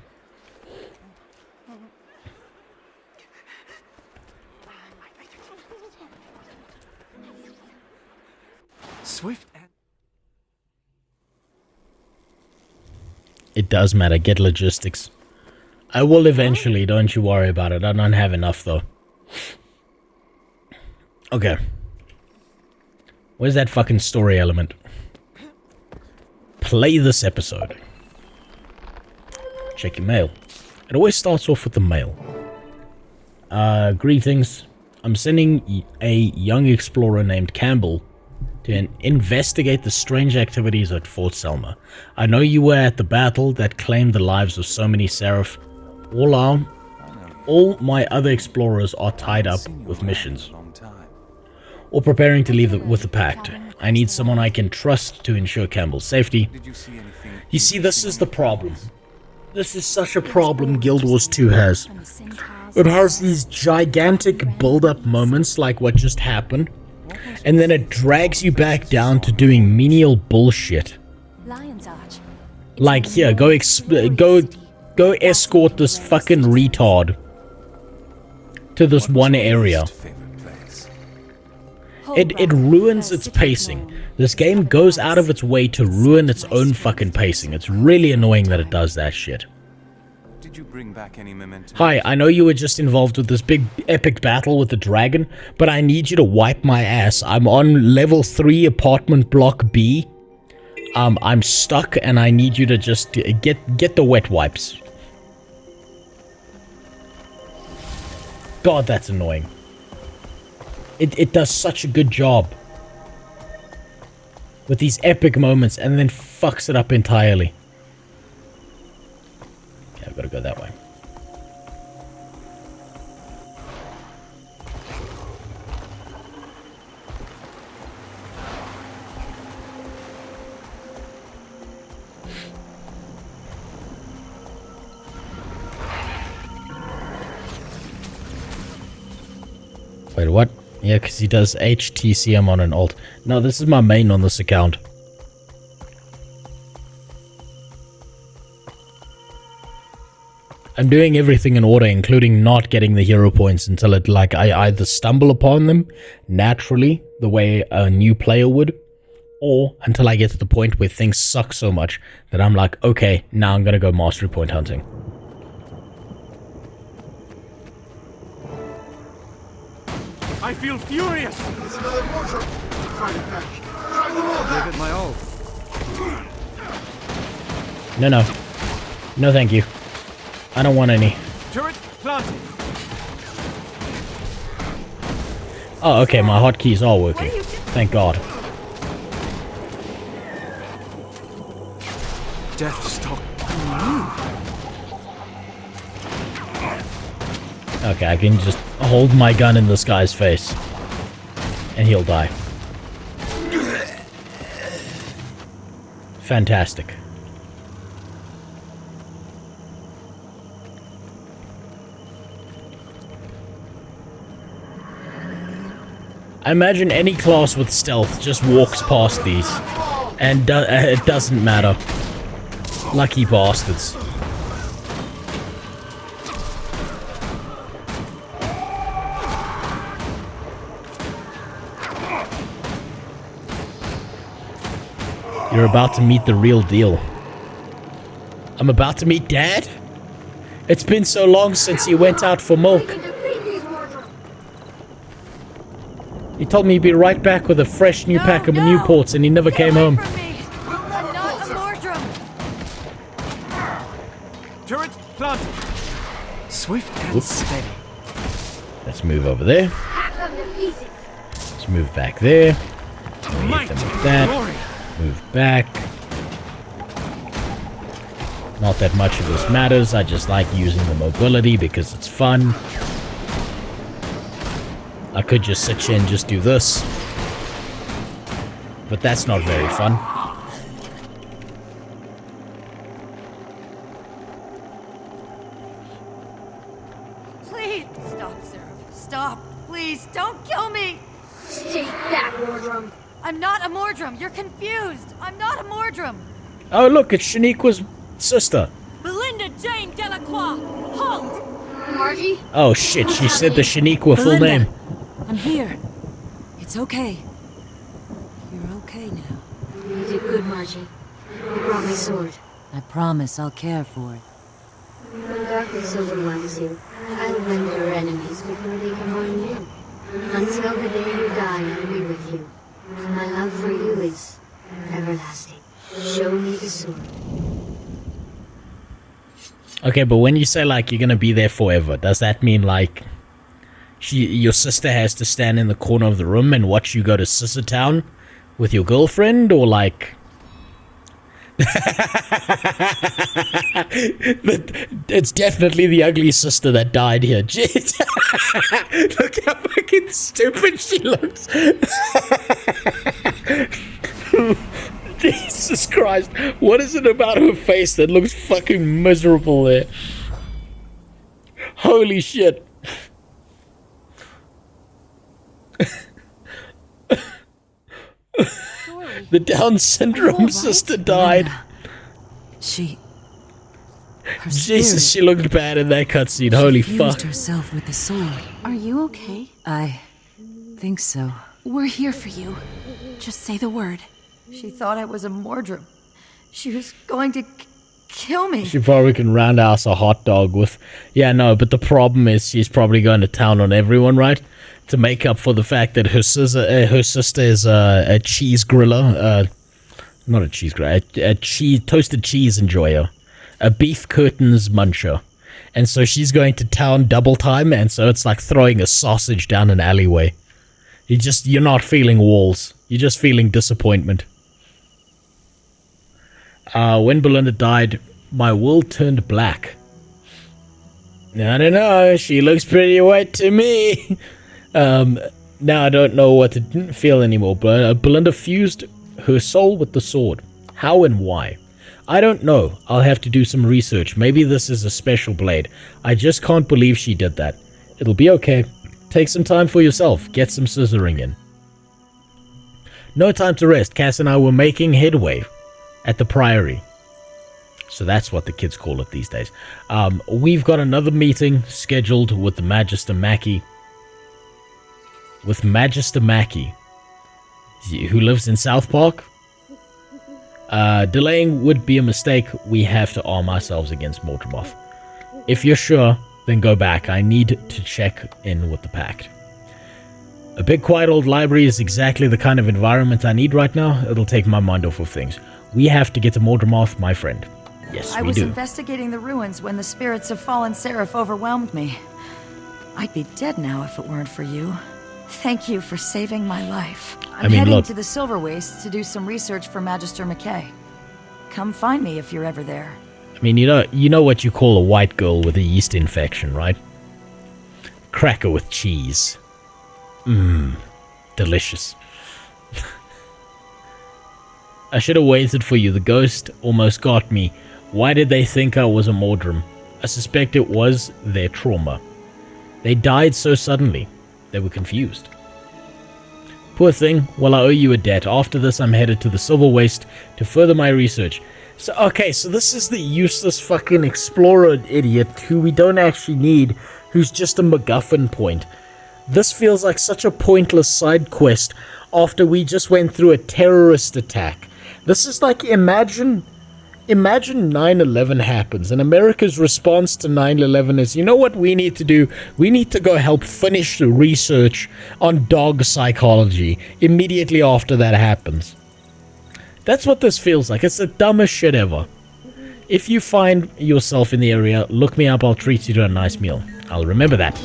J: Swift.
B: It does matter. Get logistics. I will eventually, don't you worry about it. I don't have enough, though. Okay. Where's that fucking story element? Play this episode. Check your mail. It always starts off with the mail. Greetings. I'm sending a young explorer named Campbell to investigate the strange activities at Fort Selma. I know you were at the battle that claimed the lives of so many Seraph. All my other explorers are tied up with missions, or preparing to leave with the Pact. I need someone I can trust to ensure Campbell's safety. You see, this is the problem. This is such a problem Guild Wars 2 has. It has these gigantic build-up moments like what just happened, and then it drags you back down to doing menial bullshit. Like, here, go escort this fucking retard to this one area. It ruins its pacing. This game goes out of its way to ruin its own fucking pacing. It's really annoying that it does that shit.
J: Did you bring back any memento?
B: Hi, I know you were just involved with this big epic battle with the dragon, but I need you to wipe my ass. I'm on level 3 apartment block B. I'm stuck and I need you to just get the wet wipes. God, that's annoying. It does such a good job with these epic moments and then fucks it up entirely. Okay, I've got to go that way. Wait, what? Yeah, because he does HTCM on an alt. No, this is my main on this account. I'm doing everything in order, including not getting the hero points until it, like, I either stumble upon them naturally, the way a new player would, or until I get to the point where things suck so much that I'm like, okay, now I'm gonna go mastery point hunting.
J: I feel furious! Give it my all.
B: No, no. No, thank you. I don't want any.
J: Turret planted.
B: Oh, okay, my hotkeys are working. Thank God.
J: Death stock.
B: Okay, I can just hold my gun in this guy's face. And he'll die. Fantastic. I imagine any class with stealth just walks past these, and it doesn't matter. Lucky bastards. You're about to meet the real deal. I'm about to meet Dad? It's been so long since he went out for milk. He told me he'd be right back with a fresh new pack of Newports, and he never came home.
X: Turret planted. Swift and steady.
B: Let's move over there. Let's move back there. Hit them with that. Move back. Not that much of this matters. I just like using the mobility because it's fun. I could just sit here and just do this. But that's not very fun.
I: Please! Stop, Sarah. Stop. Please, don't kill me! Take that, Mordrum. I'm not a Mordrum. You're confused. I'm not a Mordrum.
B: Oh, look, it's Shaniqua's sister.
I: Belinda Jane Delacroix. Halt! Margie?
B: Oh, shit, she said the Shaniqua full name.
W: I'm here. It's okay. You're okay now.
I: You did good, Margie. You brought my sword.
F: I promise I'll care for it.
I: When darkness overwhelms you, I'll rend your enemies before they can harm you. Until the day you die, I'll be with you. My love for you is everlasting. Show me the sword.
B: Okay, but when you say, like, you're gonna be there forever, does that mean, like, your sister has to stand in the corner of the room and watch you go to Sister Town with your girlfriend, or, like... It's definitely the ugly sister that died here. Jeez. Look how fucking stupid she looks. Jesus Christ. What is it about her face that looks fucking miserable there? Holy shit. The Down syndrome sister died. Jesus, she looked bad in that cutscene. Holy fuck.
W: Herself with the sword.
Y: Are you okay?
F: I think so.
Y: We're here for you. Just say the word.
I: She thought I was a Mordrum. She was going to kill me.
B: She probably can roundhouse a hot dog with... Yeah, no, but the problem is she's probably going to town on everyone, right? To make up for the fact that her sister is a cheese griller. Not a cheese griller. A toasted cheese enjoyer. A beef curtains muncher. And so she's going to town double time, and so it's like throwing a sausage down an alleyway. You're not feeling walls. You're just feeling disappointment. When Belinda died, my world turned black. I don't know, she looks pretty white to me. Now I don't know what to feel anymore. Belinda fused her soul with the sword. How and why? I don't know. I'll have to do some research. Maybe this is a special blade. I just can't believe she did that. It'll be okay. Take some time for yourself. Get some scissoring in. No time to rest. Cass and I were making headway at the Priory. So that's what the kids call it these days. We've got another meeting scheduled with the Magister Mackie. With Magister Mackie, who lives in South Park. Delaying would be a mistake. We have to arm ourselves against Mortemoth. If you're sure, then go back. I need to check in with the Pact. A big quiet old library is exactly the kind of environment I need right now. It'll take my mind off of things. We have to get to Mortemoth, my friend. Yes,
I: I
B: we
I: was
B: do.
I: investigating the ruins when the spirits of fallen Seraph overwhelmed me. I'd be dead now if it weren't for you. Thank you for saving my life. I'm heading to the Silver Waste to do some research for Magister McKay. Come find me if you're ever there.
B: I mean, you know what you call a white girl with a yeast infection, right? Cracker with cheese. Mmm. Delicious. I should have waited for you. The ghost almost got me. Why did they think I was a Mordrum? I suspect it was their trauma. They died so suddenly. They were confused. Poor thing. Well, I owe you a debt. After this, I'm headed to the Silver Waste to further my research. So, okay, so this is the useless fucking explorer idiot who we don't actually need, who's just a MacGuffin point. This feels like such a pointless side quest after we just went through a terrorist attack. This is like, imagine 9/11 happens, and America's response to 9/11 is, you know what we need to do? We need to go help finish the research on dog psychology immediately after that happens. That's what this feels like. It's the dumbest shit ever. If you find yourself in the area, look me up. I'll treat you to a nice meal. I'll remember that.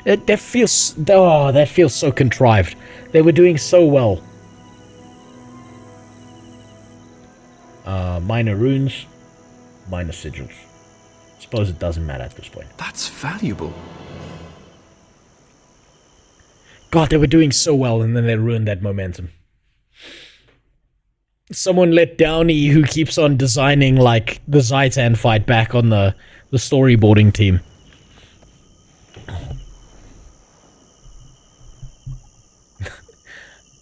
B: That feels so contrived. They were doing so well. Minor runes, minor sigils. Suppose it doesn't matter at this point.
J: That's valuable.
B: God, they were doing so well, and then they ruined that momentum. Someone let Downey, who keeps on designing, like, the Zaitan fight, back on the storyboarding team.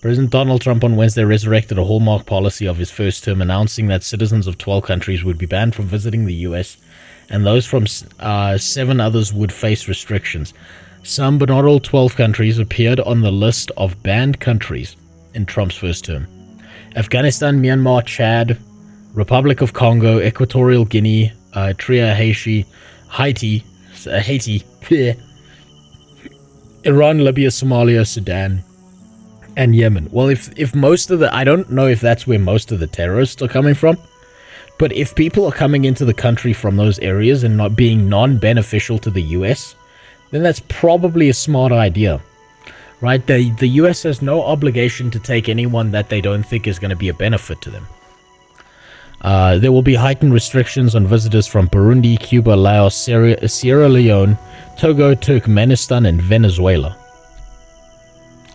B: President Donald Trump on Wednesday resurrected a hallmark policy of his first term, announcing that citizens of 12 countries would be banned from visiting the US, and those from 7 others would face restrictions. Some, but not all 12 countries, appeared on the list of banned countries in Trump's first term. Afghanistan, Myanmar, Chad, Republic of Congo, Equatorial Guinea, Haiti, Iran, Libya, Somalia, Sudan, and Yemen. Well, if most of the... I don't know if that's where most of the terrorists are coming from, but if people are coming into the country from those areas and not being non-beneficial to the US, then that's probably a smart idea, right? The US has no obligation to take anyone that they don't think is going to be a benefit to them. There will be heightened restrictions on visitors from Burundi, Cuba, Laos, Sierra Leone, Togo, Turkmenistan, and Venezuela.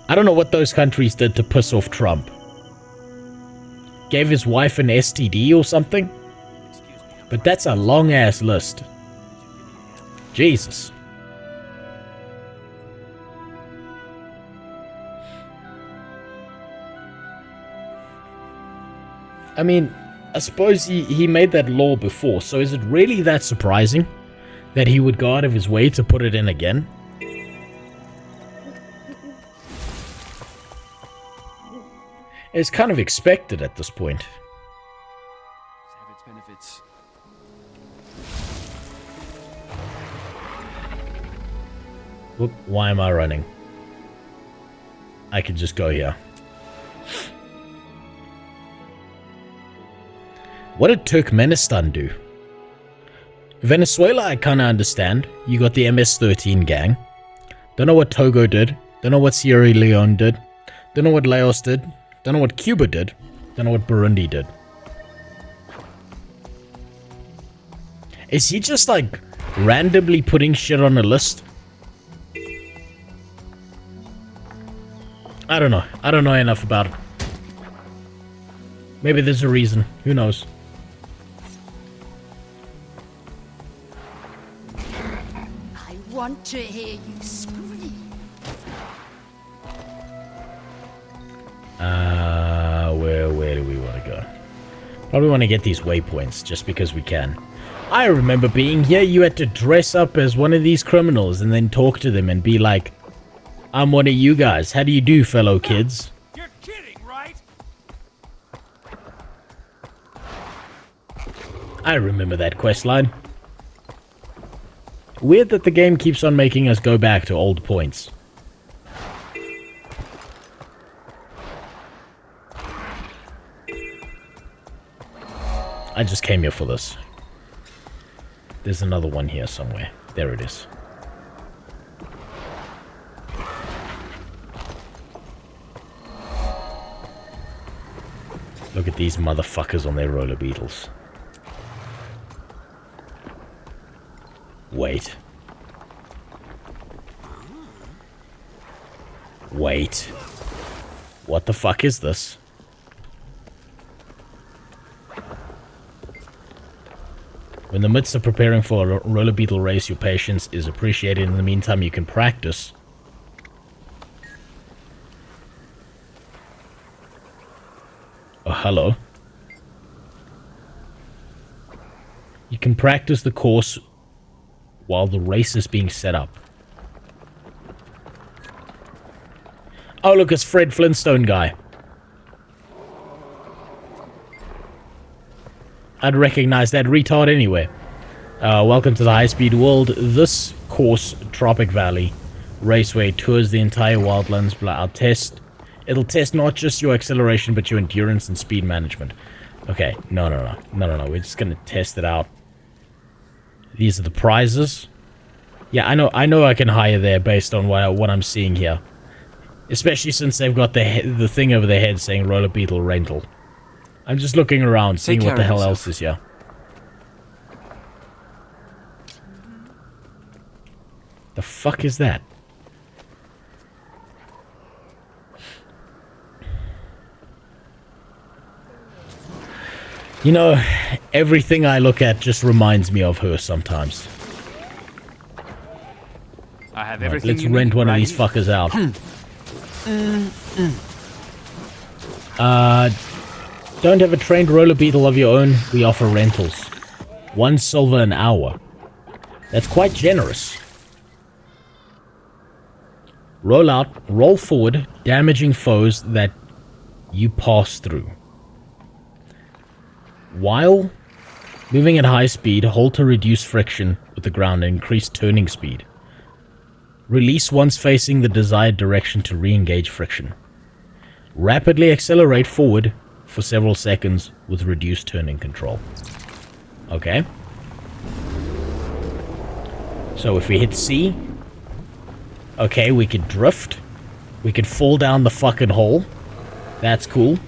B: I don't know what those countries did to piss off Trump. Gave his wife an STD or something? But that's a long-ass list. Jesus. I mean, I suppose he made that law before, so is it really that surprising that he would go out of his way to put it in again? It's kind of expected at this point.
R: Have its benefits.
B: Whoop, why am I running? I can just go here. What did Turkmenistan do? Venezuela, I kind of understand. You got the MS-13 gang. Don't know what Togo did. Don't know what Sierra Leone did. Don't know what Laos did. Don't know what Cuba did. Don't know what Burundi did. Is he just, like, randomly putting shit on a list? I don't know. I don't know enough about it. Maybe there's a reason. Who knows?
L: I want to hear you scream.
B: Where do we want to go? Probably want to get these waypoints, just because we can. I remember being here, you had to dress up as one of these criminals and then talk to them and be like, I'm one of you guys. How do you do, fellow kids?
R: You're kidding, right?
B: I remember that quest line. Weird that the game keeps on making us go back to old points. I just came here for this. There's another one here somewhere. There it is. Look at these motherfuckers on their roller beetles. Wait. Wait. What the fuck is this? In the midst of preparing for a roller beetle race, your patience is appreciated. In the meantime, you can practice. Oh, hello. You can practice the course while the race is being set up. Oh, look, it's Fred Flintstone guy. I'd recognize that retard anyway. Welcome to the high-speed world. This course, Tropic Valley Raceway, tours the entire wildlands. It'll test not just your acceleration, but your endurance and speed management. Okay, no. We're just gonna test it out. These are the prizes. Yeah, I know I can hire there based on what I'm seeing here. Especially since they've got the thing over their head saying Roller Beetle Rental. I'm just looking around, seeing what the hell else is here. The fuck is that? You know, everything I look at just reminds me of her sometimes.
M: I have
B: everything. Let's rent one of these fuckers out. Don't have a trained roller beetle of your own? We offer rentals. 1 silver an hour. That's quite generous. Roll out, roll forward, damaging foes that you pass through. While moving at high speed, hold to reduce friction with the ground and increase turning speed. Release once facing the desired direction to re-engage friction. Rapidly accelerate forward for several seconds with reduced turning control. Okay. So if we hit C, okay, we could drift. We could fall down the fucking hole. That's cool.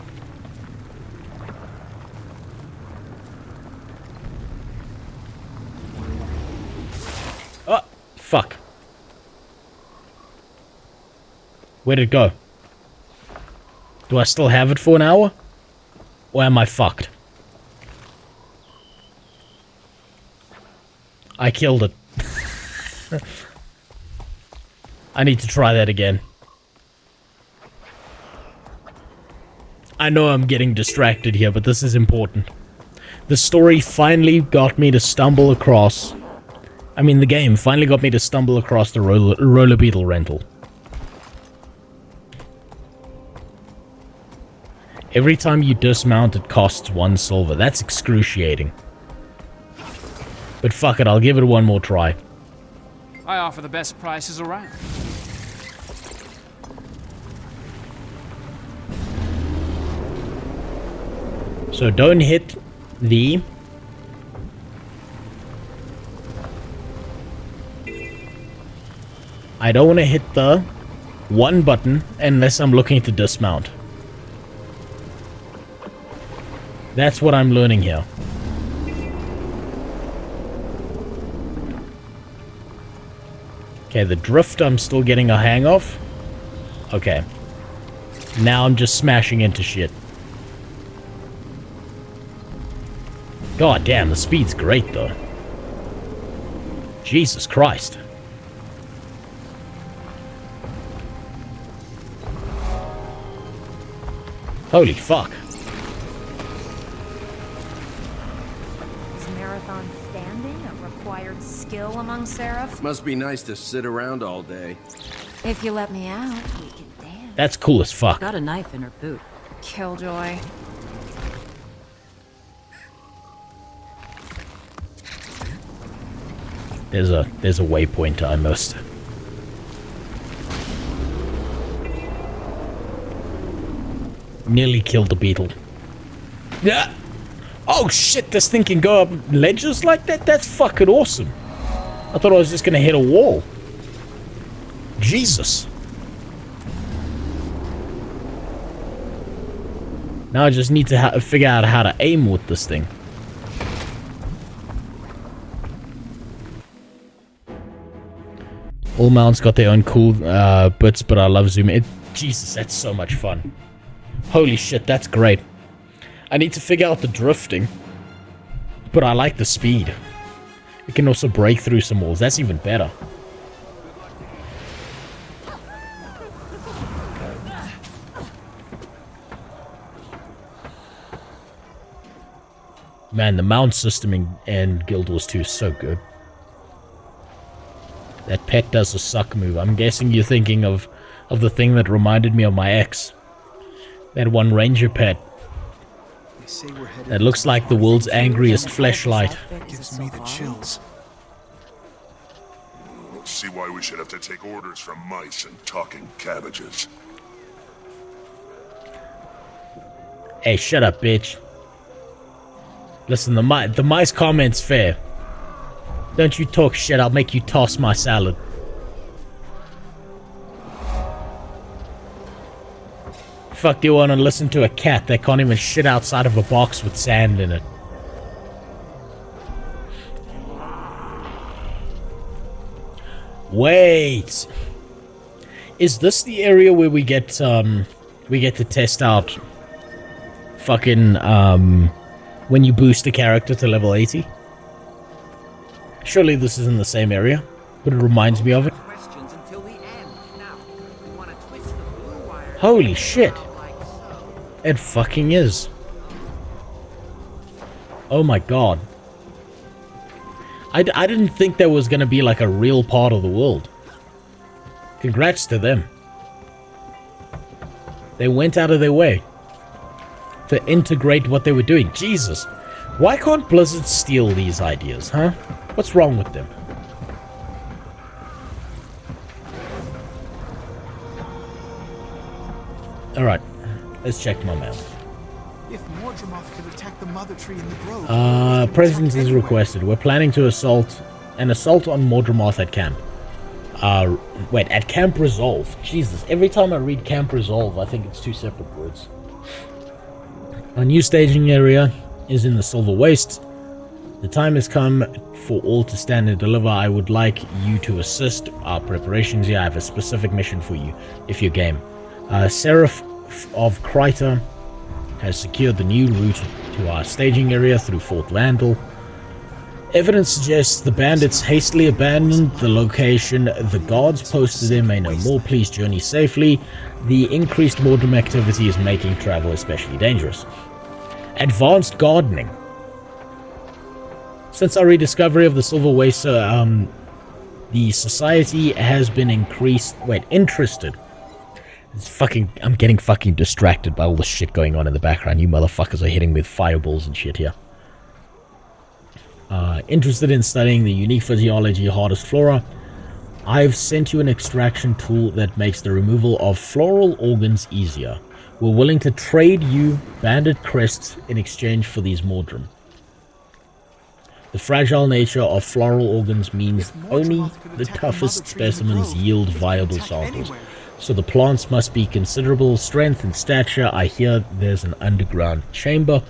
B: Oh, fuck. Where'd it go? Do I still have it for an hour? Or am I fucked? I killed it. I need to try that again. I know I'm getting distracted here, but this is important. The story finally got me to stumble across... I mean, the game finally got me to stumble across the roller beetle rental. Every time you dismount, it costs 1 silver. That's excruciating. But fuck it, I'll give it one more try.
M: I offer the best prices around.
B: So don't hit the... I don't want to hit the 1 button unless I'm looking to dismount. That's what I'm learning here. Okay, the drift I'm still getting a hang of. Okay. Now I'm just smashing into shit. God damn, the speed's great though. Jesus Christ. Holy fuck.
Q: Is marathon standing a required skill among Seraph?
J: Must be nice to sit around all day.
Q: If you let me out, we can dance.
B: That's cool as fuck.
F: Got a knife in her boot.
Q: Killjoy.
B: There's a waypoint I missed. Nearly killed the beetle. Yeah. Oh shit, this thing can go up ledges like that? That's fucking awesome. I thought I was just gonna hit a wall. Jesus. Now I just need to figure out how to aim with this thing. All mounts got their own cool bits, but I love zooming. Jesus, that's so much fun. Holy shit, that's great. I need to figure out the drifting, but I like the speed. We can also break through some walls. That's even better. Man, the mount system in Guild Wars 2 is so good. That pet does a suck move. I'm guessing you're thinking of the thing that reminded me of my ex. That one ranger pet. That looks like the world's angriest fleshlight.
O: Gives me the chills.
G: See why we should have to take orders from mice and talking cabbages.
B: Hey, shut up, bitch. Listen, the mice comment's fair. Don't you talk shit, I'll make you toss my salad. Fuck do you want to listen to a cat that can't even shit outside of a box with sand in it? Wait. Is this the area where we get to test out fucking when you boost a character to level 80? Surely this is in the same area, but it reminds me of it. Holy shit. It fucking is. Oh my god. I didn't think there was gonna be like a real part of the world. Congrats to them. They went out of their way to integrate what they were doing. Jesus. Why can't Blizzard steal these ideas, huh? What's wrong with them? Alright. Let's check my mail.
O: If Mordremoth could attack the mother tree in the grove.
B: Presence is requested. We're planning to assault on Mordremoth at camp. Wait, at Camp Resolve. Jesus, every time I read Camp Resolve, I think it's two separate words. Our new staging area is in the Silver Waste. The time has come for all to stand and deliver. I would like you to assist our preparations here. I have a specific mission for you, if you're game. Seraph of Kryta has secured the new route to our staging area through Fort Vandal. Evidence suggests the bandits hastily abandoned the location. The guards posted there may know more. Please journey safely. The increased Mordrum activity is making travel especially dangerous. Advanced gardening. Since our rediscovery of the Silver Waste, the society has been interested. I'm getting fucking distracted by all the shit going on in the background. You motherfuckers are hitting me with fireballs and shit here. Interested in studying the unique physiology hardest flora. I've sent you an extraction tool that makes the removal of floral organs easier. We're willing to trade you banded crests in exchange for these Mordrum. The fragile nature of floral organs means only the toughest specimens yield viable samples. So the plants must be considerable strength and stature. I hear there's an underground chamber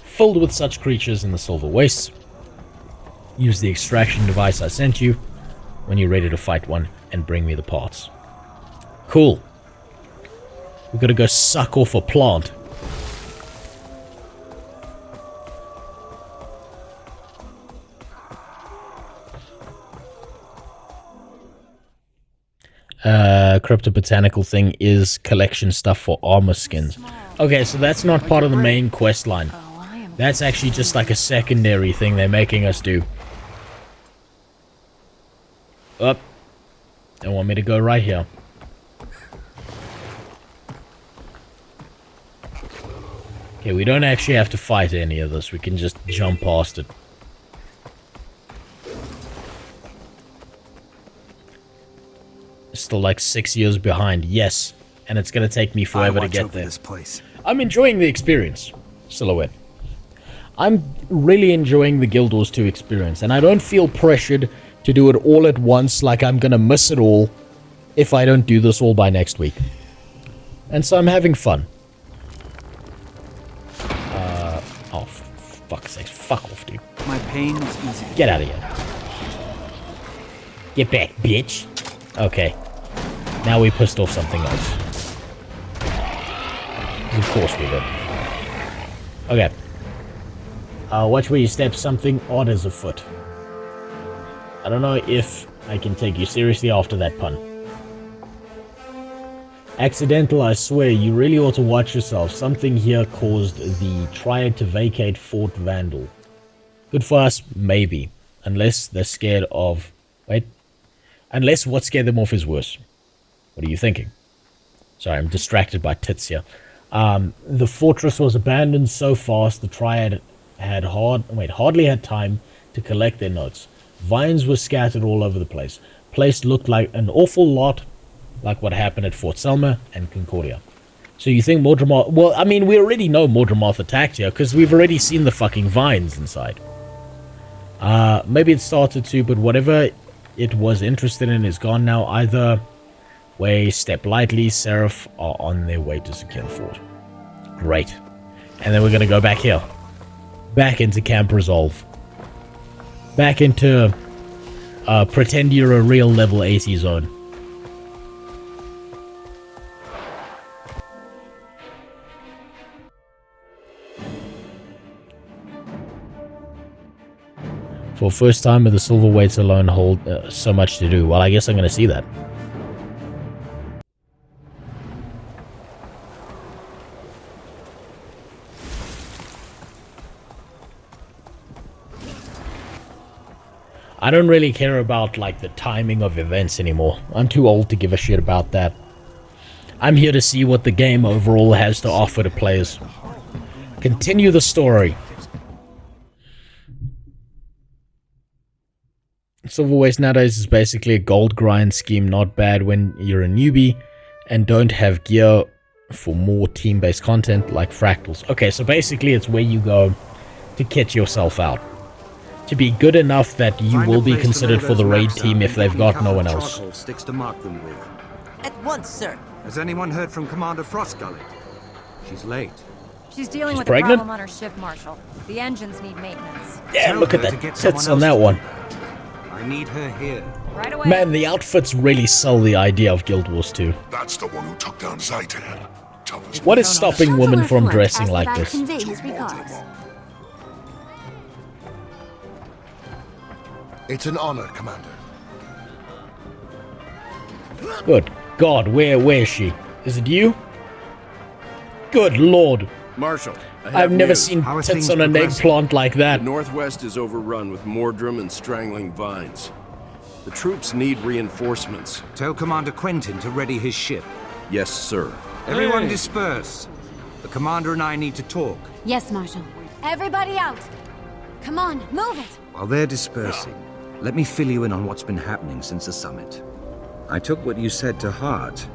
B: filled with such creatures in the Silver Wastes. Use the extraction device I sent you when you're ready to fight one and bring me the parts. Cool. We've got to go suck off a plant. Crypto-botanical thing is collection stuff for armor skins. Okay, so that's not part of the main quest line. That's actually just like a secondary thing they're making us do. Up. They want me to go right here. Okay, we don't actually have to fight any of this. We can just jump past it. Still like 6 years behind, yes. And it's gonna take me forever to get there.
O: This place.
B: I'm enjoying the experience, Silhouette. I'm really enjoying the Guild Wars 2 experience, and I don't feel pressured to do it all at once, like I'm gonna miss it all if I don't do this all by next week. And so I'm having fun. Oh, fuck's sake. Fuck off, dude.
O: My pain is easy.
B: Get out of here. Get back, bitch. Okay. Now we pissed off something else. Of course we did. Okay. Watch where you step, something odd is afoot. I don't know if I can take you seriously after that pun. Accidental, I swear, you really ought to watch yourself. Something here caused the Triad to vacate Fort Vandal. Good for us, maybe. Unless they're scared of... Wait. Unless what scared them off is worse. What are you thinking? Sorry, I'm distracted by tits here. The fortress was abandoned so fast the Triad had hardly had time to collect their notes. Vines were scattered all over the place. Place looked like an awful lot like what happened at Fort Selma and Concordia. So you think Mordramoth... Well, I mean, we already know Mordramoth attacked here because we've already seen the fucking vines inside. Maybe it started to, but whatever it was interested in is gone now. Either way, step lightly. Seraph are on their way to secure the fort. Great. And then we're going to go back here. Back into Camp Resolve. Back into pretend you're a real level 80 zone. For first time the Silverweights alone hold so much to do. Well, I guess I'm going to see that. I don't really care about, like, the timing of events anymore. I'm too old to give a shit about that. I'm here to see what the game overall has to offer to players. Continue the story. Silverweights nowadays is basically a gold grind scheme, not bad when you're a newbie and don't have gear for more team-based content like fractals. Okay, so basically it's where you go to kit yourself out. To be good enough that you will be considered for the raid team if they've got no one else.
N: Sticks to mark them with.
P: At once, sir.
N: Has anyone heard from Commander Frostgullet? She's late.
Q: She's dealing with
B: pregnant?
Q: a problem on her ship, Marshal. The engines need maintenance.
B: Yeah, look at that tits on that one.
N: I need her here.
Q: Right away.
B: Man, the outfits really sell the idea of Guild Wars 2.
G: That's the one who took down Zaitan.
B: What is stopping women from dressing like this?
T: It's an honor, Commander.
B: Good God, where is she? Is it you? Good Lord.
J: Marshal,
B: I've never seen tits on an eggplant like that.
J: The Northwest is overrun with Mordrum and strangling vines. The troops need reinforcements.
N: Tell Commander Quentin to ready his ship.
J: Yes, sir.
N: Everyone disperse. The Commander and I need to talk.
S: Yes, Marshal. Everybody out. Come on, move it.
N: While they're dispersing, let me fill you in on what's been happening since the summit. I took what you said to heart.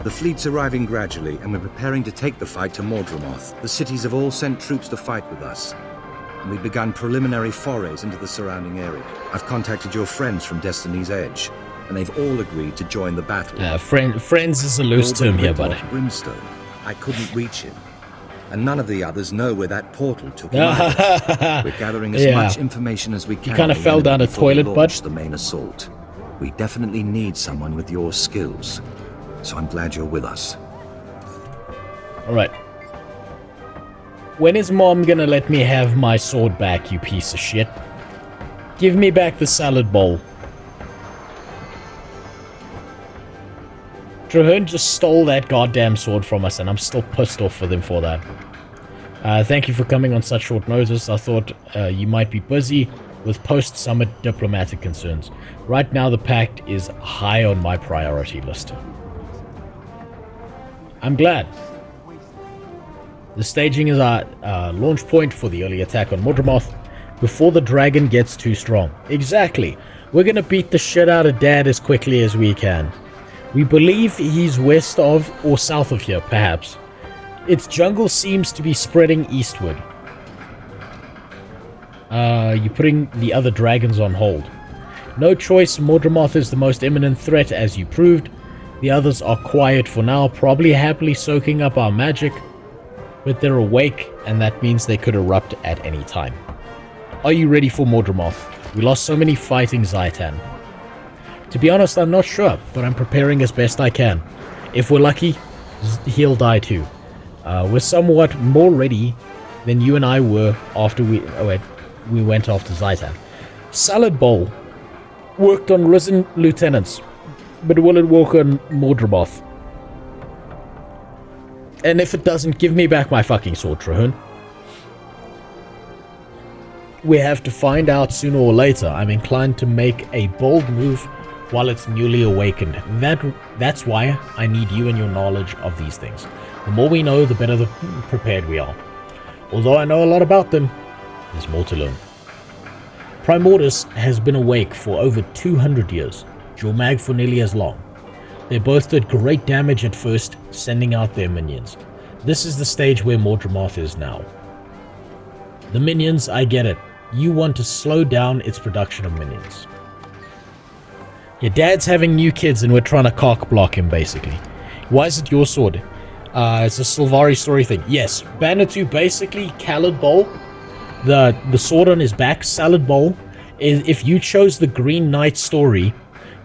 N: The fleet's arriving gradually, and we're preparing to take the fight to Mordramoth. The cities have all sent troops to fight with us. And we've begun preliminary forays into the surrounding area. I've contacted your friends from Destiny's Edge, and they've all agreed to join the battle.
B: Friends is a loose term here, buddy.
N: Brimstone. I couldn't reach him. And none of the others know where that portal took him. We're gathering as much information as we can.
B: You kind of fell down a toilet, bud.
N: The main assault. We definitely need someone with your skills. So I'm glad you're with us.
B: Alright. When is Mom gonna let me have my sword back, you piece of shit? Give me back the salad bowl. Traherne just stole that goddamn sword from us, and I'm still pissed off with him for that. Thank you for coming on such short notice. I thought you might be busy with post-summit diplomatic concerns. Right now, the Pact is high on my priority list. I'm glad. The staging is our launch point for the early attack on Mordramoth before the dragon gets too strong. Exactly. We're gonna beat the shit out of Dad as quickly as we can. We believe he's west of or south of here, perhaps. Its jungle seems to be spreading eastward. You're putting the other dragons on hold. No choice, Mordramoth is the most imminent threat, as you proved. The others are quiet for now, probably happily soaking up our magic, but they're awake, and that means they could erupt at any time. Are you ready for Mordramoth? We lost so many fighting Zaitan. To be honest, I'm not sure, but I'm preparing as best I can. If we're lucky, he'll die too. We're somewhat more ready than you and I were after we went after Zaitan. Salad Bowl worked on risen lieutenants, but will it work on Mordramoth? And if it doesn't, give me back my fucking sword, Trahern. We have to find out sooner or later. I'm inclined to make a bold move while it's newly awakened. That's why I need you and your knowledge of these things. The more we know, the better prepared we are. Although I know a lot about them, there's more to learn. Primordus has been awake for over 200 years, Jormag for nearly as long. They both did great damage at first, sending out their minions. This is the stage where Mordramoth is now. The minions, I get it. You want to slow down its production of minions. Your dad's having new kids and we're trying to cock block him, basically. Why is it your sword? It's a Sylvari story thing. Yes, Banatu, basically, Khalid Bowl. The sword on his back, Salad Bowl, is if you chose the Green Knight story,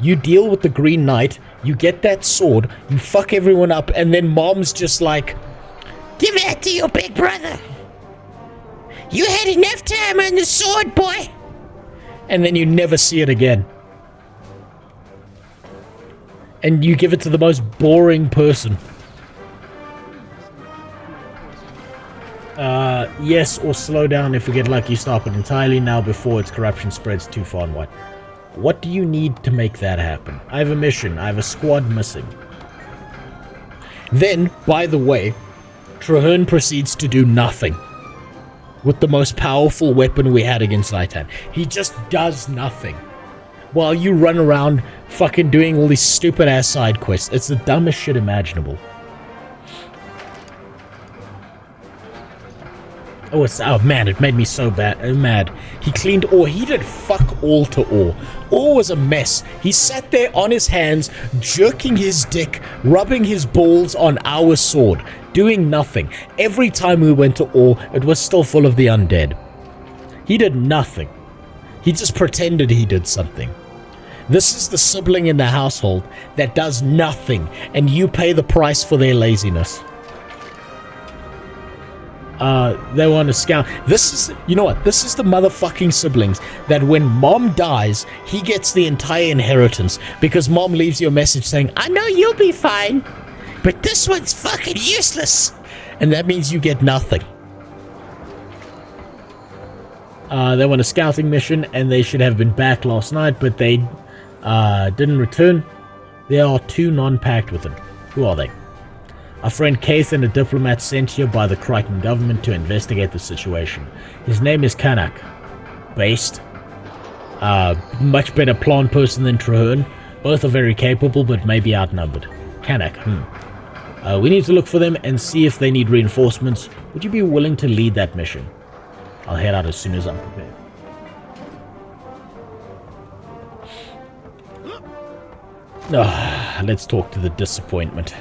B: you deal with the Green Knight, you get that sword, you fuck everyone up, and then Mom's just like, give that to your big brother. You had enough time on the sword, boy. And then you never see it again. And you give it to the most boring person. Yes, or slow down if we get lucky, stop it entirely now before its corruption spreads too far and wide. What do you need to make that happen? I have a mission. I have a squad missing. Then, by the way, Trahern proceeds to do nothing with the most powerful weapon we had against Zaitan. He just does nothing. While you run around fucking doing all these stupid ass side quests. It's the dumbest shit imaginable. Oh man, it made me so mad. He cleaned ore. He did fuck all to ore. Ore was a mess. He sat there on his hands, jerking his dick, rubbing his balls on our sword, doing nothing. Every time we went to ore, it was still full of the undead. He did nothing. He just pretended he did something. This is the sibling in the household that does nothing, and you pay the price for their laziness. They want to scout. This is, you know what? This is the motherfucking siblings that when mom dies, he gets the entire inheritance because mom leaves you a message saying, I know you'll be fine, but this one's fucking useless. And that means you get nothing. They want a scouting mission and they should have been back last night, but they didn't return. There are two non-packed with them. Who are they? Our friend Keith and a diplomat sent here by the Crichton government to investigate the situation. His name is Kanak. Based. Much better plant person than Trahern. Both are very capable, but maybe outnumbered. Kanak, we need to look for them and see if they need reinforcements. Would you be willing to lead that mission? I'll head out as soon as I'm prepared. Let's talk to the disappointment.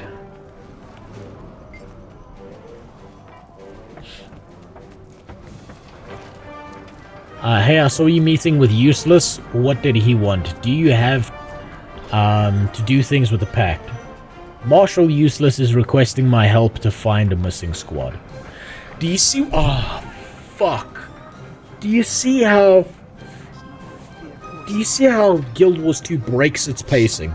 B: Hey, I saw you meeting with Useless. What did he want? Do you have to do things with the Pact? Marshal Useless is requesting my help to find a missing squad. Do you see? Oh, fuck. Do you see how Guild Wars 2 breaks its pacing?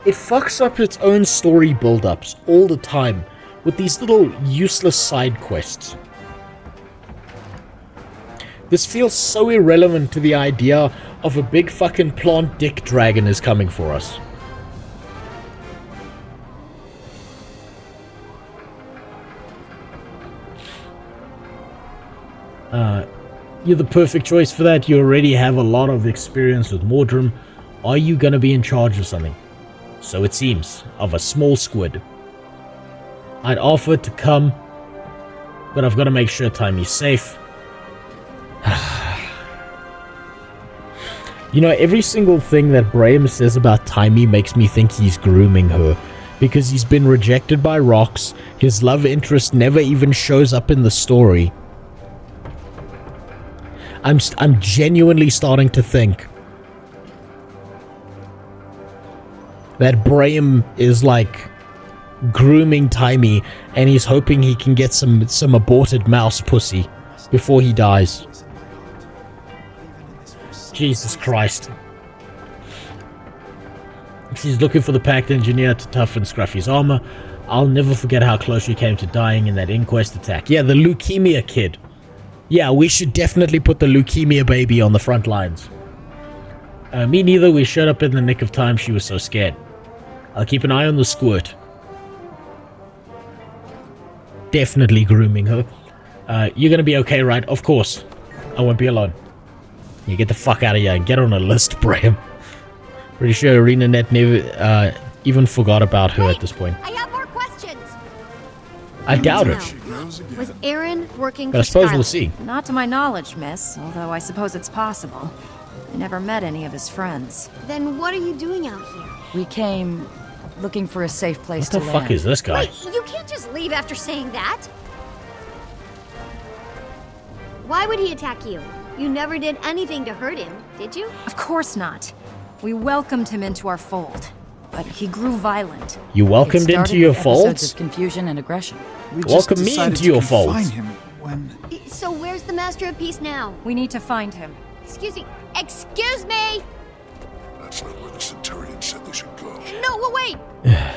B: It fucks up its own story build-ups all the time with these little useless side quests. This feels so irrelevant to the idea of a big fucking plant dick dragon is coming for us. You're the perfect choice for that. You already have a lot of experience with Mordrum. Are you gonna be in charge of something? So it seems, of a small squid. I'd offer to come, but I've got to make sure Timey's safe. You know, every single thing that Brahim says about Timey makes me think he's grooming her. Because he's been rejected by Rox, his love interest never even shows up in the story. I'm genuinely starting to think that Brahim is like grooming Timey, and he's hoping he can get some aborted mouse pussy before he dies. Jesus Christ. She's looking for the Pact Engineer to toughen Scruffy's armor. I'll never forget how close we came to dying in that inquest attack. Yeah, the leukemia kid. Yeah, we should definitely put the leukemia baby on the front lines. Me neither. We showed up in the nick of time. She was so scared. I'll keep an eye on the squirt. Definitely grooming her. You're gonna be okay, right? Of course. I won't be alone. You get the fuck out of here and get on a list, Bram. Pretty sure ArenaNet never even forgot about her at this point.
S: I have more questions.
B: I doubt it.
S: Was Aaron working
B: But I
S: for
B: suppose
S: Starlink?
B: we'll see.
Q: Not to my knowledge, miss, although I suppose it's possible. I never met any of his friends.
S: Then what are you doing out here?
I: We came looking for a safe place
B: What the
I: to
B: fuck
I: land.
B: is this guy?
S: Wait, you can't just leave after saying that. Why would he attack you? You never did anything to hurt him, did you?
Q: Of course not. We welcomed him into our fold, but he grew violent.
B: You welcomed into your
I: Episodes
B: folds?
I: of confusion and aggression.
O: We
B: Welcome
O: just
B: me
O: decided
B: into
O: to
B: your
O: confine
B: folds.
O: him when...
S: So where's the Master of Peace now?
Q: We need to find him.
S: Excuse me. Excuse me!
G: That's not where the Centurion said they should go.
S: No, wait!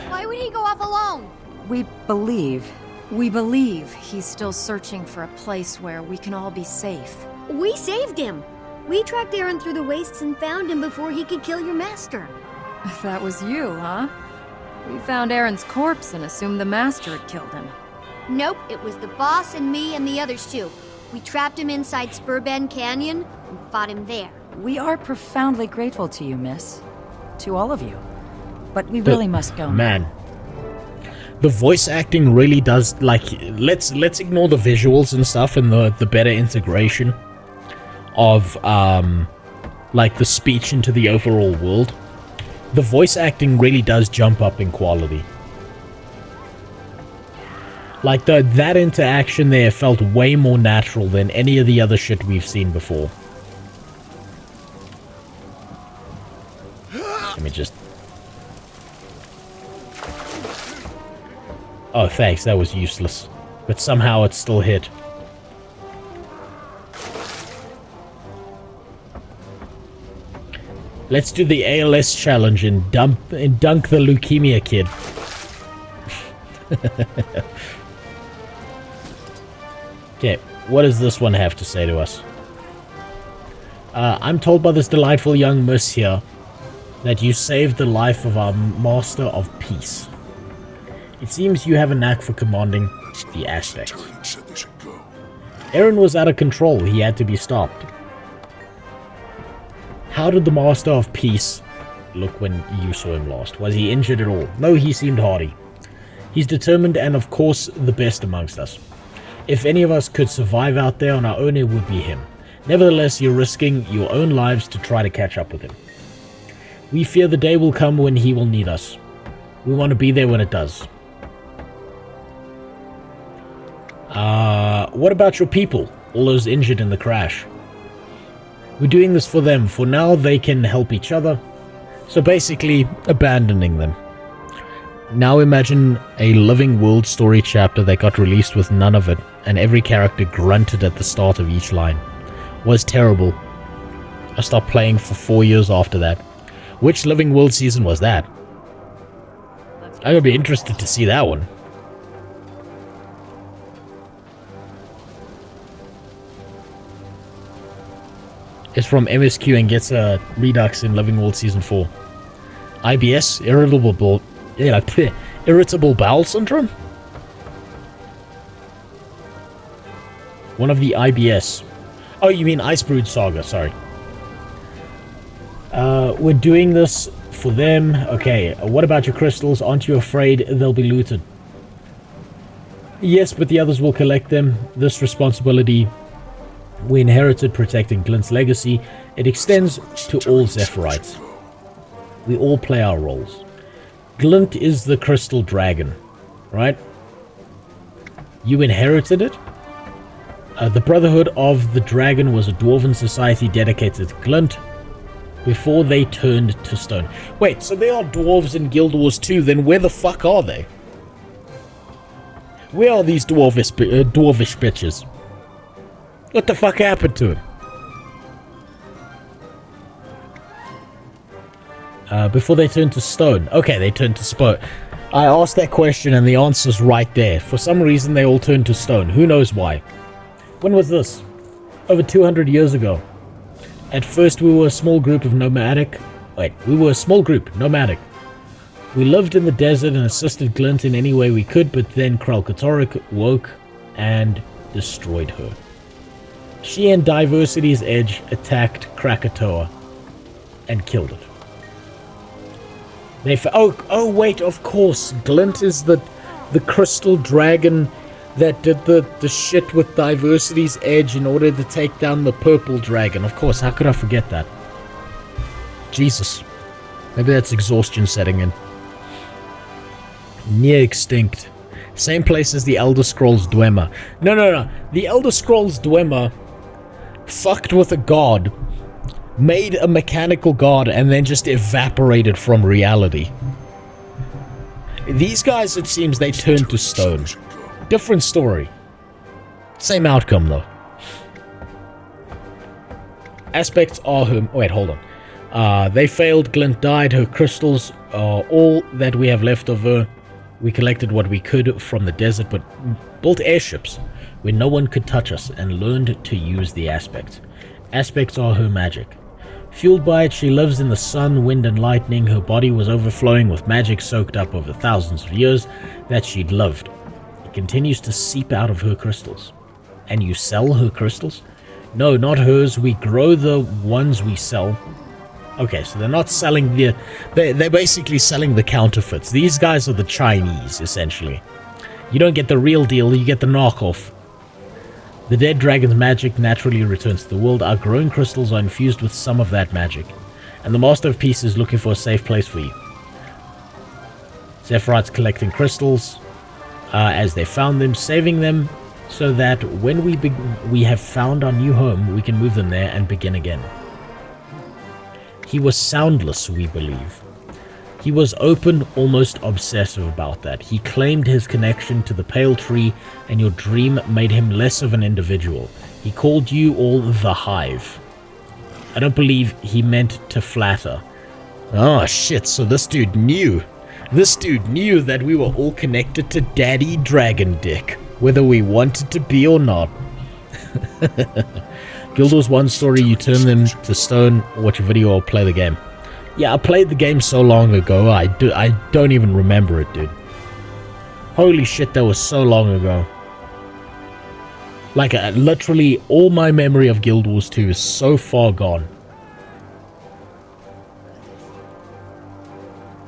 S: Why would he go off alone?
I: We believe.
Q: We believe he's still searching for a place where we can all be safe.
S: We saved him. We tracked Aaron through the wastes and found him before he could kill your master.
Q: That was you, huh? We found Aaron's corpse and assumed the Master had killed him.
S: Nope, it was the boss and me and the others too. We trapped him inside Spurbend Canyon and fought him there.
I: We are profoundly grateful to you, miss. To all of you. But we really must go now.
B: Man. The voice acting really does, like, let's ignore the visuals and stuff and the better integration of, like, the speech into the overall world. The voice acting really does jump up in quality. Like, that interaction there felt way more natural than any of the other shit we've seen before. Let me just... Oh, thanks, that was useless. But somehow it still hit. Let's do the ALS challenge and dunk the leukemia kid. Okay, what does this one have to say to us? I'm told by this delightful young miss here that you saved the life of our Master of Peace. It seems you have a knack for commanding the Aztecs. Aaron was out of control. He had to be stopped. How did the Master of Peace look when you saw him last? Was he injured at all? No, he seemed hardy. He's determined and, of course, the best amongst us. If any of us could survive out there on our own, it would be him. Nevertheless, you're risking your own lives to try to catch up with him. We fear the day will come when he will need us. We want to be there when it does. What about your people? All those injured in the crash. We're doing this for them. For now, they can help each other. So basically, abandoning them. Now imagine a living world story chapter that got released with none of it, and every character grunted at the start of each line. Was terrible. I stopped playing for 4 years after that. Which living world season was that? I'm gonna be interested to see that one. It's from MSQ and gets a redux in Living World Season 4. IBS? Irritable bowel syndrome? One of the IBS. Oh, you mean Icebrood Saga, sorry. We're doing this for them. Okay, what about your crystals? Aren't you afraid they'll be looted? Yes, but the others will collect them. This responsibility we inherited protecting Glint's legacy. It extends to all Zephyrite. We all play our roles. Glint is the crystal dragon, right? You inherited it? The Brotherhood of the Dragon was a dwarven society dedicated to Glint before they turned to stone. Wait, so they are dwarves in Guild Wars 2, then where the fuck are they? Where are these dwarvish bitches? What the fuck happened to him? Before they turned to stone. Okay, they turned to stone. I asked that question and the answer's right there. For some reason, they all turned to stone. Who knows why? When was this? Over 200 years ago. At first, we were a small group of nomadic... Wait, we were a small group, nomadic. We lived in the desert and assisted Glint in any way we could, but then Kralkatorrik woke and destroyed her. She and Diversity's Edge attacked Krakatoa and killed it. They oh wait, of course, Glint is the crystal dragon that did the shit with Diversity's Edge in order to take down the purple dragon. Of course, how could I forget that? Jesus. Maybe that's exhaustion setting in. Near extinct. Same place as the Elder Scrolls Dwemer. No. The Elder Scrolls Dwemer fucked with a god, made a mechanical god, and then just evaporated from reality. These guys, it seems, they turned to stone. Different story. Same outcome, though. Aspects are her... Wait, hold on. They failed, Glint died, her crystals are all that we have left of her. We collected what we could from the desert, but built airships where no one could touch us and learned to use the aspects. Aspects are her magic. Fueled by it, she lives in the sun, wind, and lightning. Her body was overflowing with magic soaked up over thousands of years that she'd loved. It continues to seep out of her crystals. And you sell her crystals? No, not hers. We grow the ones we sell. Okay, so they're not selling the... They're basically selling the counterfeits. These guys are the Chinese, essentially. You don't get the real deal, you get the knockoff. The dead dragon's magic naturally returns to the world. Our growing crystals are infused with some of that magic. And the Master of Peace is looking for a safe place for you. Zephyrite's collecting crystals as they found them, saving them so that when we have found our new home, we can move them there and begin again. He was soundless, we believe. He was open, almost obsessive about that. He claimed his connection to the Pale Tree, and your dream made him less of an individual. He called you all the Hive. I don't believe he meant to flatter. Oh shit, so this dude knew. This dude knew that we were all connected to Daddy Dragon Dick, whether we wanted to be or not. Guild Wars 1 story, you turn them to stone, watch a video or play the game. Yeah, I played the game so long ago, I don't even remember it, dude. Holy shit, that was so long ago. Like, literally, all my memory of Guild Wars 2 is so far gone.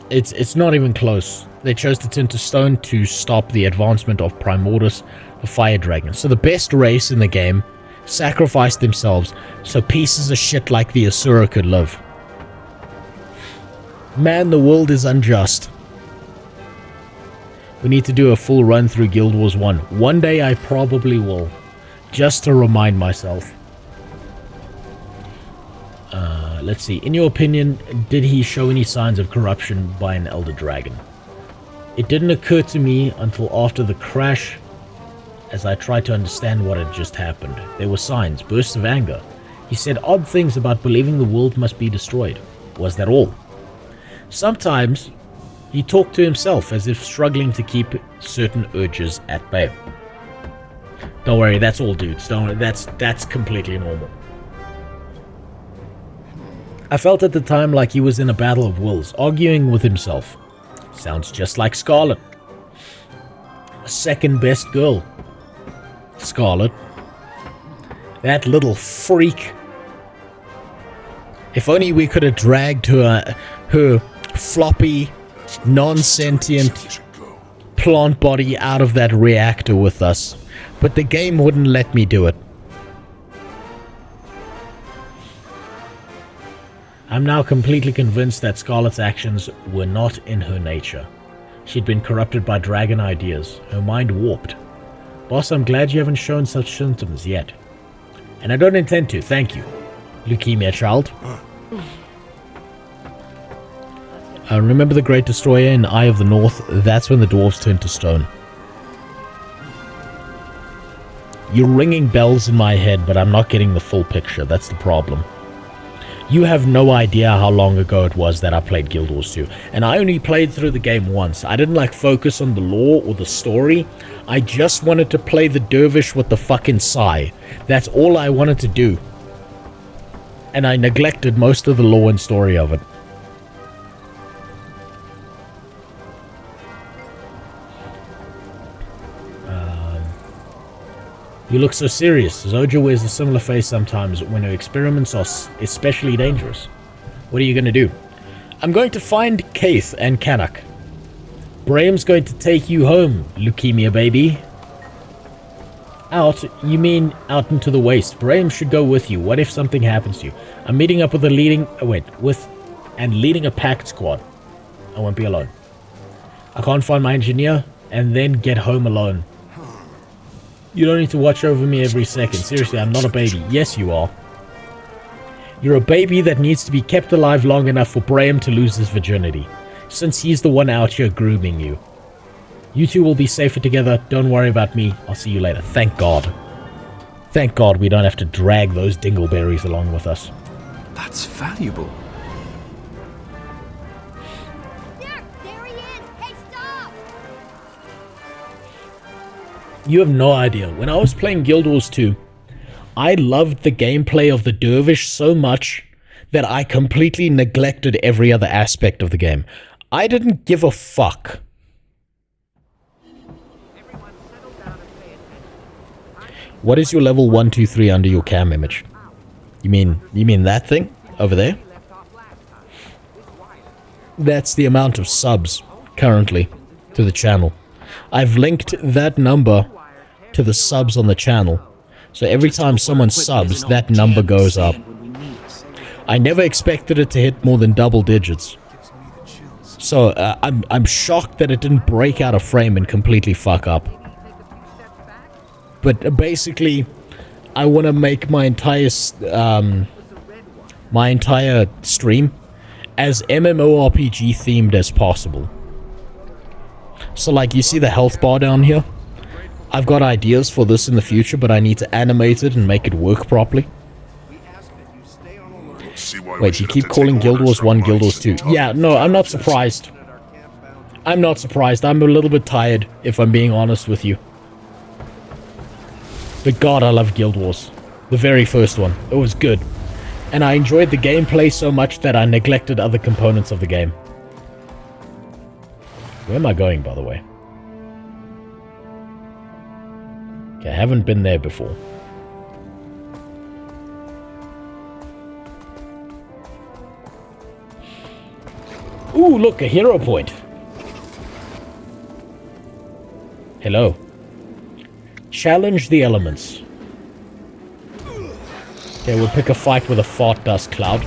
B: It's not even close. They chose to turn to stone to stop the advancement of Primordus, the fire dragon. So the best race in the game sacrificed themselves so pieces of shit like the Asura could live. Man, the world is unjust. We need to do a full run through Guild Wars 1. One day I probably will. Just to remind myself. Let's see. In your opinion, did he show any signs of corruption by an Elder Dragon? It didn't occur to me until after the crash, as I tried to understand what had just happened. There were signs, bursts of anger. He said odd things about believing the world must be destroyed. Was that all? Sometimes, he talked to himself as if struggling to keep certain urges at bay. Don't worry, that's all, dudes. Don't worry, that's completely normal. I felt at the time like he was in a battle of wills, arguing with himself. Sounds just like Scarlet. Second best girl. Scarlet. That little freak. If only we could have dragged her floppy, non-sentient plant body out of that reactor with us. But the game wouldn't let me do it. I'm now completely convinced that Scarlet's actions were not in her nature. She'd been corrupted by dragon ideas, her mind warped. Boss, I'm glad you haven't shown such symptoms yet. And I don't intend to, thank you. Leukemia child. Remember the Great Destroyer in Eye of the North? That's when the dwarves turned to stone. You're ringing bells in my head, but I'm not getting the full picture. That's the problem. You have no idea how long ago it was that I played Guild Wars 2. And I only played through the game once. I didn't like focus on the lore or the story. I just wanted to play the dervish with the fucking sigh. That's all I wanted to do. And I neglected most of the lore and story of it. You look so serious. Jojo wears a similar face sometimes when her experiments are especially dangerous. What are you going to do? I'm going to find Keith and Kanak. Braham's going to take you home, leukemia baby. Out? You mean out into the waste. Braham should go with you. What if something happens to you? I'm meeting up with leading a packed squad. I won't be alone. I can't find my engineer and then get home alone. You don't need to watch over me every second. Seriously, I'm not a baby. Yes, you are. You're a baby that needs to be kept alive long enough for Braham to lose his virginity, since he's the one out here grooming you. You two will be safer together. Don't worry about me. I'll see you later. Thank God. Thank God we don't have to drag those dingleberries along with us.
J: That's valuable.
B: You have no idea. When I was playing Guild Wars 2, I loved the gameplay of the dervish so much that I completely neglected every other aspect of the game. I didn't give a fuck. What is your level 1, 2, 3 under your cam image? You mean that thing over there? That's the amount of subs currently to the channel. I've linked that number to the subs on the channel. So every time someone subs, that number goes up. I never expected it to hit more than double digits. So I'm shocked that it didn't break out of frame and completely fuck up. But basically, I want to make my entire stream as MMORPG themed as possible. So like you see the health bar down here? I've got ideas for this in the future, but I need to animate it and make it work properly. Wait, you keep calling Guild Wars 1 Guild Wars 2. Yeah, no, I'm not surprised. I'm not surprised. I'm a little bit tired, if I'm being honest with you. But God, I love Guild Wars. The very first one. It was good. And I enjoyed the gameplay so much that I neglected other components of the game. Where am I going, by the way? Okay, I haven't been there before. Ooh, look, a hero point. Hello. Challenge the elements. Okay, we'll pick a fight with a fart dust cloud.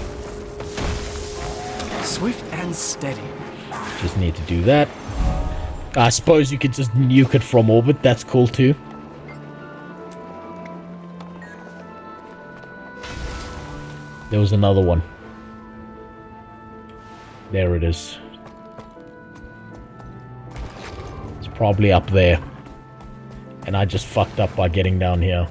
J: Swift and steady.
B: Just need to do that. I suppose you could just nuke it from orbit. That's cool too. There was another one. There it is. It's probably up there. And I just fucked up by getting down here.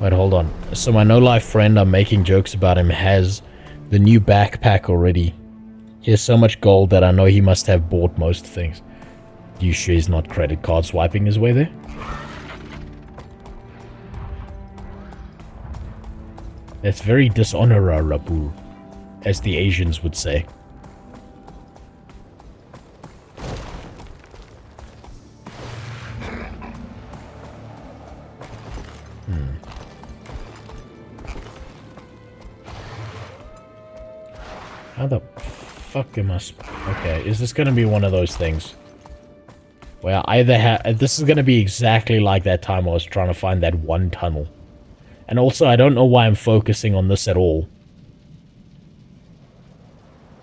B: Wait, hold on. So my no-life friend I'm making jokes about him has the new backpack already. He has so much gold that I know he must have bought most things. You sure he's not credit card swiping his way there? That's very dishonorable, as the Asians would say. How the fuck am I... Okay, is this gonna be one of those things? Where I either have... This is gonna be exactly like that time I was trying to find that one tunnel. And also, I don't know why I'm focusing on this at all.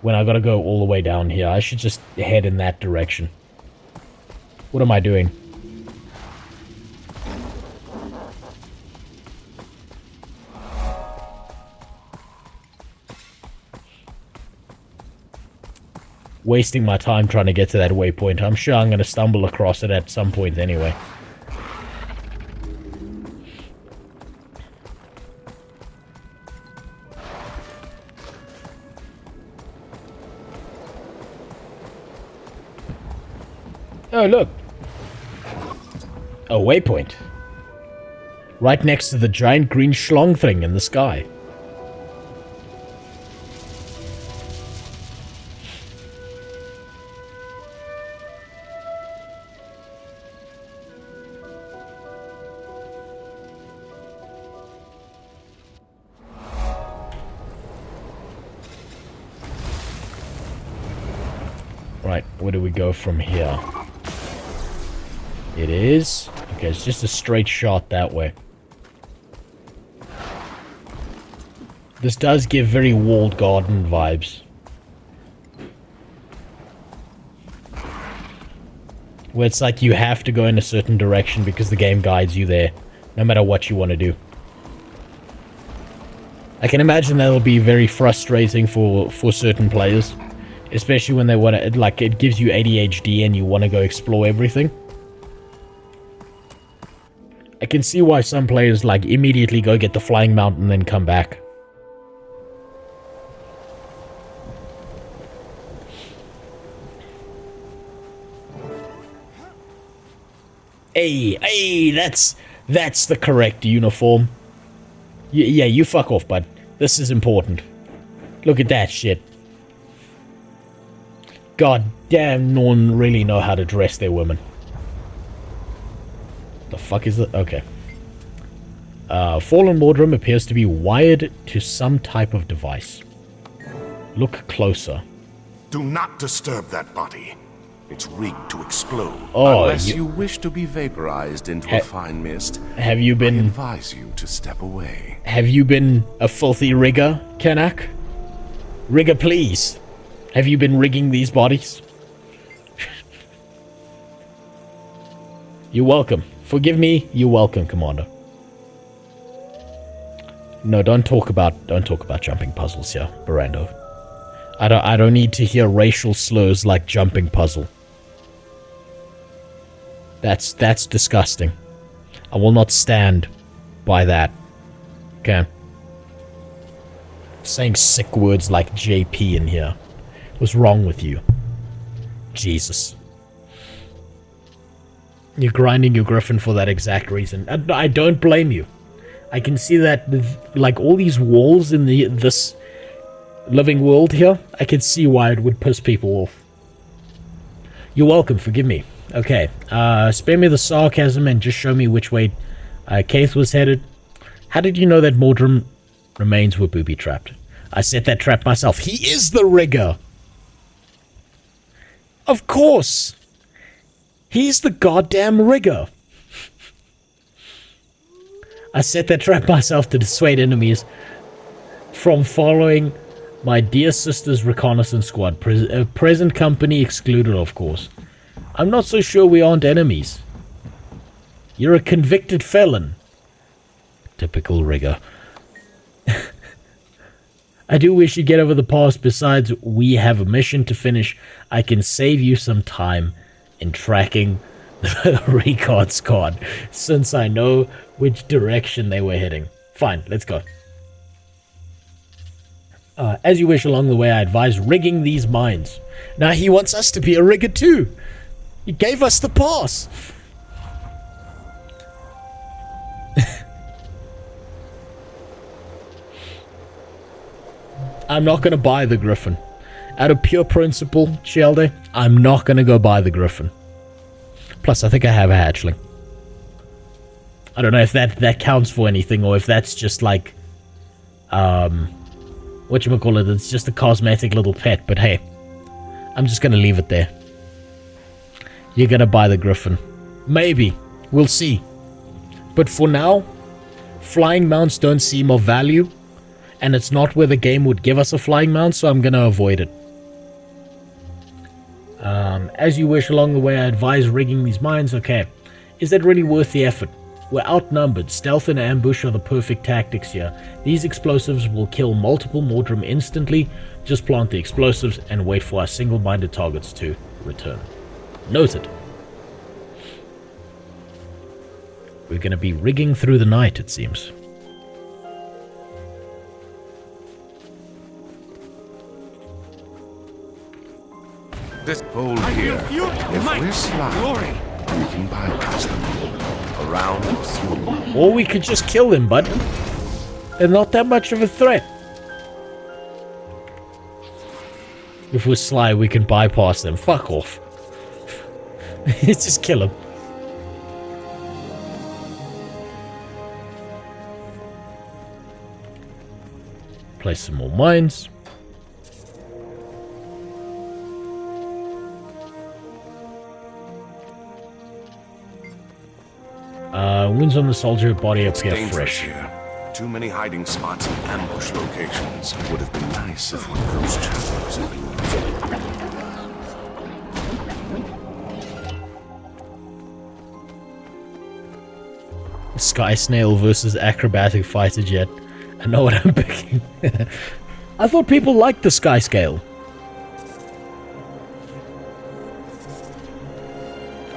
B: when I gotta go all the way down here. I should just head in that direction. What am I doing? Wasting my time trying to get to that waypoint. I'm sure I'm going to stumble across it at some point anyway. Oh, look. A waypoint. Right next to the giant green schlong thing in the sky. Right, where do we go from here? It is... Okay, it's just a straight shot that way. This does give very walled garden vibes. Where it's like you have to go in a certain direction because the game guides you there, no matter what you want to do. I can imagine that'll be very frustrating for certain players. Especially when they want to, like, it gives you ADHD and you want to go explore everything. I can see why some players, like, immediately go get the flying mount and then come back. Hey, that's the correct uniform. Yeah, you fuck off, bud. This is important. Look at that shit. God damn, no one really know how to dress their women. The fuck is that? Okay. Fallen Mordrum appears to be wired to some type of device. Look closer.
T: Do not disturb that body. It's rigged to explode.
B: Oh,
R: unless you wish to be vaporized into a fine mist.
B: Have you been...
R: I advise you to step away.
B: Have you been a filthy rigger, Kanak? Rigger, please. Have you been rigging these bodies? You're welcome. Forgive me. You're welcome, Commander. No, don't talk about jumping puzzles here, Barando. I don't need to hear racial slurs like jumping puzzle. That's disgusting. I will not stand by that. Okay. Saying sick words like JP in here. What's wrong with you? Jesus. You're grinding your griffin for that exact reason. I don't blame you. I can see that, like, all these walls in this living world here, I can see why it would piss people off. You're welcome, forgive me. Okay, spare me the sarcasm and just show me which way Keith was headed. How did you know that Mordrum remains were booby-trapped? I set that trap myself. He is the rigger! Of course! He's the goddamn rigger! I set that trap myself to dissuade enemies from following my dear sister's reconnaissance squad. Present company excluded, of course. I'm not so sure we aren't enemies. You're a convicted felon. Typical rigger. I do wish you'd get over the past. Besides, we have a mission to finish. I can save you some time in tracking the recon squad, since I know which direction they were heading. Fine, let's go. As you wish along the way, I advise rigging these mines. Now he wants us to be a rigger too. He gave us the pass. I'm not going to buy the Griffin. Out of pure principle, Chielde, I'm not going to go buy the Griffin. Plus, I think I have a hatchling. I don't know if that counts for anything, or if that's just like, whatchamacallit, it's just a cosmetic little pet, but hey, I'm just going to leave it there. You're going to buy the Griffin. Maybe. We'll see. But for now, flying mounts don't seem of value. And it's not where the game would give us a flying mount, so I'm going to avoid it. As you wish. Along the way, I advise rigging these mines. Okay. Is that really worth the effort? We're outnumbered. Stealth and ambush are the perfect tactics here. These explosives will kill multiple Mordrim instantly. Just plant the explosives and wait for our single-minded targets to return. Noted. We're going to be rigging through the night, it seems.
T: This hold here. If we're sly, we can bypass them. Around or through.
B: Or we could just kill them, bud. They're not that much of a threat. If we're sly, we can bypass them. Fuck off. Just kill them. Place some more mines. Wounds on the soldier, body appear fresh.
T: Here. Too many hiding spots and ambush locations. Would have been nice if one of those chapters had been used.
B: Sky Snail versus Acrobatic Fighter Jet. I know what I'm picking. I thought people liked the Sky Scale.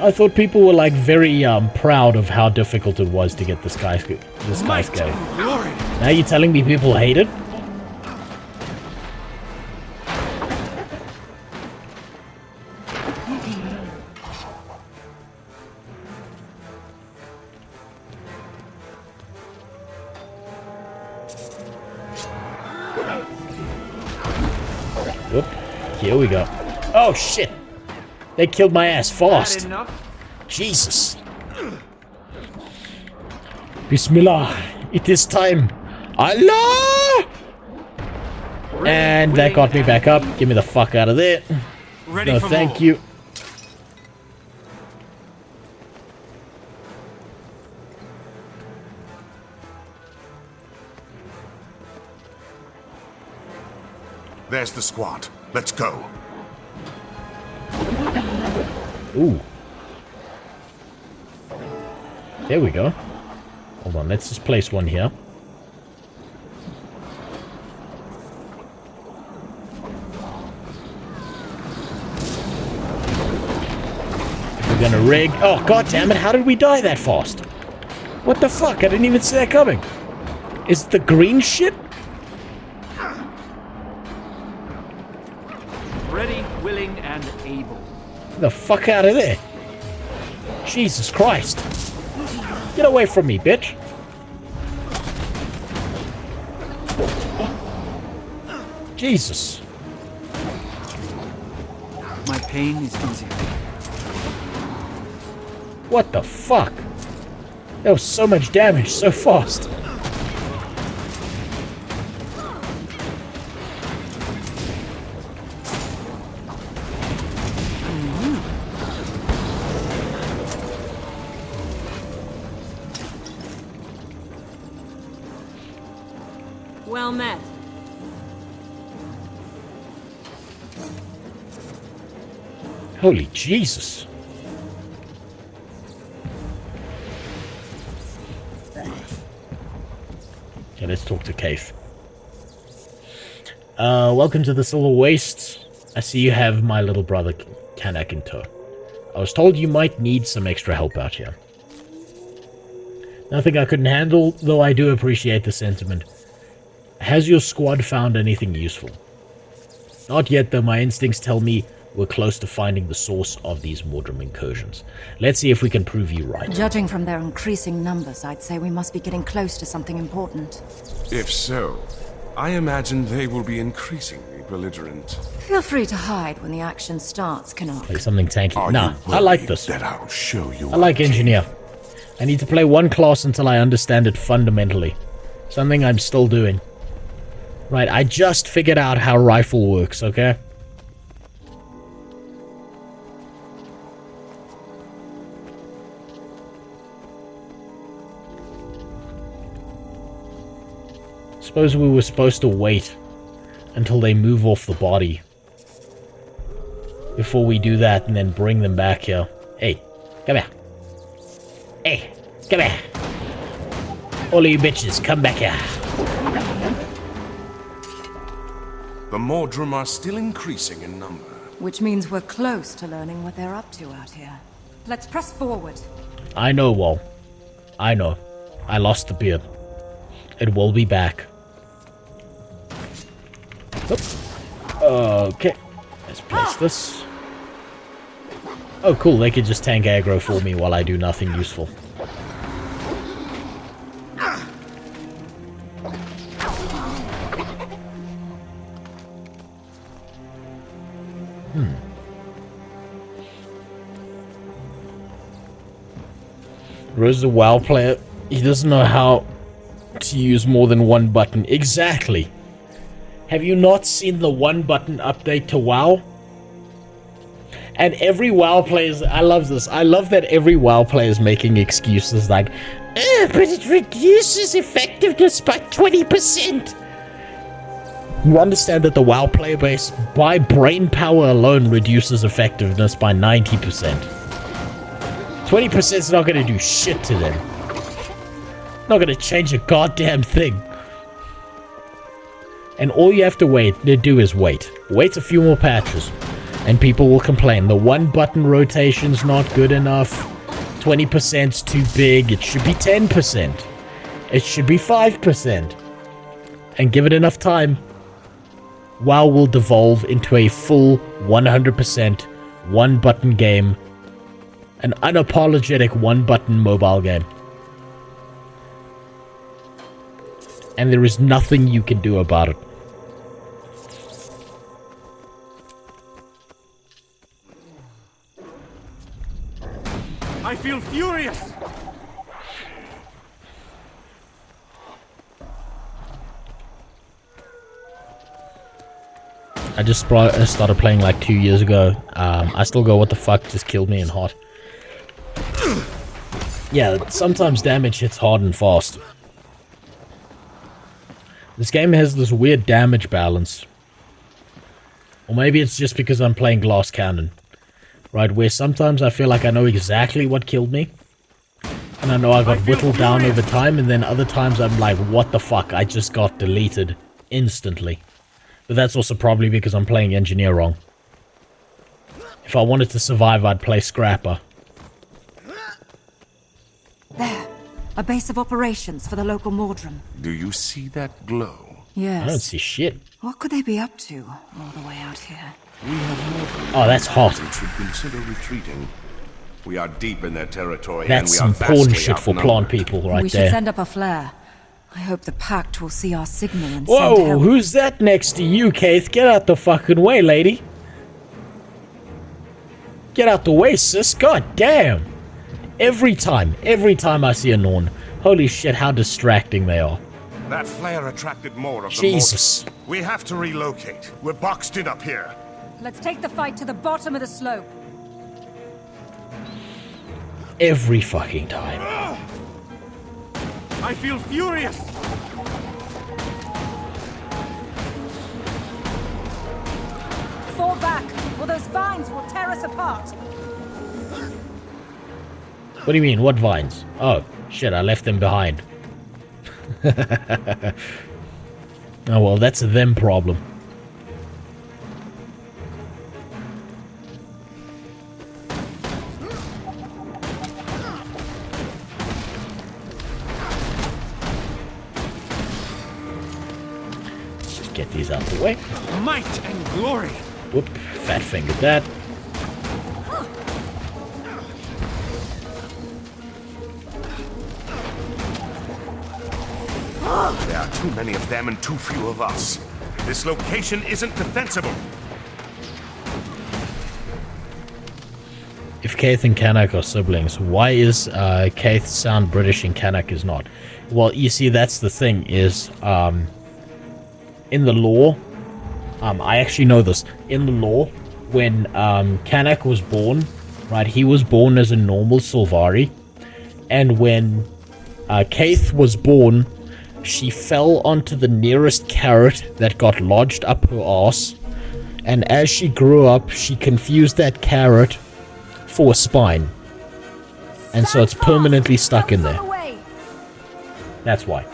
B: I thought people were like very proud of how difficult it was to get the Sky Scale. Now you're telling me people hate it? Whoop. Here we go. Oh shit! They killed my ass fast. Jesus. Bismillah. It is time. Allah! And that got me back up. Get me the fuck out of there. No, thank you.
T: There's the squad. Let's go.
B: Ooh. There we go. Hold on, let's just place one here. If we're gonna rig... Oh, god damn it, how did we die that fast? What the fuck? I didn't even see that coming. Is it the green shit?
M: Ready, willing, and able.
B: Get the fuck out of there. Jesus Christ. Get away from me, bitch. Jesus.
X: My pain is easier.
B: What the fuck? That was so much damage so fast.
Q: Well met.
B: Holy Jesus. Okay, let's talk to Cave. Welcome to the Silver Wastes. I see you have my little brother Kanak in tow. I was told you might need some extra help out here. Nothing I couldn't handle, though I do appreciate the sentiment. Has your squad found anything useful? Not yet, though my instincts tell me we're close to finding the source of these Mordrim incursions. Let's see if we can prove you right.
W: Judging from their increasing numbers, I'd say we must be getting close to something important.
T: If so, I imagine they will be increasingly belligerent.
W: Feel free to hide when the action starts, Canuck.
B: Play something tanky. Nah, I like this.
T: That I'll show you.
B: I like Engineer. I need to play one class until I understand it fundamentally. Something I'm still doing. Right, I just figured out how rifle works, okay? Suppose we were supposed to wait until they move off the body before we do that and then bring them back here. Hey, come here. Hey, come here. All of you bitches, come back here.
T: The Mordrum are still increasing in number.
W: Which means we're close to learning what they're up to out here. Let's press forward.
B: I know, Wall. I know. I lost the beard. It will be back. Oop. Okay. Let's place this. Oh, cool. They could just tank aggro for me while I do nothing useful. Rose the WoW player, he doesn't know how to use more than one button. Exactly. Have you not seen the one button update to WoW? And every WoW player is, I love this. I love that every WoW player is making excuses like, but it reduces effectiveness by 20%. You understand that the WoW player base, by brain power alone, reduces effectiveness by 90%. 20% is not going to do shit to them. Not going to change a goddamn thing. And all you have to do is wait. Wait a few more patches. And people will complain. The one button rotation's not good enough. 20%'s too big. It should be 10%. It should be 5%. And give it enough time. WoW will devolve into a full 100% one button game. An unapologetic one-button mobile game. And there is nothing you can do about it.
M: I feel furious!
B: I just started playing like 2 years ago. I still go, what the fuck, just killed me in hot. Yeah, sometimes damage hits hard and fast. This game has this weird damage balance. Or maybe it's just because I'm playing Glass Cannon. Right, where sometimes I feel like I know exactly what killed me. And I know I got whittled down over time, and then other times I'm like, what the fuck, I just got deleted instantly. But that's also probably because I'm playing Engineer wrong. If I wanted to survive, I'd play Scrapper.
W: There. A base of operations for the local Mordrum.
T: Do you see that glow?
W: Yes.
B: I don't see shit.
W: What could they be up to all the way out here?
T: We have more.
B: Oh, that's hot.
T: We should consider retreating. We are deep in their territory,
B: That's
T: and we
B: some
T: are
B: porn
T: vastly
B: shit for
T: outnumbered.
B: plant people right
W: We
B: there.
W: should send up a flare. I hope the Pact will see our signal and send
B: Whoa,
W: help.
B: who's that next to you, Keith? Get out the fucking way, lady. Get out the way, sis. God damn. Every time I see a Norn. Holy shit, how distracting they are.
R: That flare attracted more of
B: Jesus.
R: the We have to relocate. We're boxed in up here.
W: Let's take the fight to the bottom of the slope.
B: Every fucking time.
M: I feel furious!
W: Fall back, or those vines will tear us apart.
B: What do you mean? What vines? Oh, shit, I left them behind. Oh well, that's a them problem. Just get these out of the way.
M: Might and glory!
B: Whoop, fat fingered that.
R: There are too many of them and too few of us. This location isn't defensible.
B: If Keith and Kanak are siblings, why is Keith sound British and Kanak is not? Well, you see, that's the thing, is in the lore, I actually know this. In the lore, when Kanak was born, right, he was born as a normal Sylvari, and when Keith was born, she fell onto the nearest carrot that got lodged up her ass, And as she grew up, she confused that carrot for a spine. And so it's permanently stuck in there. That's why.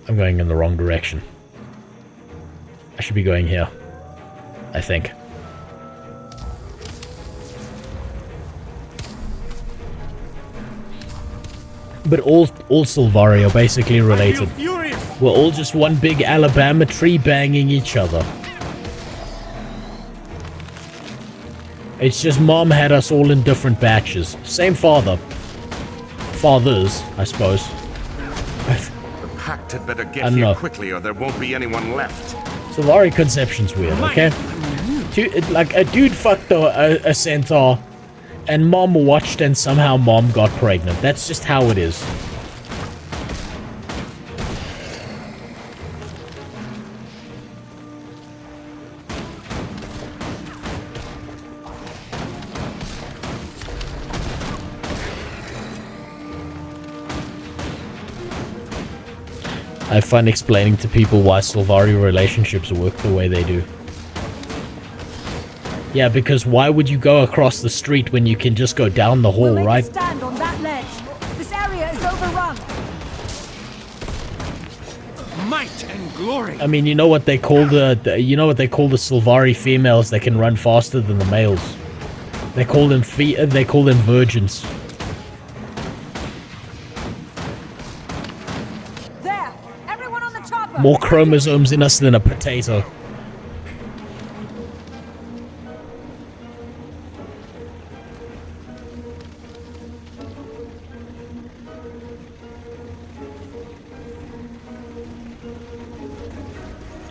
B: I'm going in the wrong direction. I should be going here, I think. But all Sylvari are basically related. We're all just one big Alabama tree banging each other. It's just mom had us all in different batches. Same father. Fathers, I suppose.
T: The pact had better get here quickly or there won't be anyone left.
B: Sylvari conception's weird, okay? Like, a dude fucked a centaur, and mom watched and somehow mom got pregnant. That's just how it is. I find explaining to people why Sylvari relationships work the way they do. Yeah, because why would you go across the street when you can just go down the hall, right?
I: Stand on that ledge. This area is overrun.
M: Might and glory.
B: I mean, you know what they call the Sylvari females that can run faster than the males. They call them virgins.
I: There, everyone on the chopper.
B: More chromosomes in us than a potato.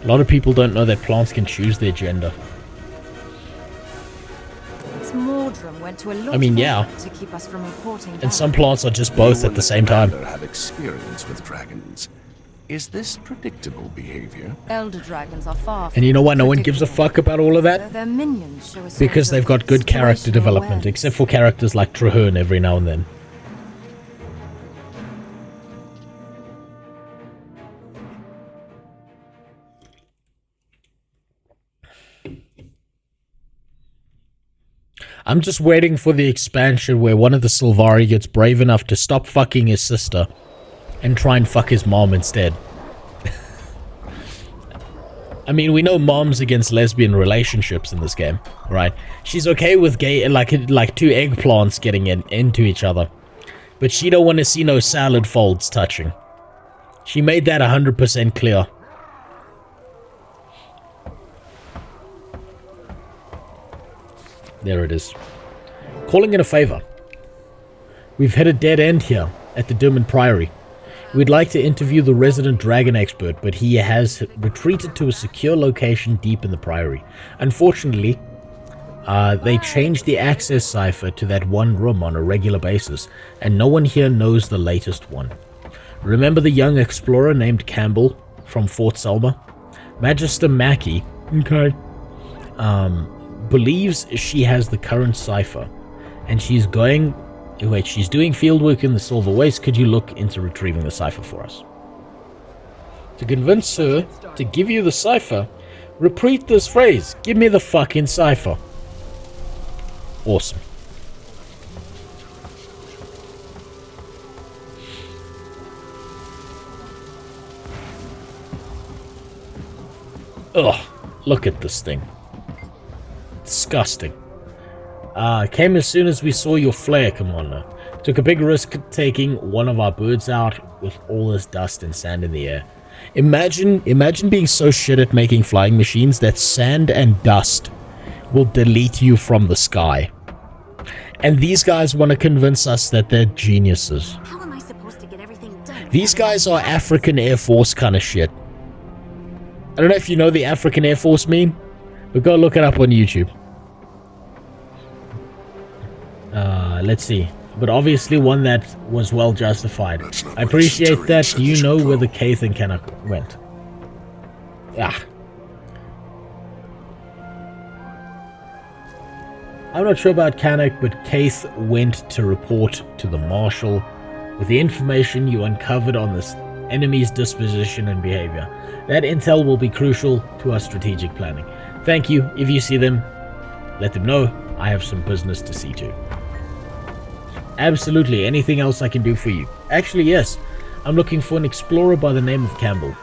B: A lot of people don't know that plants can choose their gender.
Q: This Mordrum went to a lot
B: I mean, yeah.
Q: to keep us from reporting
B: And some plants are just both at the same time.
T: Have experience with dragons. Is this predictable behavior?
Q: Elder dragons are far.
B: And you know why no one gives a fuck about all of that?
Q: Their minions show us
B: Because they've got good character development, except for characters like Traherne every now and then. I'm just waiting for the expansion where one of the Sylvari gets brave enough to stop fucking his sister and try and fuck his mom instead. I mean, we know mom's against lesbian relationships in this game, right? She's okay with gay, like two eggplants getting into each other. But she don't want to see no salad folds touching. She made that 100% clear. There it is. Calling in a favor. We've hit a dead end here at the Durman Priory. We'd like to interview the resident dragon expert, but he has retreated to a secure location deep in the Priory. Unfortunately, they changed the access cipher to that one room on a regular basis, and no one here knows the latest one. Remember the young explorer named Campbell from Fort Selma? Magister Mackey, okay, believes she has the current cipher, and she's doing fieldwork in the Silver Waste. Could you look into retrieving the cipher for us? To convince her to give you the cipher, repeat this phrase: give me the fucking cipher. Awesome. Ugh, look at this thing. Disgusting. Came as soon as we saw your flare, Commander. Took a big risk taking one of our birds out with all this dust and sand in the air. Imagine being so shit at making flying machines that sand and dust will delete you from the sky. And these guys want to convince us that they're geniuses.
S: How am I supposed to get everything done?
B: These guys are African Air Force kind of shit. I don't know if you know the African Air Force meme, but go look it up on YouTube. Let's see. But obviously one that was well justified. I appreciate that. Do you know where the Kaith and Canuck went? Ah. I'm not sure about Canuck, but Kaith went to report to the Marshal. With the information you uncovered on this enemies' disposition and behavior. That intel will be crucial to our strategic planning. Thank you. If you see them, let them know. I have some business to see to. Absolutely. Anything else I can do for you? Actually, yes. I'm looking for an explorer by the name of Campbell.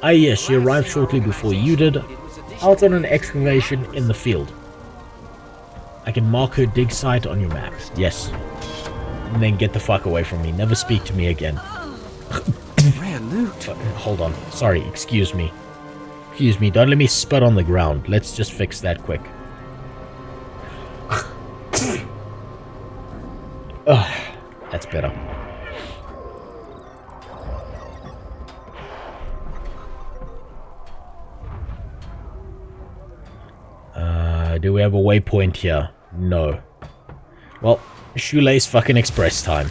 B: Ah, yes, she arrived shortly before you did, out on an excavation in the field. I can mark her dig site on your map. Yes. And then get the fuck away from me. Never speak to me again.
J: Man, loot.
B: Hold on. Sorry, excuse me. Excuse me, don't let me spit on the ground. Let's just fix that quick. That's better. Do we have a waypoint here? No. Well, shoelace fucking express time.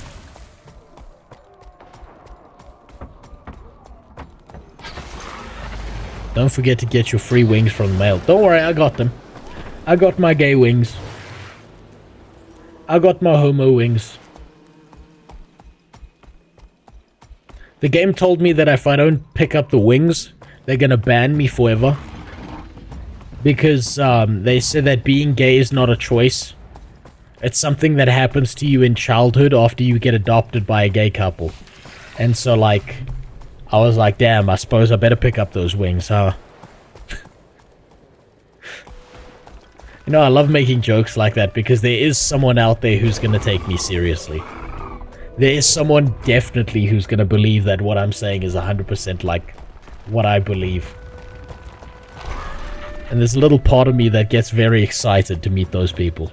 B: Don't forget to get your free wings from the mail. Don't worry, I got them. I got my gay wings. I got my homo wings. The game told me that if I don't pick up the wings, they're gonna ban me forever. Because they said that being gay is not a choice. It's something that happens to you in childhood after you get adopted by a gay couple. And so, like, I was like, damn, I suppose I better pick up those wings, huh? You know, I love making jokes like that because there is someone out there who's gonna take me seriously. There is someone definitely who's gonna believe that what I'm saying is 100% like what I believe. And there's a little part of me that gets very excited to meet those people.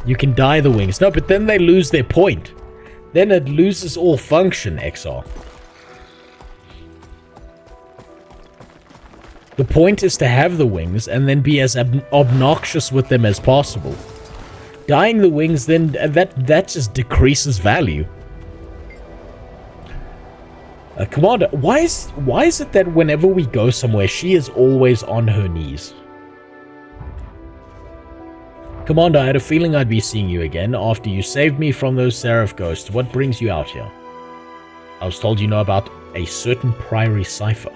B: You can dye the wings. No, but then they lose their point. Then it loses all function, XR. The point is to have the wings and then be as obnoxious with them as possible. Dyeing the wings, then that just decreases value. Commander, why is it that whenever we go somewhere, she is always on her knees? Commander, I had a feeling I'd be seeing you again after you saved me from those Seraph ghosts. What brings you out here? I was told you know about a certain Priory cipher.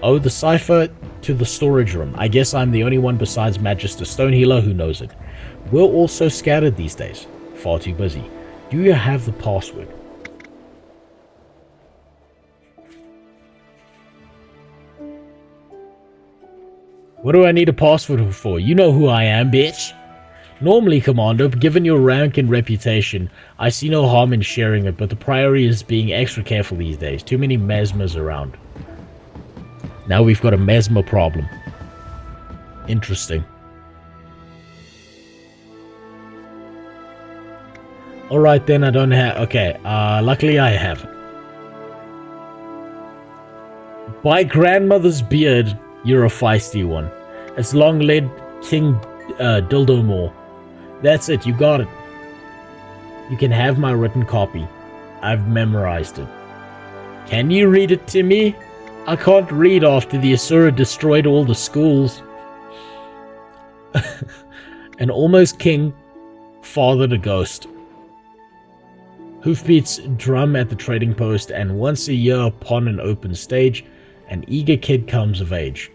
B: Oh, the cipher to the storage room. I guess I'm the only one besides Magister Stonehealer who knows it. We're all so scattered these days. Far too busy. Do you have the password? What do I need a password for? You know who I am, bitch. Normally, Commander, given your rank and reputation, I see no harm in sharing it, but the Priory is being extra careful these days. Too many mesmers around. Now we've got a mesmer problem. Interesting. Alright then, I don't have... Okay, luckily I have. By grandmother's beard, you're a feisty one. It's long-led King Dildomore. That's it, you got it. You can have my written copy. I've memorized it. Can you read it to me? I can't read after the Asura destroyed all the schools. An almost king fathered a ghost. Hoofbeats drum at the trading post, and once a year upon an open stage, an eager kid comes of age.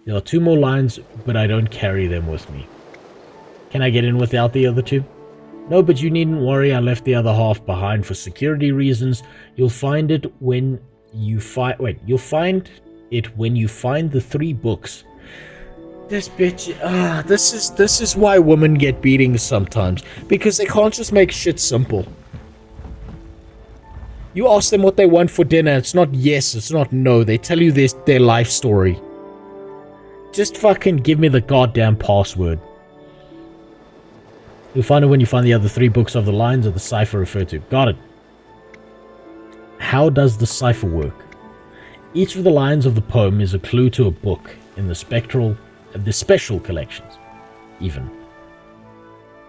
B: There are 2 more lines, but I don't carry them with me. Can I get in without the other 2? No, but you needn't worry, I left the other half behind for security reasons. You'll find it when you find... Wait, you'll find it when you find the 3 books. This bitch... this is why women get beatings sometimes. Because they can't just make shit simple. You ask them what they want for dinner, it's not yes, it's not no. They tell you their life story. Just fucking give me the goddamn password. You'll find it when you find the other 3 books of the lines of the cipher referred to. Got it. How does the cipher work? Each of the lines of the poem is a clue to a book in the special collections. Even.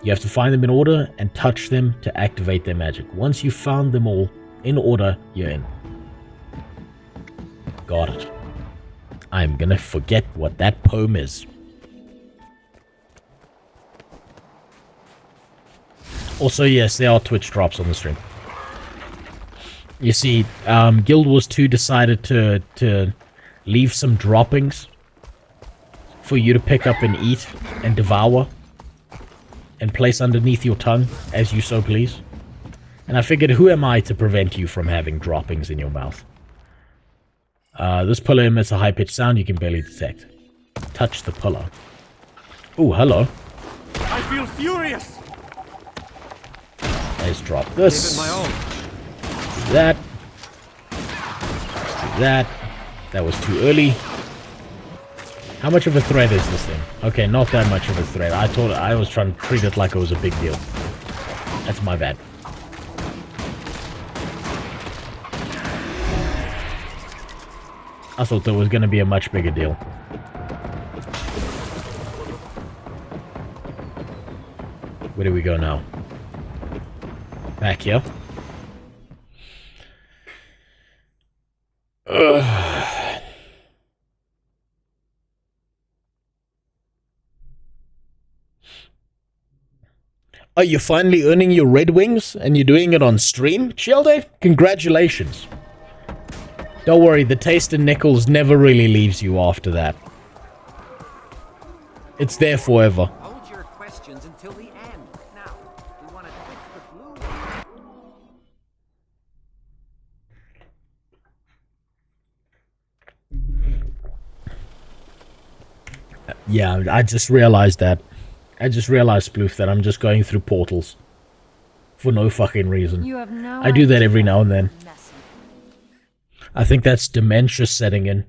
B: You have to find them in order and touch them to activate their magic. Once you've found them all in order, you're in. Got it. I'm gonna forget what that poem is. Also, yes, there are Twitch drops on the stream. You see, Guild Wars 2 decided to leave some droppings for you to pick up and eat and devour and place underneath your tongue as you so please. And I figured, who am I to prevent you from having droppings in your mouth? This pillar emits a high-pitched sound you can barely detect. Touch the pillar. Ooh, hello.
M: I feel furious.
B: Let's drop this.
M: Give it my all.
B: Do that. Let's do that. That was too early. How much of a threat is this thing? Okay, not that much of a threat. I was trying to treat it like it was a big deal. That's my bad. I thought there was going to be a much bigger deal. Where do we go now? Back here. Ugh. Oh, you're finally earning your Red Wings and you're doing it on stream, Shielde? Congratulations. Don't worry, the taste of nickels never really leaves you after that. It's there forever.
N: Hold your questions until the end. Now, we want to twist the blue.
B: Yeah, I just realized that. I just realized, Sploof, that I'm just going through portals. For no fucking reason.
Q: You have no
B: I do that
Q: idea.
B: every now and then. I think that's dementia setting in.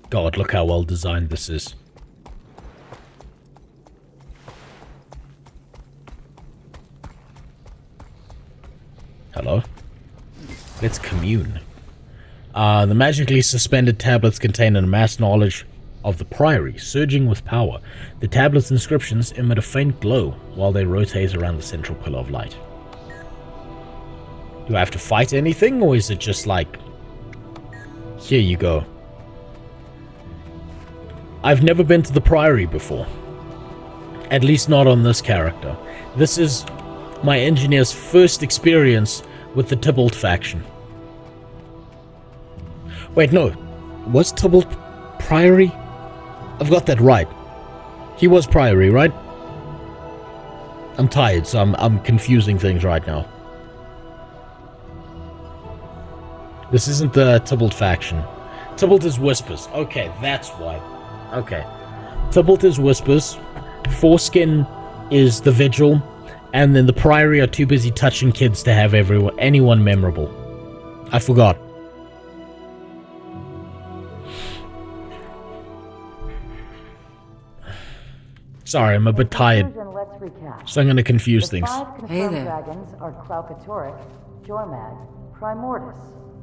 B: God, look how well designed this is. Hello? Let's commune. The magically suspended tablets contain a mass knowledge of the Priory, surging with power. The tablet's inscriptions emit a faint glow while they rotate around the central pillar of light. Do I have to fight anything, or is it just like, here you go? I've never been to the Priory before. At least not on this character. This is my engineer's first experience with the Tybalt faction. Wait, no. Was Tybalt Priory? I've got that right. He was Priory, right? I'm tired, so I'm confusing things right now. This isn't the Tybalt faction. Tybalt is Whispers. Okay, that's why. Okay. Tybalt is Whispers. Foreskin is the Vigil. And then the Priory are too busy touching kids to have anyone memorable. I forgot. Sorry, I'm a bit tired, so I'm going to confuse things.
F: Hey there.
A: Dragons are Klaukatoric, Jormag, Primordus,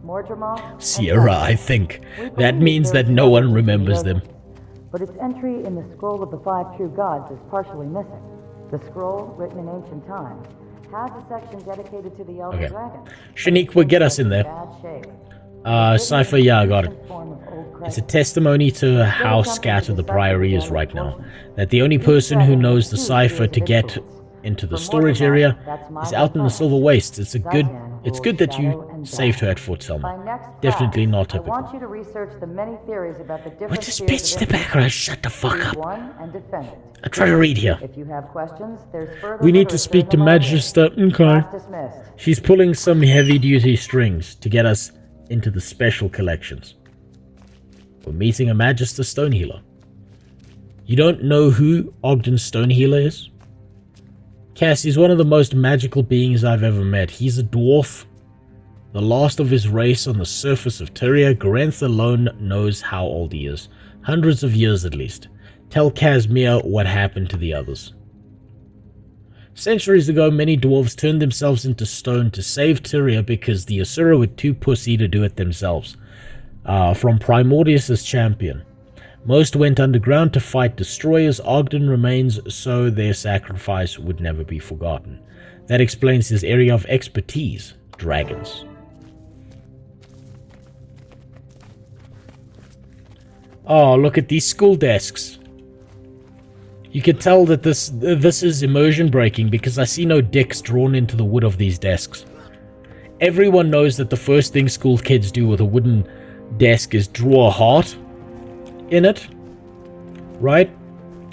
A: Mordremoth,
B: Sierra, I think. That means that no one remembers them.
A: but its entry in the Scroll of the Five True Gods is partially missing. The scroll, written in ancient times, has a section dedicated to the Elder Dragon.
B: Shanique will get us in there. Cypher, yeah, I got it. It's a testimony to how scattered the Priory is right now. That the only person who knows the cipher to get into the storage area is out in the Silver Wastes. It's good that you saved her at Fort Selma. Definitely not typical.
A: I want you to research the many theories about the different
B: What this bitch in the background? Shut the fuck up.
A: and defend it.
B: I try to read here.
A: If you have questions, there's further
B: We need to speak to Magister. Okay. She's pulling some heavy-duty strings to get us into the special collections. We're meeting a Magister Stonehealer. You don't know who Ogden Stonehealer is? Cass, he's one of the most magical beings I've ever met. He's a dwarf, the last of his race on the surface of Tyria. Grenth alone knows how old he is. Hundreds of years at least. Tell Casimir what happened to the others. Centuries ago, many dwarves turned themselves into stone to save Tyria because the Asura were too pussy to do it themselves. From Primordius' champion. Most went underground to fight destroyers. Ogden remains so their sacrifice would never be forgotten. That explains his area of expertise, dragons. Oh, look at these school desks. You can tell that this is immersion breaking because I see no dicks drawn into the wood of these desks. Everyone knows that the first thing school kids do with a wooden desk is draw a heart in it, right?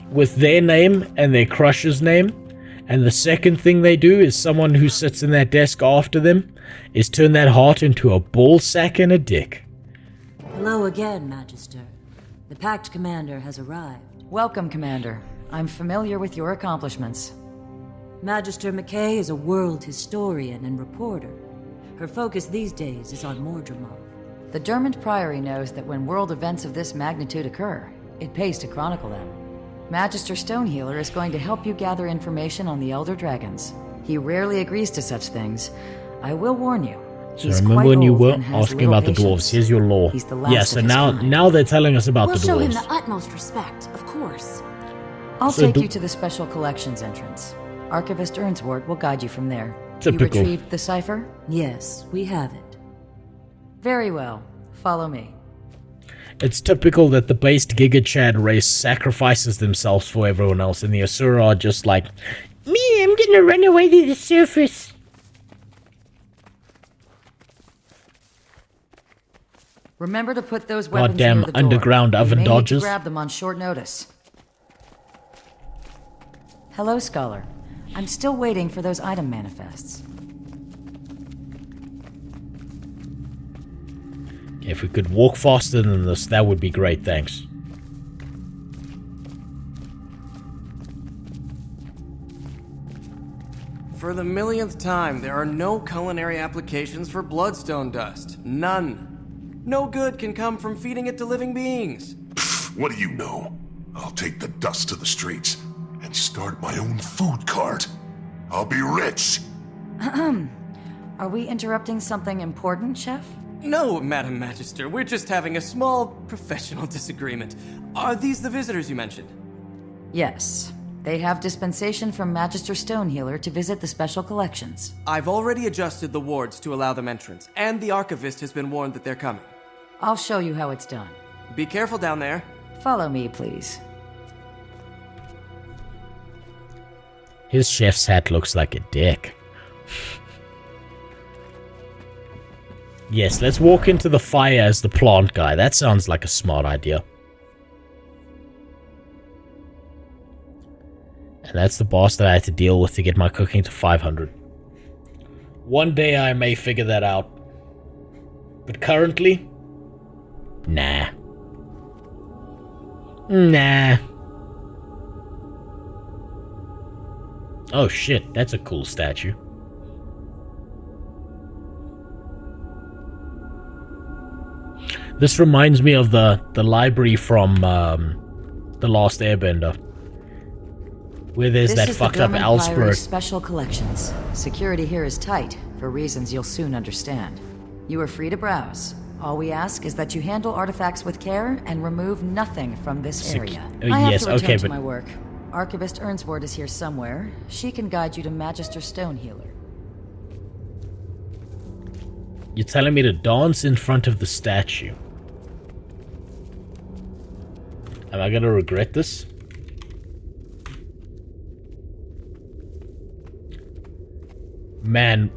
B: With their name and their crush's name. And the second thing they do is someone who sits in that desk after them is turn that heart into a ball sack and a dick.
F: Hello again, Magister. The Pact Commander has arrived.
I: Welcome, Commander. I'm familiar with your accomplishments.
F: Magister McKay is a world historian and reporter. Her focus these days is on Mordremoth.
I: The Dermot Priory knows that when world events of this magnitude occur, it pays to chronicle them. Magister Stonehealer is going to help you gather information on the Elder Dragons. He rarely agrees to such things. I will warn you.
B: So remember when you were asking about the dwarves, here's your law. Yes, and now they're telling us about the dwarves.
K: We'll show him the utmost respect, of course.
I: I'll take you to the Special Collections entrance. Archivist Earnswort will guide you from there.
B: Typical.
I: You retrieved the cipher?
F: Yes, we have it.
I: Very well. Follow me.
B: It's typical that the based Giga Chad race sacrifices themselves for everyone else, and the Asura are just like, me, I'm gonna run away to the surface.
I: Remember to put those weapons
B: Goddamn
I: near the door.
B: underground oven
I: You may need to
B: dodgers.
I: grab them on short notice. Hello, Scholar. I'm still waiting for those item manifests.
B: If we could walk faster than this, that would be great, thanks.
D: For the millionth time, there are no culinary applications for bloodstone dust. None. No good can come from feeding it to living beings.
C: What do you know? I'll take the dust to the streets and start my own food cart. I'll be rich.
I: Are we interrupting something important, Chef?
D: No, Madam Magister. We're just having a small professional disagreement. Are these the visitors you mentioned?
I: Yes. They have dispensation from Magister Stonehealer to visit the Special Collections.
D: I've already adjusted the wards to allow them entrance, and the Archivist has been warned that they're coming.
I: I'll show you how it's done.
D: Be careful down there.
I: Follow me, please.
B: His chef's hat looks like a dick. Yes, let's walk into the fire as the plant guy. That sounds like a smart idea. And that's the boss that I had to deal with to get my cooking to 500. One day I may figure that out. But currently, nah. Nah. Oh shit, that's a cool statue. This reminds me of the library from The Last Airbender, where there's that fucked up owl spirit.
I: Special Collections. Security here is tight, for reasons you'll soon understand. You are free to browse. All we ask is that you handle artifacts with care and remove nothing from this area. I have to return to my work. Archivist Earnswort is here somewhere. She can guide you to Magister Stonehealer.
B: You're telling me to dance in front of the statue? Am I gonna regret this? Man.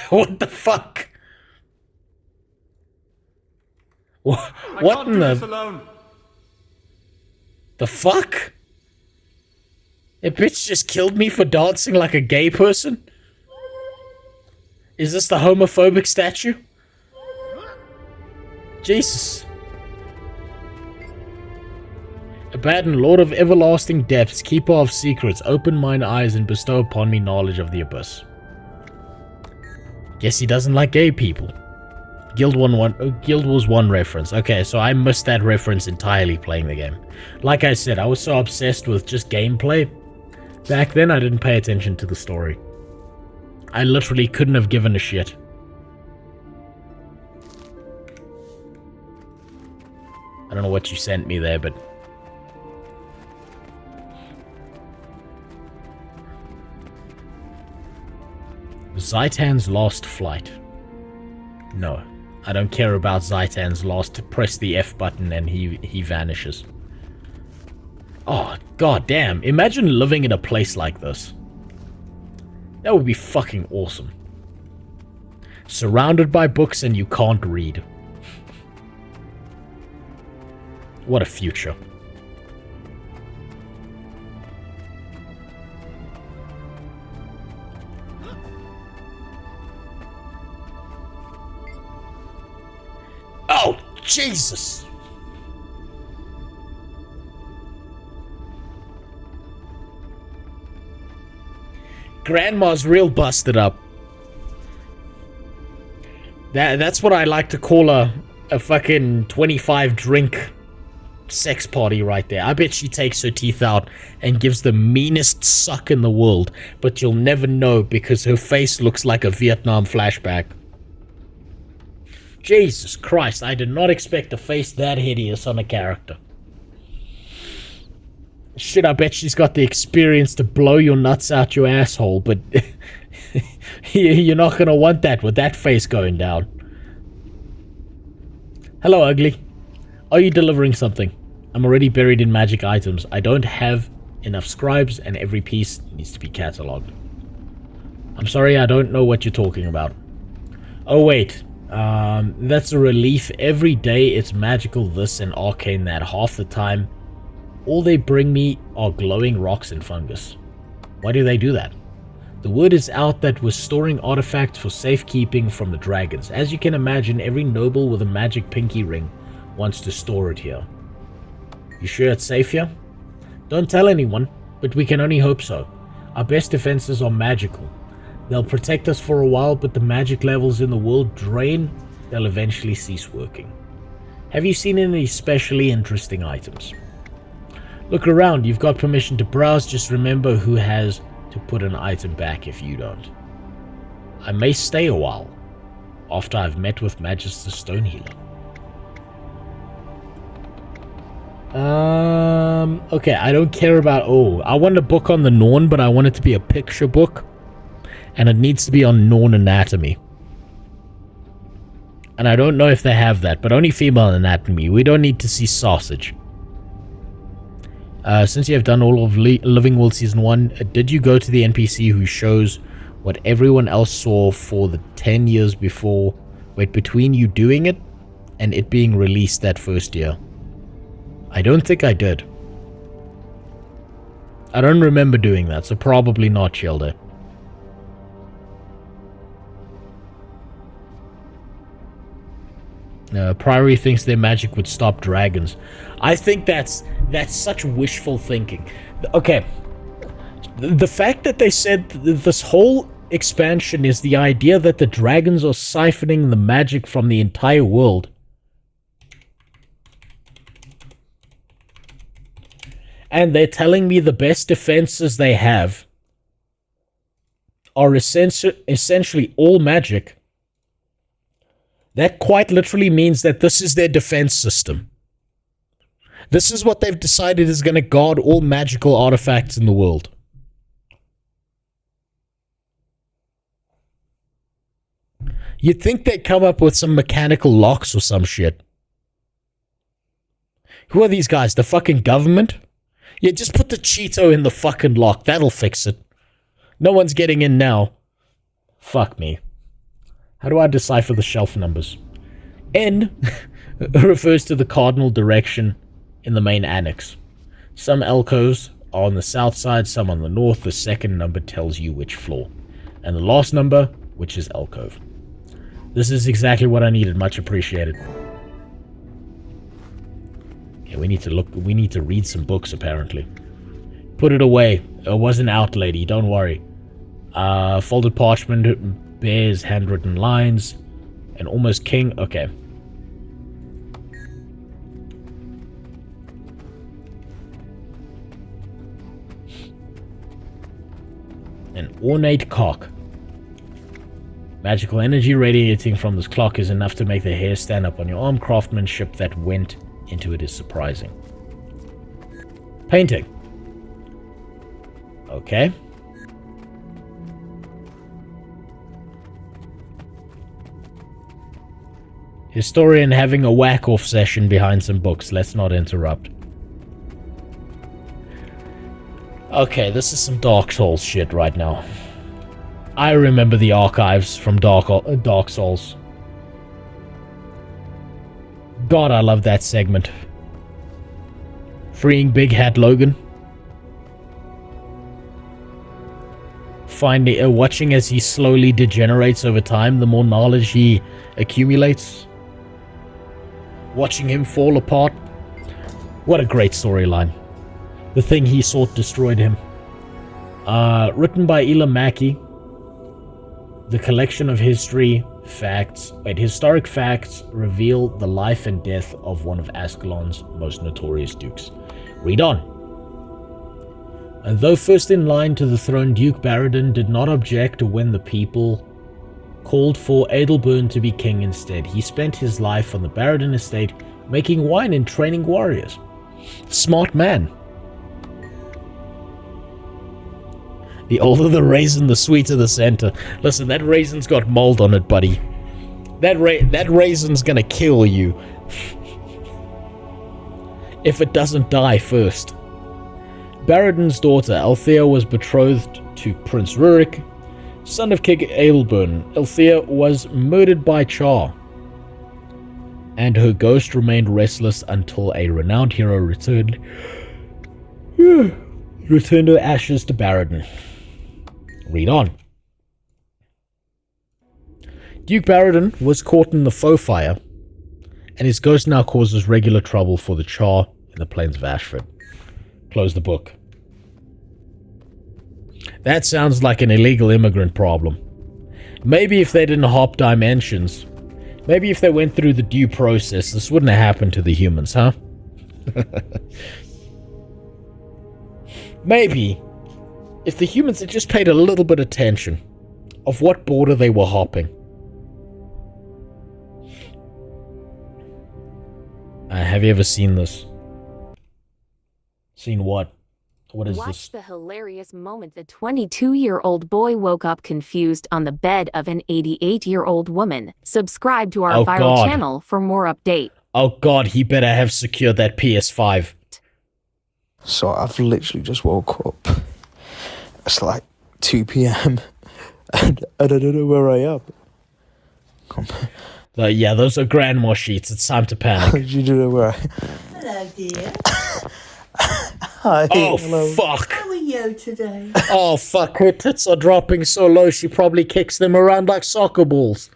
B: What the fuck? What in the... The fuck? That bitch just killed me for dancing like a gay person? Is this the homophobic statue? Jesus. Abaddon, Lord of everlasting depths, keeper of secrets, open mine eyes and bestow upon me knowledge of the abyss. Guess he doesn't like gay people. Guild Wars 1 reference. Okay, so I missed that reference entirely playing the game. Like I said, I was so obsessed with just gameplay. Back then, I didn't pay attention to the story. I literally couldn't have given a shit. I don't know what you sent me there, but... Zaitan's Lost Flight. No. I don't care about Zaitan's lost. Press the F button and he vanishes. Oh, god damn. Imagine living in a place like this. That would be fucking awesome. Surrounded by books and you can't read. What a future. Oh, Jesus! Grandma's real busted up. That's what I like to call a fucking 25 drink sex party right there. I bet she takes her teeth out and gives the meanest suck in the world, but you'll never know because her face looks like a Vietnam flashback. Jesus Christ, I did not expect a face that hideous on a character. Shit, I bet she's got the experience to blow your nuts out your asshole, but you're not gonna want that with that face going down. Hello, ugly. Are you delivering something? I'm already buried in magic items. I don't have enough scribes and every piece needs to be catalogued. I'm sorry, I don't know what you're talking about. Oh, wait. That's a relief. Every day it's magical this and arcane that. Half the time, all they bring me are glowing rocks and fungus. Why do they do that? The word is out that we're storing artifacts for safekeeping from the dragons. As you can imagine, every noble with a magic pinky ring wants to store it here. You sure it's safe here? Don't tell anyone, but we can only hope so. Our best defenses are magical. They'll protect us for a while, but the magic levels in the world drain, they'll eventually cease working. Have you seen any especially interesting items? Look around, you've got permission to browse, just remember who has to put an item back if you don't. I may stay a while, after I've met with Magister Stonehealer. Okay, I don't care about... Oh, I want a book on the Norn, but I want it to be a picture book. And it needs to be on Norn anatomy. And I don't know if they have that, but only female anatomy. We don't need to see sausage. Since you have done all of Living World Season 1, did you go to the NPC who shows what everyone else saw for the 10 years before? Wait, between you doing it and it being released that first year? I don't think I did. I don't remember doing that, so probably not, Shelder. Priory thinks their magic would stop dragons. I think that's such wishful thinking. Okay, the fact that they said this whole expansion is the idea that the dragons are siphoning the magic from the entire world. And they're telling me the best defenses they have are essentially all magic. That quite literally means that this is their defense system. This is what they've decided is going to guard all magical artifacts in the world. You'd think they'd come up with some mechanical locks or some shit. Who are these guys? The fucking government? Yeah, just put the Cheeto in the fucking lock. That'll fix it. No one's getting in now. Fuck me. How do I decipher the shelf numbers? N refers to the cardinal direction in the main annex. Some alcoves are on the south side, some on the north. The second number tells you which floor. And the last number, which is alcove. This is exactly what I needed. Much appreciated. Okay, we need to look. We need to read some books, apparently. Put it away. It wasn't out, lady. Don't worry. Folded parchment, bears, handwritten lines, and almost king. Okay. An ornate cock. Magical energy radiating from this clock is enough to make the hair stand up on your arm. Craftsmanship that went into it is surprising. Painting. Okay. Historian having a whack-off session behind some books. Let's not interrupt. Okay, this is some Dark Souls shit right now. I remember the archives from Dark Souls. God, I love that segment. Freeing Big Hat Logan. Watching as he slowly degenerates over time, the more knowledge he accumulates. Watching him fall apart. What a great storyline. The thing he sought destroyed him. Written by Elam Mackey. The collection of historic facts reveal the life and death of one of Ascalon's most notorious dukes. Read on. And though first in line to the throne, Duke Baradin did not object when the people called for Adelburn to be king instead. He spent his life on the Baradin estate making wine and training warriors. Smart man. The older the raisin, the sweeter the center. Listen, that raisin's got mold on it, buddy. That raisin's gonna kill you. If it doesn't die first. Baradin's daughter, Althea, was betrothed to Prince Rurik, son of King Adelburn. Althea was murdered by Char, and her ghost remained restless until a renowned hero returned her ashes to Baradin. Read on. Duke Baradin was caught in the foe fire, and his ghost now causes regular trouble for the Char in the plains of Ashford. Close the book. That sounds like an illegal immigrant problem. Maybe if they didn't hop dimensions, maybe if they went through the due process, this wouldn't have happened to the humans, huh? Maybe if the humans had just paid a little bit of attention of what border they were hopping. Have you ever seen this? Seen what? What is
E: Watch
B: this?
E: the hilarious moment the 22-year-old boy woke up confused on the bed of an 88-year-old woman. Subscribe to our viral channel for more update.
B: Oh god, he better have secured that PS5.
O: So I've literally just woke up. It's like 2 p.m. and I don't know where I am.
B: Yeah, those are grandma sheets. It's time to panic.
O: You don't know where I am.
H: Hello, dear.
O: Hi.
B: Oh,
O: hello.
B: fuck.
H: How are you today?
B: Oh, fuck. Her tits are dropping so low she probably kicks them around like soccer balls.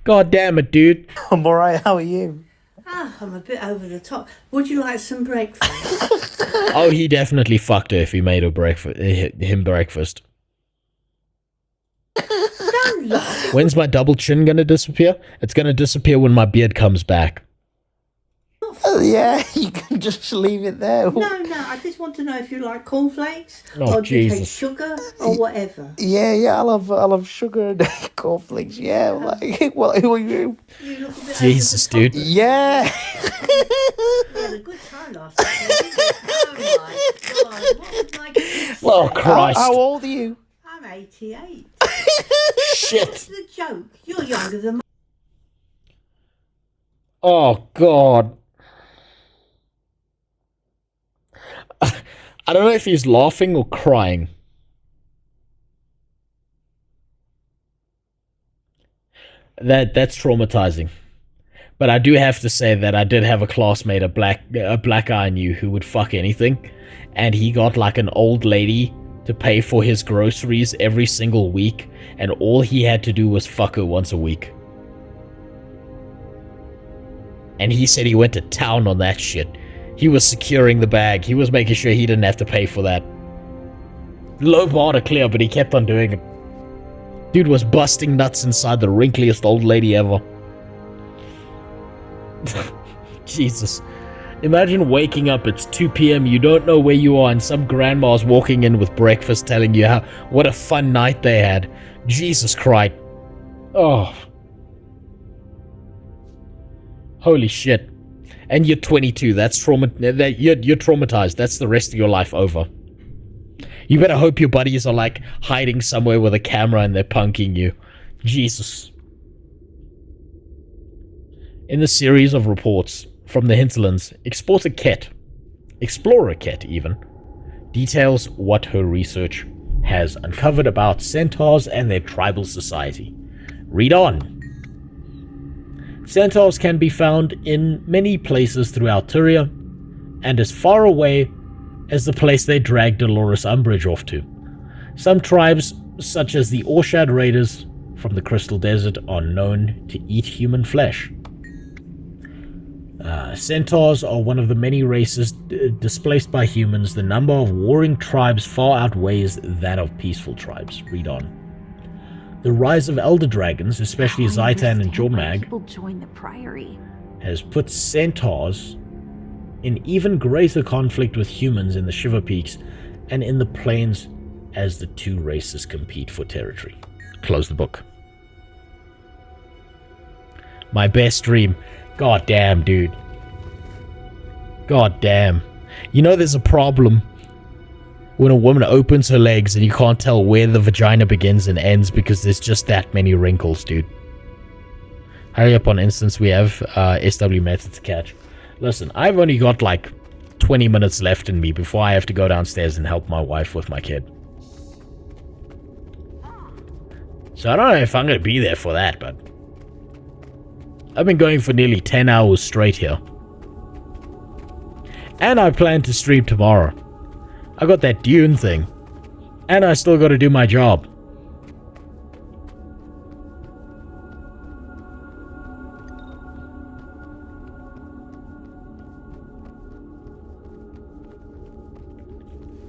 B: God damn it, dude.
O: I'm alright. How are you?
H: Ah, I'm a bit over the top. Would you like some breakfast?
B: Oh, he definitely fucked her if he made her him breakfast.
H: Don't laugh.
B: When's my double chin gonna disappear? It's gonna disappear when my beard comes back.
O: Yeah, you can just leave it there.
H: No, I just want to know if you like cornflakes
B: Oh,
H: or do you take
B: Jesus.
H: sugar or whatever.
O: Yeah, I love sugar and cornflakes. Yeah, like, well, who are you?
H: You look a bit
B: Jesus, dude.
O: Yeah.
H: We had a good time last night. Oh my God, what was my kid
B: Oh,
H: say?
B: Christ.
O: How old are you?
H: I'm 88.
B: Shit.
H: What's the joke? You're younger than
B: Oh, God. I don't know if he's laughing or crying. That's traumatizing. But I do have to say that I did have a classmate, a black guy I knew who would fuck anything, and he got like an old lady to pay for his groceries every single week, and all he had to do was fuck her once a week. And he said he went to town on that shit. He was securing the bag. He was making sure he didn't have to pay for that. Low bar to clear, but he kept on doing it. Dude was busting nuts inside the wrinkliest old lady ever. Jesus. Imagine waking up, it's 2 p.m, you don't know where you are, and some grandma's walking in with breakfast telling you what a fun night they had. Jesus Christ. Oh. Holy shit. And you're 22. That's you're traumatized. That's the rest of your life over. You better hope your buddies are like hiding somewhere with a camera and they're punking you. Jesus. In the series of reports from the hinterlands, Explorer Ket even, details what her research has uncovered about centaurs and their tribal society. Read on. Centaurs can be found in many places throughout Tyria, and as far away as the place they dragged Dolores Umbridge off to. Some tribes, such as the Orshad Raiders from the Crystal Desert, are known to eat human flesh. Centaurs are one of the many races displaced by humans. The number of warring tribes far outweighs that of peaceful tribes. Read on. The rise of elder dragons, especially Zaitan and Jormag,
L: join the Priory.
B: has put centaurs in even greater conflict with humans in the Shiver Peaks and in the plains as the two races compete for territory. Close the book. My best dream. God damn, dude. God damn. You know there's a problem when a woman opens her legs and you can't tell where the vagina begins and ends because there's just that many wrinkles, dude. Hurry up on instance, we have SW method to catch. Listen, I've only got like 20 minutes left in me before I have to go downstairs and help my wife with my kid. So I don't know if I'm going to be there for that, but I've been going for nearly 10 hours straight here. And I plan to stream tomorrow. I got that Dune thing. And I still got to do my job.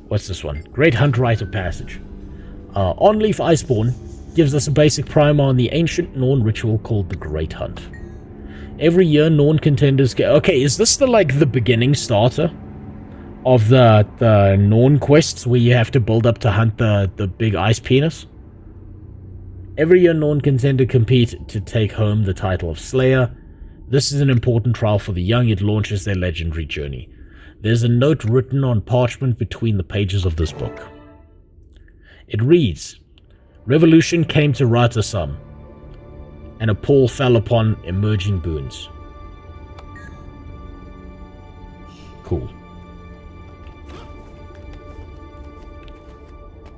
B: What's this one? Great Hunt Rite of Passage. On-Leaf Iceborne gives us a basic primer on the ancient Norn ritual called the Great Hunt. Every year, Norn contenders get... Okay, is this the beginning starter of the Norn quests where you have to build up to hunt the big ice penis? Every year, Norn contender compete to take home the title of Slayer. This is an important trial for the young. It launches their legendary journey. There's a note written on parchment between the pages of this book. It reads, Revolution came to Ratasam, and a pall fell upon emerging boons. Cool.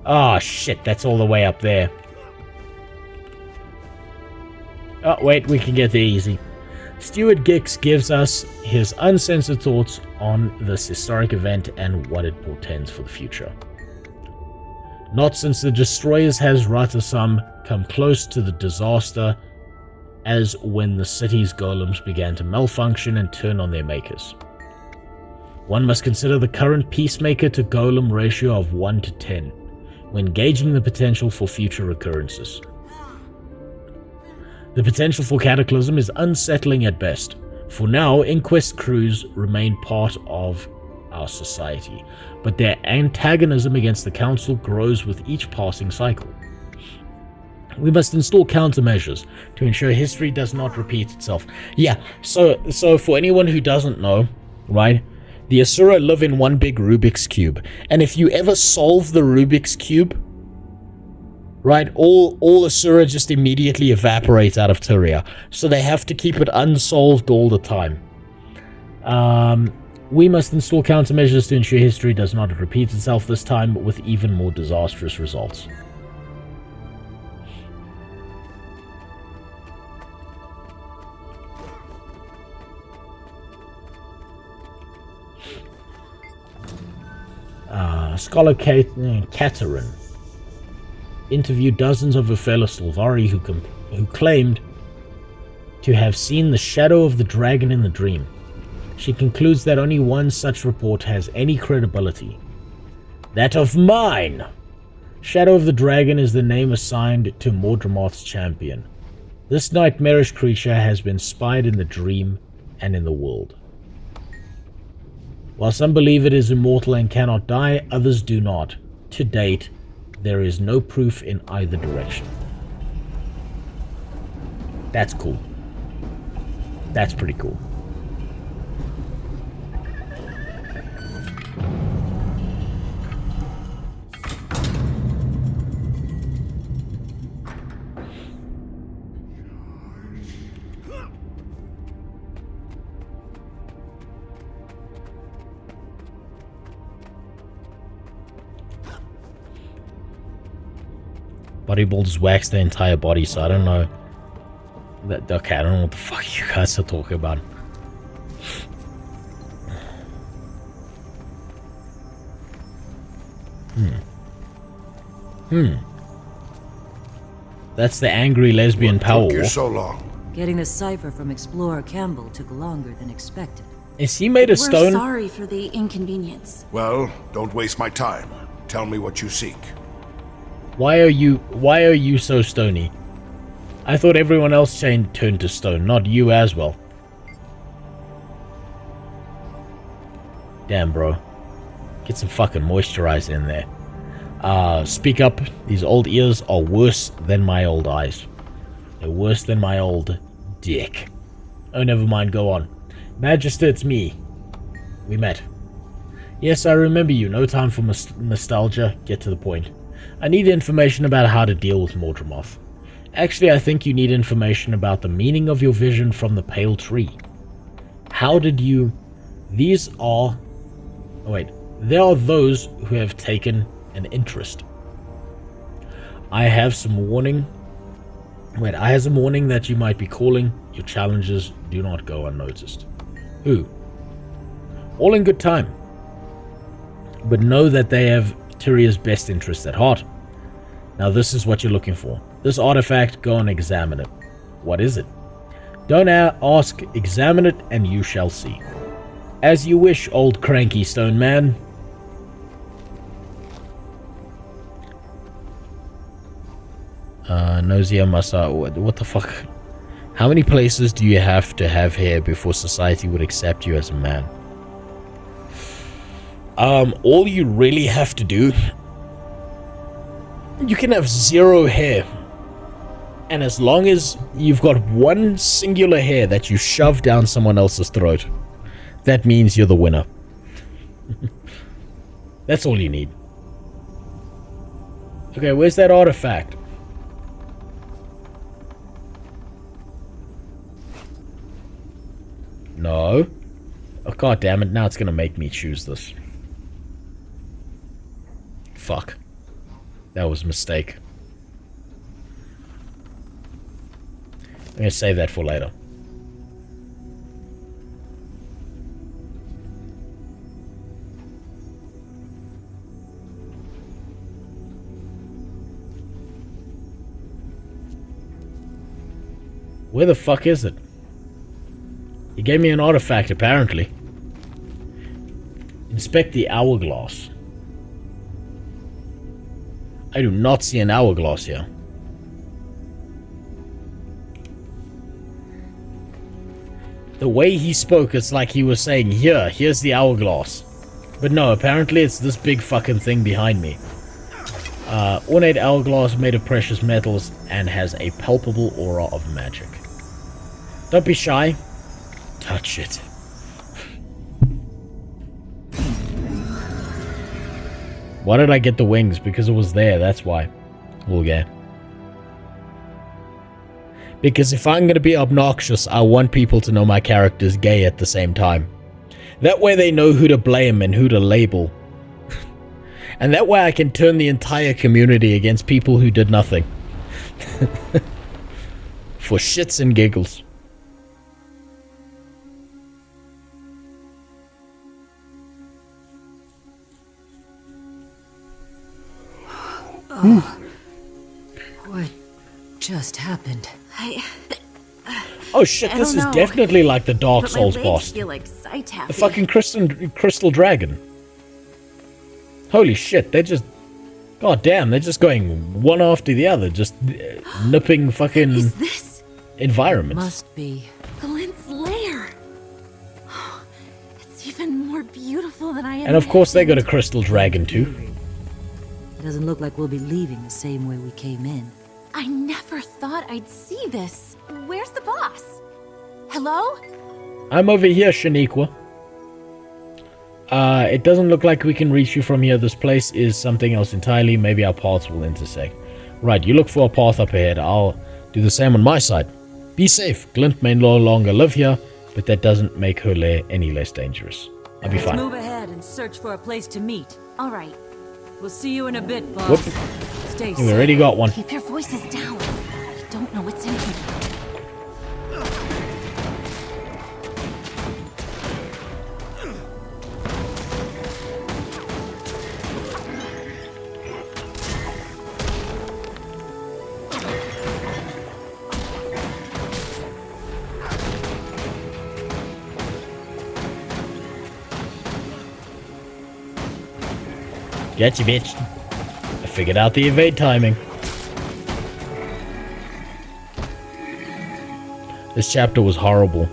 B: Ah, shit, that's all the way up there. Oh, wait, we can get there easy. Stuart Gix gives us his uncensored thoughts on this historic event and what it portends for the future. Not since the Destroyers has Ratasam come close to the disaster as when the city's golems began to malfunction and turn on their makers. One must consider the current peacemaker to golem ratio of 1 to 10 when gauging the potential for future occurrences. The potential for cataclysm is unsettling at best. For now, Inquest crews remain part of our society, but their antagonism against the Council grows with each passing cycle. We must install countermeasures to ensure history does not repeat itself. Yeah, so for anyone who doesn't know, right, the Asura live in one big Rubik's Cube, and if you ever solve the Rubik's Cube, right, all Asura just immediately evaporates out of Tyria, so they have to keep it unsolved all the time. We must install countermeasures to ensure history does not repeat itself, this time with even more disastrous results. Scholar Katerin interviewed dozens of her fellow Sylvari who claimed to have seen the shadow of the dragon in the dream. She concludes that only one such report has any credibility. That of mine! Shadow of the Dragon is the name assigned to Mordramoth's champion. This nightmarish creature has been spied in the dream and in the world. While some believe it is immortal and cannot die, others do not. To date, there is no proof in either direction. That's cool. That's pretty cool. Bodybuilders wax their entire body, so I don't know. Okay, I don't know what the fuck you guys are talking about. That's the angry lesbian power
R: What took you
B: war.
R: so long?
F: Getting the cipher from Explorer Campbell took longer than expected.
B: Is he made of stone?
K: We're sorry for the inconvenience.
R: Well, don't waste my time. Tell me what you seek.
B: Why are you so stony? I thought everyone else turned to stone, not you as well. Damn, bro. Get some fucking moisturizer in there. Speak up. These old ears are worse than my old eyes. They're worse than my old dick. Oh, never mind. Go on. Magister, it's me. We met. Yes, I remember you. No time for nostalgia. Get to the point. I need information about how to deal with Mordremoth. Actually, I think you need information about the meaning of your vision from the pale tree. How did you... These are... Oh, wait. There are those who have taken an interest. I have some warning that you might be calling. Your challenges do not go unnoticed. Who? All in good time. But know that they have Tyria's best interests at heart. Now this is what you're looking for. This artifact, go and examine it. What is it? Don't ask, examine it and you shall see. As you wish, old cranky stone man. Nausea Masa, what the fuck? How many places do you have to have hair before society would accept you as a man? All you really have to do, you can have 0 hair. And as long as you've got one singular hair that you shove down someone else's throat, that means you're the winner. That's all you need. Okay, where's that artifact? No. Oh, god damn it, now it's gonna make me choose this. Fuck. That was a mistake. I'm gonna save that for later. Where the fuck is it? He gave me an artifact, apparently. Inspect the hourglass. I do not see an hourglass here. The way he spoke, it's like he was saying, here's the hourglass. But no, apparently it's this big fucking thing behind me. Ornate hourglass made of precious metals and has a palpable aura of magic. Don't be shy. Touch it. Why did I get the wings? Because it was there, that's why. Okay. Because if I'm gonna be obnoxious, I want people to know my character's gay at the same time. That way they know who to blame and who to label. And that way I can turn the entire community against people who did nothing. For shits and giggles.
F: What just happened?
B: Oh shit, this is definitely like the Dark Souls boss.
K: Feel like
B: The fucking crystal dragon. Holy shit, they're just... God damn, they're just going one after the other, just nipping fucking
K: Is this
B: environments.
F: Must be.
K: Glint's lair? It's even more beautiful than I
B: And of course they got a crystal dragon too.
F: It doesn't look like we'll be leaving the same way we came in.
K: I never thought I'd see this. Where's the boss? Hello?
B: I'm over here, Shaniqua. It doesn't look like we can reach you from here. This place is something else entirely. Maybe our paths will intersect. Right, you look for a path up ahead. I'll do the same on my side. Be safe. Glint may no longer live here, but that doesn't make her lair any less dangerous. I'll be fine.
W: Let's move ahead and search for a place to meet.
K: All right.
W: We'll see you in a bit, boss.
B: Whoop.
W: Stay
B: We already got one.
W: Keep your voices down. You don't know what's in here.
B: Get you, bitch. I figured out the evade timing. This chapter was horrible.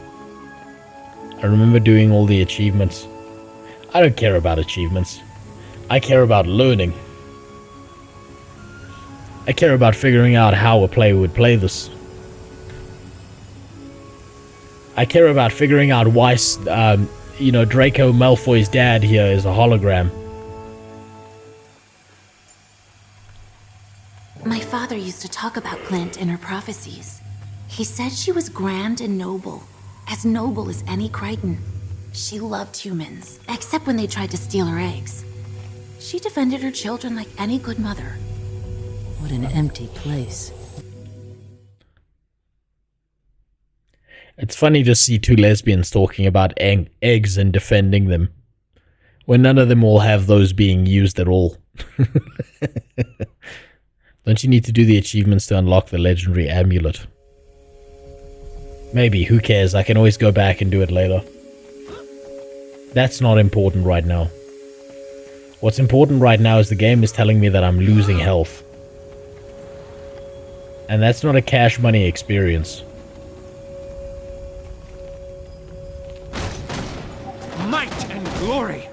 B: I remember doing all the achievements. I don't care about achievements. I care about learning. I care about figuring out how a player would play this. I care about figuring out why, you know, Draco Malfoy's dad here is a hologram.
L: My father used to talk about Clint in her prophecies. He said she was grand and noble as any Crichton. She loved humans, except when they tried to steal her eggs. She defended her children like any good mother.
F: What an empty place.
B: It's funny to see two lesbians talking about eggs and defending them, when none of them all have those being used at all. Don't you need to do the achievements to unlock the legendary amulet? Maybe, who cares? I can always go back and do it later. That's not important right now. What's important right now is the game is telling me that I'm losing health. And that's not a cash money experience.
M: Might and glory!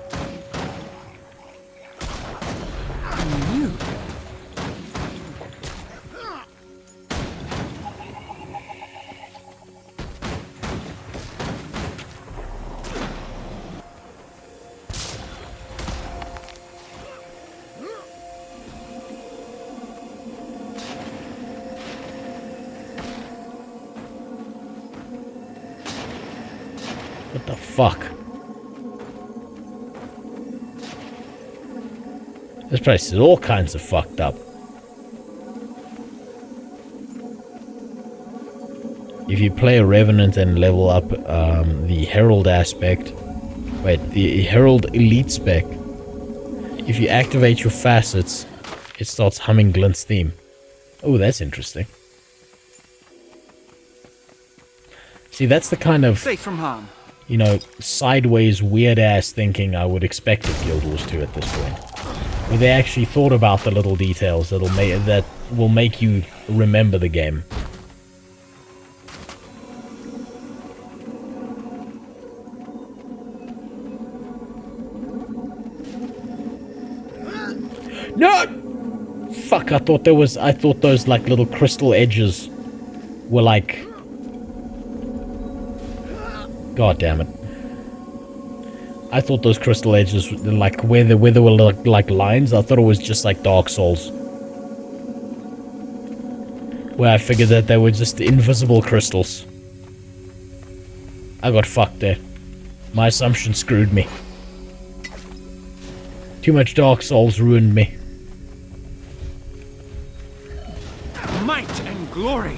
B: What the fuck? This place is all kinds of fucked up. If you play a Revenant and level up the Herald aspect, the Herald Elite spec, if you activate your facets, it starts humming Glint's theme. Oh, that's interesting. See, that's the kind of,
X: Safe from harm.
B: you know, sideways weird-ass thinking I would expect of Guild Wars 2 at this point. Where they actually thought about the little details that will make you remember the game. No! Fuck, I thought those like little crystal edges were like... God damn it. I thought those crystal edges, like where they were like lines, I thought it was just like Dark Souls. Where I figured that they were just invisible crystals. I got fucked there. My assumption screwed me. Too much Dark Souls ruined me.
M: Might and glory!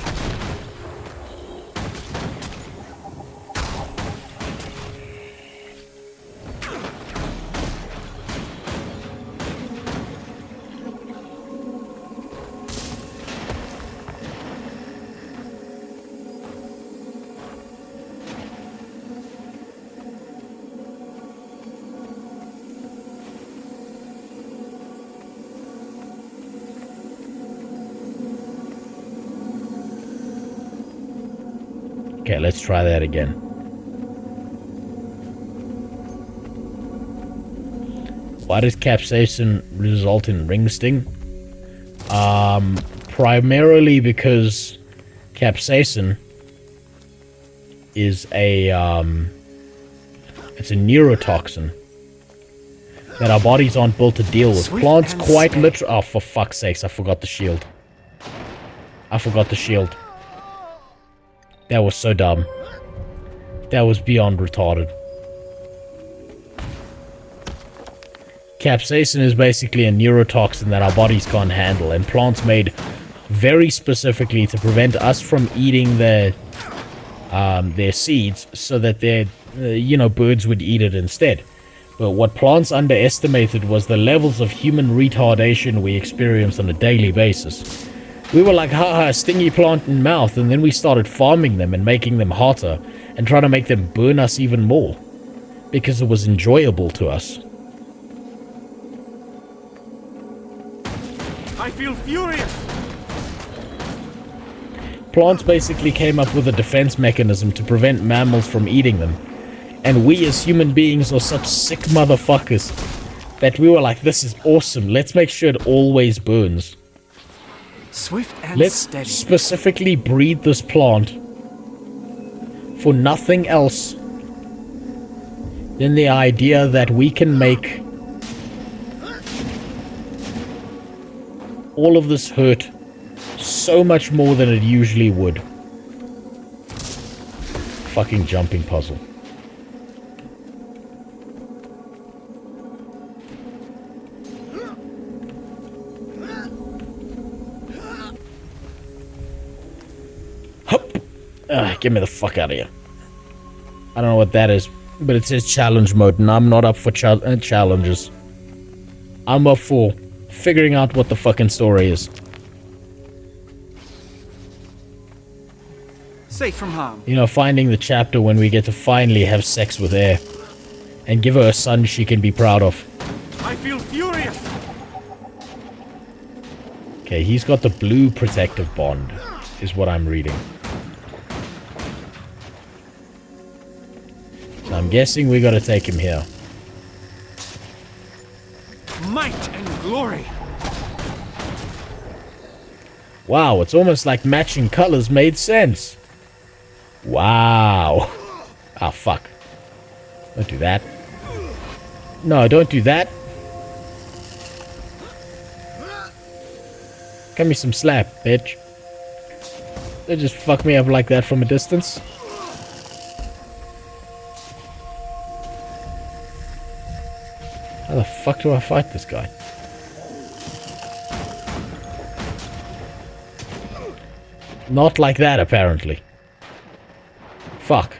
B: Okay, let's try that again. Why does capsaicin result in ring sting? Primarily because capsaicin is a it's a neurotoxin that our bodies aren't built to deal with. Plants quite literally. Oh, for fuck's sakes! I forgot the shield. I forgot the shield. That was so dumb. That was beyond retarded. Capsaicin is basically a neurotoxin that our bodies can't handle, and plants made very specifically to prevent us from eating their seeds, so that their birds would eat it instead. But what plants underestimated was the levels of human retardation we experience on a daily basis. We were like, haha, stingy plant in mouth, and then we started farming them and making them hotter and trying to make them burn us even more because it was enjoyable to us.
M: I feel furious.
B: Plants basically came up with a defense mechanism to prevent mammals from eating them. And we as human beings are such sick motherfuckers that we were like, this is awesome. Let's make sure it always burns.
X: Swift and
B: Let's
X: steady.
B: specifically breed this plant for nothing else than the idea that we can make all of this hurt so much more than it usually would. Fucking jumping puzzle. Get me the fuck out of here. I don't know what that is, but it says challenge mode, and I'm not up for challenges. I'm up for figuring out what the fucking story is.
X: Safe from harm.
B: You know, finding the chapter when we get to finally have sex with Air and give her a son she can be proud of.
M: I feel furious.
B: Okay, he's got the blue protective bond, is what I'm reading. So I'm guessing we gotta take him here.
M: Might and glory.
B: Wow, it's almost like matching colors made sense. Wow. Ah, fuck. Don't do that. No, don't do that. Give me some slap, bitch. They just fuck me up like that from a distance. How the fuck do I fight this guy? Not like that, apparently. Fuck.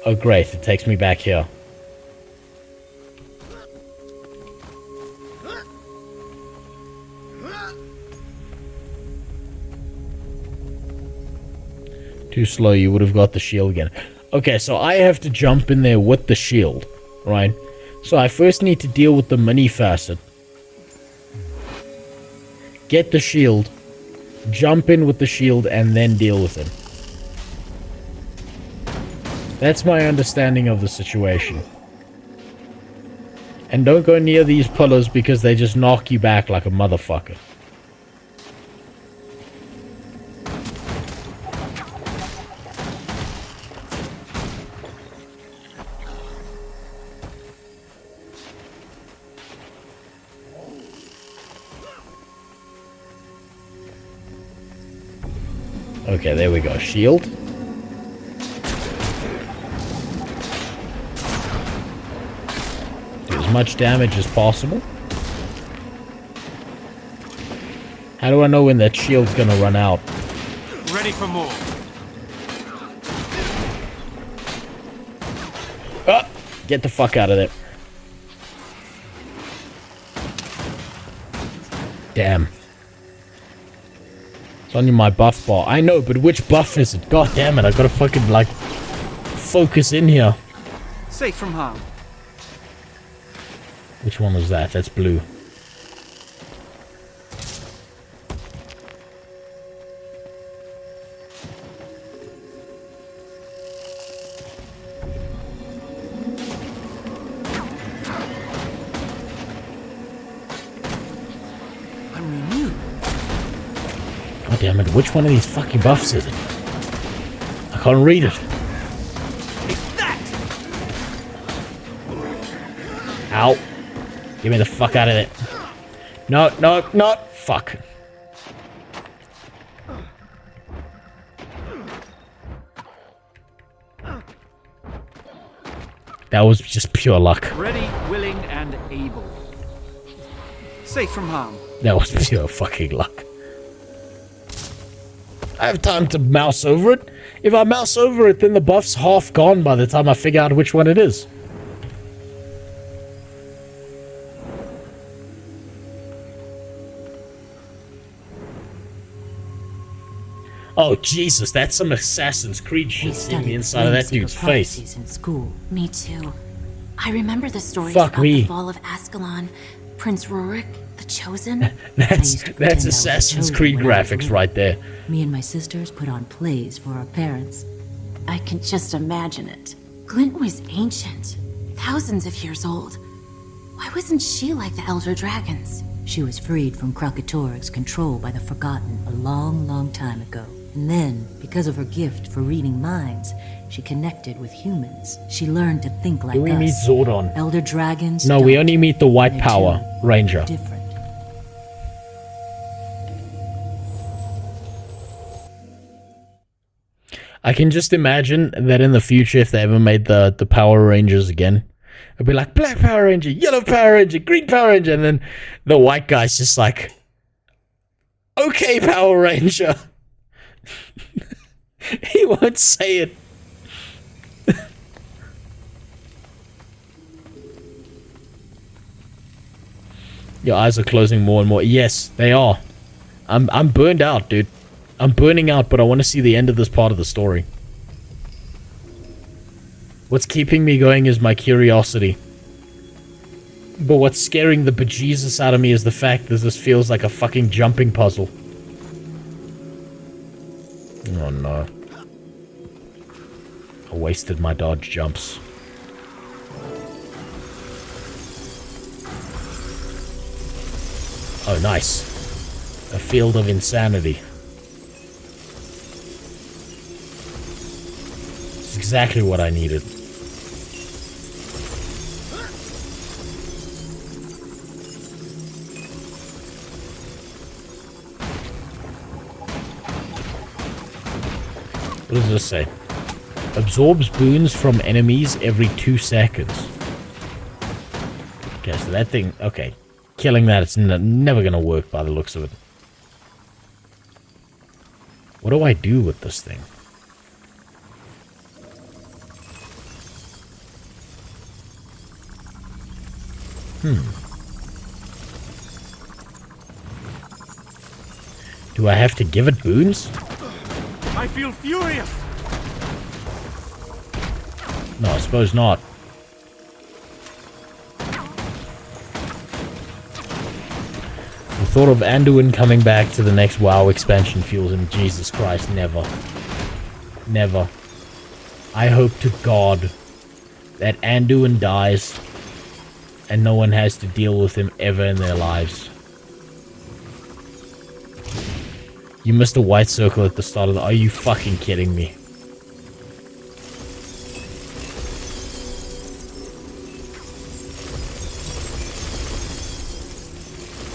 B: Oh great, it takes me back here. Too slow, you would have got the shield again. Okay, so I have to jump in there with the shield, right? So I first need to deal with the mini facet. Get the shield, jump in with the shield, and then deal with him. That's my understanding of the situation. And don't go near these pillars because they just knock you back like a motherfucker. Okay, there we go. Shield. Do as much damage as possible. How do I know when that shield's gonna run out?
M: Ready for more.
B: Ah, get the fuck out of there. Damn. It's on my buff bar. I know, but which buff is it? God damn it, I gotta fucking, like, focus in here.
X: Safe from harm.
B: Which one was that? That's blue. God damn it, which one of these fucking buffs is it? I can't read it. Ow. Get me the fuck out of there. No, no, no. Fuck. That was just pure luck.
M: Ready, willing, and able. Safe from harm.
B: That was pure fucking luck. I have time to mouse over it. If I mouse over it, then the buff's half gone by the time I figure out which one it is. Oh, Jesus, that's some Assassin's Creed shit seeing the inside of that dude's face.
L: In school. Me too. I remember the stories
B: Fuck
L: about
B: me.
L: the fall of Ascalon, Prince Rurik, the Chosen.
B: That's Assassin's Creed graphics right there.
F: Me and my sisters put on plays for our parents.
L: I can just imagine it. Glint was ancient, thousands of years old. Why wasn't she like the Elder Dragons?
F: She was freed from Krakatorik's control by the Forgotten a long, long time ago. And then, because of her gift for reading minds, she connected with humans. She learned to think like us.
B: Do we meet Zordon?
F: Elder Dragons?
B: No, we only meet the White Power Ranger.
F: Different.
B: I can just imagine that in the future, if they ever made the Power Rangers again, it'd be like Black Power Ranger, Yellow Power Ranger, Green Power Ranger, and then the white guy's just like, okay, Power Ranger. He won't say it. Your eyes are closing more and more. Yes, they are. I'm burned out, dude. I'm burning out, but I want to see the end of this part of the story. What's keeping me going is my curiosity. But what's scaring the bejesus out of me is the fact that this feels like a fucking jumping puzzle. Oh no. I wasted my dodge jumps. Oh, nice. A field of insanity. It's exactly what I needed. What does this say? Absorbs boons from enemies every 2 seconds. Okay, so that thing... Okay. Killing that, it's never gonna work by the looks of it. What do I do with this thing? Do I have to give it boons?
M: I feel furious.
B: No, I suppose not. The thought of Anduin coming back to the next WoW expansion fuels him. Jesus Christ, never. Never. I hope to God that Anduin dies and no one has to deal with him ever in their lives. You missed a white circle at the start of the... Are you fucking kidding me?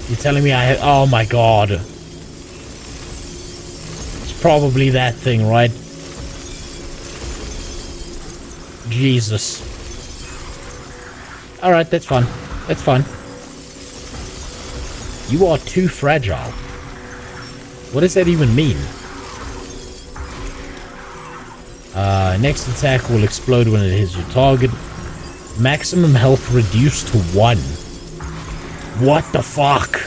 B: You're telling me I have... Oh my god. It's probably that thing, right? Jesus. Alright, that's fine. That's fine. You are too fragile. What does that even mean? Next attack will explode when it hits your target. Maximum health reduced to 1. What the fuck?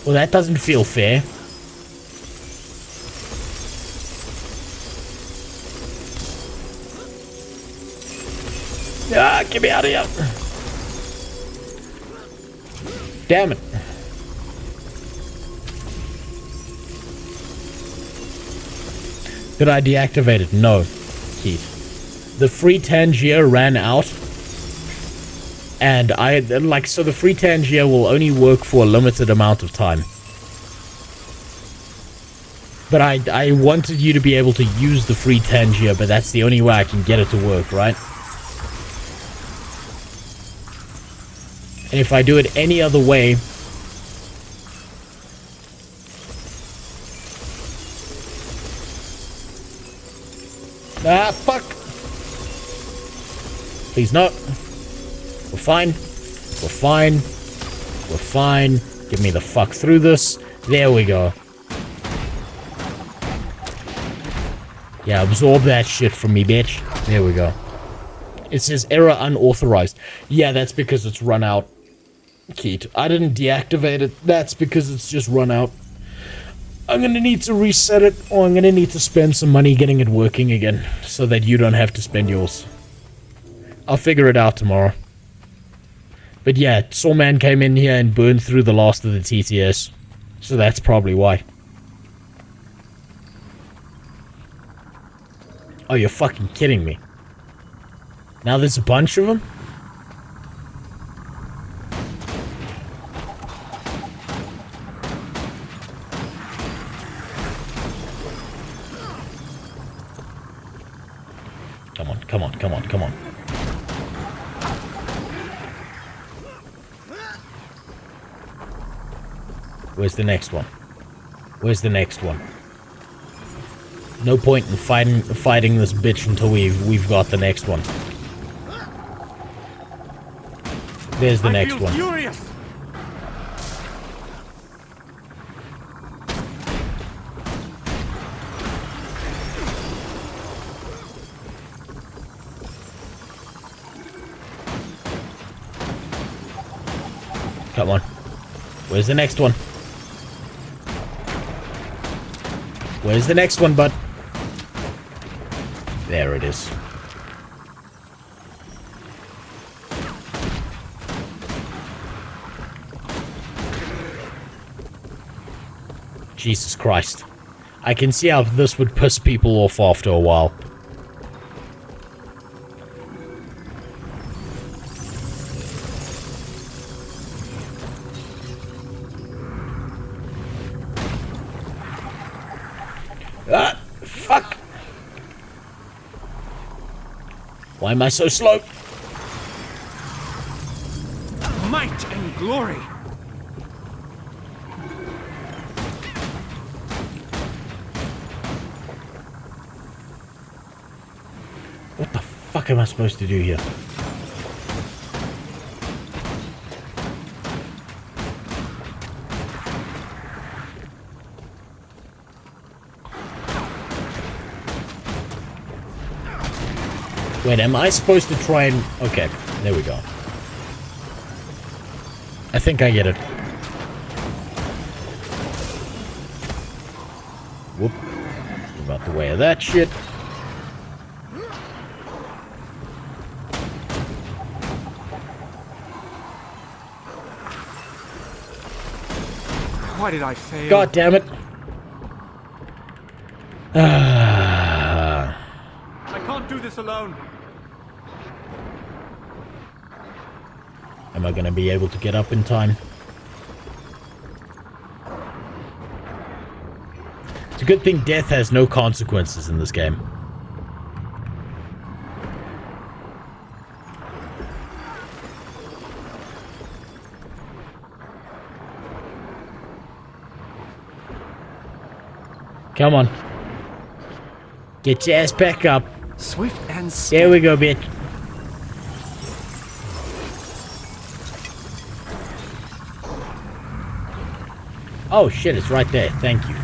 B: Well, that doesn't feel fair. Ah, get me out of here. Damn it. Did I deactivate it? No, Keith. The free Tangier ran out. And so the free Tangier will only work for a limited amount of time. But I wanted you to be able to use the free Tangier, but that's the only way I can get it to work, right? And if I do it any other way... Ah, fuck! Please, no. We're fine. We're fine. We're fine. Get me the fuck through this. There we go. Yeah, absorb that shit from me, bitch. There we go. It says error unauthorized. Yeah, that's because it's run out. Keith, I didn't deactivate it. That's because it's just run out. I'm gonna need to reset it, or I'm gonna need to spend some money getting it working again, so that you don't have to spend yours. I'll figure it out tomorrow. But yeah, Sawman came in here and burned through the last of the TTS. So that's probably why. Oh, you're fucking kidding me. Now there's a bunch of them? Come on, come on, come on, come on. Where's the next one? Where's the next one? No point in fighting this bitch until we've got the next one. There's the next one.
M: Furious.
B: Come on. Where's the next one? Where's the next one, bud? There it is. Jesus Christ. I can see how this would piss people off after a while. Ah, fuck. Why am I so slow?
M: Might and glory.
B: What the fuck am I supposed to do here? Wait, am I supposed to try and... Okay, there we go. I think I get it. Whoop. Move out the way of that shit.
M: Why did I fail?
B: God damn it.
M: I can't do this alone.
B: Am I gonna be able to get up in time? It's a good thing death has no consequences in this game. Come on. Get your ass back up.
M: Swift and
B: there we go, bitch. Oh shit, it's right there. Thank you.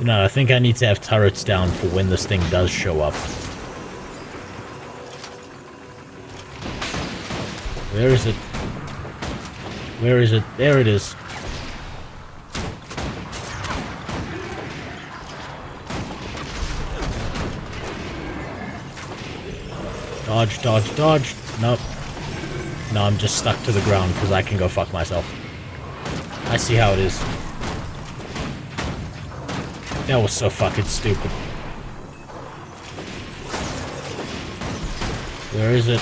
B: No, I think I need to have turrets down for when this thing does show up. Where is it? Where is it? There it is. Dodge, dodge, dodge. Nope. No, I'm just stuck to the ground because I can go fuck myself. I see how it is. That was so fucking stupid. Where is it?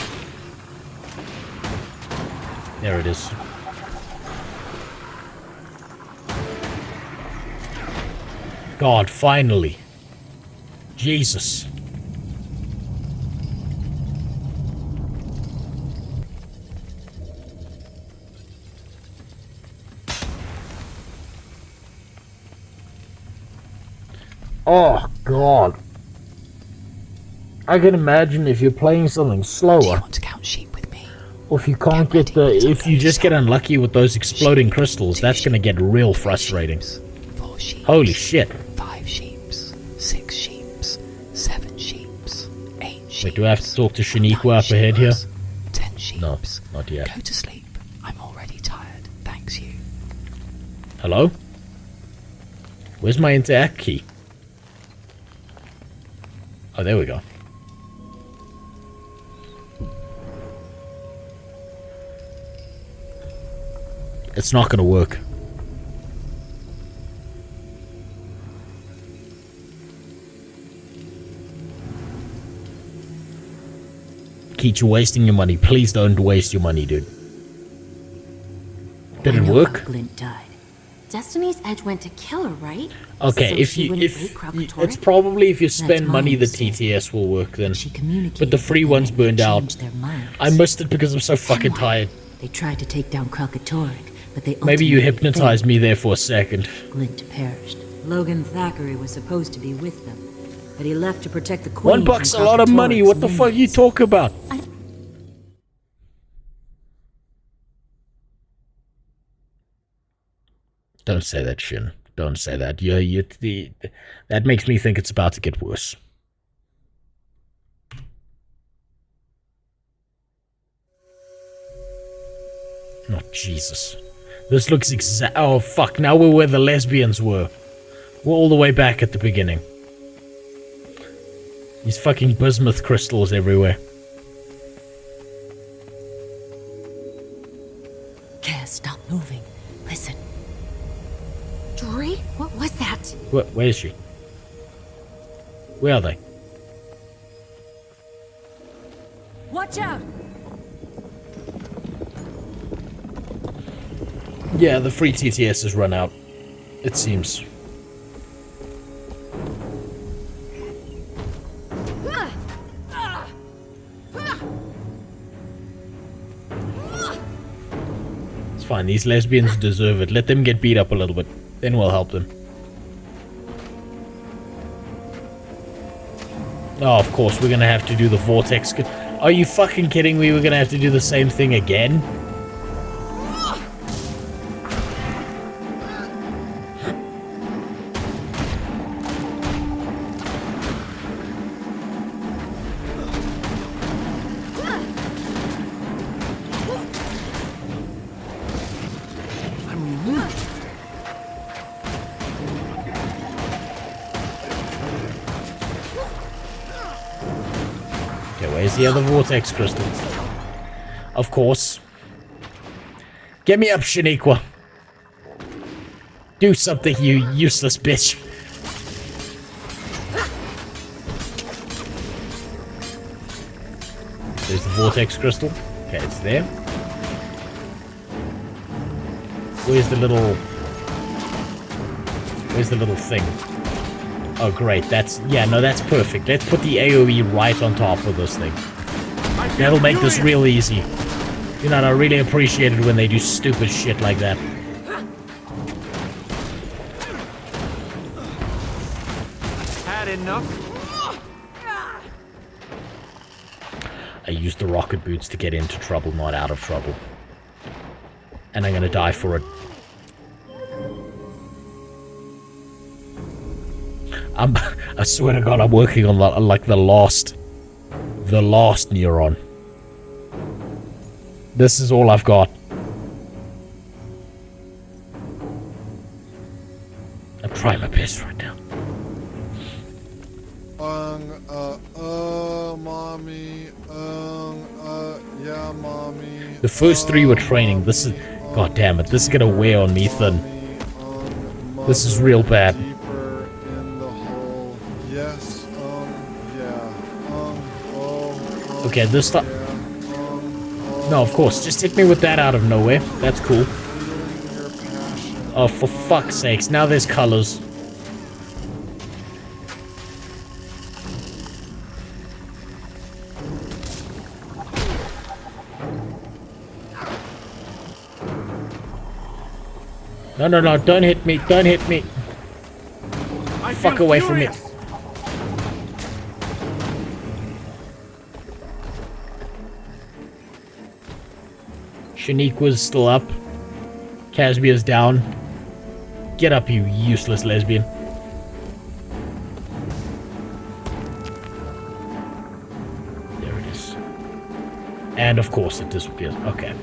B: There it is. God, finally. Jesus. Oh, God. I can imagine if you're playing something slower. Do you want to count sheep with me? Or if you can't get the... If you just get unlucky with those exploding crystals, that's gonna get real frustrating.
G: 4 sheep.
B: Holy shit.
G: 5 sheep. 6 sheep. 7 sheep. 8 sheep.
B: Wait, do I have to talk to Shaniqua up ahead here?
G: 10 sheep.
B: No, not yet.
G: Go to sleep. I'm already tired. Thanks you.
B: Hello? Where's my interact key? Oh, there we go. It's not gonna work. Keith, you're wasting your money. Please don't waste your money, dude. Did it work?
L: Glint died. Destiny's Edge went to kill her, right?
B: Okay,
L: So
B: if
L: she
B: you
L: wouldn't break Krakatoric?
B: it's probably if you spend
L: That's
B: money, the
L: mine,
B: TTS will work then. But the free ones burned out. I missed it because I'm so fucking tired.
F: They tried to take down Krakatoric, but they
B: Maybe you
F: ultimately
B: hypnotized me there for a second.
F: Glint perished. Logan Thackeray was supposed to be with them, but he left to protect the queen.
B: $1 a lot of money. What the fuck you talk about? Don't say that, Shin. Don't say that. That makes me think it's about to get worse. Oh, Jesus. This looks oh, fuck. Now we're where the lesbians were. We're all the way back at the beginning. These fucking bismuth crystals everywhere.
F: Cass, stop moving. Listen.
L: Jory, what was that?
B: Where is she? Where are they?
Q: Watch out!
B: Yeah, the free TTS has run out. It seems. It's fine, these lesbians deserve it. Let them get beat up a little bit. Then we'll help them. Oh, of course, we're gonna have to do the vortex. Are you fucking kidding me? We're gonna have to do the same thing again? Where's the other vortex crystal? Of course. Get me up, Shaniqua. Do something, you useless bitch. There's the vortex crystal. Okay, it's there. Where's the little thing? Oh, great. That's perfect. Let's put the AoE right on top of this thing. That'll make this real easy. You know, I really appreciate it when they do stupid shit like that.
M: Had enough?
B: I used the rocket boots to get into trouble, not out of trouble. And I'm gonna die for it. I swear to God, I'm working on like the last neuron. This is all I've got. I'm trying my best right now.
P: Mommy, yeah, mommy.
B: The first 3 were training. This is, god damn it, this is gonna wear on me thin. This is real bad.
P: Yes,
B: Okay, this stuff. No, of course, just hit me with that out of nowhere. That's cool. Oh, for fuck's sakes, now there's colors. No, don't hit me, don't hit me. Fuck away from me. Shaniqua's still up. Casbia's down. Get up, you useless lesbian. There it is. And of course it disappears. Okay.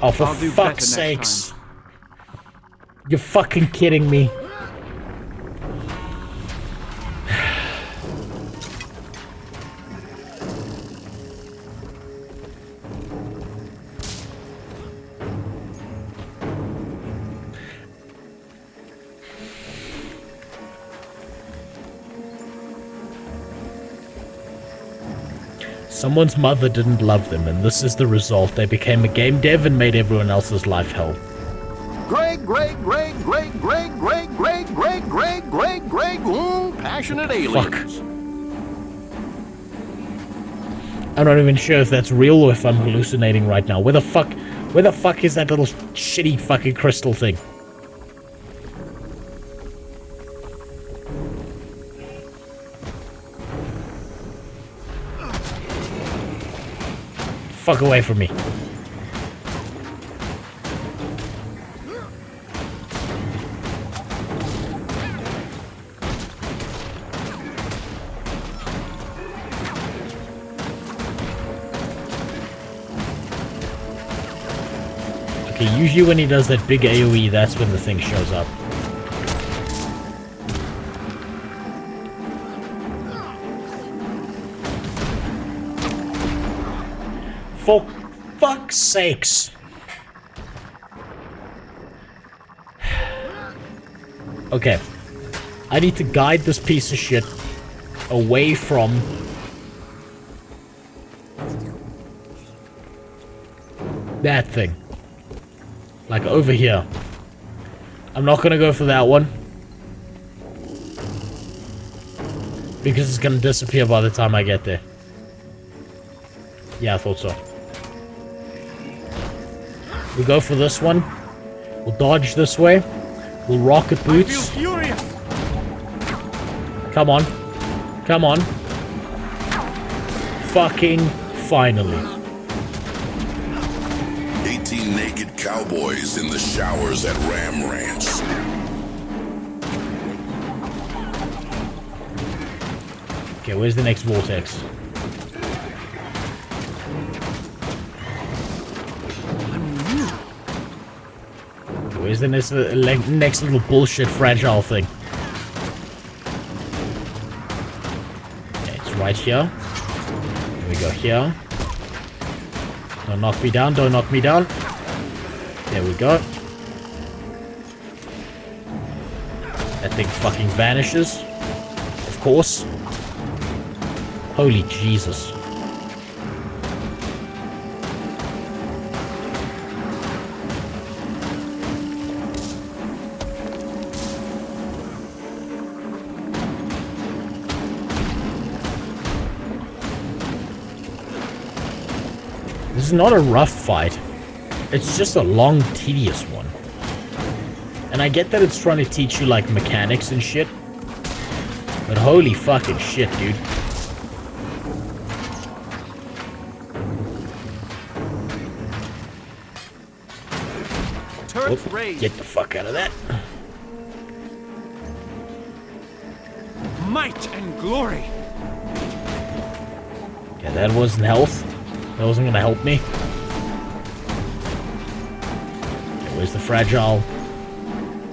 B: Oh, for fuck's sakes. You're fucking kidding me. Someone's mother didn't love them, and this is the result. They became a game dev and made everyone else's life hell.
J: Passionate aliens.
B: I'm not even sure if that's real or if I'm hallucinating right now. Where the fuck is that little shitty fucking crystal thing? Fuck away from me. Okay, usually when he does that big AoE, that's when the thing shows up. For fuck's sakes. Okay. I need to guide this piece of shit away from that thing. Like over here. I'm not gonna go for that one. Because it's gonna disappear by the time I get there. Yeah, I thought so. We'll go for this one. We'll dodge this way. We'll rocket boots. Come on. Come on. Fucking finally.
C: 18 naked cowboys in the showers at Ram Ranch.
B: Okay, where's the next vortex? Where's the next little bullshit fragile thing? Okay, it's right here. Here we go here. Don't knock me down, don't knock me down. There we go. That thing fucking vanishes. Of course. Holy Jesus. This is not a rough fight. It's just a long, tedious one. And I get that it's trying to teach you, like, mechanics and shit. But holy fucking shit, dude. Oh, get the fuck out of that.
M: Might and glory.
B: Okay, that wasn't health. That wasn't gonna help me. Okay, where's the fragile?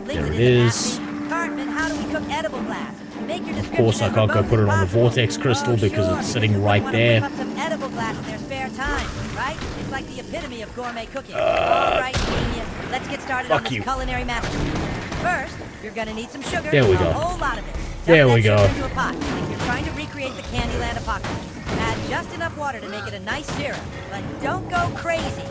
B: There it is. Of course I can't go put it on the vortex crystal because it's sitting right there.
H: Some edible glass in their spare time, right? It's like the epitome of gourmet cooking. All right, genius. Let's get started on this culinary masterpiece. First, you're gonna need some sugar.
B: There we go.
H: A whole lot of it.
B: There we go.
H: Into a pot, like you're trying to recreate the Candyland apocalypse. Add just enough water to make it a nice syrup, but don't go crazy.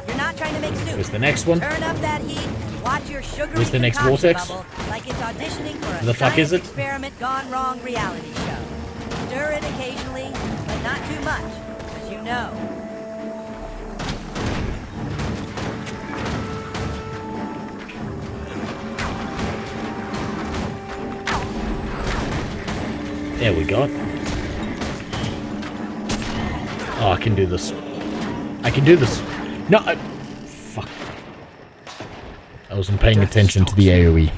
H: You're not trying to make soup.
B: Where's the next one?
H: Turn up that heat. Watch your sugary
B: Where's the next vortex?
H: bubble, like it's auditioning for a
B: The fuck is it?
H: experiment gone wrong reality show. Stir it occasionally, but not not too much, as you know.
B: There we go. Oh, I can do this. I can do this. No, fuck. I wasn't paying attention to the AoE.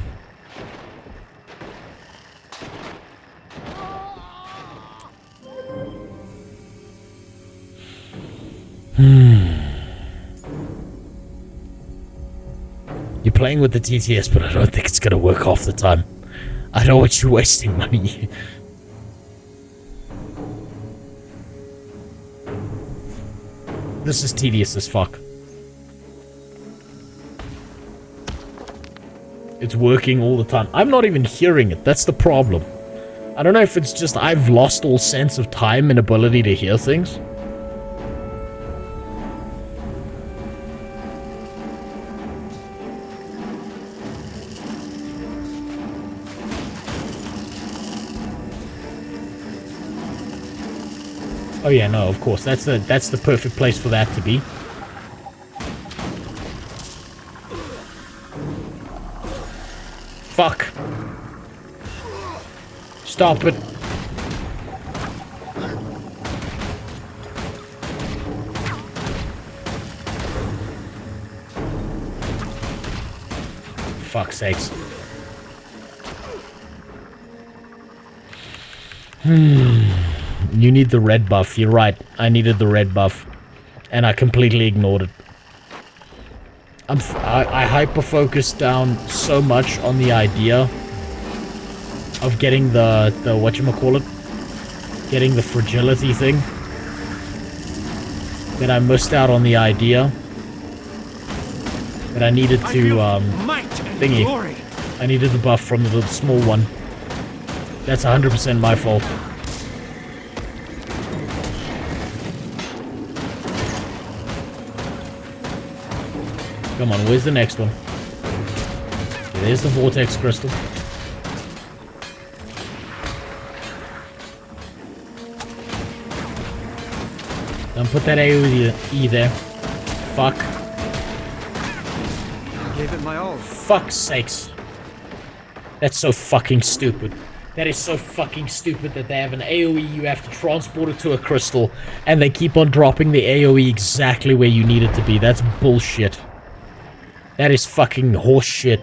B: You're playing with the TTS, but I don't think it's gonna work half the time. I don't want you wasting money. This is tedious as fuck. It's working all the time. I'm not even hearing it. That's the problem. I don't know if it's just I've lost all sense of time and ability to hear things. Oh yeah, no, of course. That's the perfect place for that to be. Fuck. Stop it. Fuck's sakes. You need the red buff. You're right. I needed the red buff. And I completely ignored it. I hyper-focused down so much on the idea of getting the whatchamacallit, getting the fragility thing, that I missed out on the idea that I needed to, thingy. I needed the buff from the small one. That's 100% my fault. Come on, where's the next one? Okay, there's the vortex crystal. Don't put that AoE there. Fuck.
M: Gave it my all.
B: Fuck's sakes. That's so fucking stupid. That is so fucking stupid that they have an AoE, you have to transport it to a crystal, and they keep on dropping the AoE exactly where you need it to be. That's bullshit. That is fucking horseshit.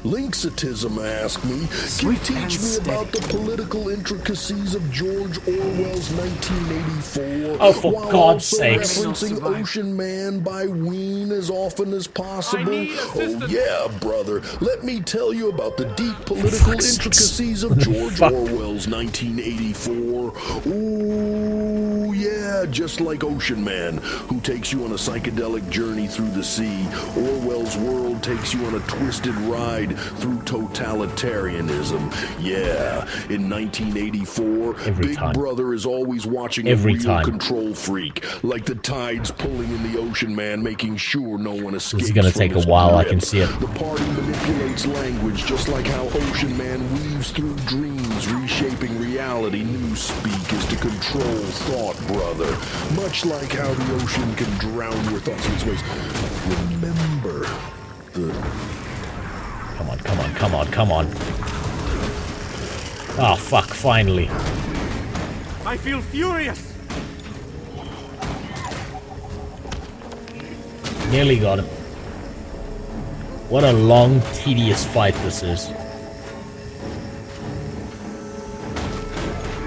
C: Linksitism asked me, can you teach me about the political intricacies of George Orwell's 1984?
B: Oh, for
C: while
B: God's
C: also
B: sakes.
C: referencing Ocean Man by Ween as often as possible? Oh yeah, brother. Let me tell you about the deep political intricacies of George Orwell's 1984. Ooh, yeah, just like Ocean Man, who takes you on a psychedelic journey through the sea. Orwell's world takes you on a twisted ride through totalitarianism. Yeah, in 1984, Big Brother is always watching a real control freak, like the tides pulling in the Ocean Man, making sure no one escapes.
B: This is gonna take a while, I can see it.
C: The party manipulates language just like how Ocean Man weaves through dreams, reshaping reality. Newspeak is to control thought, brother. Much like how the ocean can drown your thoughts in its waves. Remember the...
B: Come on, come on, come on, come on. Oh, fuck, finally.
M: I feel furious.
B: Nearly got him. What a long, tedious fight this is.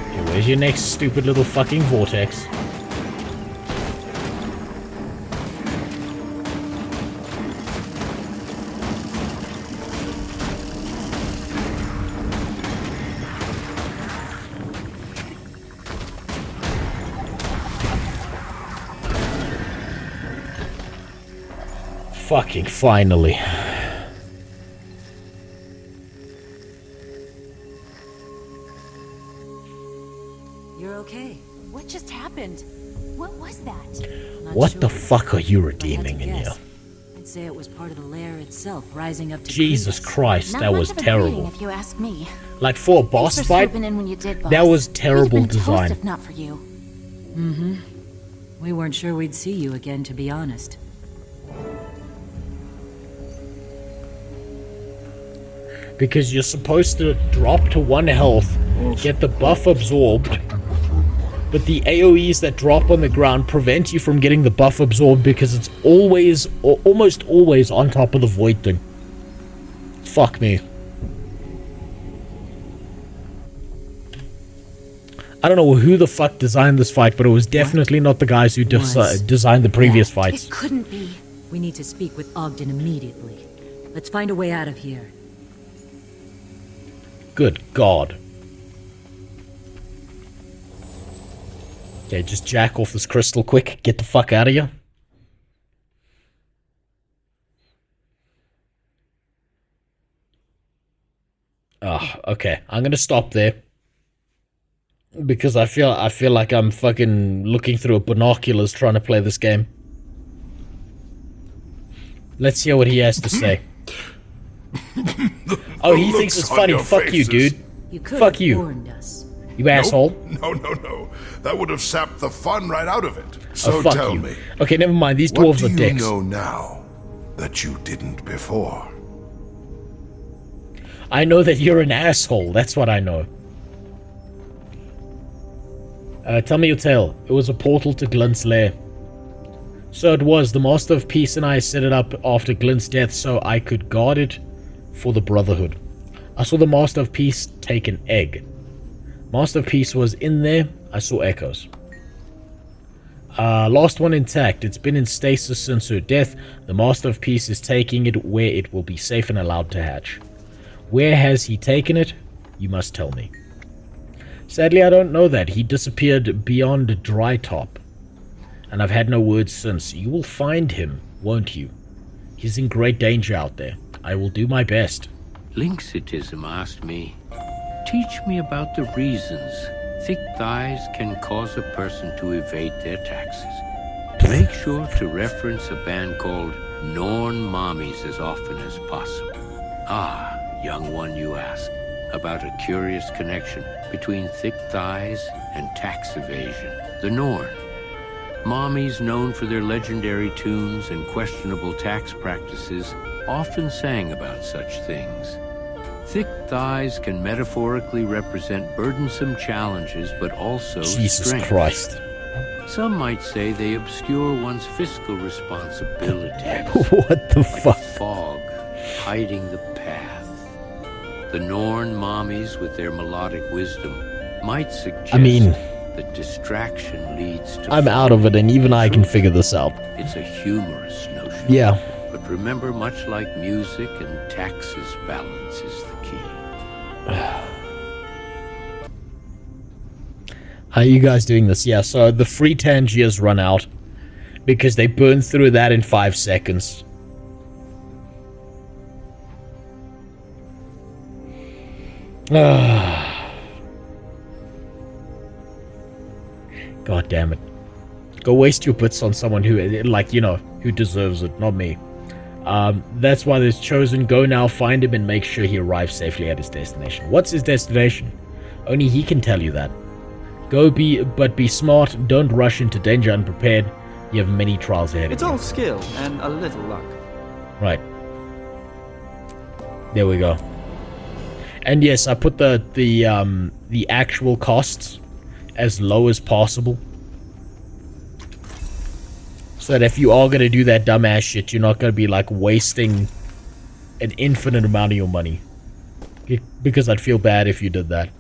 B: Okay, where's your next stupid little fucking vortex? Fucking finally.
F: You're okay.
Q: What just happened? What was that?
B: What the fuck are you redeeming in here?
Q: I'd
F: might say it was part of the lair itself, rising up to
B: Jesus Christ, that was terrible.
L: If you ask me.
B: Like for a boss fight,
L: when you did, boss.
B: that was terrible design.
L: If not for you.
F: Mm-hmm. We weren't sure we'd see you again, to be honest.
B: Because you're supposed to drop to 1 health, get the buff absorbed, but the AoEs that drop on the ground prevent you from getting the buff absorbed because it's always, or almost always, on top of the void thing. Fuck me. I don't know who the fuck designed this fight, but it was definitely not the guys who designed the previous fights.
F: It couldn't be. We need to speak with Ogden immediately. Let's find a way out of here.
B: Good God. Okay, just jack off this crystal quick. Get the fuck out of here. Okay. I'm gonna stop there. Because I feel like I'm fucking looking through binoculars trying to play this game. Let's hear what he has to say. Oh, he thinks it's funny. Fuck you, dude. Fuck you. You asshole.
C: No. That would have sapped the fun right out of it. So
B: fuck
C: tell
B: you.
C: me.
B: Okay, never mind. These dwarves are dicks.
C: What do you know now that you didn't before?
B: I know that you're an asshole. That's what I know. Tell me your tale. It was a portal to Glint's lair. So it was. The Master of Peace and I set it up after Glint's death so I could guard it for the Brotherhood. I saw the Master of Peace take an egg. Master of Peace was in there. I saw echoes. Last one intact. It's been in stasis since her death. The Master of Peace is taking it where it will be safe and allowed to hatch. Where has he taken it? You must tell me. Sadly, I don't know that. He disappeared beyond Dry Top. And I've had no word since. You will find him, won't you? He's in great danger out there. I will do my best.
S: Linksitism asked me, teach me about the reasons thick thighs can cause a person to evade their taxes. Make sure to reference a band called Norn Mommies as often as possible. Ah, young one, you ask, about a curious connection between thick thighs and tax evasion. The Norn. Mommies known for their legendary tunes and questionable tax practices often sang about such things. Thick thighs can metaphorically represent burdensome challenges, but also
B: Jesus
S: strength.
B: Christ.
S: Some might say they obscure one's fiscal responsibilities.
B: What the
S: like
B: fuck?
S: Fog hiding the path. The Norn Mommies, with their melodic wisdom, might suggest that distraction leads to...
B: I'm out of it, and even I can figure this out.
S: It's a humorous notion.
B: Yeah.
S: But remember, much like music and taxes, balance is the key.
B: How are you guys doing this? Yeah, so the free Tangiers run out because they burn through that in 5 seconds. God damn it. Go waste your bits on someone who, like, you know, who deserves it, not me. That's why there's Chosen. Go now, find him, and make sure he arrives safely at his destination. What's his destination? Only he can tell you that. Go but be smart. Don't rush into danger unprepared. You have many trials ahead of you.
M: It's all skill and a little luck.
B: Right. There we go. And yes, I put the actual costs as low as possible. So that if you are going to do that dumbass shit, you're not going to be like wasting an infinite amount of your money. Because I'd feel bad if you did that.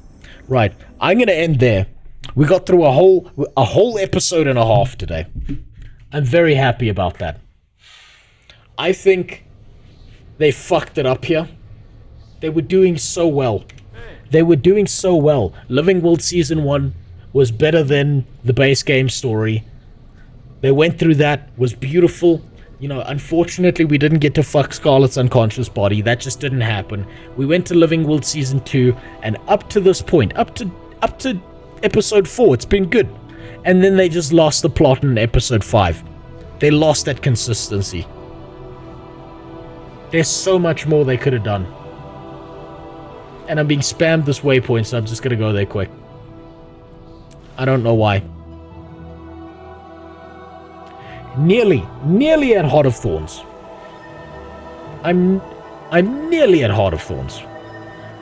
B: Right, I'm going to end there. We got through a whole episode and a half today. I'm very happy about that. I think they fucked it up here. They were doing so well. They were doing so well. Living World Season 1 was better than the base game story. They went through that, was beautiful. You know, unfortunately, we didn't get to fuck Scarlet's unconscious body. That just didn't happen. We went to Living World Season 2, and up to this point, up to Episode 4, it's been good. And then they just lost the plot in Episode 5. They lost that consistency. There's so much more they could have done. And I'm being spammed this waypoint, so I'm just gonna go there quick. I don't know why. Nearly at Heart of Thorns. I'm nearly at Heart of Thorns.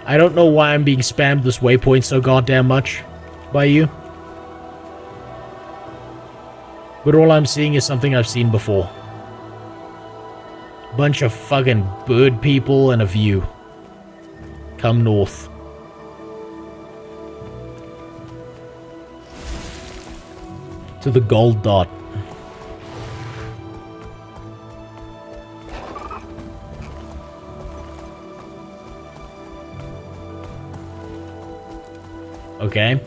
B: I don't know why I'm being spammed this waypoint so goddamn much by you. But all I'm seeing is something I've seen before. Bunch of fucking bird people and a view. Come north. To the gold dot. Okay.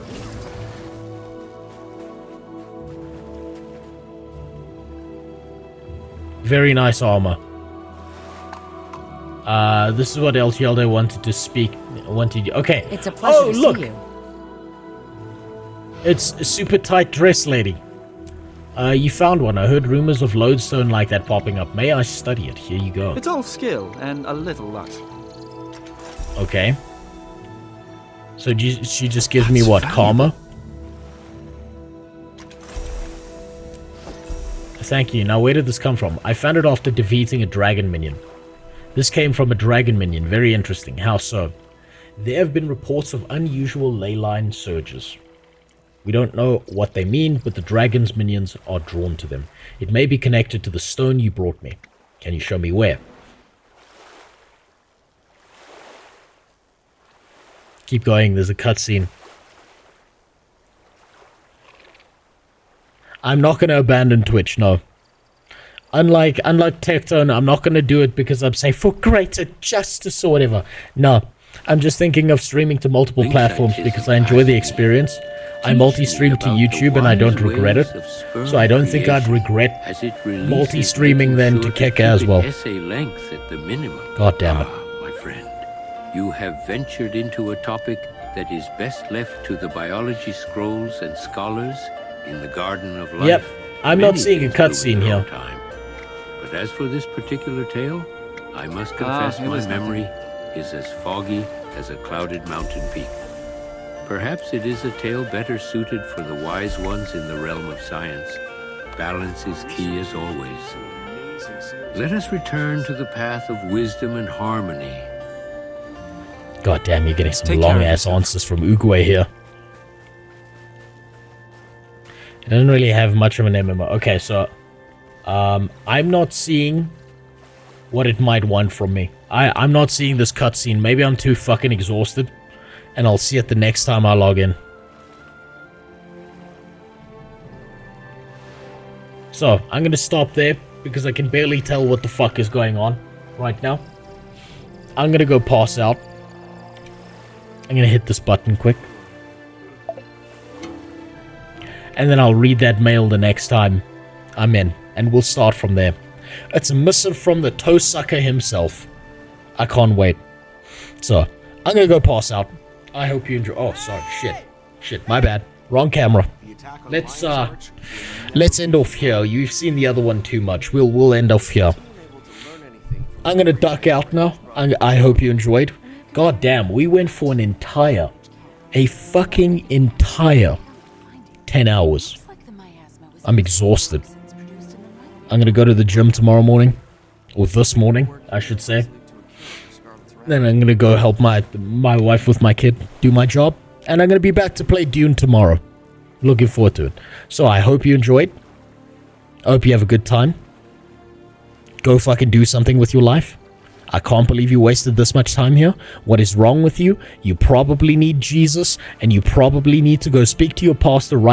B: Very nice armor. This is what Elchielda wanted to speak. Okay.
I: It's a pleasure to
B: look.
I: see you.
B: It's a super tight dress lady. You found one. I heard rumors of lodestone like that popping up. May I study it? Here you go.
M: It's all skill and a little luck.
B: Okay. So she just gives me what? Karma? Thank you. Now, where did this come from? I found it after defeating a dragon minion. This came from a dragon minion. Very interesting. How so? There have been reports of unusual ley line surges. We don't know what they mean, but the dragon's minions are drawn to them. It may be connected to the stone you brought me. Can you show me where? Keep going, there's a cutscene. I'm not going to abandon Twitch, no. Unlike Tectone, I'm not going to do it because I'm saying for greater justice or whatever. No, I'm just thinking of streaming to multiple platforms because I enjoy the experience. I multi-stream to YouTube and I don't regret it. So I don't think I'd regret multi-streaming then to Keka as well. God damn it.
S: My friend, you have ventured into a topic that is best left to the biology scrolls and scholars in the Garden of Life.
B: Yep, I'm not seeing a cutscene here.
S: But as for this particular tale, I must confess my memory is as foggy as a clouded mountain peak. Perhaps it is a tale better suited for the wise ones in the realm of science. Balance is key as always. Let us return to the path of wisdom and harmony.
B: God damn, you're getting some long-ass answers from Uguay here. It doesn't really have much of an MMO. Okay, so... I'm not seeing what it might want from me. I'm not seeing this cutscene. Maybe I'm too fucking exhausted. And I'll see it the next time I log in. So, I'm gonna stop there because I can barely tell what the fuck is going on right now. I'm gonna go pass out. I'm gonna hit this button quick. And then I'll read that mail the next time I'm in. And we'll start from there. It's a missive from the toe sucker himself. I can't wait. So, I'm gonna go pass out. I hope you enjoy. Oh, sorry. Shit, my bad. Wrong camera. Let's end off here. You've seen the other one too much. We'll end off here. I'm gonna duck out now. I hope you enjoyed. God damn, we went for a fucking entire 10 hours. I'm exhausted. I'm gonna go to the gym tomorrow morning. Or this morning, I should say. Then I'm gonna go help my wife with my kid, do my job. And I'm gonna be back to play Dune tomorrow. Looking forward to it. So I hope you enjoyed. I hope you have a good time. Go fucking do something with your life. I can't believe you wasted this much time here. What is wrong with you? You probably need Jesus, and you probably need to go speak to your pastor right